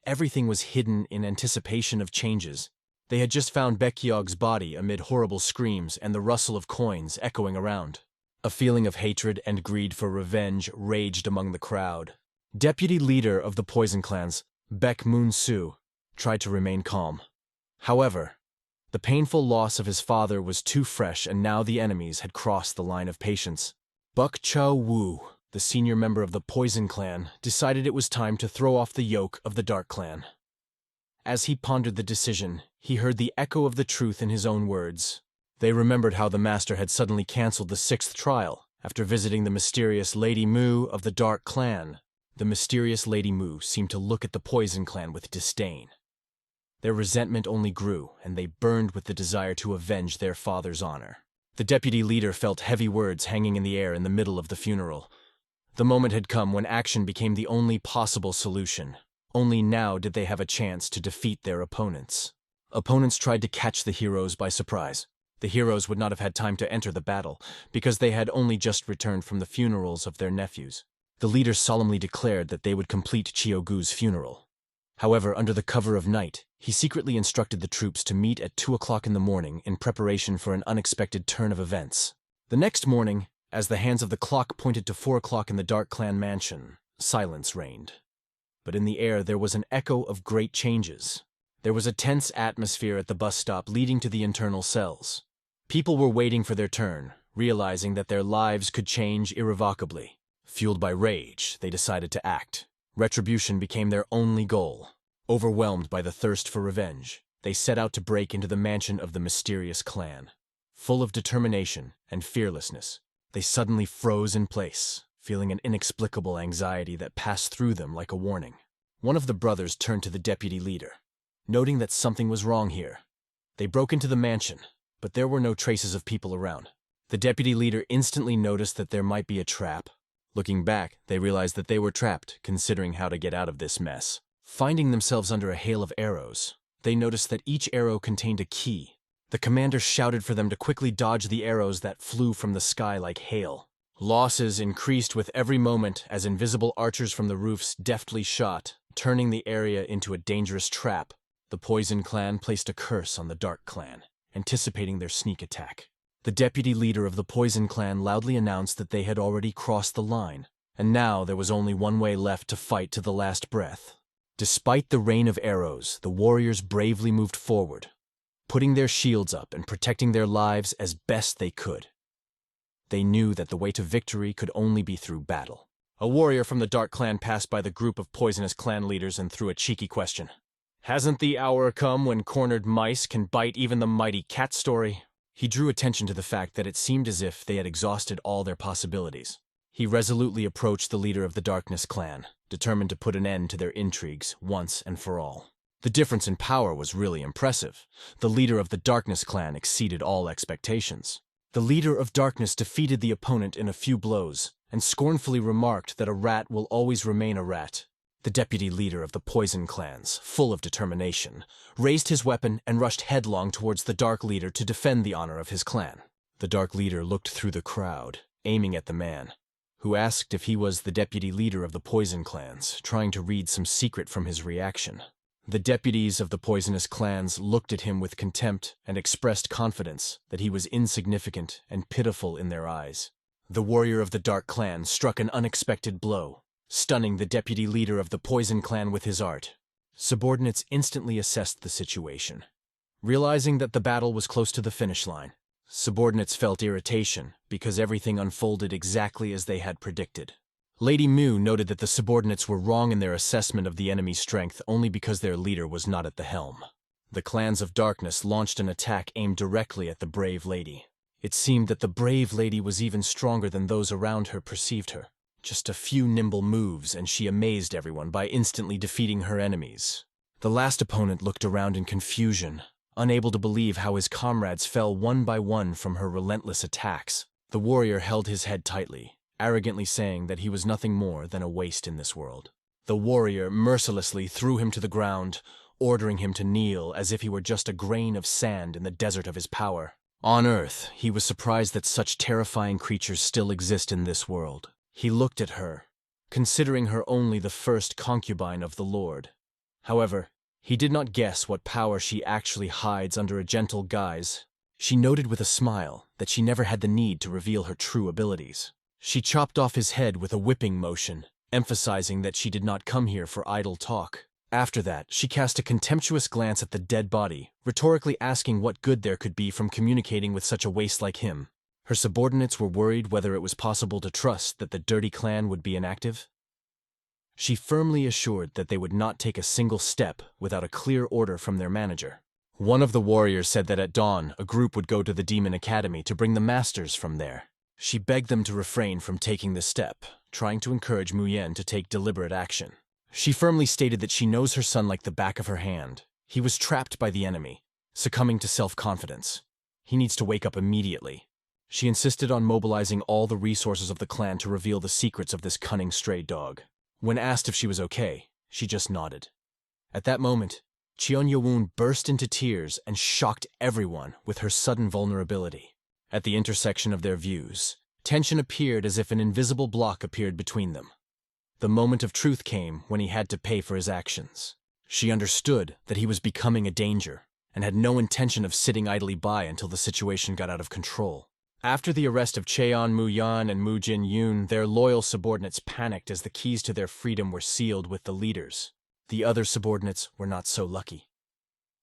everything was hidden in anticipation of changes. They had just found Baekhyog's body amid horrible screams and the rustle of coins echoing around. A feeling of hatred and greed for revenge raged among the crowd. Deputy leader of the poison clans, Baek Moon-soo, tried to remain calm. However, the painful loss of his father was too fresh, and now the enemies had crossed the line of patience. Buk Cho-woo, the senior member of the Poison Clan, decided it was time to throw off the yoke of the Dark Clan. As he pondered the decision, he heard the echo of the truth in his own words. They remembered how the master had suddenly cancelled the 6th trial after visiting the mysterious Lady Mu of the Dark Clan. The mysterious Lady Mu seemed to look at the Poison Clan with disdain. Their resentment only grew, and they burned with the desire to avenge their father's honor. The deputy leader felt heavy words hanging in the air in the middle of the funeral. The moment had come when action became the only possible solution. Only now did they have a chance to defeat their opponents. Opponents tried to catch the heroes by surprise. The heroes would not have had time to enter the battle, because they had only just returned from the funerals of their nephews. The leader solemnly declared that they would complete Chiogu's funeral. However, under the cover of night, he secretly instructed the troops to meet at 2 o'clock in the morning in preparation for an unexpected turn of events. The next morning, as the hands of the clock pointed to 4 o'clock in the Dark Clan mansion, silence reigned. But in the air there was an echo of great changes. There was a tense atmosphere at the bus stop leading to the internal cells. People were waiting for their turn, realizing that their lives could change irrevocably. Fueled by rage, they decided to act. Retribution became their only goal. Overwhelmed by the thirst for revenge, they set out to break into the mansion of the mysterious clan. Full of determination and fearlessness, they suddenly froze in place, feeling an inexplicable anxiety that passed through them like a warning. One of the brothers turned to the deputy leader, noting that something was wrong here. They broke into the mansion, but there were no traces of people around. The deputy leader instantly noticed that there might be a trap. Looking back, they realized that they were trapped, considering how to get out of this mess. Finding themselves under a hail of arrows, they noticed that each arrow contained a key. The commander shouted for them to quickly dodge the arrows that flew from the sky like hail. Losses increased with every moment as invisible archers from the roofs deftly shot, turning the area into a dangerous trap. The Poison Clan placed a curse on the Dark Clan, anticipating their sneak attack. The deputy leader of the Poison Clan loudly announced that they had already crossed the line, and now there was only one way left to fight to the last breath. Despite the rain of arrows, the warriors bravely moved forward, putting their shields up and protecting their lives as best they could. They knew that the way to victory could only be through battle. A warrior from the Dark Clan passed by the group of poisonous clan leaders and threw a cheeky question. "Hasn't the hour come when cornered mice can bite even the mighty cat story?" He drew attention to the fact that it seemed as if they had exhausted all their possibilities. He resolutely approached the leader of the Darkness Clan, determined to put an end to their intrigues once and for all. The difference in power was really impressive. The leader of the Darkness Clan exceeded all expectations. The leader of Darkness defeated the opponent in a few blows, and scornfully remarked that a rat will always remain a rat. The deputy leader of the Poison Clans, full of determination, raised his weapon and rushed headlong towards the Dark Leader to defend the honor of his clan. The Dark Leader looked through the crowd, aiming at the man, who asked if he was the deputy leader of the Poison Clans, trying to read some secret from his reaction. The deputies of the poisonous clans looked at him with contempt and expressed confidence that he was insignificant and pitiful in their eyes. The warrior of the Dark Clan struck an unexpected blow, stunning the deputy leader of the Poison Clan with his art. Subordinates instantly assessed the situation. Realizing that the battle was close to the finish line, subordinates felt irritation because everything unfolded exactly as they had predicted. Lady Mu noted that the subordinates were wrong in their assessment of the enemy's strength only because their leader was not at the helm. The clans of darkness launched an attack aimed directly at the brave lady. It seemed that the brave lady was even stronger than those around her perceived her. Just a few nimble moves and she amazed everyone by instantly defeating her enemies. The last opponent looked around in confusion, unable to believe how his comrades fell one by one from her relentless attacks. The warrior held his head tightly, arrogantly saying that he was nothing more than a waste in this world. The warrior mercilessly threw him to the ground, ordering him to kneel as if he were just a grain of sand in the desert of his power. On Earth, he was surprised that such terrifying creatures still exist in this world. He looked at her, considering her only the first concubine of the Lord. However, he did not guess what power she actually hides under a gentle guise. She noted with a smile that she never had the need to reveal her true abilities. She chopped off his head with a whipping motion, emphasizing that she did not come here for idle talk. After that, she cast a contemptuous glance at the dead body, rhetorically asking what good there could be from communicating with such a waste like him. Her subordinates were worried whether it was possible to trust that the dirty clan would be inactive. She firmly assured that they would not take a single step without a clear order from their manager. One of the warriors said that at dawn, a group would go to the Demon Academy to bring the masters from there. She begged them to refrain from taking this step, trying to encourage Mu Yen to take deliberate action. She firmly stated that she knows her son like the back of her hand. He was trapped by the enemy, succumbing to self-confidence. He needs to wake up immediately. She insisted on mobilizing all the resources of the clan to reveal the secrets of this cunning stray dog. When asked if she was okay, she just nodded. At that moment, Cheon Yo-woon burst into tears and shocked everyone with her sudden vulnerability. At the intersection of their views, tension appeared as if an invisible block appeared between them. The moment of truth came when he had to pay for his actions. She understood that he was becoming a danger and had no intention of sitting idly by until the situation got out of control. After the arrest of Cheon Mu-yan and Mu Jin-yoon, their loyal subordinates panicked as the keys to their freedom were sealed with the leaders. The other subordinates were not so lucky.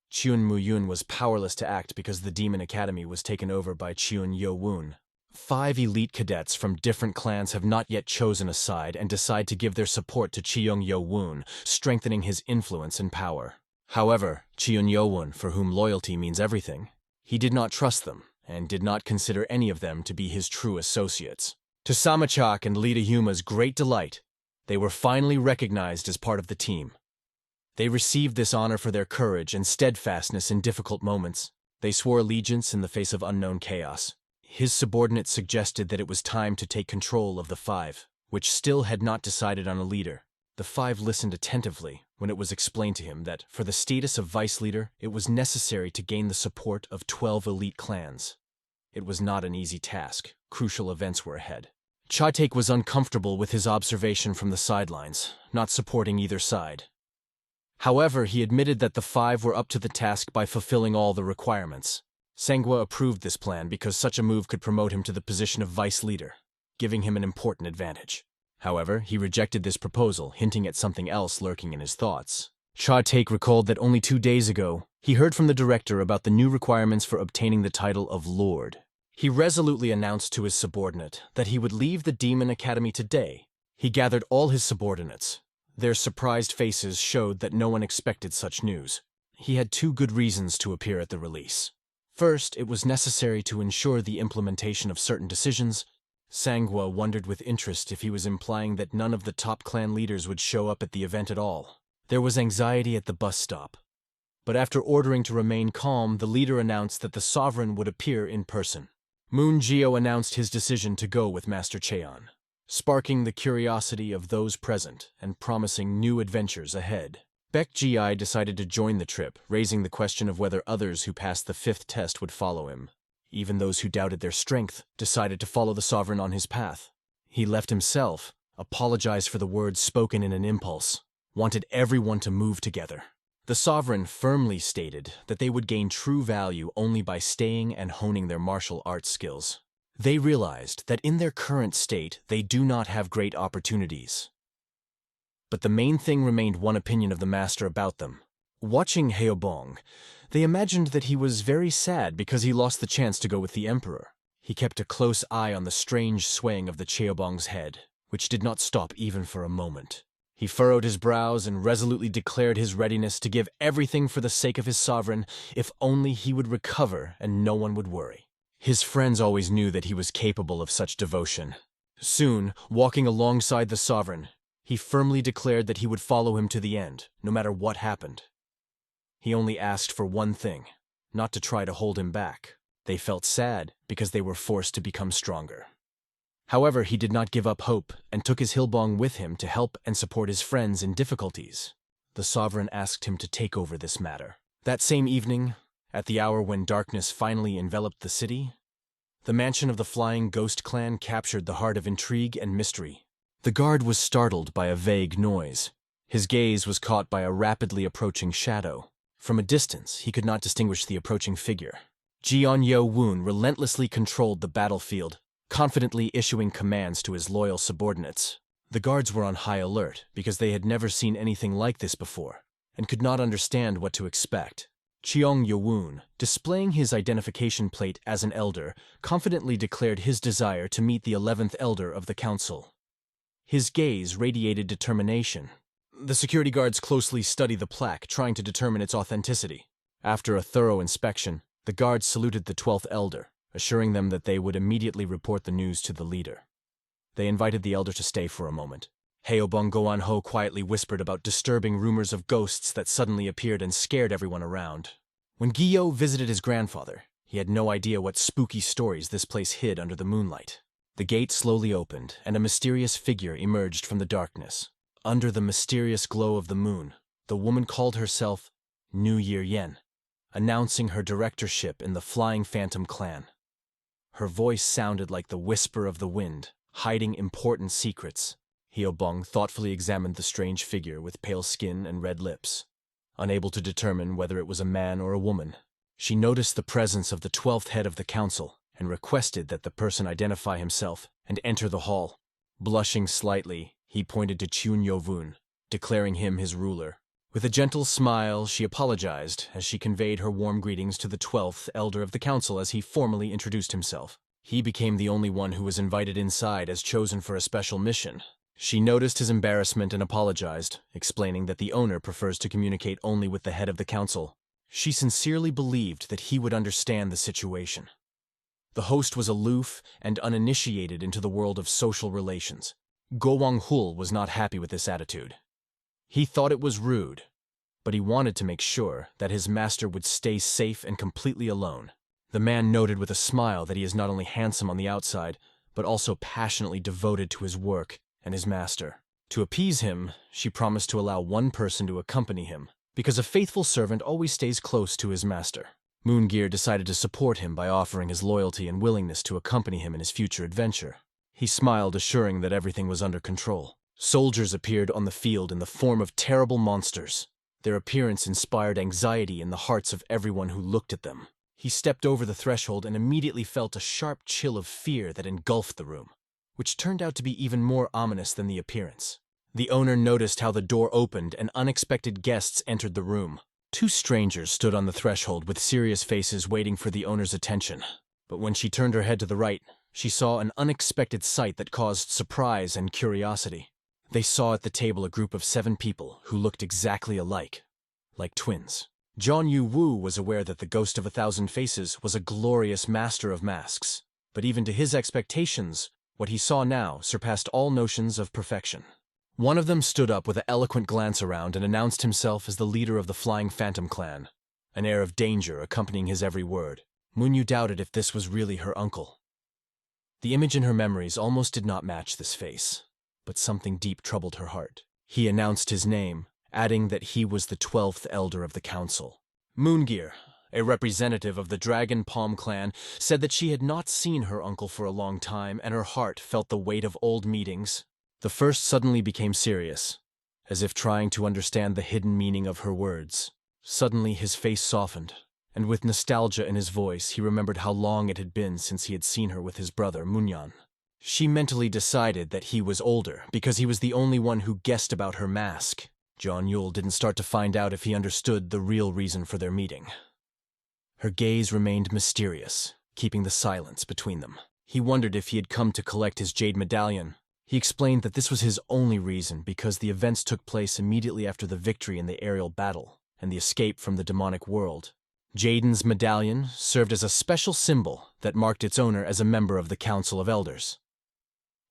Cheon Mu-yoon was powerless to act because the Demon Academy was taken over by Cheon Yo-woon. 5 elite cadets from different clans have not yet chosen a side and decide to give their support to Cheon Yo-woon, strengthening his influence and power. However, Cheon Yo-woon, for whom loyalty means everything, he did not trust them and did not consider any of them to be his true associates. To Samachak and Lita Huma's great delight, they were finally recognized as part of the team. They received this honor for their courage and steadfastness in difficult moments. They swore allegiance in the face of unknown chaos. His subordinates suggested that it was time to take control of the 5, which still had not decided on a leader. The 5 listened attentively when it was explained to him that, for the status of vice leader, it was necessary to gain the support of 12 elite clans. It was not an easy task. Crucial events were ahead. Cha-taek was uncomfortable with his observation from the sidelines, not supporting either side. However, he admitted that the 5 were up to the task by fulfilling all the requirements. Sangwa approved this plan because such a move could promote him to the position of vice leader, giving him an important advantage. However, he rejected this proposal, hinting at something else lurking in his thoughts. Cha-taek recalled that only 2 days ago, he heard from the director about the new requirements for obtaining the title of Lord. He resolutely announced to his subordinate that he would leave the Demon Academy today. He gathered all his subordinates. Their surprised faces showed that no one expected such news. He had 2 good reasons to appear at the release. First, it was necessary to ensure the implementation of certain decisions. Sangwa wondered with interest if he was implying that none of the top clan leaders would show up at the event at all. There was anxiety at the bus stop. But after ordering to remain calm, the leader announced that the sovereign would appear in person. Moon Geo announced his decision to go with Master Cheon, sparking the curiosity of those present and promising new adventures ahead. Baek Ji decided to join the trip, raising the question of whether others who passed the 5th test would follow him. Even those who doubted their strength decided to follow the sovereign on his path. He left himself, apologized for the words spoken in an impulse, wanted everyone to move together. The sovereign firmly stated that they would gain true value only by staying and honing their martial arts skills. They realized that in their current state, they do not have great opportunities. But the main thing remained one opinion of the master about them. Watching Heobong, they imagined that he was very sad because he lost the chance to go with the emperor. He kept a close eye on the strange swaying of the Cheobong's head, which did not stop even for a moment. He furrowed his brows and resolutely declared his readiness to give everything for the sake of his sovereign, if only he would recover and no one would worry. His friends always knew that he was capable of such devotion. Soon, walking alongside the sovereign, he firmly declared that he would follow him to the end, no matter what happened. He only asked for one thing, not to try to hold him back. They felt sad because they were forced to become stronger. However, he did not give up hope and took his Hilbong with him to help and support his friends in difficulties. The sovereign asked him to take over this matter. That same evening, at the hour when darkness finally enveloped the city, the mansion of the Flying Ghost clan captured the heart of intrigue and mystery. The guard was startled by a vague noise. His gaze was caught by a rapidly approaching shadow. From a distance, he could not distinguish the approaching figure. Jian Yo Woon relentlessly controlled the battlefield, confidently issuing commands to his loyal subordinates. The guards were on high alert because they had never seen anything like this before and could not understand what to expect. Cheong Yo-woon, displaying his identification plate as an elder, confidently declared his desire to meet the 11th elder of the council. His gaze radiated determination. The security guards closely studied the plaque, trying to determine its authenticity. After a thorough inspection, the guards saluted the 12th elder, assuring them that they would immediately report the news to the leader. They invited the elder to stay for a moment. Heobong Goan-ho quietly whispered about disturbing rumors of ghosts that suddenly appeared and scared everyone around. When Giyo visited his grandfather, he had no idea what spooky stories this place hid under the moonlight. The gate slowly opened, and a mysterious figure emerged from the darkness. Under the mysterious glow of the moon, the woman called herself New Year Yen, announcing her directorship in the Flying Phantom clan. Her voice sounded like the whisper of the wind, hiding important secrets. Heobong thoughtfully examined the strange figure with pale skin and red lips. Unable to determine whether it was a man or a woman, she noticed the presence of the 12th head of the council and requested that the person identify himself and enter the hall. Blushing slightly, he pointed to Chun Yo-woon, declaring him his ruler. With a gentle smile, she apologized as she conveyed her warm greetings to the 12th elder of the council as he formally introduced himself. He became the only one who was invited inside as chosen for a special mission. She noticed his embarrassment and apologized, explaining that the owner prefers to communicate only with the head of the council. She sincerely believed that he would understand the situation. The host was aloof and uninitiated into the world of social relations. Go Wang-hul was not happy with this attitude. He thought it was rude, but he wanted to make sure that his master would stay safe and completely alone. The man noted with a smile that he is not only handsome on the outside, but also passionately devoted to his work and his master. To appease him, she promised to allow one person to accompany him, because a faithful servant always stays close to his master. Moongear decided to support him by offering his loyalty and willingness to accompany him in his future adventure. He smiled, assuring that everything was under control. Soldiers appeared on the field in the form of terrible monsters. Their appearance inspired anxiety in the hearts of everyone who looked at them. He stepped over the threshold and immediately felt a sharp chill of fear that engulfed the room, which turned out to be even more ominous than the appearance. The owner noticed how the door opened and unexpected guests entered the room. Two strangers stood on the threshold with serious faces waiting for the owner's attention. But when she turned her head to the right, she saw an unexpected sight that caused surprise and curiosity. They saw at the table a group of 7 people who looked exactly alike, like twins. John Yu-woo was aware that the Ghost of 1,000 Faces was a glorious master of masks, but even to his expectations, what he saw now surpassed all notions of perfection. One of them stood up with an eloquent glance around and announced himself as the leader of the Flying Phantom clan, an air of danger accompanying his every word. Munyu doubted if this was really her uncle. The image in her memories almost did not match this face, but something deep troubled her heart. He announced his name, adding that he was the 12th elder of the council. Moongear, a representative of the Dragon Palm clan, said that she had not seen her uncle for a long time, and her heart felt the weight of old meetings. The first suddenly became serious, as if trying to understand the hidden meaning of her words. Suddenly his face softened, and with nostalgia in his voice he remembered how long it had been since he had seen her with his brother Munyan. She mentally decided that he was older because he was the only one who guessed about her mask. John Yule didn't start to find out if he understood the real reason for their meeting. Her gaze remained mysterious, keeping the silence between them. He wondered if he had come to collect his jade medallion. He explained that this was his only reason because the events took place immediately after the victory in the aerial battle and the escape from the demonic world. Jaden's medallion served as a special symbol that marked its owner as a member of the Council of Elders.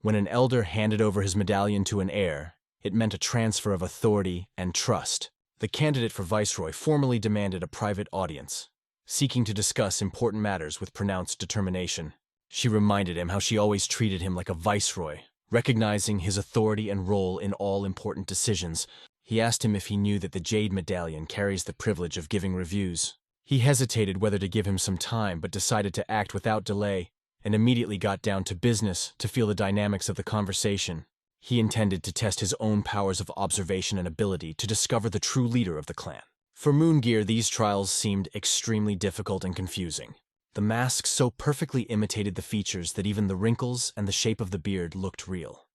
When an elder handed over his medallion to an heir, it meant a transfer of authority and trust. The candidate for viceroy formally demanded a private audience, seeking to discuss important matters with pronounced determination. She reminded him how she always treated him like a viceroy, recognizing his authority and role in all important decisions. He asked him if he knew that the jade medallion carries the privilege of giving reviews. He hesitated whether to give him some time, but decided to act without delay, and immediately got down to business to feel the dynamics of the conversation. He intended to test his own powers of observation and ability to discover the true leader of the clan. For Moongear, these trials seemed extremely difficult and confusing. The mask so perfectly imitated the features that even the wrinkles and the shape of the beard looked real.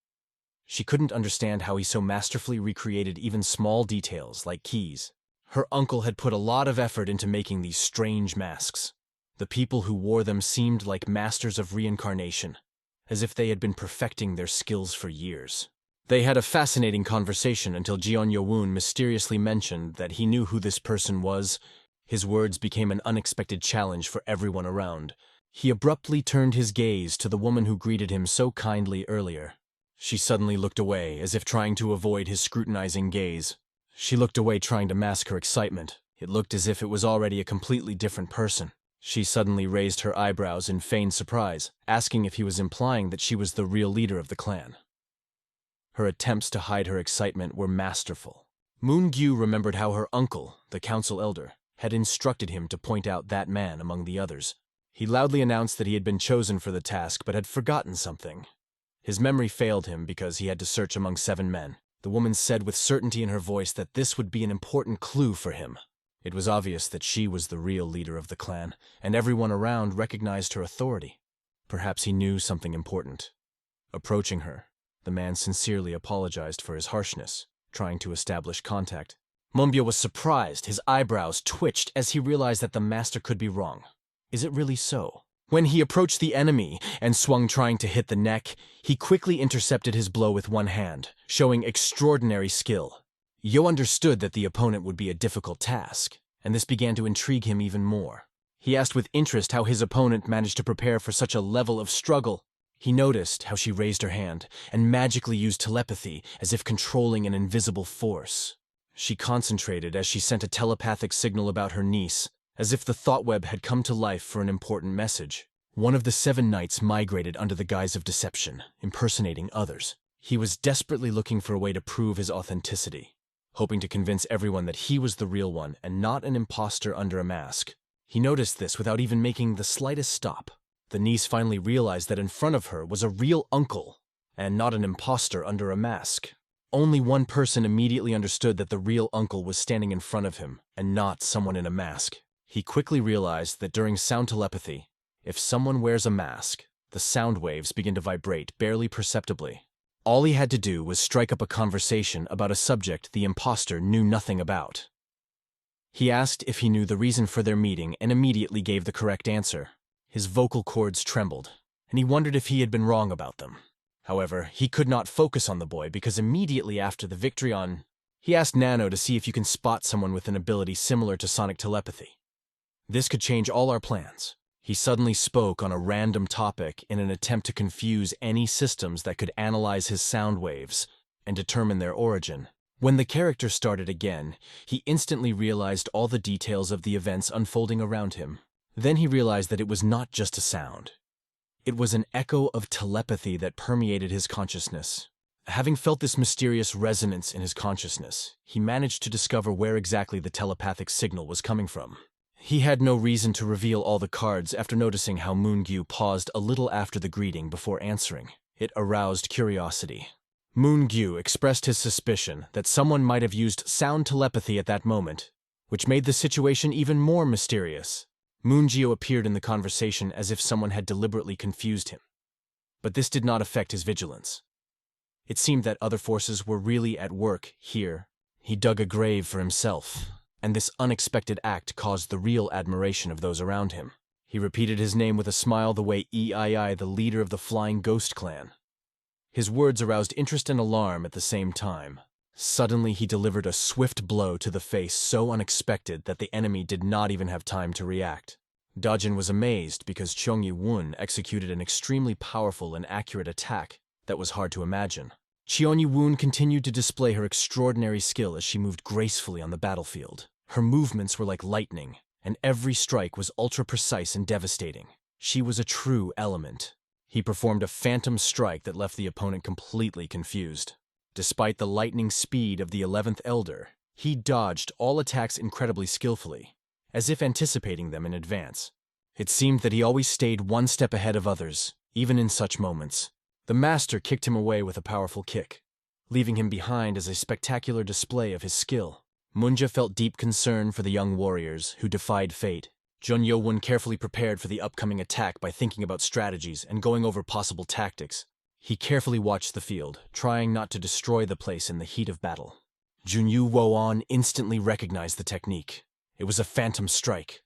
She couldn't understand how he so masterfully recreated even small details like keys. Her uncle had put a lot of effort into making these strange masks. The people who wore them seemed like masters of reincarnation, as if they had been perfecting their skills for years. They had a fascinating conversation until Jeon Yo-woon mysteriously mentioned that he knew who this person was. His words became an unexpected challenge for everyone around. He abruptly turned his gaze to the woman who greeted him so kindly earlier. She suddenly looked away, as if trying to avoid his scrutinizing gaze. She looked away, trying to mask her excitement. It looked as if it was already a completely different person. She suddenly raised her eyebrows in feigned surprise, asking if he was implying that she was the real leader of the clan. Her attempts to hide her excitement were masterful. Moon-gyu remembered how her uncle, the council elder, had instructed him to point out that man among the others. He loudly announced that he had been chosen for the task but had forgotten something. His memory failed him because he had to search among 7 men. The woman said with certainty in her voice that this would be an important clue for him. It was obvious that she was the real leader of the clan, and everyone around recognized her authority. Perhaps he knew something important. Approaching her, the man sincerely apologized for his harshness, trying to establish contact. Moonbyo was surprised. His eyebrows twitched as he realized that the master could be wrong. Is it really so? When he approached the enemy and swung trying to hit the neck, he quickly intercepted his blow with one hand, showing extraordinary skill. Yo understood that the opponent would be a difficult task, and this began to intrigue him even more. He asked with interest how his opponent managed to prepare for such a level of struggle. He noticed how she raised her hand and magically used telepathy as if controlling an invisible force. She concentrated as she sent a telepathic signal about her niece, as if the thought web had come to life for an important message. One of the 7 knights migrated under the guise of deception, impersonating others. He was desperately looking for a way to prove his authenticity, hoping to convince everyone that he was the real one and not an imposter under a mask. He noticed this without even making the slightest stop. The niece finally realized that in front of her was a real uncle, and not an imposter under a mask. Only one person immediately understood that the real uncle was standing in front of him, and not someone in a mask. He quickly realized that during sound telepathy, if someone wears a mask, the sound waves begin to vibrate barely perceptibly. All he had to do was strike up a conversation about a subject the imposter knew nothing about. He asked if he knew the reason for their meeting and immediately gave the correct answer. His vocal cords trembled, and he wondered if he had been wrong about them. However, he could not focus on the boy because immediately after the victory he asked Nano to see if you can spot someone with an ability similar to sonic telepathy. This could change all our plans. He suddenly spoke on a random topic in an attempt to confuse any systems that could analyze his sound waves and determine their origin. When the character started again, he instantly realized all the details of the events unfolding around him. Then he realized that it was not just a sound. It was an echo of telepathy that permeated his consciousness. Having felt this mysterious resonance in his consciousness, he managed to discover where exactly the telepathic signal was coming from. He had no reason to reveal all the cards after noticing how Moon-gyu paused a little after the greeting before answering. It aroused curiosity. Moon-gyu expressed his suspicion that someone might have used sound telepathy at that moment, which made the situation even more mysterious. Moon-gyu appeared in the conversation as if someone had deliberately confused him. But this did not affect his vigilance. It seemed that other forces were really at work here. He dug a grave for himself, and this unexpected act caused the real admiration of those around him. He repeated his name with a smile the way Ei, the leader of the Flying Ghost clan. His words aroused interest and alarm at the same time. Suddenly he delivered a swift blow to the face so unexpected that the enemy did not even have time to react. Dajin was amazed because Cheong Yi-won executed an extremely powerful and accurate attack that was hard to imagine. Cheong Yi-won continued to display her extraordinary skill as she moved gracefully on the battlefield. Her movements were like lightning, and every strike was ultra-precise and devastating. She was a true element. He performed a phantom strike that left the opponent completely confused. Despite the lightning speed of the 11th Elder, he dodged all attacks incredibly skillfully, as if anticipating them in advance. It seemed that he always stayed one step ahead of others, even in such moments. The master kicked him away with a powerful kick, leaving him behind as a spectacular display of his skill. Munja felt deep concern for the young warriors who defied fate. Jun Yo-won carefully prepared for the upcoming attack by thinking about strategies and going over possible tactics. He carefully watched the field, trying not to destroy the place in the heat of battle. Junyu Wo-on instantly recognized the technique. It was a phantom strike.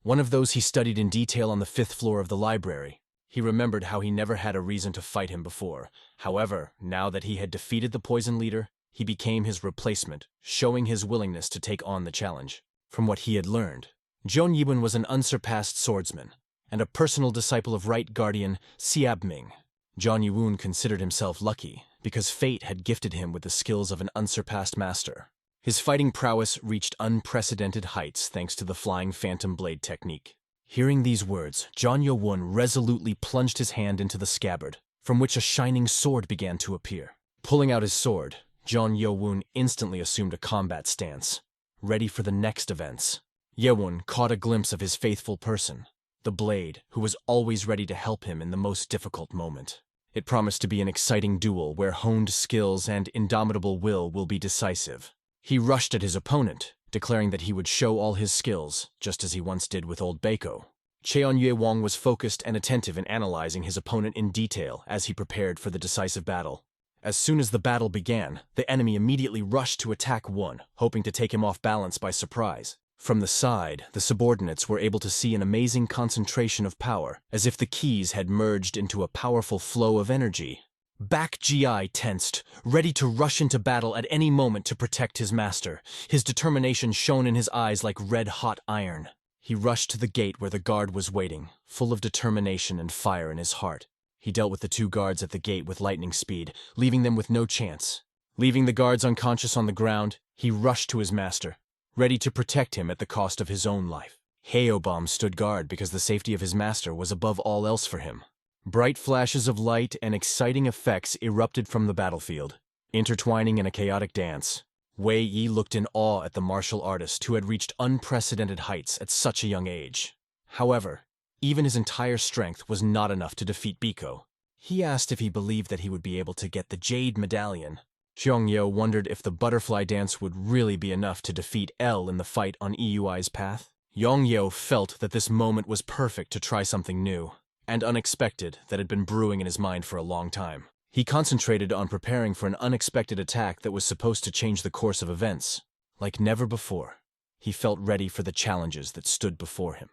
One of those he studied in detail on the 5th floor of the library. He remembered how he never had a reason to fight him before. However, now that he had defeated the poison leader, he became his replacement, showing his willingness to take on the challenge. From what he had learned, Joan Yibun was an unsurpassed swordsman, and a personal disciple of Right Guardian Siab Ming. John Yiwun considered himself lucky, because fate had gifted him with the skills of an unsurpassed master. His fighting prowess reached unprecedented heights thanks to the flying phantom blade technique. Hearing these words, John Yo-won resolutely plunged his hand into the scabbard, from which a shining sword began to appear. Pulling out his sword, John Yo-won instantly assumed a combat stance, ready for the next events. Ye-won caught a glimpse of his faithful person, the blade, who was always ready to help him in the most difficult moment. It promised to be an exciting duel where honed skills and indomitable will be decisive. He rushed at his opponent, declaring that he would show all his skills, just as he once did with old Baiko. Cheon Yue-wong was focused and attentive in analyzing his opponent in detail as he prepared for the decisive battle. As soon as the battle began, the enemy immediately rushed to attack Won, hoping to take him off balance by surprise. From the side, the subordinates were able to see an amazing concentration of power, as if the keys had merged into a powerful flow of energy. Back GI tensed, ready to rush into battle at any moment to protect his master. His determination shone in his eyes like red-hot iron. He rushed to the gate where the guard was waiting, full of determination and fire in his heart. He dealt with the 2 guards at the gate with lightning speed, leaving them with no chance. Leaving the guards unconscious on the ground, he rushed to his master, ready to protect him at the cost of his own life. Heobam stood guard because the safety of his master was above all else for him. Bright flashes of light and exciting effects erupted from the battlefield, intertwining in a chaotic dance. Wei Yi looked in awe at the martial artist who had reached unprecedented heights at such a young age. However, even his entire strength was not enough to defeat Biko. He asked if he believed that he would be able to get the Jade Medallion. Xiongyo wondered if the butterfly dance would really be enough to defeat L in the fight on Eyui's path. Yongyeo felt that this moment was perfect to try something new and unexpected that had been brewing in his mind for a long time. He concentrated on preparing for an unexpected attack that was supposed to change the course of events. Like never before, he felt ready for the challenges that stood before him.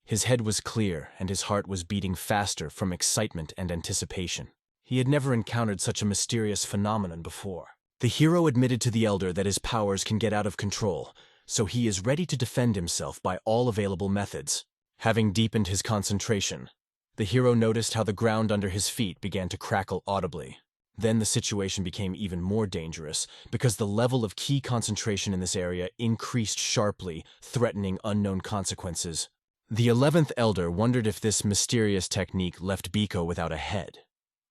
His head was clear and his heart was beating faster from excitement and anticipation. He had never encountered such a mysterious phenomenon before. The hero admitted to the elder that his powers can get out of control, so he is ready to defend himself by all available methods. Having deepened his concentration, the hero noticed how the ground under his feet began to crackle audibly. Then the situation became even more dangerous because the level of key concentration in this area increased sharply, threatening unknown consequences. The 11th Elder wondered if this mysterious technique left Biko without a head.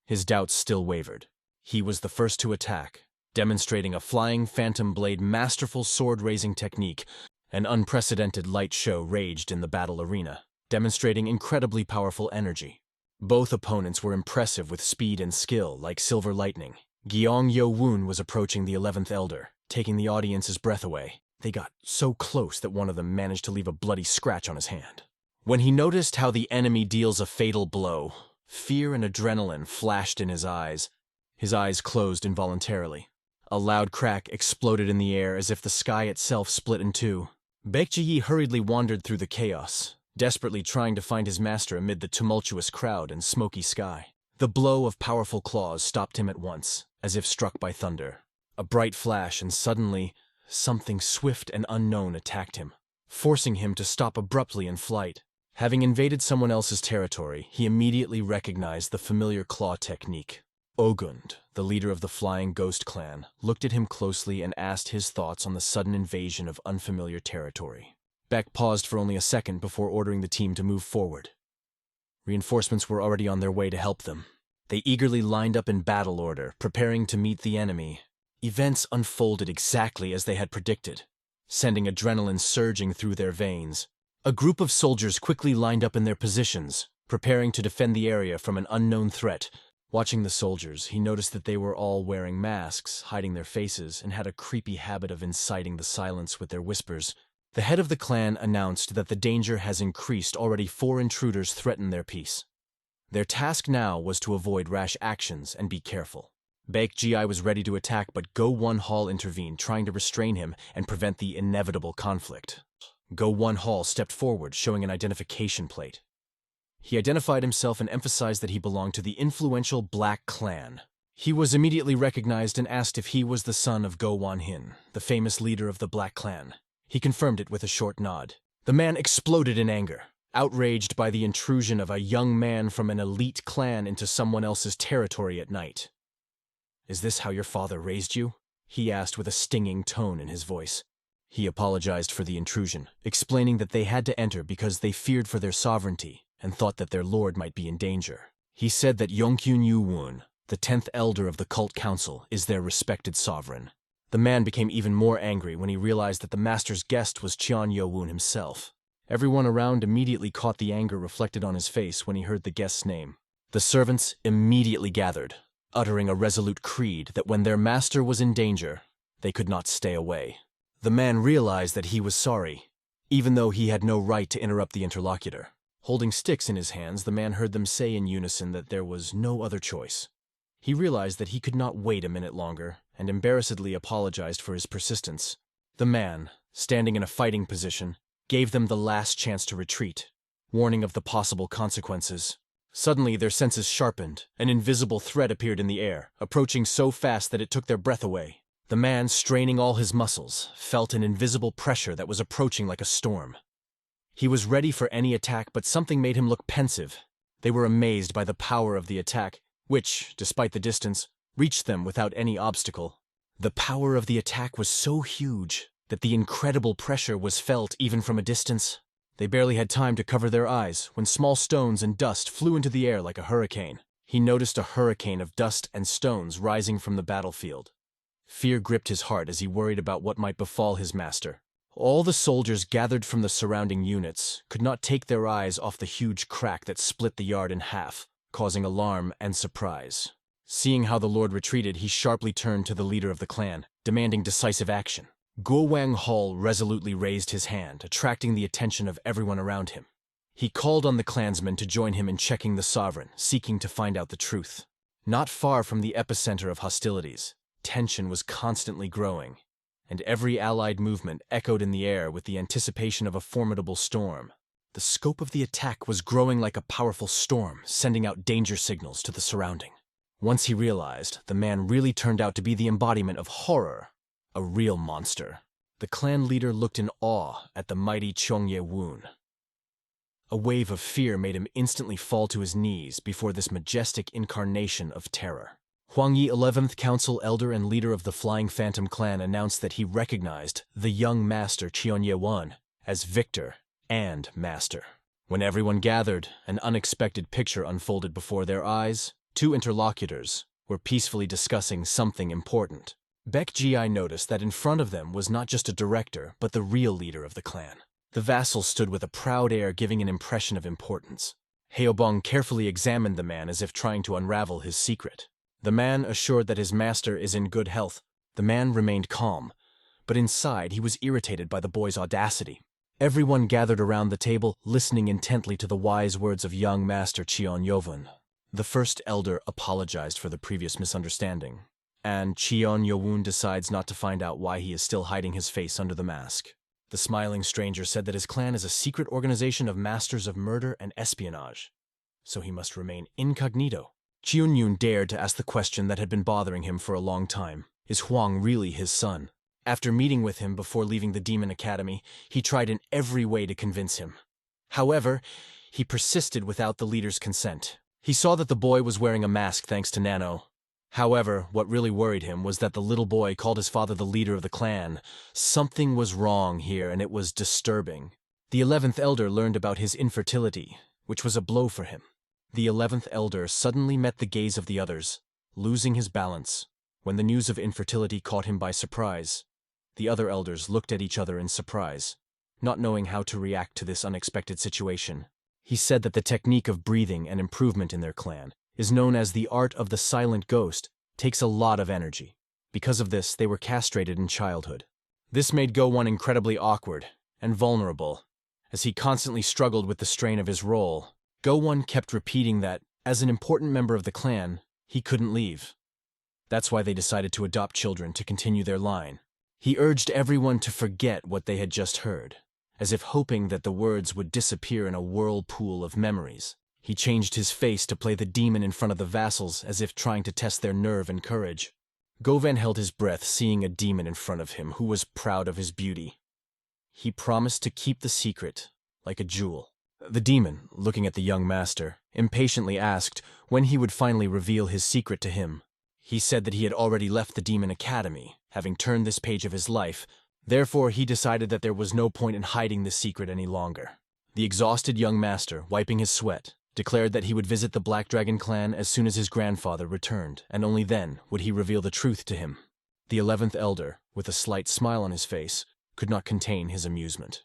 His doubts still wavered. He was the first to attack, demonstrating a flying phantom blade masterful sword-raising technique. An unprecedented light show raged in the battle arena, demonstrating incredibly powerful energy. Both opponents were impressive with speed and skill like silver lightning. Gyeong Yo-won was approaching the 11th Elder, taking the audience's breath away. They got so close that one of them managed to leave a bloody scratch on his hand. When he noticed how the enemy deals a fatal blow, Fear and adrenaline flashed in his eyes. His eyes closed involuntarily. A loud crack exploded in the air as if the sky itself split in two. Baekji hurriedly wandered through the chaos, desperately trying to find his master amid the tumultuous crowd and smoky sky. The blow of powerful claws stopped him at once, as if struck by thunder. A bright flash, and suddenly, something swift and unknown attacked him, forcing him to stop abruptly in flight. Having invaded someone else's territory, he immediately recognized the familiar claw technique. Ogund, the leader of the Flying Ghost clan, looked at him closely and asked his thoughts on the sudden invasion of unfamiliar territory. Beck paused for only a second before ordering the team to move forward. Reinforcements were already on their way to help them. They eagerly lined up in battle order, preparing to meet the enemy. Events unfolded exactly as they had predicted, sending adrenaline surging through their veins. A group of soldiers quickly lined up in their positions, preparing to defend the area from an unknown threat. Watching the soldiers, he noticed that they were all wearing masks, hiding their faces, and had a creepy habit of inciting the silence with their whispers. The head of the clan announced that the danger has increased. Already 4 intruders threaten their peace. Their task now was to avoid rash actions and be careful. Baekji was ready to attack, but Go One Hall intervened, trying to restrain him and prevent the inevitable conflict. Go One Hall stepped forward, showing an identification plate. He identified himself and emphasized that he belonged to the influential Black Clan. He was immediately recognized and asked if he was the son of Go Wan Hin, the famous leader of the Black Clan. He confirmed it with a short nod. The man exploded in anger, outraged by the intrusion of a young man from an elite clan into someone else's territory at night. "Is this how your father raised you?" he asked with a stinging tone in his voice. He apologized for the intrusion, explaining that they had to enter because they feared for their sovereignty and thought that their lord might be in danger. He said that Yongkyun Yu-woon, the 10th elder of the cult council, is their respected sovereign. The man became even more angry when he realized that the master's guest was Cheon Yo-woon himself. Everyone around immediately caught the anger reflected on his face when he heard the guest's name. The servants immediately gathered, uttering a resolute creed that when their master was in danger, they could not stay away. The man realized that he was sorry, even though he had no right to interrupt the interlocutor. Holding sticks in his hands, the man heard them say in unison that there was no other choice. He realized that he could not wait a minute longer, and embarrassedly apologized for his persistence. The man, standing in a fighting position, gave them the last chance to retreat, warning of the possible consequences. Suddenly, their senses sharpened. An invisible threat appeared in the air, approaching so fast that it took their breath away. The man, straining all his muscles, felt an invisible pressure that was approaching like a storm. He was ready for any attack, but something made him look pensive. They were amazed by the power of the attack, which, despite the distance, reached them without any obstacle. The power of the attack was so huge that the incredible pressure was felt even from a distance. They barely had time to cover their eyes when small stones and dust flew into the air like a hurricane. He noticed a hurricane of dust and stones rising from the battlefield. Fear gripped his heart as he worried about what might befall his master. All the soldiers gathered from the surrounding units could not take their eyes off the huge crack that split the yard in half, causing alarm and surprise. Seeing how the lord retreated, he sharply turned to the leader of the clan, demanding decisive action. Guo Wang Hall resolutely raised his hand, attracting the attention of everyone around him. He called on the clansmen to join him in checking the sovereign, seeking to find out the truth. Not far from the epicenter of hostilities, tension was constantly growing, and every allied movement echoed in the air with the anticipation of a formidable storm. The scope of the attack was growing like a powerful storm, sending out danger signals to the surrounding. Once he realized, the man really turned out to be the embodiment of horror, a real monster. The clan leader looked in awe at the mighty Cheong Ye-woon. A wave of fear made him instantly fall to his knees before this majestic incarnation of terror. Huang Yi, 11th Council Elder and leader of the Flying Phantom clan, announced that he recognized the young master Cheon Ye-won as Victor and Master. When everyone gathered, an unexpected picture unfolded before their eyes. 2 interlocutors were peacefully discussing something important. Baekji noticed that in front of them was not just a director, but the real leader of the clan. The vassal stood with a proud air, giving an impression of importance. Heobong carefully examined the man as if trying to unravel his secret. The man assured that his master is in good health. The man remained calm, but inside he was irritated by the boy's audacity. Everyone gathered around the table, listening intently to the wise words of young master Cheon Ye-woon. The first elder apologized for the previous misunderstanding, and Cheon Yo-woon decides not to find out why he is still hiding his face under the mask. The smiling stranger said that his clan is a secret organization of masters of murder and espionage, so he must remain incognito. Cheon-yoon dared to ask the question that had been bothering him for a long time. Is Hwang really his son? After meeting with him before leaving the Demon Academy, he tried in every way to convince him. However, he persisted without the leader's consent. He saw that the boy was wearing a mask thanks to Nano. However, what really worried him was that the little boy called his father the leader of the clan. Something was wrong here, and it was disturbing. The 11th elder learned about his infertility, which was a blow for him. The 11th elder suddenly met the gaze of the others, losing his balance. When the news of infertility caught him by surprise, the other elders looked at each other in surprise, not knowing how to react to this unexpected situation. He said that the technique of breathing and improvement in their clan is known as the art of the silent ghost, takes a lot of energy. Because of this, they were castrated in childhood. This made Go-won incredibly awkward and vulnerable, as he constantly struggled with the strain of his role. Go-won kept repeating that, as an important member of the clan, he couldn't leave. That's why they decided to adopt children to continue their line. He urged everyone to forget what they had just heard, as if hoping that the words would disappear in a whirlpool of memories. He changed his face to play the demon in front of the vassals, as if trying to test their nerve and courage. Govan held his breath, seeing a demon in front of him who was proud of his beauty. He promised to keep the secret, like a jewel. The demon, looking at the young master, impatiently asked when he would finally reveal his secret to him. He said that he had already left the Demon Academy, having turned this page of his life. Therefore, he decided that there was no point in hiding the secret any longer. The exhausted young master, wiping his sweat, declared that he would visit the Black Dragon clan as soon as his grandfather returned, and only then would he reveal the truth to him. The 11th elder, with a slight smile on his face, could not contain his amusement.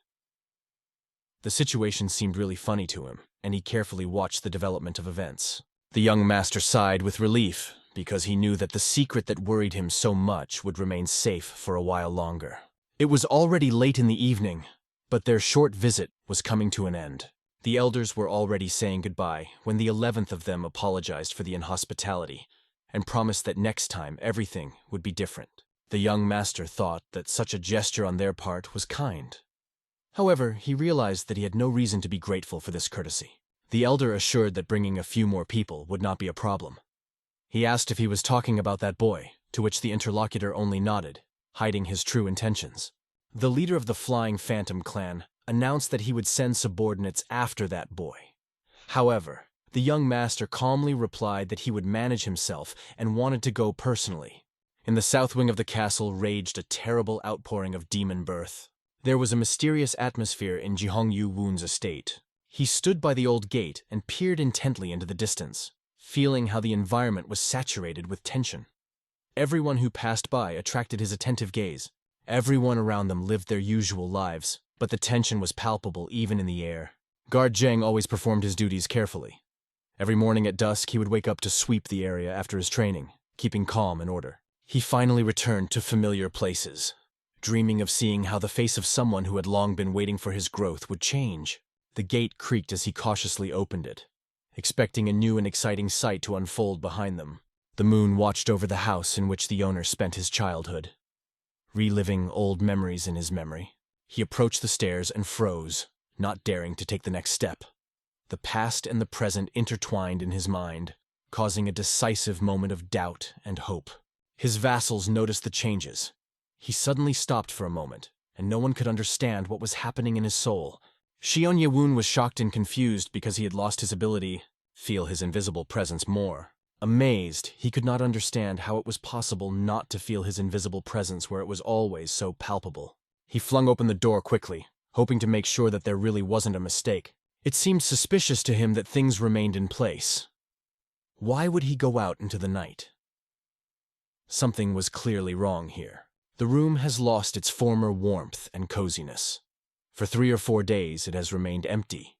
The situation seemed really funny to him, and he carefully watched the development of events. The young master sighed with relief, because he knew that the secret that worried him so much would remain safe for a while longer. It was already late in the evening, but their short visit was coming to an end. The elders were already saying goodbye when the 11th of them apologized for the inhospitality and promised that next time everything would be different. The young master thought that such a gesture on their part was kind. However, he realized that he had no reason to be grateful for this courtesy. The elder assured that bringing a few more people would not be a problem. He asked if he was talking about that boy, to which the interlocutor only nodded, hiding his true intentions. The leader of the Flying Phantom clan announced that he would send subordinates after that boy. However, the young master calmly replied that he would manage himself and wanted to go personally. In the south wing of the castle raged a terrible outpouring of demon birth. There was a mysterious atmosphere in Jihong Yu-woon's estate. He stood by the old gate and peered intently into the distance, feeling how the environment was saturated with tension. Everyone who passed by attracted his attentive gaze. Everyone around them lived their usual lives, but the tension was palpable even in the air. Guard Zheng always performed his duties carefully. Every morning at dusk he would wake up to sweep the area after his training, keeping calm and order. He finally returned to familiar places, dreaming of seeing how the face of someone who had long been waiting for his growth would change. The gate creaked as he cautiously opened it, expecting a new and exciting sight to unfold behind them. The moon watched over the house in which the owner spent his childhood, reliving old memories in his memory. He approached the stairs and froze, not daring to take the next step. The past and the present intertwined in his mind, causing a decisive moment of doubt and hope. His vassals noticed the changes. He suddenly stopped for a moment, and no one could understand what was happening in his soul. Xion Ye-woon was shocked and confused because he had lost his ability to feel his invisible presence more. Amazed, he could not understand how it was possible not to feel his invisible presence where it was always so palpable. He flung open the door quickly, hoping to make sure that there really wasn't a mistake. It seemed suspicious to him that things remained in place. Why would he go out into the night? Something was clearly wrong here. The room has lost its former warmth and coziness. For 3 or 4 days it has remained empty,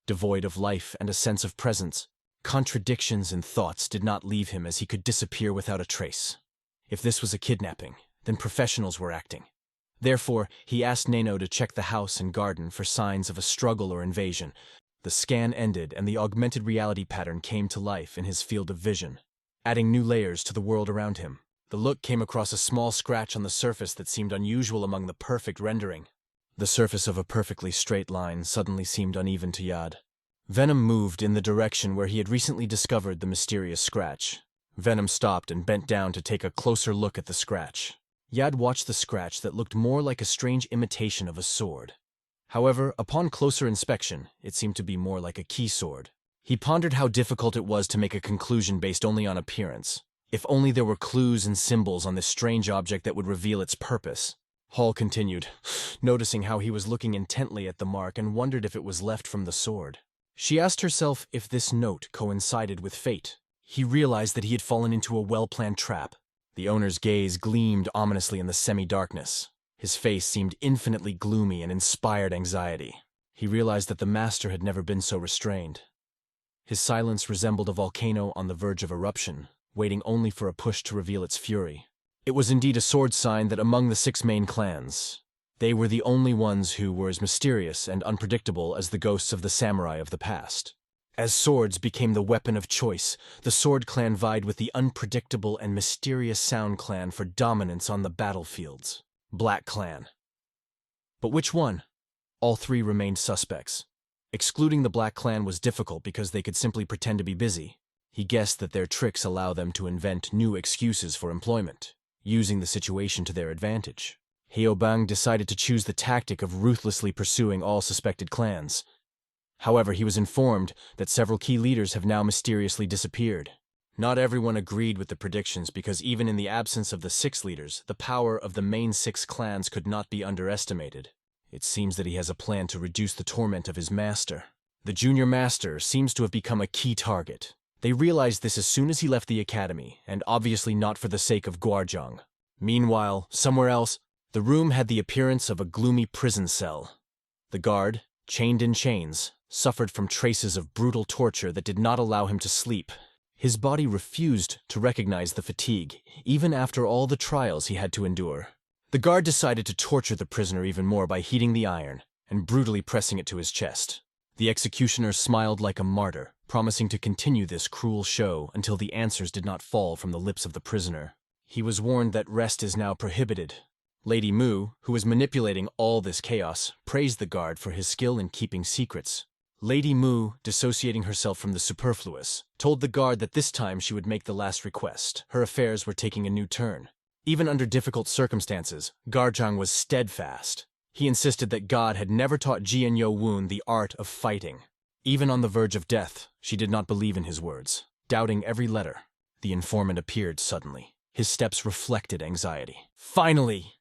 devoid of life and a sense of presence. Contradictions and thoughts did not leave him as he could disappear without a trace. If this was a kidnapping, then professionals were acting. Therefore, he asked Nano to check the house and garden for signs of a struggle or invasion, The scan ended and the augmented reality pattern came to life in his field of vision, adding new layers to the world around him. The look came across a small scratch on the surface that seemed unusual among the perfect rendering. The surface of a perfectly straight line suddenly seemed uneven to Yad. Venom moved in the direction where he had recently discovered the mysterious scratch. Venom stopped and bent down to take a closer look at the scratch. Yad watched the scratch that looked more like a strange imitation of a sword. However, upon closer inspection, it seemed to be more like a key sword. He pondered how difficult it was to make a conclusion based only on appearance. If only there were clues and symbols on this strange object that would reveal its purpose. Hall continued, noticing how he was looking intently at the mark and wondered if it was left from the sword. She asked herself if this note coincided with fate. He realized that he had fallen into a well-planned trap. The owner's gaze gleamed ominously in the semi-darkness. His face seemed infinitely gloomy and inspired anxiety. He realized that the master had never been so restrained. His silence resembled a volcano on the verge of eruption, waiting only for a push to reveal its fury. It was indeed a sword sign that among the 6 main clans, they were the only ones who were as mysterious and unpredictable as the ghosts of the samurai of the past. As swords became the weapon of choice, the Sword Clan vied with the unpredictable and mysterious Sound Clan for dominance on the battlefields. Black Clan. But which one? All 3 remained suspects. Excluding the Black Clan was difficult because they could simply pretend to be busy. He guessed that their tricks allow them to invent new excuses for employment, using the situation to their advantage. Heobang decided to choose the tactic of ruthlessly pursuing all suspected clans. However, he was informed that several key leaders have now mysteriously disappeared. Not everyone agreed with the predictions because even in the absence of the 6 leaders, the power of the main 6 clans could not be underestimated. It seems that he has a plan to reduce the torment of his master. The junior master seems to have become a key target. They realized this as soon as he left the academy, and obviously not for the sake of Guarjong. Meanwhile, somewhere else, the room had the appearance of a gloomy prison cell. The guard, chained in chains, suffered from traces of brutal torture that did not allow him to sleep. His body refused to recognize the fatigue, even after all the trials he had to endure. The guard decided to torture the prisoner even more by heating the iron and brutally pressing it to his chest. The executioner smiled like a martyr, promising to continue this cruel show until the answers did not fall from the lips of the prisoner. He was warned that rest is now prohibited. Lady Mu, who was manipulating all this chaos, praised the guard for his skill in keeping secrets. Lady Mu, dissociating herself from the superfluous, told the guard that this time she would make the last request. Her affairs were taking a new turn. Even under difficult circumstances, Garjang was steadfast. He insisted that God had never taught Jian Yo-woon the art of fighting. Even on the verge of death, she did not believe in his words, doubting every letter. The informant appeared suddenly. His steps reflected anxiety. Finally!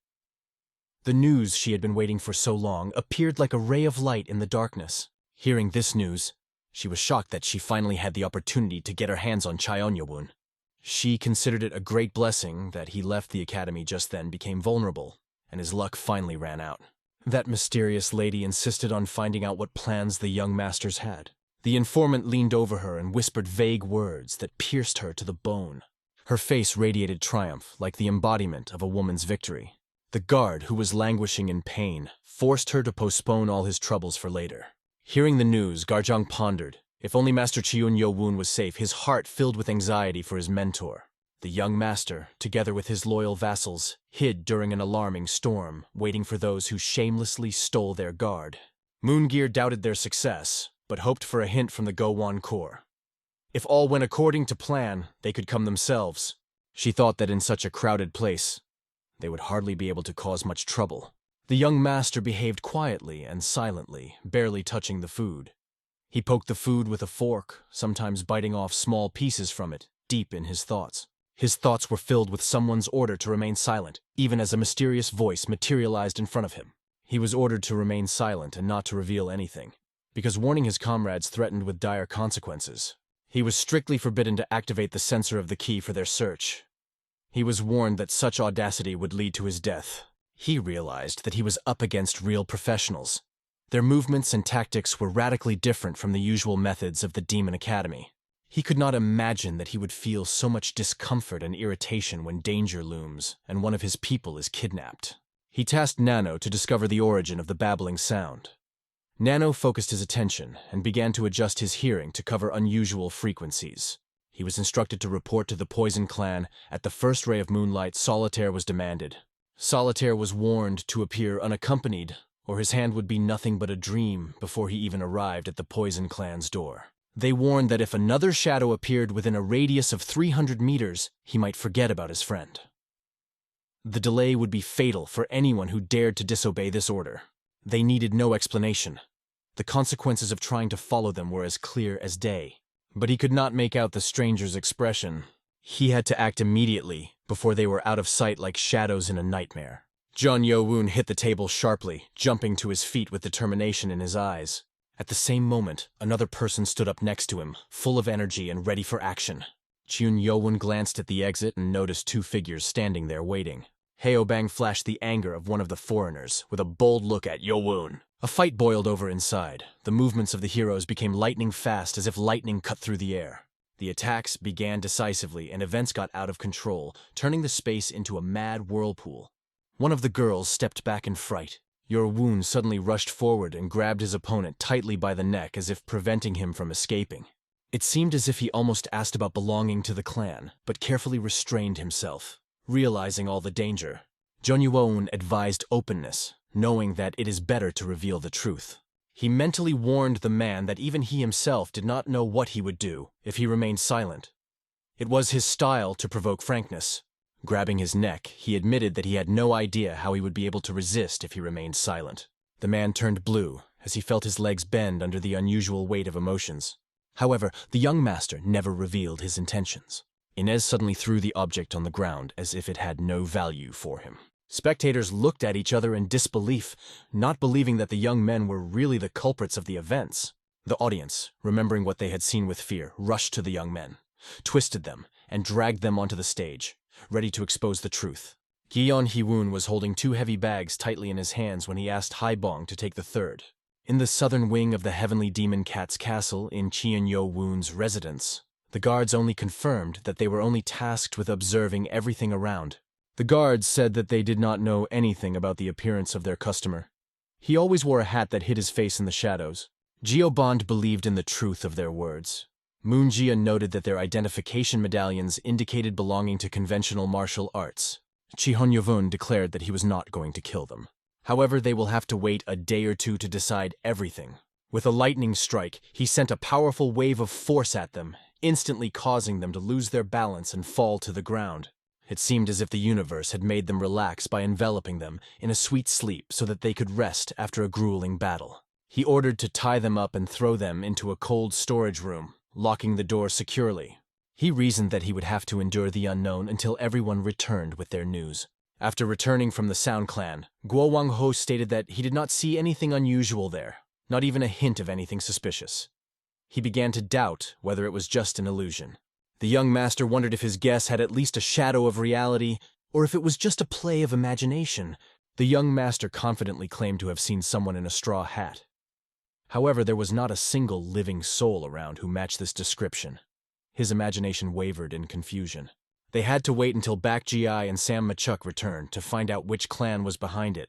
The news she had been waiting for so long appeared like a ray of light in the darkness. Hearing this news, she was shocked that she finally had the opportunity to get her hands on Cheon-Yo-woon. She considered it a great blessing that he left the academy just then, became vulnerable, and his luck finally ran out. That mysterious lady insisted on finding out what plans the young masters had. The informant leaned over her and whispered vague words that pierced her to the bone. Her face radiated triumph, like the embodiment of a woman's victory. The guard, who was languishing in pain, forced her to postpone all his troubles for later. Hearing the news, Garjang pondered. If only Master Cheon-Yo-woon was safe, his heart filled with anxiety for his mentor. The young master, together with his loyal vassals, hid during an alarming storm, waiting for those who shamelessly stole their guard. Moongear doubted their success, but hoped for a hint from the Gowon Corps. If all went according to plan, they could come themselves. She thought that in such a crowded place, they would hardly be able to cause much trouble. The young master behaved quietly and silently, barely touching the food. He poked the food with a fork, sometimes biting off small pieces from it, deep in his thoughts. His thoughts were filled with someone's order to remain silent, even as a mysterious voice materialized in front of him. He was ordered to remain silent and not to reveal anything, because warning his comrades threatened with dire consequences. He was strictly forbidden to activate the sensor of the key for their search. He was warned that such audacity would lead to his death. He realized that he was up against real professionals. Their movements and tactics were radically different from the usual methods of the Demon Academy. He could not imagine that he would feel so much discomfort and irritation when danger looms and one of his people is kidnapped. He tasked Nano to discover the origin of the babbling sound. Nano focused his attention and began to adjust his hearing to cover unusual frequencies. He was instructed to report to the Poison Clan. At the first ray of moonlight, Solitaire was demanded. Solitaire was warned to appear unaccompanied, or his hand would be nothing but a dream before he even arrived at the Poison Clan's door. They warned that if another shadow appeared within a radius of 300 meters, he might forget about his friend. The delay would be fatal for anyone who dared to disobey this order. They needed no explanation. The consequences of trying to follow them were as clear as day. But he could not make out the stranger's expression. He had to act immediately, before they were out of sight like shadows in a nightmare. John Yo-woon hit the table sharply, jumping to his feet with determination in his eyes. At the same moment, another person stood up next to him, full of energy and ready for action. Chun Yo-woon glanced at the exit and noticed two figures standing there waiting. Haobang flashed the anger of one of the foreigners, with a bold look at Yo-woon. A fight boiled over inside. The movements of the heroes became lightning fast, as if lightning cut through the air. The attacks began decisively, and events got out of control, turning the space into a mad whirlpool. One of the girls stepped back in fright. Yo-woon suddenly rushed forward and grabbed his opponent tightly by the neck, as if preventing him from escaping. It seemed as if he almost asked about belonging to the clan, but carefully restrained himself. Realizing all the danger, John Yo-woon advised openness, knowing that it is better to reveal the truth. He mentally warned the man that even he himself did not know what he would do if he remained silent. It was his style to provoke frankness. Grabbing his neck, he admitted that he had no idea how he would be able to resist if he remained silent. The man turned blue as he felt his legs bend under the unusual weight of emotions. However, the young master never revealed his intentions. Inez suddenly threw the object on the ground as if it had no value for him. Spectators looked at each other in disbelief, not believing that the young men were really the culprits of the events. The audience, remembering what they had seen with fear, rushed to the young men, twisted them, and dragged them onto the stage, ready to expose the truth. Gion Hee-woon was holding two heavy bags tightly in his hands when he asked Haibong to take the third. In the southern wing of the Heavenly Demon Cat's castle in Cheon Yo-woon's residence, the guards only confirmed that they were only tasked with observing everything around. The guards said that they did not know anything about the appearance of their customer. He always wore a hat that hid his face in the shadows. Geobond believed in the truth of their words. Moonjia noted that their identification medallions indicated belonging to conventional martial arts. Chihon Yovun declared that he was not going to kill them. However, they will have to wait a day or two to decide everything. With a lightning strike, he sent a powerful wave of force at them, instantly causing them to lose their balance and fall to the ground. It seemed as if the universe had made them relax by enveloping them in a sweet sleep so that they could rest after a grueling battle. He ordered to tie them up and throw them into a cold storage room, locking the door securely. He reasoned that he would have to endure the unknown until everyone returned with their news. After returning from the Sound Clan, Guo Wang-ho stated that he did not see anything unusual there, not even a hint of anything suspicious. He began to doubt whether it was just an illusion. The young master wondered if his guess had at least a shadow of reality, or if it was just a play of imagination. The young master confidently claimed to have seen someone in a straw hat. However, there was not a single living soul around who matched this description. His imagination wavered in confusion. They had to wait until Bak Gi and Sam Machuk returned to find out which clan was behind it.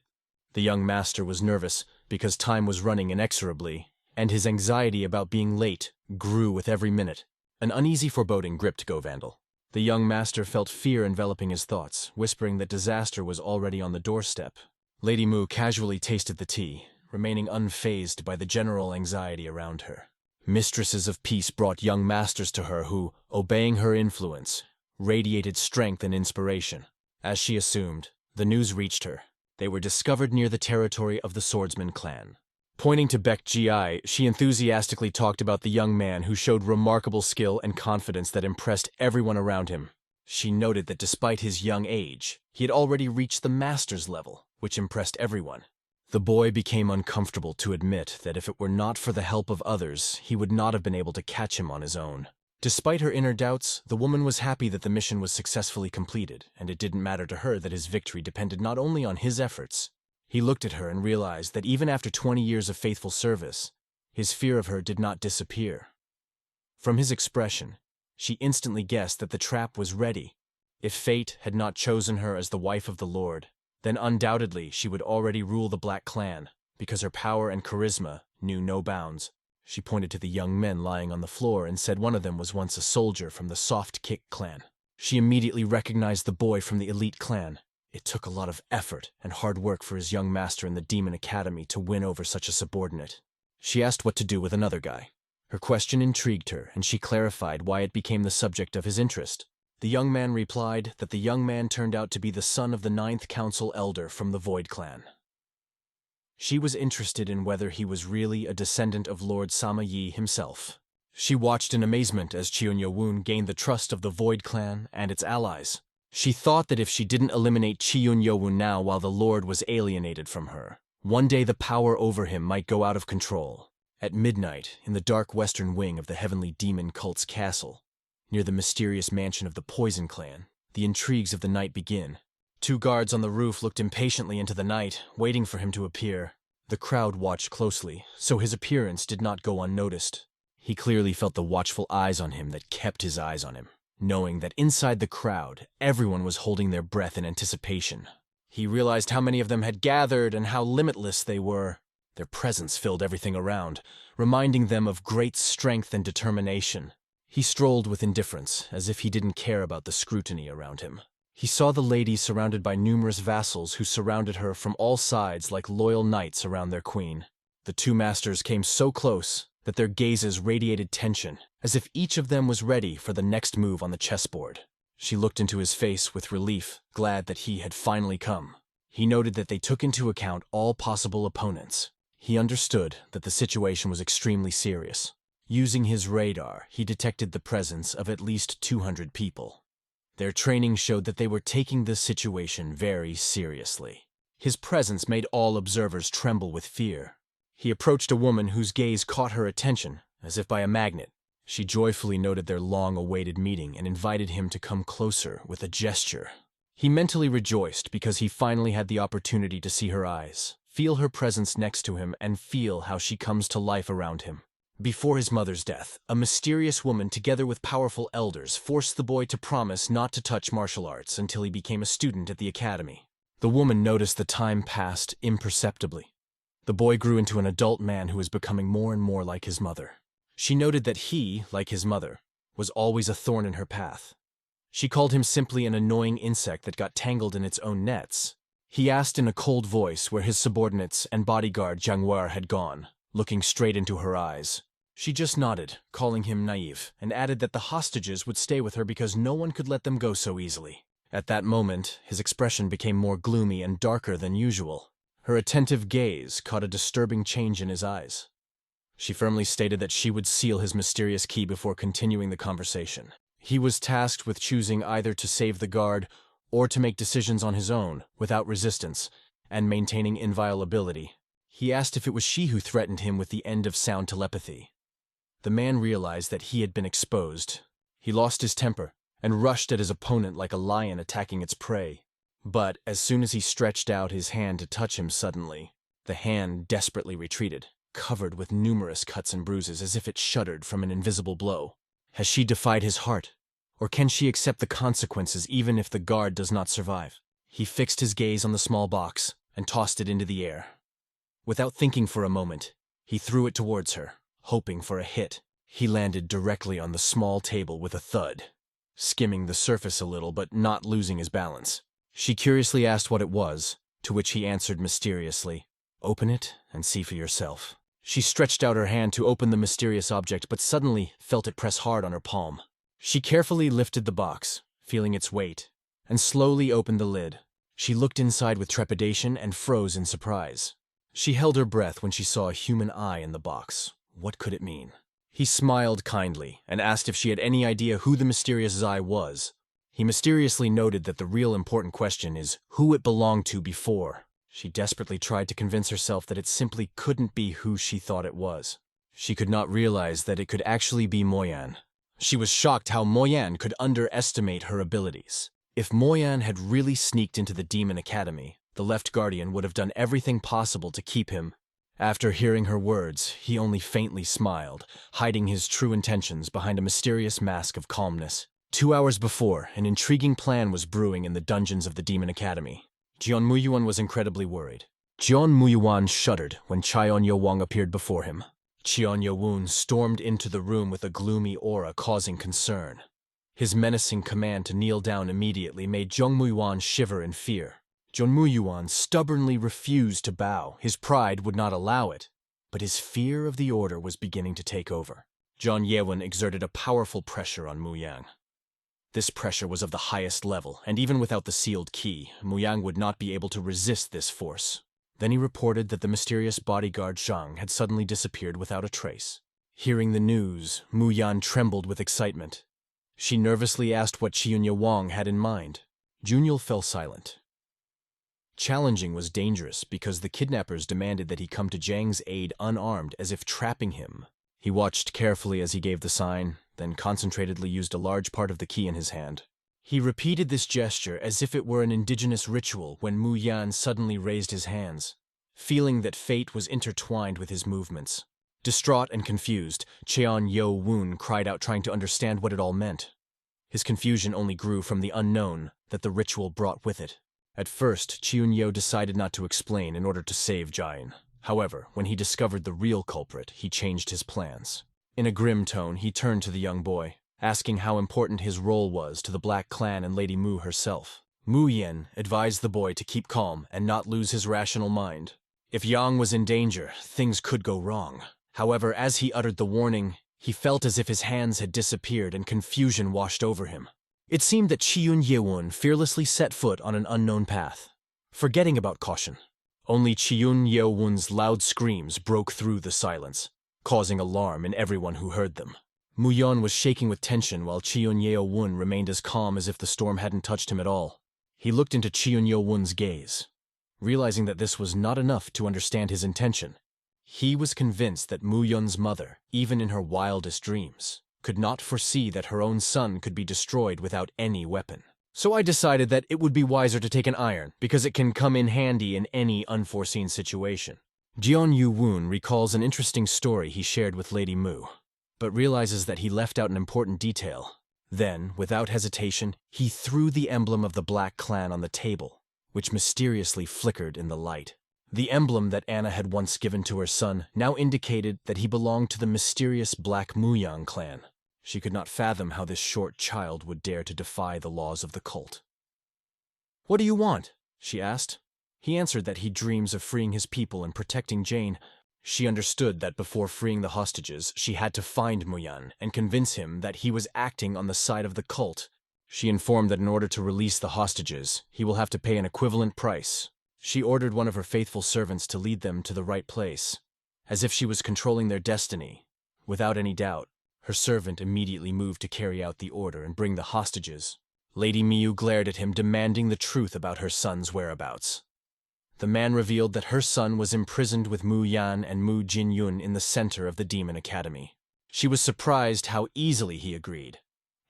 The young master was nervous because time was running inexorably, and his anxiety about being late grew with every minute. An uneasy foreboding gripped Govandal. The young master felt fear enveloping his thoughts, whispering that disaster was already on the doorstep. Lady Mu casually tasted the tea, remaining unfazed by the general anxiety around her. Mistresses of peace brought young masters to her who, obeying her influence, radiated strength and inspiration. As she assumed, the news reached her. They were discovered near the territory of the Swordsman clan. Pointing to Bek Gi, she enthusiastically talked about the young man who showed remarkable skill and confidence that impressed everyone around him. She noted that despite his young age, he had already reached the master's level, which impressed everyone. The boy became uncomfortable to admit that if it were not for the help of others, he would not have been able to catch him on his own. Despite her inner doubts, the woman was happy that the mission was successfully completed, and it didn't matter to her that his victory depended not only on his efforts. He looked at her and realized that even after 20 years of faithful service, his fear of her did not disappear. From his expression, she instantly guessed that the trap was ready. If fate had not chosen her as the wife of the Lord, then undoubtedly she would already rule the Black Clan, because her power and charisma knew no bounds. She pointed to the young men lying on the floor and said one of them was once a soldier from the Soft Kick clan. She immediately recognized the boy from the elite clan. It took a lot of effort and hard work for his young master in the Demon Academy to win over such a subordinate. She asked what to do with another guy. Her question intrigued her, and she clarified why it became the subject of his interest. The young man replied that the young man turned out to be the son of the 9th Council Elder from the Void Clan. She was interested in whether he was really a descendant of Lord Sama Yi himself. She watched in amazement as Chiyun-Yo-woon gained the trust of the Void Clan and its allies. She thought that if she didn't eliminate Chiyun-Yo-woon now while the Lord was alienated from her, one day the power over him might go out of control. At midnight, in the dark western wing of the Heavenly Demon Cult's castle, near the mysterious mansion of the Poison Clan, the intrigues of the night begin. 2 guards on the roof looked impatiently into the night, waiting for him to appear. The crowd watched closely, so his appearance did not go unnoticed. He clearly felt the watchful eyes on him that kept his eyes on him, knowing that inside the crowd, everyone was holding their breath in anticipation. He realized how many of them had gathered and how limitless they were. Their presence filled everything around, reminding them of great strength and determination. He strolled with indifference, as if he didn't care about the scrutiny around him. He saw the lady surrounded by numerous vassals who surrounded her from all sides like loyal knights around their queen. The 2 masters came so close that their gazes radiated tension, as if each of them was ready for the next move on the chessboard. She looked into his face with relief, glad that he had finally come. He noted that they took into account all possible opponents. He understood that the situation was extremely serious. Using his radar, he detected the presence of at least 200 people. Their training showed that they were taking this situation very seriously. His presence made all observers tremble with fear. He approached a woman whose gaze caught her attention, as if by a magnet. She joyfully noted their long-awaited meeting and invited him to come closer with a gesture. He mentally rejoiced because he finally had the opportunity to see her eyes, feel her presence next to him, and feel how she comes to life around him. Before his mother's death, a mysterious woman together with powerful elders forced the boy to promise not to touch martial arts until he became a student at the academy. The woman noticed the time passed imperceptibly. The boy grew into an adult man who was becoming more and more like his mother. She noted that he, like his mother, was always a thorn in her path. She called him simply an annoying insect that got tangled in its own nets. He asked in a cold voice where his subordinates and bodyguard Jiang War had gone, looking straight into her eyes. She just nodded, calling him naive, and added that the hostages would stay with her because no one could let them go so easily. At that moment, his expression became more gloomy and darker than usual. Her attentive gaze caught a disturbing change in his eyes. She firmly stated that she would seal his mysterious key before continuing the conversation. He was tasked with choosing either to save the guard or to make decisions on his own, without resistance, and maintaining inviolability. He asked if it was she who threatened him with the end of sound telepathy. The man realized that he had been exposed. He lost his temper and rushed at his opponent like a lion attacking its prey. But as soon as he stretched out his hand to touch him suddenly, the hand desperately retreated, covered with numerous cuts and bruises as if it shuddered from an invisible blow. Has she defied his heart? Or can she accept the consequences even if the guard does not survive? He fixed his gaze on the small box and tossed it into the air. Without thinking for a moment, he threw it towards her, hoping for a hit. He landed directly on the small table with a thud, skimming the surface a little but not losing his balance. She curiously asked what it was, to which he answered mysteriously, "Open it and see for yourself." She stretched out her hand to open the mysterious object, but suddenly felt it press hard on her palm. She carefully lifted the box, feeling its weight, and slowly opened the lid. She looked inside with trepidation and froze in surprise. She held her breath when she saw a human eye in the box. What could it mean? He smiled kindly and asked if she had any idea who the mysterious Zai was. He mysteriously noted that the real important question is who it belonged to before. She desperately tried to convince herself that it simply couldn't be who she thought it was. She could not realize that it could actually be Moyan. She was shocked how Moyan could underestimate her abilities. If Moyan had really sneaked into the Demon Academy, the Left Guardian would have done everything possible to keep him. After hearing her words, he only faintly smiled, hiding his true intentions behind a mysterious mask of calmness. 2 hours before, an intriguing plan was brewing in the dungeons of the Demon Academy. Jeon Muyuan was incredibly worried. Jeon Muyuan shuddered when Cheon Yo-wong appeared before him. Cheon Yo-woon stormed into the room with a gloomy aura causing concern. His menacing command to kneel down immediately made Jeon Muyuan shiver in fear. Jeon Muyuan stubbornly refused to bow. His pride would not allow it, but his fear of the order was beginning to take over. Jeon Yewon exerted a powerful pressure on Muyang. This pressure was of the highest level, and even without the sealed key, Muyang would not be able to resist this force. Then he reported that the mysterious bodyguard Zhang had suddenly disappeared without a trace. Hearing the news, Muyang trembled with excitement. She nervously asked what Cheon Wong had in mind. Junyul fell silent. Challenging was dangerous because the kidnappers demanded that he come to Zhang's aid unarmed, as if trapping him. He watched carefully as he gave the sign, then concentratedly used a large part of the key in his hand. He repeated this gesture as if it were an indigenous ritual when Mu Yan suddenly raised his hands, feeling that fate was intertwined with his movements. Distraught and confused, Cheon Yo-woon cried out, trying to understand what it all meant. His confusion only grew from the unknown that the ritual brought with it. At first, Cheon Yo decided not to explain in order to save Jain. However, when he discovered the real culprit, he changed his plans. In a grim tone, he turned to the young boy, asking how important his role was to the Black Clan and Lady Mu herself. Mu Yen advised the boy to keep calm and not lose his rational mind. If Yang was in danger, things could go wrong. However, as he uttered the warning, he felt as if his hands had disappeared and confusion washed over him. It seemed that Cheon Yewon fearlessly set foot on an unknown path, forgetting about caution. Only Cheon Yewon's loud screams broke through the silence, causing alarm in everyone who heard them. Muyeon was shaking with tension while Cheon Yewon remained as calm as if the storm hadn't touched him at all. He looked into Cheon Yewon's gaze, realizing that this was not enough to understand his intention. He was convinced that Muyeon's mother, even in her wildest dreams, could not foresee that her own son could be destroyed without any weapon. So I decided that it would be wiser to take an iron, because it can come in handy in any unforeseen situation. Jeon Yu-woon recalls an interesting story he shared with Lady Mu, but realizes that he left out an important detail. Then, without hesitation, he threw the emblem of the Black Clan on the table, which mysteriously flickered in the light. The emblem that Anna had once given to her son now indicated that he belonged to the mysterious Black Muyang clan. She could not fathom how this short child would dare to defy the laws of the cult. "What do you want?" she asked. He answered that he dreams of freeing his people and protecting Jane. She understood that before freeing the hostages, she had to find Muyan and convince him that he was acting on the side of the cult. She informed that in order to release the hostages, he will have to pay an equivalent price. She ordered one of her faithful servants to lead them to the right place, as if she was controlling their destiny. Without any doubt, her servant immediately moved to carry out the order and bring the hostages. Lady Miyu glared at him, demanding the truth about her son's whereabouts. The man revealed that her son was imprisoned with Mu Yan and Mu Jin-yun in the center of the Demon Academy. She was surprised how easily he agreed.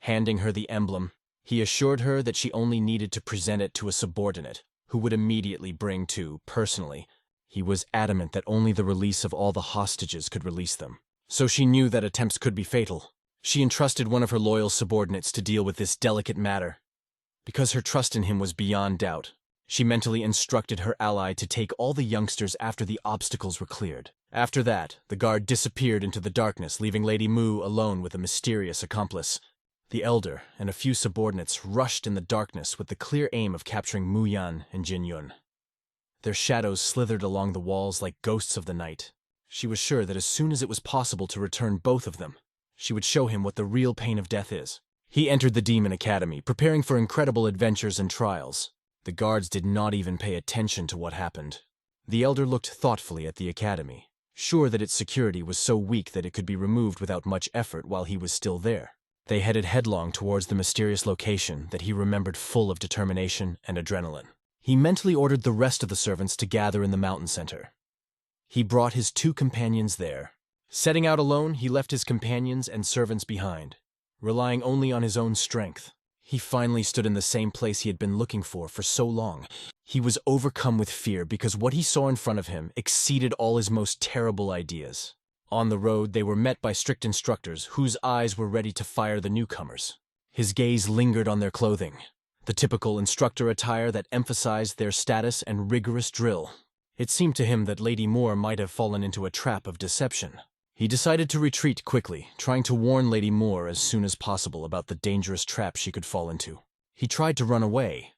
Handing her the emblem, he assured her that she only needed to present it to a subordinate, who would immediately bring to, personally. He was adamant that only the release of all the hostages could release them. So she knew that attempts could be fatal. She entrusted one of her loyal subordinates to deal with this delicate matter. Because her trust in him was beyond doubt, she mentally instructed her ally to take all the youngsters after the obstacles were cleared. After that, the guard disappeared into the darkness, leaving Lady Mu alone with a mysterious accomplice. The elder and a few subordinates rushed in the darkness with the clear aim of capturing Mu Yan and Jin Yun. Their shadows slithered along the walls like ghosts of the night. She was sure that as soon as it was possible to return both of them, she would show him what the real pain of death is. He entered the Demon Academy, preparing for incredible adventures and trials. The guards did not even pay attention to what happened. The elder looked thoughtfully at the academy, sure that its security was so weak that it could be removed without much effort while he was still there. They headed headlong towards the mysterious location that he remembered, full of determination and adrenaline. He mentally ordered the rest of the servants to gather in the mountain center. He brought his 2 companions there. Setting out alone, he left his companions and servants behind, relying only on his own strength. He finally stood in the same place he had been looking for so long. He was overcome with fear because what he saw in front of him exceeded all his most terrible ideas. On the road, they were met by strict instructors whose eyes were ready to fire the newcomers. His gaze lingered on their clothing, the typical instructor attire that emphasized their status and rigorous drill. It seemed to him that Lady Moore might have fallen into a trap of deception. He decided to retreat quickly, trying to warn Lady Moore as soon as possible about the dangerous trap she could fall into. He tried to run away,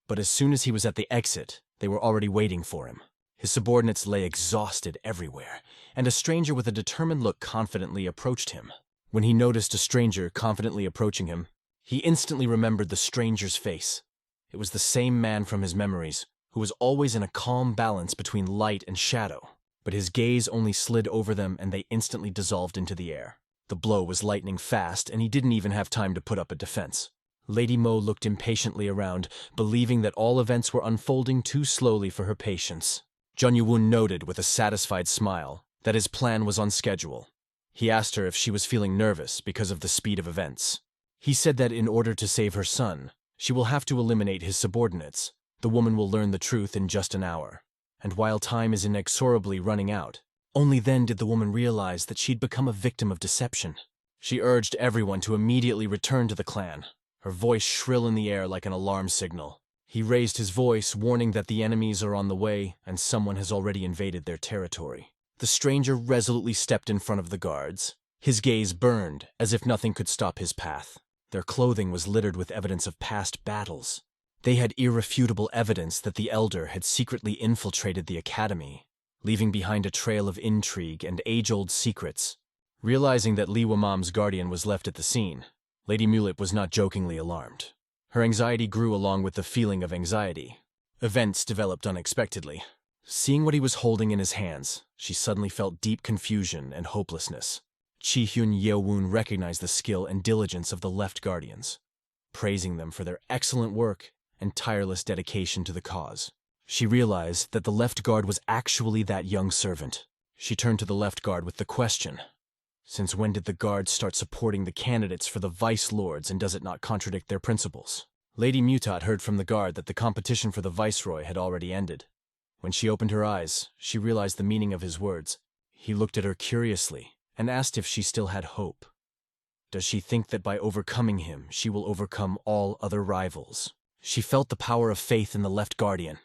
but as soon as he was at the exit, they were already waiting for him. His subordinates lay exhausted everywhere, and a stranger with a determined look confidently approached him. When he noticed a stranger confidently approaching him, he instantly remembered the stranger's face. It was the same man from his memories, who was always in a calm balance between light and shadow. But his gaze only slid over them and they instantly dissolved into the air. The blow was lightning fast, and he didn't even have time to put up a defense. Lady Mo looked impatiently around, believing that all events were unfolding too slowly for her patience. Jun Yewon noted with a satisfied smile that his plan was on schedule. He asked her if she was feeling nervous because of the speed of events. He said that in order to save her son, she will have to eliminate his subordinates. The woman will learn the truth in just an hour. And while time is inexorably running out, only then did the woman realize that she'd become a victim of deception. She urged everyone to immediately return to the clan, her voice shrill in the air like an alarm signal. He raised his voice, warning that the enemies are on the way and someone has already invaded their territory. The stranger resolutely stepped in front of the guards. His gaze burned, as if nothing could stop his path. Their clothing was littered with evidence of past battles. They had irrefutable evidence that the elder had secretly infiltrated the academy, leaving behind a trail of intrigue and age-old secrets. Realizing that Li Wamam's guardian was left at the scene, Lady Mulip was not jokingly alarmed. Her anxiety grew along with the feeling of anxiety. Events developed unexpectedly. Seeing what he was holding in his hands, she suddenly felt deep confusion and hopelessness. Chi Hyun Yeowon recognized the skill and diligence of the left guardians, praising them for their excellent work and tireless dedication to the cause. She realized that the left guard was actually that young servant. She turned to the left guard with the question, since when did the guard start supporting the candidates for the vice lords, and does it not contradict their principles? Lady Mutat heard from the guard that the competition for the viceroy had already ended. When she opened her eyes, she realized the meaning of his words. He looked at her curiously and asked if she still had hope. Does she think that by overcoming him, she will overcome all other rivals? She felt the power of faith in the left guardian,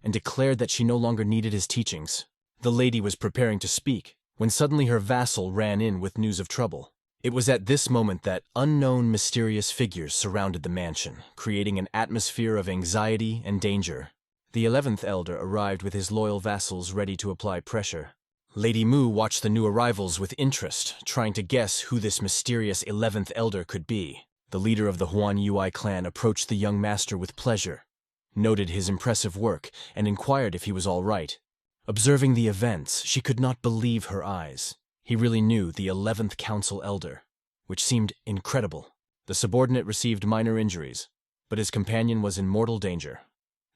and declared that she no longer needed his teachings. The lady was preparing to speak, when suddenly her vassal ran in with news of trouble. It was at this moment that unknown mysterious figures surrounded the mansion, creating an atmosphere of anxiety and danger. The 11th elder arrived with his loyal vassals ready to apply pressure. Lady Mu watched the new arrivals with interest, trying to guess who this mysterious 11th elder could be. The leader of the Huan Yui clan approached the young master with pleasure, noted his impressive work, and inquired if he was all right. Observing the events, she could not believe her eyes. He really knew the 11th council elder, which seemed incredible. The subordinate received minor injuries, but his companion was in mortal danger.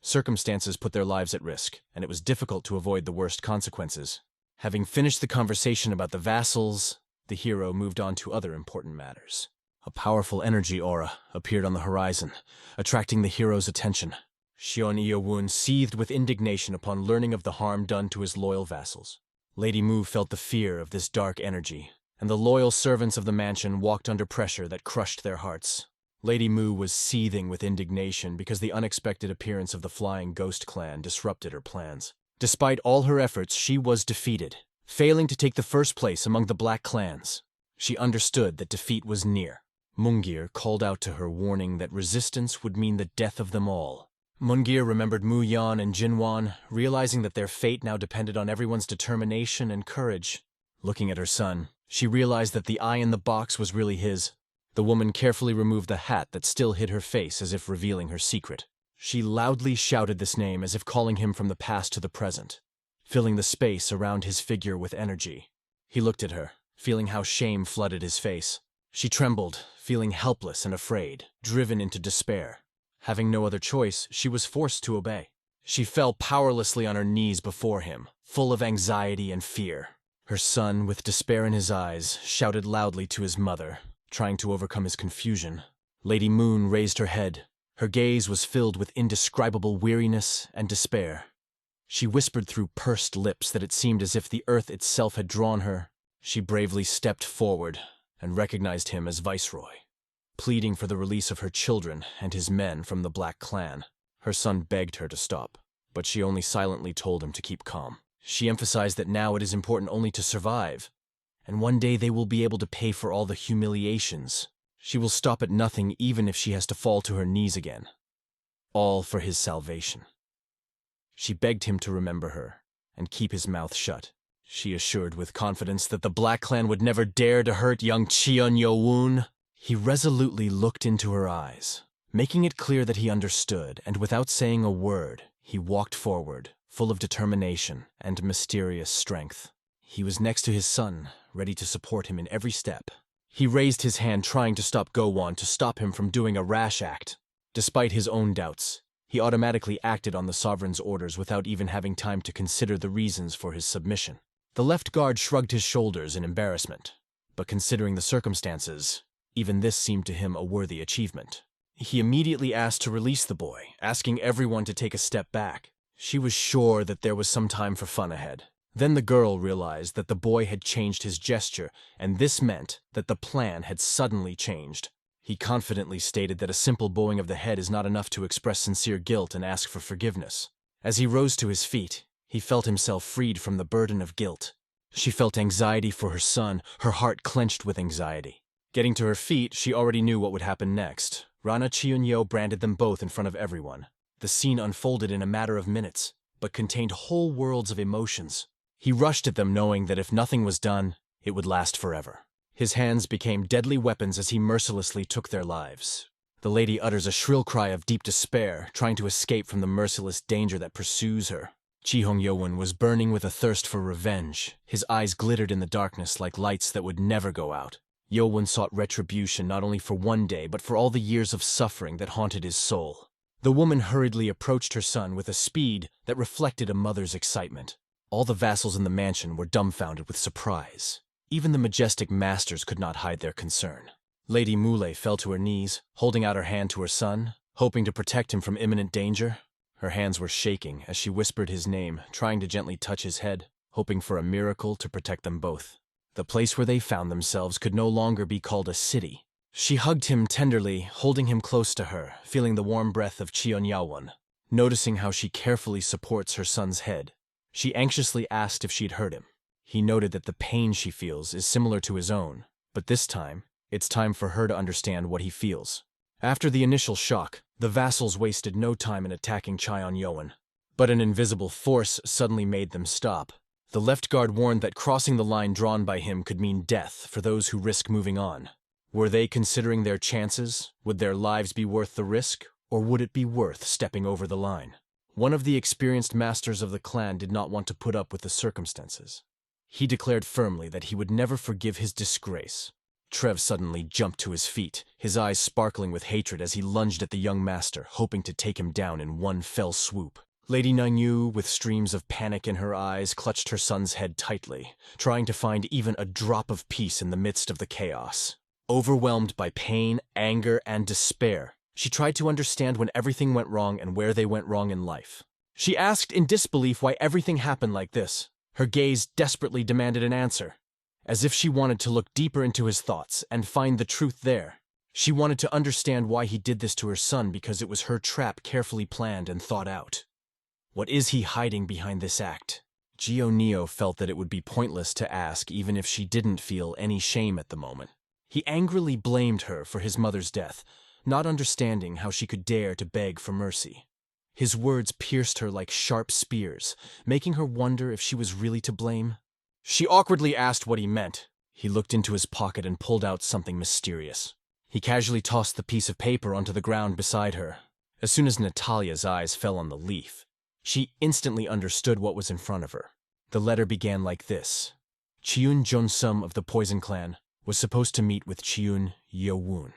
Circumstances put their lives at risk, and it was difficult to avoid the worst consequences. Having finished the conversation about the vassals, the hero moved on to other important matters. A powerful energy aura appeared on the horizon, attracting the hero's attention. Xion Yeowon seethed with indignation upon learning of the harm done to his loyal vassals. Lady Mu felt the fear of this dark energy, and the loyal servants of the mansion walked under pressure that crushed their hearts. Lady Mu was seething with indignation because the unexpected appearance of the Flying Ghost clan disrupted her plans. Despite all her efforts, she was defeated, failing to take the first place among the black clans. She understood that defeat was near. Mungir called out to her, warning that resistance would mean the death of them all. Mungir remembered Mu Yan and Jinwan, realizing that their fate now depended on everyone's determination and courage. Looking at her son, she realized that the eye in the box was really his. The woman carefully removed the hat that still hid her face, as if revealing her secret. She loudly shouted this name as if calling him from the past to the present, filling the space around his figure with energy. He looked at her, feeling how shame flooded his face. She trembled, feeling helpless and afraid, driven into despair. Having no other choice, she was forced to obey. She fell powerlessly on her knees before him, full of anxiety and fear. Her son, with despair in his eyes, shouted loudly to his mother, trying to overcome his confusion. Lady Moon raised her head. Her gaze was filled with indescribable weariness and despair. She whispered through pursed lips that it seemed as if the earth itself had drawn her. She bravely stepped forward and recognized him as Viceroy. Pleading for the release of her children and his men from the Black Clan, her son begged her to stop. but she only silently told him to keep calm. She emphasized that now it is important only to survive, and one day they will be able to pay for all the humiliations. She will stop at nothing even if she has to fall to her knees again. All for his salvation. She begged him to remember her and keep his mouth shut. She assured with confidence that the Black Clan would never dare to hurt young Cheon-Yo-woon. He resolutely looked into her eyes, making it clear that he understood, and without saying a word, he walked forward, full of determination and mysterious strength. He was next to his son, ready to support him in every step. He raised his hand trying to stop Go-won, to stop him from doing a rash act. Despite his own doubts, he automatically acted on the sovereign's orders without even having time to consider the reasons for his submission. The left guard shrugged his shoulders in embarrassment, but considering the circumstances, even this seemed to him a worthy achievement. He immediately asked to release the boy, asking everyone to take a step back. She was sure that there was some time for fun ahead. Then the girl realized that the boy had changed his gesture, and this meant that the plan had suddenly changed. He confidently stated that a simple bowing of the head is not enough to express sincere guilt and ask for forgiveness. As he rose to his feet, he felt himself freed from the burden of guilt. She felt anxiety for her son, her heart clenched with anxiety. Getting to her feet, she already knew what would happen next. Rana Cheon-yo branded them both in front of everyone. The scene unfolded in a matter of minutes, but contained whole worlds of emotions. He rushed at them knowing that if nothing was done, it would last forever. His hands became deadly weapons as he mercilessly took their lives. The lady utters a shrill cry of deep despair, trying to escape from the merciless danger that pursues her. Ji-hong-yo-won was burning with a thirst for revenge. His eyes glittered in the darkness like lights that would never go out. Yo-won sought retribution not only for one day, but for all the years of suffering that haunted his soul. The woman hurriedly approached her son with a speed that reflected a mother's excitement. All the vassals in the mansion were dumbfounded with surprise. Even the majestic masters could not hide their concern. Lady Mule fell to her knees, holding out her hand to her son, hoping to protect him from imminent danger. Her hands were shaking as she whispered his name, trying to gently touch his head, hoping for a miracle to protect them both. The place where they found themselves could no longer be called a city. She hugged him tenderly, holding him close to her, feeling the warm breath of Cheon-Yo-won. Noticing how she carefully supports her son's head, she anxiously asked if she'd hurt him. He noted that the pain she feels is similar to his own, but this time, it's time for her to understand what he feels. After the initial shock, the vassals wasted no time in attacking Cheon-Yo-won, but an invisible force suddenly made them stop. The left guard warned that crossing the line drawn by him could mean death for those who risk moving on. Were they considering their chances? Would their lives be worth the risk, or would it be worth stepping over the line? One of the experienced masters of the clan did not want to put up with the circumstances. He declared firmly that he would never forgive his disgrace. Trev suddenly jumped to his feet, his eyes sparkling with hatred as he lunged at the young master, hoping to take him down in one fell swoop. Lady Nangyu, with streams of panic in her eyes, clutched her son's head tightly, trying to find even a drop of peace in the midst of the chaos. Overwhelmed by pain, anger, and despair, she tried to understand when everything went wrong and where they went wrong in life. She asked in disbelief why everything happened like this. Her gaze desperately demanded an answer, as if she wanted to look deeper into his thoughts and find the truth there. She wanted to understand why he did this to her son, because it was her trap carefully planned and thought out. What is he hiding behind this act? Gio-Neo felt that it would be pointless to ask even if she didn't feel any shame at the moment. He angrily blamed her for his mother's death, not understanding how she could dare to beg for mercy. His words pierced her like sharp spears, making her wonder if she was really to blame. She awkwardly asked what he meant. He looked into his pocket and pulled out something mysterious. He casually tossed the piece of paper onto the ground beside her. As soon as Natalia's eyes fell on the leaf, she instantly understood what was in front of her. The letter began like this: Cheon Jonsum of the Poison Clan was supposed to meet with Cheon Yo-woon.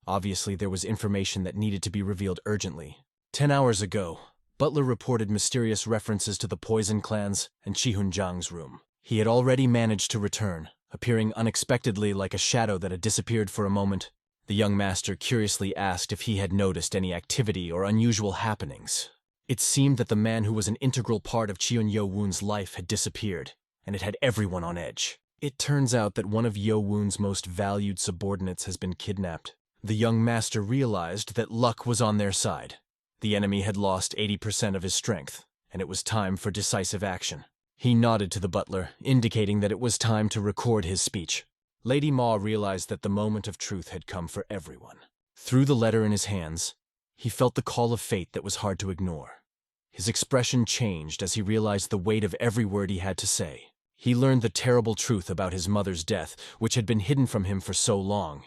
Obviously, there was information that needed to be revealed urgently. 10 hours ago, Butler reported mysterious references to the Poison Clans and Chihun-jang's room. He had already managed to return, appearing unexpectedly like a shadow that had disappeared for a moment. The young master curiously asked if he had noticed any activity or unusual happenings. It seemed that the man who was an integral part of Cheon Yo-woon's life had disappeared, and it had everyone on edge. It turns out that one of Yo-woon's most valued subordinates has been kidnapped. The young master realized that luck was on their side. The enemy had lost 80% of his strength, and it was time for decisive action. He nodded to the butler, indicating that it was time to record his speech. Lady Ma realized that the moment of truth had come for everyone. Through the letter in his hands, he felt the call of fate that was hard to ignore. His expression changed as he realized the weight of every word he had to say. He learned the terrible truth about his mother's death, which had been hidden from him for so long.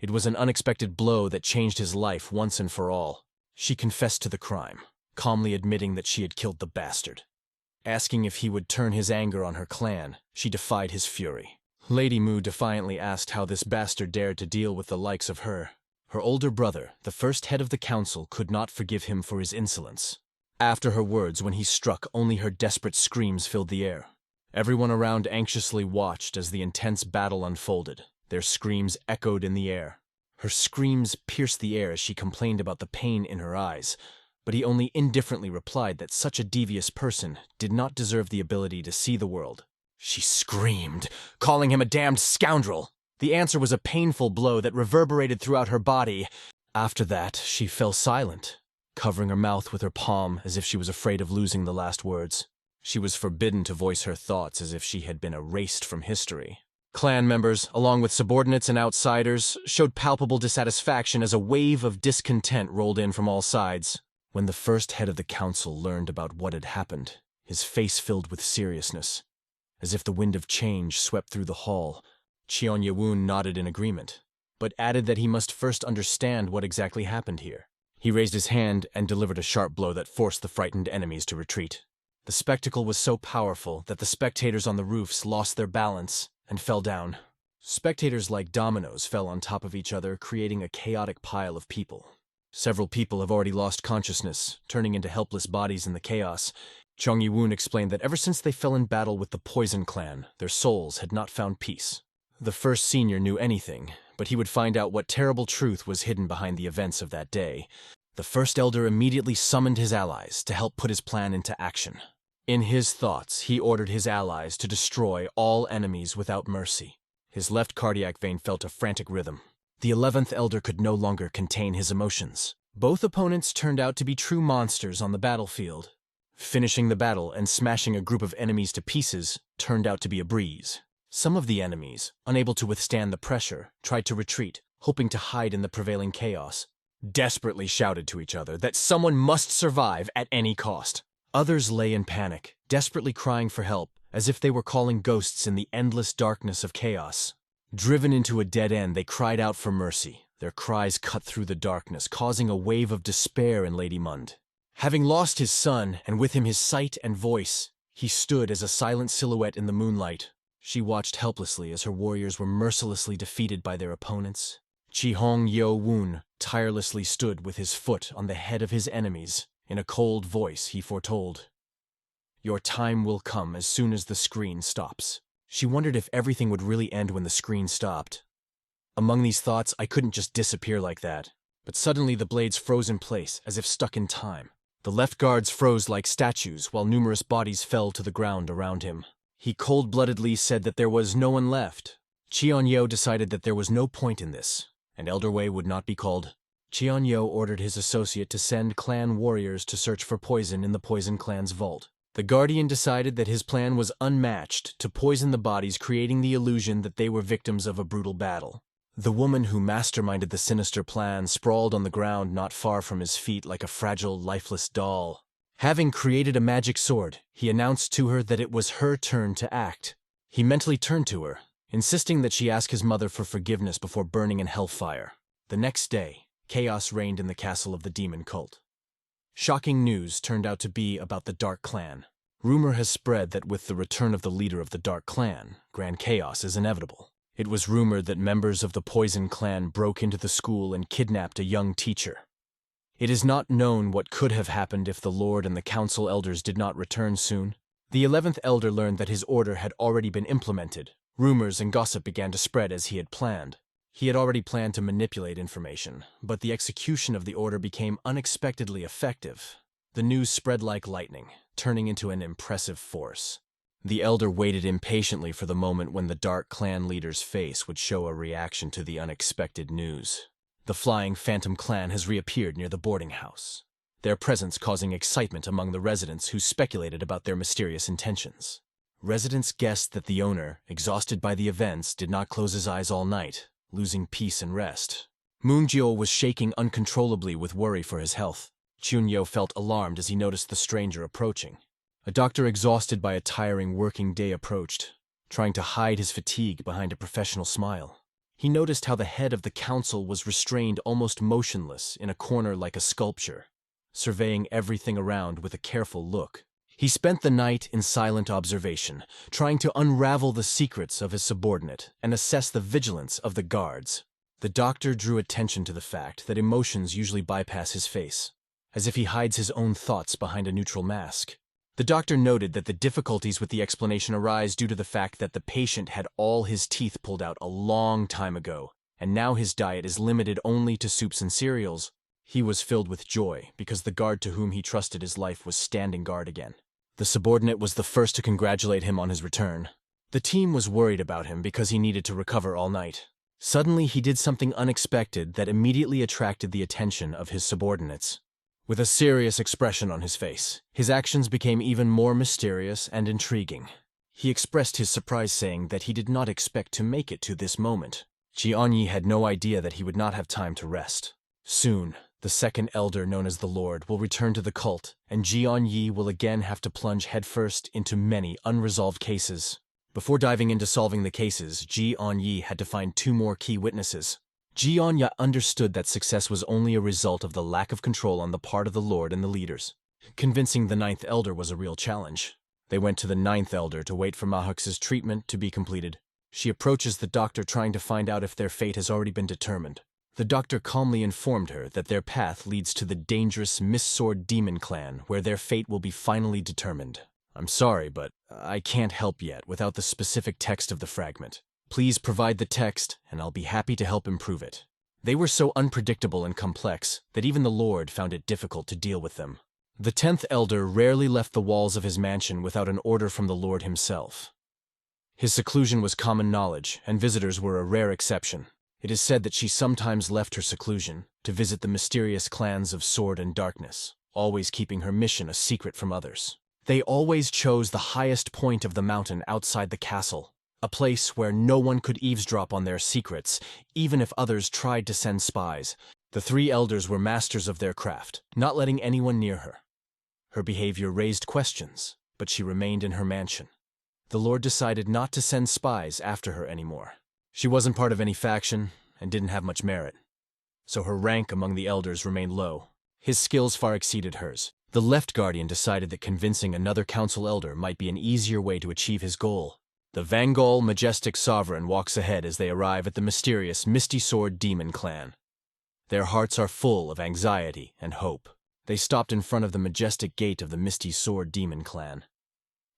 It was an unexpected blow that changed his life once and for all. She confessed to the crime, calmly admitting that she had killed the bastard. Asking if he would turn his anger on her clan, she defied his fury. Lady Mu defiantly asked how this bastard dared to deal with the likes of her. Her older brother, the first head of the council, could not forgive him for his insolence. After her words, when he struck, only her desperate screams filled the air. Everyone around anxiously watched as the intense battle unfolded. Their screams echoed in the air. Her screams pierced the air as she complained about the pain in her eyes, but he only indifferently replied that such a devious person did not deserve the ability to see the world. She screamed, calling him a damned scoundrel. The answer was a painful blow that reverberated throughout her body. After that, she fell silent, covering her mouth with her palm as if she was afraid of losing the last words. She was forbidden to voice her thoughts as if she had been erased from history. Clan members, along with subordinates and outsiders, showed palpable dissatisfaction as a wave of discontent rolled in from all sides. When the first head of the council learned about what had happened, his face filled with seriousness. As if the wind of change swept through the hall, Cheon Yewon nodded in agreement, but added that he must first understand what exactly happened here. He raised his hand and delivered a sharp blow that forced the frightened enemies to retreat. The spectacle was so powerful that the spectators on the roofs lost their balance and fell down. Spectators like dominoes fell on top of each other, creating a chaotic pile of people. Several people have already lost consciousness, turning into helpless bodies in the chaos. Chong Yi-woon explained that ever since they fell in battle with the Poison Clan, their souls had not found peace. The first senior knew anything, but he would find out what terrible truth was hidden behind the events of that day. The first elder immediately summoned his allies to help put his plan into action. In his thoughts, he ordered his allies to destroy all enemies without mercy. His left cardiac vein felt a frantic rhythm. The 11th elder could no longer contain his emotions. Both opponents turned out to be true monsters on the battlefield. Finishing the battle and smashing a group of enemies to pieces turned out to be a breeze. Some of the enemies, unable to withstand the pressure, tried to retreat, hoping to hide in the prevailing chaos. Desperately shouted to each other that someone must survive at any cost. Others lay in panic, desperately crying for help, as if they were calling ghosts in the endless darkness of chaos. Driven into a dead end, they cried out for mercy. Their cries cut through the darkness, causing a wave of despair in Lady Mund. Having lost his son, and with him his sight and voice, he stood as a silent silhouette in the moonlight. She watched helplessly as her warriors were mercilessly defeated by their opponents. Chi-hong Yo-woon tirelessly stood with his foot on the head of his enemies. In a cold voice, he foretold, "Your time will come as soon as the screen stops." She wondered if everything would really end when the screen stopped. Among these thoughts, I couldn't just disappear like that. But suddenly the blades froze in place, as if stuck in time. The left guards froze like statues, while numerous bodies fell to the ground around him. He cold-bloodedly said that there was no one left. Cheon-yo decided that there was no point in this, and Elder Wei would not be called. Cheon-yo ordered his associate to send clan warriors to search for poison in the Poison Clan's vault. The Guardian decided that his plan was unmatched to poison the bodies, creating the illusion that they were victims of a brutal battle. The woman who masterminded the sinister plan sprawled on the ground not far from his feet like a fragile, lifeless doll. Having created a magic sword, he announced to her that it was her turn to act. He mentally turned to her, insisting that she ask his mother for forgiveness before burning in hellfire. The next day, chaos reigned in the castle of the demon cult. Shocking news turned out to be about the Dark Clan. Rumor has spread that with the return of the leader of the Dark Clan, grand chaos is inevitable. It was rumored that members of the Poison Clan broke into the school and kidnapped a young teacher. It is not known what could have happened if the Lord and the Council Elders did not return soon. The 11th Elder learned that his order had already been implemented. Rumors and gossip began to spread as he had planned. He had already planned to manipulate information, but the execution of the order became unexpectedly effective. The news spread like lightning, turning into an impressive force. The Elder waited impatiently for the moment when the Dark Clan leader's face would show a reaction to the unexpected news. The Flying Phantom Clan has reappeared near the boarding house. their presence causing excitement among the residents who speculated about their mysterious intentions. Residents guessed that the owner, exhausted by the events, did not close his eyes all night, losing peace and rest. Moongjio was shaking uncontrollably with worry for his health. Chunyo felt alarmed as he noticed the stranger approaching. A doctor exhausted by a tiring working day approached, trying to hide his fatigue behind a professional smile. He noticed how the head of the council was restrained almost motionless in a corner like a sculpture, surveying everything around with a careful look. He spent the night in silent observation, trying to unravel the secrets of his subordinate and assess the vigilance of the guards. The doctor drew attention to the fact that emotions usually bypass his face, as if he hides his own thoughts behind a neutral mask. The doctor noted that the difficulties with the explanation arise due to the fact that the patient had all his teeth pulled out a long time ago, and now his diet is limited only to soups and cereals. He was filled with joy because the guard to whom he trusted his life was standing guard again. The subordinate was the first to congratulate him on his return. The team was worried about him because he needed to recover all night. Suddenly, he did something unexpected that immediately attracted the attention of his subordinates. With a serious expression on his face, his actions became even more mysterious and intriguing. He expressed his surprise, saying that he did not expect to make it to this moment. Jianyi had no idea that he would not have time to rest. Soon, the second elder known as the Lord will return to the cult, and Jianyi will again have to plunge headfirst into many unresolved cases. Before diving into solving the cases, Jianyi had to find 2 more key witnesses. Jianyi understood that success was only a result of the lack of control on the part of the Lord and the leaders. Convincing the 9th elder was a real challenge. They went to the 9th elder to wait for Mahux's treatment to be completed. She approaches the doctor, trying to find out if their fate has already been determined. The doctor calmly informed her that their path leads to the dangerous Mist-Sword Demon clan, where their fate will be finally determined. "I'm sorry, but I can't help yet without the specific text of the fragment. Please provide the text, and I'll be happy to help improve it." They were so unpredictable and complex that even the Lord found it difficult to deal with them. The 10th elder rarely left the walls of his mansion without an order from the Lord himself. His seclusion was common knowledge, and visitors were a rare exception. It is said that she sometimes left her seclusion to visit the mysterious clans of Sword and Darkness, always keeping her mission a secret from others. They always chose the highest point of the mountain outside the castle, a place where no one could eavesdrop on their secrets, even if others tried to send spies. The 3 elders were masters of their craft, not letting anyone near her. Her behavior raised questions, but she remained in her mansion. The Lord decided not to send spies after her anymore. She wasn't part of any faction and didn't have much merit, so her rank among the elders remained low. His skills far exceeded hers. The Left Guardian decided that convincing another council elder might be an easier way to achieve his goal. The Vangol Majestic Sovereign walks ahead as they arrive at the mysterious Misty Sword Demon clan. Their hearts are full of anxiety and hope. They stopped in front of the majestic gate of the Misty Sword Demon clan,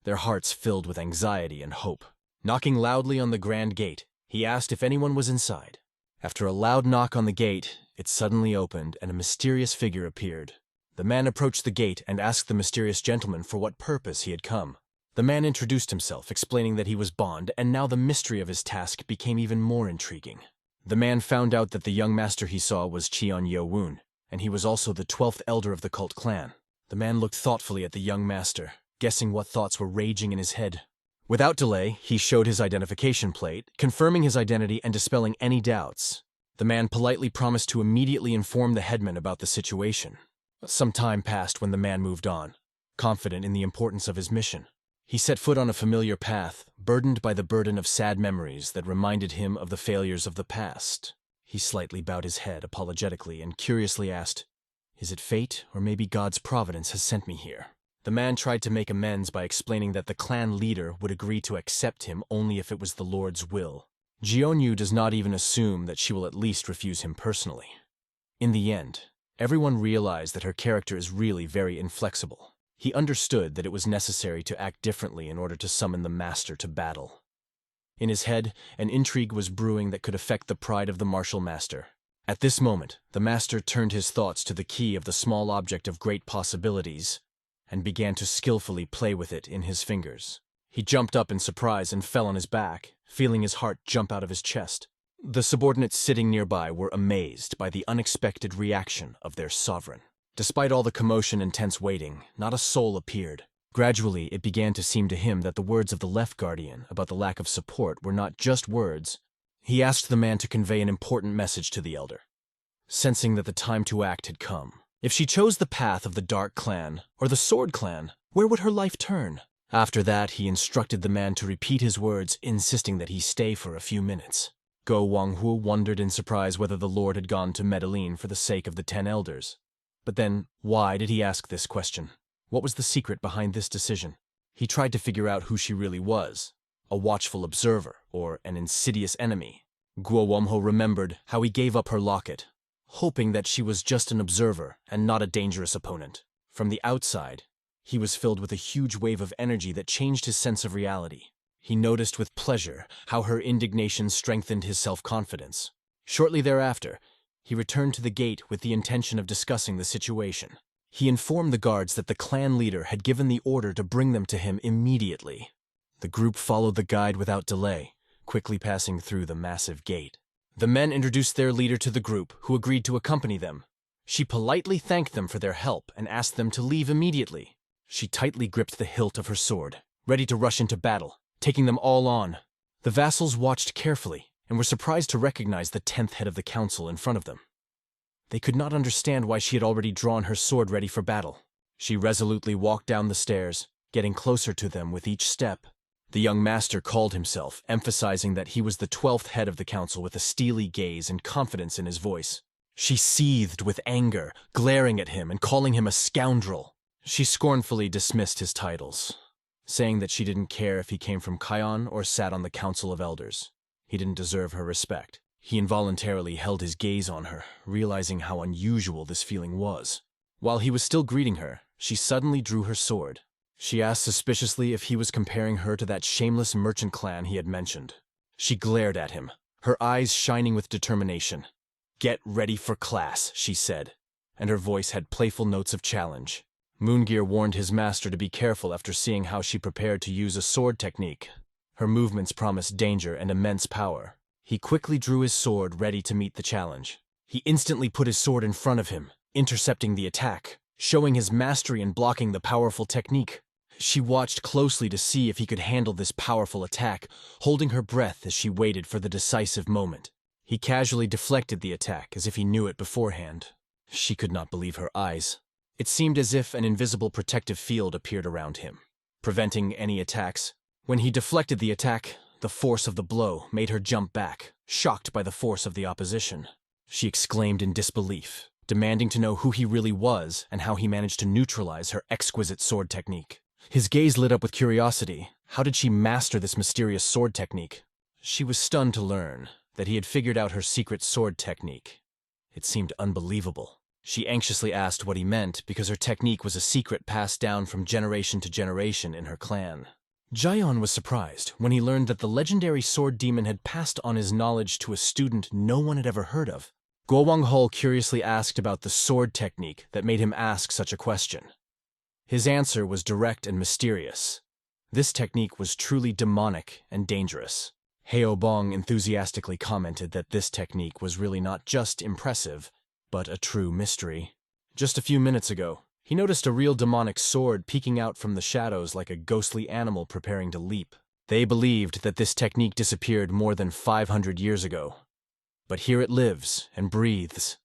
their hearts filled with anxiety and hope. Knocking loudly on the grand gate, he asked if anyone was inside. After a loud knock on the gate, it suddenly opened and a mysterious figure appeared. The man approached the gate and asked the mysterious gentleman for what purpose he had come. The man introduced himself, explaining that he was Bond, and now the mystery of his task became even more intriguing. The man found out that the young master he saw was Cheon Yo-woon, and he was also the 12th elder of the cult clan. The man looked thoughtfully at the young master, guessing what thoughts were raging in his head. Without delay, he showed his identification plate, confirming his identity and dispelling any doubts. The man politely promised to immediately inform the headman about the situation. Some time passed when the man moved on, confident in the importance of his mission. He set foot on a familiar path, burdened by the burden of sad memories that reminded him of the failures of the past. He slightly bowed his head apologetically and curiously asked, "Is it fate, or maybe God's providence has sent me here?" The man tried to make amends by explaining that the clan leader would agree to accept him only if it was the Lord's will. Jeonyu does not even assume that she will at least refuse him personally. In the end, everyone realized that her character is really very inflexible. He understood that it was necessary to act differently in order to summon the master to battle. In his head, an intrigue was brewing that could affect the pride of the martial master. At this moment, the master turned his thoughts to the key of the small object of great possibilities and began to skillfully play with it in his fingers. He jumped up in surprise and fell on his back, feeling his heart jump out of his chest. The subordinates sitting nearby were amazed by the unexpected reaction of their sovereign. Despite all the commotion and tense waiting, not a soul appeared. Gradually, it began to seem to him that the words of the left guardian about the lack of support were not just words. He asked the man to convey an important message to the elder, sensing that the time to act had come. If she chose the path of the Dark Clan or the Sword Clan, where would her life turn? After that, he instructed the man to repeat his words, insisting that he stay for a few minutes. Go Wanghu wondered in surprise whether the Lord had gone to Medellin for the sake of the 10 elders. But then, why did he ask this question? What was the secret behind this decision? He tried to figure out who she really was, a watchful observer or an insidious enemy. Guo Wumho remembered how he gave up her locket, hoping that she was just an observer and not a dangerous opponent. From the outside, he was filled with a huge wave of energy that changed his sense of reality. He noticed with pleasure how her indignation strengthened his self-confidence. Shortly thereafter, he returned to the gate with the intention of discussing the situation. He informed the guards that the clan leader had given the order to bring them to him immediately. The group followed the guide without delay, quickly passing through the massive gate. The men introduced their leader to the group, who agreed to accompany them. She politely thanked them for their help and asked them to leave immediately. She tightly gripped the hilt of her sword, ready to rush into battle, taking them all on. The vassals watched carefully and were surprised to recognize the 10th head of the council in front of them. They could not understand why she had already drawn her sword ready for battle. She resolutely walked down the stairs, getting closer to them with each step. The young master called himself, emphasizing that he was the 12th head of the council with a steely gaze and confidence in his voice. She seethed with anger, glaring at him and calling him a scoundrel. She scornfully dismissed his titles, saying that she didn't care if he came from Kion or sat on the Council of Elders. He didn't deserve her respect. He involuntarily held his gaze on her, realizing how unusual this feeling was. While he was still greeting her, she suddenly drew her sword. She asked suspiciously if he was comparing her to that shameless merchant clan he had mentioned. She glared at him, her eyes shining with determination. "Get ready for class," she said, and her voice had playful notes of challenge. Moongear warned his master to be careful after seeing how she prepared to use a sword technique. Her movements promised danger and immense power. He quickly drew his sword, ready to meet the challenge. He instantly put his sword in front of him, intercepting the attack, showing his mastery in blocking the powerful technique. She watched closely to see if he could handle this powerful attack, holding her breath as she waited for the decisive moment. He casually deflected the attack as if he knew it beforehand. She could not believe her eyes. It seemed as if an invisible protective field appeared around him, preventing any attacks. When he deflected the attack, the force of the blow made her jump back, shocked by the force of the opposition. She exclaimed in disbelief, demanding to know who he really was and how he managed to neutralize her exquisite sword technique. His gaze lit up with curiosity. How did she master this mysterious sword technique? She was stunned to learn that he had figured out her secret sword technique. It seemed unbelievable. She anxiously asked what he meant because her technique was a secret passed down from generation to generation in her clan. Jaeon was surprised when he learned that the legendary sword demon had passed on his knowledge to a student no one had ever heard of. Guo Wanghul curiously asked about the sword technique that made him ask such a question. His answer was direct and mysterious. This technique was truly demonic and dangerous. Heo Bong enthusiastically commented that this technique was really not just impressive, but a true mystery. Just a few minutes ago, he noticed a real demonic sword peeking out from the shadows like a ghostly animal preparing to leap. They believed that this technique disappeared more than 500 years ago. But here it lives and breathes,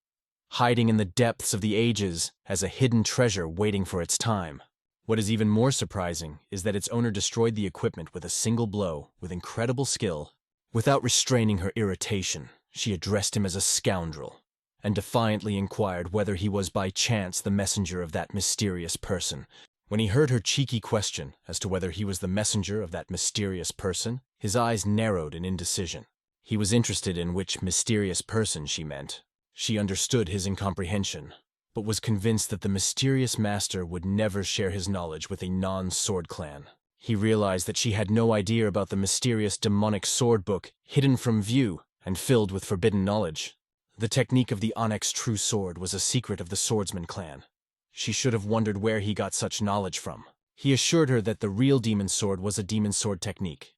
hiding in the depths of the ages as a hidden treasure waiting for its time. What is even more surprising is that its owner destroyed the equipment with a single blow with incredible skill. Without restraining her irritation, she addressed him as a scoundrel and defiantly inquired whether he was by chance the messenger of that mysterious person. When he heard her cheeky question as to whether he was the messenger of that mysterious person, his eyes narrowed in indecision. He was interested in which mysterious person she meant. She understood his incomprehension, but was convinced that the mysterious master would never share his knowledge with a non-sword clan. He realized that she had no idea about the mysterious demonic sword book hidden from view and filled with forbidden knowledge. The technique of the Onyx True Sword was a secret of the Swordsman clan. She should have wondered where he got such knowledge from. He assured her that the real demon sword was a demon sword technique.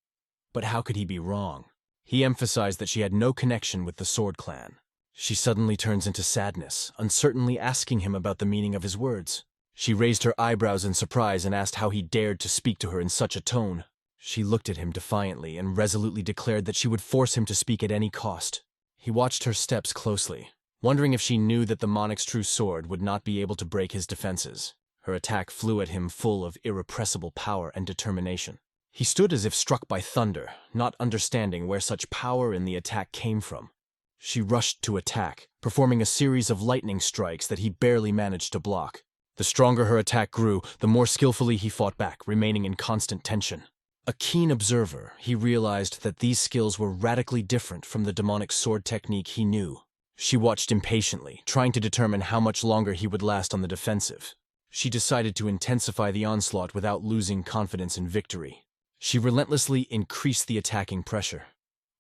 But how could he be wrong? He emphasized that she had no connection with the sword clan. She suddenly turns into sadness, uncertainly asking him about the meaning of his words. She raised her eyebrows in surprise and asked how he dared to speak to her in such a tone. She looked at him defiantly and resolutely declared that she would force him to speak at any cost. He watched her steps closely, wondering if she knew that the monarch's true sword would not be able to break his defenses. Her attack flew at him full of irrepressible power and determination. He stood as if struck by thunder, not understanding where such power in the attack came from. She rushed to attack, performing a series of lightning strikes that he barely managed to block. The stronger her attack grew, the more skillfully he fought back, remaining in constant tension. A keen observer, he realized that these skills were radically different from the demonic sword technique he knew. She watched impatiently, trying to determine how much longer he would last on the defensive. She decided to intensify the onslaught without losing confidence in victory. She relentlessly increased the attacking pressure,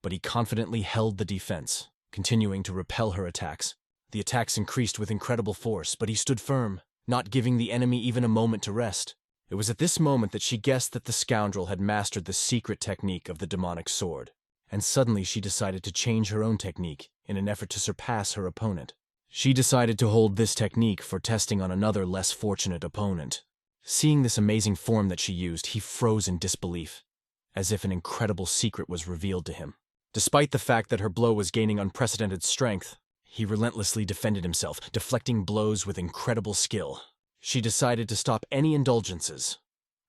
but he confidently held the defense, continuing to repel her attacks. The attacks increased with incredible force, but he stood firm, not giving the enemy even a moment to rest. It was at this moment that she guessed that the scoundrel had mastered the secret technique of the demonic sword, and suddenly she decided to change her own technique in an effort to surpass her opponent. She decided to hold this technique for testing on another less fortunate opponent. Seeing this amazing form that she used, he froze in disbelief, as if an incredible secret was revealed to him. Despite the fact that her blow was gaining unprecedented strength, he relentlessly defended himself, deflecting blows with incredible skill. She decided to stop any indulgences.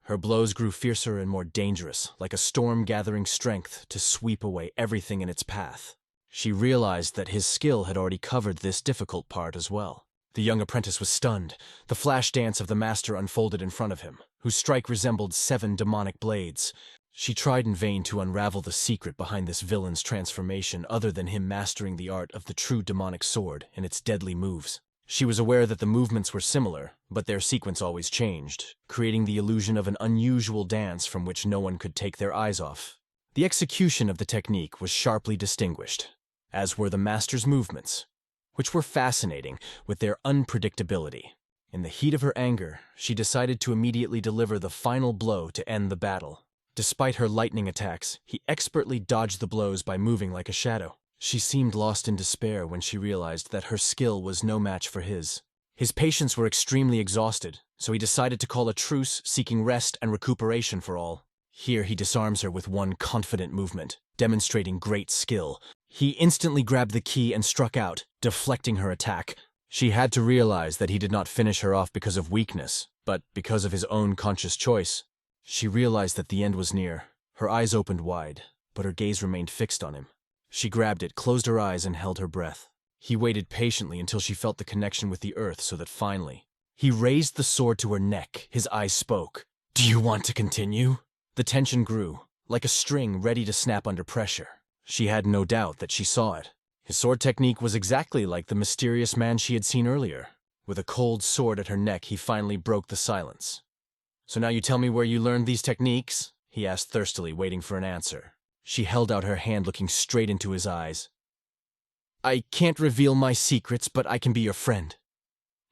Her blows grew fiercer and more dangerous, like a storm gathering strength to sweep away everything in its path. She realized that his skill had already covered this difficult part as well. The young apprentice was stunned. The flash dance of the master unfolded in front of him, whose strike resembled 7 demonic blades. She tried in vain to unravel the secret behind this villain's transformation other than him mastering the art of the true demonic sword and its deadly moves. She was aware that the movements were similar, but their sequence always changed, creating the illusion of an unusual dance from which no one could take their eyes off. The execution of the technique was sharply distinguished, as were the master's movements, which were fascinating with their unpredictability. In the heat of her anger, she decided to immediately deliver the final blow to end the battle. Despite her lightning attacks, he expertly dodged the blows by moving like a shadow. She seemed lost in despair when she realized that her skill was no match for his. His patience were extremely exhausted, so he decided to call a truce, seeking rest and recuperation for all. Here he disarms her with one confident movement, demonstrating great skill. He instantly grabbed the key and struck out, deflecting her attack. She had to realize that he did not finish her off because of weakness, but because of his own conscious choice. She realized that the end was near. Her eyes opened wide, but her gaze remained fixed on him. She grabbed it, closed her eyes, and held her breath. He waited patiently until she felt the connection with the earth so that finally, he raised the sword to her neck. His eyes spoke. "Do you want to continue?" The tension grew, like a string ready to snap under pressure. She had no doubt that she saw it. His sword technique was exactly like the mysterious man she had seen earlier. With a cold sword at her neck, he finally broke the silence. "So now you tell me where you learned these techniques?" he asked thirstily, waiting for an answer. She held out her hand, looking straight into his eyes. "I can't reveal my secrets, but I can be your friend,"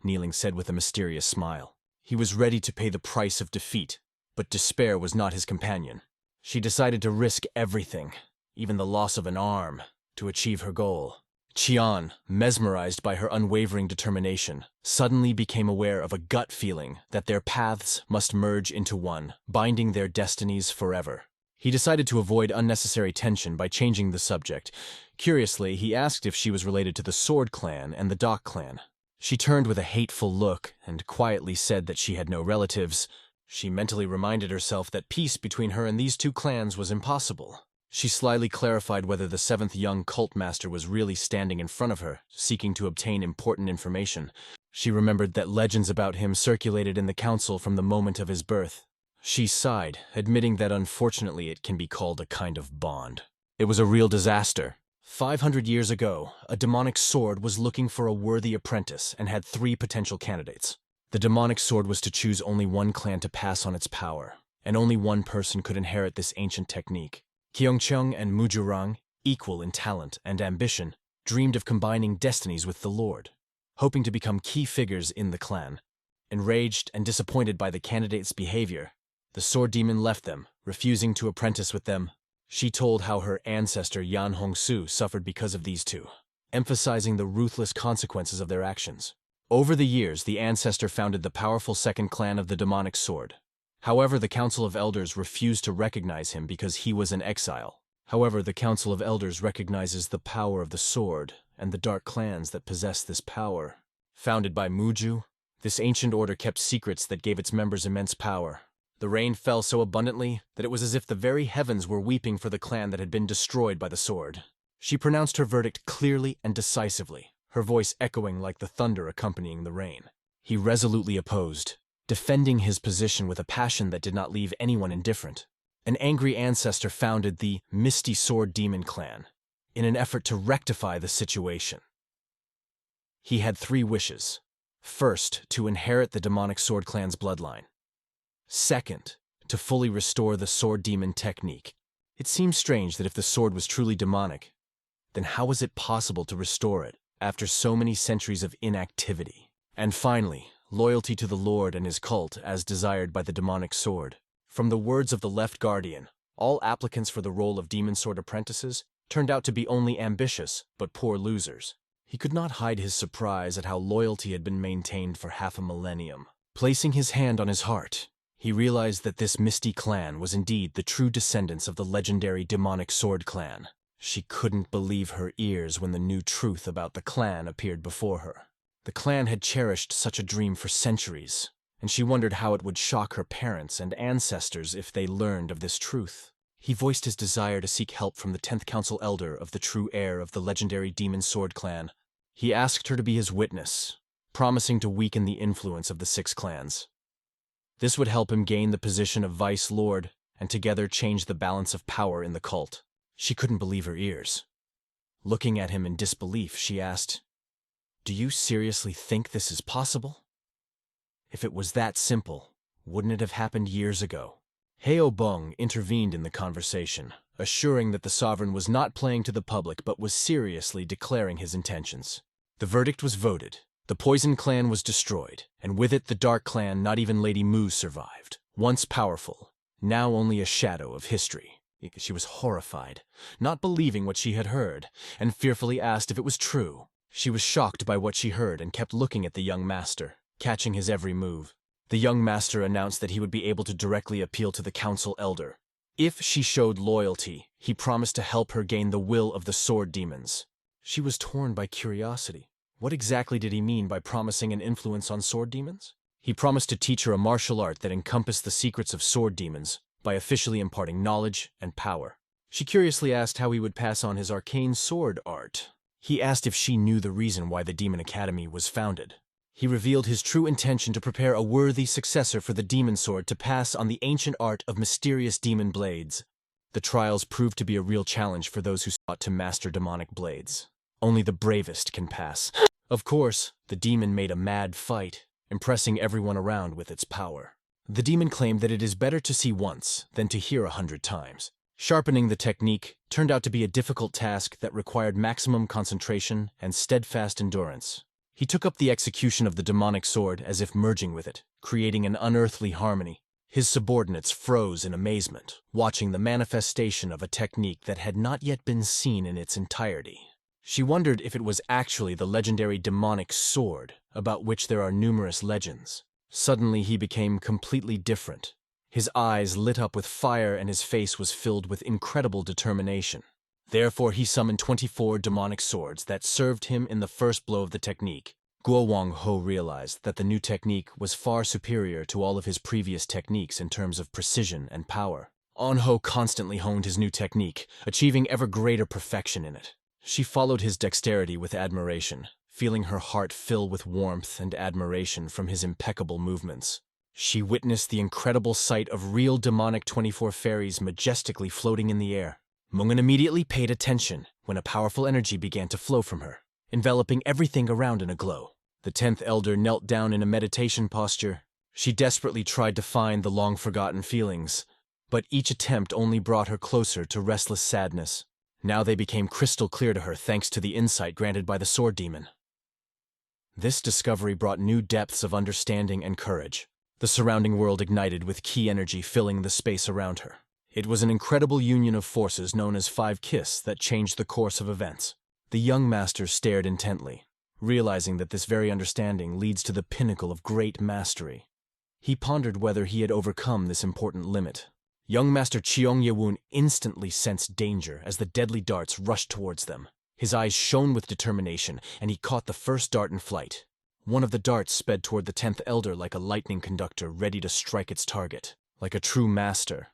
Kneeling said with a mysterious smile. He was ready to pay the price of defeat, but despair was not his companion. She decided to risk everything, even the loss of an arm, to achieve her goal. Qian, mesmerized by her unwavering determination, suddenly became aware of a gut feeling that their paths must merge into one, binding their destinies forever. He decided to avoid unnecessary tension by changing the subject. Curiously, he asked if she was related to the Sword Clan and the Dock Clan. She turned with a hateful look and quietly said that she had no relatives. She mentally reminded herself that peace between her and these two clans was impossible. She slyly clarified whether the 7th young cult master was really standing in front of her, seeking to obtain important information. She remembered that legends about him circulated in the council from the moment of his birth. She sighed, admitting that unfortunately it can be called a kind of bond. It was a real disaster. 500 years ago, a demonic sword was looking for a worthy apprentice and had 3 potential candidates. The demonic sword was to choose only one clan to pass on its power, and only one person could inherit this ancient technique. Kyongcheong and Mujurang, equal in talent and ambition, dreamed of combining destinies with the Lord, hoping to become key figures in the clan. Enraged and disappointed by the candidates' behavior, the sword demon left them, refusing to apprentice with them. She told how her ancestor Yan Hongsu suffered because of these two. emphasizing the ruthless consequences of their actions. Over the years, the ancestor founded the powerful second clan of the demonic sword. However, the Council of Elders refused to recognize him because he was in exile. However, the Council of Elders recognizes the power of the sword and the dark clans that possess this power. Founded by Muju, this ancient order kept secrets that gave its members immense power. The rain fell so abundantly that it was as if the very heavens were weeping for the clan that had been destroyed by the sword. She pronounced her verdict clearly and decisively, her voice echoing like the thunder accompanying the rain. He resolutely opposed, defending his position with a passion that did not leave anyone indifferent. An angry ancestor founded the Misty Sword Demon Clan in an effort to rectify the situation. He had 3 wishes. First, to inherit the demonic sword clan's bloodline. Second, to fully restore the sword demon technique. It seemed strange that if the sword was truly demonic, then how was it possible to restore it after so many centuries of inactivity? And finally, loyalty to the Lord and his cult as desired by the demonic sword. From the words of the Left Guardian, all applicants for the role of demon sword apprentices turned out to be only ambitious but poor losers. He could not hide his surprise at how loyalty had been maintained for half a millennium. Placing his hand on his heart, he realized that this Misty clan was indeed the true descendants of the legendary demonic sword clan. She couldn't believe her ears when the new truth about the clan appeared before her. The clan had cherished such a dream for centuries, and she wondered how it would shock her parents and ancestors if they learned of this truth. He voiced his desire to seek help from the 10th Council Elder of the true heir of the legendary Demon Sword Clan. He asked her to be his witness, promising to weaken the influence of the 6 clans. This would help him gain the position of Vice Lord and together change the balance of power in the cult. She couldn't believe her ears. Looking at him in disbelief, she asked, "Do you seriously think this is possible? If it was that simple, wouldn't it have happened years ago?" Heo Bong intervened in the conversation, assuring that the sovereign was not playing to the public but was seriously declaring his intentions. The verdict was voted. The Poison Clan was destroyed, and with it the Dark Clan. Not even Lady Mu survived. Once powerful, now only a shadow of history. She was horrified, not believing what she had heard, and fearfully asked if it was true. She was shocked by what she heard and kept looking at the young master, catching his every move. The young master announced that he would be able to directly appeal to the council elder. If she showed loyalty, he promised to help her gain the will of the sword demons. She was torn by curiosity. What exactly did he mean by promising an influence on sword demons? He promised to teach her a martial art that encompassed the secrets of sword demons by officially imparting knowledge and power. She curiously asked how he would pass on his arcane sword art. He asked if she knew the reason why the Demon Academy was founded. He revealed his true intention to prepare a worthy successor for the demon sword to pass on the ancient art of mysterious demon blades. The trials proved to be a real challenge for those who sought to master demonic blades. Only the bravest can pass. Of course, the demon made a mad fight, impressing everyone around with its power. The demon claimed that it is better to see once than to hear 100 times. Sharpening the technique turned out to be a difficult task that required maximum concentration and steadfast endurance. He took up the execution of the demonic sword as if merging with it, creating an unearthly harmony. His subordinates froze in amazement, watching the manifestation of a technique that had not yet been seen in its entirety. She wondered if it was actually the legendary demonic sword, about which there are numerous legends. Suddenly he became completely different. His eyes lit up with fire and his face was filled with incredible determination. Therefore he summoned 24 demonic swords that served him in the first blow of the technique. Guo Wang Ho realized that the new technique was far superior to all of his previous techniques in terms of precision and power. On Ho constantly honed his new technique, achieving ever greater perfection in it. She followed his dexterity with admiration, feeling her heart fill with warmth and admiration from his impeccable movements. She witnessed the incredible sight of real demonic 24 fairies majestically floating in the air. Mungan immediately paid attention when a powerful energy began to flow from her, enveloping everything around in a glow. The 10th elder knelt down in a meditation posture. She desperately tried to find the long-forgotten feelings, but each attempt only brought her closer to restless sadness. Now they became crystal clear to her thanks to the insight granted by the sword demon. This discovery brought new depths of understanding and courage. The surrounding world ignited with ki energy filling the space around her. It was an incredible union of forces known as 5 Kiss that changed the course of events. The young master stared intently, realizing that this very understanding leads to the pinnacle of great mastery. He pondered whether he had overcome this important limit. Young Master Cheong Yewon instantly sensed danger as the deadly darts rushed towards them. His eyes shone with determination, and he caught the first dart in flight. One of the darts sped toward the 10th elder like a lightning conductor ready to strike its target. Like a true master,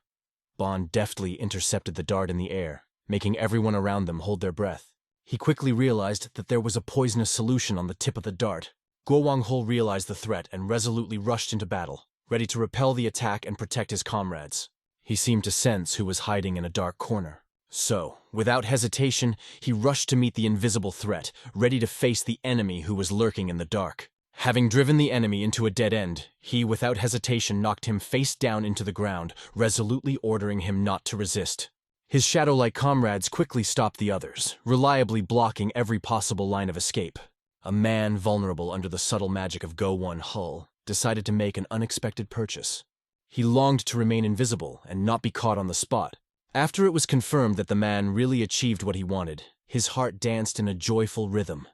Bond deftly intercepted the dart in the air, making everyone around them hold their breath. He quickly realized that there was a poisonous solution on the tip of the dart. Guo Wang-ho realized the threat and resolutely rushed into battle, ready to repel the attack and protect his comrades. He seemed to sense who was hiding in a dark corner. So, without hesitation, he rushed to meet the invisible threat, ready to face the enemy who was lurking in the dark. Having driven the enemy into a dead end, he, without hesitation, knocked him face down into the ground, resolutely ordering him not to resist. His shadow-like comrades quickly stopped the others, reliably blocking every possible line of escape. A man vulnerable under the subtle magic of Go One Hull decided to make an unexpected purchase. He longed to remain invisible and not be caught on the spot. After it was confirmed that the man really achieved what he wanted, his heart danced in a joyful rhythm,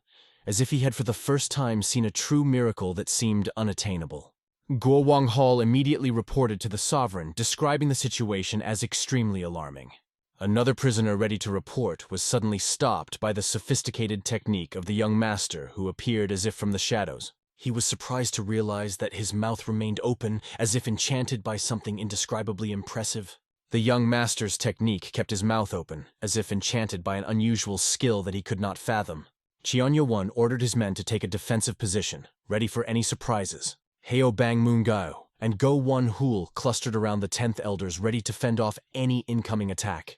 as if he had for the first time seen a true miracle that seemed unattainable. Guo Wang-ho immediately reported to the sovereign, describing the situation as extremely alarming. Another prisoner ready to report was suddenly stopped by the sophisticated technique of the young master who appeared as if from the shadows. He was surprised to realize that his mouth remained open, as if enchanted by something indescribably impressive. The young master's technique kept his mouth open, as if enchanted by an unusual skill that he could not fathom. Cheong Yewon ordered his men to take a defensive position, ready for any surprises. Heo Bang Moon Gao and Go One Hul clustered around the 10th elders, ready to fend off any incoming attack.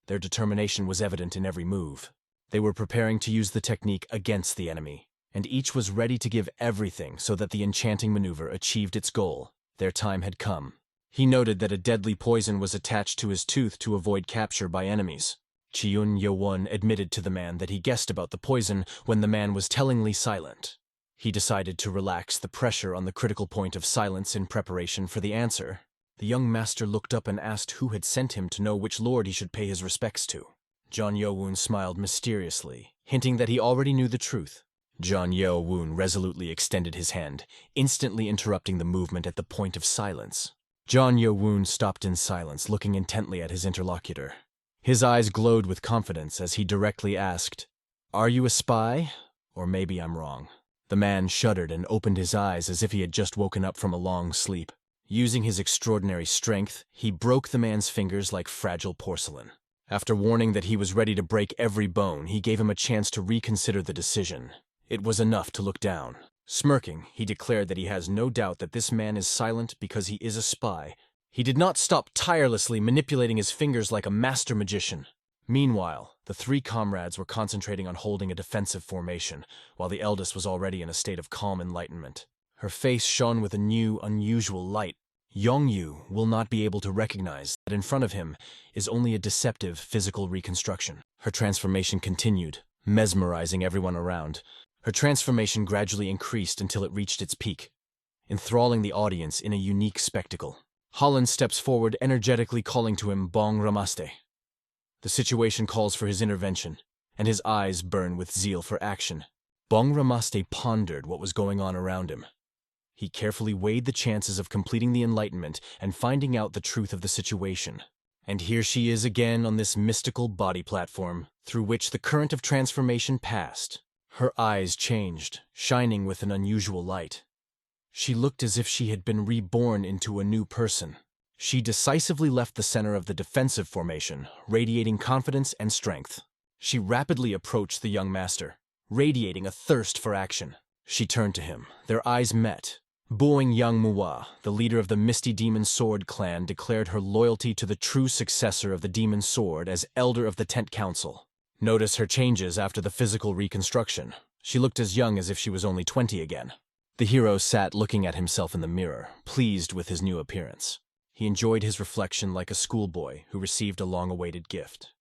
Their determination was evident in every move. They were preparing to use the technique against the enemy, and each was ready to give everything so that the enchanting maneuver achieved its goal. Their time had come. He noted that a deadly poison was attached to his tooth to avoid capture by enemies. Cheong Yewon admitted to the man that he guessed about the poison when the man was tellingly silent. He decided to relax the pressure on the critical point of silence in preparation for the answer. The young master looked up and asked who had sent him to know which lord he should pay his respects to. John Yeo-woon smiled mysteriously, hinting that he already knew the truth. John Yeo-woon resolutely extended his hand, instantly interrupting the movement at the point of silence. John Yeo-woon stopped in silence, looking intently at his interlocutor. His eyes glowed with confidence as he directly asked, "Are you a spy? Or maybe I'm wrong." The man shuddered and opened his eyes as if he had just woken up from a long sleep. Using his extraordinary strength, he broke the man's fingers like fragile porcelain. After warning that he was ready to break every bone, he gave him a chance to reconsider the decision. It was enough to look down. Smirking, he declared that he has no doubt that this man is silent because he is a spy. He did not stop tirelessly manipulating his fingers like a master magician. Meanwhile, the three comrades were concentrating on holding a defensive formation, while the eldest was already in a state of calm enlightenment. Her face shone with a new, unusual light. Yongyu will not be able to recognize that in front of him is only a deceptive physical reconstruction. Her transformation continued, mesmerizing everyone around. Her transformation gradually increased until it reached its peak, enthralling the audience in a unique spectacle. Holland steps forward, energetically calling to him Bong Ramaste. The situation calls for his intervention, and his eyes burn with zeal for action. Bong Ramaste pondered what was going on around him. He carefully weighed the chances of completing the enlightenment and finding out the truth of the situation. And here she is again on this mystical body platform, through which the current of transformation passed. Her eyes changed, shining with an unusual light. She looked as if she had been reborn into a new person. She decisively left the center of the defensive formation, radiating confidence and strength. She rapidly approached the young master, radiating a thirst for action. She turned to him. Their eyes met. Boing Yang-Muwa, the leader of the Misty Demon Sword clan, declared her loyalty to the true successor of the Demon Sword as Elder of the Tent Council. Notice her changes after the physical reconstruction. She looked as young as if she was only 20 again. The hero sat looking at himself in the mirror, pleased with his new appearance. He enjoyed his reflection like a schoolboy who received a long-awaited gift.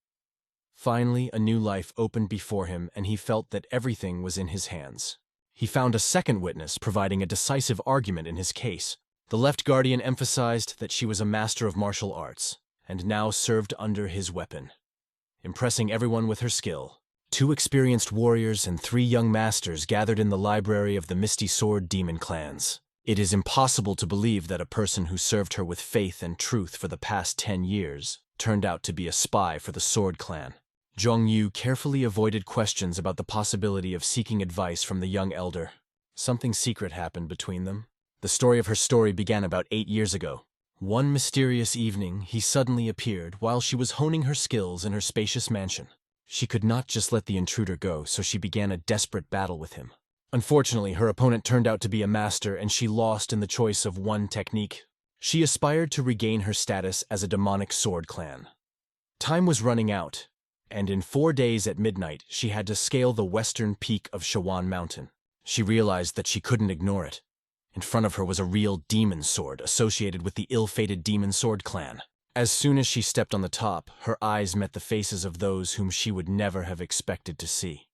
Finally, a new life opened before him, and he felt that everything was in his hands. He found a second witness providing a decisive argument in his case. The left guardian emphasized that she was a master of martial arts, and now served under his weapon. Impressing everyone with her skill, 2 experienced warriors and 3 young masters gathered in the library of the Misty Sword Demon clans. It is impossible to believe that a person who served her with faith and truth for the past 10 years turned out to be a spy for the Sword Clan. Zhongyu carefully avoided questions about the possibility of seeking advice from the young elder. Something secret happened between them. The story of her story began about 8 years ago. One mysterious evening, he suddenly appeared while she was honing her skills in her spacious mansion. She could not just let the intruder go, so she began a desperate battle with him. Unfortunately, her opponent turned out to be a master, and she lost in the choice of one technique. She aspired to regain her status as a demonic sword clan. Time was running out, and in 4 days at midnight, she had to scale the western peak of Shawan Mountain. She realized that she couldn't ignore it. In front of her was a real demon sword associated with the ill-fated Demon Sword Clan. As soon as she stepped on the top, her eyes met the faces of those whom she would never have expected to see.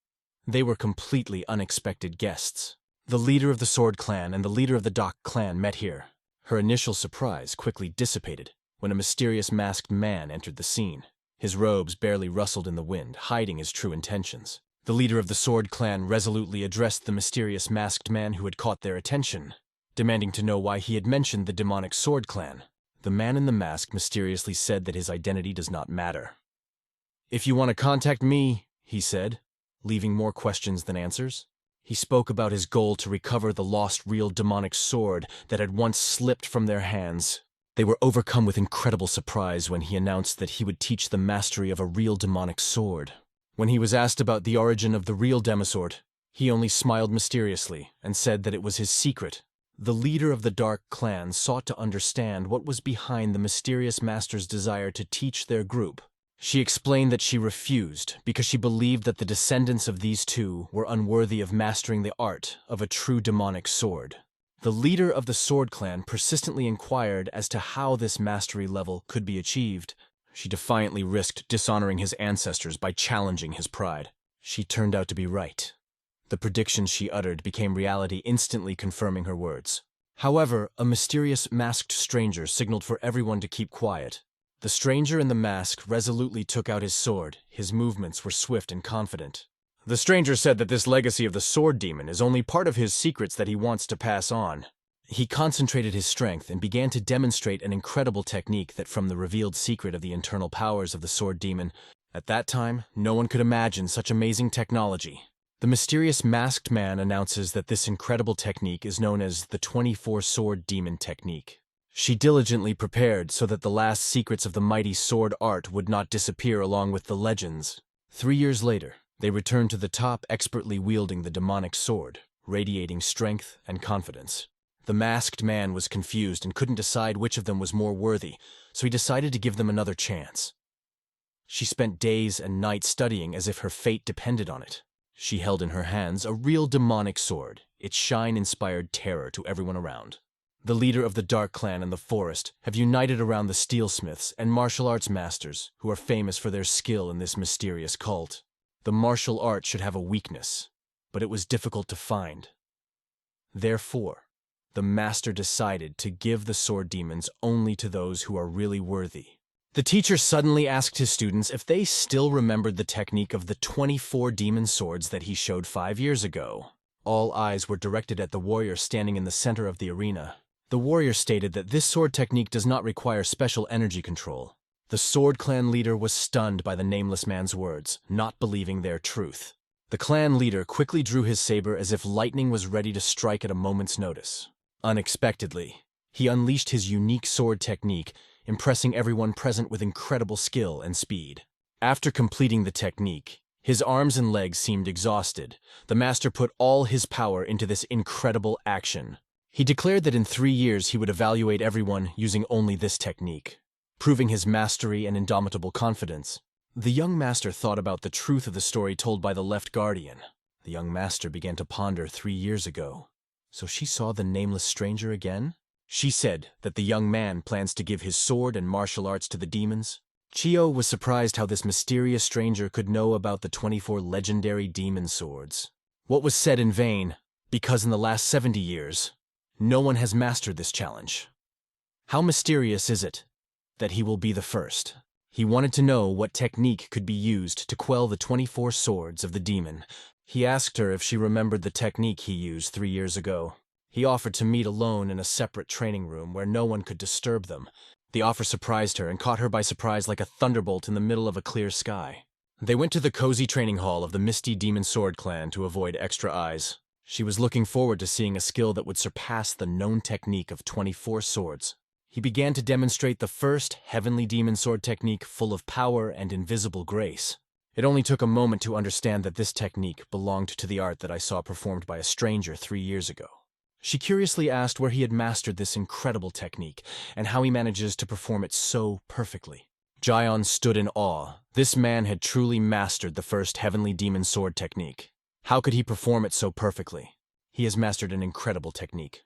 They were completely unexpected guests. The leader of the Sword Clan and the leader of the Dock Clan met here. Her initial surprise quickly dissipated when a mysterious masked man entered the scene. His robes barely rustled in the wind, hiding his true intentions. The leader of the Sword Clan resolutely addressed the mysterious masked man who had caught their attention, demanding to know why he had mentioned the demonic Sword Clan. The man in the mask mysteriously said that his identity does not matter. "If you want to contact me," he said, leaving more questions than answers. He spoke about his goal to recover the lost real demonic sword that had once slipped from their hands. They were overcome with incredible surprise when he announced that he would teach the mastery of a real demonic sword. When he was asked about the origin of the real Demisword, he only smiled mysteriously and said that it was his secret. The leader of the Dark Clan sought to understand what was behind the mysterious master's desire to teach their group. She explained that she refused because she believed that the descendants of these two were unworthy of mastering the art of a true demonic sword. The leader of the Sword Clan persistently inquired as to how this mastery level could be achieved. She defiantly risked dishonoring his ancestors by challenging his pride. She turned out to be right. The predictions she uttered became reality, instantly confirming her words. However, a mysterious masked stranger signaled for everyone to keep quiet. The stranger in the mask resolutely took out his sword. His movements were swift and confident. The stranger said that this legacy of the sword demon is only part of his secrets that he wants to pass on. He concentrated his strength and began to demonstrate an incredible technique that from the revealed secret of the internal powers of the sword demon. At that time, no one could imagine such amazing technology. The mysterious masked man announces that this incredible technique is known as the 24-Sword Demon Technique. She diligently prepared so that the last secrets of the mighty sword art would not disappear along with the legends. 3 years later, they returned to the top, expertly wielding the demonic sword, radiating strength and confidence. The masked man was confused and couldn't decide which of them was more worthy, so he decided to give them another chance. She spent days and nights studying as if her fate depended on it. She held in her hands a real demonic sword. Its shine inspired terror to everyone around. The leader of the Dark Clan and the Forest have united around the steelsmiths and martial arts masters who are famous for their skill in this mysterious cult. The martial art should have a weakness, but it was difficult to find. Therefore, the master decided to give the sword demons only to those who are really worthy. The teacher suddenly asked his students if they still remembered the technique of the 24 demon swords that he showed 5 years ago. All eyes were directed at the warrior standing in the center of the arena. The warrior stated that this sword technique does not require special energy control. The Sword Clan leader was stunned by the nameless man's words, not believing their truth. The clan leader quickly drew his saber as if lightning was ready to strike at a moment's notice. Unexpectedly, he unleashed his unique sword technique, impressing everyone present with incredible skill and speed. After completing the technique, his arms and legs seemed exhausted. The master put all his power into this incredible action. He declared that in 3 years he would evaluate everyone using only this technique, proving his mastery and indomitable confidence. The young master thought about the truth of the story told by the left guardian. The young master began to ponder 3 years ago. So she saw the nameless stranger again? She said that the young man plans to give his sword and martial arts to the demons. Chio was surprised how this mysterious stranger could know about the 24 legendary demon swords. What was said in vain, because in the last 70 years, no one has mastered this challenge. How mysterious is it that he will be the first? He wanted to know what technique could be used to quell the 24 swords of the demon. He asked her if she remembered the technique he used 3 years ago. He offered to meet alone in a separate training room where no one could disturb them. The offer surprised her and caught her by surprise like a thunderbolt in the middle of a clear sky. They went to the cozy training hall of the Misty Demon Sword Clan to avoid extra eyes. She was looking forward to seeing a skill that would surpass the known technique of 24 swords. He began to demonstrate the first Heavenly Demon Sword technique full of power and invisible grace. It only took a moment to understand that this technique belonged to the art that I saw performed by a stranger 3 years ago. She curiously asked where he had mastered this incredible technique and how he manages to perform it so perfectly. Jion stood in awe. This man had truly mastered the first Heavenly Demon Sword technique. How could he perform it so perfectly? He has mastered an incredible technique.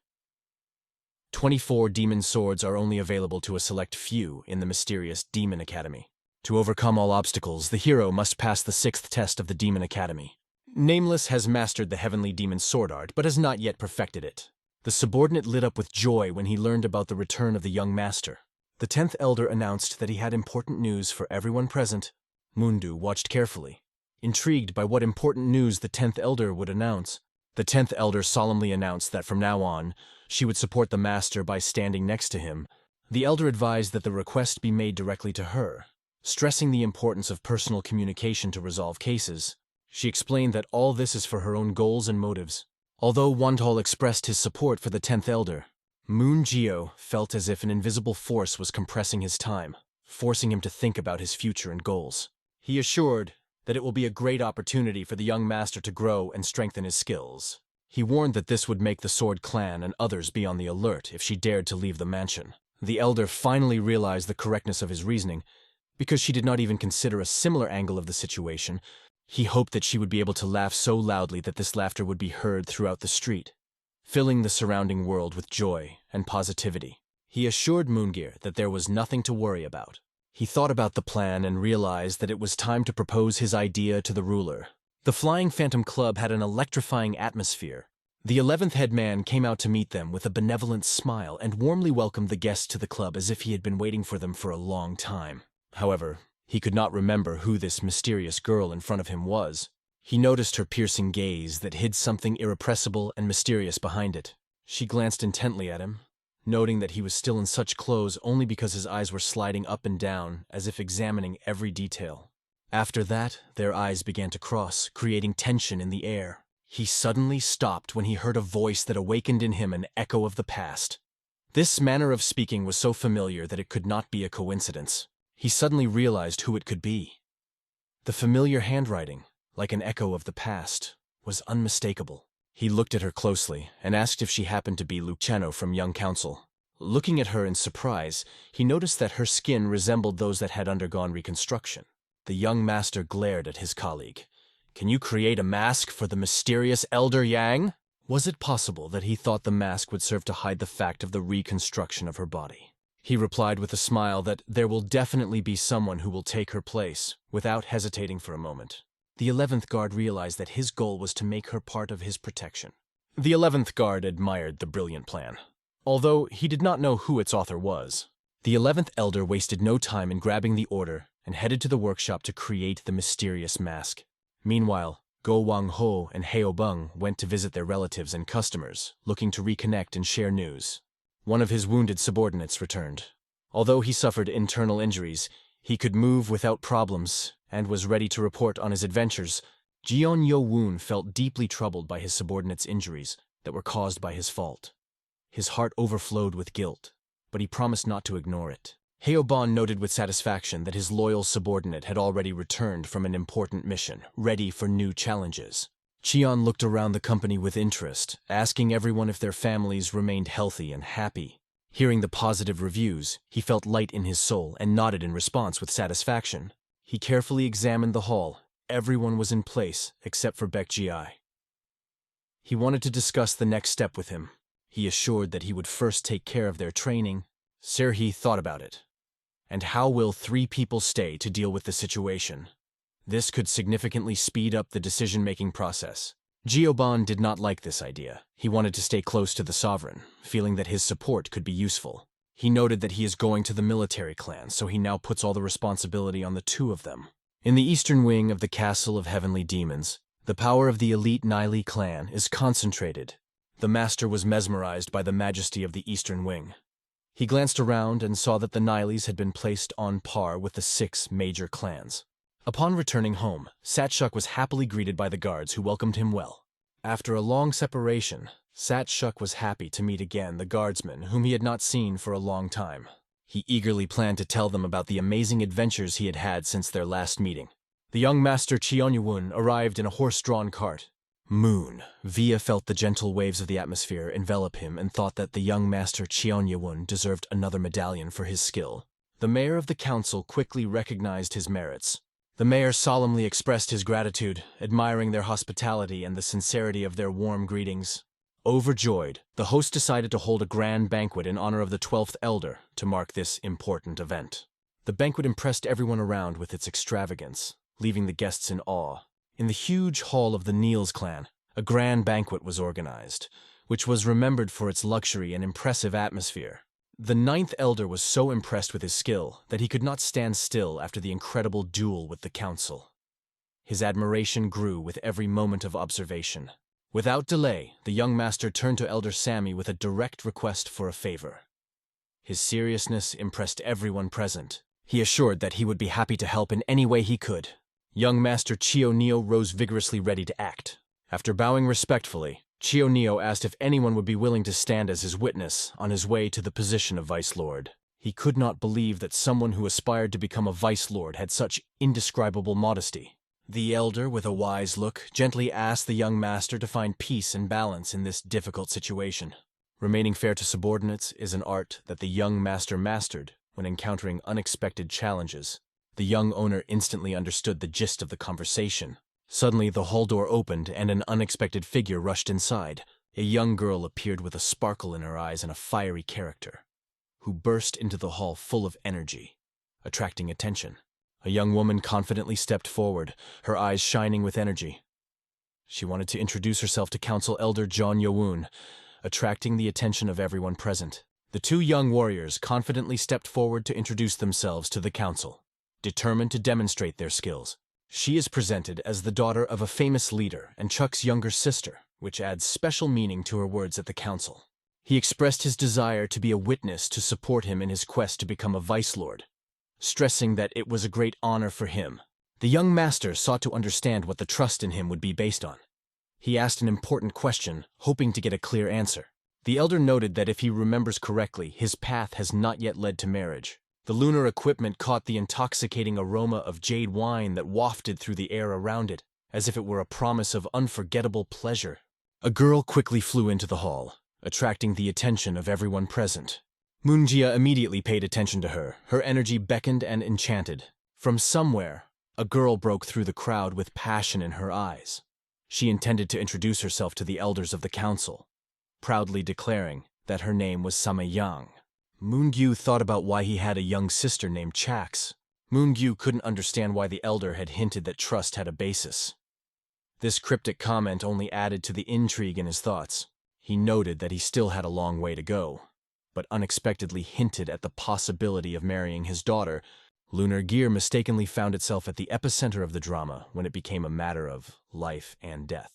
24 demon swords are only available to a select few in the mysterious Demon Academy. To overcome all obstacles, the hero must pass the 6th test of the Demon Academy. Nameless has mastered the Heavenly Demon Sword art, but has not yet perfected it. The subordinate lit up with joy when he learned about the return of the young master. The 10th elder announced that he had important news for everyone present. Mundu watched carefully, intrigued by what important news the 10th elder would announce. The 10th elder solemnly announced that from now on, she would support the master by standing next to him. The elder advised that the request be made directly to her, stressing the importance of personal communication to resolve cases. She explained that all this is for her own goals and motives. Although Wantol expressed his support for the 10th elder, Moon Geo felt as if an invisible force was compressing his time, forcing him to think about his future and goals. He assured that it will be a great opportunity for the young master to grow and strengthen his skills. He warned that this would make the Sword Clan and others be on the alert if she dared to leave the mansion. The elder finally realized the correctness of his reasoning, because she did not even consider a similar angle of the situation. He hoped that she would be able to laugh so loudly that this laughter would be heard throughout the street, filling the surrounding world with joy and positivity. He assured Moongir that there was nothing to worry about. He thought about the plan and realized that it was time to propose his idea to the ruler. The Flying Phantom Club had an electrifying atmosphere. The 11th head man came out to meet them with a benevolent smile and warmly welcomed the guests to the club as if he had been waiting for them for a long time. However, he could not remember who this mysterious girl in front of him was. He noticed her piercing gaze that hid something irrepressible and mysterious behind it. She glanced intently at him, noting that he was still in such clothes only because his eyes were sliding up and down as if examining every detail. After that, their eyes began to cross, creating tension in the air. He suddenly stopped when he heard a voice that awakened in him an echo of the past. This manner of speaking was so familiar that it could not be a coincidence. He suddenly realized who it could be. The familiar handwriting, like an echo of the past, was unmistakable. He looked at her closely and asked if she happened to be Luciano from Young Council. Looking at her in surprise, he noticed that her skin resembled those that had undergone reconstruction. The young master glared at his colleague. "Can you create a mask for the mysterious Elder Yang?" Was it possible that he thought the mask would serve to hide the fact of the reconstruction of her body? He replied with a smile that there will definitely be someone who will take her place, without hesitating for a moment. The 11th guard realized that his goal was to make her part of his protection. The 11th guard admired the brilliant plan, although he did not know who its author was. The 11th elder wasted no time in grabbing the order and headed to the workshop to create the mysterious mask. Meanwhile, Go Wang Ho and Heo Beng went to visit their relatives and customers, looking to reconnect and share news. One of his wounded subordinates returned. Although he suffered internal injuries, he could move without problems and was ready to report on his adventures. Jion Yo-woon felt deeply troubled by his subordinate's injuries that were caused by his fault. His heart overflowed with guilt, but he promised not to ignore it. Heoban noted with satisfaction that his loyal subordinate had already returned from an important mission, ready for new challenges. Cheon looked around the company with interest, asking everyone if their families remained healthy and happy. Hearing the positive reviews, he felt light in his soul and nodded in response with satisfaction. He carefully examined the hall. Everyone was in place except for Baek Ji-ai. He wanted to discuss the next step with him. He assured that he would first take care of their training. Serhi thought about it. And how will 3 people stay to deal with the situation? This could significantly speed up the decision-making process. Gioban did not like this idea. He wanted to stay close to the sovereign, feeling that his support could be useful. He noted that he is going to the military clan, so he now puts all the responsibility on the two of them. In the eastern wing of the Castle of Heavenly Demons, the power of the elite Nili clan is concentrated. The master was mesmerized by the majesty of the eastern wing. He glanced around and saw that the Nilis had been placed on par with the 6 major clans. Upon returning home, Satshuk was happily greeted by the guards who welcomed him well. After a long separation, Satshuk was happy to meet again the guardsmen whom he had not seen for a long time. He eagerly planned to tell them about the amazing adventures he had had since their last meeting. The young master Cheonyewon arrived in a horse-drawn cart. Via felt the gentle waves of the atmosphere envelop him and thought that the young master Cheonyewon deserved another medallion for his skill. The mayor of the council quickly recognized his merits. The mayor solemnly expressed his gratitude, admiring their hospitality and the sincerity of their warm greetings. Overjoyed, the host decided to hold a grand banquet in honor of the 12th elder to mark this important event. The banquet impressed everyone around with its extravagance, leaving the guests in awe. In the huge hall of the Niels clan, a grand banquet was organized, which was remembered for its luxury and impressive atmosphere. The 9th elder was so impressed with his skill that he could not stand still after the incredible duel with the council. His admiration grew with every moment of observation. Without delay, the young master turned to Elder Sammy with a direct request for a favor. His seriousness impressed everyone present. He assured that he would be happy to help in any way he could. Young Master Cheoneo rose vigorously ready to act. After bowing respectfully, Cheoneo asked if anyone would be willing to stand as his witness on his way to the position of Vice Lord. He could not believe that someone who aspired to become a Vice Lord had such indescribable modesty. The elder, with a wise look, gently asked the young master to find peace and balance in this difficult situation. Remaining fair to subordinates is an art that the young master mastered when encountering unexpected challenges. The young owner instantly understood the gist of the conversation. Suddenly, the hall door opened and an unexpected figure rushed inside. A young girl appeared with a sparkle in her eyes and a fiery character, who burst into the hall full of energy, attracting attention. A young woman confidently stepped forward, her eyes shining with energy. She wanted to introduce herself to Council Elder John Yowoon, attracting the attention of everyone present. The 2 young warriors confidently stepped forward to introduce themselves to the council, determined to demonstrate their skills. She is presented as the daughter of a famous leader and Chuck's younger sister, which adds special meaning to her words at the council. He expressed his desire to be a witness to support him in his quest to become a Vice Lord, stressing that it was a great honor for him. The young master sought to understand what the trust in him would be based on. He asked an important question, hoping to get a clear answer. The elder noted that if he remembers correctly, his path has not yet led to marriage. The lunar equipment caught the intoxicating aroma of jade wine that wafted through the air around it, as if it were a promise of unforgettable pleasure. A girl quickly flew into the hall, attracting the attention of everyone present. Moonjia immediately paid attention to her. Her energy beckoned and enchanted. From somewhere, a girl broke through the crowd with passion in her eyes. She intended to introduce herself to the elders of the council, proudly declaring that her name was Samayang. Moongyu thought about why he had a young sister named Chax. Moongyu couldn't understand why the elder had hinted that trust had a basis. This cryptic comment only added to the intrigue in his thoughts. He noted that he still had a long way to go, but unexpectedly hinted at the possibility of marrying his daughter. Lunar Gear mistakenly found itself at the epicenter of the drama when it became a matter of life and death,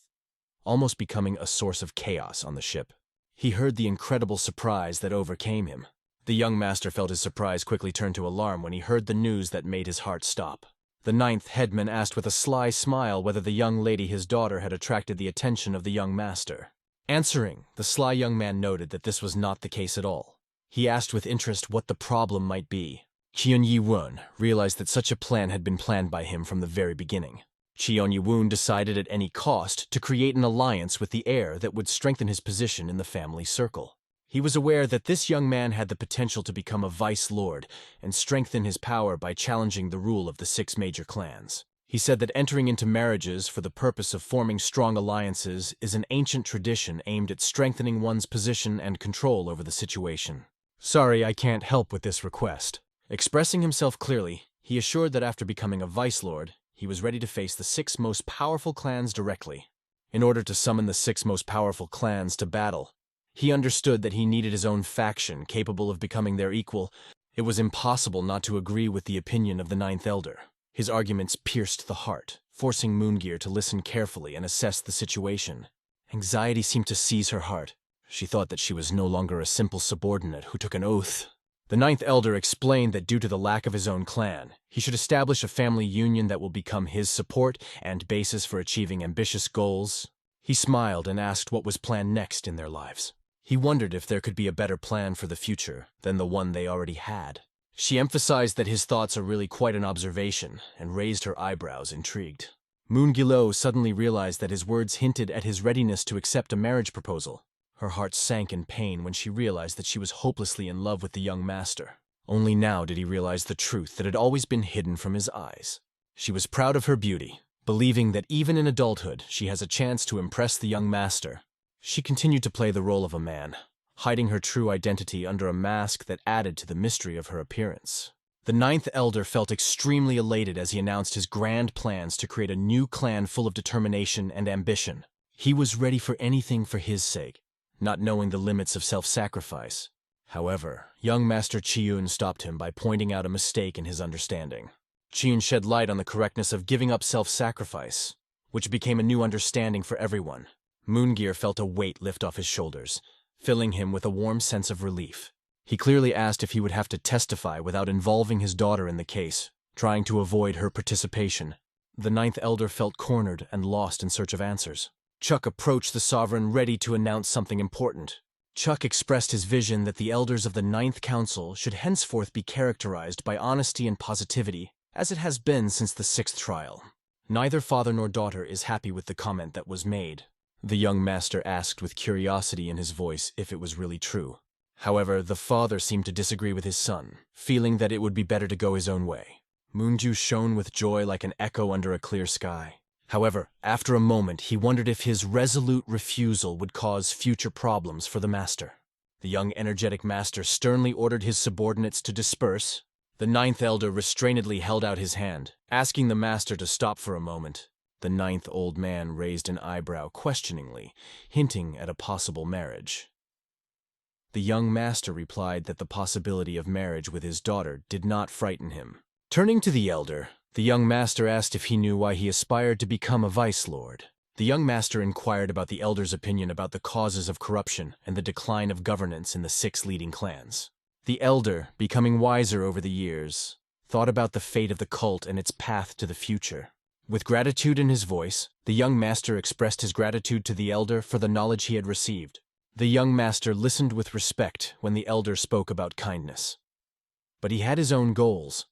almost becoming a source of chaos on the ship. He heard the incredible surprise that overcame him. The young master felt his surprise quickly turn to alarm when he heard the news that made his heart stop. The 9th headman asked with a sly smile whether the young lady, his daughter, had attracted the attention of the young master. Answering, the sly young man noted that this was not the case at all. He asked with interest what the problem might be. Cheon Yi-won realized that such a plan had been planned by him from the very beginning. Cheon Yi-won decided at any cost to create an alliance with the heir that would strengthen his position in the family circle. He was aware that this young man had the potential to become a Vice Lord and strengthen his power by challenging the rule of the 6 major clans. He said that entering into marriages for the purpose of forming strong alliances is an ancient tradition aimed at strengthening one's position and control over the situation. "Sorry, I can't help with this request." Expressing himself clearly, he assured that after becoming a Vice Lord, he was ready to face the 6 most powerful clans directly. In order to summon the 6 most powerful clans to battle, He understood that he needed his own faction capable of becoming their equal. It was impossible not to agree with the opinion of the Ninth Elder. His arguments pierced the heart, forcing Moongear to listen carefully and assess the situation. Anxiety seemed to seize her heart. She thought that she was no longer a simple subordinate who took an oath. The Ninth Elder explained that due to the lack of his own clan, he should establish a family union that will become his support and basis for achieving ambitious goals. He smiled and asked what was planned next in their lives. He wondered if there could be a better plan for the future than the one they already had. She emphasized that his thoughts are really quite an observation and raised her eyebrows, intrigued. Moongilo suddenly realized that his words hinted at his readiness to accept a marriage proposal. Her heart sank in pain when she realized that she was hopelessly in love with the young master. Only now did he realize the truth that had always been hidden from his eyes. She was proud of her beauty, believing that even in adulthood she has a chance to impress the young master. She continued to play the role of a man, hiding her true identity under a mask that added to the mystery of her appearance. The Ninth Elder felt extremely elated as he announced his grand plans to create a new clan full of determination and ambition. He was ready for anything for his sake, not knowing the limits of self-sacrifice. However, young Master Chiyun stopped him by pointing out a mistake in his understanding. Chiyun shed light on the correctness of giving up self-sacrifice, which became a new understanding for everyone. Moongear felt a weight lift off his shoulders, filling him with a warm sense of relief. He clearly asked if he would have to testify without involving his daughter in the case, trying to avoid her participation. The Ninth Elder felt cornered and lost in search of answers. Chuck approached the Sovereign ready to announce something important. Chuck expressed his vision that the Elders of the Ninth Council should henceforth be characterized by honesty and positivity, as it has been since the sixth trial. Neither father nor daughter is happy with the comment that was made. The young master asked with curiosity in his voice if it was really true. However, the father seemed to disagree with his son, feeling that it would be better to go his own way. Moonju shone with joy like an echo under a clear sky. However, after a moment, he wondered if his resolute refusal would cause future problems for the master. The young energetic master sternly ordered his subordinates to disperse. The Ninth Elder restrainedly held out his hand, asking the master to stop for a moment. The ninth old man raised an eyebrow questioningly, hinting at a possible marriage. The young master replied that the possibility of marriage with his daughter did not frighten him. Turning to the elder, the young master asked if he knew why he aspired to become a vice lord. The young master inquired about the elder's opinion about the causes of corruption and the decline of governance in the 6 leading clans. The elder, becoming wiser over the years, thought about the fate of the cult and its path to the future. With gratitude in his voice, the young master expressed his gratitude to the elder for the knowledge he had received. The young master listened with respect when the elder spoke about kindness. But he had his own goals.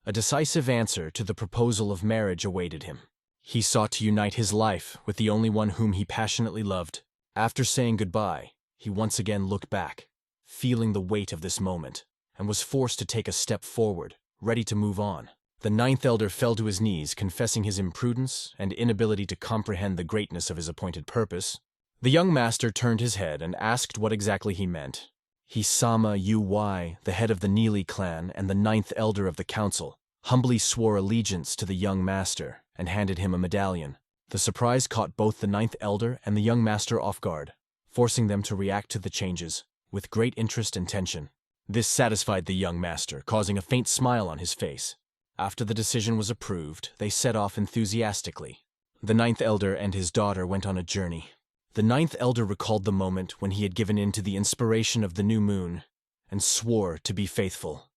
A decisive answer to the proposal of marriage awaited him. He sought to unite his life with the only one whom he passionately loved. After saying goodbye, he once again looked back, feeling the weight of this moment, and was forced to take a step forward, ready to move on. The Ninth Elder fell to his knees, confessing his imprudence and inability to comprehend the greatness of his appointed purpose. The young master turned his head and asked what exactly he meant. Hisama Uy, the head of the Neely clan and the Ninth Elder of the council, humbly swore allegiance to the young master and handed him a medallion. The surprise caught both the Ninth Elder and the young master off guard, forcing them to react to the changes with great interest and tension. This satisfied the young master, causing a faint smile on his face. After the decision was approved, they set off enthusiastically. The Ninth Elder and his daughter went on a journey. The Ninth Elder recalled the moment when he had given in to the inspiration of the new moon and swore to be faithful.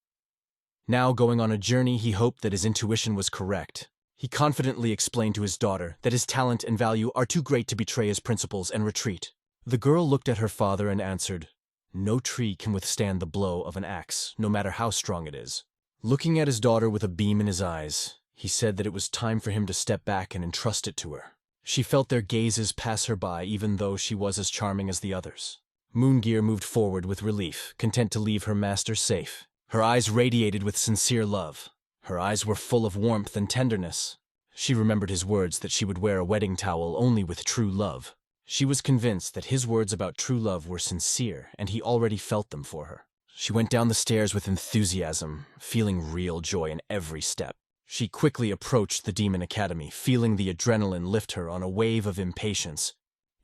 Now, going on a journey, he hoped that his intuition was correct. He confidently explained to his daughter that his talent and value are too great to betray his principles and retreat. The girl looked at her father and answered, "No tree can withstand the blow of an axe, no matter how strong it is." Looking at his daughter with a beam in his eyes, he said that it was time for him to step back and entrust it to her. She felt their gazes pass her by even though she was as charming as the others. Moongear moved forward with relief, content to leave her master safe. Her eyes radiated with sincere love. Her eyes were full of warmth and tenderness. She remembered his words that she would wear a wedding towel only with true love. She was convinced that his words about true love were sincere, and he already felt them for her. She went down the stairs with enthusiasm, feeling real joy in every step. She quickly approached the Demon Academy, feeling the adrenaline lift her on a wave of impatience.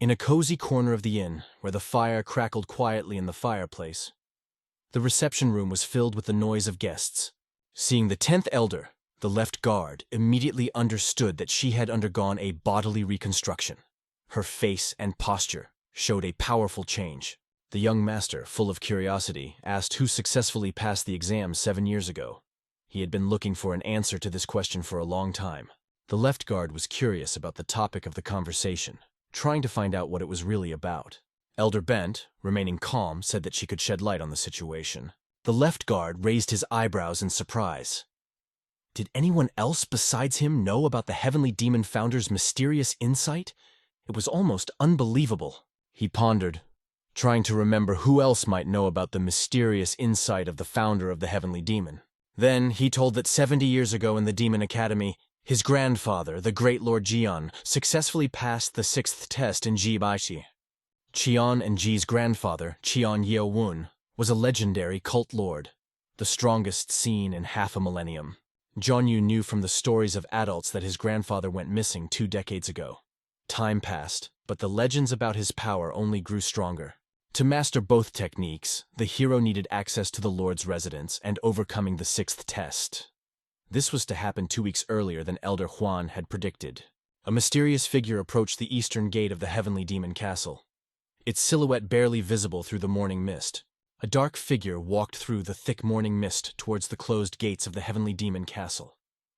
In a cozy corner of the inn, where the fire crackled quietly in the fireplace, the reception room was filled with the noise of guests. Seeing the 10th elder, the left guard immediately understood that she had undergone a bodily reconstruction. Her face and posture showed a powerful change. The young master, full of curiosity, asked who successfully passed the exam 7 years ago. He had been looking for an answer to this question for a long time. The left guard was curious about the topic of the conversation, trying to find out what it was really about. Elder Bent, remaining calm, said that she could shed light on the situation. The left guard raised his eyebrows in surprise. Did anyone else besides him know about the Heavenly Demon Founder's mysterious insight? It was almost unbelievable. He pondered, trying to remember who else might know about the mysterious insight of the founder of the Heavenly Demon. Then he told that 70 years ago in the Demon Academy, his grandfather, the great Lord Jian, successfully passed the 6th test in Ji Baishi. Qian and Ji's grandfather, Qian Yeowun, was a legendary cult lord, the strongest seen in half a millennium. Jianyu knew from the stories of adults that his grandfather went missing 2 decades ago. Time passed, but the legends about his power only grew stronger. To master both techniques, the hero needed access to the Lord's residence and overcoming the 6th test. This was to happen 2 weeks earlier than Elder Huan had predicted. A mysterious figure approached the eastern gate of the Heavenly Demon Castle, its silhouette barely visible through the morning mist. A dark figure walked through the thick morning mist towards the closed gates of the Heavenly Demon Castle.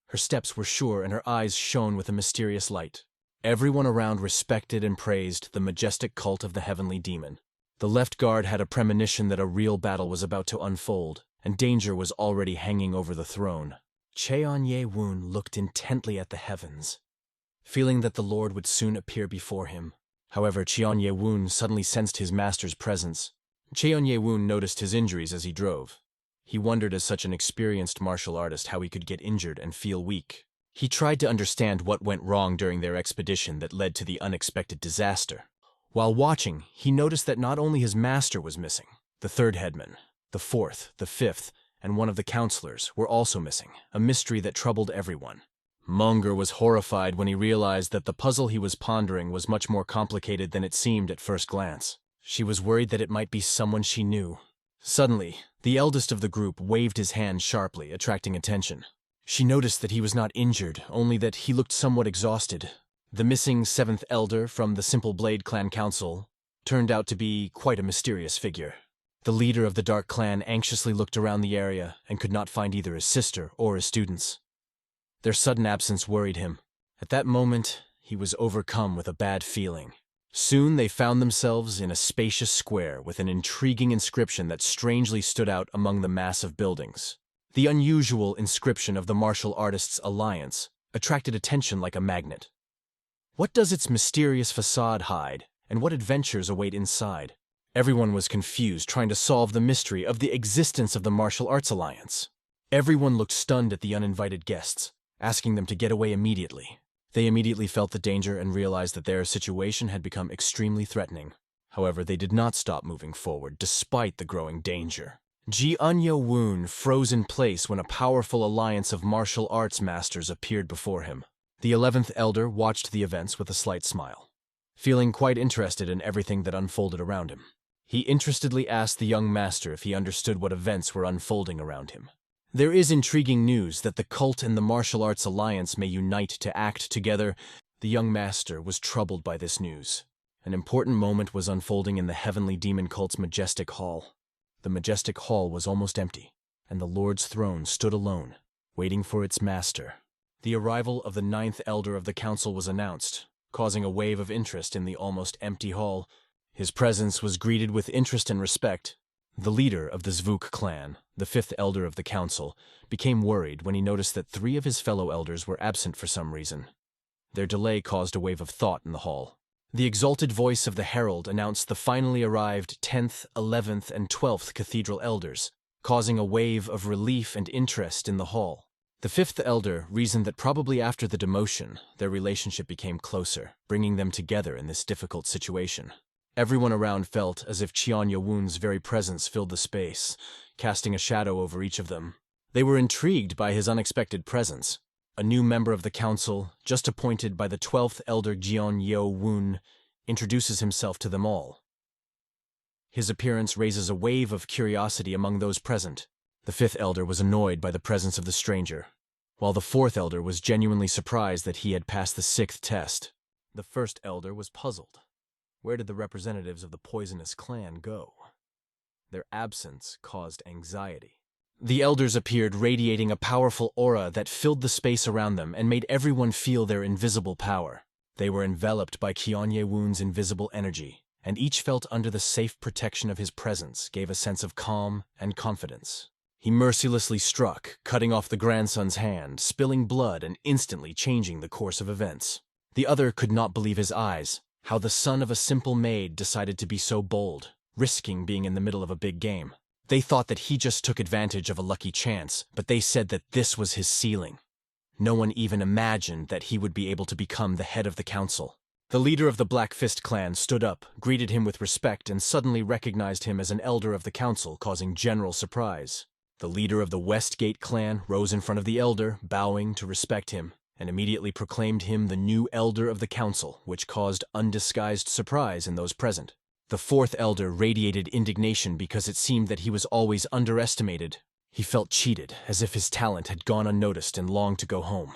Her steps were sure and her eyes shone with a mysterious light. Everyone around respected and praised the majestic cult of the Heavenly Demon. The left guard had a premonition that a real battle was about to unfold, and danger was already hanging over the throne. Cheon Ye-woon looked intently at the heavens, feeling that the Lord would soon appear before him. However, Cheon Ye-woon suddenly sensed his master's presence. Cheon Ye-woon noticed his injuries as he drove. He wondered, as such an experienced martial artist, how he could get injured and feel weak. He tried to understand what went wrong during their expedition that led to the unexpected disaster. While watching, he noticed that not only his master was missing, the 3rd headman, the 4th, the 5th, and one of the counselors were also missing, a mystery that troubled everyone. Munger was horrified when he realized that the puzzle he was pondering was much more complicated than it seemed at first glance. She was worried that it might be someone she knew. Suddenly, the eldest of the group waved his hand sharply, attracting attention. She noticed that he was not injured, only that he looked somewhat exhausted. The missing 7th elder from the Simple Blade Clan Council turned out to be quite a mysterious figure. The leader of the Dark Clan anxiously looked around the area and could not find either his sister or his students. Their sudden absence worried him. At that moment, he was overcome with a bad feeling. Soon they found themselves in a spacious square with an intriguing inscription that strangely stood out among the mass of buildings. The unusual inscription of the Martial Artists' Alliance attracted attention like a magnet. What does its mysterious facade hide, and what adventures await inside? Everyone was confused, trying to solve the mystery of the existence of the Martial Arts Alliance. Everyone looked stunned at the uninvited guests, asking them to get away immediately. They immediately felt the danger and realized that their situation had become extremely threatening. However, they did not stop moving forward, despite the growing danger. Ji Eun-yo-woon froze in place when a powerful alliance of martial arts masters appeared before him. The 11th elder watched the events with a slight smile, feeling quite interested in everything that unfolded around him. He interestedly asked the young master if he understood what events were unfolding around him. There is intriguing news that the cult and the Martial Arts Alliance may unite to act together. The young master was troubled by this news. An important moment was unfolding in the Heavenly Demon Cult's majestic hall. The majestic hall was almost empty, and the Lord's throne stood alone, waiting for its master. The arrival of the 9th elder of the council was announced, causing a wave of interest in the almost empty hall. His presence was greeted with interest and respect. The leader of the Zvuk clan, the 5th elder of the council, became worried when he noticed that 3 of his fellow elders were absent for some reason. Their delay caused a wave of thought in the hall. The exalted voice of the herald announced the finally arrived 10th, 11th, and 12th cathedral elders, causing a wave of relief and interest in the hall. The 5th elder reasoned that probably after the demotion, their relationship became closer, bringing them together in this difficult situation. Everyone around felt as if Cheon Ye-woon's very presence filled the space, casting a shadow over each of them. They were intrigued by his unexpected presence. A new member of the council, just appointed by the 12th elder Jeon Ye-woon, introduces himself to them all. His appearance raises a wave of curiosity among those present. The fifth elder was annoyed by the presence of the stranger, while the fourth elder was genuinely surprised that he had passed the sixth test. The first elder was puzzled. Where did the representatives of the poisonous clan go? Their absence caused anxiety. The elders appeared radiating a powerful aura that filled the space around them and made everyone feel their invisible power. They were enveloped by Yeonye-woon's invisible energy, and each felt under the safe protection of his presence gave a sense of calm and confidence. He mercilessly struck, cutting off the grandson's hand, spilling blood and instantly changing the course of events. The other could not believe his eyes, how the son of a simple maid decided to be so bold, risking being in the middle of a big game. They thought that he just took advantage of a lucky chance, but they said that this was his ceiling. No one even imagined that he would be able to become the head of the council. The leader of the Black Fist clan stood up, greeted him with respect, and suddenly recognized him as an elder of the council, causing general surprise. The leader of the Westgate clan rose in front of the elder, bowing to respect him, and immediately proclaimed him the new elder of the council, which caused undisguised surprise in those present. The fourth elder radiated indignation because it seemed that he was always underestimated. He felt cheated, as if his talent had gone unnoticed and longed to go home.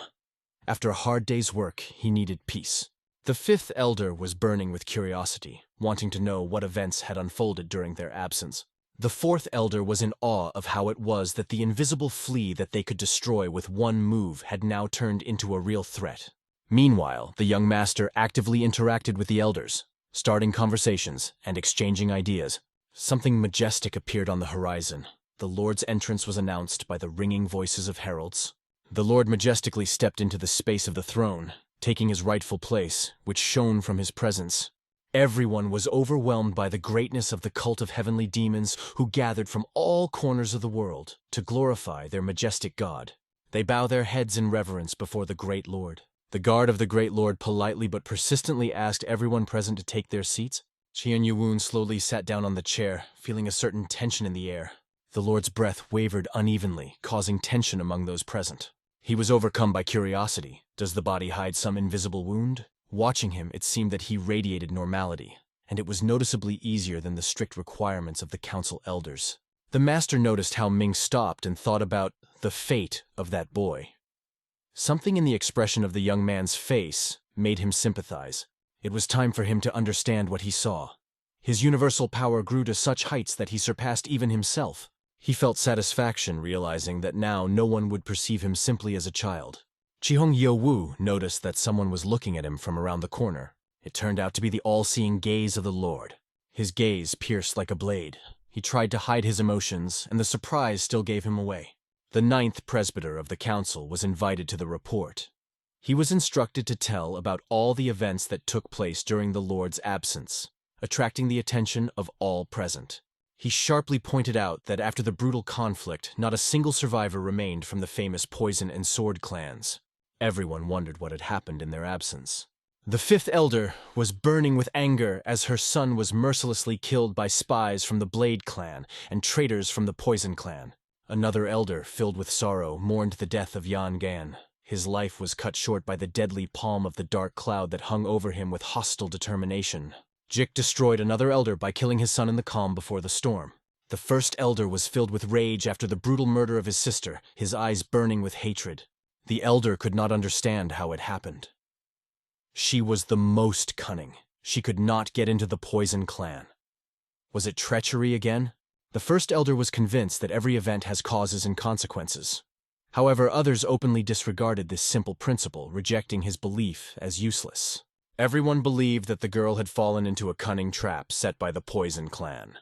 After a hard day's work, he needed peace. The fifth elder was burning with curiosity, wanting to know what events had unfolded during their absence. The fourth elder was in awe of how it was that the invisible flea that they could destroy with one move had now turned into a real threat. Meanwhile, the young master actively interacted with the elders, starting conversations and exchanging ideas. Something majestic appeared on the horizon. The Lord's entrance was announced by the ringing voices of heralds. The Lord majestically stepped into the space of the throne, taking his rightful place, which shone from his presence. Everyone was overwhelmed by the greatness of the cult of heavenly demons who gathered from all corners of the world to glorify their majestic God. They bow their heads in reverence before the great Lord. The guard of the great Lord politely but persistently asked everyone present to take their seats. Yeonye-woon slowly sat down on the chair, feeling a certain tension in the air. The Lord's breath wavered unevenly, causing tension among those present. He was overcome by curiosity. Does the body hide some invisible wound? Watching him, it seemed that he radiated normality, and it was noticeably easier than the strict requirements of the council elders. The master noticed how Ming stopped and thought about the fate of that boy. Something in the expression of the young man's face made him sympathize. It was time for him to understand what he saw. His universal power grew to such heights that he surpassed even himself. He felt satisfaction realizing that now no one would perceive him simply as a child. Chihong Yo-woo noticed that someone was looking at him from around the corner. It turned out to be the all-seeing gaze of the Lord. His gaze pierced like a blade. He tried to hide his emotions, and the surprise still gave him away. The ninth presbyter of the council was invited to the report. He was instructed to tell about all the events that took place during the Lord's absence, attracting the attention of all present. He sharply pointed out that after the brutal conflict, not a single survivor remained from the famous Poison and Sword clans. Everyone wondered what had happened in their absence. The fifth elder was burning with anger as her son was mercilessly killed by spies from the Blade clan and traitors from the Poison clan. Another elder, filled with sorrow, mourned the death of Yan Gan. His life was cut short by the deadly palm of the dark cloud that hung over him with hostile determination. Jik destroyed another elder by killing his son in the calm before the storm. The first elder was filled with rage after the brutal murder of his sister, his eyes burning with hatred. The elder could not understand how it happened. She was the most cunning. She could not get into the Poison clan. Was it treachery again? The first elder was convinced that every event has causes and consequences. However, others openly disregarded this simple principle, rejecting his belief as useless. Everyone believed that the girl had fallen into a cunning trap set by the Poison clan.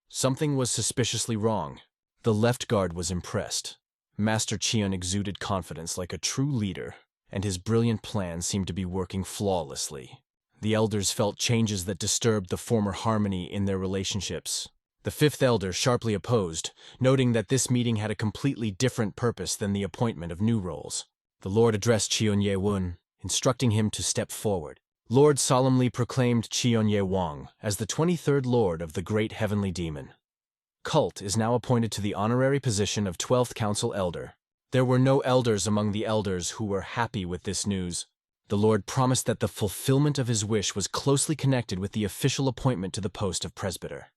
Something was suspiciously wrong. The left guard was impressed. Master Cheon exuded confidence like a true leader, and his brilliant plan seemed to be working flawlessly. The elders felt changes that disturbed the former harmony in their relationships. The fifth elder sharply opposed, noting that this meeting had a completely different purpose than the appointment of new roles. The Lord addressed Yeonye-woon, instructing him to step forward. Lord solemnly proclaimed Yeonye-wang as the 23rd Lord of the Great Heavenly Demon. Cult is now appointed to the honorary position of 12th Council Elder. There were no elders among the elders who were happy with this news. The Lord promised that the fulfillment of his wish was closely connected with the official appointment to the post of presbyter.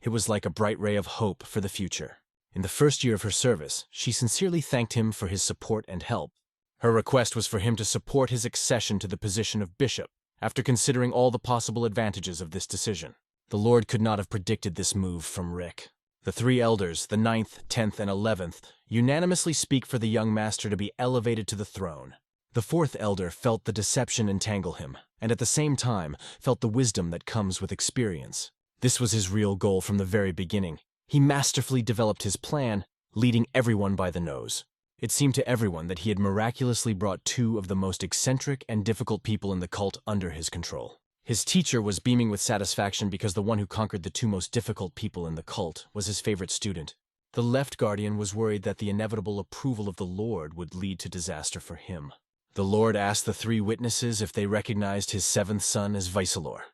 It was like a bright ray of hope for the future. In the first year of her service, she sincerely thanked him for his support and help. Her request was for him to support his accession to the position of bishop, after considering all the possible advantages of this decision. The Lord could not have predicted this move from Rick. The three elders, the 9th, 10th, and 11th, unanimously speak for the young master to be elevated to the throne. The 4th elder felt the deception entangle him, and at the same time felt the wisdom that comes with experience. This was his real goal from the very beginning. He masterfully developed his plan, leading everyone by the nose. It seemed to everyone that he had miraculously brought two of the most eccentric and difficult people in the cult under his control. His teacher was beaming with satisfaction because the one who conquered the two most difficult people in the cult was his favorite student. The left guardian was worried that the inevitable approval of the Lord would lead to disaster for him. The Lord asked the three witnesses if they recognized his 7th son as Vicelor,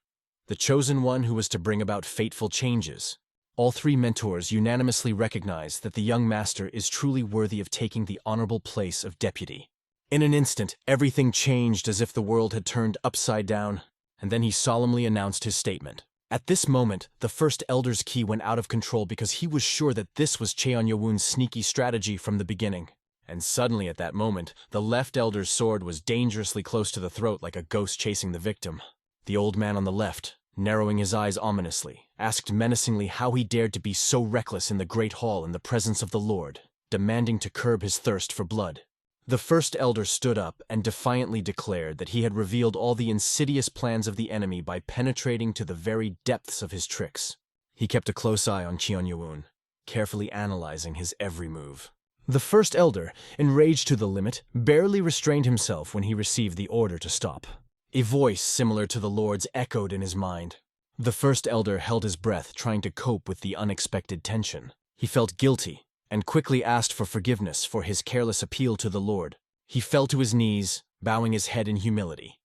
the chosen one who was to bring about fateful changes. All three mentors unanimously recognized that the young master is truly worthy of taking the honorable place of deputy. In an instant, everything changed as if the world had turned upside down, and then he solemnly announced his statement. At this moment, the first elder's ki went out of control because he was sure that this was Cheon-Yewon's sneaky strategy from the beginning. And suddenly at that moment, the left elder's sword was dangerously close to the throat like a ghost chasing the victim. The old man on the left, narrowing his eyes ominously, asked menacingly how he dared to be so reckless in the great hall in the presence of the Lord, demanding to curb his thirst for blood. The first elder stood up and defiantly declared that he had revealed all the insidious plans of the enemy by penetrating to the very depths of his tricks. He kept a close eye on Cheon-Yewon, carefully analyzing his every move. The first elder, enraged to the limit, barely restrained himself when he received the order to stop. A voice similar to the Lord's echoed in his mind. The first elder held his breath, trying to cope with the unexpected tension. He felt guilty and quickly asked for forgiveness for his careless appeal to the Lord. He fell to his knees, bowing his head in humility,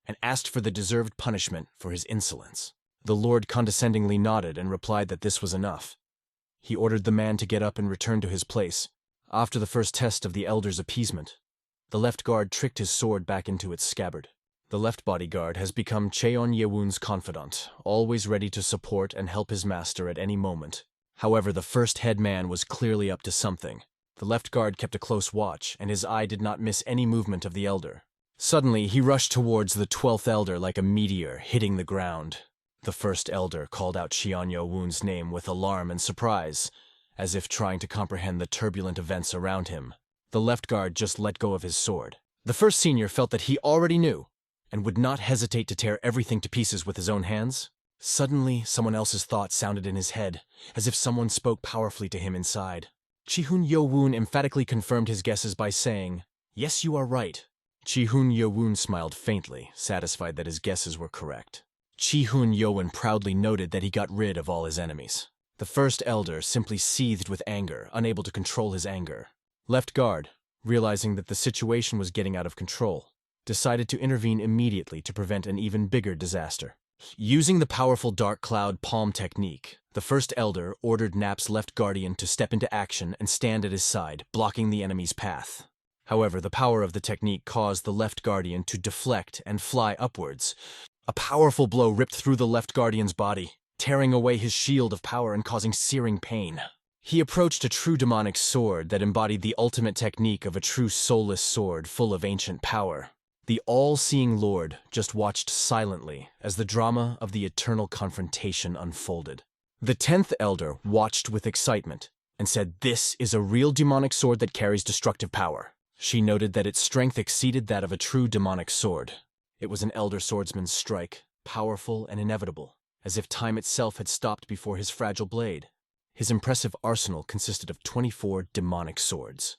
and asked for the deserved punishment for his insolence. The Lord condescendingly nodded and replied that this was enough. He ordered the man to get up and return to his place. After the first test of the elder's appeasement, the left guard tricked his sword back into its scabbard. The left bodyguard has become Cheon-Yewon's confidant, always ready to support and help his master at any moment. However, the first head man was clearly up to something. The left guard kept a close watch, and his eye did not miss any movement of the elder. Suddenly, he rushed towards the 12th elder like a meteor, hitting the ground. The first elder called out Cheon-Yewon's name with alarm and surprise, as if trying to comprehend the turbulent events around him. The left guard just let go of his sword. The first senior felt that he already knew, and would not hesitate to tear everything to pieces with his own hands. Suddenly, someone else's thoughts sounded in his head, as if someone spoke powerfully to him inside. Cheon-Yewon emphatically confirmed his guesses by saying, "Yes, you are right." Cheon-Yewon smiled faintly, satisfied that his guesses were correct. Cheon-Yewon proudly noted that he got rid of all his enemies. The first elder simply seethed with anger, unable to control his anger. Left guard, realizing that the situation was getting out of control, decided to intervene immediately to prevent an even bigger disaster. Using the powerful dark cloud palm technique, the first elder ordered Nap's left guardian to step into action and stand at his side, blocking the enemy's path. However, the power of the technique caused the left guardian to deflect and fly upwards. A powerful blow ripped through the left guardian's body, tearing away his shield of power and causing searing pain. He approached a true demonic sword that embodied the ultimate technique of a true soulless sword full of ancient power. The all-seeing Lord just watched silently as the drama of the eternal confrontation unfolded. The 10th elder watched with excitement and said, "This is a real demonic sword that carries destructive power." She noted that its strength exceeded that of a true demonic sword. It was an elder swordsman's strike, powerful and inevitable, as if time itself had stopped before his fragile blade. His impressive arsenal consisted of 24 demonic swords,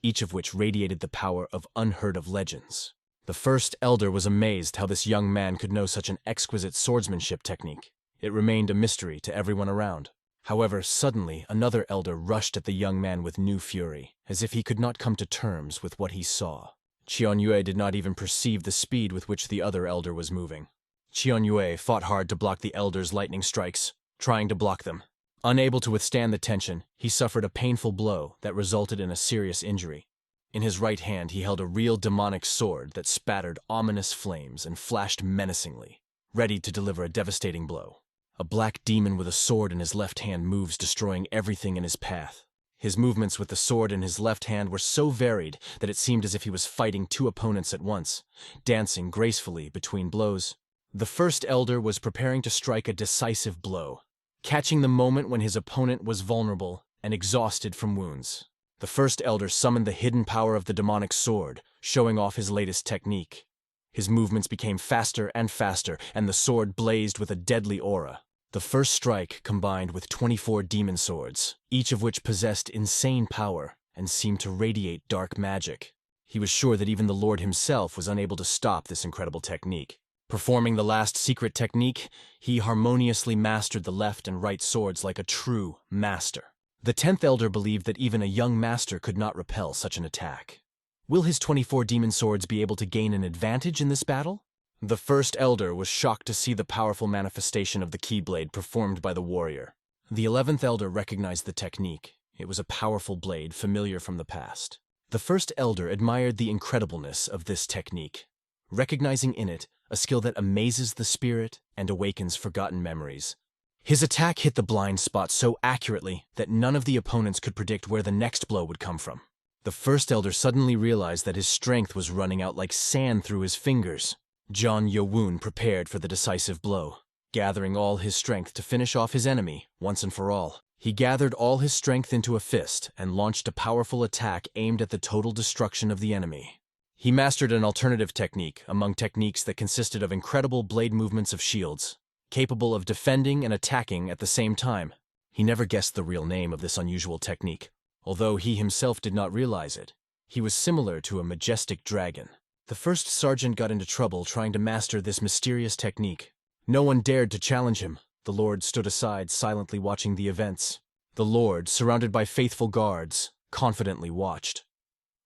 each of which radiated the power of unheard-of legends. The first elder was amazed how this young man could know such an exquisite swordsmanship technique. It remained a mystery to everyone around. However, suddenly another elder rushed at the young man with new fury, as if he could not come to terms with what he saw. Cheon-Yue did not even perceive the speed with which the other elder was moving. Cheon-Yue fought hard to block the elder's lightning strikes, trying to block them. Unable to withstand the tension, he suffered a painful blow that resulted in a serious injury. In his right hand he held a real demonic sword that spattered ominous flames and flashed menacingly, ready to deliver a devastating blow. A black demon with a sword in his left hand moves, destroying everything in his path. His movements with the sword in his left hand were so varied that it seemed as if he was fighting two opponents at once, dancing gracefully between blows. The first elder was preparing to strike a decisive blow, catching the moment when his opponent was vulnerable and exhausted from wounds. The first elder summoned the hidden power of the demonic sword, showing off his latest technique. His movements became faster and faster, and the sword blazed with a deadly aura. The first strike combined with 24 demon swords, each of which possessed insane power and seemed to radiate dark magic. He was sure that even the Lord himself was unable to stop this incredible technique. Performing the last secret technique, he harmoniously mastered the left and right swords like a true master. The 10th elder believed that even a young master could not repel such an attack. Will his 24 demon swords be able to gain an advantage in this battle? The first elder was shocked to see the powerful manifestation of the Keyblade performed by the warrior. The 11th elder recognized the technique. It was a powerful blade familiar from the past. The first elder admired the incredibleness of this technique, recognizing in it a skill that amazes the spirit and awakens forgotten memories. His attack hit the blind spot so accurately that none of the opponents could predict where the next blow would come from. The first elder suddenly realized that his strength was running out like sand through his fingers. John Yo-woon prepared for the decisive blow, gathering all his strength to finish off his enemy once and for all. He gathered all his strength into a fist and launched a powerful attack aimed at the total destruction of the enemy. He mastered an alternative technique among techniques that consisted of incredible blade movements of shields, capable of defending and attacking at the same time. He never guessed the real name of this unusual technique, although he himself did not realize it. He was similar to a majestic dragon. The first sergeant got into trouble trying to master this mysterious technique. No one dared to challenge him. The Lord stood aside, silently watching the events. The Lord, surrounded by faithful guards, confidently watched.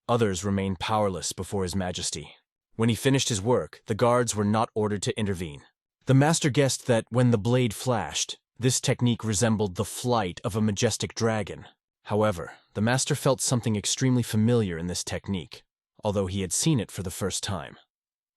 Others remained powerless before His Majesty. When he finished his work, the guards were not ordered to intervene. The master guessed that when the blade flashed, this technique resembled the flight of a majestic dragon. However, the master felt something extremely familiar in this technique, although he had seen it for the first time.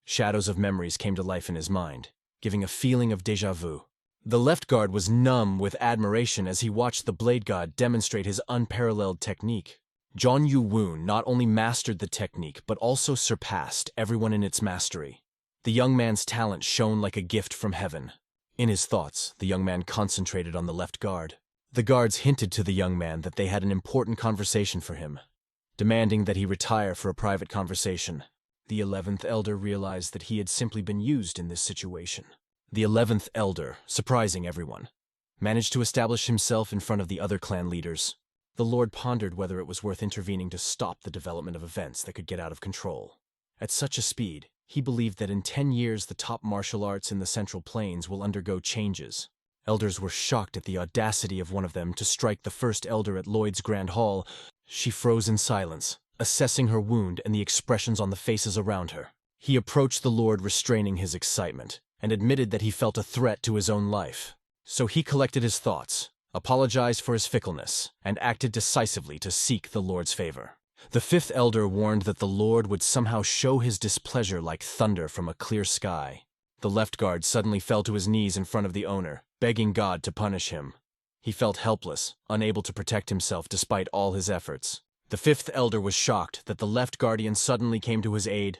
Shadows of memories came to life in his mind, giving a feeling of déjà vu. The left guard was numb with admiration as he watched the blade god demonstrate his unparalleled technique. John Yo-woon not only mastered the technique, but also surpassed everyone in its mastery. The young man's talent shone like a gift from heaven. In his thoughts, the young man concentrated on the left guard. The guards hinted to the young man that they had an important conversation for him, demanding that he retire for a private conversation. The 11th elder realized that he had simply been used in this situation. The 11th elder, surprising everyone, managed to establish himself in front of the other clan leaders. The Lord pondered whether it was worth intervening to stop the development of events that could get out of control. At such a speed, he believed that in 10 years the top martial arts in the Central Plains will undergo changes. Elders were shocked at the audacity of one of them to strike the first elder at Lloyd's Grand Hall. She froze in silence, assessing her wound and the expressions on the faces around her. He approached the Lord, restraining his excitement, and admitted that he felt a threat to his own life. So he collected his thoughts, apologized for his fickleness, and acted decisively to seek the Lord's favor. The 5th elder warned that the Lord would somehow show his displeasure like thunder from a clear sky. The left guard suddenly fell to his knees in front of the owner, begging God to punish him. He felt helpless, unable to protect himself despite all his efforts. The 5th elder was shocked that the left guardian suddenly came to his aid.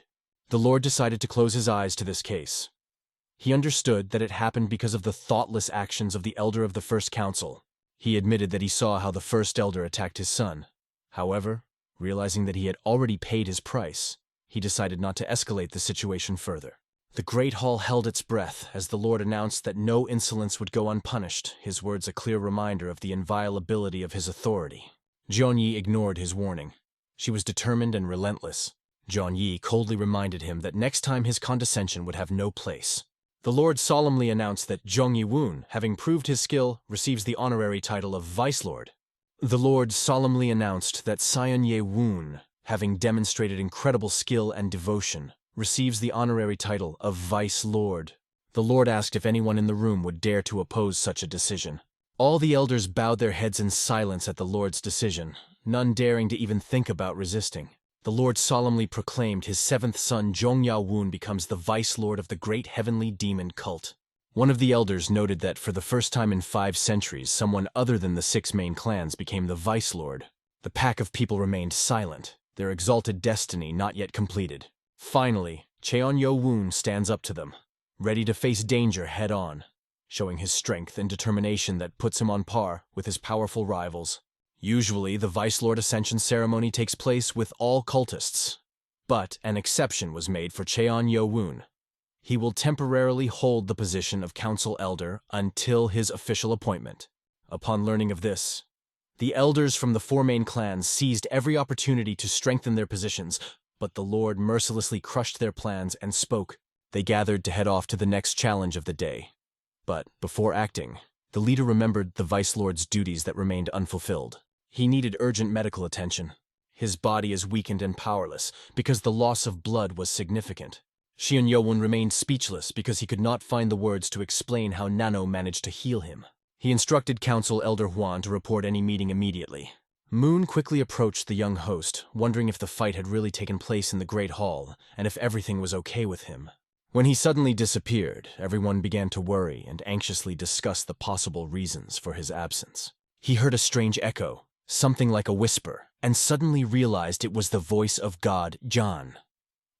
The Lord decided to close his eyes to this case. He understood that it happened because of the thoughtless actions of the elder of the first council. He admitted that he saw how the first elder attacked his son. However, realizing that he had already paid his price, he decided not to escalate the situation further. The great hall held its breath as the Lord announced that no insolence would go unpunished, his words a clear reminder of the inviolability of his authority. Jeonyi ignored his warning. She was determined and relentless. Jeonyi coldly reminded him that next time his condescension would have no place. The Lord solemnly announced that Jong Yi-woon, having proved his skill, receives the honorary title of Vice Lord. The Lord solemnly announced that Sion Ye-woon, having demonstrated incredible skill and devotion, receives the honorary title of Vice Lord. The Lord asked if anyone in the room would dare to oppose such a decision. All the elders bowed their heads in silence at the Lord's decision, none daring to even think about resisting. the Lord solemnly proclaimed his seventh son Zhongyao Wun becomes the vice lord of the great heavenly demon cult. One of the elders noted that for the first time in 5 centuries, someone other than the 6 main clans became the vice lord. The pack of people remained silent, their exalted destiny not yet completed. Finally, Cheonyo Wun stands up to them, ready to face danger head-on, showing his strength and determination that puts him on par with his powerful rivals. Usually, the Vice Lord Ascension ceremony takes place with all cultists, but an exception was made for Cheonyo Wun. He will temporarily hold the position of Council Elder until his official appointment. Upon learning of this, the elders from the 4 main clans seized every opportunity to strengthen their positions, but the Lord mercilessly crushed their plans and spoke. They gathered to head off to the next challenge of the day. But before acting, the leader remembered the Vice Lord's duties that remained unfulfilled. He needed urgent medical attention. His body is weakened and powerless because the loss of blood was significant. Xian Yowun remained speechless because he could not find the words to explain how Nano managed to heal him. He instructed Council Elder Huan to report any meeting immediately. Moon quickly approached the young host, wondering if the fight had really taken place in the Great Hall and if everything was okay with him. When he suddenly disappeared, everyone began to worry and anxiously discuss the possible reasons for his absence. He heard a strange echo, something like a whisper, and suddenly realized it was the voice of God, John.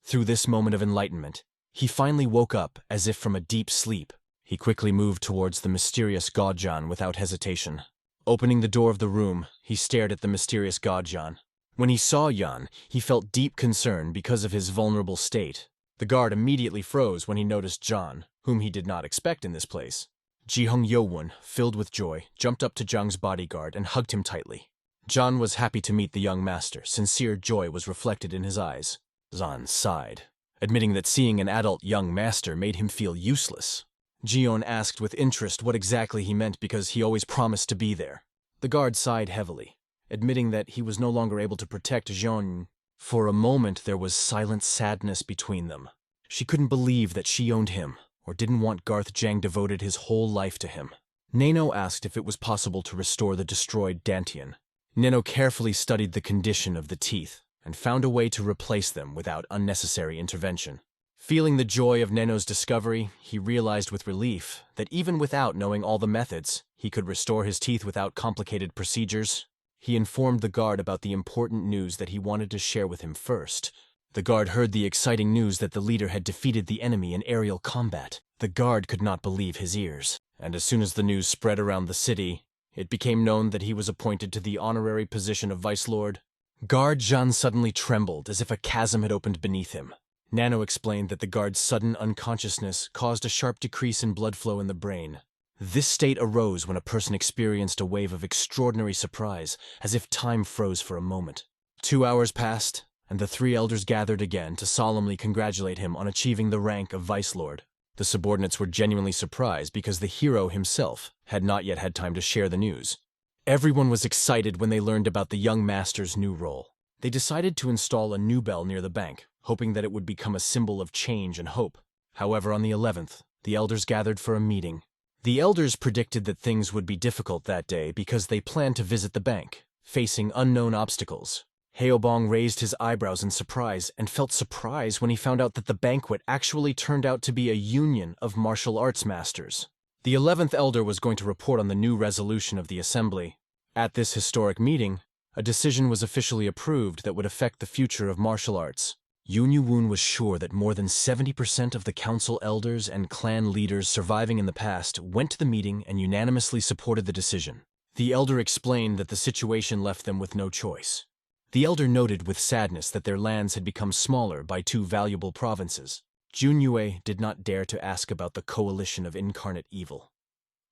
Through this moment of enlightenment, he finally woke up as if from a deep sleep. He quickly moved towards the mysterious God John without hesitation. Opening the door of the room, he stared at the mysterious God John. When he saw Yan, he felt deep concern because of his vulnerable state. The guard immediately froze when he noticed John, whom he did not expect in this place. Jihong Yowun, filled with joy, jumped up to Zhang's bodyguard and hugged him tightly. John was happy to meet the young master. Sincere joy was reflected in his eyes. Zan sighed, admitting that seeing an adult young master made him feel useless. Jion asked with interest what exactly he meant because he always promised to be there. The guard sighed heavily, admitting that he was no longer able to protect Jeon. For a moment there was silent sadness between them. She couldn't believe that she owned him, or didn't want Garth Jang devoted his whole life to him. Nano asked if it was possible to restore the destroyed Dantian. Nano carefully studied the condition of the teeth, and found a way to replace them without unnecessary intervention. Feeling the joy of Nano's discovery, he realized with relief that even without knowing all the methods, he could restore his teeth without complicated procedures. He informed the guard about the important news that he wanted to share with him first. The guard heard the exciting news that the leader had defeated the enemy in aerial combat. The guard could not believe his ears, and as soon as the news spread around the city, it became known that he was appointed to the honorary position of Vice Lord. Guard Zhan suddenly trembled as if a chasm had opened beneath him. Nano explained that the guard's sudden unconsciousness caused a sharp decrease in blood flow in the brain. This state arose when a person experienced a wave of extraordinary surprise, as if time froze for a moment. 2 hours passed, and the 3 elders gathered again to solemnly congratulate him on achieving the rank of Vice Lord. The subordinates were genuinely surprised because the hero himself had not yet had time to share the news. Everyone was excited when they learned about the young master's new role. They decided to install a new bell near the bank, hoping that it would become a symbol of change and hope. However, on the 11th, the elders gathered for a meeting. The elders predicted that things would be difficult that day because they planned to visit the bank, facing unknown obstacles. Heobong raised his eyebrows in surprise and felt surprise when he found out that the banquet actually turned out to be a union of martial arts masters. The 11th elder was going to report on the new resolution of the assembly. At this historic meeting, a decision was officially approved that would affect the future of martial arts. Yoon Yu-woon was sure that more than 70% of the council elders and clan leaders surviving in the past went to the meeting and unanimously supported the decision. The elder explained that the situation left them with no choice. The elder noted with sadness that their lands had become smaller by 2 valuable provinces. Jun Yue did not dare to ask about the coalition of incarnate evil.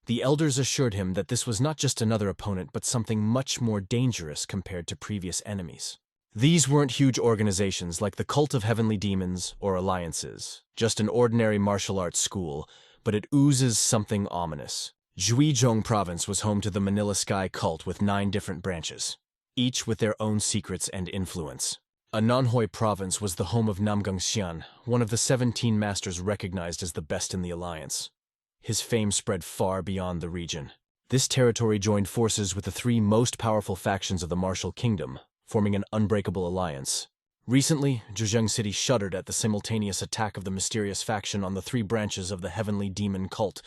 The elders assured him that this was not just another opponent but something much more dangerous compared to previous enemies. These weren't huge organizations like the Cult of Heavenly Demons or alliances, just an ordinary martial arts school, but it oozes something ominous. Zhuizhong Province was home to the Manila Sky cult with 9 different branches, each with their own secrets and influence. Ananhoi Province was the home of Namgang Xian, one of the 17 masters recognized as the best in the alliance. His fame spread far beyond the region. This territory joined forces with the 3 most powerful factions of the martial kingdom, forming an unbreakable alliance. Recently, Zhejiang City shuddered at the simultaneous attack of the mysterious faction on the three branches of the Heavenly Demon cult.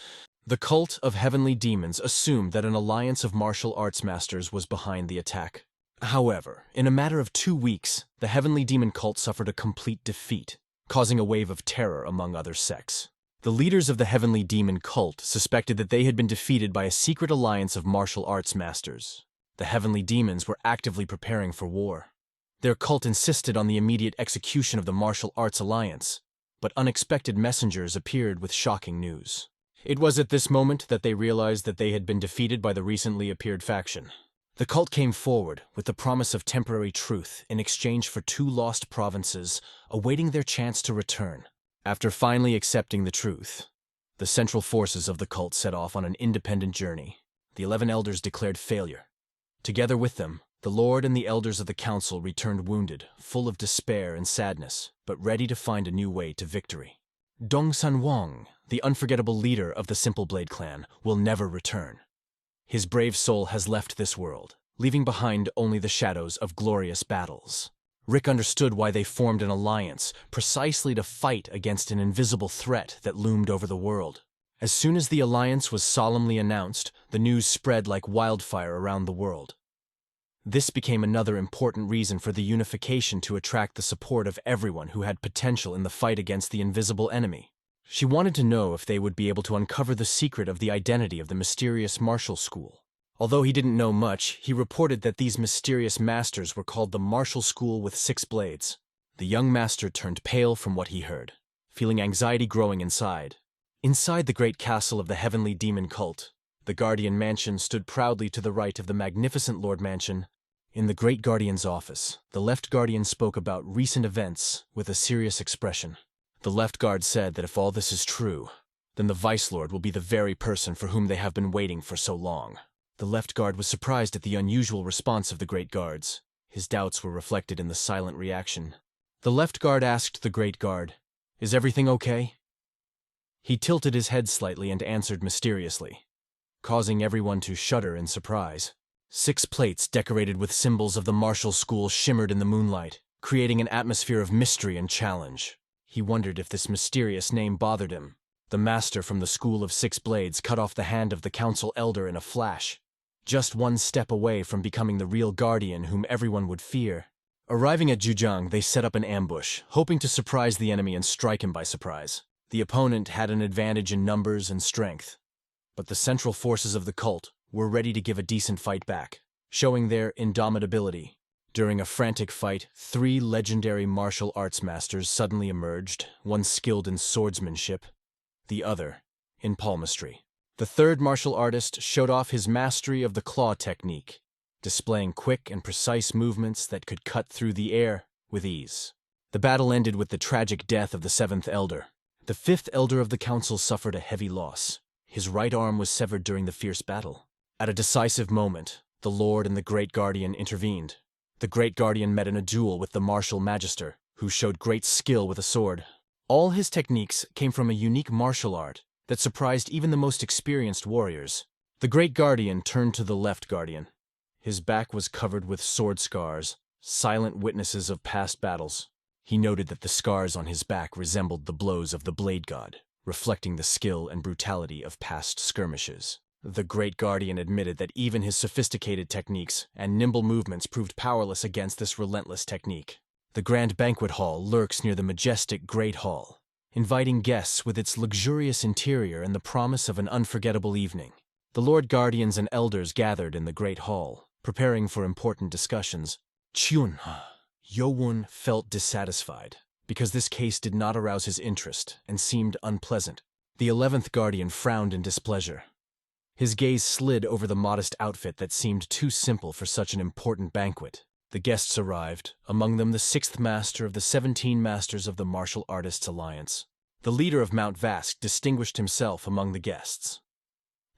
The cult of Heavenly Demons assumed that an alliance of martial arts masters was behind the attack. However, in a matter of 2 weeks, the Heavenly Demon cult suffered a complete defeat, causing a wave of terror among other sects. The leaders of the Heavenly Demon cult suspected that they had been defeated by a secret alliance of martial arts masters. The Heavenly Demons were actively preparing for war. Their cult insisted on the immediate execution of the martial arts alliance, but unexpected messengers appeared with shocking news. It was at this moment that they realized that they had been defeated by the recently appeared faction. The cult came forward with the promise of temporary truth in exchange for 2 lost provinces, awaiting their chance to return. After finally accepting the truth, the central forces of the cult set off on an independent journey. The 11 elders declared failure. Together with them, the Lord and the elders of the council returned wounded, full of despair and sadness, but ready to find a new way to victory. Dong Sanwang, the unforgettable leader of the Simple Blade clan, will never return. His brave soul has left this world, leaving behind only the shadows of glorious battles. Rick understood why they formed an alliance, precisely to fight against an invisible threat that loomed over the world. As soon as the alliance was solemnly announced, the news spread like wildfire around the world. This became another important reason for the unification to attract the support of everyone who had potential in the fight against the invisible enemy. She wanted to know if they would be able to uncover the secret of the identity of the mysterious martial school. Although he didn't know much, he reported that these mysterious masters were called the Martial School with 6 Blades. The young master turned pale from what he heard, feeling anxiety growing inside. Inside the great castle of the Heavenly Demon cult, the Guardian Mansion stood proudly to the right of the magnificent Lord Mansion. In the Great Guardian's office, the Left Guardian spoke about recent events with a serious expression. The Left Guard said that if all this is true, then the Vice Lord will be the very person for whom they have been waiting for so long. The Left Guard was surprised at the unusual response of the Great Guards. His doubts were reflected in the silent reaction. The Left Guard asked the Great Guard, "Is everything okay?" He tilted his head slightly and answered mysteriously, causing everyone to shudder in surprise. 6 plates decorated with symbols of the martial school shimmered in the moonlight, creating an atmosphere of mystery and challenge. He wondered if this mysterious name bothered him. The master from the School of 6 Blades cut off the hand of the council elder in a flash, just 1 step away from becoming the real guardian whom everyone would fear. Arriving at Zhejiang, they set up an ambush, hoping to surprise the enemy and strike him by surprise. The opponent had an advantage in numbers and strength, but the central forces of the cult were ready to give a decent fight back, showing their indomitability. During a frantic fight, 3 legendary martial arts masters suddenly emerged, one skilled in swordsmanship, the other in palmistry. The third martial artist showed off his mastery of the claw technique, displaying quick and precise movements that could cut through the air with ease. The battle ended with the tragic death of the 7th elder. The 5th elder of the council suffered a heavy loss. His right arm was severed during the fierce battle. At a decisive moment, the Lord and the Great Guardian intervened. The Great Guardian met in a duel with the Martial Magister, who showed great skill with a sword. All his techniques came from a unique martial art that surprised even the most experienced warriors. The Great Guardian turned to the Left Guardian. His back was covered with sword scars, silent witnesses of past battles. He noted that the scars on his back resembled the blows of the Blade God, reflecting the skill and brutality of past skirmishes. The Great Guardian admitted that even his sophisticated techniques and nimble movements proved powerless against this relentless technique. The Grand Banquet Hall lurks near the majestic Great Hall, inviting guests with its luxurious interior and the promise of an unforgettable evening. The Lord Guardians and Elders gathered in the Great Hall, preparing for important discussions. Chun Yowun felt dissatisfied, because this case did not arouse his interest and seemed unpleasant. The 11th Guardian frowned in displeasure. His gaze slid over the modest outfit that seemed too simple for such an important banquet. The guests arrived, among them the 6th Master of the 17 Masters of the Martial Artists Alliance. The leader of Mount Vask distinguished himself among the guests.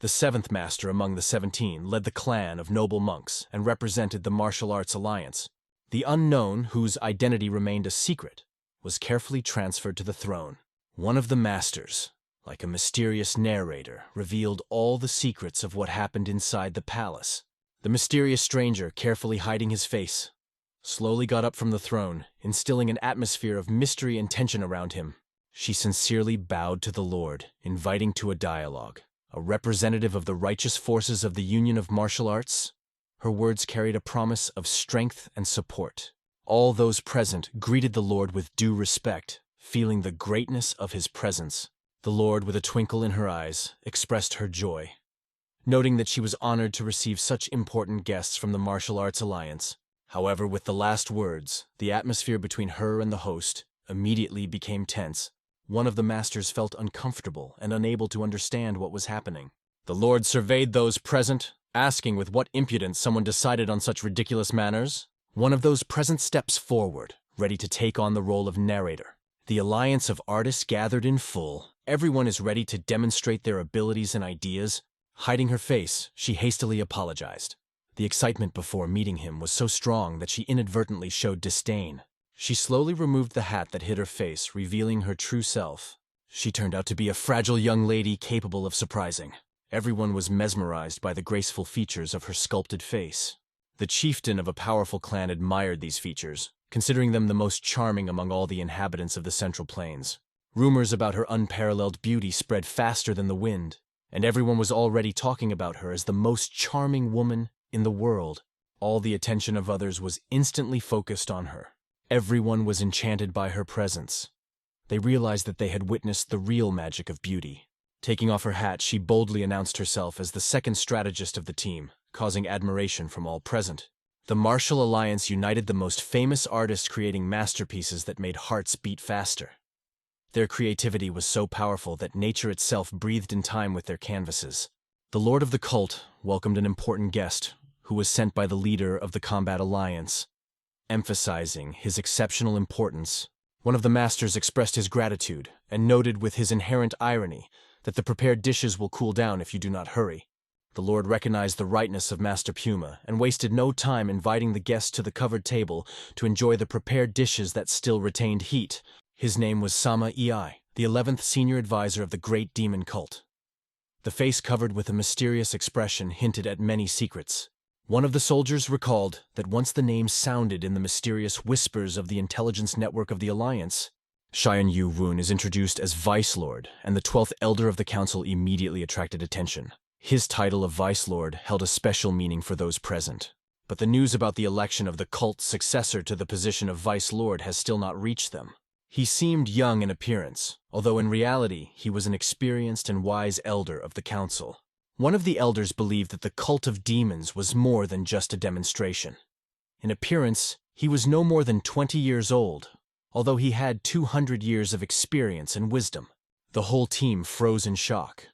The 7th Master among the 17 led the clan of noble monks and represented the Martial Arts Alliance. The unknown, whose identity remained a secret, was carefully transferred to the throne. One of the masters, like a mysterious narrator, revealed all the secrets of what happened inside the palace. The mysterious stranger, carefully hiding his face, slowly got up from the throne, instilling an atmosphere of mystery and tension around him. She sincerely bowed to the Lord, inviting to a dialogue, a representative of the righteous forces of the Union of Martial Arts. Her words carried a promise of strength and support. All those present greeted the Lord with due respect, feeling the greatness of his presence. The Lord, with a twinkle in her eyes, expressed her joy, noting that she was honored to receive such important guests from the Martial Arts Alliance. However, with the last words, the atmosphere between her and the host immediately became tense. One of the masters felt uncomfortable and unable to understand what was happening. The Lord surveyed those present, asking with what impudence someone decided on such ridiculous manners. One of those present steps forward, ready to take on the role of narrator. The alliance of artists gathered in full. Everyone is ready to demonstrate their abilities and ideas. Hiding her face, she hastily apologized. The excitement before meeting him was so strong that she inadvertently showed disdain. She slowly removed the hat that hid her face, revealing her true self. She turned out to be a fragile young lady capable of surprising. Everyone was mesmerized by the graceful features of her sculpted face. The chieftain of a powerful clan admired these features, considering them the most charming among all the inhabitants of the Central Plains. Rumors about her unparalleled beauty spread faster than the wind, and everyone was already talking about her as the most charming woman in the world. All the attention of others was instantly focused on her. Everyone was enchanted by her presence. They realized that they had witnessed the real magic of beauty. Taking off her hat, she boldly announced herself as the second strategist of the team, causing admiration from all present. The Martial Alliance united the most famous artists, creating masterpieces that made hearts beat faster. Their creativity was so powerful that nature itself breathed in time with their canvases. The Lord of the Cult welcomed an important guest, who was sent by the leader of the Combat Alliance. Emphasizing his exceptional importance, one of the masters expressed his gratitude and noted with his inherent irony that the prepared dishes will cool down if you do not hurry. The Lord recognized the rightness of Master Puma and wasted no time inviting the guests to the covered table to enjoy the prepared dishes that still retained heat. His name was Sama Ei, the 11th senior advisor of the Great Demon Cult. The face covered with a mysterious expression hinted at many secrets. One of the soldiers recalled that once the name sounded in the mysterious whispers of the intelligence network of the Alliance. Xian Yu Wun is introduced as Vice Lord, and the 12th Elder of the Council immediately attracted attention. His title of Vice Lord held a special meaning for those present. But the news about the election of the cult's successor to the position of Vice Lord has still not reached them. He seemed young in appearance, although in reality he was an experienced and wise elder of the council. One of the elders believed that the cult of demons was more than just a demonstration. In appearance, he was no more than 20 years old, although he had 200 years of experience and wisdom. The whole team froze in shock.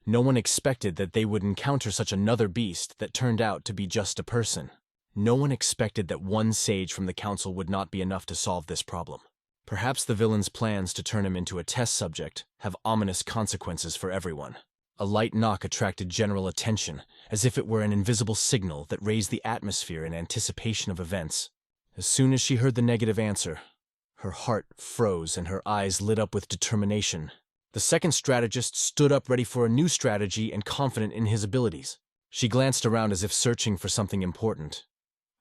No one expected that they would encounter such another beast that turned out to be just a person. No one expected that one sage from the council would not be enough to solve this problem. Perhaps the villain's plans to turn him into a test subject have ominous consequences for everyone. A light knock attracted general attention, as if it were an invisible signal that raised the atmosphere in anticipation of events. As soon as she heard the negative answer, her heart froze and her eyes lit up with determination. The second strategist stood up ready for a new strategy and confident in his abilities. She glanced around as if searching for something important.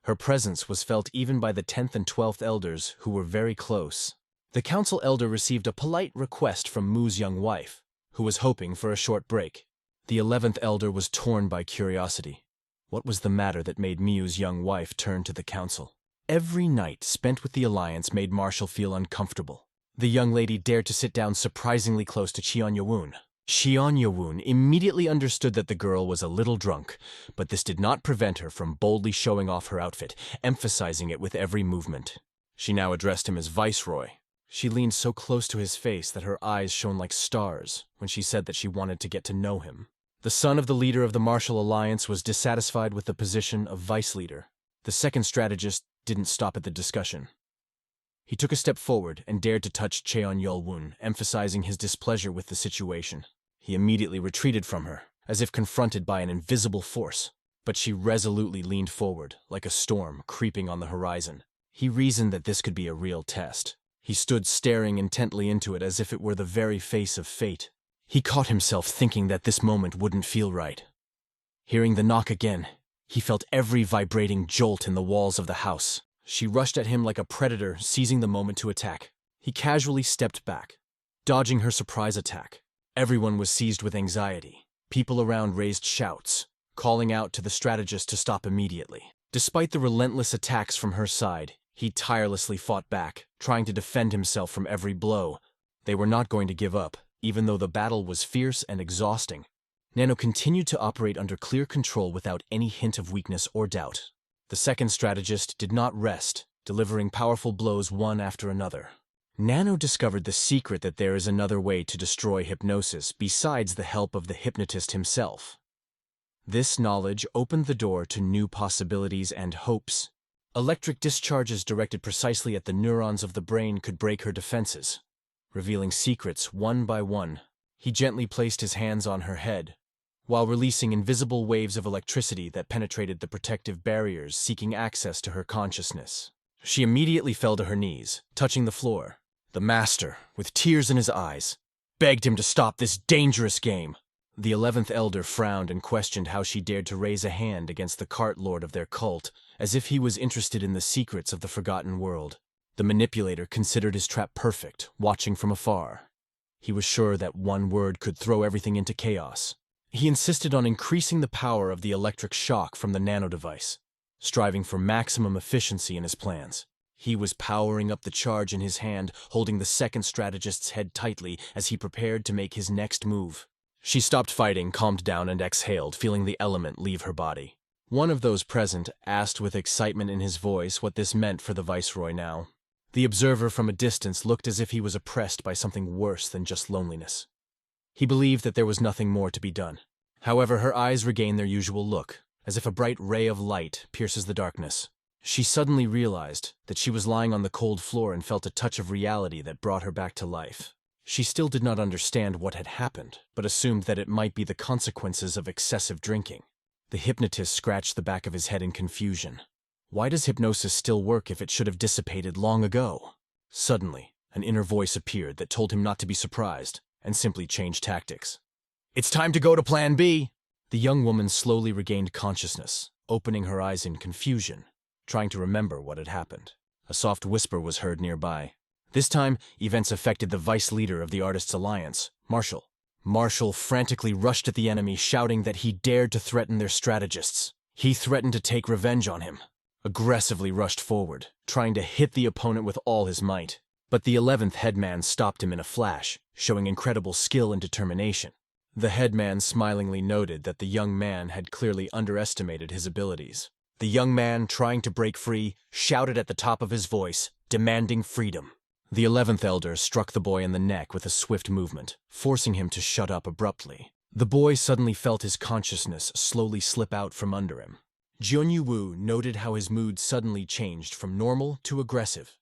Her presence was felt even by the 10th and 12th elders, who were very close. The council elder received a polite request from Mu's young wife, who was hoping for a short break. The 11th elder was torn by curiosity. What was the matter that made Mu's young wife turn to the council? Every night spent with the Alliance made Marshall feel uncomfortable. The young lady dared to sit down surprisingly close to Xian Yewun. Xian Yewun immediately understood that the girl was a little drunk, but this did not prevent her from boldly showing off her outfit, emphasizing it with every movement. She now addressed him as Viceroy. She leaned so close to his face that her eyes shone like stars when she said that she wanted to get to know him. The son of the leader of the Martial Alliance was dissatisfied with the position of vice leader. The second strategist didn't stop at the discussion. He took a step forward and dared to touch Cheon Yul-wun, emphasizing his displeasure with the situation. He immediately retreated from her, as if confronted by an invisible force. But she resolutely leaned forward, like a storm creeping on the horizon. He reasoned that this could be a real test. He stood staring intently into it as if it were the very face of fate. He caught himself thinking that this moment wouldn't feel right. Hearing the knock again, he felt every vibrating jolt in the walls of the house. She rushed at him like a predator, seizing the moment to attack. He casually stepped back, dodging her surprise attack. Everyone was seized with anxiety. People around raised shouts, calling out to the strategist to stop immediately. Despite the relentless attacks from her side, he tirelessly fought back, trying to defend himself from every blow. They were not going to give up, even though the battle was fierce and exhausting. Nano continued to operate under clear control without any hint of weakness or doubt. The second strategist did not rest, delivering powerful blows one after another. Nano discovered the secret that there is another way to destroy hypnosis besides the help of the hypnotist himself. This knowledge opened the door to new possibilities and hopes. Electric discharges directed precisely at the neurons of the brain could break her defenses, revealing secrets one by one. He gently placed his hands on her head, while releasing invisible waves of electricity that penetrated the protective barriers, seeking access to her consciousness. She immediately fell to her knees, touching the floor. The master, with tears in his eyes, begged him to stop this dangerous game. The 11th elder frowned and questioned how she dared to raise a hand against the cart lord of their cult, as if he was interested in the secrets of the forgotten world. The manipulator considered his trap perfect, watching from afar. He was sure that one word could throw everything into chaos. He insisted on increasing the power of the electric shock from the nano device, striving for maximum efficiency in his plans. He was powering up the charge in his hand, holding the second strategist's head tightly as he prepared to make his next move. She stopped fighting, calmed down, and exhaled, feeling the element leave her body. One of those present asked with excitement in his voice what this meant for the Viceroy now. The observer from a distance looked as if he was oppressed by something worse than just loneliness. He believed that there was nothing more to be done. However, her eyes regained their usual look, as if a bright ray of light pierces the darkness. She suddenly realized that she was lying on the cold floor and felt a touch of reality that brought her back to life. She still did not understand what had happened, but assumed that it might be the consequences of excessive drinking. The hypnotist scratched the back of his head in confusion. Why does hypnosis still work if it should have dissipated long ago? Suddenly, an inner voice appeared that told him not to be surprised, and simply changed tactics. "It's time to go to Plan B!" The young woman slowly regained consciousness, opening her eyes in confusion, trying to remember what had happened. A soft whisper was heard nearby. This time, events affected the vice leader of the Artists' Alliance, Marshall. Marshall frantically rushed at the enemy, shouting that he dared to threaten their strategists. He threatened to take revenge on him. Aggressively rushed forward, trying to hit the opponent with all his might. But the 11th headman stopped him in a flash, showing incredible skill and determination. The headman smilingly noted that the young man had clearly underestimated his abilities. The young man, trying to break free, shouted at the top of his voice, demanding freedom. The 11th elder struck the boy in the neck with a swift movement, forcing him to shut up abruptly. The boy suddenly felt his consciousness slowly slip out from under him. Jianyu Wu noted how his mood suddenly changed from normal to aggressive.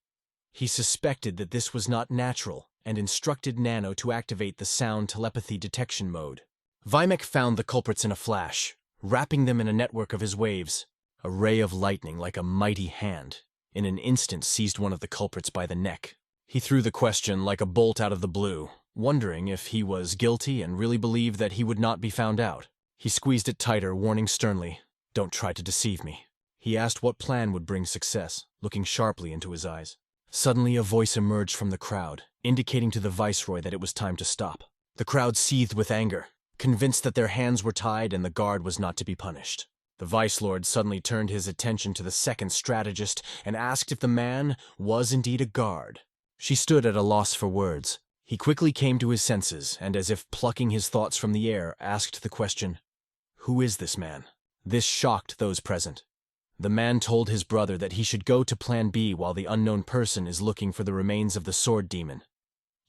He suspected that this was not natural and instructed Nano to activate the sound telepathy detection mode. Vimek found the culprits in a flash, wrapping them in a network of his waves. A ray of lightning, like a mighty hand, in an instant seized one of the culprits by the neck. He threw the question like a bolt out of the blue, wondering if he was guilty and really believed that he would not be found out. He squeezed it tighter, warning sternly, "Don't try to deceive me." He asked what plan would bring success, looking sharply into his eyes. Suddenly a voice emerged from the crowd, indicating to the Viceroy that it was time to stop. The crowd seethed with anger, convinced that their hands were tied and the guard was not to be punished. The Vice Lord suddenly turned his attention to the second strategist and asked if the man was indeed a guard. She stood at a loss for words. He quickly came to his senses and, as if plucking his thoughts from the air, asked the question, "Who is this man?" This shocked those present. The man told his brother that he should go to Plan B while the unknown person is looking for the remains of the sword demon.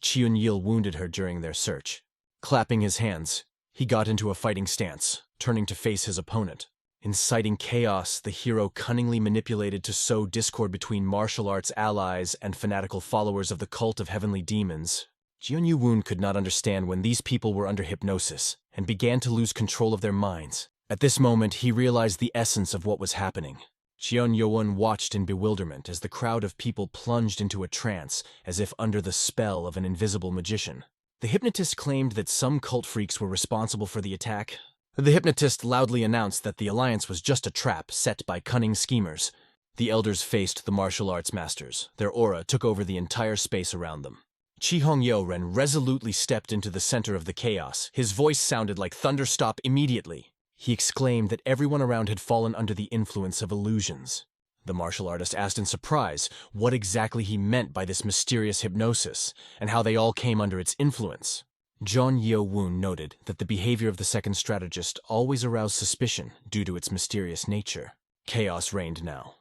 Chiyun-yil wounded her during their search. Clapping his hands, he got into a fighting stance, turning to face his opponent. Inciting chaos, the hero cunningly manipulated to sow discord between martial arts allies and fanatical followers of the cult of heavenly demons. Jianyu Woon could not understand when these people were under hypnosis and began to lose control of their minds. At this moment, he realized the essence of what was happening. Jian Yuan watched in bewilderment as the crowd of people plunged into a trance, as if under the spell of an invisible magician. The hypnotist claimed that some cult freaks were responsible for the attack. The hypnotist loudly announced that the alliance was just a trap set by cunning schemers. The elders faced the martial arts masters. Their aura took over the entire space around them. Chi Hongyo-ren resolutely stepped into the center of the chaos. His voice sounded like thunder. Stop immediately. He exclaimed that everyone around had fallen under the influence of illusions. The martial artist asked in surprise what exactly he meant by this mysterious hypnosis and how they all came under its influence. John Yeo-woon noted that the behavior of the second strategist always aroused suspicion due to its mysterious nature. Chaos reigned now.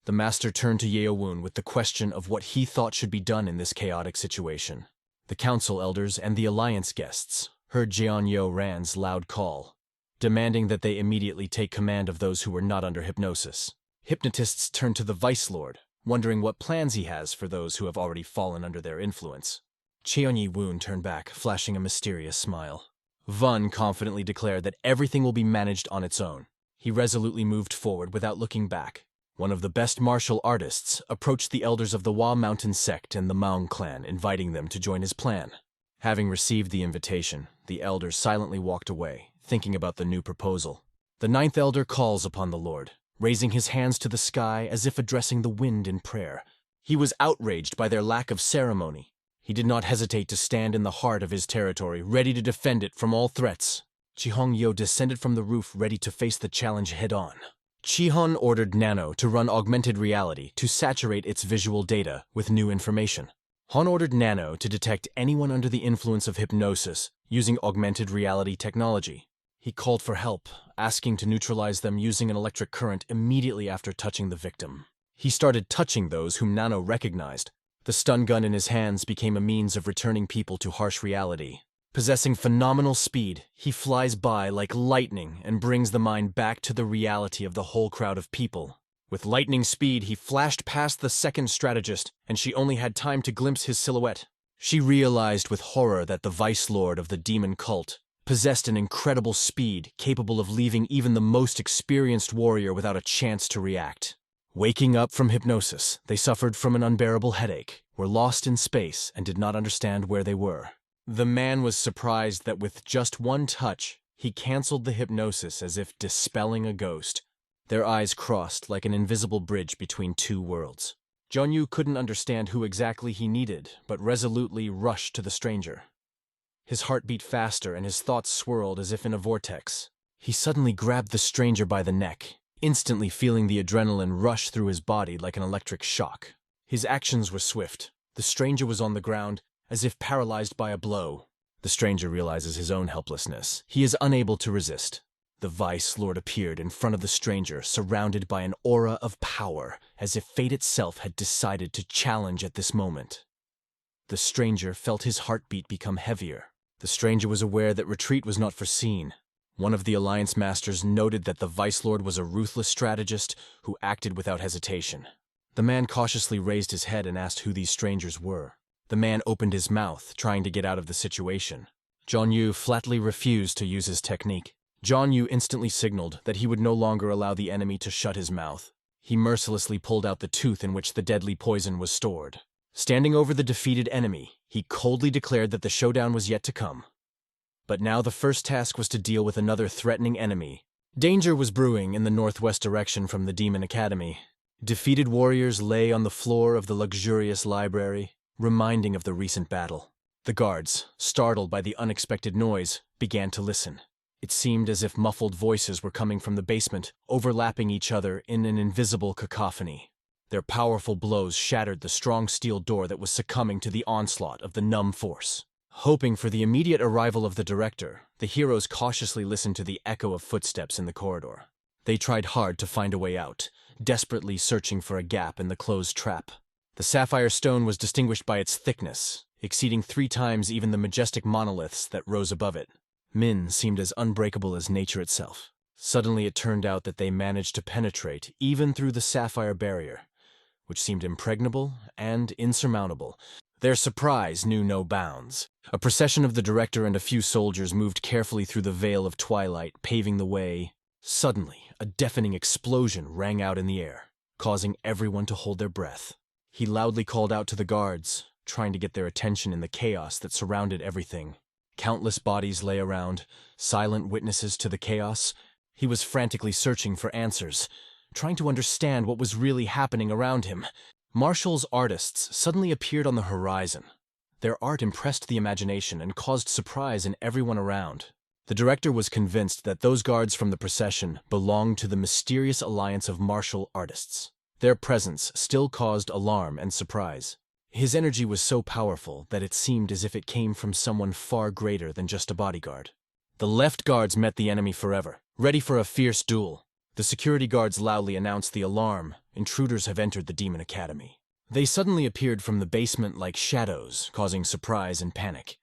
The master turned to Yeo-woon with the question of what he thought should be done in this chaotic situation. The council elders and the alliance guests heard Jeon Yo-ran's loud call, demanding that they immediately take command of those who were not under hypnosis. Hypnotists turned to the Vice Lord, wondering what plans he has for those who have already fallen under their influence. Cheon Yi-woon turned back, flashing a mysterious smile. Vun confidently declared that everything will be managed on its own. He resolutely moved forward without looking back. One of the best martial artists approached the elders of the Hua Mountain sect and the Maung clan, inviting them to join his plan. Having received the invitation, the elders silently walked away, thinking about the new proposal. The ninth elder calls upon the Lord, raising his hands to the sky as if addressing the wind in prayer. He was outraged by their lack of ceremony. He did not hesitate to stand in the heart of his territory, ready to defend it from all threats. Chi-hong-yo descended from the roof, ready to face the challenge head-on. Chi-hon ordered Nano to run augmented reality to saturate its visual data with new information. Han ordered Nano to detect anyone under the influence of hypnosis using augmented reality technology. He called for help, asking to neutralize them using an electric current immediately after touching the victim. He started touching those whom Nano recognized. The stun gun in his hands became a means of returning people to harsh reality. Possessing phenomenal speed, he flies by like lightning and brings the mind back to the reality of the whole crowd of people. With lightning speed, he flashed past the second strategist, and she only had time to glimpse his silhouette. She realized with horror that the Vice Lord of the demon cult possessed an incredible speed capable of leaving even the most experienced warrior without a chance to react. Waking up from hypnosis, they suffered from an unbearable headache, were lost in space, and did not understand where they were. The man was surprised that with just one touch, he canceled the hypnosis as if dispelling a ghost. Their eyes crossed like an invisible bridge between two worlds. Jeonyu couldn't understand who exactly he needed, but resolutely rushed to the stranger. His heart beat faster and his thoughts swirled as if in a vortex. He suddenly grabbed the stranger by the neck, instantly feeling the adrenaline rush through his body like an electric shock. His actions were swift. The stranger was on the ground, as if paralyzed by a blow. The stranger realizes his own helplessness. He is unable to resist. The Vice Lord appeared in front of the stranger, surrounded by an aura of power, as if fate itself had decided to challenge at this moment. The stranger felt his heartbeat become heavier. The stranger was aware that retreat was not foreseen. One of the Alliance Masters noted that the Vice Lord was a ruthless strategist who acted without hesitation. The man cautiously raised his head and asked who these strangers were. The man opened his mouth, trying to get out of the situation. Jeonyu flatly refused to use his technique. Jeonyu instantly signaled that he would no longer allow the enemy to shut his mouth. He mercilessly pulled out the tooth in which the deadly poison was stored. Standing over the defeated enemy, he coldly declared that the showdown was yet to come. But now the first task was to deal with another threatening enemy. Danger was brewing in the northwest direction from the Demon Academy. Defeated warriors lay on the floor of the luxurious library, reminding of the recent battle. The guards, startled by the unexpected noise, began to listen. It seemed as if muffled voices were coming from the basement, overlapping each other in an invisible cacophony. Their powerful blows shattered the strong steel door that was succumbing to the onslaught of the numb force. Hoping for the immediate arrival of the director, the heroes cautiously listened to the echo of footsteps in the corridor. They tried hard to find a way out, desperately searching for a gap in the closed trap. The sapphire stone was distinguished by its thickness, exceeding 3 times even the majestic monoliths that rose above it. Min seemed as unbreakable as nature itself. Suddenly it turned out that they managed to penetrate even through the sapphire barrier, which seemed impregnable and insurmountable. Their surprise knew no bounds. A procession of the director and a few soldiers moved carefully through the veil of twilight, paving the way. Suddenly, a deafening explosion rang out in the air, causing everyone to hold their breath. He loudly called out to the guards, trying to get their attention in the chaos that surrounded everything. Countless bodies lay around, silent witnesses to the chaos. He was frantically searching for answers, trying to understand what was really happening around him. Martial's artists suddenly appeared on the horizon. Their art impressed the imagination and caused surprise in everyone around. The director was convinced that those guards from the procession belonged to the mysterious alliance of martial artists. Their presence still caused alarm and surprise. His energy was so powerful that it seemed as if it came from someone far greater than just a bodyguard. The left guards met the enemy forever, ready for a fierce duel. The security guards loudly announced the alarm. Intruders have entered the Demon Academy. They suddenly appeared from the basement like shadows, causing surprise and panic.